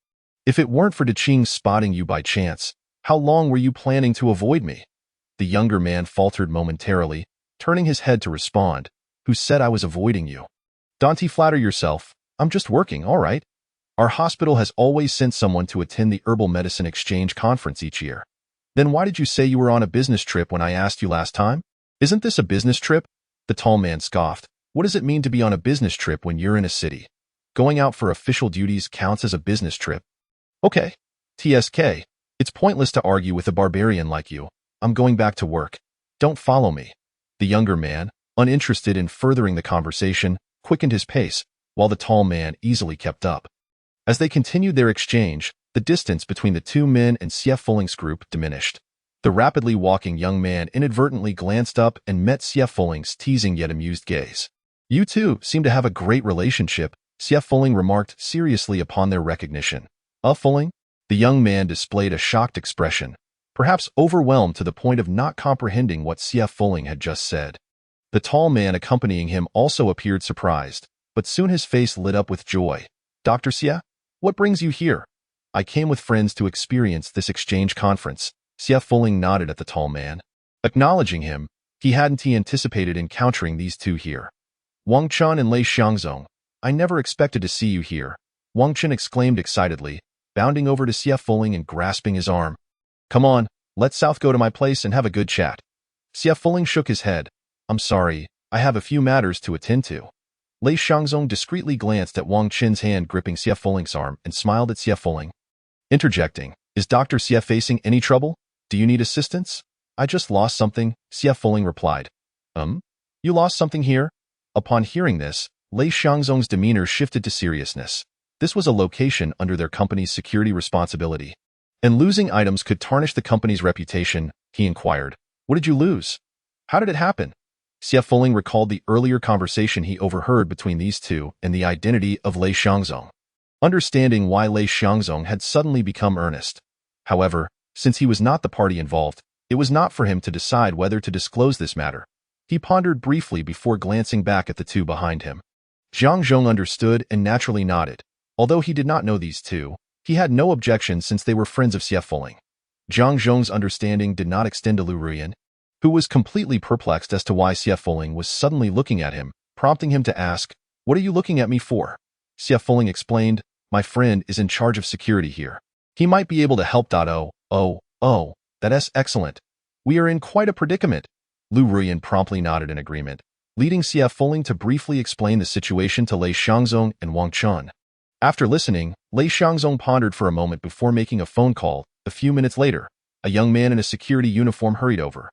If it weren't for Daqing spotting you by chance, how long were you planning to avoid me? The younger man faltered momentarily, turning his head to respond. Who said I was avoiding you? Don't flatter yourself. I'm just working, all right? Our hospital has always sent someone to attend the Herbal Medicine Exchange Conference each year. Then why did you say you were on a business trip when I asked you last time? Isn't this a business trip? The tall man scoffed. What does it mean to be on a business trip when you're in a city? Going out for official duties counts as a business trip. Okay. TSK. It's pointless to argue with a barbarian like you. I'm going back to work. Don't follow me. The younger man, uninterested in furthering the conversation, quickened his pace, while the tall man easily kept up. As they continued their exchange, the distance between the two men and Xie Fuling's group diminished. The rapidly walking young man inadvertently glanced up and met Xie Fuling's teasing yet amused gaze. You two seem to have a great relationship, Xie Fuling remarked seriously upon their recognition. Fuling? The young man displayed a shocked expression, perhaps overwhelmed to the point of not comprehending what Xie Fuling had just said. The tall man accompanying him also appeared surprised, but soon his face lit up with joy. Dr. Xie, what brings you here? I came with friends to experience this exchange conference. Xie Fuling nodded at the tall man. Acknowledging him, he hadn't anticipated encountering these two here. Wang Chun and Lei Xiangzong, I never expected to see you here, Wang Chun exclaimed excitedly, bounding over to Xie Fuling and grasping his arm. Come on, let's south go to my place and have a good chat. Xie Fuling shook his head. I'm sorry, I have a few matters to attend to. Lei Xiangzong discreetly glanced at Wang Chun's hand gripping Xie Fuling's arm and smiled at Xie Fuling. Interjecting, is Dr. Xie facing any trouble? Do you need assistance? I just lost something, Xie Fuling replied. You lost something here? Upon hearing this, Lei Xiangzong's demeanor shifted to seriousness. This was a location under their company's security responsibility, and losing items could tarnish the company's reputation, he inquired. What did you lose? How did it happen? Xie Fuling recalled the earlier conversation he overheard between these two and the identity of Lei Xiangzong, understanding why Lei Xiangzong had suddenly become earnest. However, since he was not the party involved, it was not for him to decide whether to disclose this matter. He pondered briefly before glancing back at the two behind him. Zhang Zhong understood and naturally nodded. Although he did not know these two, he had no objection since they were friends of Xie Fuling. Zhang Zhong's understanding did not extend to Lu Ruyan, who was completely perplexed as to why Xie Fuling was suddenly looking at him, prompting him to ask, What are you looking at me for? Xie Fuling explained, My friend is in charge of security here. He might be able to help. Oh, that's excellent. We are in quite a predicament. Lu Ruyan promptly nodded in agreement, leading Xie Fuling to briefly explain the situation to Lei Xiangzong and Wang Chun. After listening, Lei Xiangzong pondered for a moment before making a phone call. A few minutes later, a young man in a security uniform hurried over.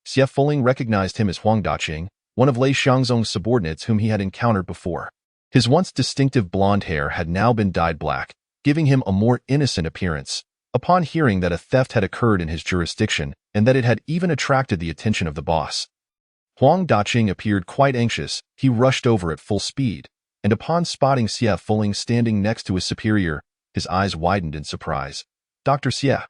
Xie Fuling recognized him as Huang Daqing, one of Lei Xiangzong's subordinates whom he had encountered before. His once distinctive blonde hair had now been dyed black, giving him a more innocent appearance. Upon hearing that a theft had occurred in his jurisdiction and that it had even attracted the attention of the boss, Huang Daqing appeared quite anxious. He rushed over at full speed, and upon spotting Xie Fuling standing next to his superior, his eyes widened in surprise. Dr. Xie!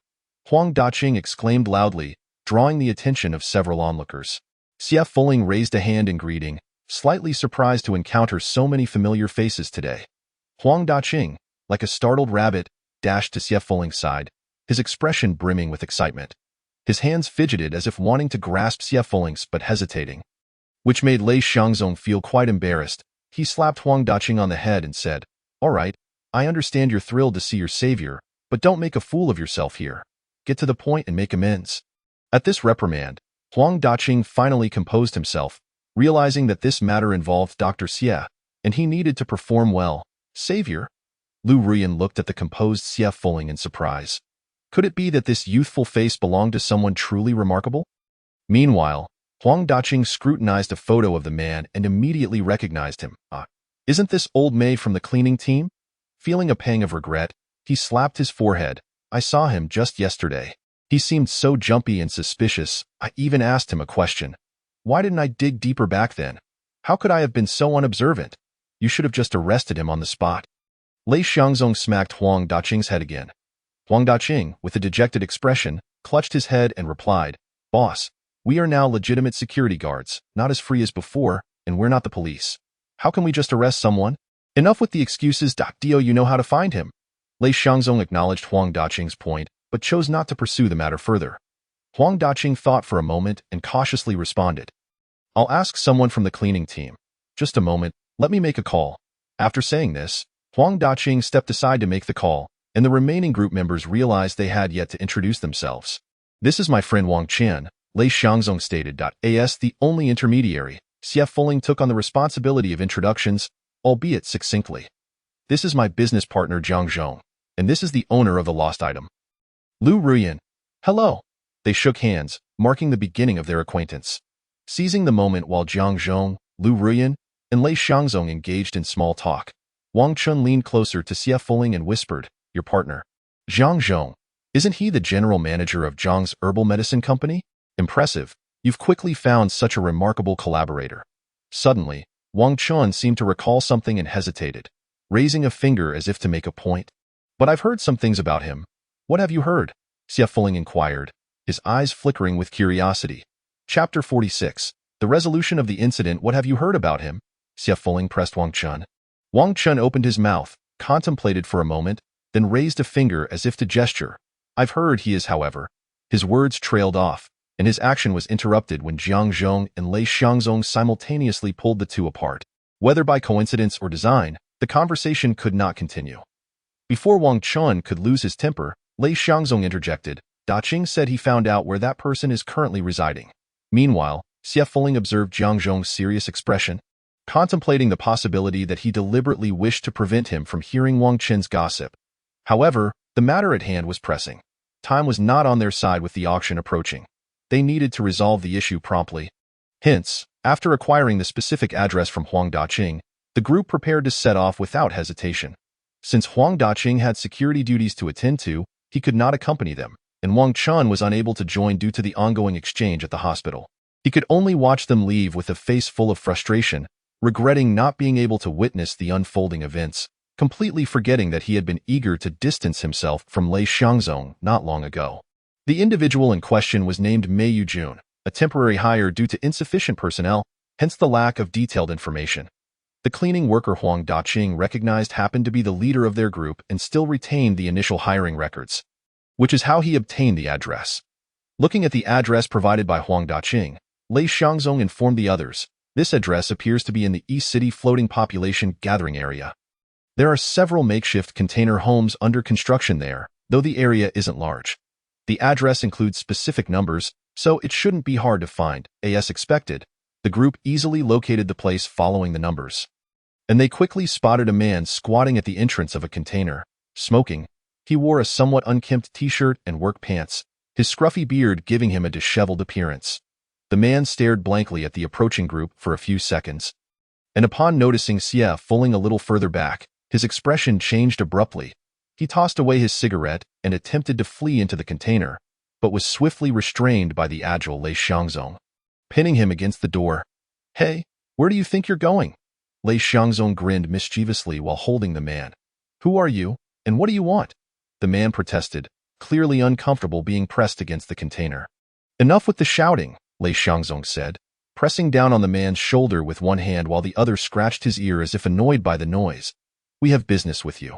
Huang Daqing exclaimed loudly, drawing the attention of several onlookers. Xie Fuling raised a hand in greeting, slightly surprised to encounter so many familiar faces today. Huang Daqing, like a startled rabbit, dashed to Xie Fuling's side, his expression brimming with excitement. His hands fidgeted as if wanting to grasp Xie Fuling's but hesitating, which made Lei Xiangzong feel quite embarrassed. He slapped Huang Daqing on the head and said, "All right, I understand you're thrilled to see your savior, but don't make a fool of yourself here. Get to the point and make amends." At this reprimand, Huang Daqing finally composed himself, realizing that this matter involved Dr. Xie, and he needed to perform well. "Savior?" Lu Ruyan looked at the composed Xie Fuling in surprise. Could it be that this youthful face belonged to someone truly remarkable? Meanwhile, Huang Daqing scrutinized a photo of the man and immediately recognized him. Isn't this old Mei from the cleaning team? Feeling a pang of regret, he slapped his forehead. "I saw him just yesterday. He seemed so jumpy and suspicious, I even asked him a question. Why didn't I dig deeper back then? How could I have been so unobservant? You should have just arrested him on the spot." Lei Xiangzong smacked Huang Daqing's head again. Huang Daqing, with a dejected expression, clutched his head and replied, "Boss, we are now legitimate security guards, not as free as before, and we're not the police. How can we just arrest someone? Enough with the excuses. Dio, you know how to find him." Lei Xiangzong acknowledged Huang Daqing's point, but chose not to pursue the matter further. Huang Daqing thought for a moment and cautiously responded, "I'll ask someone from the cleaning team. Just a moment, let me make a call." After saying this, Huang Daqing stepped aside to make the call, and the remaining group members realized they had yet to introduce themselves. "This is my friend Wang Qian," Lei Xiangzong stated. As the only intermediary, Xie Fuling took on the responsibility of introductions, albeit succinctly. "This is my business partner Jiang Zhong, and this is the owner of the lost item, Lu Ruyan." "Hello." They shook hands, marking the beginning of their acquaintance. Seizing the moment while Jiang Zhong, Lu Ruyan, and Lei Xiangzong engaged in small talk, Wang Chun leaned closer to Xie Fuling and whispered, "Your partner, Jiang Zhong, isn't he the general manager of Zhang's herbal medicine company? Impressive. You've quickly found such a remarkable collaborator." Suddenly, Wang Chun seemed to recall something and hesitated, raising a finger as if to make a point. "But I've heard some things about him." "What have you heard?" Xie Fuling inquired, his eyes flickering with curiosity. Chapter 46. The resolution of the incident. "What have you heard about him?" Xie Fuling pressed Wang Chun. Wang Chun opened his mouth, contemplated for a moment, then raised a finger as if to gesture. "I've heard he is, however." His words trailed off, and his action was interrupted when Jiang Zhong and Lei Xiangzong simultaneously pulled the two apart. Whether by coincidence or design, the conversation could not continue. Before Wang Chun could lose his temper, Lei Xiangzong interjected. "Daqing said he found out where that person is currently residing." Meanwhile, Xie Fuling observed Jiang Zhong's serious expression, contemplating the possibility that he deliberately wished to prevent him from hearing Wang Chen's gossip. However, the matter at hand was pressing. Time was not on their side with the auction approaching. They needed to resolve the issue promptly. Hence, after acquiring the specific address from Huang Daqing, the group prepared to set off without hesitation. Since Huang Daqing had security duties to attend to, he could not accompany them, and Wang Chun was unable to join due to the ongoing exchange at the hospital. He could only watch them leave with a face full of frustration, regretting not being able to witness the unfolding events, completely forgetting that he had been eager to distance himself from Lei Xiangzong not long ago. The individual in question was named Mei Yujun, a temporary hire due to insufficient personnel, hence the lack of detailed information. The cleaning worker Huang Daqing recognized happened to be the leader of their group and still retained the initial hiring records, which is how he obtained the address. Looking at the address provided by Huang Daqing, Lei Xiangzong informed the others, "This address appears to be in the East City floating population gathering area. There are several makeshift container homes under construction there, though the area isn't large. The address includes specific numbers, so it shouldn't be hard to find." As expected, the group easily located the place following the numbers. And they quickly spotted a man squatting at the entrance of a container, smoking. He wore a somewhat unkempt t-shirt and work pants, his scruffy beard giving him a disheveled appearance. The man stared blankly at the approaching group for a few seconds, and upon noticing Xie Fuling a little further back, his expression changed abruptly. He tossed away his cigarette and attempted to flee into the container, but was swiftly restrained by the agile Lei Xiangzong, pinning him against the door. "Hey, where do you think you're going?" Lei Xiangzong grinned mischievously while holding the man. "Who are you, and what do you want?" The man protested, clearly uncomfortable being pressed against the container. "Enough with the shouting," Lei Xiangzong said, pressing down on the man's shoulder with one hand while the other scratched his ear as if annoyed by the noise. "We have business with you."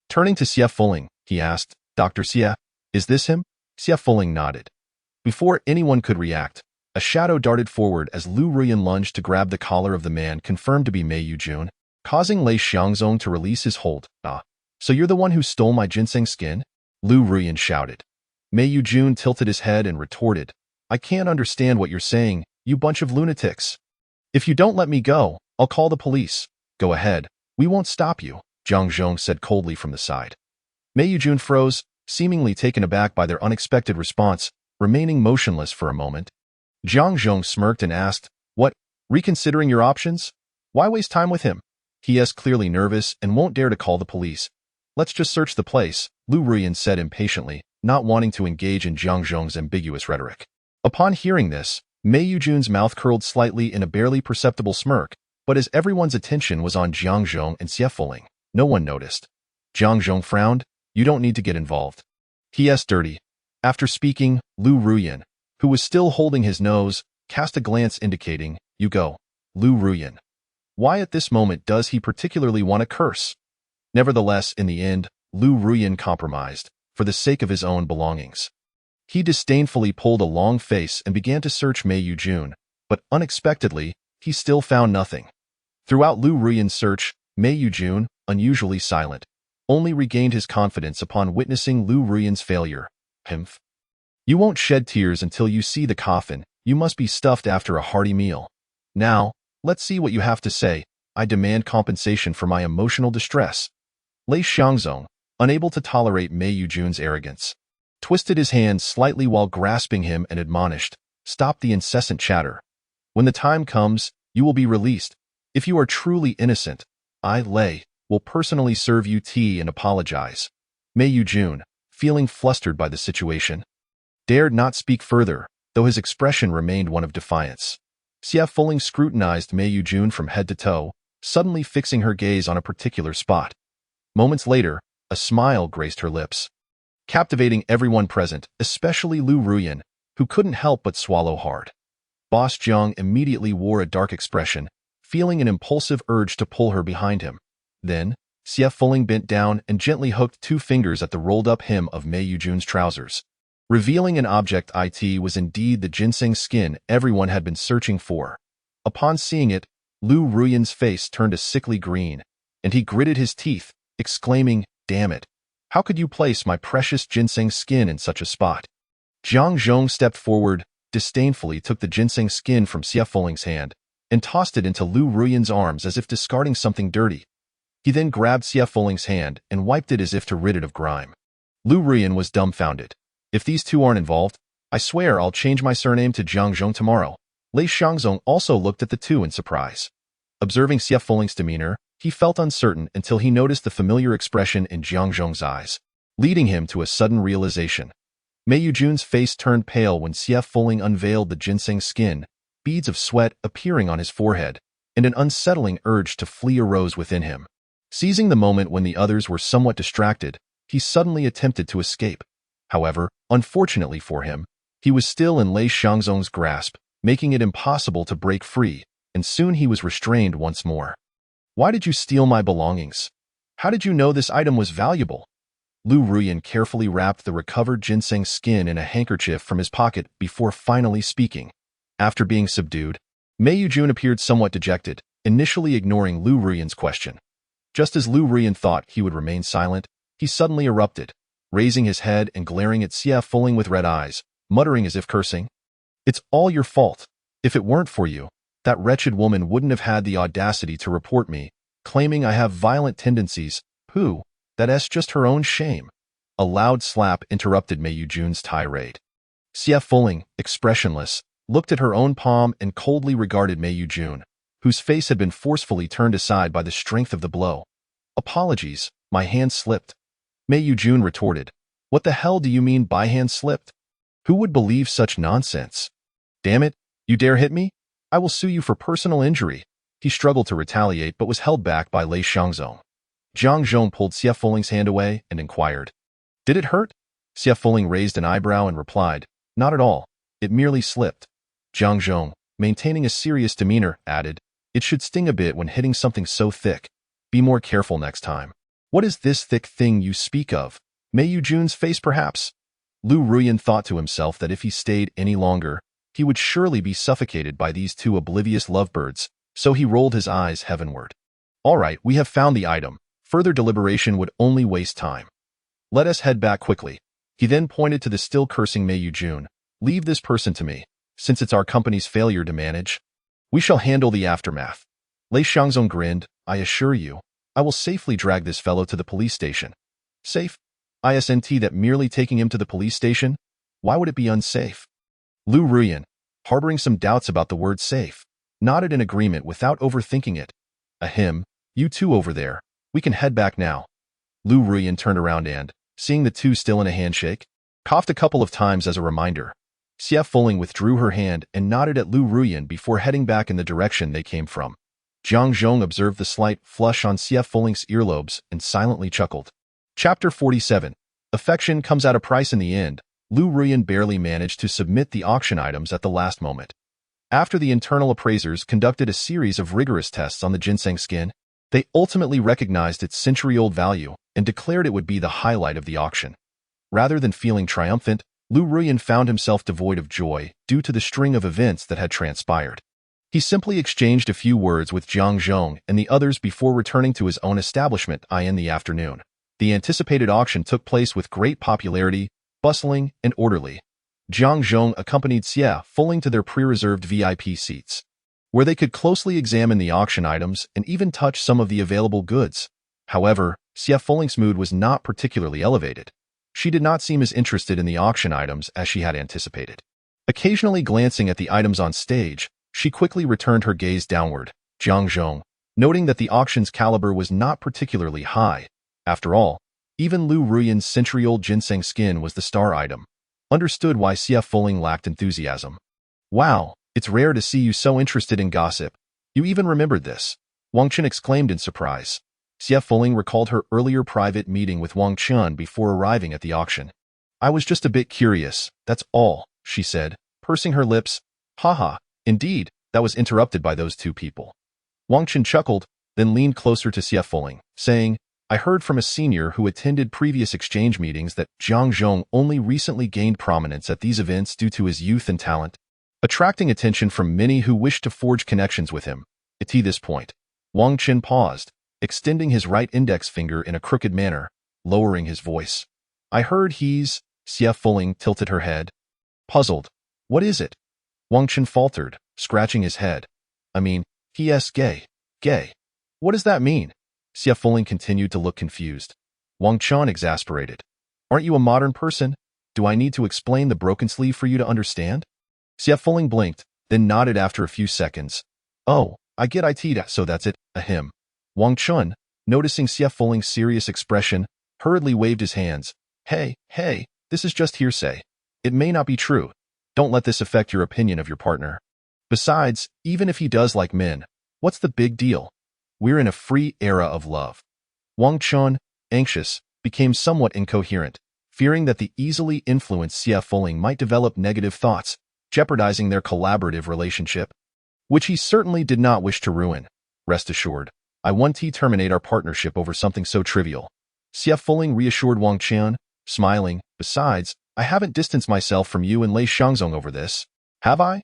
Turning to Xie Fuling, he asked, "Dr. Xie, is this him?" Xie Fuling nodded. Before anyone could react, a shadow darted forward as Lu Ruyan lunged to grab the collar of the man confirmed to be Mei Yujun, causing Lei Xiangzong to release his hold. "Ah, so you're the one who stole my ginseng skin?" Lu Ruyan shouted. Mei Yujun tilted his head and retorted, "I can't understand what you're saying, you bunch of lunatics. If you don't let me go, I'll call the police." "Go ahead, we won't stop you," Zhang Zhong said coldly from the side. Mei Yujun froze, seemingly taken aback by their unexpected response, remaining motionless for a moment. Zhang Zhong smirked and asked, "What, reconsidering your options? Why waste time with him? He is clearly nervous and won't dare to call the police. Let's just search the place," Lu Ruyan said impatiently, not wanting to engage in Zhang Zhong's ambiguous rhetoric. Upon hearing this, Mei Yujun's mouth curled slightly in a barely perceptible smirk, but as everyone's attention was on Zhang Zhong and Xie Fuling, no one noticed. Zhang Zhong frowned. "You don't need to get involved. P.S. dirty." After speaking, Lu Ruyan, who was still holding his nose, cast a glance indicating, "You go." Lu Ruyan. Why at this moment does he particularly want to curse? Nevertheless, in the end, Lu Ruyan compromised, for the sake of his own belongings. He disdainfully pulled a long face and began to search Mei Yujun, but unexpectedly, he still found nothing. Throughout Lu Ruyan's search, Mei Yujun, unusually silent, only regained his confidence upon witnessing Lu Ruyan's failure. "Himph. You won't shed tears until you see the coffin. You must be stuffed after a hearty meal. Now, let's see what you have to say. I demand compensation for my emotional distress." Lei Xiangzong, unable to tolerate Mei Yujun's arrogance, twisted his hand slightly while grasping him and admonished, "Stop the incessant chatter. When the time comes, you will be released. If you are truly innocent, I, Lei, will personally serve you tea and apologize." Mei Yujun, feeling flustered by the situation, dared not speak further, though his expression remained one of defiance. Xie Fuling scrutinized Mei Yujun from head to toe, suddenly fixing her gaze on a particular spot. Moments later, a smile graced her lips, captivating everyone present, especially Lu Ruyan, who couldn't help but swallow hard. Boss Jiang immediately wore a dark expression, feeling an impulsive urge to pull her behind him. Then, Xie Fuling bent down and gently hooked 2 fingers at the rolled-up hem of Mei Yujun's trousers, revealing an object it was indeed the ginseng skin everyone had been searching for. Upon seeing it, Lu Ruyan's face turned a sickly green, and he gritted his teeth, exclaiming, "Damn it! How could you place my precious ginseng skin in such a spot?" Zhang Zhong stepped forward, disdainfully took the ginseng skin from Xie Fuling's hand, and tossed it into Lu Ruyan's arms as if discarding something dirty. He then grabbed Xie Fuling's hand and wiped it as if to rid it of grime. Lu Ruyan was dumbfounded. "If these two aren't involved, I swear I'll change my surname to Zhang Zhong tomorrow." Lei Xiangzong also looked at the two in surprise. Observing Xie Fuling's demeanor, he felt uncertain until he noticed the familiar expression in Zhang Zhong's eyes, leading him to a sudden realization. Mei Yujun's face turned pale when Xie Fuling unveiled the ginseng skin, beads of sweat appearing on his forehead, and an unsettling urge to flee arose within him. Seizing the moment when the others were somewhat distracted, he suddenly attempted to escape. However, unfortunately for him, he was still in Lei Xiangzong's grasp, making it impossible to break free, and soon he was restrained once more. "Why did you steal my belongings? How did you know this item was valuable?" Lu Ruyan carefully wrapped the recovered ginseng skin in a handkerchief from his pocket before finally speaking. After being subdued, Mei Yujun appeared somewhat dejected, initially ignoring Lu Ruyan's question. Just as Lu Ruyan thought he would remain silent, he suddenly erupted, raising his head and glaring at Xie Fuling with red eyes, muttering as if cursing, "It's all your fault. If it weren't for you, that wretched woman wouldn't have had the audacity to report me, claiming I have violent tendencies. Pooh, that's just her own shame." A loud slap interrupted Mei Yujun's tirade. Xie Fuling, expressionless, looked at her own palm and coldly regarded Mei Yujun, whose face had been forcefully turned aside by the strength of the blow. "Apologies, my hand slipped." Mei Yujun retorted, "What the hell do you mean by hand slipped? Who would believe such nonsense? Damn it, you dare hit me? I will sue you for personal injury." He struggled to retaliate but was held back by Lei Xiangzong. Zhang Zhong pulled Xie Fuling's hand away and inquired, "Did it hurt?" Xie Fuling raised an eyebrow and replied, "Not at all. It merely slipped." Zhang Zhong, maintaining a serious demeanor, added, "It should sting a bit when hitting something so thick. Be more careful next time." "What is this thick thing you speak of? Mei Yujun's face perhaps?" Lu Ruyan thought to himself that if he stayed any longer, he would surely be suffocated by these two oblivious lovebirds, so he rolled his eyes heavenward. All right, we have found the item. Further deliberation would only waste time. Let us head back quickly. He then pointed to the still cursing Mei Yujun. Leave this person to me. Since it's our company's failure to manage, we shall handle the aftermath. Lei Xiangzong grinned. I assure you, I will safely drag this fellow to the police station. Safe? ISNT that merely taking him to the police station? Why would it be unsafe? Lu Ruyan, harboring some doubts about the word safe, nodded in agreement without overthinking it. Ahem, you two over there. We can head back now. Lu Ruyan turned around and, seeing the two still in a handshake, coughed a couple of times as a reminder. Xie Fuling withdrew her hand and nodded at Lu Ruyan before heading back in the direction they came from. Jiang Zhong observed the slight flush on Xie Fuling's earlobes and silently chuckled. Chapter 47. Affection comes at a price in the end. Lu Ruyan barely managed to submit the auction items at the last moment. After the internal appraisers conducted a series of rigorous tests on the ginseng skin, they ultimately recognized its century-old value and declared it would be the highlight of the auction. Rather than feeling triumphant, Lu Ruyan found himself devoid of joy due to the string of events that had transpired. He simply exchanged a few words with Jiang Zhong and the others before returning to his own establishment in the afternoon. The anticipated auction took place with great popularity, bustling, and orderly. Jiang Zhong accompanied Xie Fuling to their pre-reserved VIP seats, where they could closely examine the auction items and even touch some of the available goods. However, Xie Fuling's mood was not particularly elevated. She did not seem as interested in the auction items as she had anticipated. Occasionally glancing at the items on stage, she quickly returned her gaze downward. Jiang Zhong, noting that the auction's caliber was not particularly high. After all, even Lu Ruyan's century-old ginseng skin was the star item. Understood why Xie Fuling lacked enthusiasm. Wow, it's rare to see you so interested in gossip. You even remembered this. Wang Chen exclaimed in surprise. Xie Fuling recalled her earlier private meeting with Wang Chen before arriving at the auction. I was just a bit curious, that's all, she said, pursing her lips. Haha, indeed, that was interrupted by those two people. Wang Chen chuckled, then leaned closer to Xie Fuling, saying, I heard from a senior who attended previous exchange meetings that Jiang Zhong only recently gained prominence at these events due to his youth and talent, attracting attention from many who wished to forge connections with him. At this point, Wang Chen paused, extending his right index finger in a crooked manner, lowering his voice. I heard he's... Xie Fuling tilted her head. Puzzled. What is it? Wang Chen faltered, scratching his head. I mean, he's gay. Gay. What does that mean? Xie Fuling continued to look confused. Wang Chen exasperated. Aren't you a modern person? Do I need to explain the broken sleeve for you to understand? Xie Fuling blinked, then nodded after a few seconds. Oh, I get it, so that's it, ahem. Wang Chen, noticing Xie Fuling's serious expression, hurriedly waved his hands. Hey, this is just hearsay. It may not be true. Don't let this affect your opinion of your partner. Besides, even if he does like men, what's the big deal? We're in a free era of love. Wang Chen, anxious, became somewhat incoherent, fearing that the easily influenced Xie Fuling might develop negative thoughts, jeopardizing their collaborative relationship, which he certainly did not wish to ruin. Rest assured, I won't terminate our partnership over something so trivial. Xie Fuling reassured Wang Chen, smiling. Besides, I haven't distanced myself from you and Lei Xiangzong over this. Have I?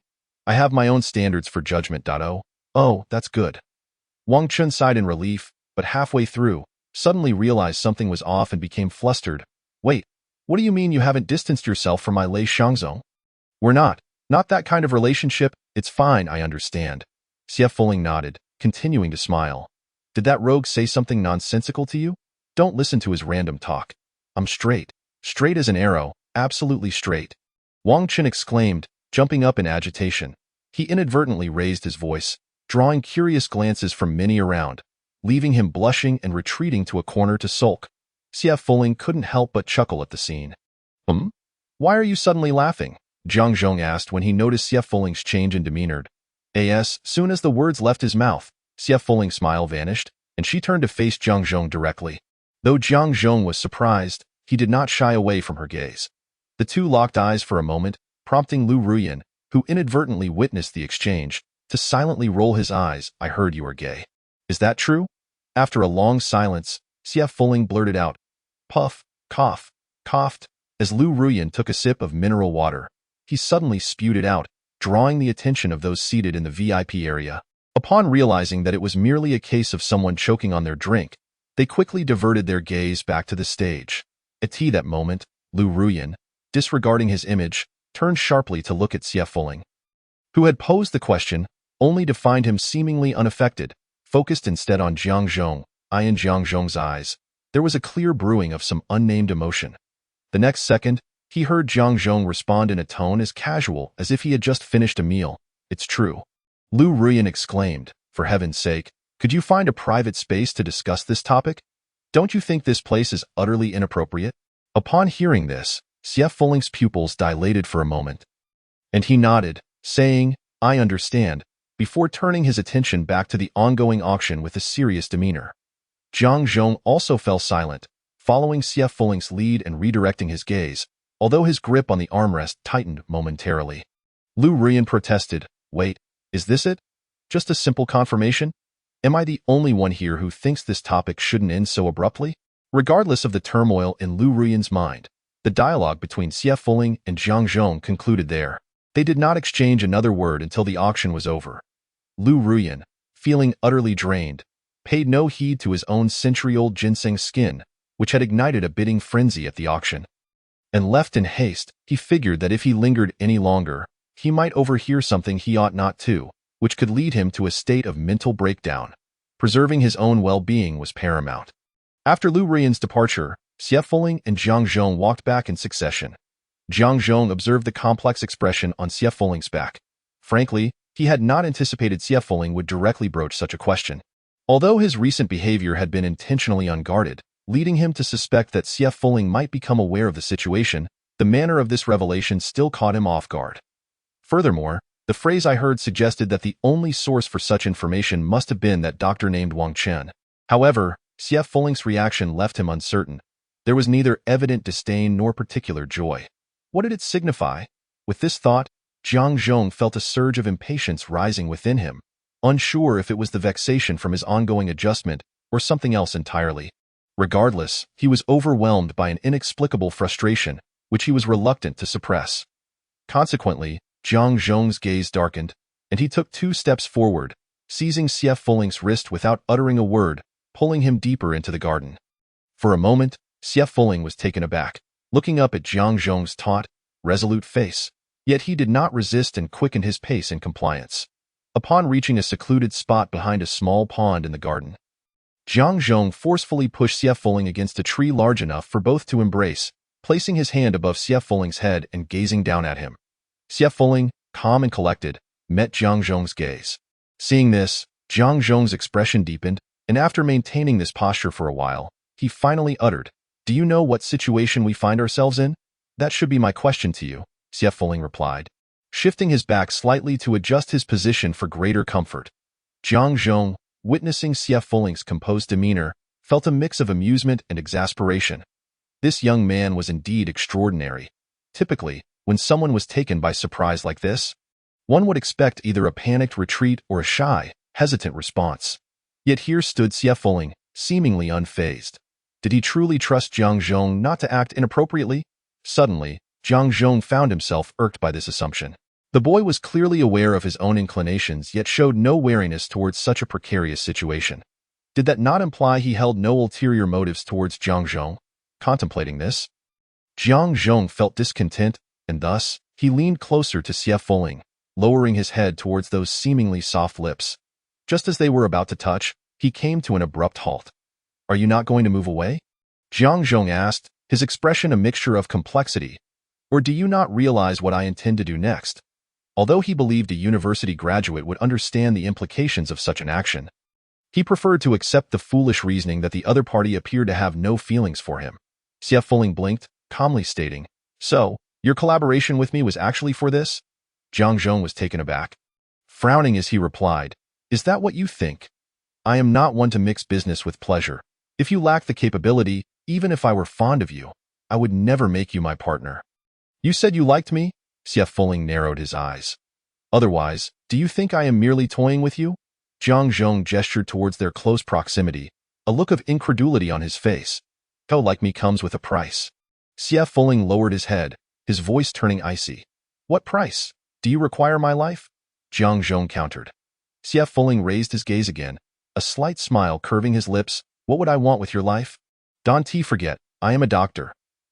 I have my own standards for judgment. Oh, that's good. Wang Chen sighed in relief, but halfway through, suddenly realized something was off and became flustered. Wait, what do you mean you haven't distanced yourself from my Lei Xiangzong? We're not that kind of relationship. It's fine, I understand. Xie Fuling nodded, continuing to smile. Did that rogue say something nonsensical to you? Don't listen to his random talk. I'm straight as an arrow, absolutely straight. Wang Chen exclaimed, jumping up in agitation. He inadvertently raised his voice, drawing curious glances from many around, leaving him blushing and retreating to a corner to sulk. Xie Fuling couldn't help but chuckle at the scene. Why are you suddenly laughing? Jiang Zhong asked when he noticed Xie Fuling's change in demeanor. Soon as the words left his mouth, Xie Fuling's smile vanished, and she turned to face Jiang Zhong directly. Though Jiang Zhong was surprised, he did not shy away from her gaze. The two locked eyes for a moment, prompting Lu Ruyan, who inadvertently witnessed the exchange, to silently roll his eyes. I heard you are gay. Is that true? After a long silence, Xie Fuling blurted out. Puff, cough, coughed. As Lu Ruyan took a sip of mineral water, he suddenly spewed it out, drawing the attention of those seated in the VIP area. Upon realizing that it was merely a case of someone choking on their drink, they quickly diverted their gaze back to the stage. At that moment, Lu Ruyan, disregarding his image, turned sharply to look at Xie Fuling, who had posed the question, only to find him seemingly unaffected, focused instead on Jiang Zhong. In Jiang Zhong's eyes, there was a clear brewing of some unnamed emotion. The next second, he heard Jiang Zhong respond in a tone as casual as if he had just finished a meal. "It's true." Lu Ruyan exclaimed, "For heaven's sake, could you find a private space to discuss this topic? Don't you think this place is utterly inappropriate?" Upon hearing this, Xie Fuling's pupils dilated for a moment, and he nodded, saying, "I understand," before turning his attention back to the ongoing auction with a serious demeanor. Jiang Zhong also fell silent, following Xie Fuling's lead and redirecting his gaze, although his grip on the armrest tightened momentarily. Lu Ruyan protested, "Wait, is this it? Just a simple confirmation? Am I the only one here who thinks this topic shouldn't end so abruptly?" Regardless of the turmoil in Lu Ruyan's mind, the dialogue between Xie Fuling and Jiang Zhong concluded there. They did not exchange another word until the auction was over. Lu Ruyan, feeling utterly drained, paid no heed to his own century-old ginseng skin, which had ignited a bidding frenzy at the auction. And left in haste, he figured that if he lingered any longer, he might overhear something he ought not to, which could lead him to a state of mental breakdown. Preserving his own well-being was paramount. After Lu Ruyan's departure, Xie Fuling and Jiang Zhong walked back in succession. Jiang Zhong observed the complex expression on Xie Fuling's back. Frankly, he had not anticipated Xie Fuling would directly broach such a question. Although his recent behavior had been intentionally unguarded, leading him to suspect that Xie Fuling might become aware of the situation, the manner of this revelation still caught him off guard. Furthermore, the phrase I heard suggested that the only source for such information must have been that doctor named Wang Chen. However, Xie Fuling's reaction left him uncertain. There was neither evident disdain nor particular joy. What did it signify? With this thought, Jiang Zhong felt a surge of impatience rising within him, unsure if it was the vexation from his ongoing adjustment or something else entirely. Regardless, he was overwhelmed by an inexplicable frustration, which he was reluctant to suppress. Consequently, Jiang Zhong's gaze darkened, and he took 2 steps forward, seizing Xie Fuling's wrist without uttering a word, pulling him deeper into the garden. For a moment, Xie Fuling was taken aback, looking up at Jiang Zhong's taut, resolute face, yet he did not resist and quickened his pace in compliance. Upon reaching a secluded spot behind a small pond in the garden, Jiang Zhong forcefully pushed Xie Fuling against a tree large enough for both to embrace, placing his hand above Xie Fuling's head and gazing down at him. Xie Fuling, calm and collected, met Jiang Zhong's gaze. Seeing this, Jiang Zhong's expression deepened, and after maintaining this posture for a while, he finally uttered, "Do you know what situation we find ourselves in?" "That should be my question to you," Xie Fuling replied, shifting his back slightly to adjust his position for greater comfort. Jiang Zhong, witnessing Xie Fuling's composed demeanor, felt a mix of amusement and exasperation. This young man was indeed extraordinary. Typically, when someone was taken by surprise like this, one would expect either a panicked retreat or a shy, hesitant response. Yet here stood Xie Fuling, seemingly unfazed. Did he truly trust Jiang Zhong not to act inappropriately? Suddenly, Jiang Zhong found himself irked by this assumption. The boy was clearly aware of his own inclinations yet showed no wariness towards such a precarious situation. Did that not imply he held no ulterior motives towards Jiang Zhong? Contemplating this, Jiang Zhong felt discontent, and thus, he leaned closer to Xie Fuling, lowering his head towards those seemingly soft lips. Just as they were about to touch, he came to an abrupt halt. "Are you not going to move away?" Jiang Zhong asked, his expression a mixture of complexity. "Or do you not realize what I intend to do next?" Although he believed a university graduate would understand the implications of such an action, he preferred to accept the foolish reasoning that the other party appeared to have no feelings for him. Xie Fuling blinked, calmly stating, "So, your collaboration with me was actually for this?" Jiang Zhong was taken aback. Frowning as he replied, "Is that what you think? I am not one to mix business with pleasure. If you lack the capability, even if I were fond of you, I would never make you my partner." "You said you liked me?" Xie Fuling narrowed his eyes. "Otherwise, do you think I am merely toying with you?" Jiang Zhong gestured towards their close proximity, a look of incredulity on his face. "Oh, like me comes with a price." Xie Fuling lowered his head, his voice turning icy. What price? Do you require my life? Jiang Zhong countered. Xie Fuling raised his gaze again, a slight smile curving his lips. What would I want with your life? Don't forget, I am a doctor.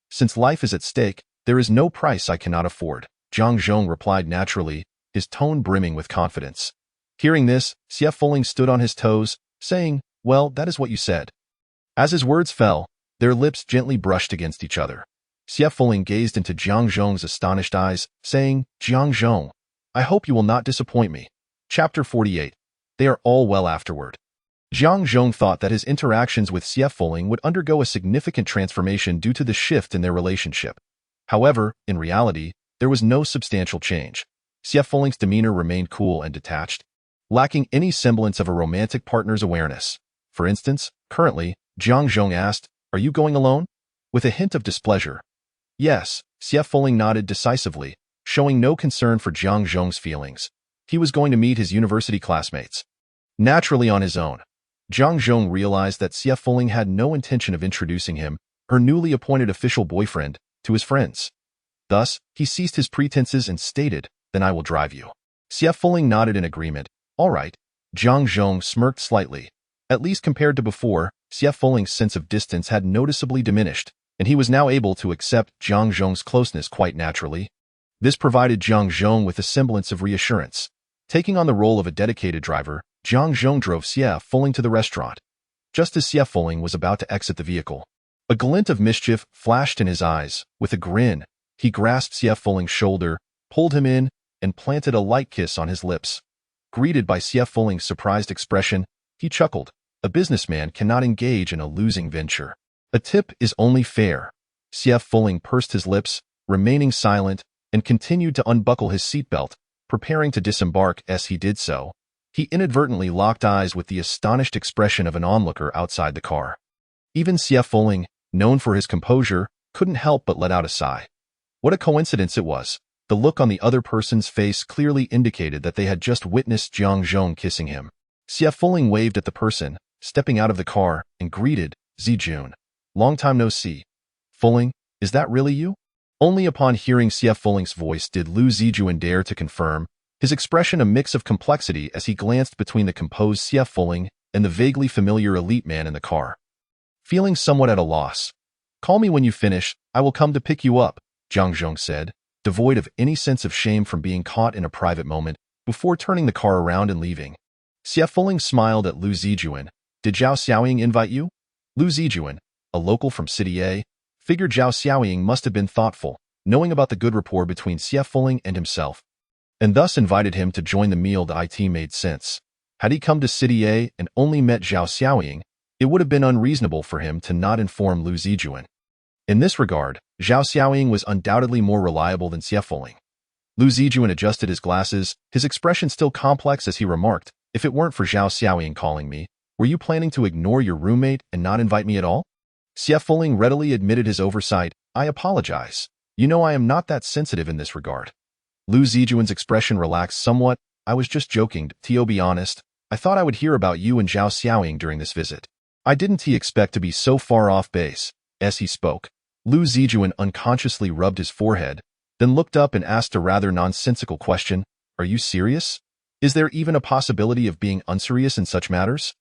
Since life is at stake, there is no price I cannot afford. Jiang Zhong replied naturally, his tone brimming with confidence. Hearing this, Xie Fuling stood on his toes, saying, well, that is what you said. As his words fell, their lips gently brushed against each other. Xie Fuling gazed into Jiang Zhong's astonished eyes, saying, Jiang Zhong, I hope you will not disappoint me. Chapter 48. They are all well afterward. Jiang Zhong thought that his interactions with Xie Fuling would undergo a significant transformation due to the shift in their relationship. However, in reality, there was no substantial change. Xie Fuling's demeanor remained cool and detached, lacking any semblance of a romantic partner's awareness. For instance, currently, Jiang Zhong asked, Are you going alone? With a hint of displeasure. Yes, Xie Fuling nodded decisively, showing no concern for Jiang Zhong's feelings. He was going to meet his university classmates. Naturally on his own. Jiang Zhong realized that Xie Fuling had no intention of introducing him, her newly appointed official boyfriend, to his friends. Thus, he ceased his pretenses and stated, Then I will drive you. Xie Fuling nodded in agreement. All right. Jiang Zhong smirked slightly. At least compared to before, Xie Fuling's sense of distance had noticeably diminished, and he was now able to accept Jiang Zhong's closeness quite naturally. This provided Jiang Zhong with a semblance of reassurance. Taking on the role of a dedicated driver, Jiang Zhong drove Xie Fuling to the restaurant. Just as Xie Fuling was about to exit the vehicle, a glint of mischief flashed in his eyes. With a grin, he grasped Xie Fuling's shoulder, pulled him in, and planted a light kiss on his lips. Greeted by Xie Fuling's surprised expression, he chuckled. A businessman cannot engage in a losing venture. A tip is only fair. Xie Fuling pursed his lips, remaining silent, and continued to unbuckle his seatbelt, preparing to disembark. As he did so, he inadvertently locked eyes with the astonished expression of an onlooker outside the car. Even Xie Fuling, known for his composure, couldn't help but let out a sigh. What a coincidence it was. The look on the other person's face clearly indicated that they had just witnessed Jiang Zhong kissing him. Xie Fuling waved at the person, stepping out of the car, and greeted, Zijun. Long time no see. Fuling, is that really you? Only upon hearing Xie Fuling's voice did Lu Zijun dare to confirm, his expression a mix of complexity as he glanced between the composed Xie Fuling and the vaguely familiar elite man in the car. Feeling somewhat at a loss. Call me when you finish, I will come to pick you up, Jiang Zhong said, devoid of any sense of shame from being caught in a private moment, before turning the car around and leaving. Xie Fuling smiled at Lu Zijun. Did Zhao Xiaoying invite you? Lu Zijun, a local from City A, figured Zhao Xiaoying must have been thoughtful, knowing about the good rapport between Xie Fuling and himself, and thus invited him to join the meal. The IT made sense. Had he come to City A and only met Zhao Xiaoying, it would have been unreasonable for him to not inform Lu Zijun. In this regard, Zhao Xiaoying was undoubtedly more reliable than Xie Fuling. Lu Zijun adjusted his glasses, his expression still complex as he remarked, If it weren't for Zhao Xiaoying calling me, were you planning to ignore your roommate and not invite me at all? Xie Fuling readily admitted his oversight. I apologize. You know I am not that sensitive in this regard. Lu Zijun's expression relaxed somewhat. I was just joking, to be honest. I thought I would hear about you and Zhao Xiaoying during this visit. I didn't expect to be so far off base. As he spoke, Lu Zijun unconsciously rubbed his forehead, then looked up and asked a rather nonsensical question. Are you serious? Is there even a possibility of being unserious in such matters?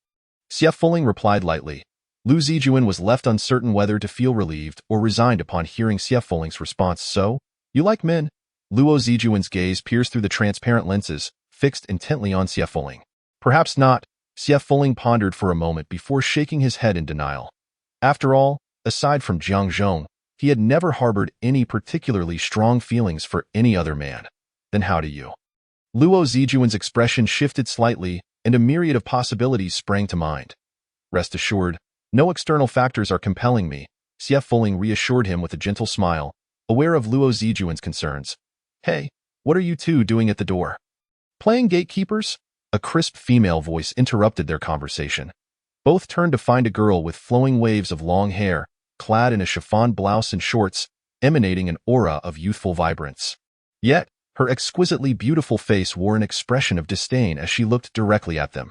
Xie Fuling replied lightly. Lu Zijun was left uncertain whether to feel relieved or resigned upon hearing Xie Fuling's response. So, you like men? Luo Zijun's gaze pierced through the transparent lenses, fixed intently on Xie Fuling. Perhaps not, Xie Fuling pondered for a moment before shaking his head in denial. After all, aside from Jiang Zhong, he had never harbored any particularly strong feelings for any other man. Then how do you? Luo Zijun's expression shifted slightly, and a myriad of possibilities sprang to mind. Rest assured, no external factors are compelling me, Xie Fuling reassured him with a gentle smile, aware of Luo Zijun's concerns. Hey, what are you two doing at the door? Playing gatekeepers? A crisp female voice interrupted their conversation. Both turned to find a girl with flowing waves of long hair, clad in a chiffon blouse and shorts, emanating an aura of youthful vibrance. Yet, her exquisitely beautiful face wore an expression of disdain as she looked directly at them.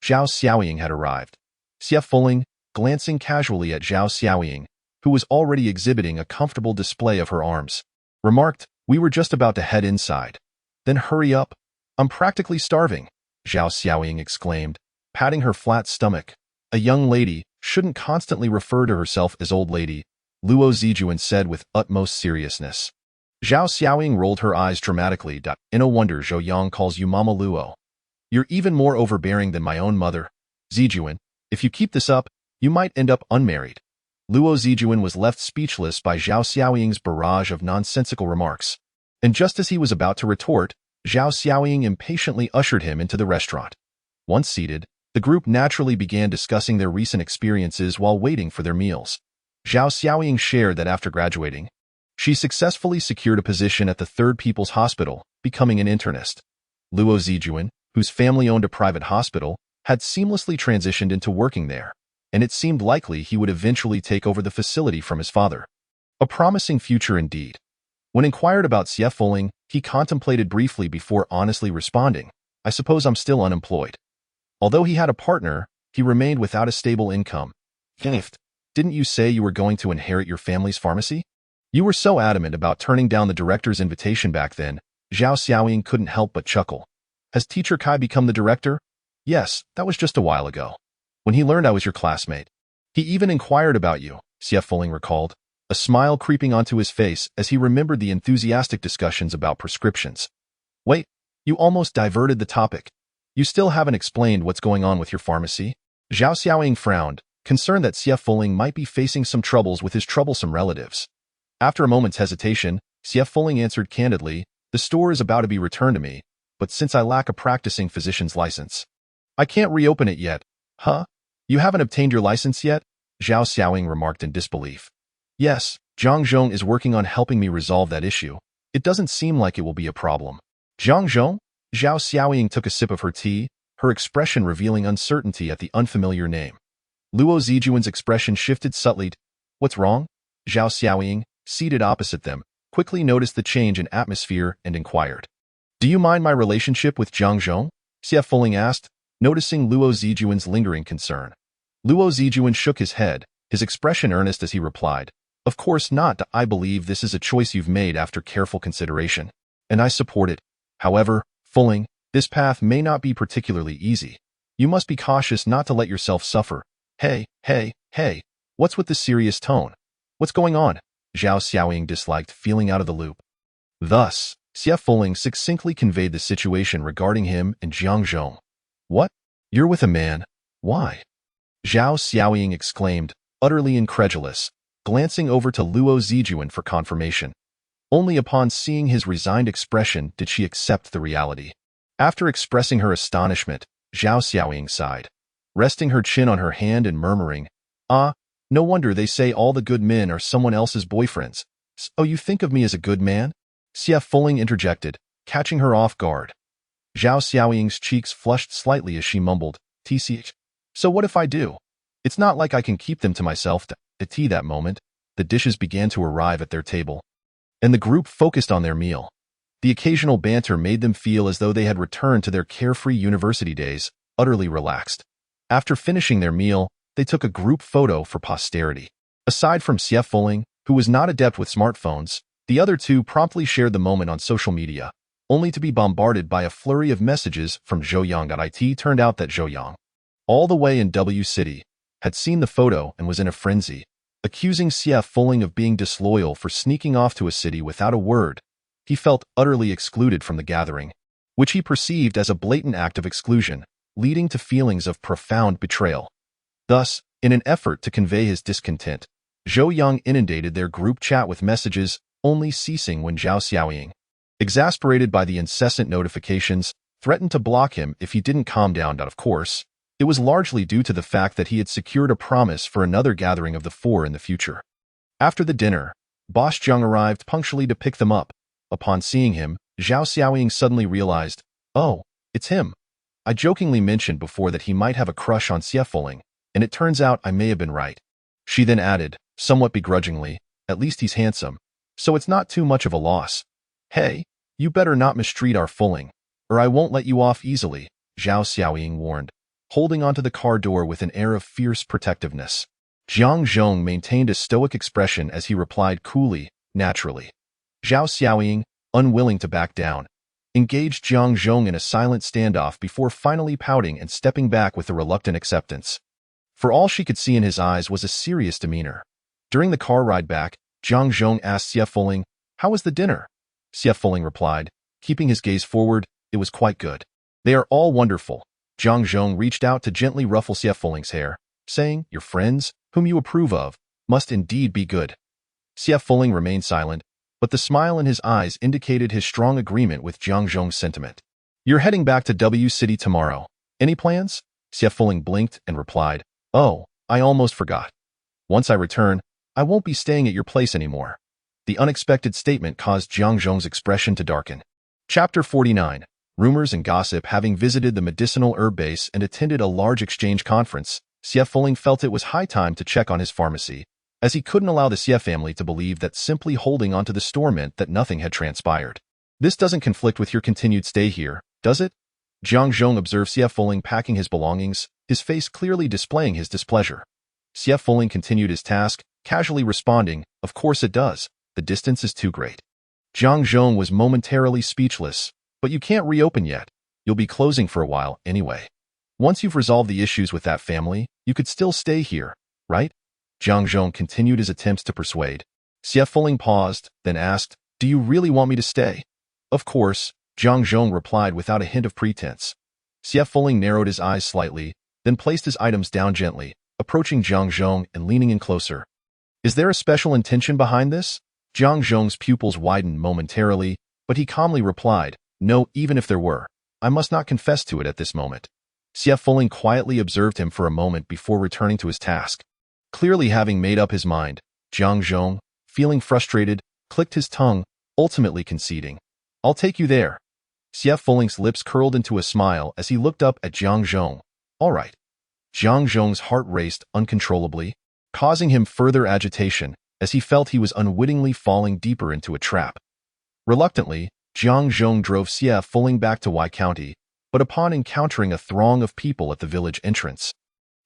Zhao Xiaoying had arrived. Xie Fuling, glancing casually at Zhao Xiaoying, who was already exhibiting a comfortable display of her arms, remarked, "We were just about to head inside." "Then hurry up. I'm practically starving," Zhao Xiaoying exclaimed, patting her flat stomach. "A young lady shouldn't constantly refer to herself as old lady," Luo Zijuan said with utmost seriousness. Zhao Xiaoying rolled her eyes dramatically. "No wonder Zhou Yang calls you Mama Luo. You're even more overbearing than my own mother. Zijuan, if you keep this up, you might end up unmarried." Luo Zijuan was left speechless by Zhao Xiaoying's barrage of nonsensical remarks. And just as he was about to retort, Zhao Xiaoying impatiently ushered him into the restaurant. Once seated, the group naturally began discussing their recent experiences while waiting for their meals. Zhao Xiaoying shared that after graduating, she successfully secured a position at the Third People's Hospital, becoming an internist. Luo Zijuan, whose family owned a private hospital, had seamlessly transitioned into working there, and it seemed likely he would eventually take over the facility from his father. A promising future indeed. When inquired about Xie Fuling, he contemplated briefly before honestly responding, "I suppose I'm still unemployed." Although he had a partner, he remained without a stable income. "Didn't you say you were going to inherit your family's pharmacy? You were so adamant about turning down the director's invitation back then." Zhao Xiaoying couldn't help but chuckle. "Has Teacher Kai become the director?" "Yes, that was just a while ago, when he learned I was your classmate. He even inquired about you," Xie Fuling recalled, a smile creeping onto his face as he remembered the enthusiastic discussions about prescriptions. "Wait, you almost diverted the topic. You still haven't explained what's going on with your pharmacy?" Zhao Xiaoying frowned, concerned that Xie Fuling might be facing some troubles with his troublesome relatives. After a moment's hesitation, Xie Fuling answered candidly, "The store is about to be returned to me, but since I lack a practicing physician's license, I can't reopen it yet." "Huh? You haven't obtained your license yet?" Zhao Xiaoying remarked in disbelief. "Yes, Zhang Zhong is working on helping me resolve that issue. It doesn't seem like it will be a problem." "Zhang Zhong?" Zhao Xiaoying took a sip of her tea, her expression revealing uncertainty at the unfamiliar name. Luo Zijuan's expression shifted subtly. "What's wrong?" Zhao Xiaoying, seated opposite them, quickly noticed the change in atmosphere and inquired. "Do you mind my relationship with Zhang Zhong?" Xie Fuling asked, noticing Luo Zijuan's lingering concern. Luo Zijuan shook his head, his expression earnest as he replied, "Of course not. I believe this is a choice you've made after careful consideration, and I support it. However, Fuling, this path may not be particularly easy. You must be cautious not to let yourself suffer." Hey, what's with the serious tone? What's going on?" Zhao Xiaoying disliked feeling out of the loop. Thus, Xie Fuling succinctly conveyed the situation regarding him and Zhang Zhong. "What? You're with a man? Why?" Zhao Xiaoying exclaimed, utterly incredulous, glancing over to Luo Zijuan for confirmation. Only upon seeing his resigned expression did she accept the reality. After expressing her astonishment, Zhao Xiaoying sighed, resting her chin on her hand and murmuring, "Ah, no wonder they say all the good men are someone else's boyfriends. So you think of me as a good man?" Xie Fuling interjected, catching her off guard. Zhao Xiaoying's cheeks flushed slightly as she mumbled, "TCH. So what if I do? It's not like I can keep them to myself." At tea that moment, the dishes began to arrive at their table, and the group focused on their meal. The occasional banter made them feel as though they had returned to their carefree university days, utterly relaxed. After finishing their meal, they took a group photo for posterity. Aside from Xie Fuling, who was not adept with smartphones, the other two promptly shared the moment on social media, only to be bombarded by a flurry of messages from Zhou Yang. It turned out that Zhou Yang, all the way in W City, had seen the photo and was in a frenzy, accusing Xie Fuling of being disloyal for sneaking off to a city without a word. He felt utterly excluded from the gathering, which he perceived as a blatant act of exclusion, leading to feelings of profound betrayal. Thus, in an effort to convey his discontent, Zhou Yang inundated their group chat with messages, only ceasing when Zhao Xiaoying, exasperated by the incessant notifications, threatened to block him if he didn't calm down. Of course, it was largely due to the fact that he had secured a promise for another gathering of the four in the future. After the dinner, Boss Zhang arrived punctually to pick them up. Upon seeing him, Zhao Xiaoying suddenly realized, "Oh, it's him. I jokingly mentioned before that he might have a crush on Xie Fuling, and it turns out I may have been right." She then added, somewhat begrudgingly, "At least he's handsome, so it's not too much of a loss." "Hey, you better not mistreat our Fuling, or I won't let you off easily," Zhao Xiaoying warned, holding onto the car door with an air of fierce protectiveness. Jiang Zhong maintained a stoic expression as he replied coolly, naturally. Zhao Xiaoying, unwilling to back down, engaged Jiang Zhong in a silent standoff before finally pouting and stepping back with a reluctant acceptance. For all she could see in his eyes was a serious demeanor. During the car ride back, Jiang Zhong asked Xie Fuling, "How was the dinner?" Xie Fuling replied, keeping his gaze forward, "It was quite good." "They are all wonderful." Jiang Zhong reached out to gently ruffle Xie Fuling's hair, saying, "Your friends, whom you approve of, must indeed be good." Xie Fuling remained silent, but the smile in his eyes indicated his strong agreement with Jiang Zhong's sentiment. "You're heading back to W City tomorrow. Any plans?" Xie Fuling blinked and replied, "Oh, I almost forgot. Once I return, I won't be staying at your place anymore." The unexpected statement caused Jiang Zhong's expression to darken. Chapter 49. Rumors and gossip. Having visited the medicinal herb base and attended a large exchange conference, Xie Fuling felt it was high time to check on his pharmacy, as he couldn't allow the Xie family to believe that simply holding onto the store meant that nothing had transpired. "This doesn't conflict with your continued stay here, does it?" Jiang Zhong observed Xie Fuling packing his belongings, his face clearly displaying his displeasure. Xie Fuling continued his task, casually responding, "Of course it does. The distance is too great." Jiang Zhong was momentarily speechless. "But you can't reopen yet. You'll be closing for a while anyway. Once you've resolved the issues with that family, you could still stay here, right?" Jiang Zhong continued his attempts to persuade. Xie Fuling paused, then asked, "Do you really want me to stay?" "Of course," Jiang Zhong replied without a hint of pretense. Xie Fuling narrowed his eyes slightly, then placed his items down gently, approaching Jiang Zhong and leaning in closer. "Is there a special intention behind this?" Jiang Zhong's pupils widened momentarily, but he calmly replied, "No, even if there were, I must not confess to it at this moment." Xie Fuling quietly observed him for a moment before returning to his task. Clearly having made up his mind, Jiang Zhong, feeling frustrated, clicked his tongue, ultimately conceding, "I'll take you there." Xie Fuling's lips curled into a smile as he looked up at Jiang Zhong. "All right." Jiang Zhong's heart raced uncontrollably, causing him further agitation as he felt he was unwittingly falling deeper into a trap. Reluctantly, Jiang Zhong drove Xie Fuling back to Y County, but upon encountering a throng of people at the village entrance,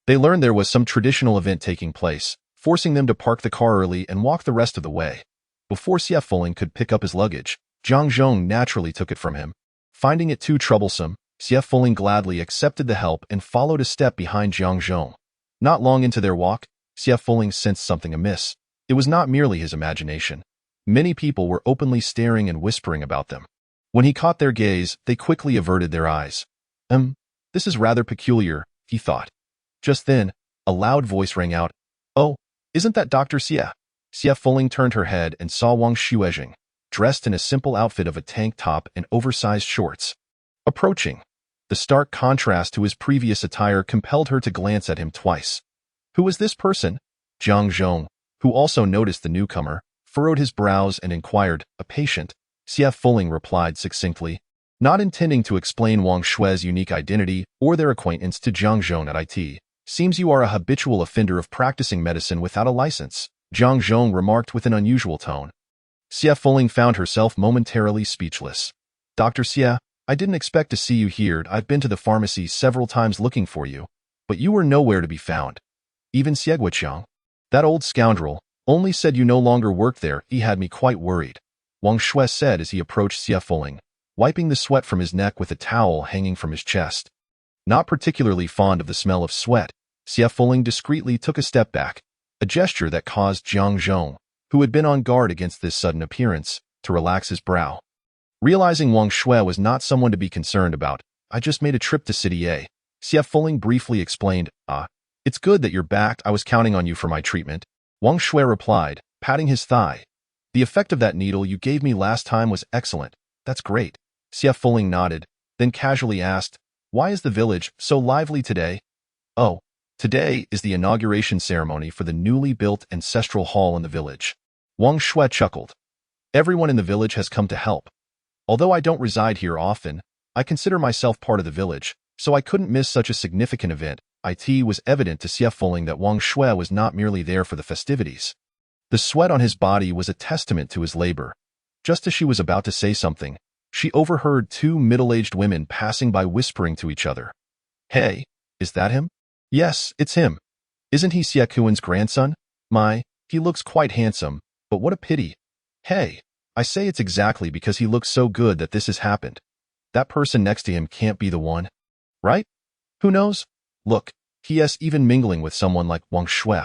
they learned there was some traditional event taking place, forcing them to park the car early and walk the rest of the way. Before Xie Fuling could pick up his luggage, Jiang Zhong naturally took it from him. Finding it too troublesome, Xie Fuling gladly accepted the help and followed a step behind Jiang Zhong. Not long into their walk, Xie Fuling sensed something amiss. It was not merely his imagination. Many people were openly staring and whispering about them. When he caught their gaze, they quickly averted their eyes. This is rather peculiar," he thought. Just then, a loud voice rang out, "Oh, isn't that Dr. Xie?" Xie Fuling turned her head and saw Wang Xuezheng, dressed in a simple outfit of a tank top and oversized shorts, approaching. The stark contrast to his previous attire compelled her to glance at him twice. "Who is this person?" Jiang Zhong, who also noticed the newcomer, furrowed his brows and inquired, "A patient." Xie Fuling replied succinctly, not intending to explain Wang Shui's unique identity or their acquaintance to Jiang Zhong at IT. "Seems you are a habitual offender of practicing medicine without a license," Jiang Zhong remarked with an unusual tone. Xie Fuling found herself momentarily speechless. "Dr. Xie, I didn't expect to see you here. I've been to the pharmacy several times looking for you, but you were nowhere to be found. Even Xie Guoqiang, that old scoundrel, only said you no longer worked there. He had me quite worried," Wang Shui said as he approached Xie Fuling, wiping the sweat from his neck with a towel hanging from his chest. Not particularly fond of the smell of sweat, Xie Fuling discreetly took a step back, a gesture that caused Jiang Zhong, who had been on guard against this sudden appearance, to relax his brow. Realizing Wang Shui was not someone to be concerned about, "I just made a trip to City A." Xie Fuling briefly explained, "It's good that you're back. I was counting on you for my treatment," Wang Shui replied, patting his thigh. "The effect of that needle you gave me last time was excellent. That's great." Xie Fuling nodded, then casually asked, "Why is the village so lively today?" "Oh, today is the inauguration ceremony for the newly built ancestral hall in the village." Wang Shui chuckled. "Everyone in the village has come to help. Although I don't reside here often, I consider myself part of the village, so I couldn't miss such a significant event." It was evident to Xie Fuling that Wang Shui was not merely there for the festivities. The sweat on his body was a testament to his labor. Just as she was about to say something, she overheard two middle-aged women passing by whispering to each other. "Hey, is that him?" "Yes, it's him." Isn't he Xie Kuan's grandson? My, he looks quite handsome, but what a pity. Hey, I say it's exactly because he looks so good that this has happened. That person next to him can't be the one. Right? Who knows? Look, he is even mingling with someone like Wang Shui.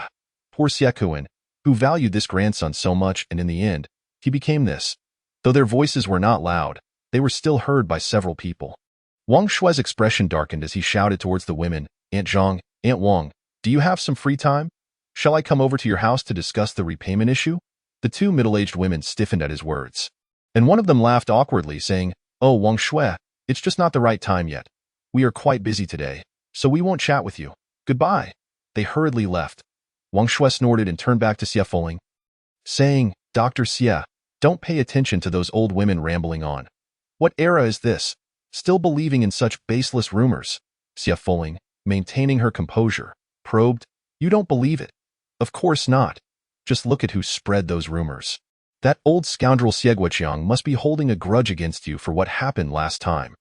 Poor Xie Kuan, who valued this grandson so much, and in the end, he became this. Though their voices were not loud, they were still heard by several people. Wang Shui's expression darkened as he shouted towards the women, Aunt Zhang, Aunt Wang, do you have some free time? Shall I come over to your house to discuss the repayment issue? The two middle-aged women stiffened at his words, and one of them laughed awkwardly, saying, Oh, Wang Shui, it's just not the right time yet. We are quite busy today, so we won't chat with you. Goodbye. They hurriedly left. Wang Shui snorted and turned back to Xie Fuling, saying, Dr. Xie, don't pay attention to those old women rambling on. What era is this? Still believing in such baseless rumors? Xie Fuling, maintaining her composure, probed, You don't believe it? Of course not. Just look at who spread those rumors. That old scoundrel Xie Guoqiang must be holding a grudge against you for what happened last time.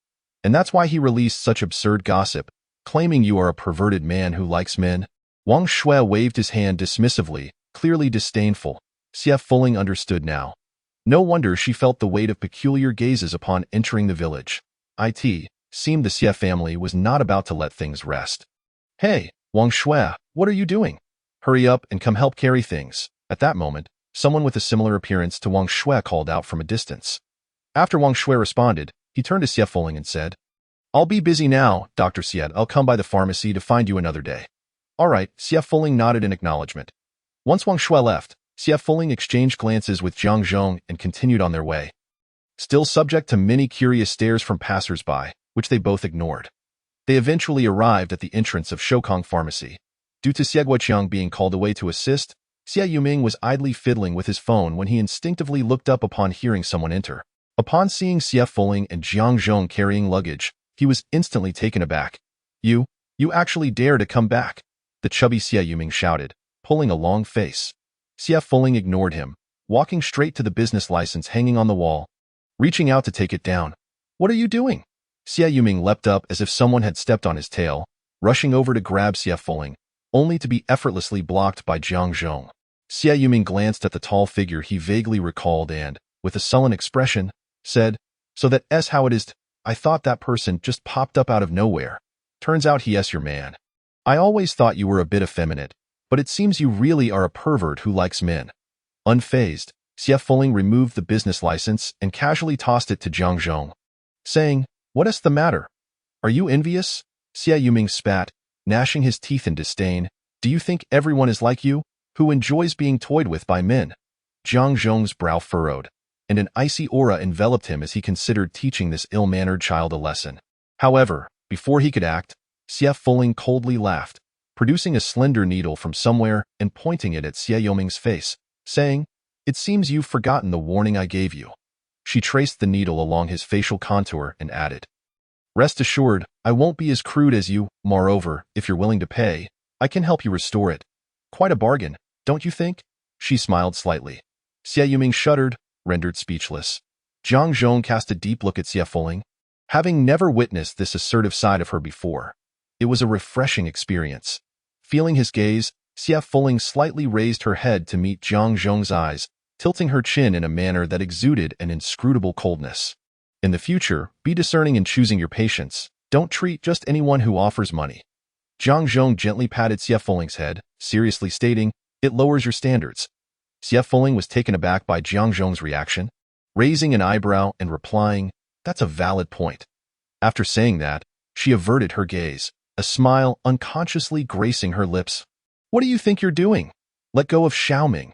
And that's why he released such absurd gossip, claiming you are a perverted man who likes men. Wang Shui waved his hand dismissively, clearly disdainful. Xie Fuling understood now. No wonder she felt the weight of peculiar gazes upon entering the village. It seemed the Xie family was not about to let things rest. Hey, Wang Shui, what are you doing? Hurry up and come help carry things. At that moment, someone with a similar appearance to Wang Shui called out from a distance. After Wang Shui responded, he turned to Xie Fuling and said, I'll be busy now, Dr. Xie. I'll come by the pharmacy to find you another day. All right, Xie Fuling nodded in acknowledgement. Once Wang Shui left, Xie Fuling exchanged glances with Jiang Zhong and continued on their way. Still subject to many curious stares from passers-by, which they both ignored. They eventually arrived at the entrance of Shoukong Pharmacy. Due to Xie Guoqiang being called away to assist, Xie Yuming was idly fiddling with his phone when he instinctively looked up upon hearing someone enter. Upon seeing Xie Fuling and Jiang Zhong carrying luggage, he was instantly taken aback. You actually dare to come back? The chubby Xie Yuming shouted, pulling a long face. Xie Fuling ignored him, walking straight to the business license hanging on the wall, reaching out to take it down. What are you doing? Xie Yuming leapt up as if someone had stepped on his tail, rushing over to grab Xie Fuling, only to be effortlessly blocked by Jiang Zhong. Xie Yuming glanced at the tall figure he vaguely recalled and, with a sullen expression, said, So that's how it is. I thought that person just popped up out of nowhere. Turns out he is your man. I always thought you were a bit effeminate, but it seems you really are a pervert who likes men. Unfazed, Xie Fuling removed the business license and casually tossed it to Jiang Zhong, saying, What is the matter? Are you envious? Xie Yuming spat, gnashing his teeth in disdain. Do you think everyone is like you, who enjoys being toyed with by men? Jiang Zhong's brow furrowed, and an icy aura enveloped him as he considered teaching this ill-mannered child a lesson. However, before he could act, Xie Fuling coldly laughed, producing a slender needle from somewhere and pointing it at Xie Yuming's face, saying, It seems you've forgotten the warning I gave you. She traced the needle along his facial contour and added, Rest assured, I won't be as crude as you. Moreover, if you're willing to pay, I can help you restore it. Quite a bargain, don't you think? She smiled slightly. Xie Yuming shuddered, rendered speechless. Jiang Zhong cast a deep look at Xie Fuling. Having never witnessed this assertive side of her before, it was a refreshing experience. Feeling his gaze, Xie Fuling slightly raised her head to meet Jiang Zhong's eyes, tilting her chin in a manner that exuded an inscrutable coldness. In the future, be discerning in choosing your patients. Don't treat just anyone who offers money. Jiang Zhong gently patted Xie Fuling's head, seriously stating, It lowers your standards. Xie Fuling was taken aback by Jiang Zhong's reaction, raising an eyebrow and replying, That's a valid point. After saying that, she averted her gaze, a smile unconsciously gracing her lips. What do you think you're doing? Let go of Xiaoming.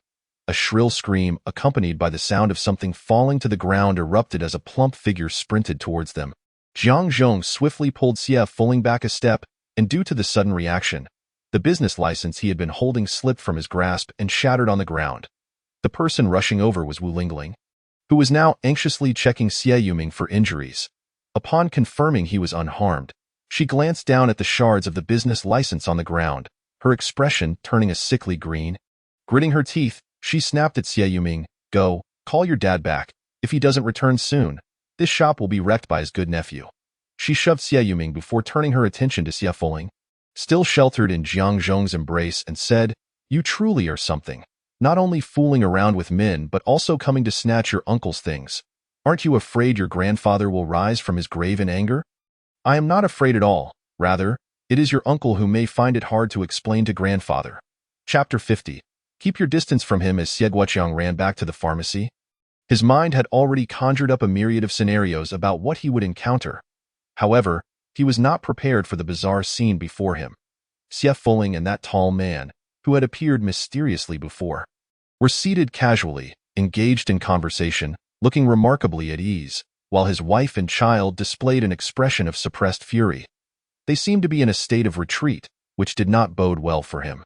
A shrill scream, accompanied by the sound of something falling to the ground, erupted as a plump figure sprinted towards them. Jiang Zhong swiftly pulled Xie Fuling back a step, and due to the sudden reaction, the business license he had been holding slipped from his grasp and shattered on the ground. The person rushing over was Wu Lingling, who was now anxiously checking Xie Yuming for injuries. Upon confirming he was unharmed, she glanced down at the shards of the business license on the ground, her expression turning a sickly green. Gritting her teeth, she snapped at Xie Yuming, Go, call your dad back. If he doesn't return soon, this shop will be wrecked by his good nephew. She shoved Xie Yuming before turning her attention to Xie Fuling, still sheltered in Jiang Zhong's embrace, and said, "You truly are something. Not only fooling around with men, but also coming to snatch your uncle's things. Aren't you afraid your grandfather will rise from his grave in anger?" "I am not afraid at all. Rather, it is your uncle who may find it hard to explain to grandfather." Chapter 50. Keep your distance from him. As Xie Guoqiang ran back to the pharmacy, his mind had already conjured up a myriad of scenarios about what he would encounter. However, he was not prepared for the bizarre scene before him. Xie Fuling and that tall man, who had appeared mysteriously before, were seated casually, engaged in conversation, looking remarkably at ease, while his wife and child displayed an expression of suppressed fury. They seemed to be in a state of retreat, which did not bode well for him.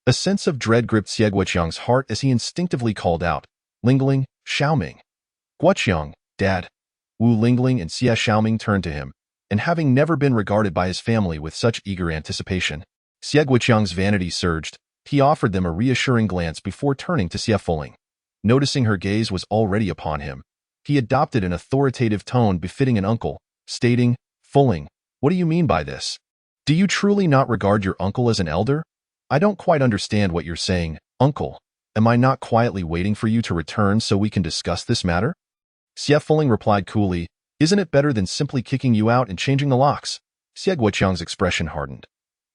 A sense of dread gripped Xie Guoqiang's heart as he instinctively called out, "Lingling, Xiaoming." "Guoqiang, Dad." Wu Lingling and Xie Xiaoming turned to him, and having never been regarded by his family with such eager anticipation, Xie Guoqiang's vanity surged. He offered them a reassuring glance before turning to Xie Fuling. Noticing her gaze was already upon him, he adopted an authoritative tone befitting an uncle, stating, "Fuling, what do you mean by this? Do you truly not regard your uncle as an elder? I don't quite understand what you're saying, uncle. Am I not quietly waiting for you to return so we can discuss this matter?" Xie Fuling replied coolly, "Isn't it better than simply kicking you out and changing the locks?" Xie Guoqiang's expression hardened.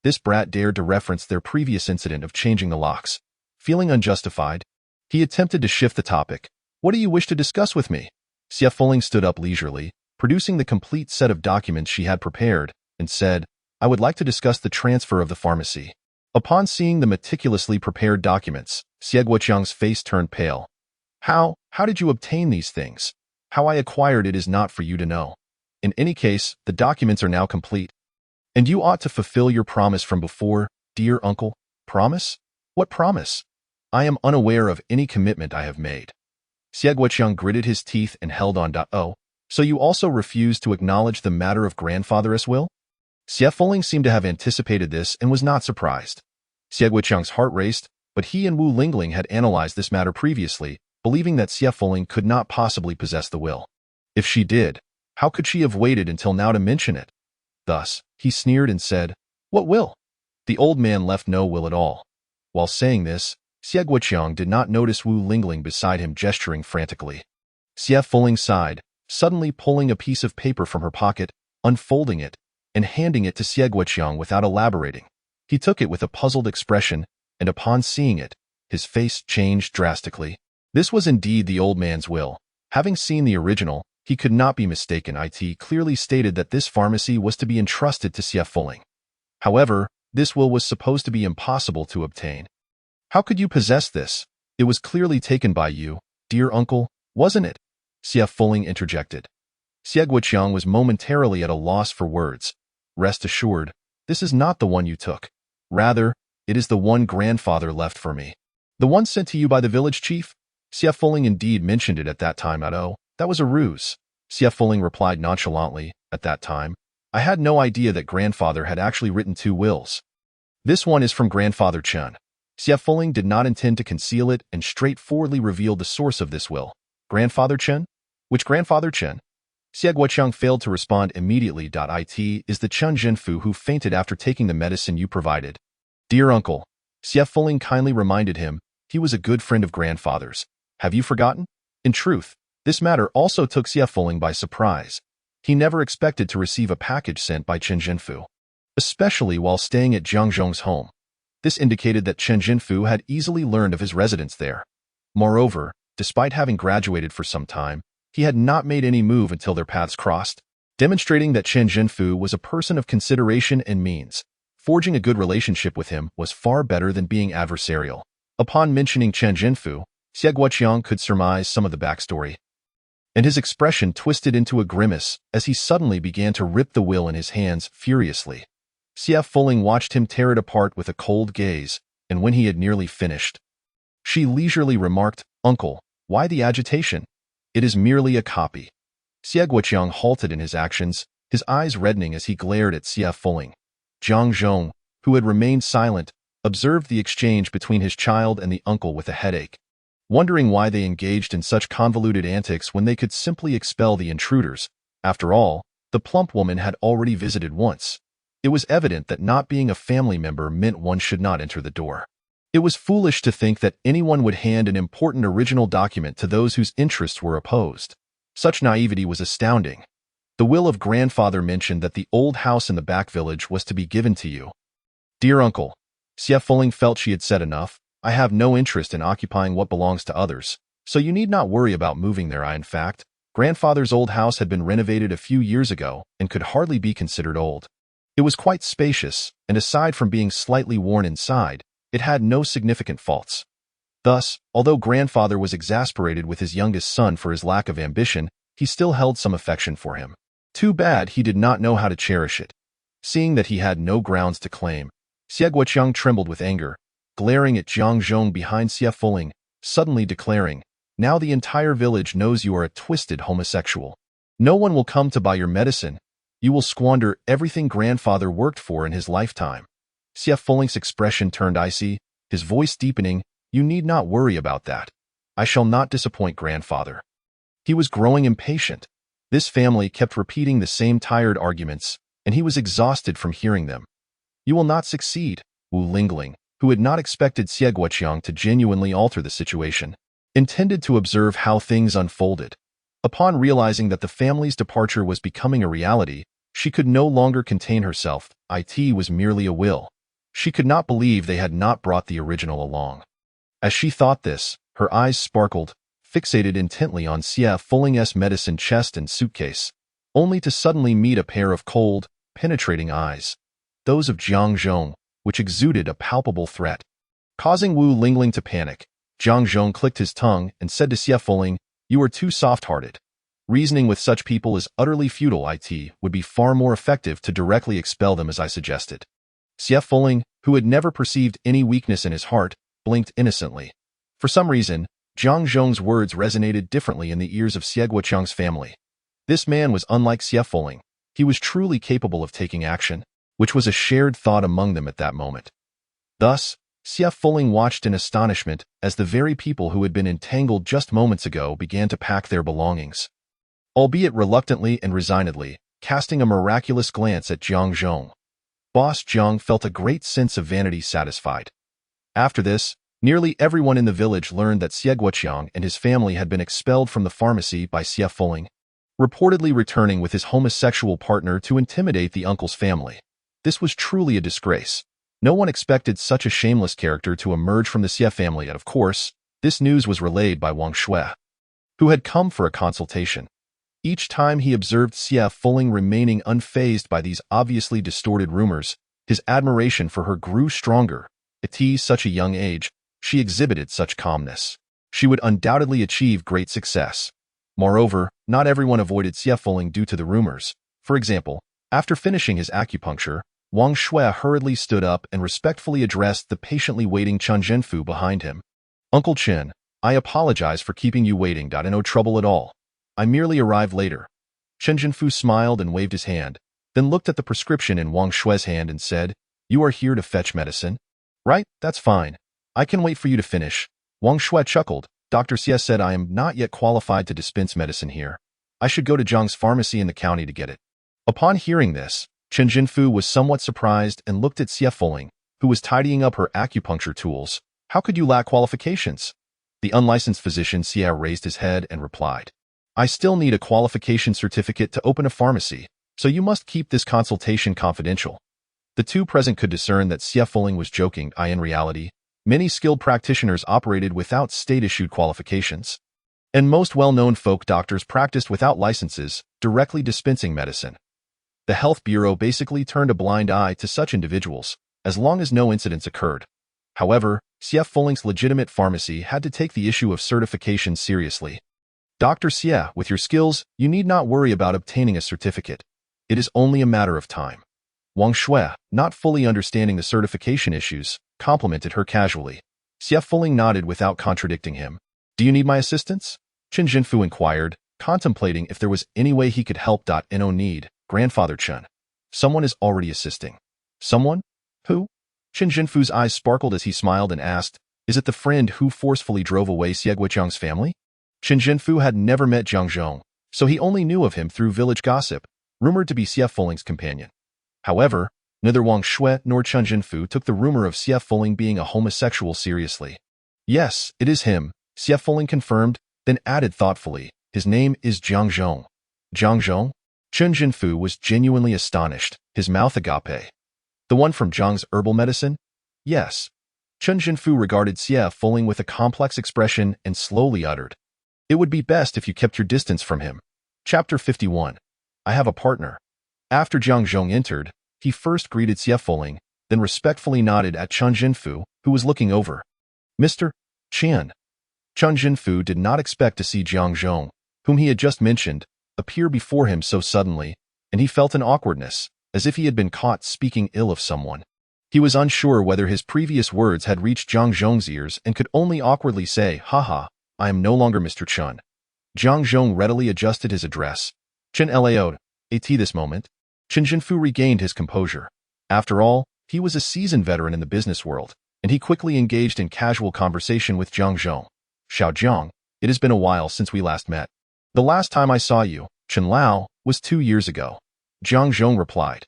This brat dared to reference their previous incident of changing the locks. Feeling unjustified, he attempted to shift the topic. "What do you wish to discuss with me?" Xie Fuling stood up leisurely, producing the complete set of documents she had prepared, and said, "I would like to discuss the transfer of the pharmacy." Upon seeing the meticulously prepared documents, Xie Guoqiang's face turned pale. How did you obtain these things? How I acquired it is not for you to know. In any case, the documents are now complete. And you ought to fulfill your promise from before, dear uncle." "Promise? What promise? I am unaware of any commitment I have made." Xie Guoqiang gritted his teeth and held on. "Oh, so you also refuse to acknowledge the matter of grandfather's will?" Xie Fuling seemed to have anticipated this and was not surprised. Xie Guoqiang's heart raced, but he and Wu Lingling had analyzed this matter previously, believing that Xie Fuling could not possibly possess the will. If she did, how could she have waited until now to mention it? Thus, he sneered and said, "What will?" The old man left no will at all. While saying this, Xie Guoqiang did not notice Wu Lingling beside him gesturing frantically. Xie Fuling sighed, suddenly pulling a piece of paper from her pocket, unfolding it, and handing it to Xie Guoqiang without elaborating. He took it with a puzzled expression, and upon seeing it, his face changed drastically. This was indeed the old man's will. Having seen the original, he could not be mistaken. It clearly stated that this pharmacy was to be entrusted to Xie Fuling. However, this will was supposed to be impossible to obtain. "How could you possess this? It was clearly taken by you, dear uncle, wasn't it?" Xie Fuling interjected. Xie Guoqiang was momentarily at a loss for words. "Rest assured, this is not the one you took. Rather, it is the one grandfather left for me." "The one sent to you by the village chief?" Xie Fuling indeed mentioned it at that time. "Oh, that was a ruse." Xie Fuling replied nonchalantly, "At that time, I had no idea that grandfather had actually written 2 wills. This one is from grandfather Chen." Xie Fuling did not intend to conceal it and straightforwardly revealed the source of this will. "Grandfather Chen? Which grandfather Chen?" Xie Guoqiang failed to respond immediately. "It is the Chen Zhenfu who fainted after taking the medicine you provided." "Dear uncle," Xie Fuling kindly reminded him, "he was a good friend of grandfather's. Have you forgotten?" In truth, this matter also took Xie Fuling by surprise. He never expected to receive a package sent by Chen Zhenfu, especially while staying at Jiang Zhong's home. This indicated that Chen Zhenfu had easily learned of his residence there. Moreover, despite having graduated for some time, he had not made any move until their paths crossed, demonstrating that Chen Zhenfu was a person of consideration and means. Forging a good relationship with him was far better than being adversarial. Upon mentioning Chen Zhenfu, Xie Guoqiang could surmise some of the backstory, and his expression twisted into a grimace as he suddenly began to rip the will in his hands furiously. Xie Fuling watched him tear it apart with a cold gaze, and when he had nearly finished, she leisurely remarked, "Uncle, why the agitation? It is merely a copy." Xie Guoqiang halted in his actions, his eyes reddening as he glared at Xie Fuling. Jiang Zhong, who had remained silent, observed the exchange between his child and the uncle with a headache, wondering why they engaged in such convoluted antics when they could simply expel the intruders. After all, the plump woman had already visited once. It was evident that not being a family member meant one should not enter the door. It was foolish to think that anyone would hand an important original document to those whose interests were opposed. Such naivety was astounding. The will of grandfather mentioned that the old house in the back village was to be given to you. Dear uncle, Xie Fuling felt she had said enough. I have no interest in occupying what belongs to others, so you need not worry about moving there. In fact, grandfather's old house had been renovated a few years ago and could hardly be considered old. It was quite spacious, and aside from being slightly worn inside, it had no significant faults. Thus, although grandfather was exasperated with his youngest son for his lack of ambition, he still held some affection for him. Too bad he did not know how to cherish it. Seeing that he had no grounds to claim, Xie Guoqiang trembled with anger, glaring at Jiang Zhong behind Xie Fuling, suddenly declaring, "Now the entire village knows you are a twisted homosexual. No one will come to buy your medicine. You will squander everything grandfather worked for in his lifetime." Xie Fuling's expression turned icy, his voice deepening. "You need not worry about that. I shall not disappoint grandfather." He was growing impatient. This family kept repeating the same tired arguments, and he was exhausted from hearing them. "You will not succeed," Wu Lingling, who had not expected Xie Guoqiang to genuinely alter the situation, intended to observe how things unfolded. Upon realizing that the family's departure was becoming a reality, she could no longer contain herself. It was merely a will. She could not believe they had not brought the original along. As she thought this, her eyes sparkled, fixated intently on Xie Fuling's medicine chest and suitcase, only to suddenly meet a pair of cold, penetrating eyes, those of Jiang Zhong, which exuded a palpable threat. Causing Wu Lingling to panic, Jiang Zhong clicked his tongue and said to Xie Fuling, "You are too soft-hearted. Reasoning with such people is utterly futile. It would be far more effective to directly expel them as I suggested." Xie Fuling, who had never perceived any weakness in his heart, blinked innocently. For some reason, Jiang Zhong's words resonated differently in the ears of Xie Guoqiang's family. This man was unlike Xie Fuling. He was truly capable of taking action, which was a shared thought among them at that moment. Thus, Xie Fuling watched in astonishment as the very people who had been entangled just moments ago began to pack their belongings. Albeit reluctantly and resignedly, casting a miraculous glance at Jiang Zhong, Boss Jiang felt a great sense of vanity satisfied. After this, nearly everyone in the village learned that Xie Guoqiang and his family had been expelled from the pharmacy by Xie Fuling, reportedly returning with his homosexual partner to intimidate the uncle's family. This was truly a disgrace. No one expected such a shameless character to emerge from the Xie family, and of course, this news was relayed by Wang Shui, who had come for a consultation. Each time he observed Xie Fuling remaining unfazed by these obviously distorted rumors, his admiration for her grew stronger. At such a young age, she exhibited such calmness. She would undoubtedly achieve great success. Moreover, not everyone avoided Xie Fuling due to the rumors. For example, after finishing his acupuncture, Wang Shui hurriedly stood up and respectfully addressed the patiently waiting Chen Zhenfu behind him. "Uncle Chen, I apologize for keeping you waiting. No trouble at all. I merely arrived later." Chen Zhenfu smiled and waved his hand, then looked at the prescription in Wang Shui's hand and said, "You are here to fetch medicine? Right, that's fine. I can wait for you to finish." Wang Shui chuckled. "Dr. Xie said I am not yet qualified to dispense medicine here. I should go to Zhang's pharmacy in the county to get it." Upon hearing this, Chen Zhenfu was somewhat surprised and looked at Xie Fuling, who was tidying up her acupuncture tools. "How could you lack qualifications?" The unlicensed physician Xie raised his head and replied, "I still need a qualification certificate to open a pharmacy, so you must keep this consultation confidential." The two present could discern that Xie Fuling was joking. In reality, many skilled practitioners operated without state-issued qualifications, and most well-known folk doctors practiced without licenses, directly dispensing medicine. The Health Bureau basically turned a blind eye to such individuals, as long as no incidents occurred. However, Xie Fuling's legitimate pharmacy had to take the issue of certification seriously. "Dr. Xie, with your skills, you need not worry about obtaining a certificate. It is only a matter of time." Wang Shui, not fully understanding the certification issues, complimented her casually. Xie Fuling nodded without contradicting him. "Do you need my assistance?" Chen Zhenfu inquired, contemplating if there was any way he could help. "No need, Grandfather Chen. Someone is already assisting." "Someone? Who?" Chen Zhenfu's eyes sparkled as he smiled and asked, "Is it the friend who forcefully drove away Xie Guoqiang's family?" Chen Zhenfu had never met Jiang Zhong, so he only knew of him through village gossip, rumored to be Xie Fuling's companion. However, Neither Wang Shui nor Chen Jinfu took the rumor of Xie Fuling being a homosexual seriously. Yes, it is him, Xie Fuling confirmed, then added thoughtfully, his name is Jiang Zhong. Jiang Zhong? Chen Jinfu was genuinely astonished, his mouth agape. The one from Zhang's herbal medicine? Yes. Chen Jinfu regarded Xie Fuling with a complex expression and slowly uttered, "It would be best if you kept your distance from him." Chapter 51. I have a partner. After Jiang Zhong entered, he first greeted Xie Fuling, then respectfully nodded at Chen Jinfu, who was looking over. Mr. Chen. Chen Jinfu did not expect to see Jiang Zhong, whom he had just mentioned, appear before him so suddenly, and he felt an awkwardness, as if he had been caught speaking ill of someone. He was unsure whether his previous words had reached Jiang Zhong's ears and could only awkwardly say, "Haha, I am no longer Mr. Chen." Jiang Zhong readily adjusted his address. Chen Lao, at this moment, Chen Jinfu regained his composure. After all, he was a seasoned veteran in the business world, and he quickly engaged in casual conversation with Jiang Zhong. Xiao Jiang, it has been a while since we last met. The last time I saw you, Chen Lao, was 2 years ago. Jiang Zhong replied.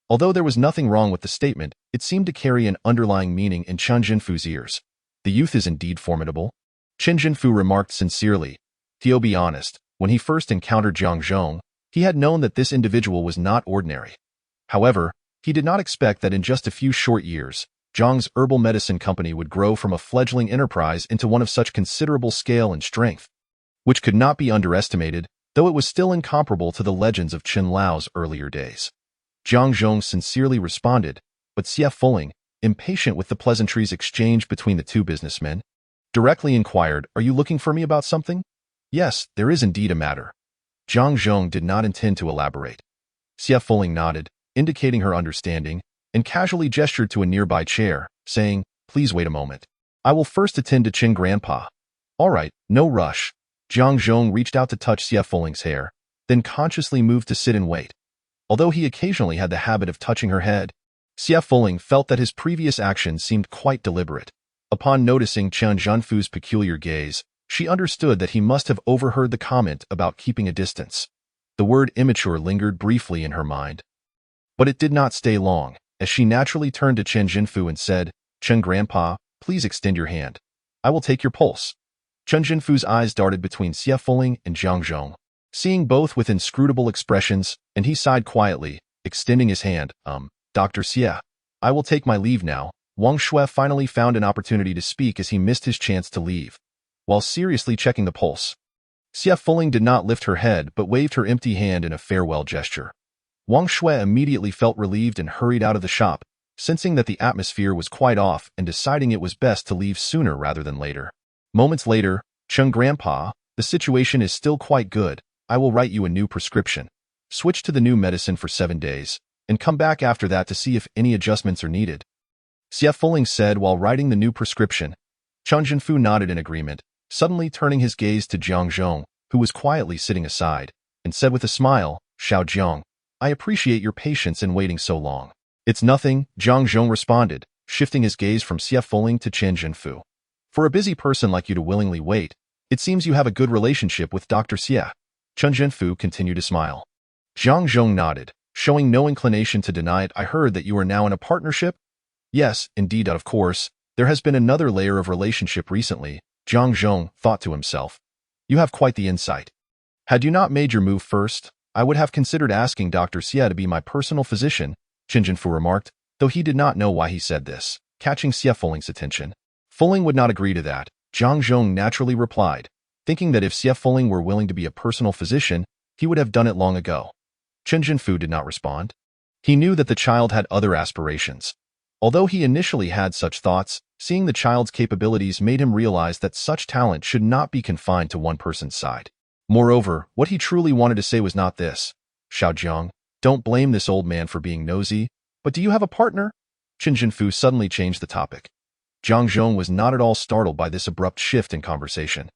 Although there was nothing wrong with the statement, it seemed to carry an underlying meaning in Chen Jinfu's ears. The youth is indeed formidable. Chen Jinfu remarked sincerely. To be honest, when he first encountered Jiang Zhong, he had known that this individual was not ordinary. However, he did not expect that in just a few short years, Zhang's herbal medicine company would grow from a fledgling enterprise into one of such considerable scale and strength, which could not be underestimated, though it was still incomparable to the legends of Chen Lao's earlier days. Jiang Zhong sincerely responded, but Xie Fuling, impatient with the pleasantries exchanged between the two businessmen, directly inquired, "Are you looking for me about something?" "Yes, there is indeed a matter." Jiang Zhong did not intend to elaborate. Xie Fuling nodded, indicating her understanding, and casually gestured to a nearby chair, saying, "Please wait a moment. I will first attend to Chen Grandpa." "All right, no rush." Jiang Zhong reached out to touch Xie Fuling's hair, then consciously moved to sit and wait. Although he occasionally had the habit of touching her head, Xie Fuling felt that his previous actions seemed quite deliberate. Upon noticing Chen Jinfu's peculiar gaze, she understood that he must have overheard the comment about keeping a distance. The word immature lingered briefly in her mind. But it did not stay long, as she naturally turned to Chen Jinfu and said, "Chen Grandpa, please extend your hand. I will take your pulse." Chen Jinfu's eyes darted between Xie Fuling and Jiang Zhong, seeing both with inscrutable expressions, and he sighed quietly, extending his hand. Dr. Xie, I will take my leave now." Wang Shui finally found an opportunity to speak as he missed his chance to leave. While seriously checking the pulse, Xie Fuling did not lift her head but waved her empty hand in a farewell gesture. Wang Shui immediately felt relieved and hurried out of the shop, sensing that the atmosphere was quite off and deciding it was best to leave sooner rather than later. Moments later, "Chen Grandpa, the situation is still quite good. I will write you a new prescription. Switch to the new medicine for 7 days, and come back after that to see if any adjustments are needed," Xie Fuling said while writing the new prescription. Chen Jinfu nodded in agreement, suddenly turning his gaze to Jiang Zhong, who was quietly sitting aside, and said with a smile, "Xiao Jiang, I appreciate your patience in waiting so long." "It's nothing," Jiang Zhong responded, shifting his gaze from Xie Fuling to Chen Jinfu. "For a busy person like you to willingly wait, it seems you have a good relationship with Dr. Xie." Chen Jinfu continued to smile. Jiang Zhong nodded, showing no inclination to deny it. "I heard that you are now in a partnership?" "Yes, indeed, of course. There has been another layer of relationship recently," Jiang Zhong thought to himself. "You have quite the insight. Had you not made your move first, I would have considered asking Dr. Xie to be my personal physician," Chen Jinfu remarked, though he did not know why he said this, catching Xie Fuling's attention. "Fuling would not agree to that," Jiang Zhong naturally replied, thinking that if Xie Fuling were willing to be a personal physician, he would have done it long ago. Chen Jinfu did not respond. He knew that the child had other aspirations. Although he initially had such thoughts, seeing the child's capabilities made him realize that such talent should not be confined to one person's side. Moreover, what he truly wanted to say was not this. "Xiao Jiang, don't blame this old man for being nosy, but do you have a partner?" Chen Jinfu suddenly changed the topic. Jiang Zhong was not at all startled by this abrupt shift in conversation.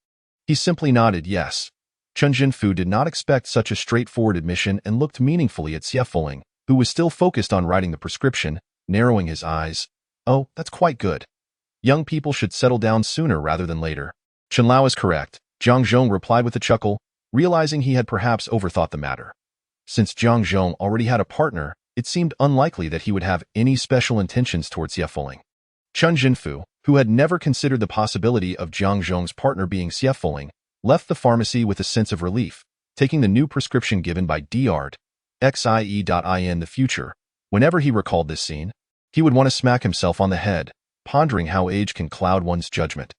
He simply nodded yes. Chen Jinfu did not expect such a straightforward admission and looked meaningfully at Xie Fuling, who was still focused on writing the prescription, narrowing his eyes. "Oh, that's quite good. Young people should settle down sooner rather than later." "Chen Lao is correct," Jiang Zhong replied with a chuckle, realizing he had perhaps overthought the matter. Since Jiang Zhong already had a partner, it seemed unlikely that he would have any special intentions towards Xie Fuling. Chen Jinfu, who had never considered the possibility of Jiang Zhong's partner being Xie Fuling, left the pharmacy with a sense of relief, taking the new prescription given by Dart XIE.in. The future. Whenever he recalled this scene, he would want to smack himself on the head, pondering how age can cloud one's judgment.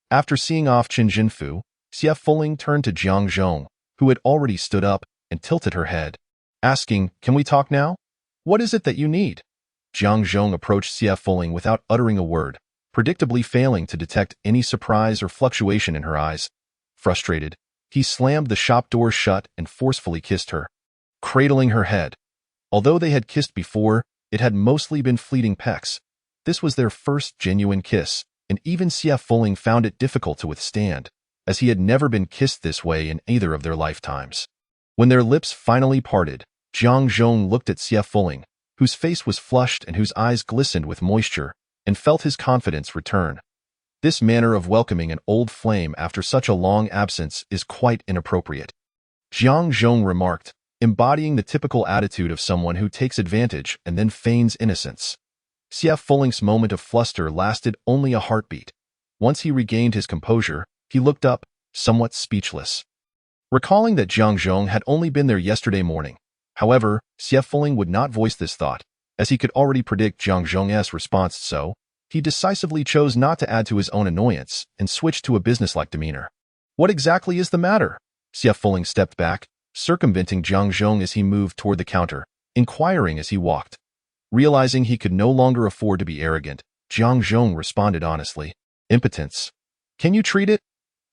After seeing off Chen Jinfu, Xie Fuling turned to Jiang Zhong, who had already stood up and tilted her head, asking, "Can we talk now? What is it that you need?" Jiang Zhong approached Xie Fuling without uttering a word, predictably failing to detect any surprise or fluctuation in her eyes. Frustrated, he slammed the shop door shut and forcefully kissed her, cradling her head. Although they had kissed before, it had mostly been fleeting pecks. This was their first genuine kiss, and even Xie Fuling found it difficult to withstand, as he had never been kissed this way in either of their lifetimes. When their lips finally parted, Jiang Zhong looked at Xie Fuling, whose face was flushed and whose eyes glistened with moisture, and felt his confidence return. This manner of welcoming an old flame after such a long absence is quite inappropriate, Jiang Zhong remarked, embodying the typical attitude of someone who takes advantage and then feigns innocence. Xie Fuling's moment of fluster lasted only a heartbeat. Once he regained his composure, he looked up, somewhat speechless. Recalling that Jiang Zhong had only been there yesterday morning, however, Xie Fuling would not voice this thought, as he could already predict Jiang Zhong's response, so he decisively chose not to add to his own annoyance and switched to a businesslike demeanor. "What exactly is the matter?" Xie Fuling stepped back, circumventing Jiang Zhong as he moved toward the counter, inquiring as he walked. Realizing he could no longer afford to be arrogant, Jiang Zhong responded honestly, "Impotence. Can you treat it?"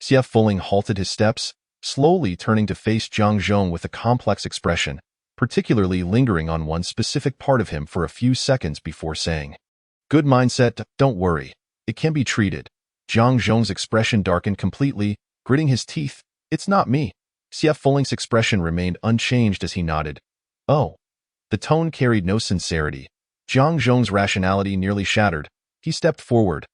Xie Fuling halted his steps, slowly turning to face Jiang Zhong with a complex expression, particularly lingering on one specific part of him for a few seconds before saying, "Good mindset, don't worry. It can be treated." Jiang Zhong's expression darkened completely, gritting his teeth. "It's not me." Xie Fuling's expression remained unchanged as he nodded. "Oh." The tone carried no sincerity. Jiang Zhong's rationality nearly shattered. He stepped forward,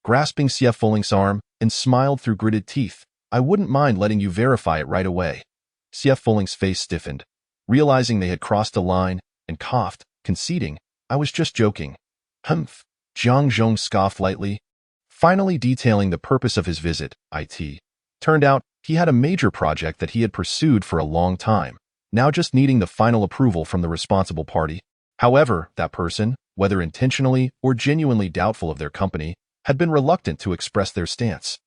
grasping Xie Fuling's arm, and smiled through gritted teeth. "I wouldn't mind letting you verify it right away." Xie Fuling's face stiffened, realizing they had crossed a line, and coughed, conceding, "I was just joking." "Humph." Jiang Zhong scoffed lightly, finally detailing the purpose of his visit. It turned out he had a major project that he had pursued for a long time, now just needing the final approval from the responsible party. However, that person, whether intentionally or genuinely doubtful of their company, had been reluctant to express their stance.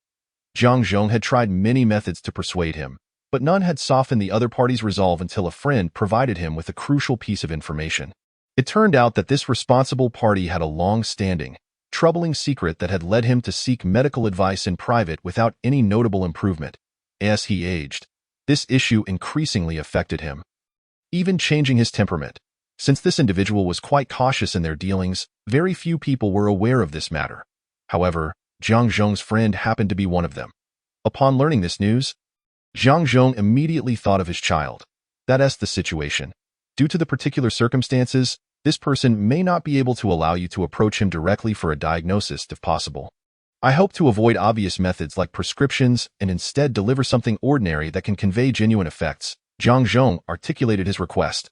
Jiang Zhong had tried many methods to persuade him, but none had softened the other party's resolve until a friend provided him with a crucial piece of information. It turned out that this responsible party had a long-standing, troubling secret that had led him to seek medical advice in private without any notable improvement. As he aged, this issue increasingly affected him, even changing his temperament. Since this individual was quite cautious in their dealings, very few people were aware of this matter. However, Jiang Zhong's friend happened to be one of them. Upon learning this news, Jiang Zhong immediately thought of his child. That's the situation. Due to the particular circumstances, this person may not be able to allow you to approach him directly for a diagnosis if possible. I hope to avoid obvious methods like prescriptions and instead deliver something ordinary that can convey genuine effects. Jiang Zhong articulated his request.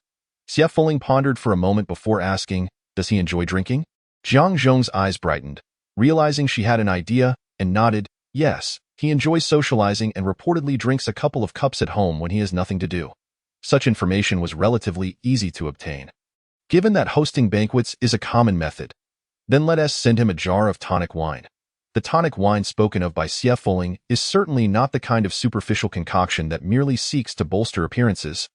Xie Fuling pondered for a moment before asking, "Does he enjoy drinking?" Jiang Zhong's eyes brightened, realizing she had an idea, and nodded, "Yes, he enjoys socializing and reportedly drinks a couple of cups at home when he has nothing to do." Such information was relatively easy to obtain, given that hosting banquets is a common method. Then let us send him a jar of tonic wine. The tonic wine spoken of by Xie Fuling is certainly not the kind of superficial concoction that merely seeks to bolster appearances,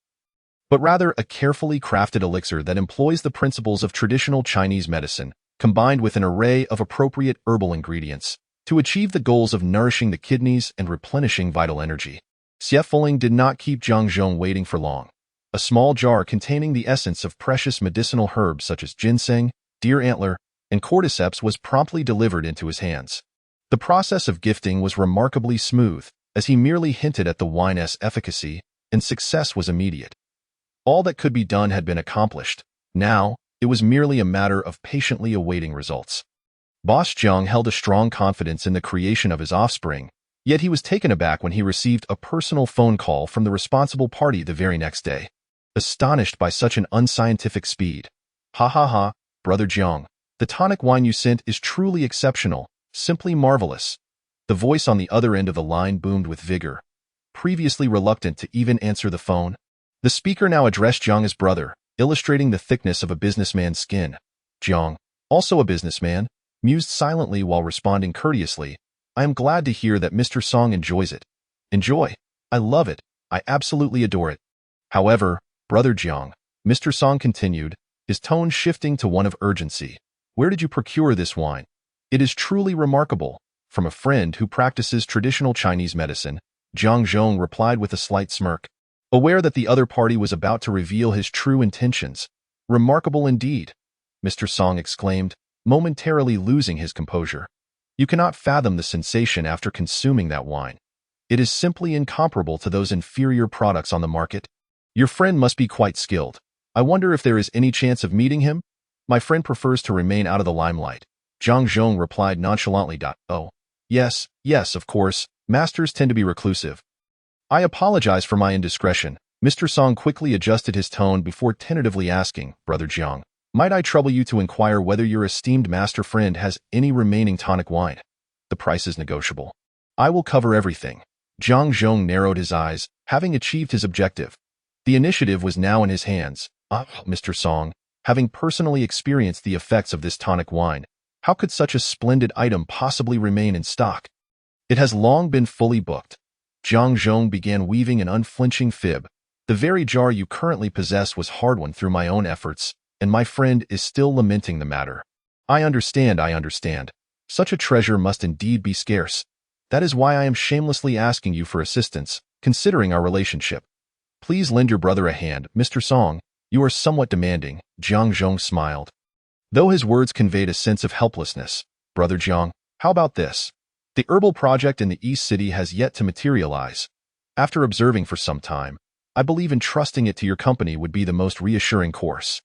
but rather a carefully crafted elixir that employs the principles of traditional Chinese medicine, combined with an array of appropriate herbal ingredients, to achieve the goals of nourishing the kidneys and replenishing vital energy. Xie Fuling did not keep Jiang Zhong waiting for long. A small jar containing the essence of precious medicinal herbs such as ginseng, deer antler, and cordyceps was promptly delivered into his hands. The process of gifting was remarkably smooth, as he merely hinted at the wine's efficacy, and success was immediate. All that could be done had been accomplished. Now, it was merely a matter of patiently awaiting results. Boss Jiang held a strong confidence in the creation of his offspring, yet he was taken aback when he received a personal phone call from the responsible party the very next day. astonished by such an unscientific speed. Ha ha ha, Brother Jiang. The tonic wine you sent is truly exceptional, simply marvelous. The voice on the other end of the line boomed with vigor. Previously reluctant to even answer the phone, the speaker now addressed Jiang as brother, illustrating the thickness of a businessman's skin. Jiang, also a businessman, mused silently while responding courteously, I am glad to hear that Mr. Song enjoys it. Enjoy? I love it. I absolutely adore it. However, Brother Jiang, Mr. Song continued, his tone shifting to one of urgency. Where did you procure this wine? It is truly remarkable. From a friend who practices traditional Chinese medicine, Jiang Zhong replied with a slight smirk, aware that the other party was about to reveal his true intentions. Remarkable indeed, Mr. Song exclaimed, momentarily losing his composure. You cannot fathom the sensation after consuming that wine. It is simply incomparable to those inferior products on the market. Your friend must be quite skilled. I wonder if there is any chance of meeting him? My friend prefers to remain out of the limelight. Jiang Zhong replied nonchalantly. Oh, yes, of course, masters tend to be reclusive. I apologize for my indiscretion. Mr. Song quickly adjusted his tone before tentatively asking, Brother Jiang, might I trouble you to inquire whether your esteemed master friend has any remaining tonic wine? The price is negotiable. I will cover everything. Jiang Zhong narrowed his eyes, having achieved his objective. The initiative was now in his hands. Mr. Song, having personally experienced the effects of this tonic wine, how could such a splendid item possibly remain in stock? It has long been fully booked. Jiang Zhong began weaving an unflinching fib. The very jar you currently possess was hard-won through my own efforts, and my friend is still lamenting the matter. I understand. Such a treasure must indeed be scarce. That is why I am shamelessly asking you for assistance, considering our relationship. Please lend your brother a hand, Mr. Song. You are somewhat demanding, Jiang Zhong smiled. Though his words conveyed a sense of helplessness. Brother Jiang, how about this? The herbal project in the East City has yet to materialize. After observing for some time, I believe entrusting it to your company would be the most reassuring course.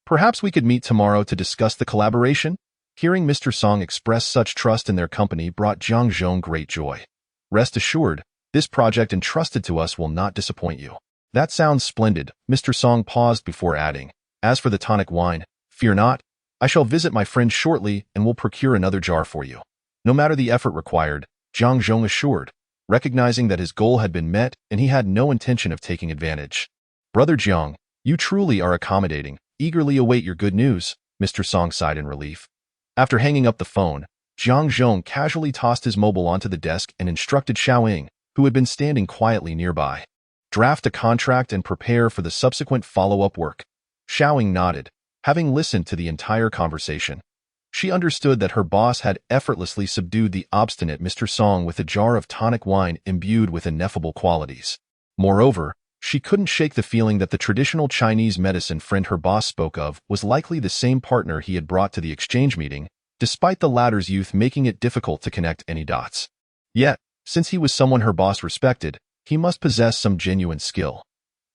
Perhaps we could meet tomorrow to discuss the collaboration? Hearing Mr. Song express such trust in their company brought Jiang Zhong great joy. Rest assured, this project entrusted to us will not disappoint you. That sounds splendid. Mr. Song paused before adding, as for the tonic wine, fear not. I shall visit my friend shortly and will procure another jar for you. No matter the effort required, Jiang Zhong assured, recognizing that his goal had been met and he had no intention of taking advantage. Brother Jiang, you truly are accommodating. Eagerly await your good news, Mr. Song sighed in relief. After hanging up the phone, Jiang Zhong casually tossed his mobile onto the desk and instructed Xiaoying, who had been standing quietly nearby. Draft a contract and prepare for the subsequent follow-up work. Xiaoying nodded, having listened to the entire conversation. She understood that her boss had effortlessly subdued the obstinate Mr. Song with a jar of tonic wine imbued with ineffable qualities. Moreover, she couldn't shake the feeling that the traditional Chinese medicine friend her boss spoke of was likely the same partner he had brought to the exchange meeting, despite the latter's youth making it difficult to connect any dots. Yet, since he was someone her boss respected, he must possess some genuine skill.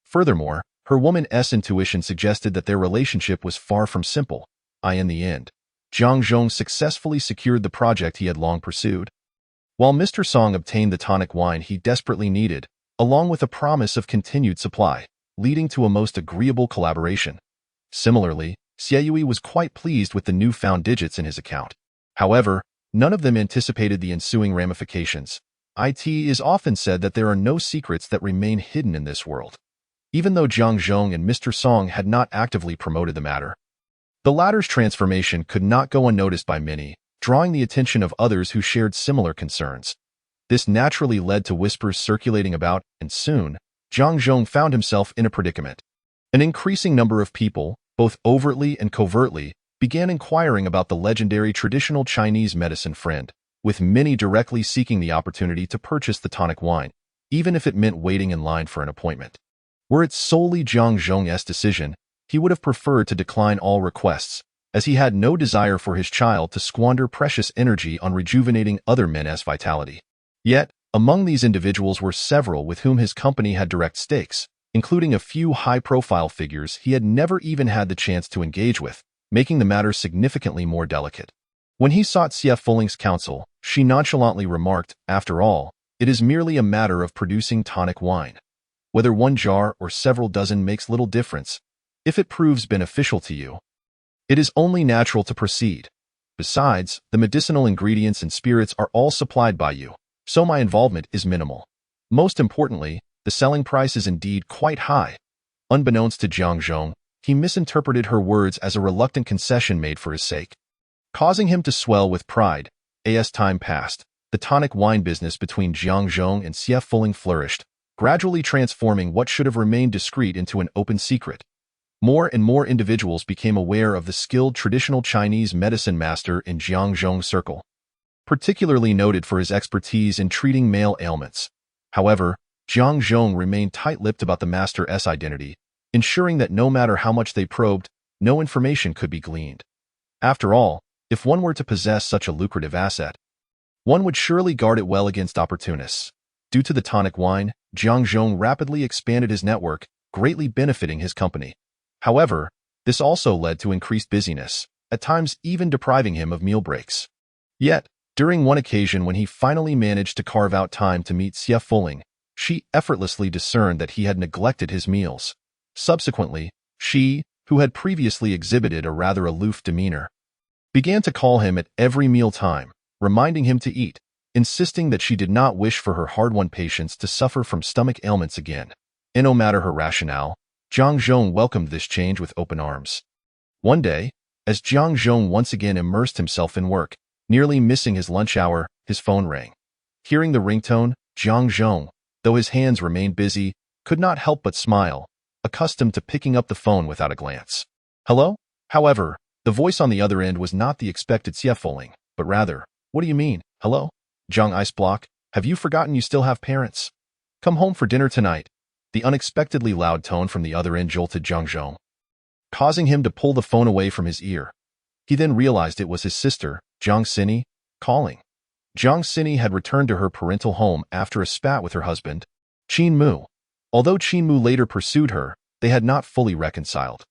Furthermore, her woman's intuition suggested that their relationship was far from simple. In the end, Jiang Zhong successfully secured the project he had long pursued. While Mr. Song obtained the tonic wine he desperately needed, along with a promise of continued supply, leading to a most agreeable collaboration. Similarly, Xieyue was quite pleased with the newfound digits in his account. However, none of them anticipated the ensuing ramifications. It is often said that there are no secrets that remain hidden in this world. Even though Jiang Zhong and Mr. Song had not actively promoted the matter, the latter's transformation could not go unnoticed by many, drawing the attention of others who shared similar concerns. This naturally led to whispers circulating about, and soon, Jiang Zhong found himself in a predicament. An increasing number of people, both overtly and covertly, began inquiring about the legendary traditional Chinese medicine friend, with many directly seeking the opportunity to purchase the tonic wine, even if it meant waiting in line for an appointment. Were it solely Jiang Zhong's decision, he would have preferred to decline all requests, as he had no desire for his child to squander precious energy on rejuvenating other men's vitality. Yet, among these individuals were several with whom his company had direct stakes, including a few high-profile figures he had never even had the chance to engage with, making the matter significantly more delicate. When he sought Xie Fuling's counsel, she nonchalantly remarked, after all, it is merely a matter of producing tonic wine. Whether one jar or several dozen makes little difference. If it proves beneficial to you, it is only natural to proceed. Besides, the medicinal ingredients and spirits are all supplied by you, so my involvement is minimal. Most importantly, the selling price is indeed quite high. Unbeknownst to Jiang Zhong, he misinterpreted her words as a reluctant concession made for his sake, causing him to swell with pride. As time passed, the tonic wine business between Jiang Zhong and Xie Fuling flourished, gradually transforming what should have remained discreet into an open secret. More and more individuals became aware of the skilled traditional Chinese medicine master in Jiang Zhong's circle, particularly noted for his expertise in treating male ailments. However, Jiang Zhong remained tight-lipped about the master's identity, ensuring that no matter how much they probed, no information could be gleaned. After all, if one were to possess such a lucrative asset, one would surely guard it well against opportunists. Due to the tonic wine, Jiang Zhong rapidly expanded his network, greatly benefiting his company. However, this also led to increased busyness, at times even depriving him of meal breaks. Yet, during one occasion when he finally managed to carve out time to meet Xie Fuling, she effortlessly discerned that he had neglected his meals. Subsequently, she, who had previously exhibited a rather aloof demeanor, began to call him at every meal time, reminding him to eat, insisting that she did not wish for her hard-won patients to suffer from stomach ailments again. And no matter her rationale, Jiang Zhong welcomed this change with open arms. One day, as Jiang Zhong once again immersed himself in work, nearly missing his lunch hour, his phone rang. Hearing the ringtone, Jiang Zhong, though his hands remained busy, could not help but smile, accustomed to picking up the phone without a glance. Hello? However, the voice on the other end was not the expected Xie Fuling, but rather, what do you mean, hello? Jiang Ice Block, have you forgotten you still have parents? Come home for dinner tonight. The unexpectedly loud tone from the other end jolted Jiang Zhong, causing him to pull the phone away from his ear. He then realized it was his sister, Jiang Xini, calling. Jiang Xini had returned to her parental home after a spat with her husband, Qin Mu. Although Qin Mu later pursued her, they had not fully reconciled.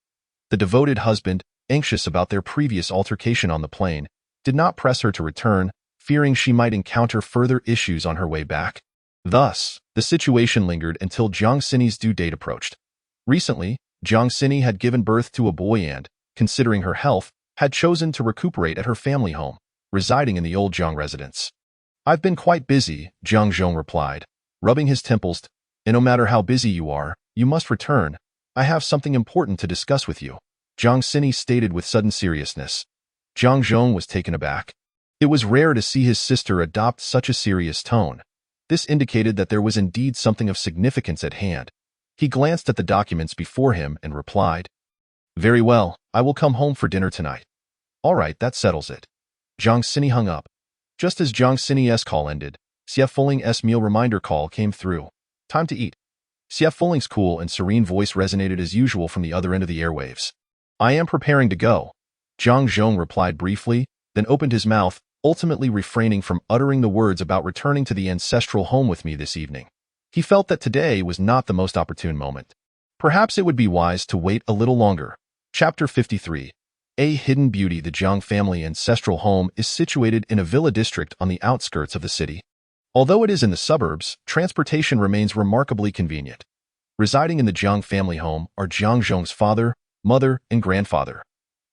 The devoted husband, anxious about their previous altercation on the plane, did not press her to return, fearing she might encounter further issues on her way back. Thus, the situation lingered until Jiang Xini's due date approached. Recently, Jiang Xini had given birth to a boy and, considering her health, had chosen to recuperate at her family home, residing in the old Jiang residence. I've been quite busy, Jiang Zhong replied, rubbing his temples, and no matter how busy you are, you must return. I have something important to discuss with you, Jiang Xini stated with sudden seriousness. Jiang Zhong was taken aback. It was rare to see his sister adopt such a serious tone. This indicated that there was indeed something of significance at hand. He glanced at the documents before him and replied, Very well, I will come home for dinner tonight. All right, that settles it. Jiang Xini hung up. Just as Jiang Xini's call ended, Xie Fuling's meal reminder call came through. Time to eat. Xie Fuling's cool and serene voice resonated as usual from the other end of the airwaves. I am preparing to go. Jiang Zhong replied briefly, then opened his mouth, ultimately refraining from uttering the words about returning to the ancestral home with me this evening. He felt that today was not the most opportune moment. Perhaps it would be wise to wait a little longer. Chapter 53. A hidden beauty. The Jiang family ancestral home is situated in a villa district on the outskirts of the city. Although it is in the suburbs, transportation remains remarkably convenient. Residing in the Jiang family home are Jiang Zhong's father, mother, and grandfather.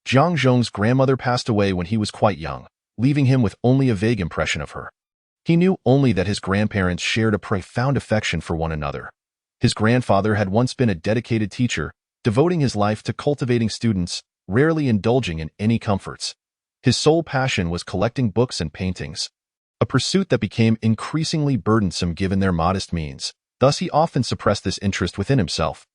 Jiang Zhong's grandmother passed away when he was quite young, leaving him with only a vague impression of her. He knew only that his grandparents shared a profound affection for one another. His grandfather had once been a dedicated teacher, devoting his life to cultivating students, rarely indulging in any comforts. His sole passion was collecting books and paintings, a pursuit that became increasingly burdensome given their modest means. Thus he often suppressed this interest within himself.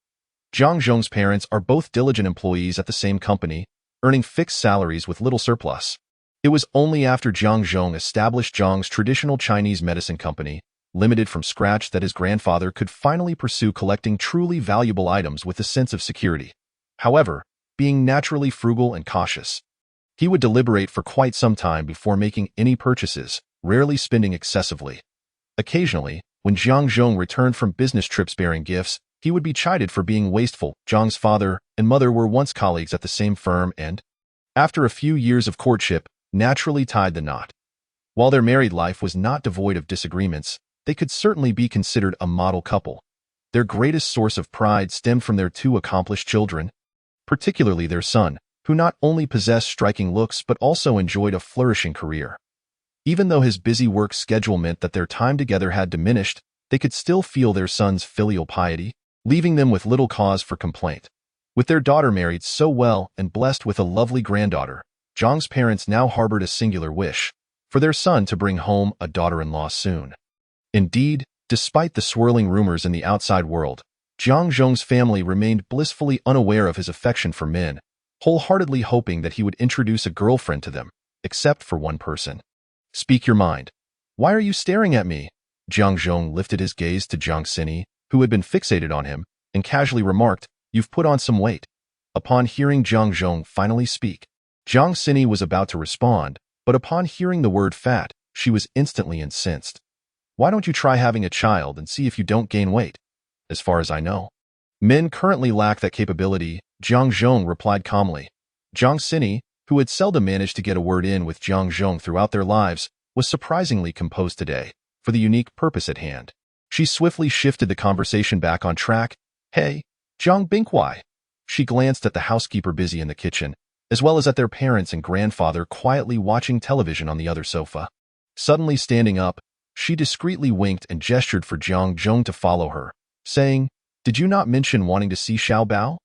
Jiang Zhong's parents are both diligent employees at the same company, earning fixed salaries with little surplus. It was only after Jiang Zhong established Zhong's traditional Chinese medicine company, limited from scratch, that his grandfather could finally pursue collecting truly valuable items with a sense of security. However, being naturally frugal and cautious, he would deliberate for quite some time before making any purchases, rarely spending excessively. Occasionally, when Jiang Zhong returned from business trips bearing gifts, he would be chided for being wasteful. Zhong's father and mother were once colleagues at the same firm and, after a few years of courtship, naturally tied the knot. While their married life was not devoid of disagreements, they could certainly be considered a model couple. Their greatest source of pride stemmed from their two accomplished children, particularly their son, who not only possessed striking looks but also enjoyed a flourishing career. Even though his busy work schedule meant that their time together had diminished, they could still feel their son's filial piety, leaving them with little cause for complaint. With their daughter married so well and blessed with a lovely granddaughter, Zhang's parents now harbored a singular wish, for their son to bring home a daughter-in-law soon. Indeed, despite the swirling rumors in the outside world, Jiang Zhong's family remained blissfully unaware of his affection for Min, wholeheartedly hoping that he would introduce a girlfriend to them, except for one person. Speak your mind. Why are you staring at me? Jiang Zhong lifted his gaze to Jiang Xini, who had been fixated on him, and casually remarked, "You've put on some weight." Upon hearing Jiang Zhong finally speak, Jiang Xini was about to respond, but upon hearing the word fat, she was instantly incensed. Why don't you try having a child and see if you don't gain weight? As far as I know, men currently lack that capability, Jiang Zhong replied calmly. Jiang Xini, who had seldom managed to get a word in with Jiang Zhong throughout their lives, was surprisingly composed today, for the unique purpose at hand. She swiftly shifted the conversation back on track. Hey, Jiang Binghuai. She glanced at the housekeeper busy in the kitchen, as well as at their parents and grandfather quietly watching television on the other sofa. Suddenly standing up, she discreetly winked and gestured for Jiang Zhong to follow her, saying, "Did you not mention wanting to see Xiao Bao?"